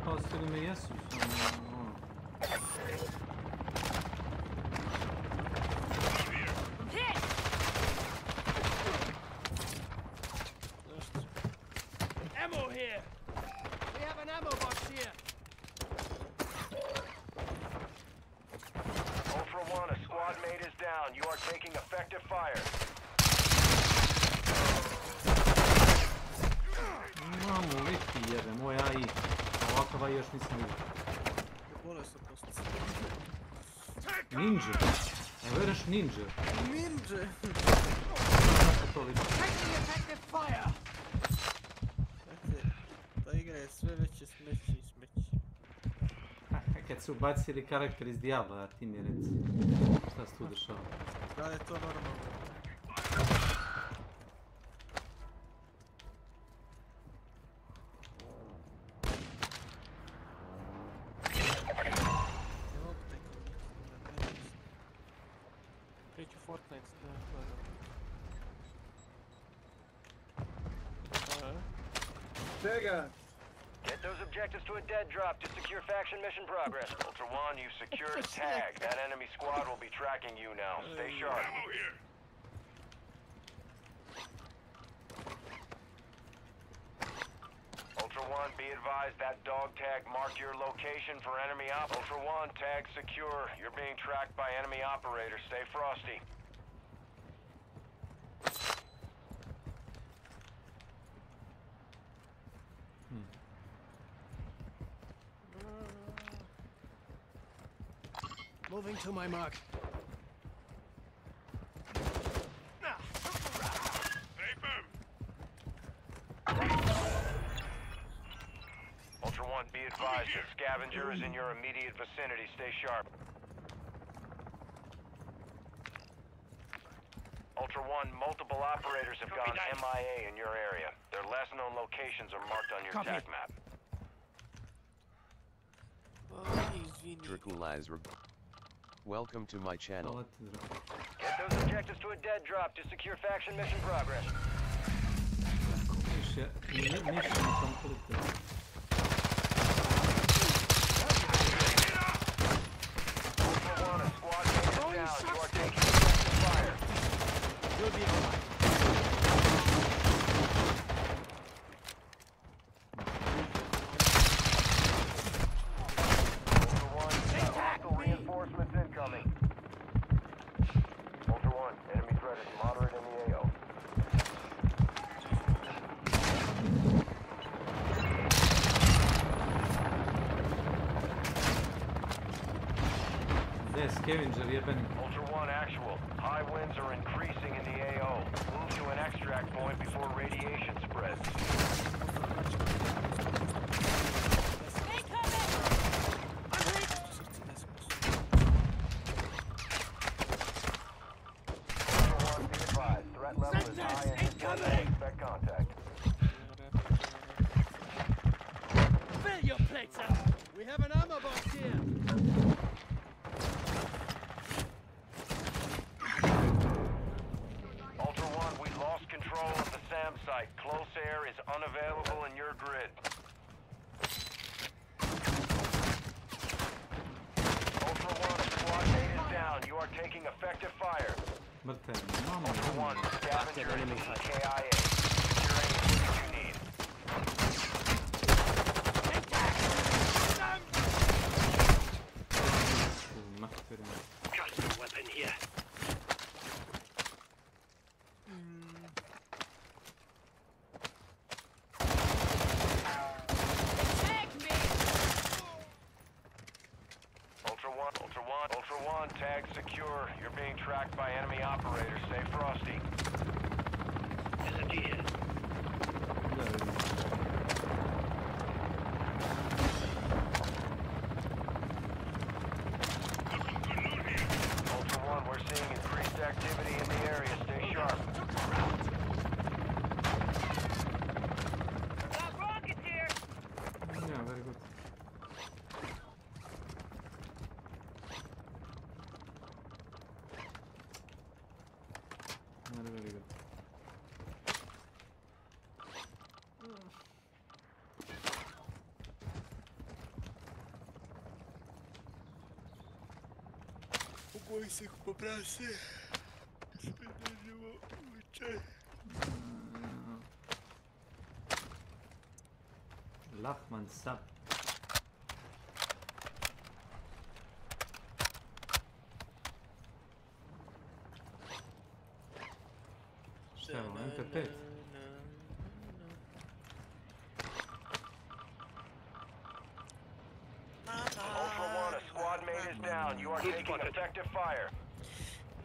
Spasili me jesu. Ammo here. We have an ammo box here. Ultra One, a squad mate is down. You are taking effective fire. Imamo liki jebe, moj AI. Ovakava još nisam vidio. Ninja. Evo jedeš ninja. Ninja. To liči. Effective fire. Ta igra je sve veće smeći. Kad su ubacili karakter iz Diabla, a ti mi reci. Šta se tu dešava? Da je to normalno? Kreću Fortnite, Čega? Get those objectives to a dead drop to secure faction mission progress. Ultra One, you secured a tag. That enemy squad will be tracking you now. Stay sharp. Ultra One, be advised that dog tag marked your location for enemy op. Ultra One, tag secure. You're being tracked by enemy operators. Stay frosty. Moving to my mark. Ultra One, be advised the scavenger is in your immediate vicinity. Stay sharp. Ultra One, multiple operators have gone MIA in your area. Their last known locations are marked on your tag map. Draculizer. Welcome to my channel. Get those objectives to a dead drop to secure faction mission progress. Ultra One, a squad mate is down. You are taking effective fire. You'll be alright. Reinforcements incoming. Ultra One, enemy threat is moderate in the AO. scavenger jebeni. Ultra One actual. High winds are increasing in the AO. Move to an extract point before radiation spreads. Threat level is high and expect contact. Fill your plates up! We have an ammo box here! Ultra One, we lost control of the SAM site. Close air is unavailable in your grid. Ultra One, squad mate is down. You are taking effective fire. Mrtav, Ultra One, scavenger is KIA. Secure any footage you need. Custom weapon here. Ultra One, tag secure. You're being tracked by enemy operators. Stay frosty. SMG here. Ultra One, we're seeing increased activity in the area. Stay sharp. Rockets here! Yeah, very good. Very good. Ugoj se poprasi. Lachman sap. Šta je ovo, MP5? Ultra One, a squad mate is down. You are taking effective fire.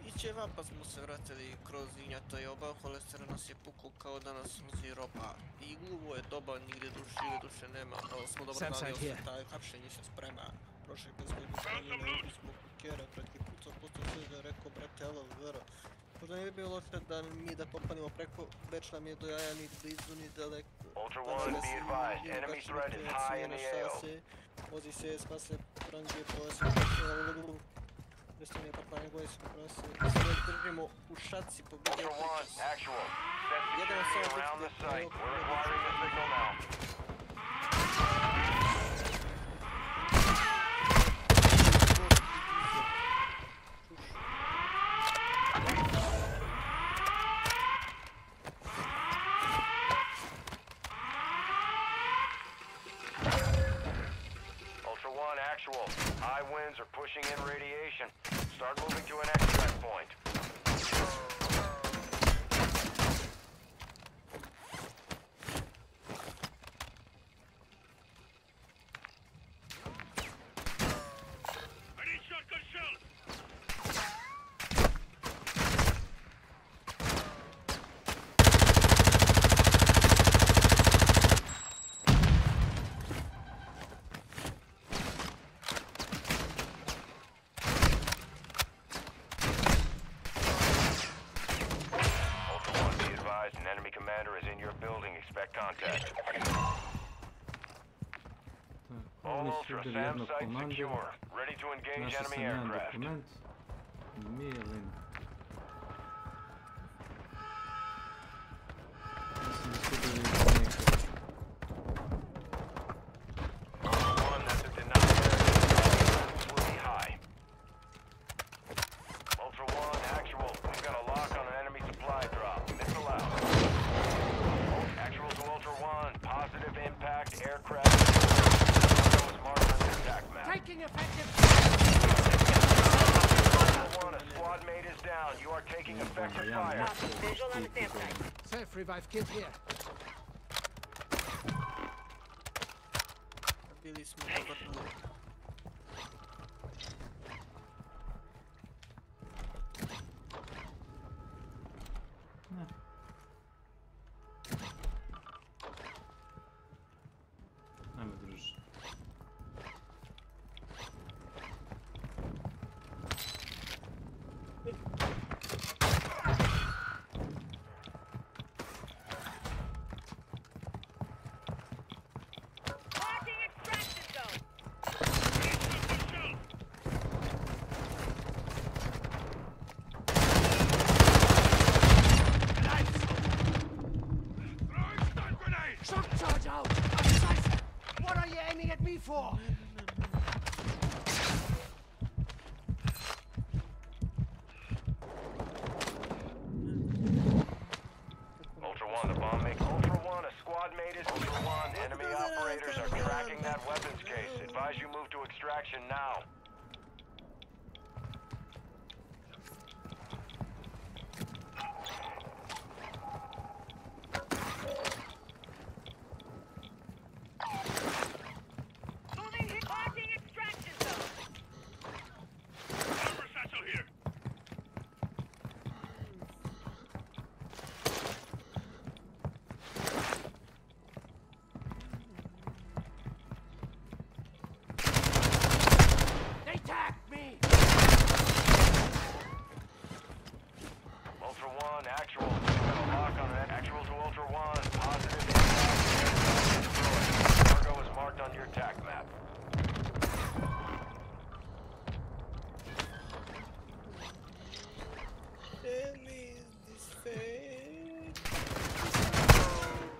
Iće vam pa smo se vratili kroz Injata i oba, Holester nas je pukao kao da nas vozi roba. Igluvo je doba, nigdje duše nema, ali smo dobro znali osveta, hapšenje se sprema. Prošli put smo izgledali smo kukera, preki pucao, sve da je rekao, brate, alo, vero. Možda nije bilo loše da mi da popanimo preko, već nam je do jaja ni blizu ni daleko. Ultra One, be advised, enemy threat is high in the AO. Vozi se, spase, prange, polese, Destiny apartmane koje su prose. Sve držimo u šaci po Ultra One, actual. Set security around the site. We're acquiring the signal now. High winds are pushing in radiation. Start moving to an extract point. I need shotgun shells! Contact. All Ultra, SAM site secure. Ready to engage enemy aircraft. One, that's a denied will be high. Ultra One, actual. We've got a lock on an enemy supply drop. Missile out. Actual to Ultra One, positive impact aircraft. Was marked on the attack map. Taking effective. Ultra One, a squad mate is down. You are taking effective fire. Visual on the SAM site. Self-revive kit here. Bili smo dobar. Shock charge out! Scheiße! What are you aiming at me for? Ultra One, the bomb makes Ultra One, a squad mate is Ultra One. Enemy operators are tracking that weapons case. Advise you move to extraction now.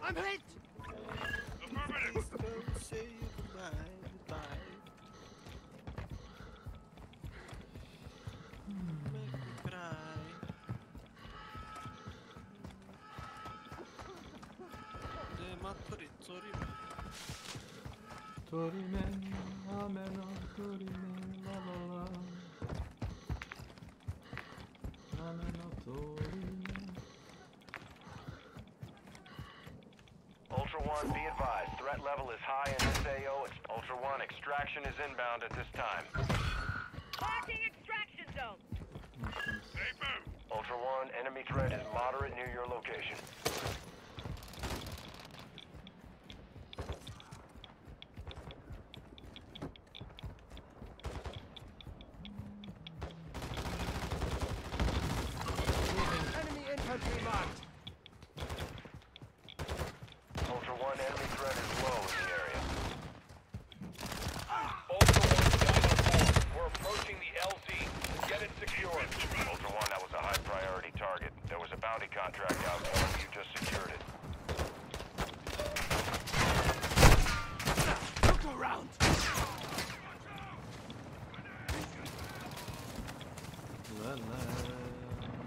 I'm hit! Please don't say goodbye, goodbye. Make me cry. Matori, sorry. Torimen, ameno, torimen, la la la. Ameno, torimen. Ultra One, be advised. Threat level is high in this AO. Ultra One, extraction is inbound at this time. Marking extraction zone. Ultra One, enemy threat is moderate near your location. Enemy infantry marked. Ultra One, enemy threat is low in the area. Ultra One, Dino 4. We're approaching the LZ. Get it secured. Ultra One, that was a high priority target. There was a bounty contract out there. You just secured it. Look around.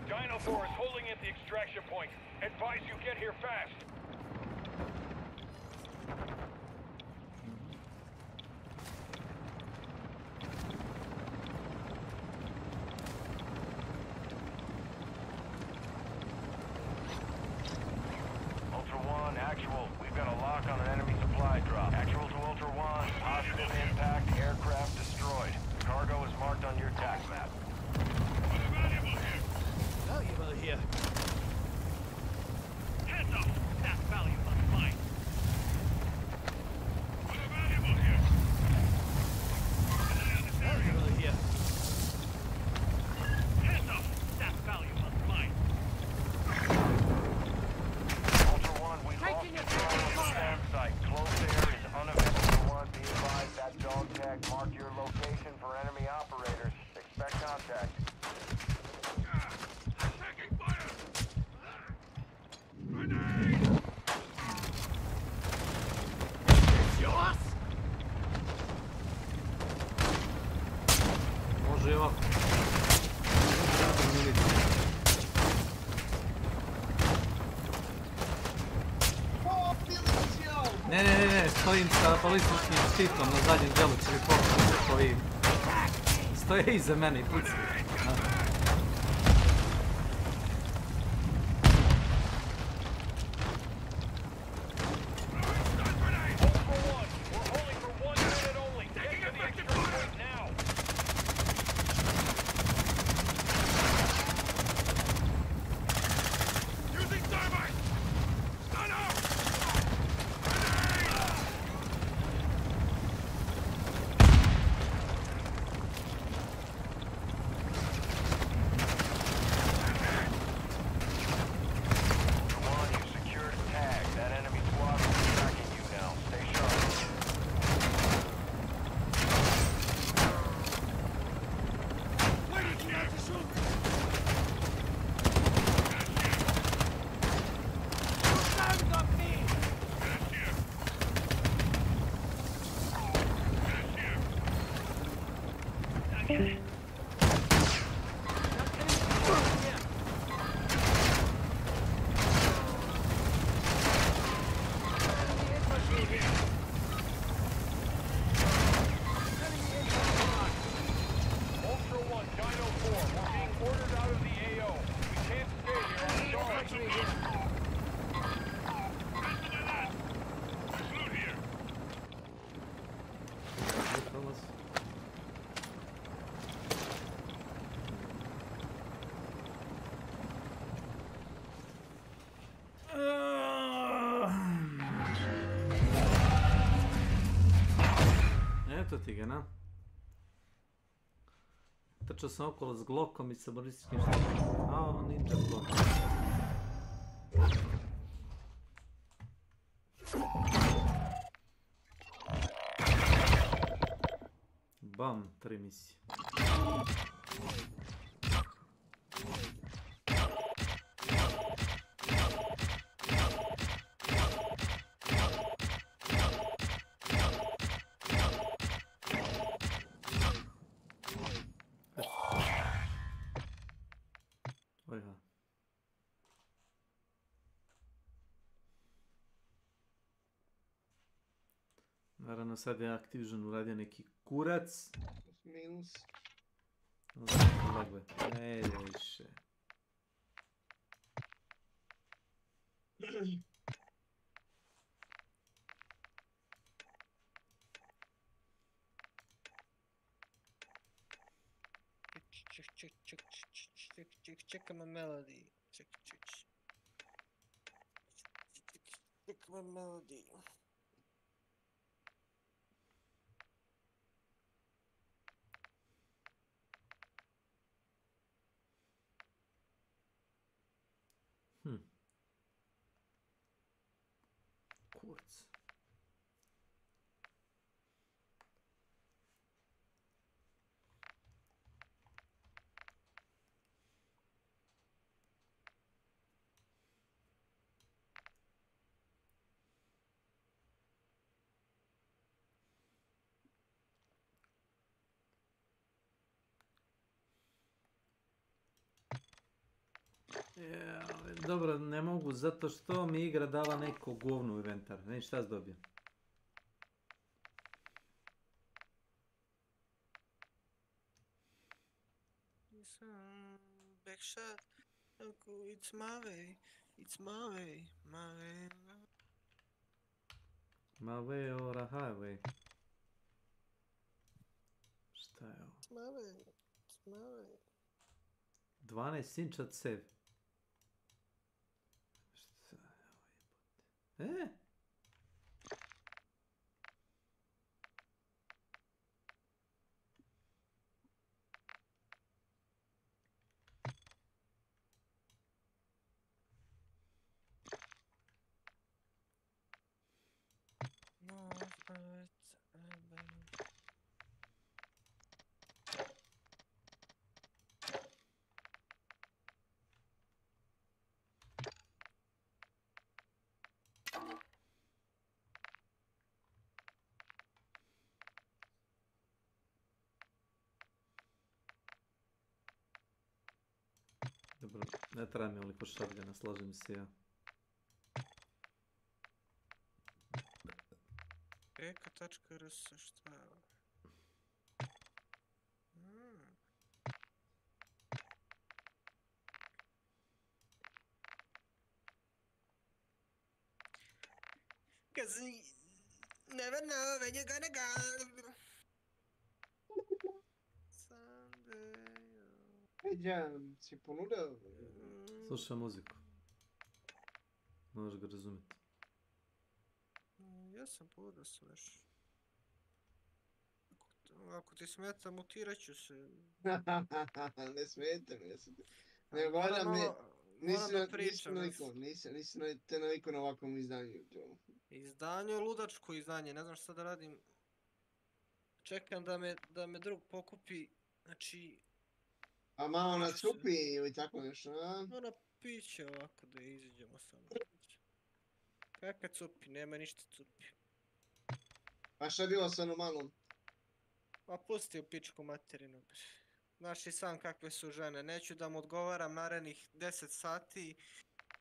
Dino 4 is holding at the extraction point. Advise you get here fast. Ultra One, actual. We've got a lock on an enemy supply drop. Actual to Ultra One. Positive impact. Aircraft destroyed. Cargo is marked on your TAC map. Valuable here. Hands up! That value must mine. Valuable here. Hands up! That value must mine. Ultra One, we lost control of the SAM site. Close air is unavailable. One, be advised that dog tag mark your location for enemy operators. Expect contact. Može i ovako. Ne, stojim sa balističkim štitom na zadnjem djelu čelipoka koji stoje iza mene i pucaju. Ultra One, Dino 4, we're being ordered out of the AO. We can't stay here, I'm sorry. Eto ti ga, na? Trčao sam okolo s Glockom i sa balističkim štapom. A, ninja Glock. Bam, 3 misije. Ojha. Naravno sad je Activision uradio neki kurac. Minus. Lagve. Ne više. Check my melody. Check my melody. Kurac. Dobro, ne mogu, zato što mi igra dala neko govno u inventar. Ne, šta si dobio? Backshot. It's my way. It's my way. My way. My way or a highway. Šta je ovo? It's my way. It's my way. 12 inča cev. Šta je ovo jebote? No, Dobro, ne treba mi oliko shotguna, slažem se ja. Eka.rs, šta je ovo? Cause you never know when you're gonna go. Someday. Peđa, si ponudio? Slušaj muziku. Možeš ga razumjeti. Ja sam povodio se nešto. Ako ti smeta, mutirat ću se. Ne smeta mi, ja sam... Ne, valjda me... Moram da pričam. Nisi te navikao na ovakvom izdanju. Izdanje je ludačko izdanje, ne znam šta da radim. Čekam da me drug pokupi, znači... A malo nas kupi ili tako nešto, a? Ona piće ovako da iziđemo samo. Kakva cupi, nema ništa cupi. A šta je bilo sa onom malom? Ma pusti u pičku materinu. Znaš i sam kakve su žene. Neću da mu odgovaram narednih 10 sati.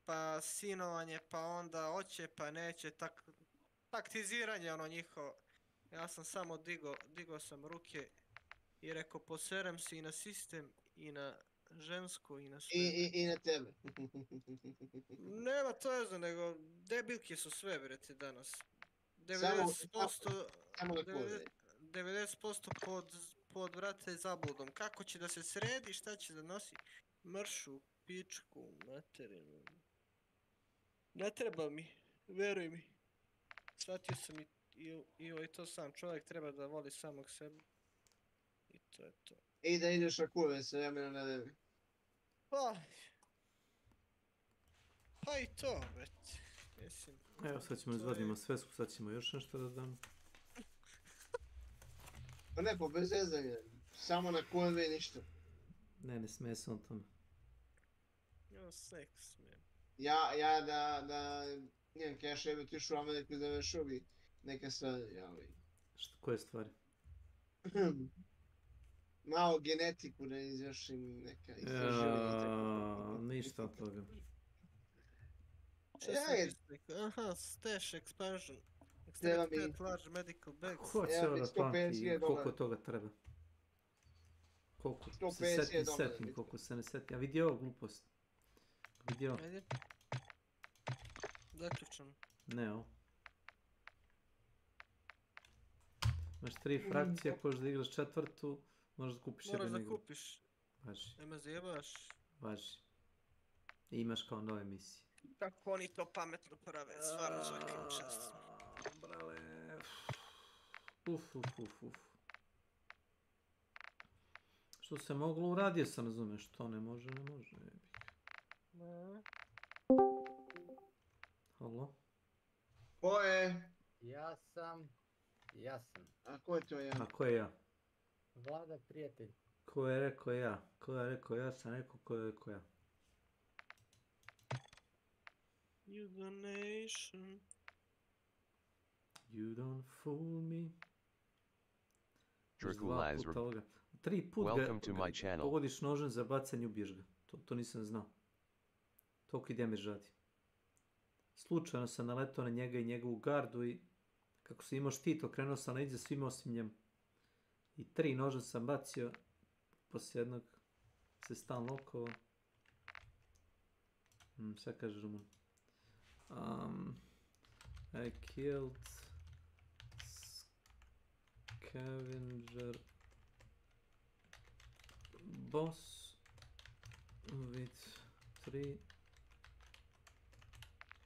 Pa sinovanje, pa onda hoće, pa neće. Taktiziranje ono njihovo. Ja sam samo digo sam ruke i rekao poserem se i na sistem i na žensku i na sve. I na tebe. Nema to je nego debilke su sve brete danas. 90% pod vrate zabludom. Kako će da se sredi, šta će da nosi? Mršu, pičku, materinu. Ne treba mi, veruj mi. Shvatio sam i to sam čovjek treba da voli samog sebe. I to je to. I da ideš na kurve se vremena na vreme. Pa i to, već. Mislim. Evo sad ćemo izvadimo svesku, sad ćemo još nešto da dam. Pa ne, pa bez zezanja. Samo na kurve i ništa. Ne smije se on tome. Jo, seks, smijem. Ja da nijem cash ebe tišu u Ameriku da vešovi neke stvari, Koje stvari? Malo genetiku da izvršim neka istraživanja. Ništa od toga. Aha, stash expansion. Extract large medical bags. Ko će ovo da plati, koliko toga treba? Koliko se setim, koliko se ne setim. Ja vidio ovo glupost. Vidio? Ajde. Zaključam. Ne, ovo. Imaš 3 frakcije, ako da igraš četvrtu, možeš da kupiš jednu igru. Moraš da kupiš. Važi. Nema zajebaš. Važi. I imaš kao nove misije. Kako oni to pametno prave, stvarno svaka im čast. Brale. Što se moglo uradio sam, razumeš, što ne može, ne može. Halo? Ko je? Ja sam. A ko je to ja? A ko je ja? Vlada prijatelj. Ko je rekao ja? Ko je rekao ja? Sam rekao ko je rekao ja. You the nation. You don't fool me. Dragulazra. 3 put ga pogodiš nožem za bacanje, ubiješ ga. To nisam znao. Toliko i damage radi. Slučajno sam naletao na njega i njegovu gardu i kako sam imao štit, okrenuo sam na iđe svima osim njemu. I 3 noža sam bacio, poslije jednog se stan lokovao. Šta kaže Rumun? I killed scavenger boss with 3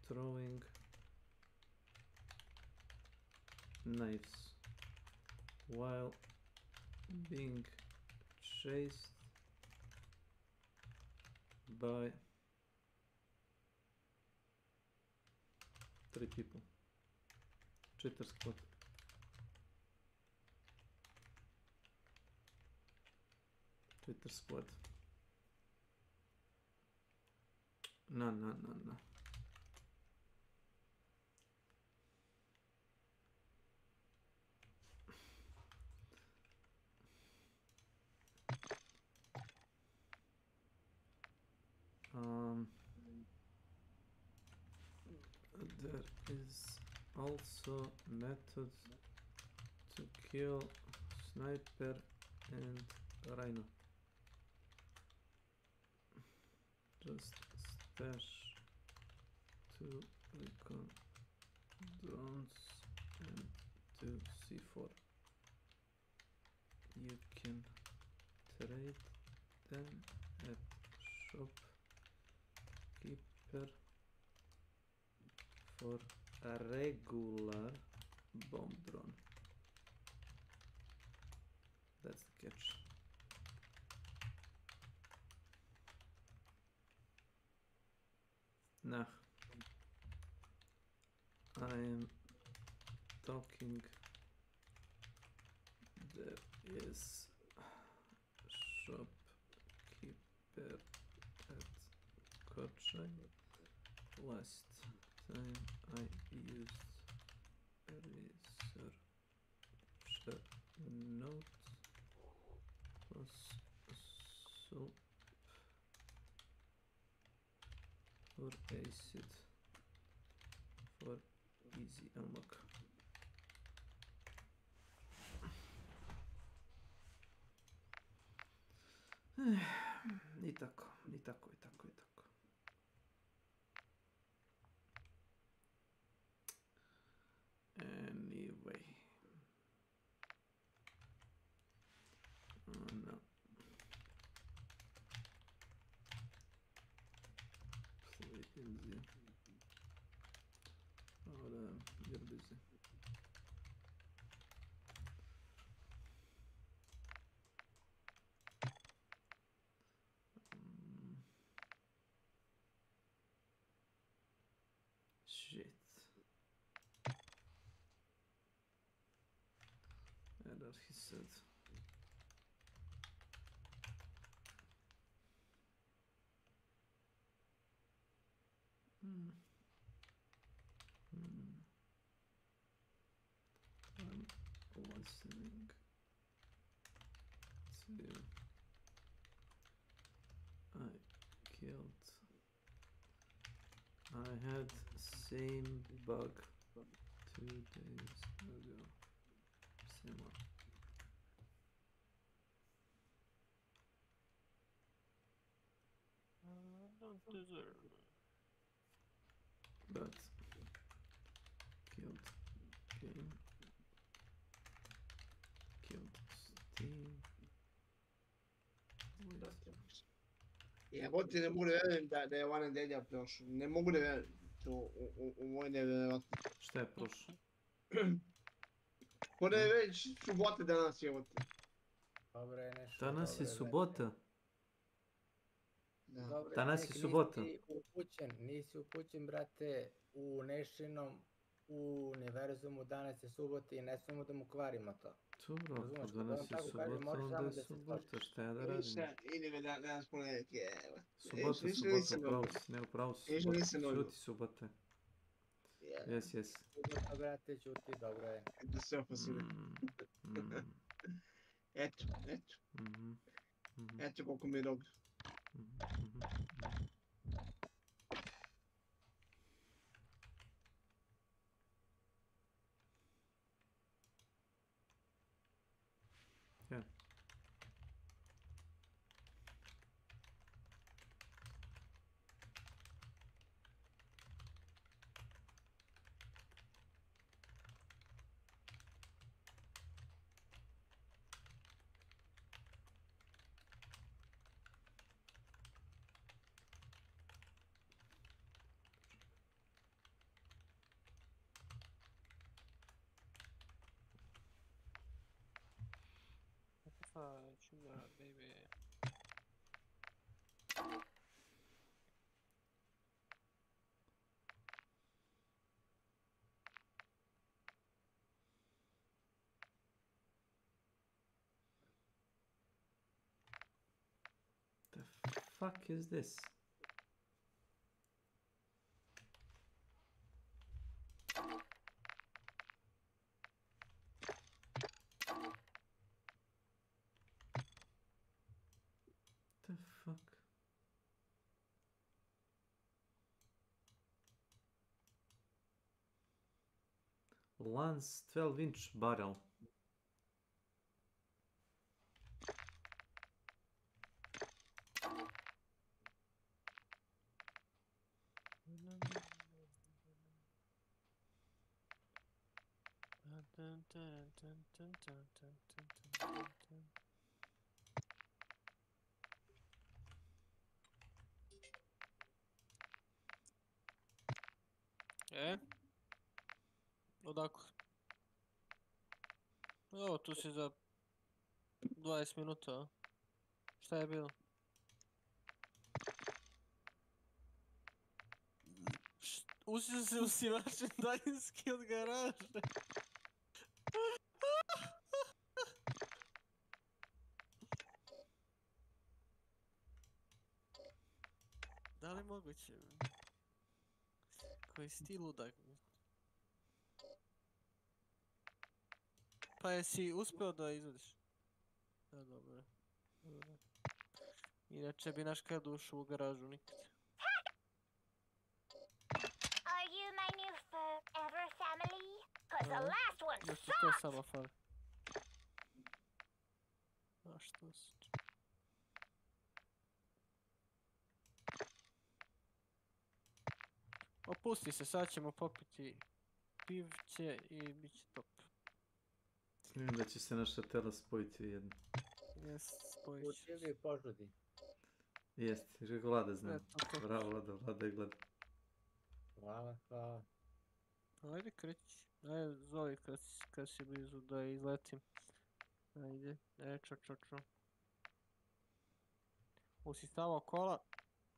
throwing knives while being chased by 3 people. Cheater squad. Cheater squad. No. There is also method to kill sniper and rhino. Just stash 2 recon drones and 2 C4. You can trade them at shopkeeper for a regular bomb drone. That's the catch. Nah. I am talking. There is shopkeeper at Kochai. Last time I used researcher notes Soup for acid for easy unlock. I tako. Anyway. Oh no. Play easy. Ora, you're busy. Shit. Error, he said. I'm listening to. I had same bug 2 days ago. Same one. I don't deserve it. But killed game. Killed Steam. Ja, ti ne mogu da verujem da je One Dead prošao. Ne mogu da verujem. To u moj nevjerovatno. Šta je prošao? Ko da je već subota danas je ovo. Dobro je nešto. Danas je subota. Dobro, Danas je subota. Nisi upućen, brate, u Nešinom univerzumu, danas je subota i ne smemo da mu kvarimo to. Dobro, Razumeš, ako danas je subota, onda je subota, šta ja da radim? Idi me danas ponedjeljak, evo. Subota, upravo si, šuti subote. Yes. Subota, brate, čuti, dobro je. Da se opasimo. Eto. Eto koliko mi je dobro. Ja. Sugar, baby. The fuck is this? The fuck? Lance 12-inch barrel. Odako? Evo, tu si za 20 minuta. Šta je bilo? Usio se u sivačin daljinski od garaže. Da li moguće? Koji si ti ludak? Pa jesi uspio da izvadiš? Da, dobro. Inače bi naš kad ušao u garažu nikad. Are you my new forever family? Cause the last one Još ti to sucked! samo fali. A što si? Opusti se, sad ćemo popiti pivće i bit će top. Vidim da će se naša tela spojiti u jedno. Jes, spojit će. Učivi i požudi. Jeste, još kako Vlada znam. Eto, Bravo Vlada, Vlada je gleda. Hvala, hvala. Ajde kreći. Ajde zove kad si blizu da izletim. Ajde, čo. Si stavao kola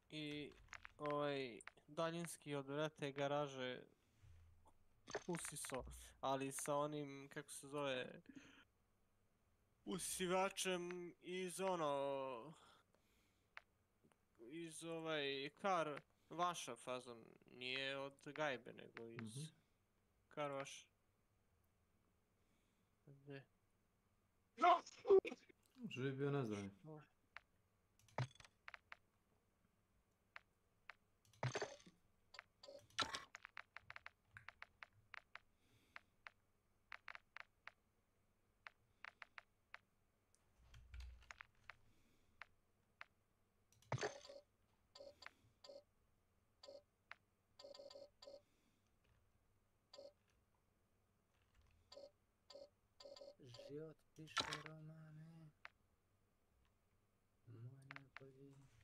i daljinski od vrata garaže usiso, ali sa onim, kako se zove, usisivačem iz kar vaša fazon, nije od gajbe nego iz kar vaša. Gde? Živi bio nazvan. Život piše romane, moj najbolji rane.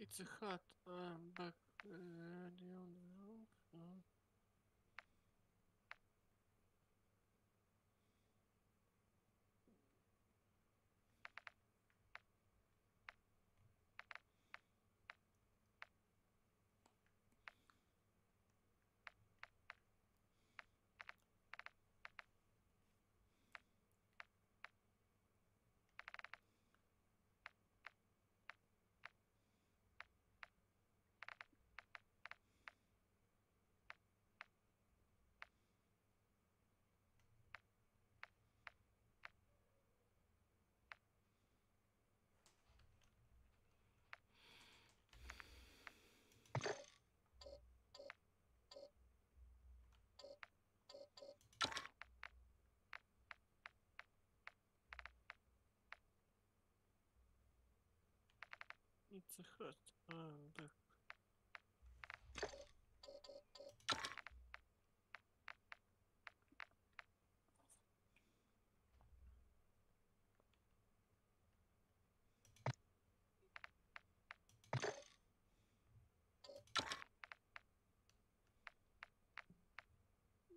It's a hut, I'm back on the roof. It's a hut, I'm back.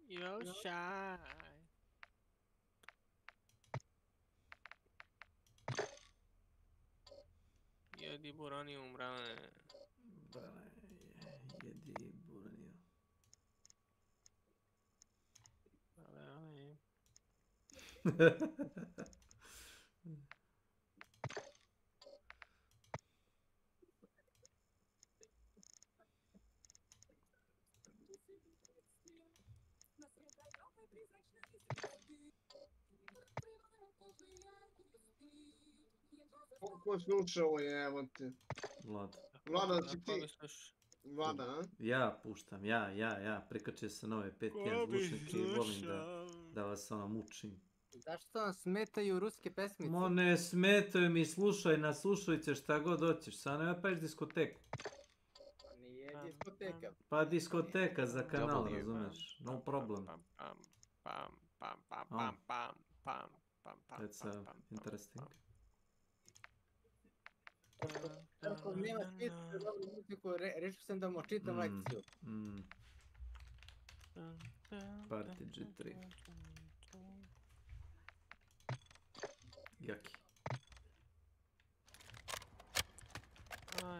You're shy. Jedi burani umrane. Jedi buranio. Ale. Ko slušao je, evo te? Vlada. Vlada, si ti? Vlada, a? Ja puštam, ja. Prikače se nove 5.1 zvučnike i volim da vas mučim. Zašto vam smetaju ruske pesmice? Mo ne smetaju mi, slušaj na slušalice šta god hoćeš, samo nema peš diskoteku. Nije diskoteka. Pa diskoteka za kanal, razumeš, no problem. That's interesting. Ako nema smisla za dobru muziku, rešio sam da mu čitam lekciju. Party G3. Jaki.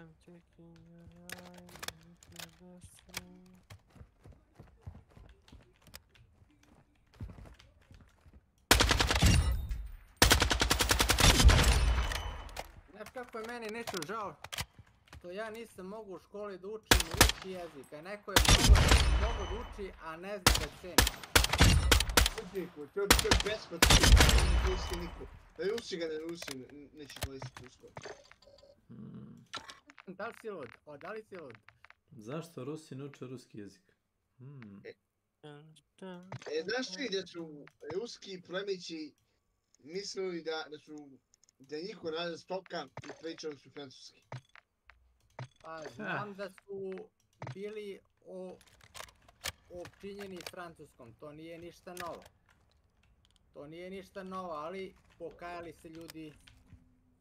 I'm taking a ride into the stream. Znaš kako je meni nešto žao? To ja nisam mogu u školi da učim ruski jezik, a neko je mogo da uči, a ne zna da ceni. Niko, to je besplatno, to ne koristi niko. Rusi ga ne Rusi, neće koristiti u školi. Da li si lud? Da li si lud? Zašto Rusi ne uče ruski jezik? Znaš ti da su ruski plemići mislili da je njihov narod stoka i pričali su francuski? Pa znam da su bili opčinjeni francuskom, to nije ništa novo. To nije ništa novo, ali pokajali se ljudi,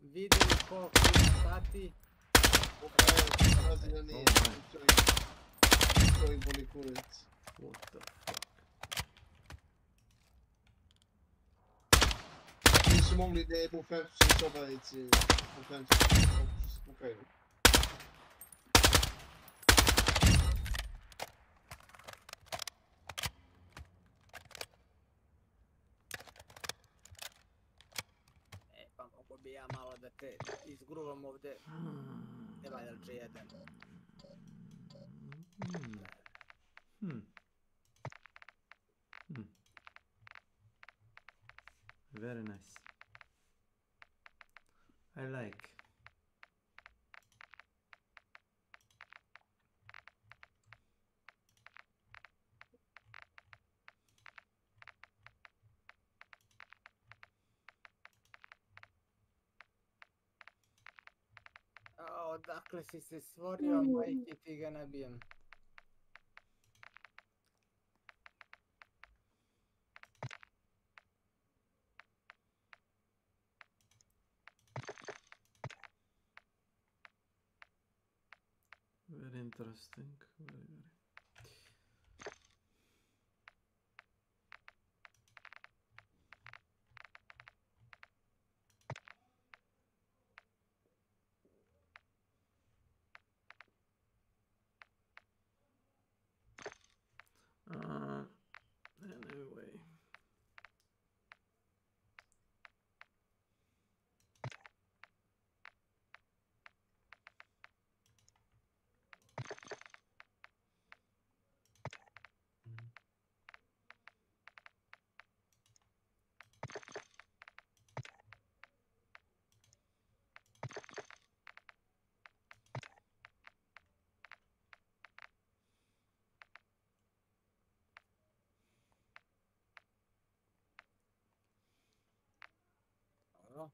vidjeli koliko ima sati. Pokajali se razi da nije svoj boli kurac. What the fuck? Nisu mogli da je po francuski sobarici, po francuski, kako su se pokajali. Pa mogu bi ja malo da te izgruvam ovdje. Ne valja li će jedan. Very nice. I like. Odakle si se stvorio, majke ti ga nabijem. Very interesting. Very. Anyway.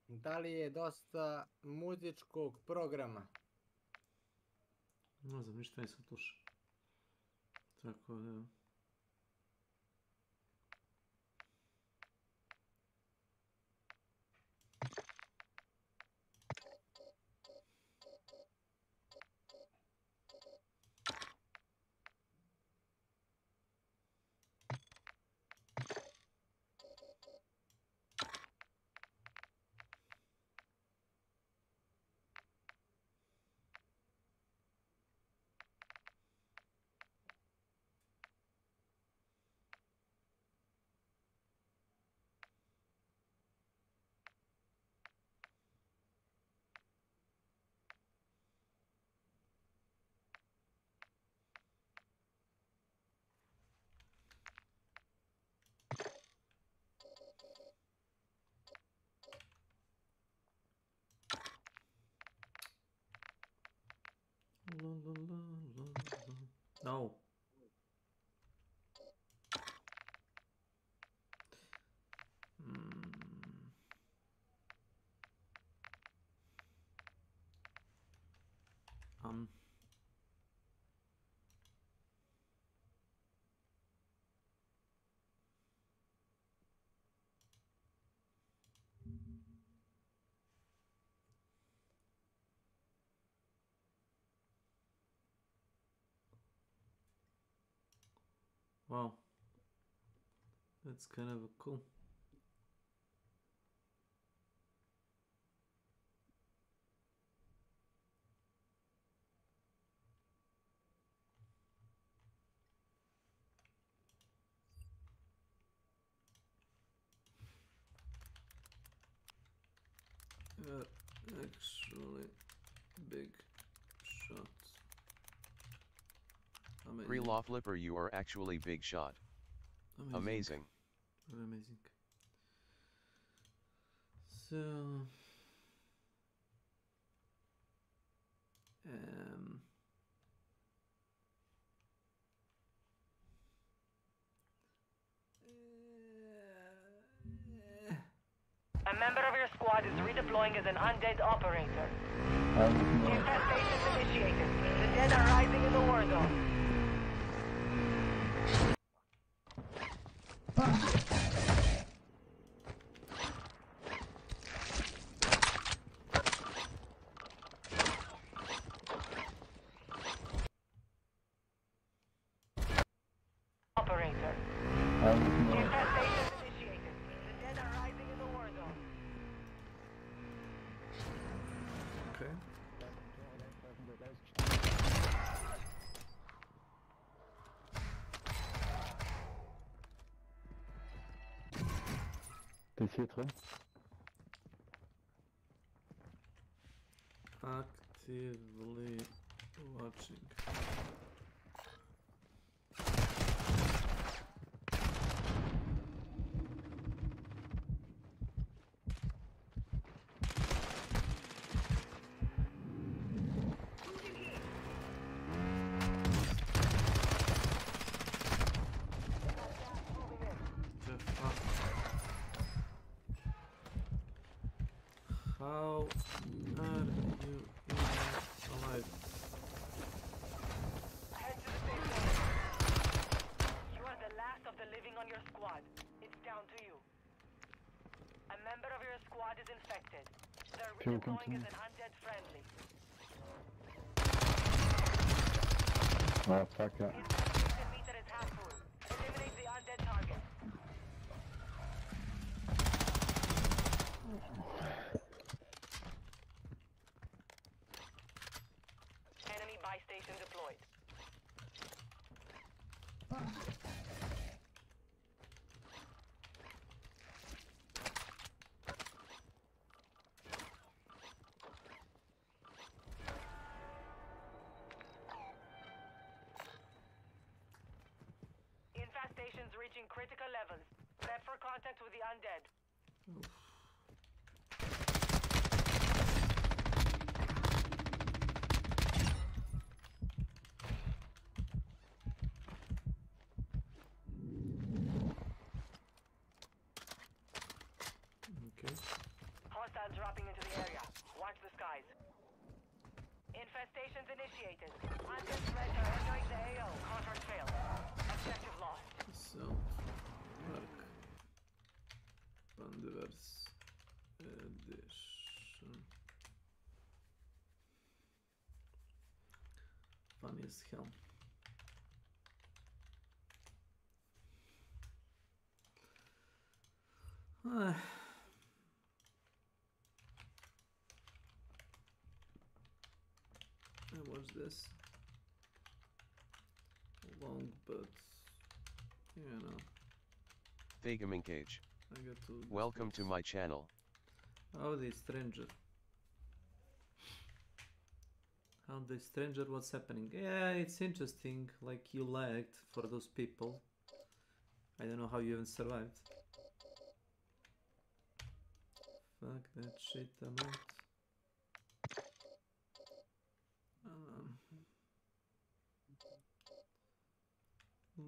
Da li je dosta muzičkog programa? Ne znam, ništa nisam slušao. Tako da... No. Wow. That's kind of cool. Actually big shot. Amazing. Pre-law flipper, you are actually big shot. Amazing. Amazing. So A member of your squad is redeploying as an undead operator. Infestations initiated. The dead are rising in the war zone. Operator. Infestations initiated. The dead are rising in the war zone. okay. Actively watching. How are you alive? Head to the safe zone. You are the last of the living on your squad. It's down to you. A member of your squad is infected. They're redeploying as an undead friendly. Ah, fuck it. The meter is half full. Eliminate the undead target. Enemy buy station deployed. Infestations reaching critical levels. Prep for contact with the undead. Okay. Hostiles dropping into the area. Watch the skies. Infestations initiated. Undead threats are entering the AO. Contract failed. Objective lost. So, Mark Pandevers Edition. Funny as hell. I watched this long, but you know. Fagaming Cage. I got to. Welcome to my channel. How the stranger? How the stranger? What's happening? Yeah, it's interesting. Like you lagged for those people. I don't know how you even survived. Fuck that shit, I'm out.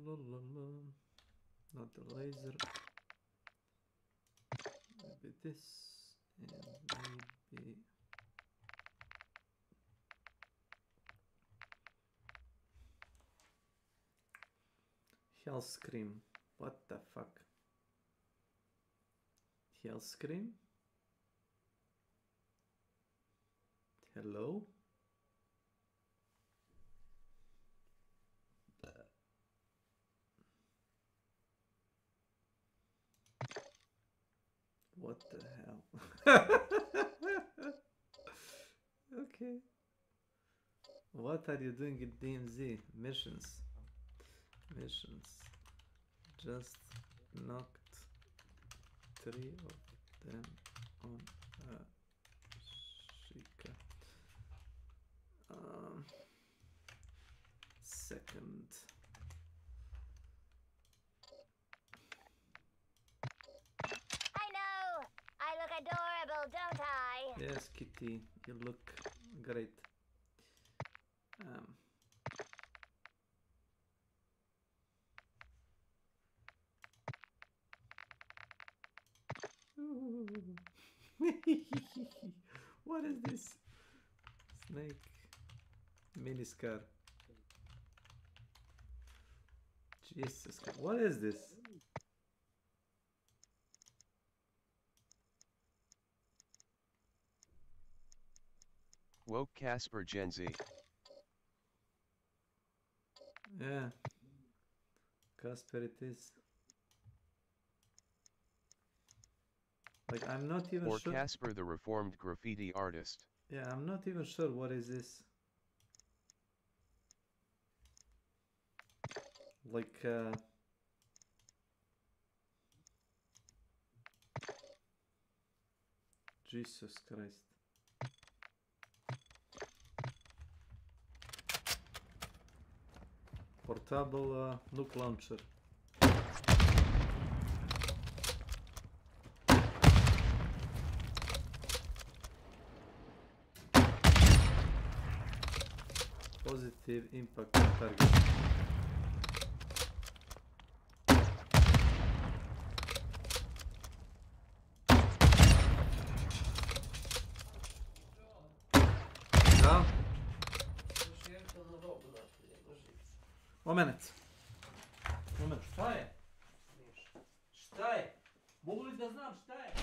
La la la. Not the laser. Maybe this. And maybe. Hell Scream. What the fuck? Hell Scream? Hello? What the hell? Okay. What are you doing in DMZ? Missions. Missions. Just knocked 3 of them on a Yes, Kitty, you look great. What is this? Snake. Miniskirt. Jesus, what is this? Woke Casper Gen Z. Yeah. Casper it is. Like, I'm not even or sure. Or Casper the Reformed Graffiti Artist. Yeah, I'm not even sure what is this. Like, Jesus Christ. Portable nuke launcher. Positive impact on target. Da? Moment. Moment. Šta je? Šta je? Mogu li da znam šta je?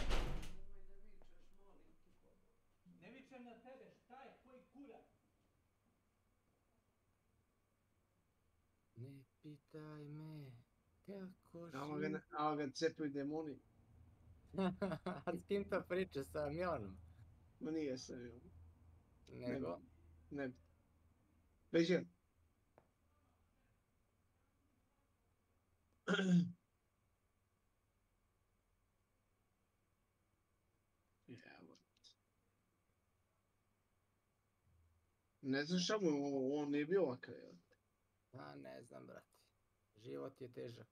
Ne vičem na tebe, šta je? Koji kurac? Ne pitaj me kako si... Evo ga cepaju demoni. A s kim to priča, sa avionom? Ma nije sa avionom. Nego? Ne. Već je. Ne znam šta mu, on nije bio ovakav. Pa ne znam, brate. Život je težak.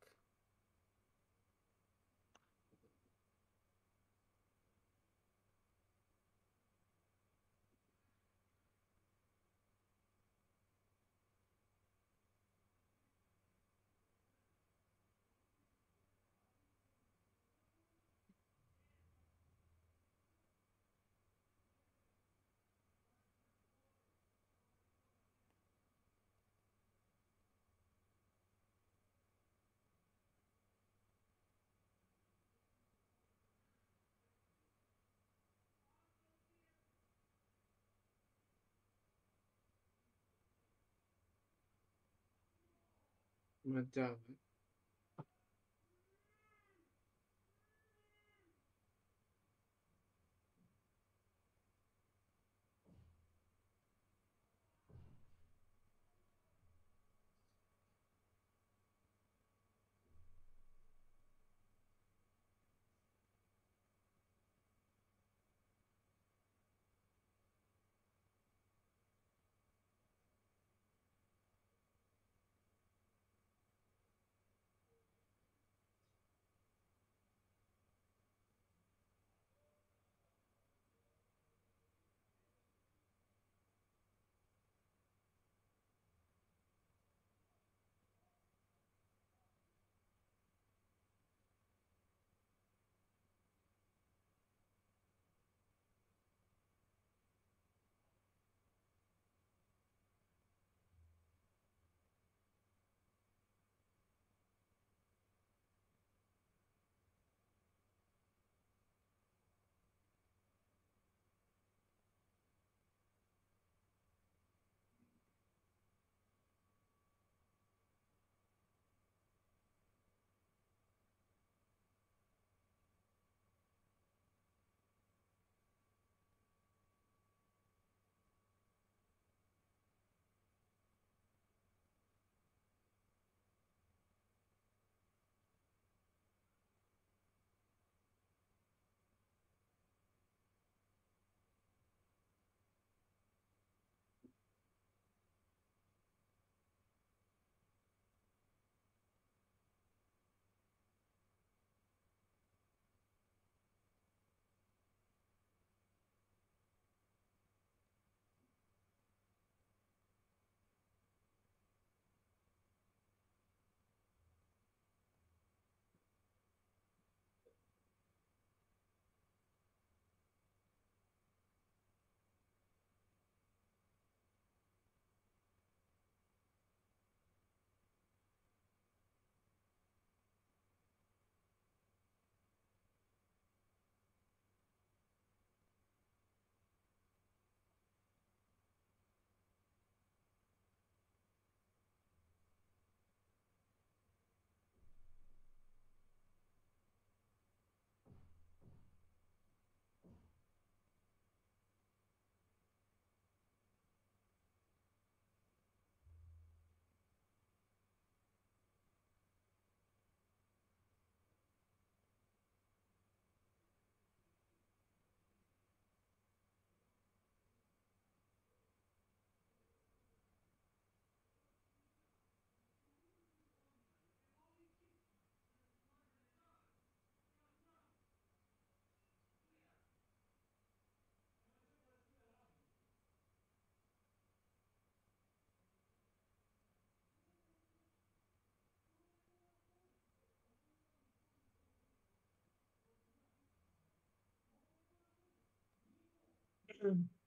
Ma da. Whatever.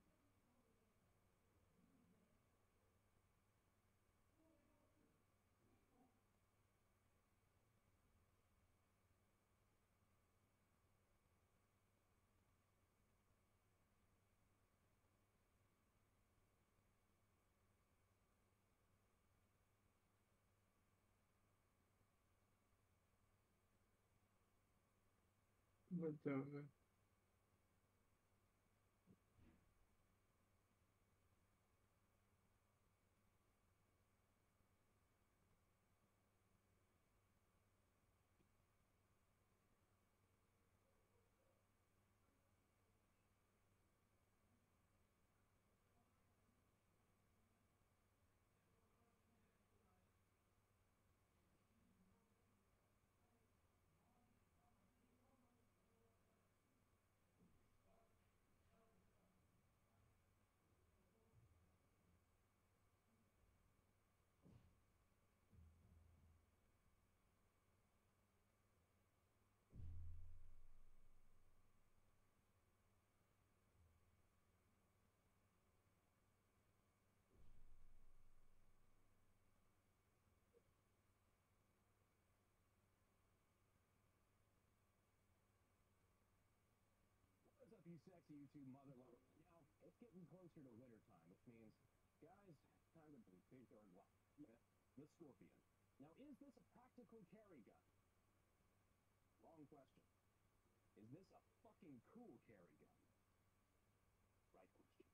What's up, you sexy YouTube mother lovers? It's getting closer to winter time, which means, guys, time to big or what? Yeah, the Scorpion. Now, is this a practical carry gun? Wrong question. Is this a fucking cool carry gun? Right question.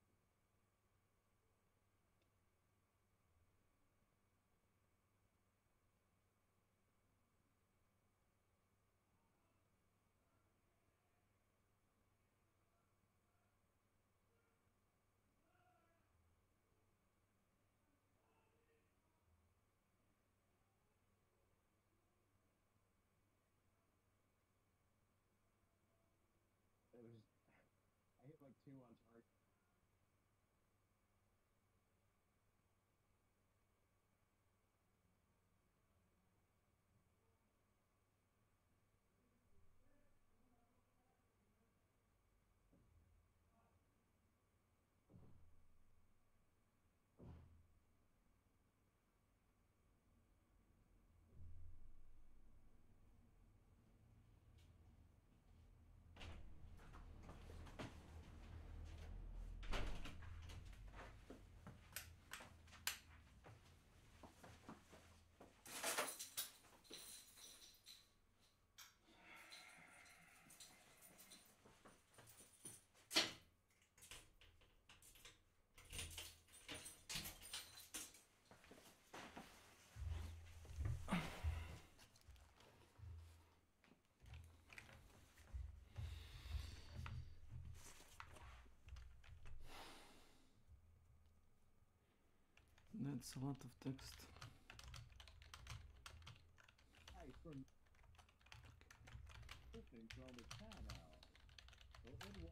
I hit like 2 on target. That's a lot of text. Hey, from flipping from the channel. So it was.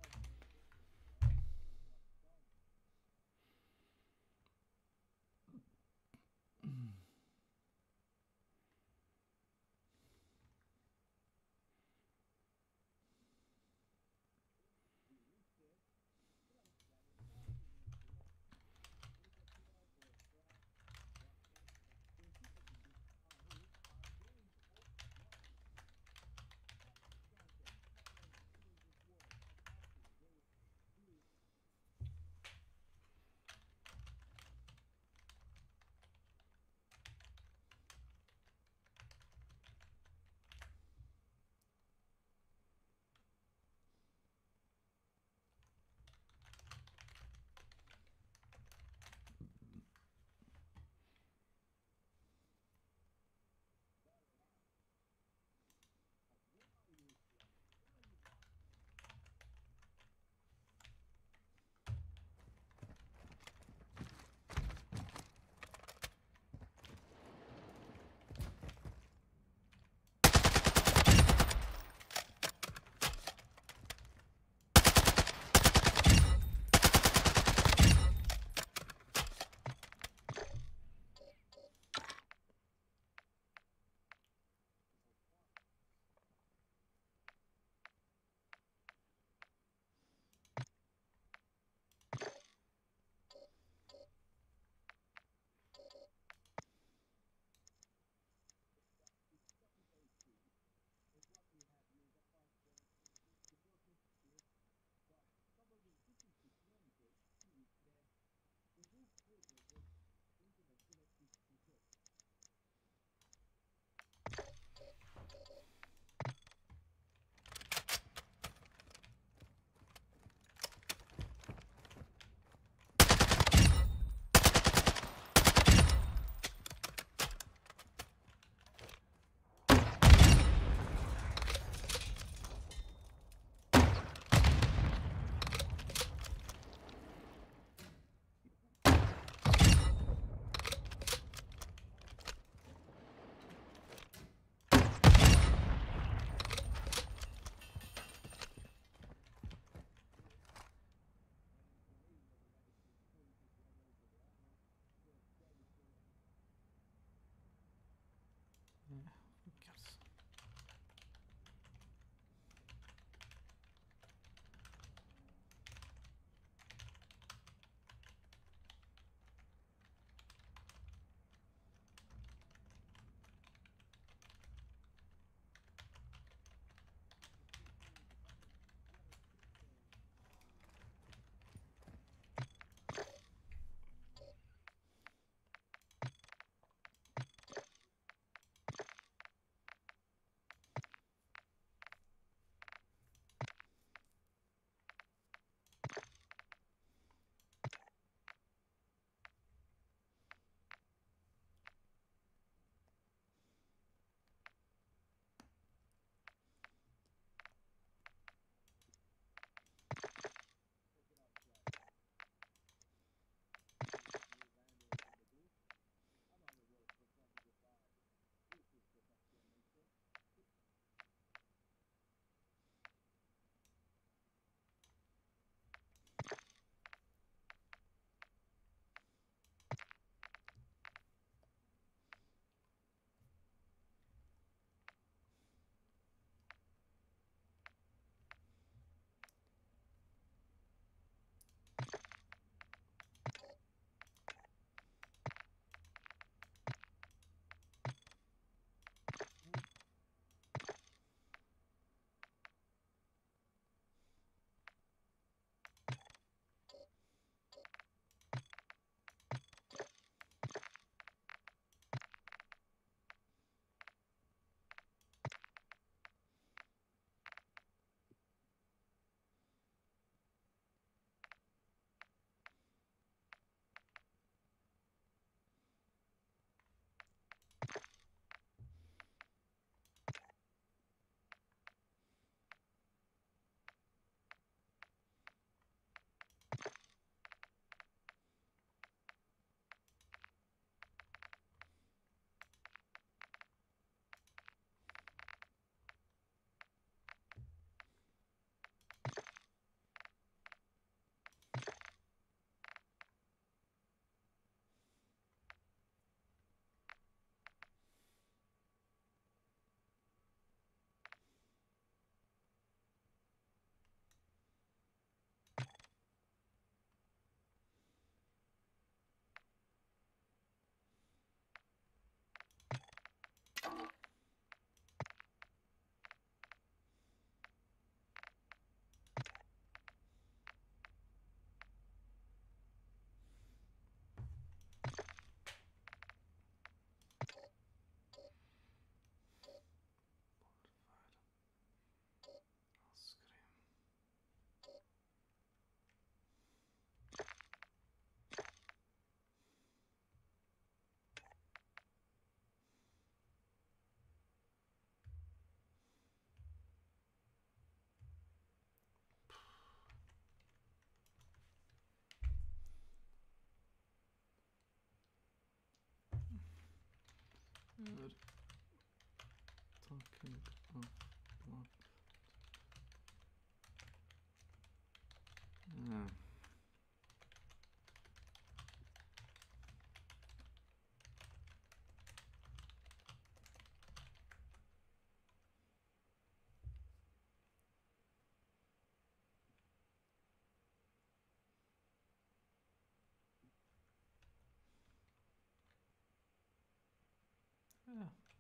Yeah.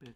Bit.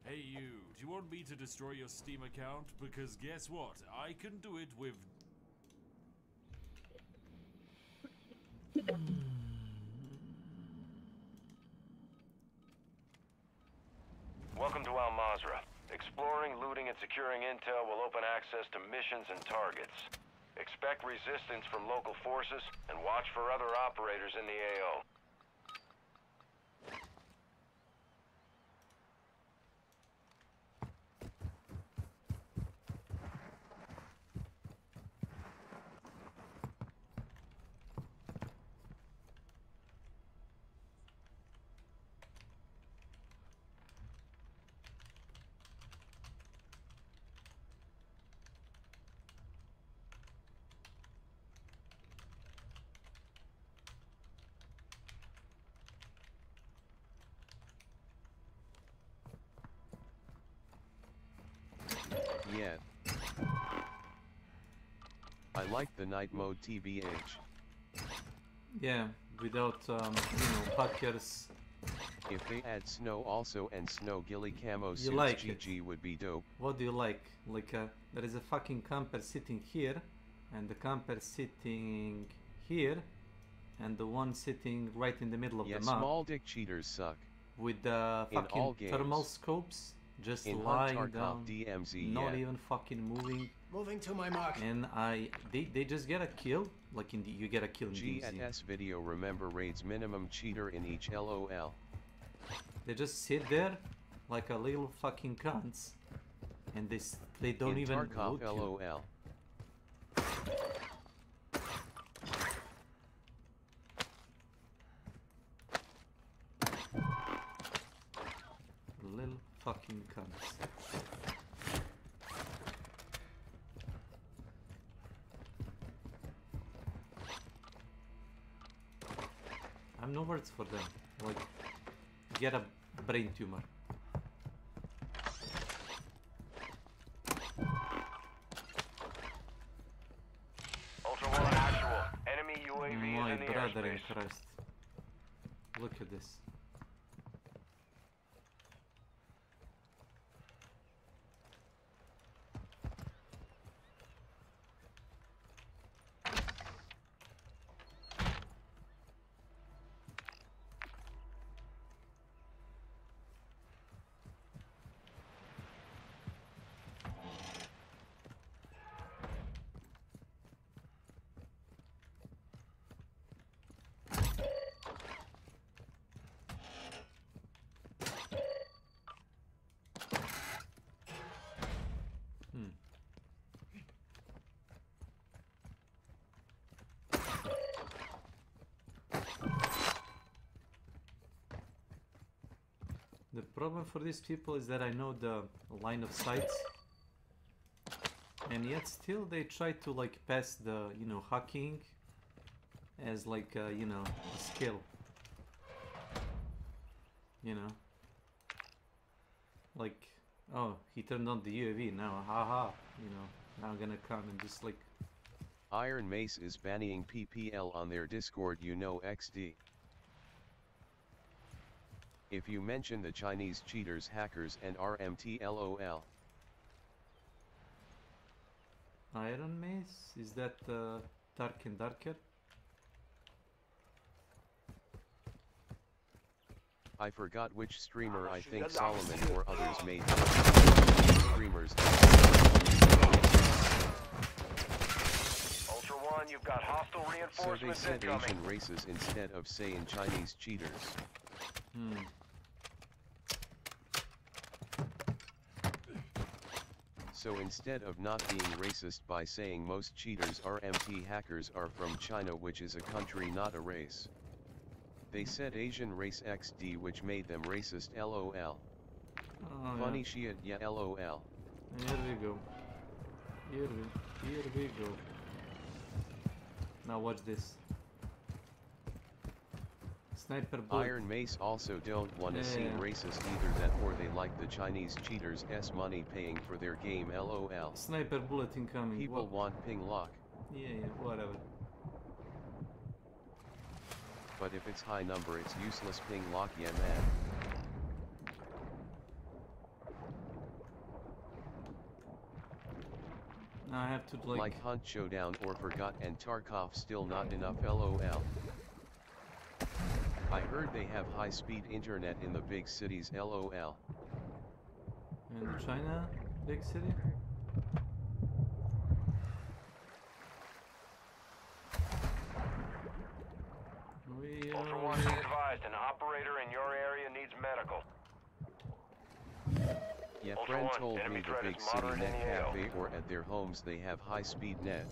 Hey you, do you want me to destroy your Steam account? Because guess what? I can do it with... Welcome to Al Mazrah. Exploring, looting, and securing intel will open access to missions and targets. Expect resistance from local forces, and watch for other operators in the AO. Yeah. I like the night mode TBH. Yeah, without, hackers. If they add snow also and snow ghillie camo suits, like GG would be dope. What do you like? Like, there is a fucking camper sitting here, and the camper sitting here, and the one sitting right in the middle of the map. Small dick cheaters suck. With the fucking thermal scopes, just lying down, DMZ, not even fucking moving. Moving to my mark. And they just get a kill, like in the, you get a kill in G DMZ. at S video, remember raids minimum cheater in each LOL. They just sit there like a little fucking cunts, and they don't in even Tarkov loot LOL. you. Little fucking cunts. I have no words for them. Like, get a brain tumor. Ultra One actual. Enemy UAV My is in the brother in airspace. Christ. Look at this. problem for these people is that I know the line of sights, and yet still they try to like pass the, you know, hacking as like you know, a skill. You know, like, oh, he turned on the UAV now, haha, you know, now I'm gonna come and just like... Iron Mace is banning PPL on their Discord, you know, XD. If you mention the Chinese cheaters, hackers and RMT, LOL. Iron Mace? Is that Dark and Darker? I forgot which streamer, I think Solomon or others made streamers. Ultra One, you've got hostile So they reinforcements said incoming. Asian races instead of saying Chinese cheaters. So instead of not being racist by saying most cheaters RMT hackers are from China, which is a country not a race, they said Asian race XD, which made them racist, LOL. Oh, Funny shit, yeah, LOL. Here we go. Here we go. Now watch this. Sniper bullet. Iron Mace also don't wanna seem racist either, that or they like the Chinese cheaters' money paying for their game, LOL. Sniper bullet incoming. People want ping lock. Yeah, whatever. But if it's high number, it's useless ping lock, yeah man. Now I have to like Hunt Showdown or Forgot and Tarkov, still not enough, LOL. I heard they have high-speed internet in the big cities, LOL. In China, big city? Ultra One, be advised, an operator in your area needs medical. Yeah, Ultra friend One, told enemy me the threat big is city moderate net in the AO. cafe or at their homes they have high-speed net.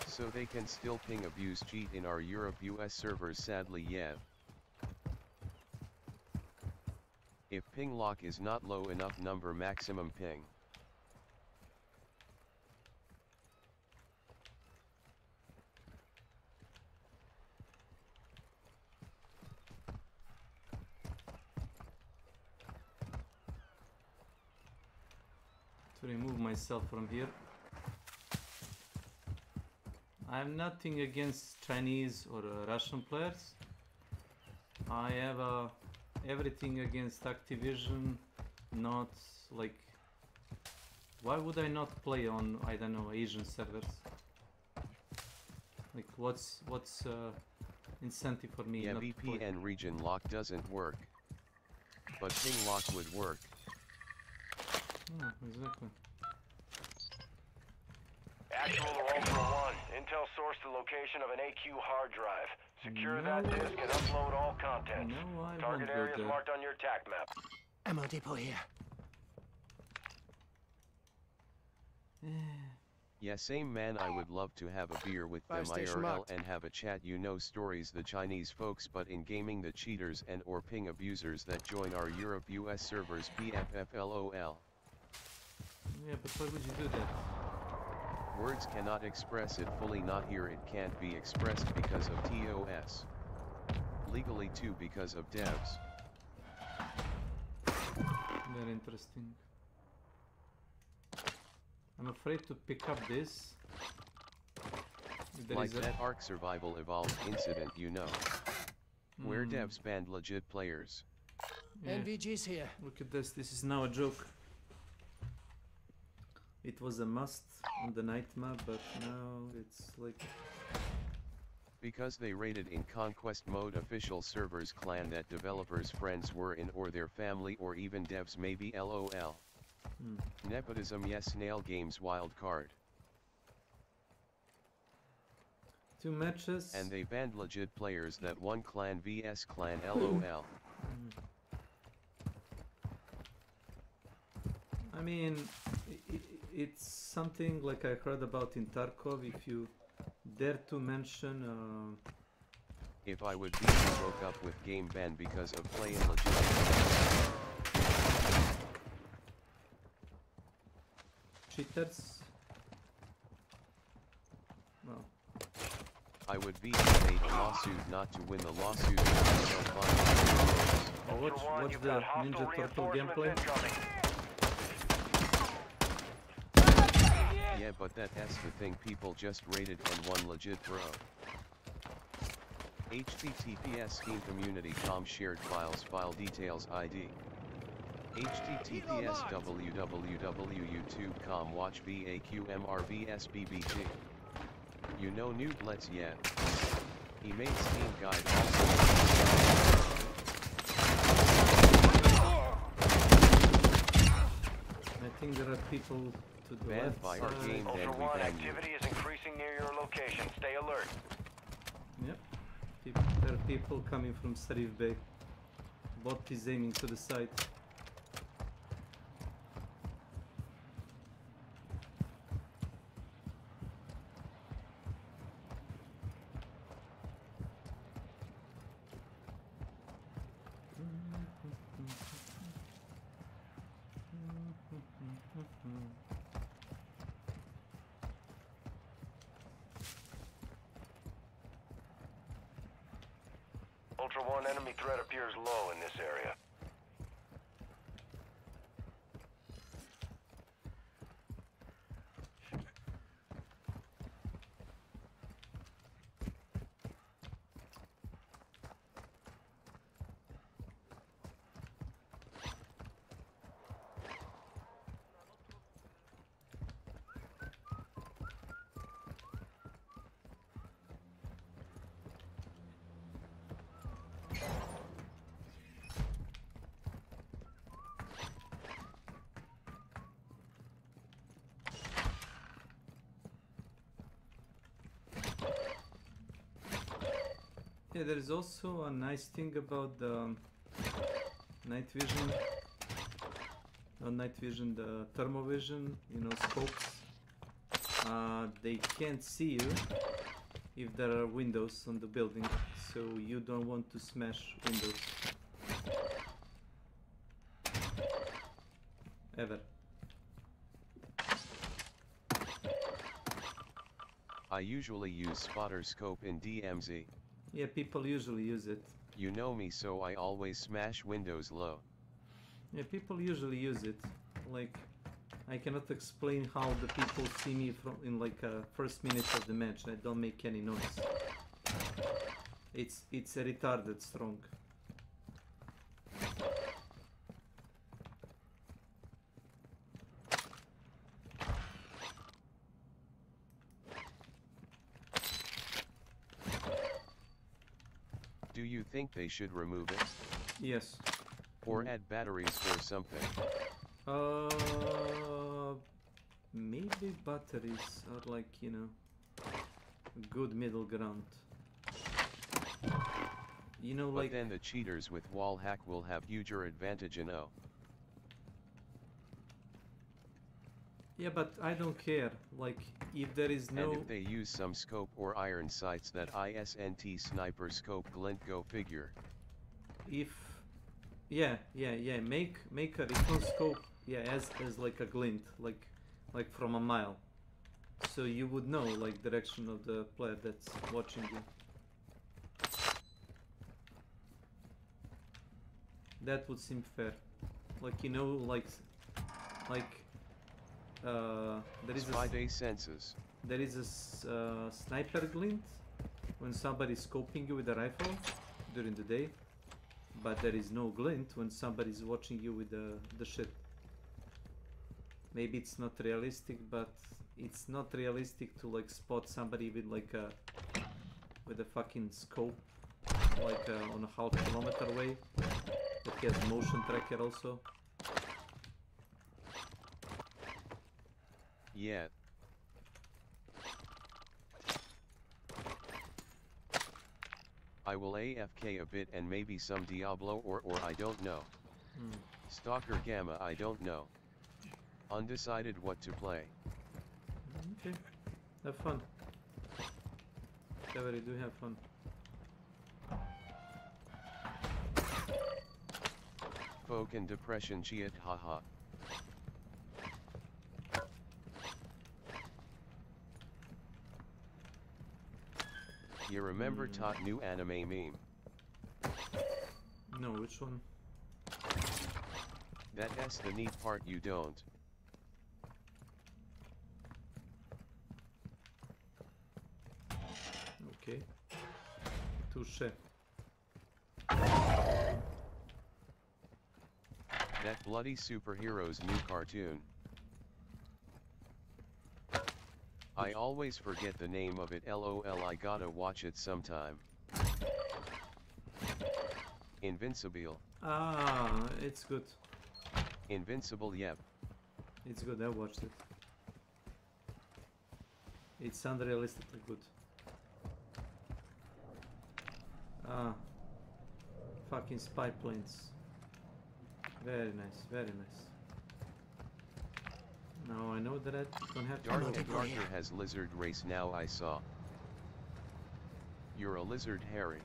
So they can still ping, abuse, cheat in our Europe US servers, sadly, yeah. If ping lock is not low enough number, maximum ping. To remove myself from here. I have nothing against Chinese or Russian players. I have everything against Activision. Not like, why would I not play on, I don't know, Asian servers? Like, what's incentive for me? Yeah, not to play? VPN region lock doesn't work, but ping lock would work. Oh, exactly. Actual or Ultra One, intel sourced the location of an AQ hard drive. Secure that disk and upload all contents. No, I Target won't go areas there. marked on your TAC map. Ammo depot here. Yeah, same man, I would love to have a beer with Fire them station IRL marked. and have a chat, you know, stories the Chinese folks, but in gaming the cheaters and or ping abusers that join our Europe US servers, BFF, LOL. Yeah, but why would you do that? Words cannot express it fully, not here, it can't be expressed because of TOS. Legally too because of devs. Very interesting. I'm afraid to pick up this. There Like is a- that Ark Survival Evolved incident, you know. Where devs banned legit players. Yeah. NVG's here. Look at this, this is now a joke. It was a must on the night map, but now it's like... Because they raided in conquest mode official servers clan that developers' friends were in, or their family, or even devs maybe, LOL. Nepotism, yes, Nail Games wild card. 2 matches. And they banned legit players that won clan vs clan, LOL. I mean, it's something like I heard about in Tarkov. If you dare to mention If I would be, you woke up with game ban because of playing legit. Cheaters. No. I would be made a lawsuit not to win the lawsuit. Oh, watch the Ninja Turtle gameplay. Yeah, but that's the thing, people just rated on one legit bro. https schemecommunity.com shared files file details ID. https www.youtube.com watch BAQMRVSBBT. You know Nooblets yet? He made Steam Guide also. I think there are people to the banned left by our side. game, then we Ultra One, ban activity is increasing near your location. Stay alert. Yep. There are people coming from Sarif Bay. Bot is aiming to the side. Ultra One, enemy threat appears low in this area. Yeah, there is also a nice thing about the night vision. Not night vision, the thermovision, you know, scopes. They can't see you if there are windows on the building, so you don't want to smash windows. Ever. I usually use spotter scope in DMZ. Yeah, people usually use it. You know me, so I always smash windows low. Yeah, people usually use it. Like, I cannot explain how the people see me from in like first minute of the match. I don't make any noise. It's a retarded strong. Do you think they should remove it? Yes. Or add batteries or something? Maybe batteries are like, you know, a good middle ground. You know, but like... then the cheaters with wall hack will have huger advantage in O. Yeah, but I don't care. Like, if there is no... And if they use some scope or iron sights, that ISNT sniper scope glint, go figure. If... Yeah, make a recon scope, yeah, as like a glint, like from a mile. So you would know, like, direction of the player that's watching you. That would seem fair. Like, you know, there is Spy day senses. There is a sniper glint when somebody's scoping you with a rifle during the day, but there is no glint when somebody's watching you with the shit. Maybe it's not realistic, but it's not realistic to like spot somebody with like a fucking scope, like on a half-kilometer away. That has motion tracker also. Yeah. I will AFK a bit and maybe some Diablo or I don't know. Stalker Gamma, I don't know. Undecided what to play. Okay. Have fun. Whatever you do, have fun. Folk and depression chiat haha. You remember tot new anime meme? No, which one? That's the neat part you don't. Okay. Touché. That bloody superhero's new cartoon. I always forget the name of it, lol, I gotta watch it sometime. Invincible. Ah, it's good. Invincible, yep. It's good, I watched it. It's unrealistically good. Ah. Fucking spy planes. Very nice, very nice. Now I know that I don't have to Dark go and to Darker has lizard race now, I saw. You're a lizard, Harry.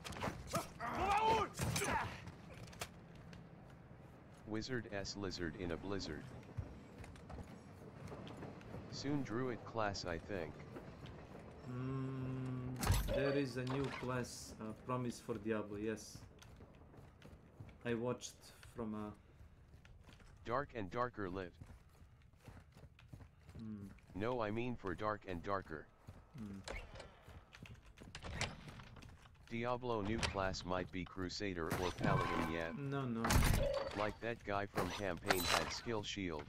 Wizard S lizard in a blizzard. Soon druid class, I think. There is a new class, Promise for Diablo, yes. I watched from a... Dark and Darker lit. No, I mean for Dark and Darker. Diablo new class might be Crusader or Paladin yet. No, no. Like that guy from campaign had skill shield.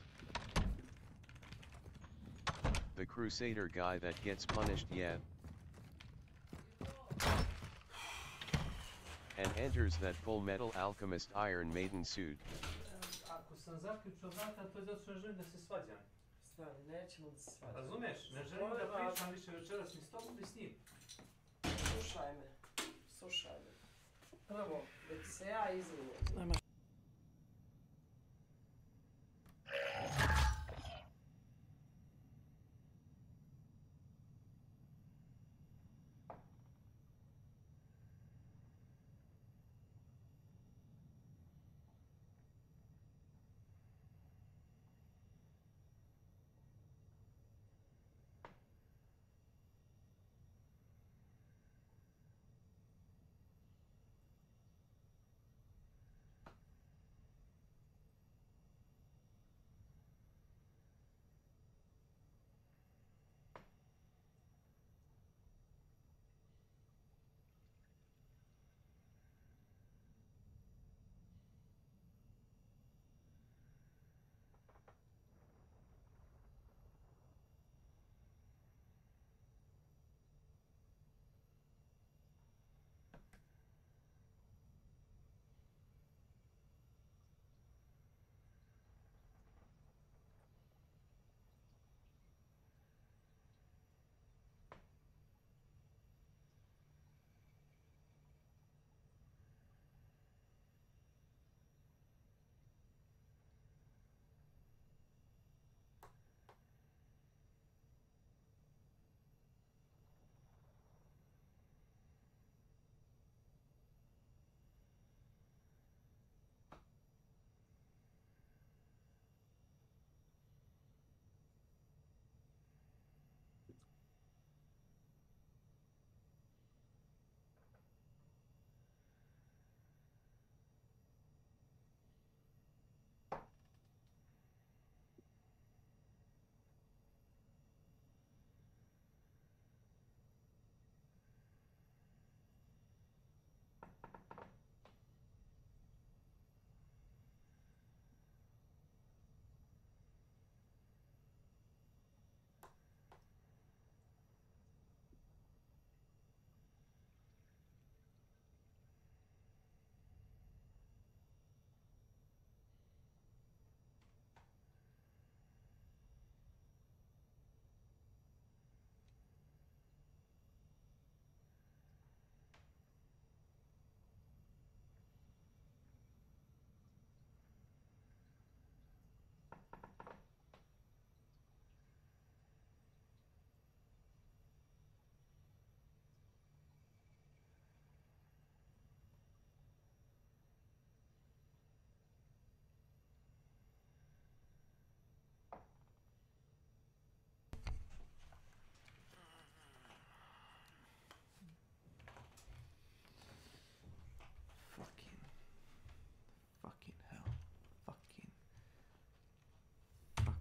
The Crusader guy that gets punished yet. And enters that Full Metal Alchemist Iron Maiden suit. Ako sam zaključio vrata, to je zato što ne želim da se svađam. Stani, nećemo da se svađamo. Razumeš? Ne želim da pričam više večeras ni s tobom ni s njim. Slušaj me. Slušaj me. Prvo, da ti se ja izvijem.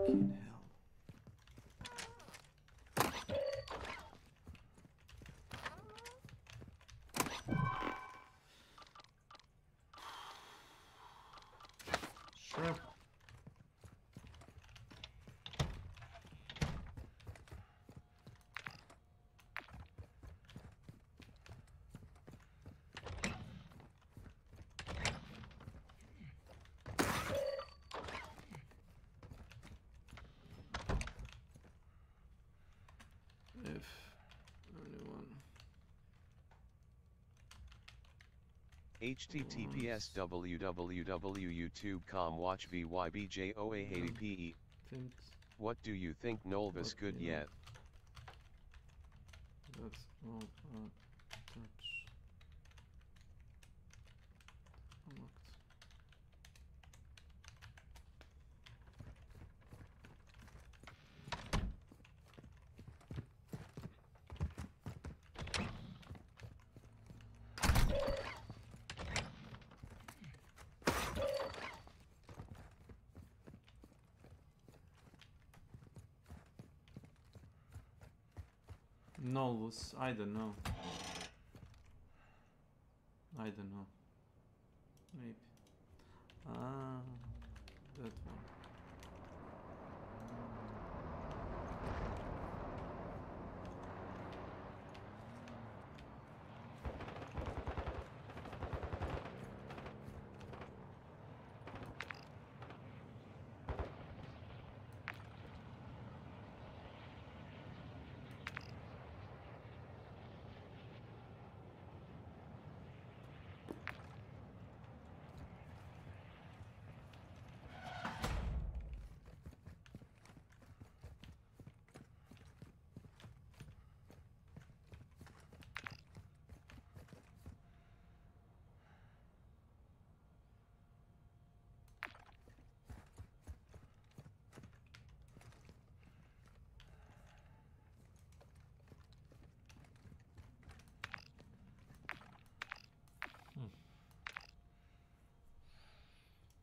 Fucking hell. Shrimp. If anyone. https www.youtube.com watch vybjoa80pe. What do you think Nolvis good yet? That's all touch. Unlocked. Nolus, I don't know. I don't know. Maybe. Ah, that one.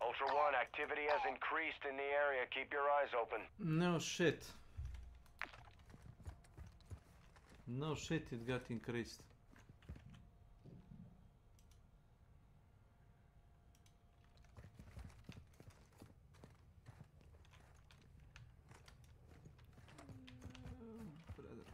Ultra One, activity has increased in the area. Keep your eyes open. No shit. No shit, it got increased. Brother.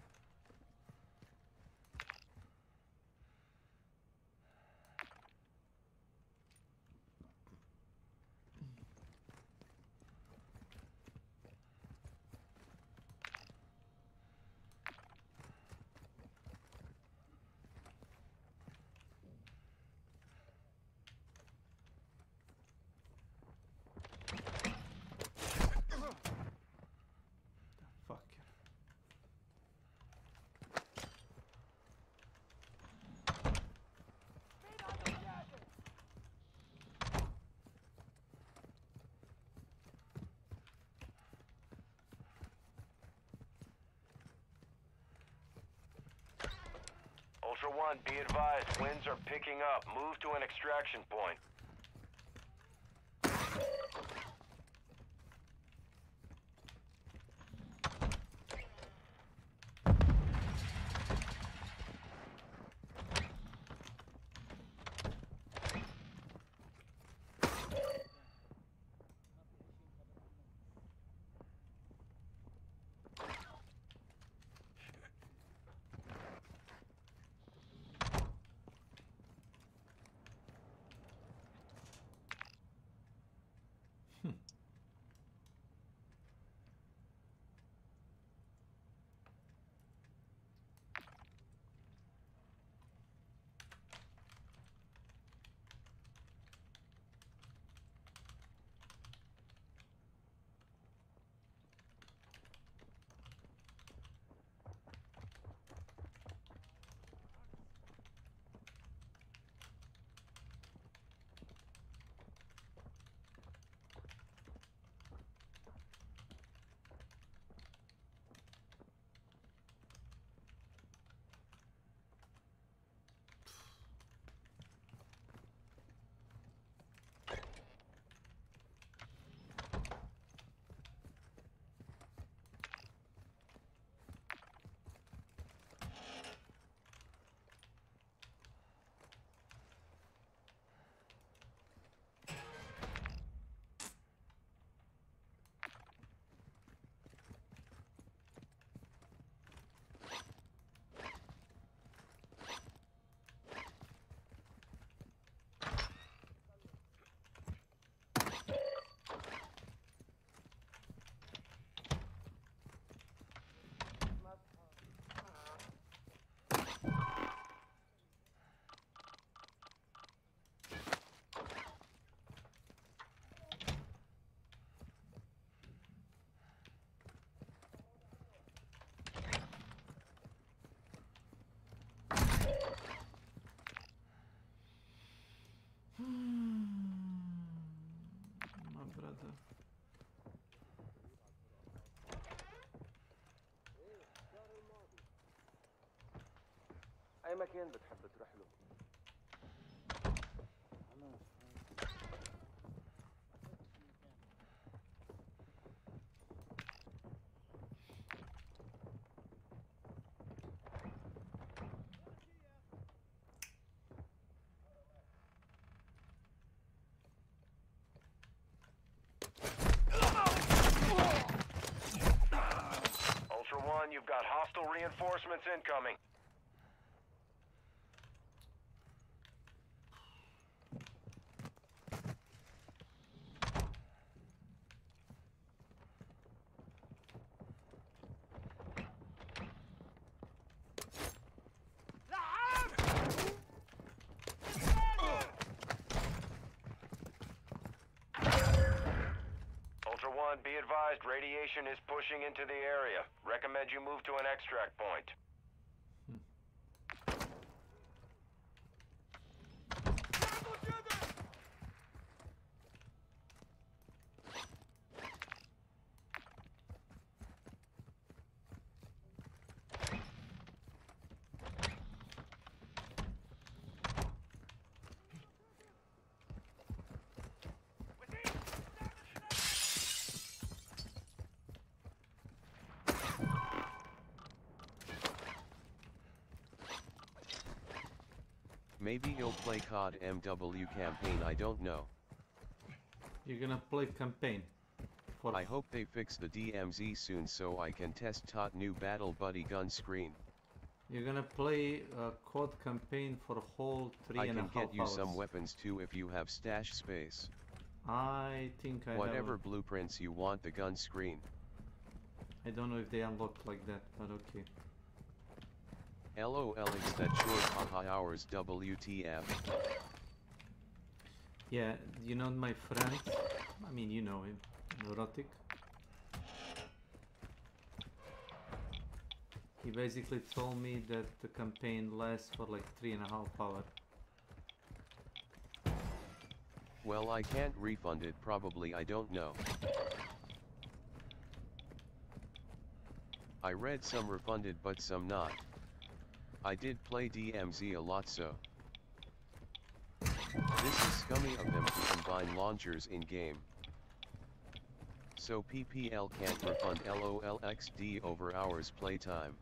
Ultra One, be advised, winds are picking up. Move to an extraction point. اي مكان بتحب تروح له. Ultra One, you've got hostile reinforcements incoming. Ultra One, be advised, radiation is pushing into the area. Recommend you move to an extract point. Maybe he'll play COD MW campaign, I don't know. You're gonna play campaign. I hope they fix the DMZ soon so I can test TOT new Battle Buddy gun screen. You're gonna play a COD campaign for a whole 3.5 hours. I can get you some weapons too if you have stash space. I think I Whatever have blueprints you want the gun screen. I don't know if they unlock like that, but okay. LOL, it's that short haha hours WTF. Yeah, you know my friend, I mean you know him, Neurotic. He basically told me that the campaign lasts for like 3.5 hours. Well, I can't refund it, probably, I don't know. I read some refunded but some not. I did play DMZ a lot, so this is scummy of them to combine launchers in game. So PPL can't refund LOLXD over hours playtime.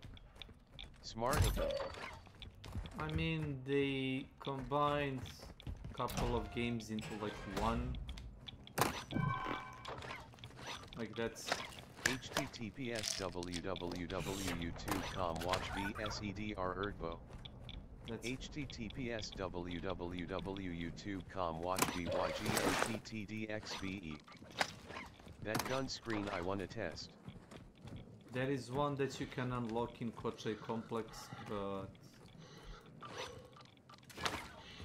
Smart of them. I mean, they combined a couple of games into like one. Like that's https www.youtube.com watch vsedr erdbo. That's https www.youtube.com watch vygmttdxve. That gun screen I wanna test. there is one that you can unlock in Koche Complex, but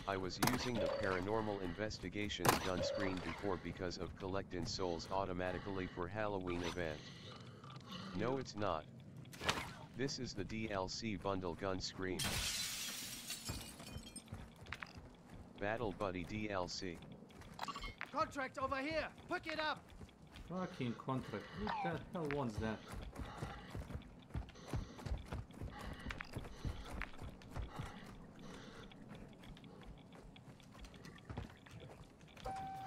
I was using the Paranormal Investigations gun screen before because of collecting souls automatically for Halloween event. No, it's not. This is the DLC bundle gun screen. Battle Buddy DLC. Contract over here! Pick it up! fucking contract. Who the hell wants that?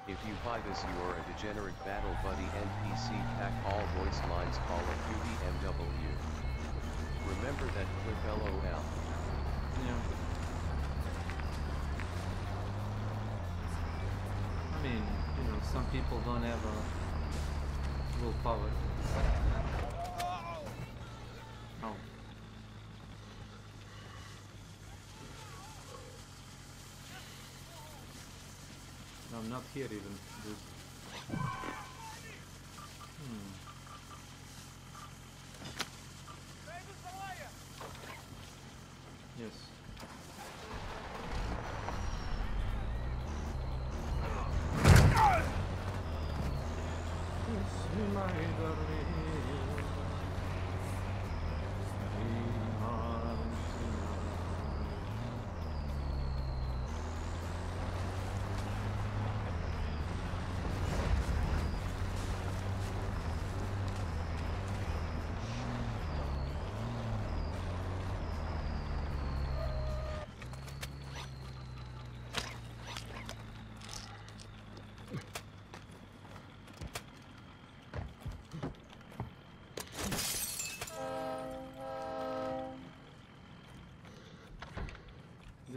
If you buy this, you are a degenerate Battle Buddy NPC pack all voice lines Call of Duty MW. Remember that clip LOL. Yeah. I mean, you know, some people don't have willpower. Oh. No, I'm not here even, dude. Yes.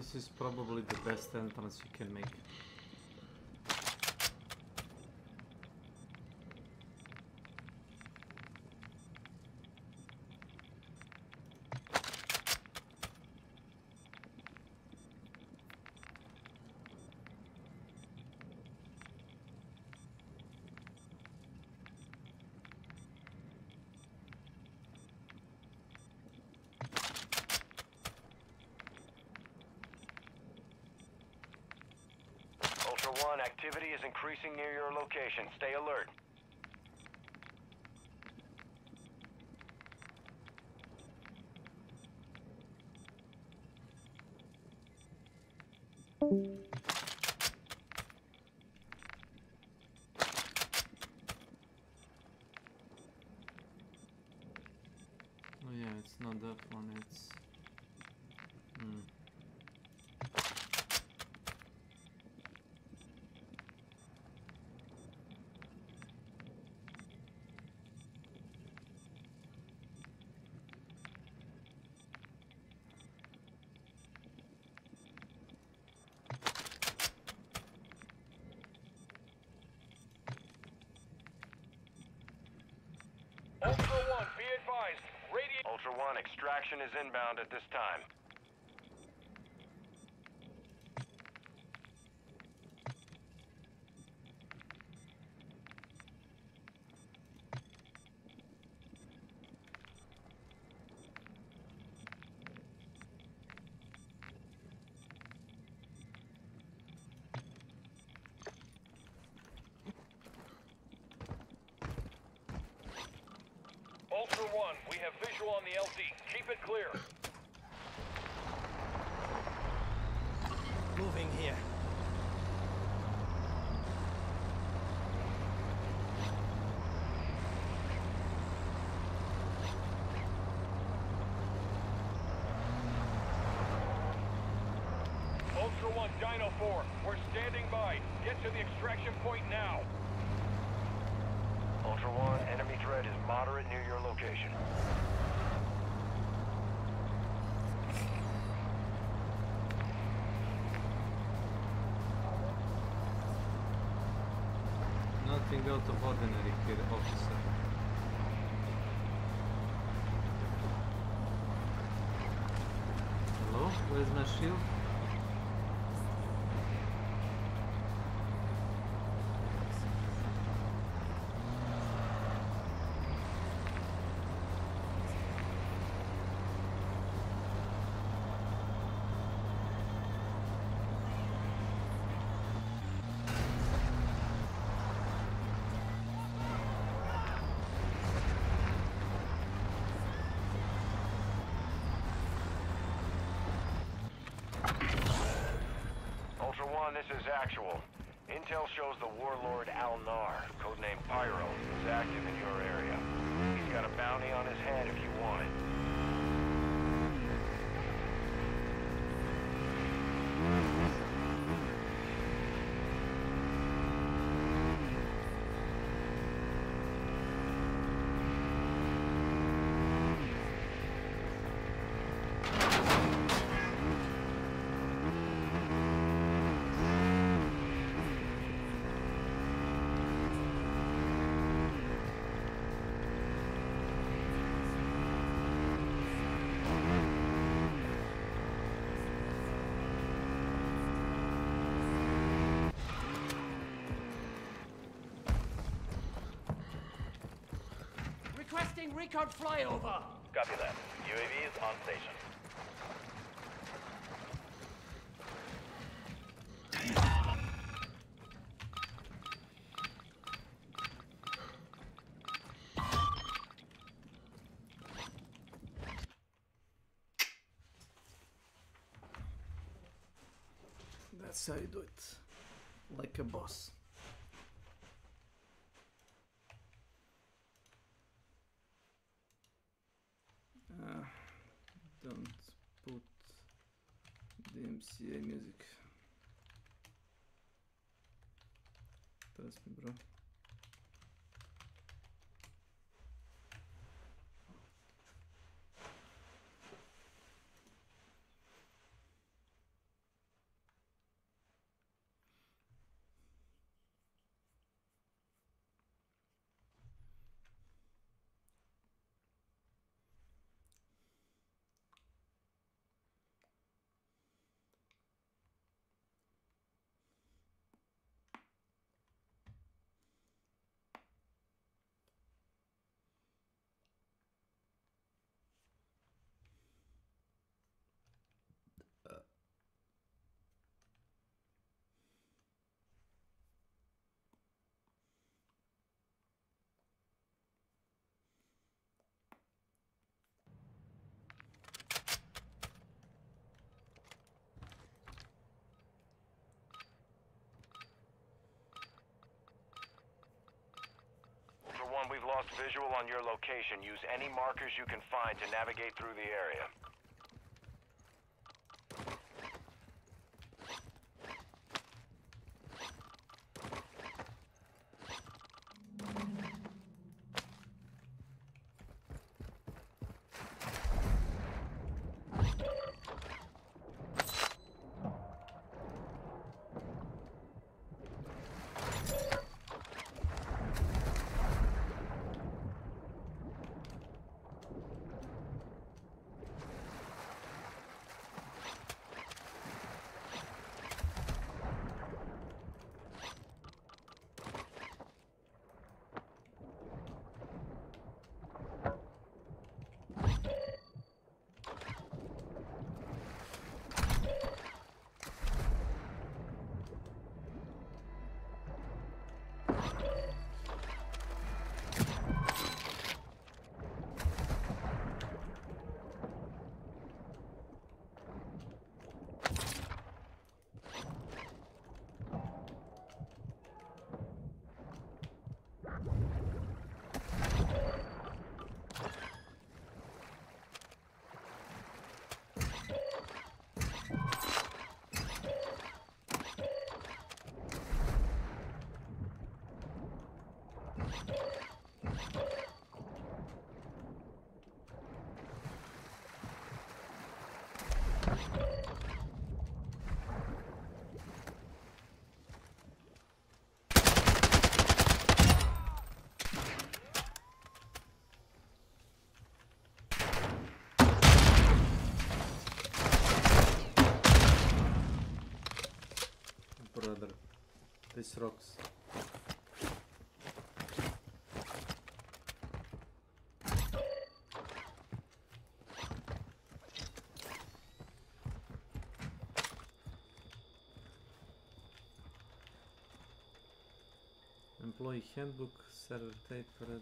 This is probably the best entrance you can make. Ultra One, activity is increasing near your location. Stay alert. Oh yeah, it's not that one, it's... Ultra One, be advised. Ultra One, extraction is inbound at this time. Ultra One, we have visual on the LZ. Keep it clear. Moving here. Ultra One, Dino 4, we're standing by. Get to the extraction point now. Ultra One, enemy threat is moderate near your location. Nothing out of ordinary here, officer. Hello? Where's my shield? Ultra One, this is actual. Intel shows the warlord Al-Nar, codename Pyro, is active in your area. He's got a bounty on his head if you want it. Requesting recon flyover. Copy that. UAV is on station. That's how you do it. Like a boss. Don't put DMCA music. Trust me, bro. We've lost visual on your location. Use any markers you can find to navigate through the area. Brother, this rocks. Employee handbook, server tape read.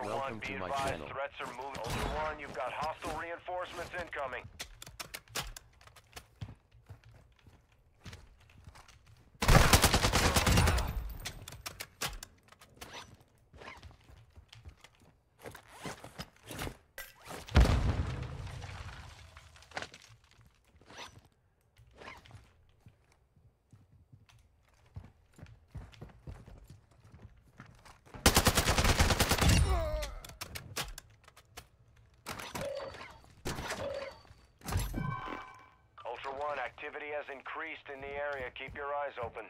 Welcome to my channel. Threats are moving. Ultra One, you've got hostile reinforcements incoming. Ultra One, activity has increased in the area. Keep your eyes open.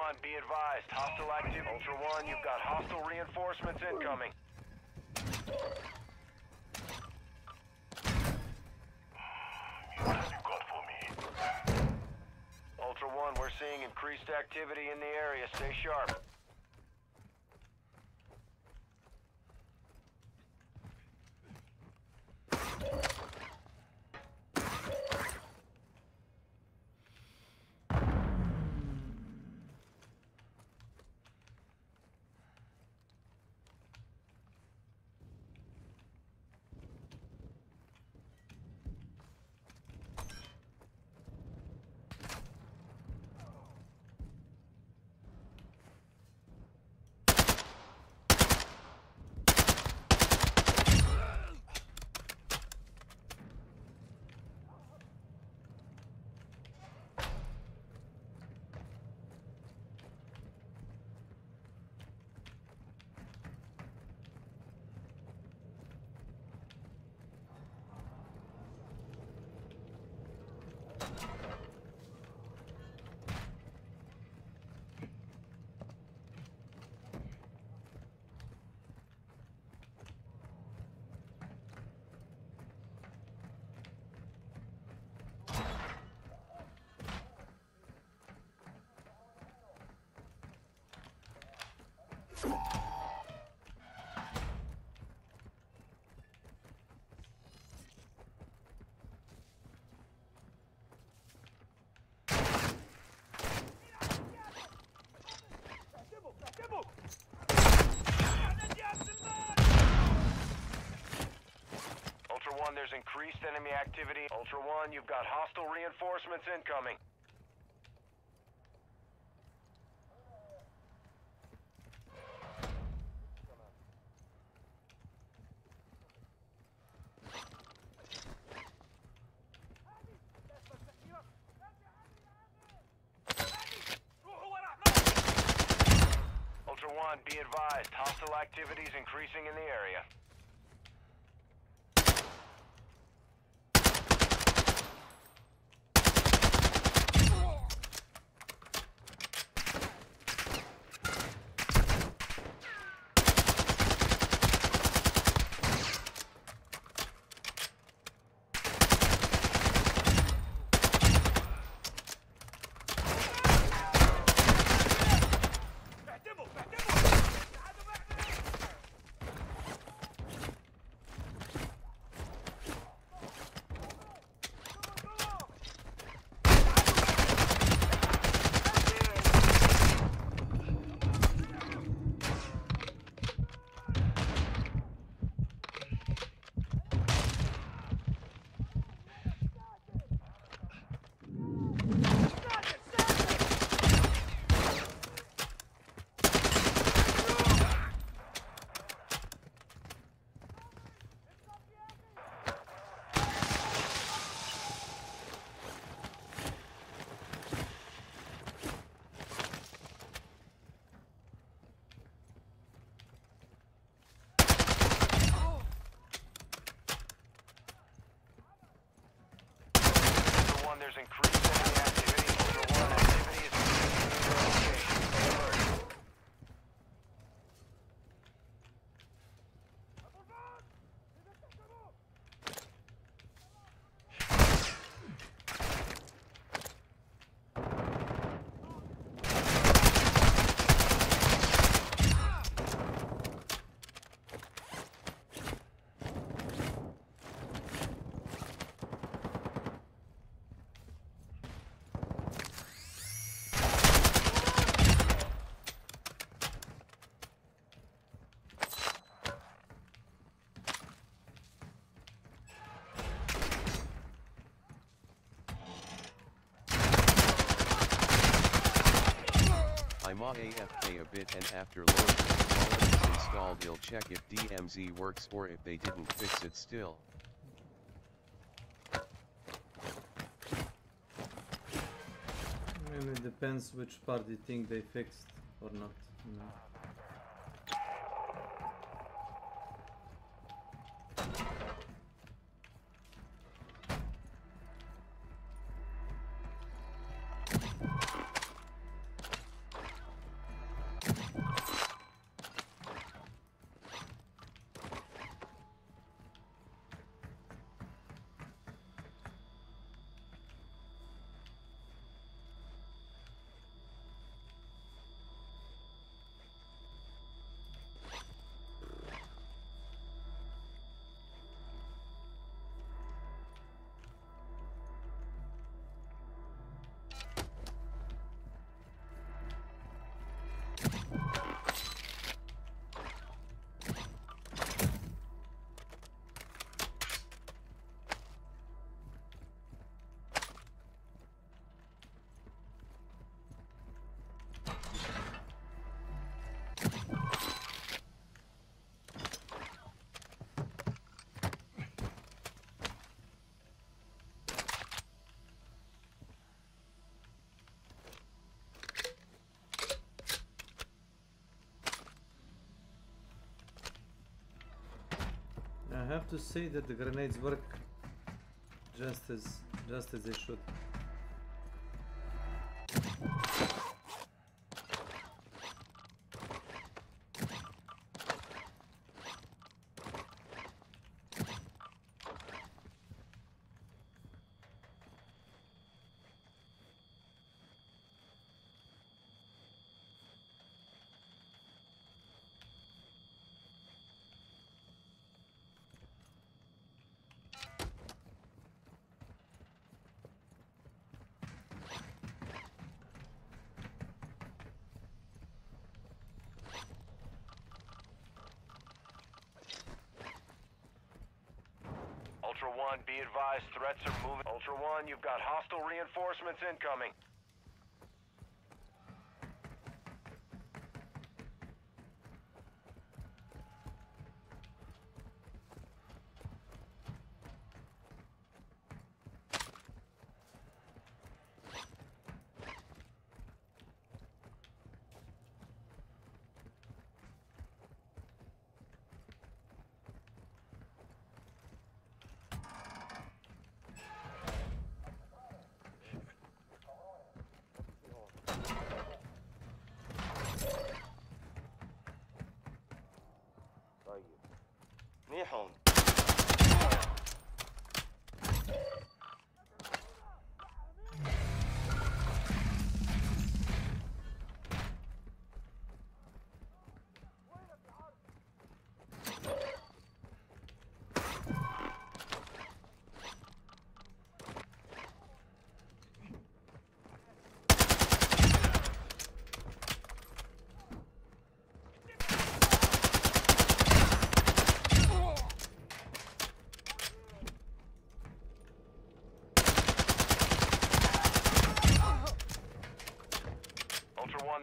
1, be advised. Hostile active. Ultra 1, you've got hostile reinforcements incoming. What have you got for me? Ultra 1, we're seeing increased activity in the area. Stay sharp. Ultra 1, there's increased enemy activity. Ultra 1, you've got hostile reinforcements incoming. Ultra 1, be advised. Hostile activities increasing in the area. There's increased enemy activity. Ultra 1, activity is increasing in your location. Alert. I'm AFK a bit, and after loading all is installed, he'll check if DMZ works or if they didn't fix it still. It depends which part you think they fixed or not. I have to say that the grenades work just as they should. Ultra One, be advised, threats are moving. Ultra One, you've got hostile reinforcements incoming. منيحهم.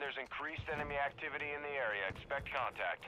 There's increased enemy activity in the area. Expect contact.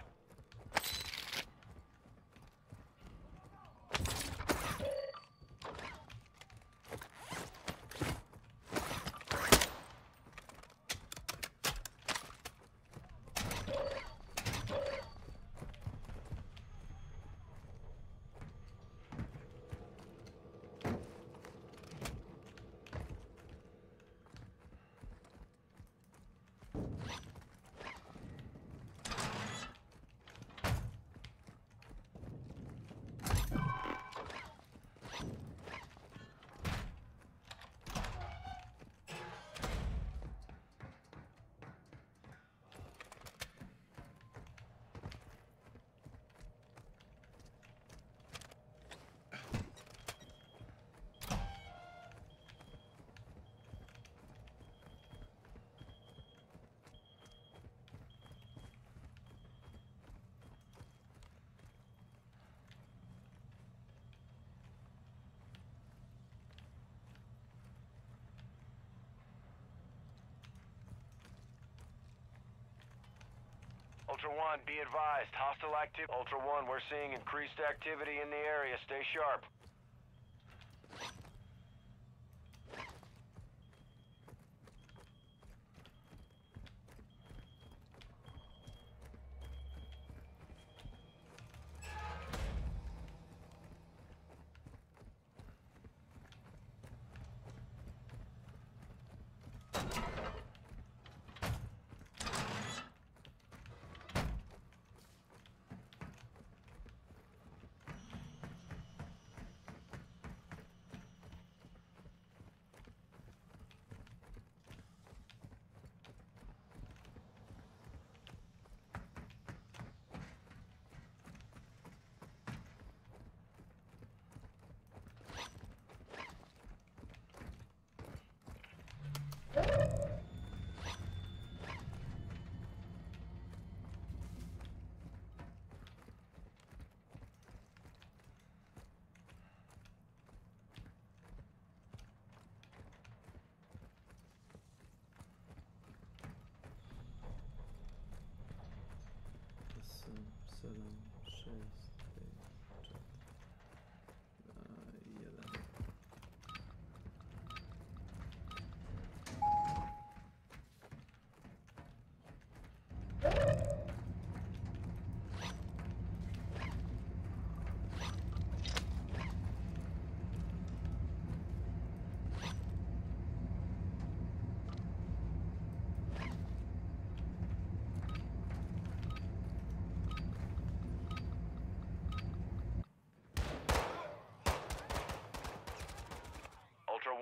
Ultra One, be advised. Hostile activity. Ultra One, we're seeing increased activity in the area. Stay sharp.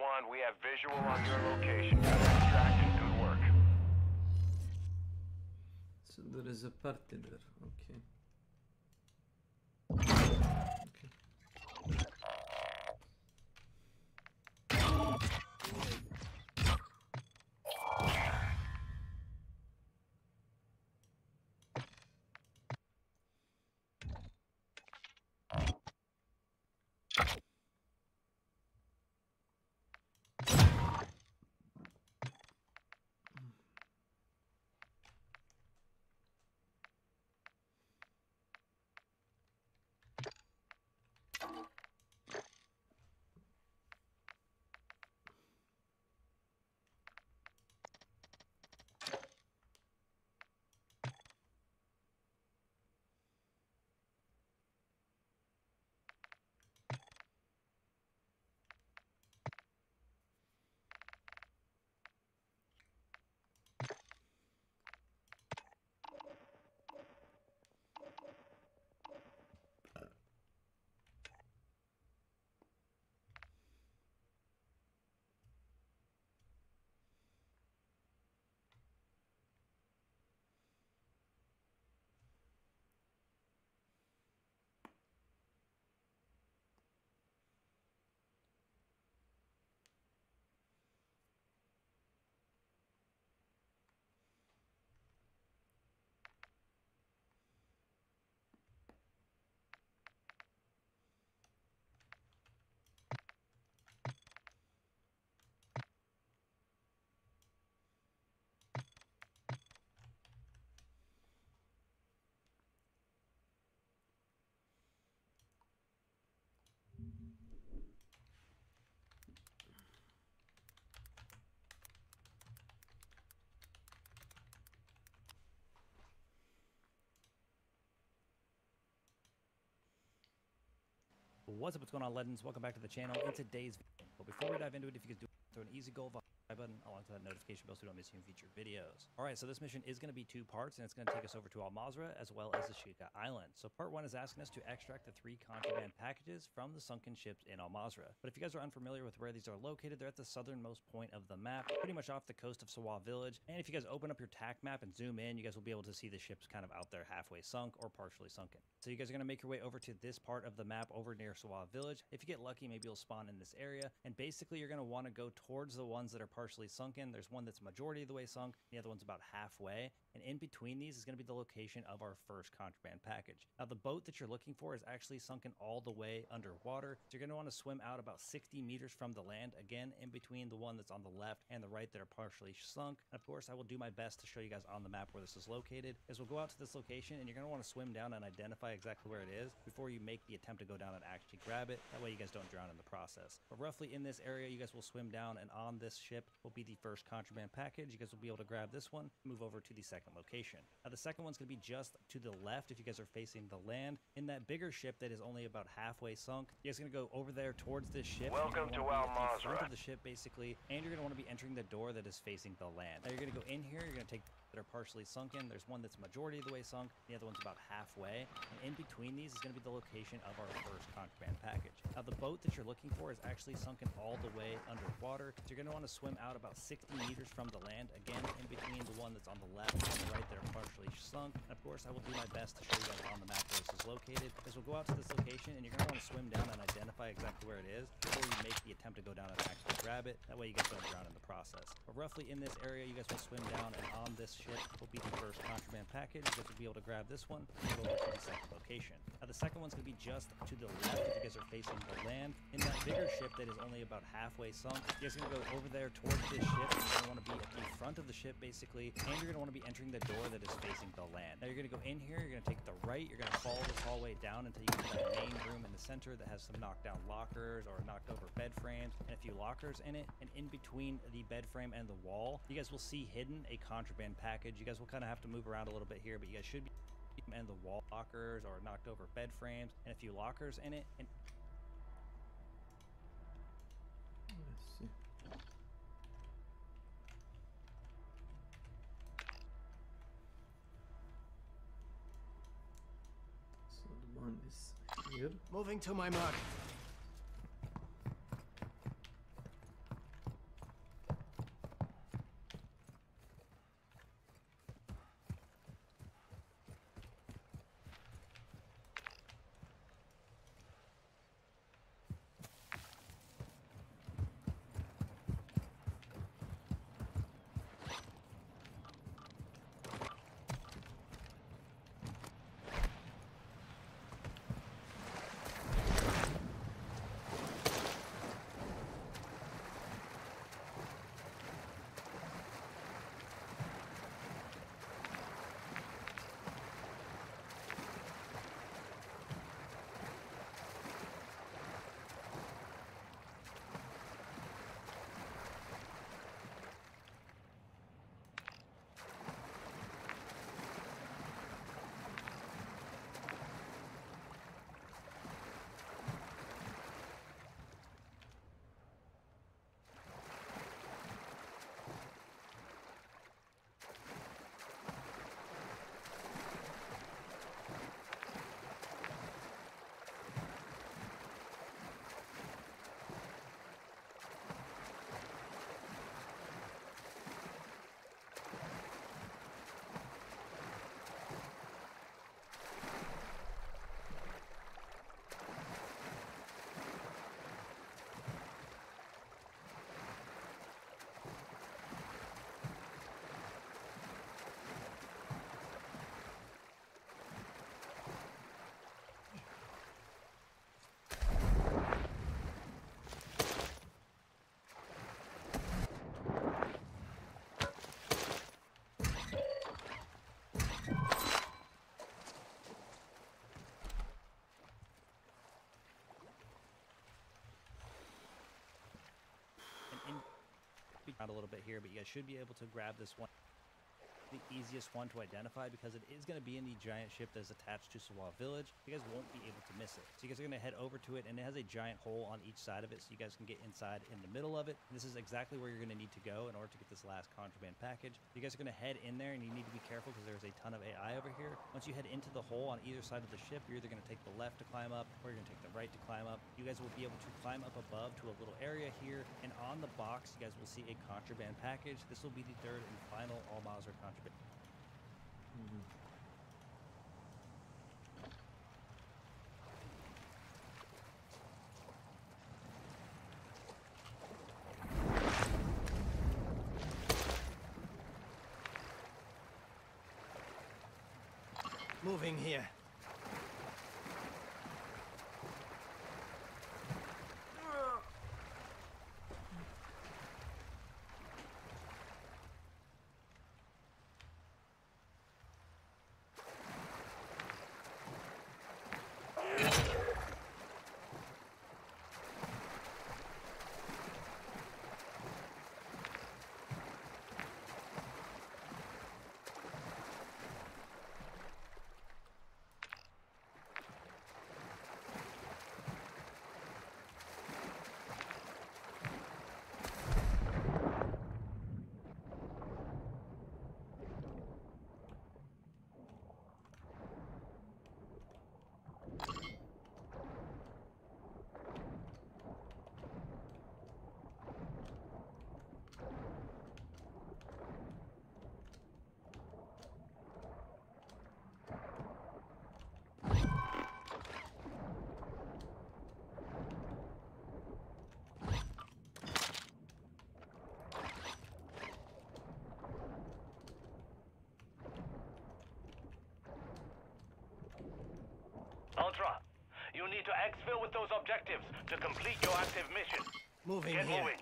1, we have visual on your location. Good extraction, good work. So there is a party there, okay. What's up, what's going on, Legends? Welcome back to the channel. In today's video, but before we dive into it, if you guys do throw an easy goal button alongside that notification bell so you don't miss any future videos. Alright, so this mission is going to be 2 parts, and it's going to take us over to Al Mazrah as well as the Ashika Island. So part 1 is asking us to extract the 3 contraband packages from the sunken ships in Al Mazrah. But if you guys are unfamiliar with where these are located, they're at the southernmost point of the map, pretty much off the coast of Sawa Village. And if you guys open up your TAC map and zoom in, you guys will be able to see the ships kind of out there halfway sunk or partially sunken. So you guys are going to make your way over to this part of the map over near Sawa Village. If you get lucky, maybe you'll spawn in this area. And basically, you're going to want to go towards the ones that are partially sunken. There's one that's majority of the way sunk, the other one's about halfway. And in between these is going to be the location of our first contraband package. Now, the boat that you're looking for is actually sunken all the way underwater. So you're going to want to swim out about 60 meters from the land, again, in between the one that's on the left and the right that are partially sunk. And of course, I will do my best to show you guys on the map where this is located. As we'll go out to this location, and you're going to want to swim down and identify exactly where it is before you make the attempt to go down and actually grab it. That way you guys don't drown in the process. But roughly in this area, you guys will swim down, and on this ship will be the first contraband package. You guys will be able to grab this one, move over to the second location. Now, the second one's going to be just to the left if you guys are facing the land. In that bigger ship that is only about halfway sunk, you guys are going to go over there towards this ship. Welcome to Al Mazrah. The front of the ship, basically, and you're going to want to be entering the door that is facing the land. Now, you're going to go in here, you're going to take that are partially sunken. There's one that's majority of the way sunk, the other one's about halfway, and in between these is going to be the location of our first contraband package. Now, the boat that you're looking for is actually sunken all the way underwater, so you're going to want to swim out about 60 meters from the land, again, in between the one that's on the left and the right that are partially sunk. And of course, I will do my best to show you guys on the map where this is located. As we'll go out to this location, and you're going to want to swim down and identify exactly where it is before you make the attempt to go down and actually grab it. That way you guys don't drown in the process. But roughly in this area, you guys will swim down, and on this ship will be the first contraband package. You guys will be able to grab this one and go over to the second location. Now, the second one's going to be just to the left if you guys are facing the land. In that bigger ship that is only about halfway sunk, you guys are going to go over there towards this ship. You're going to want to be at the front of the ship, basically, and you're going to want to be entering the door that is facing the land. Now, you're going to go in here, you're going to take the right, you're going to follow this hallway down until you get to that main room in the center that has some knocked down lockers or knocked over bed frames and a few lockers in it. And in between the bed frame and the wall, you guys will see hidden a contraband package. You guys will kind of have to move around a little bit here, but you guys should be and the wall lockers or knocked over bed frames and a few lockers in it. And let's see. So the one is here. Moving to my mark. a little bit here, but you guys should be able to grab this one. The easiest one to identify because it is going to be in the giant ship that is attached to Sawa Village. You guys won't be able to miss it. So you guys are going to head over to it, and it has a giant hole on each side of it, so you guys can get inside in the middle of it. And this is exactly where you're going to need to go in order to get this last contraband package. You guys are going to head in there, and you need to be careful because there's a ton of AI over here. Once you head into the hole on either side of the ship, you're either going to take the left to climb up, or you're going to take the right to climb up. You guys will be able to climb up above to a little area here, and on the box, you guys will see a contraband package. This will be the third and final Al-Mazrah contraband. Moving here. Ultra, you need to exfil with those objectives to complete your active mission. Moving Get here. moving.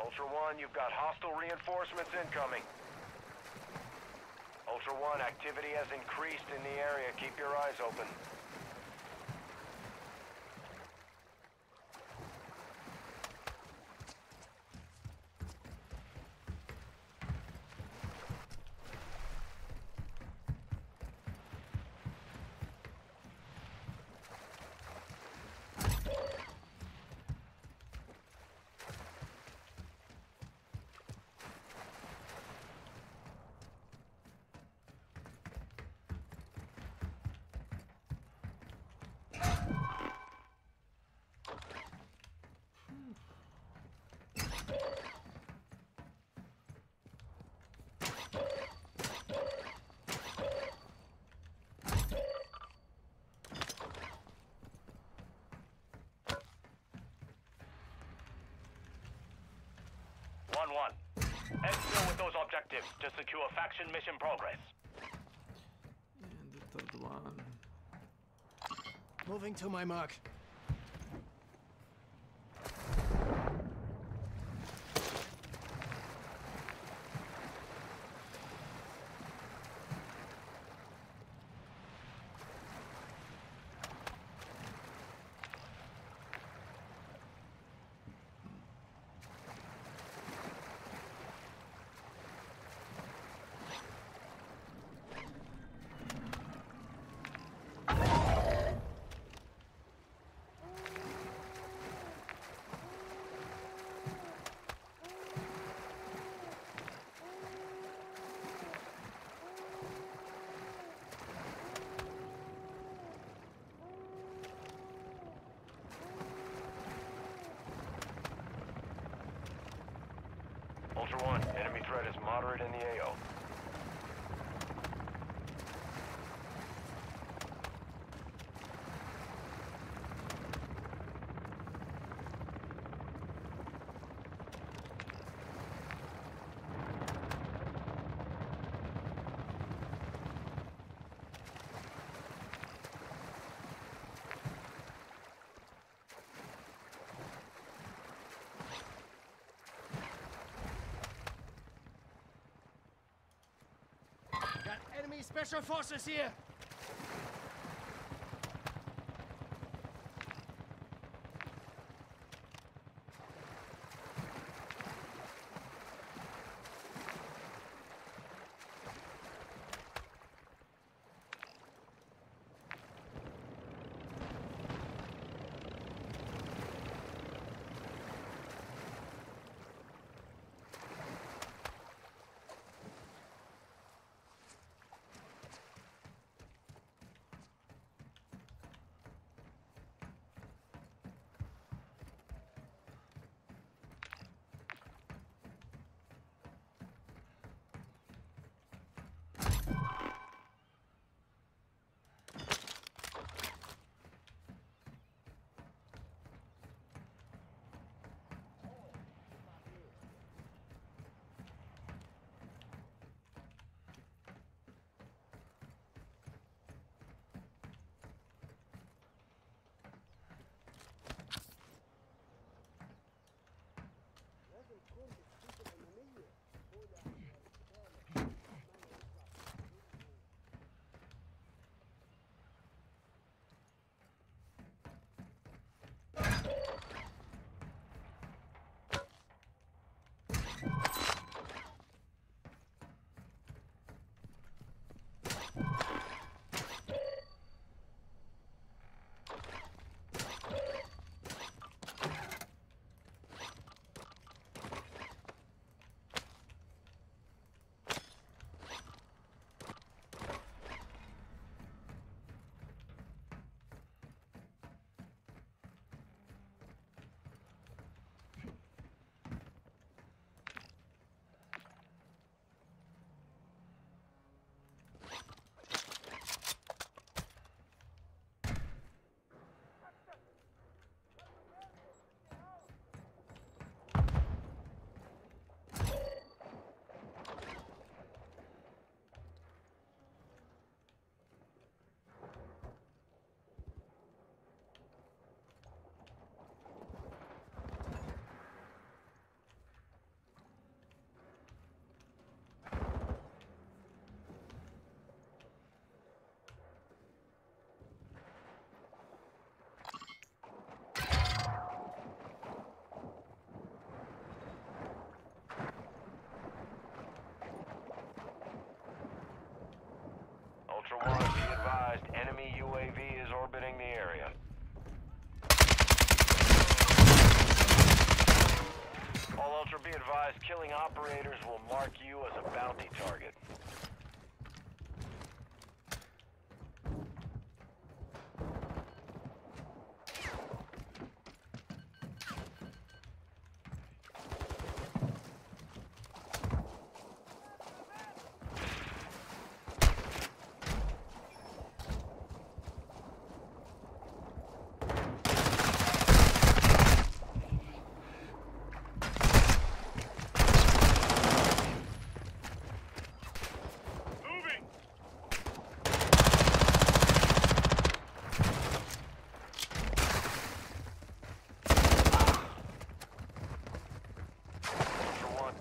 Ultra One, you've got hostile reinforcements incoming. Ultra One, activity has increased in the area. Keep your eyes open. One. Exfil with those objectives to secure faction mission progress. And the third one. Moving to my mark. threat is moderate in the AO. Got enemy special forces here! Ultra One, be advised, enemy UAV is orbiting the area. All Ultra, be advised, killing operators will mark you as a bounty target.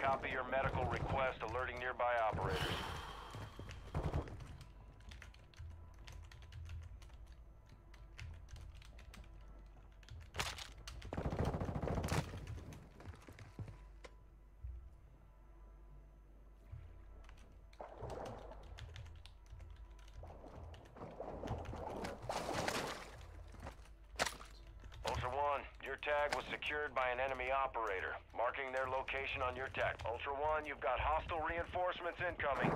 Copy your medical request alerting nearby operators. Ultra One, your tag was secured by an enemy operator, marking their location on your tag. Ultra One, you've got hostile reinforcements incoming.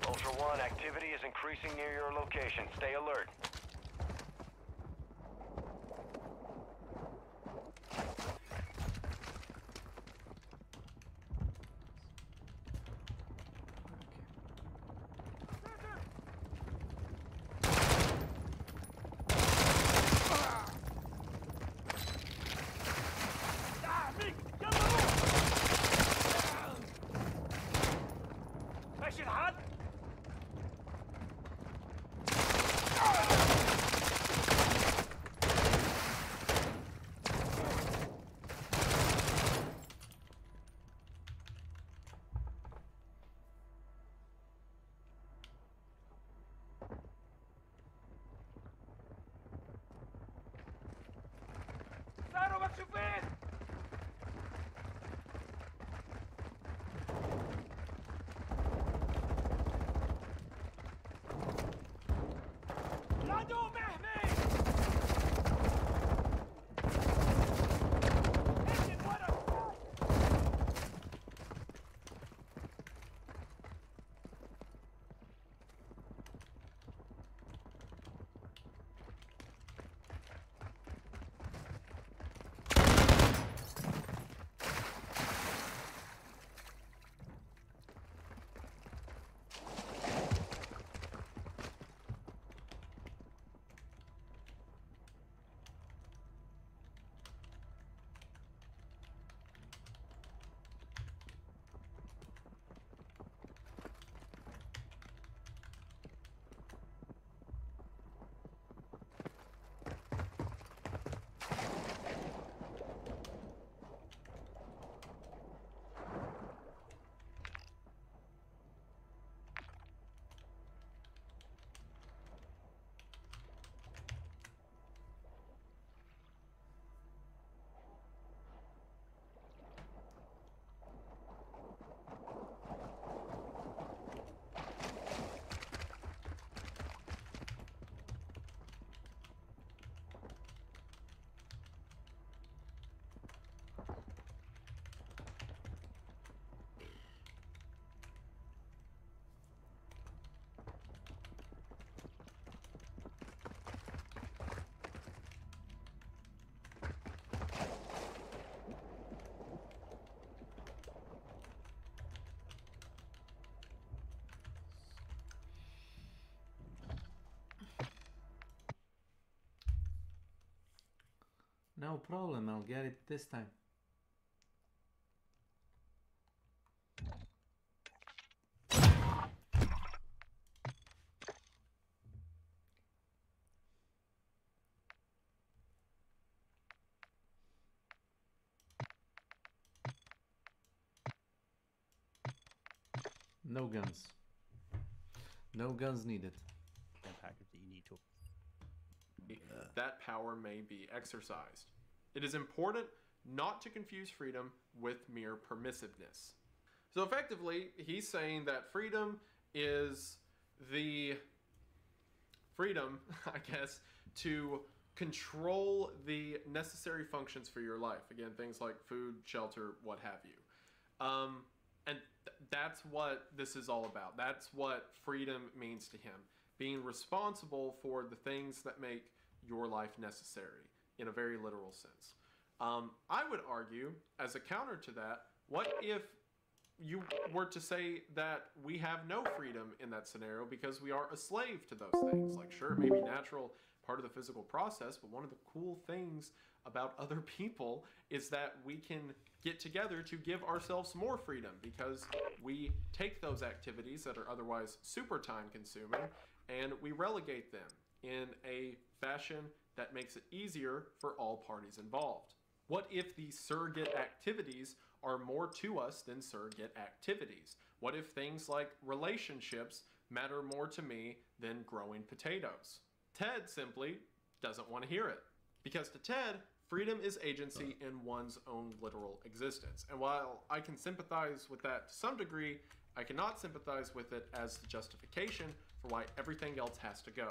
Ultra One, activity is increasing near your location. Stay alert. No problem, I'll get it this time. No guns. No guns needed. Package that you need to. That power may be exercised. It is important not to confuse freedom with mere permissiveness. So effectively, he's saying that freedom is the freedom, I guess, to control the necessary functions for your life. Again, things like food, shelter, what have you. And that's what this is all about. That's what freedom means to him. Being responsible for the things that make your life necessary in a very literal sense. I would argue, as a counter to that, what if you were to say that we have no freedom in that scenario because we are a slave to those things? Like, sure, maybe natural, part of the physical process, but one of the cool things about other people is that we can get together to give ourselves more freedom because we take those activities that are otherwise super time consuming and we relegate them in a fashion that makes it easier for all parties involved. What if these surrogate activities are more to us than surrogate activities? What if things like relationships matter more to me than growing potatoes? Ted simply doesn't want to hear it. Because to Ted, freedom is agency in one's own literal existence. And while I can sympathize with that to some degree, I cannot sympathize with it as the justification for why everything else has to go.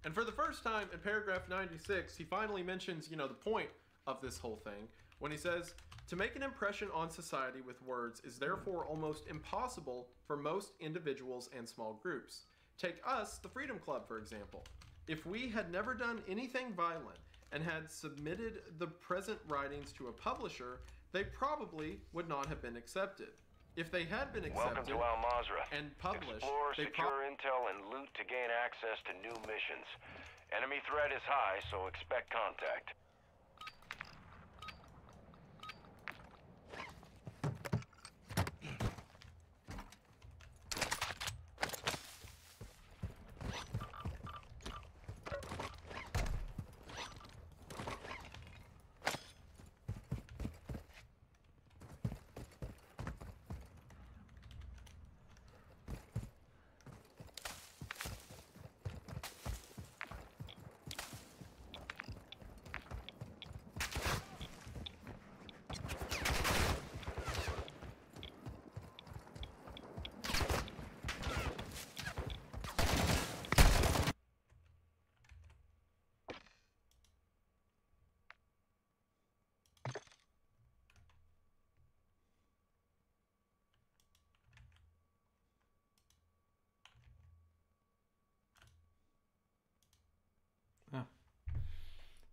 And for the first time in paragraph 96, he finally mentions, the point of this whole thing when he says, to make an impression on society with words is therefore almost impossible for most individuals and small groups. Take us, the Freedom Club, for example. If we had never done anything violent and had submitted the present writings to a publisher, they probably would not have been accepted. If they had been accepted Welcome to Al Mazrah. And published, explore, secure intel, and loot to gain access to new missions. Enemy threat is high, so expect contact.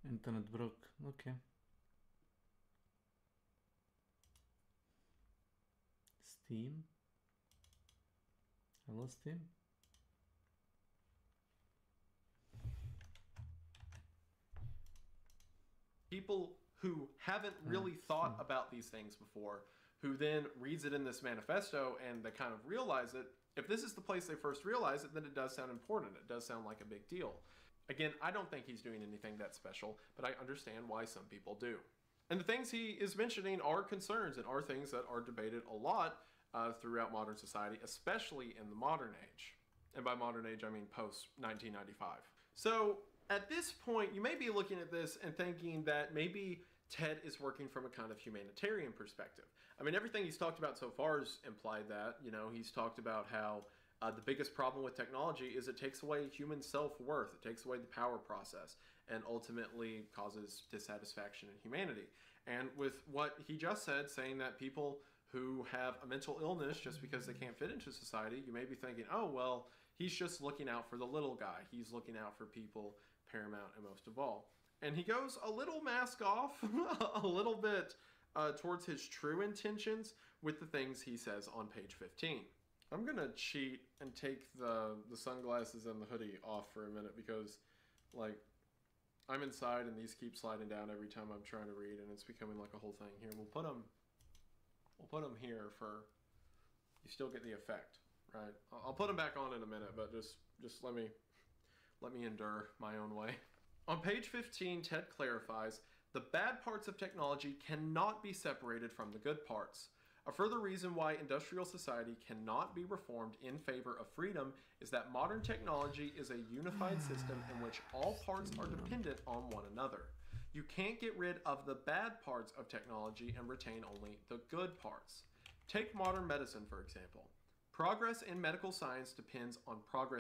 Internet broke. Okay. Steam. Hello, Steam. People who haven't really thought about these things before, who then reads it in this manifesto and they kind of realize it. If this is the place they first realize it, then it does sound important. It does sound like a big deal. Again, I don't think he's doing anything that special, but I understand why some people do. And the things he is mentioning are concerns and are things that are debated a lot throughout modern society, especially in the modern age. And by modern age, I mean post-1995. So at this point, you may be looking at this and thinking that maybe Ted is working from a kind of humanitarian perspective. I mean, everything he's talked about so far has implied that. You know, he's talked about how the biggest problem with technology is it takes away human self-worth. It takes away the power process and ultimately causes dissatisfaction in humanity. And with what he just said, saying that people who have a mental illness just because they can't fit into society, you may be thinking, oh, well, he's just looking out for the little guy. He's looking out for people paramount and most of all. And he goes a little mask off, a little bit towards his true intentions with the things he says on page 15. I'm gonna cheat and take the sunglasses and the hoodie off for a minute because, like, I'm inside and these keep sliding down every time I'm trying to read, and it's becoming like a whole thing. Here, we'll put them here for, you still get the effect, right? I'll put them back on in a minute, but just let me endure my own way. On page 15, Ted clarifies, the bad parts of technology cannot be separated from the good parts. A further reason why industrial society cannot be reformed in favor of freedom is that modern technology is a unified system in which all parts are dependent on one another. You can't get rid of the bad parts of technology and retain only the good parts. Take modern medicine, for example. Progress in medical science depends on progress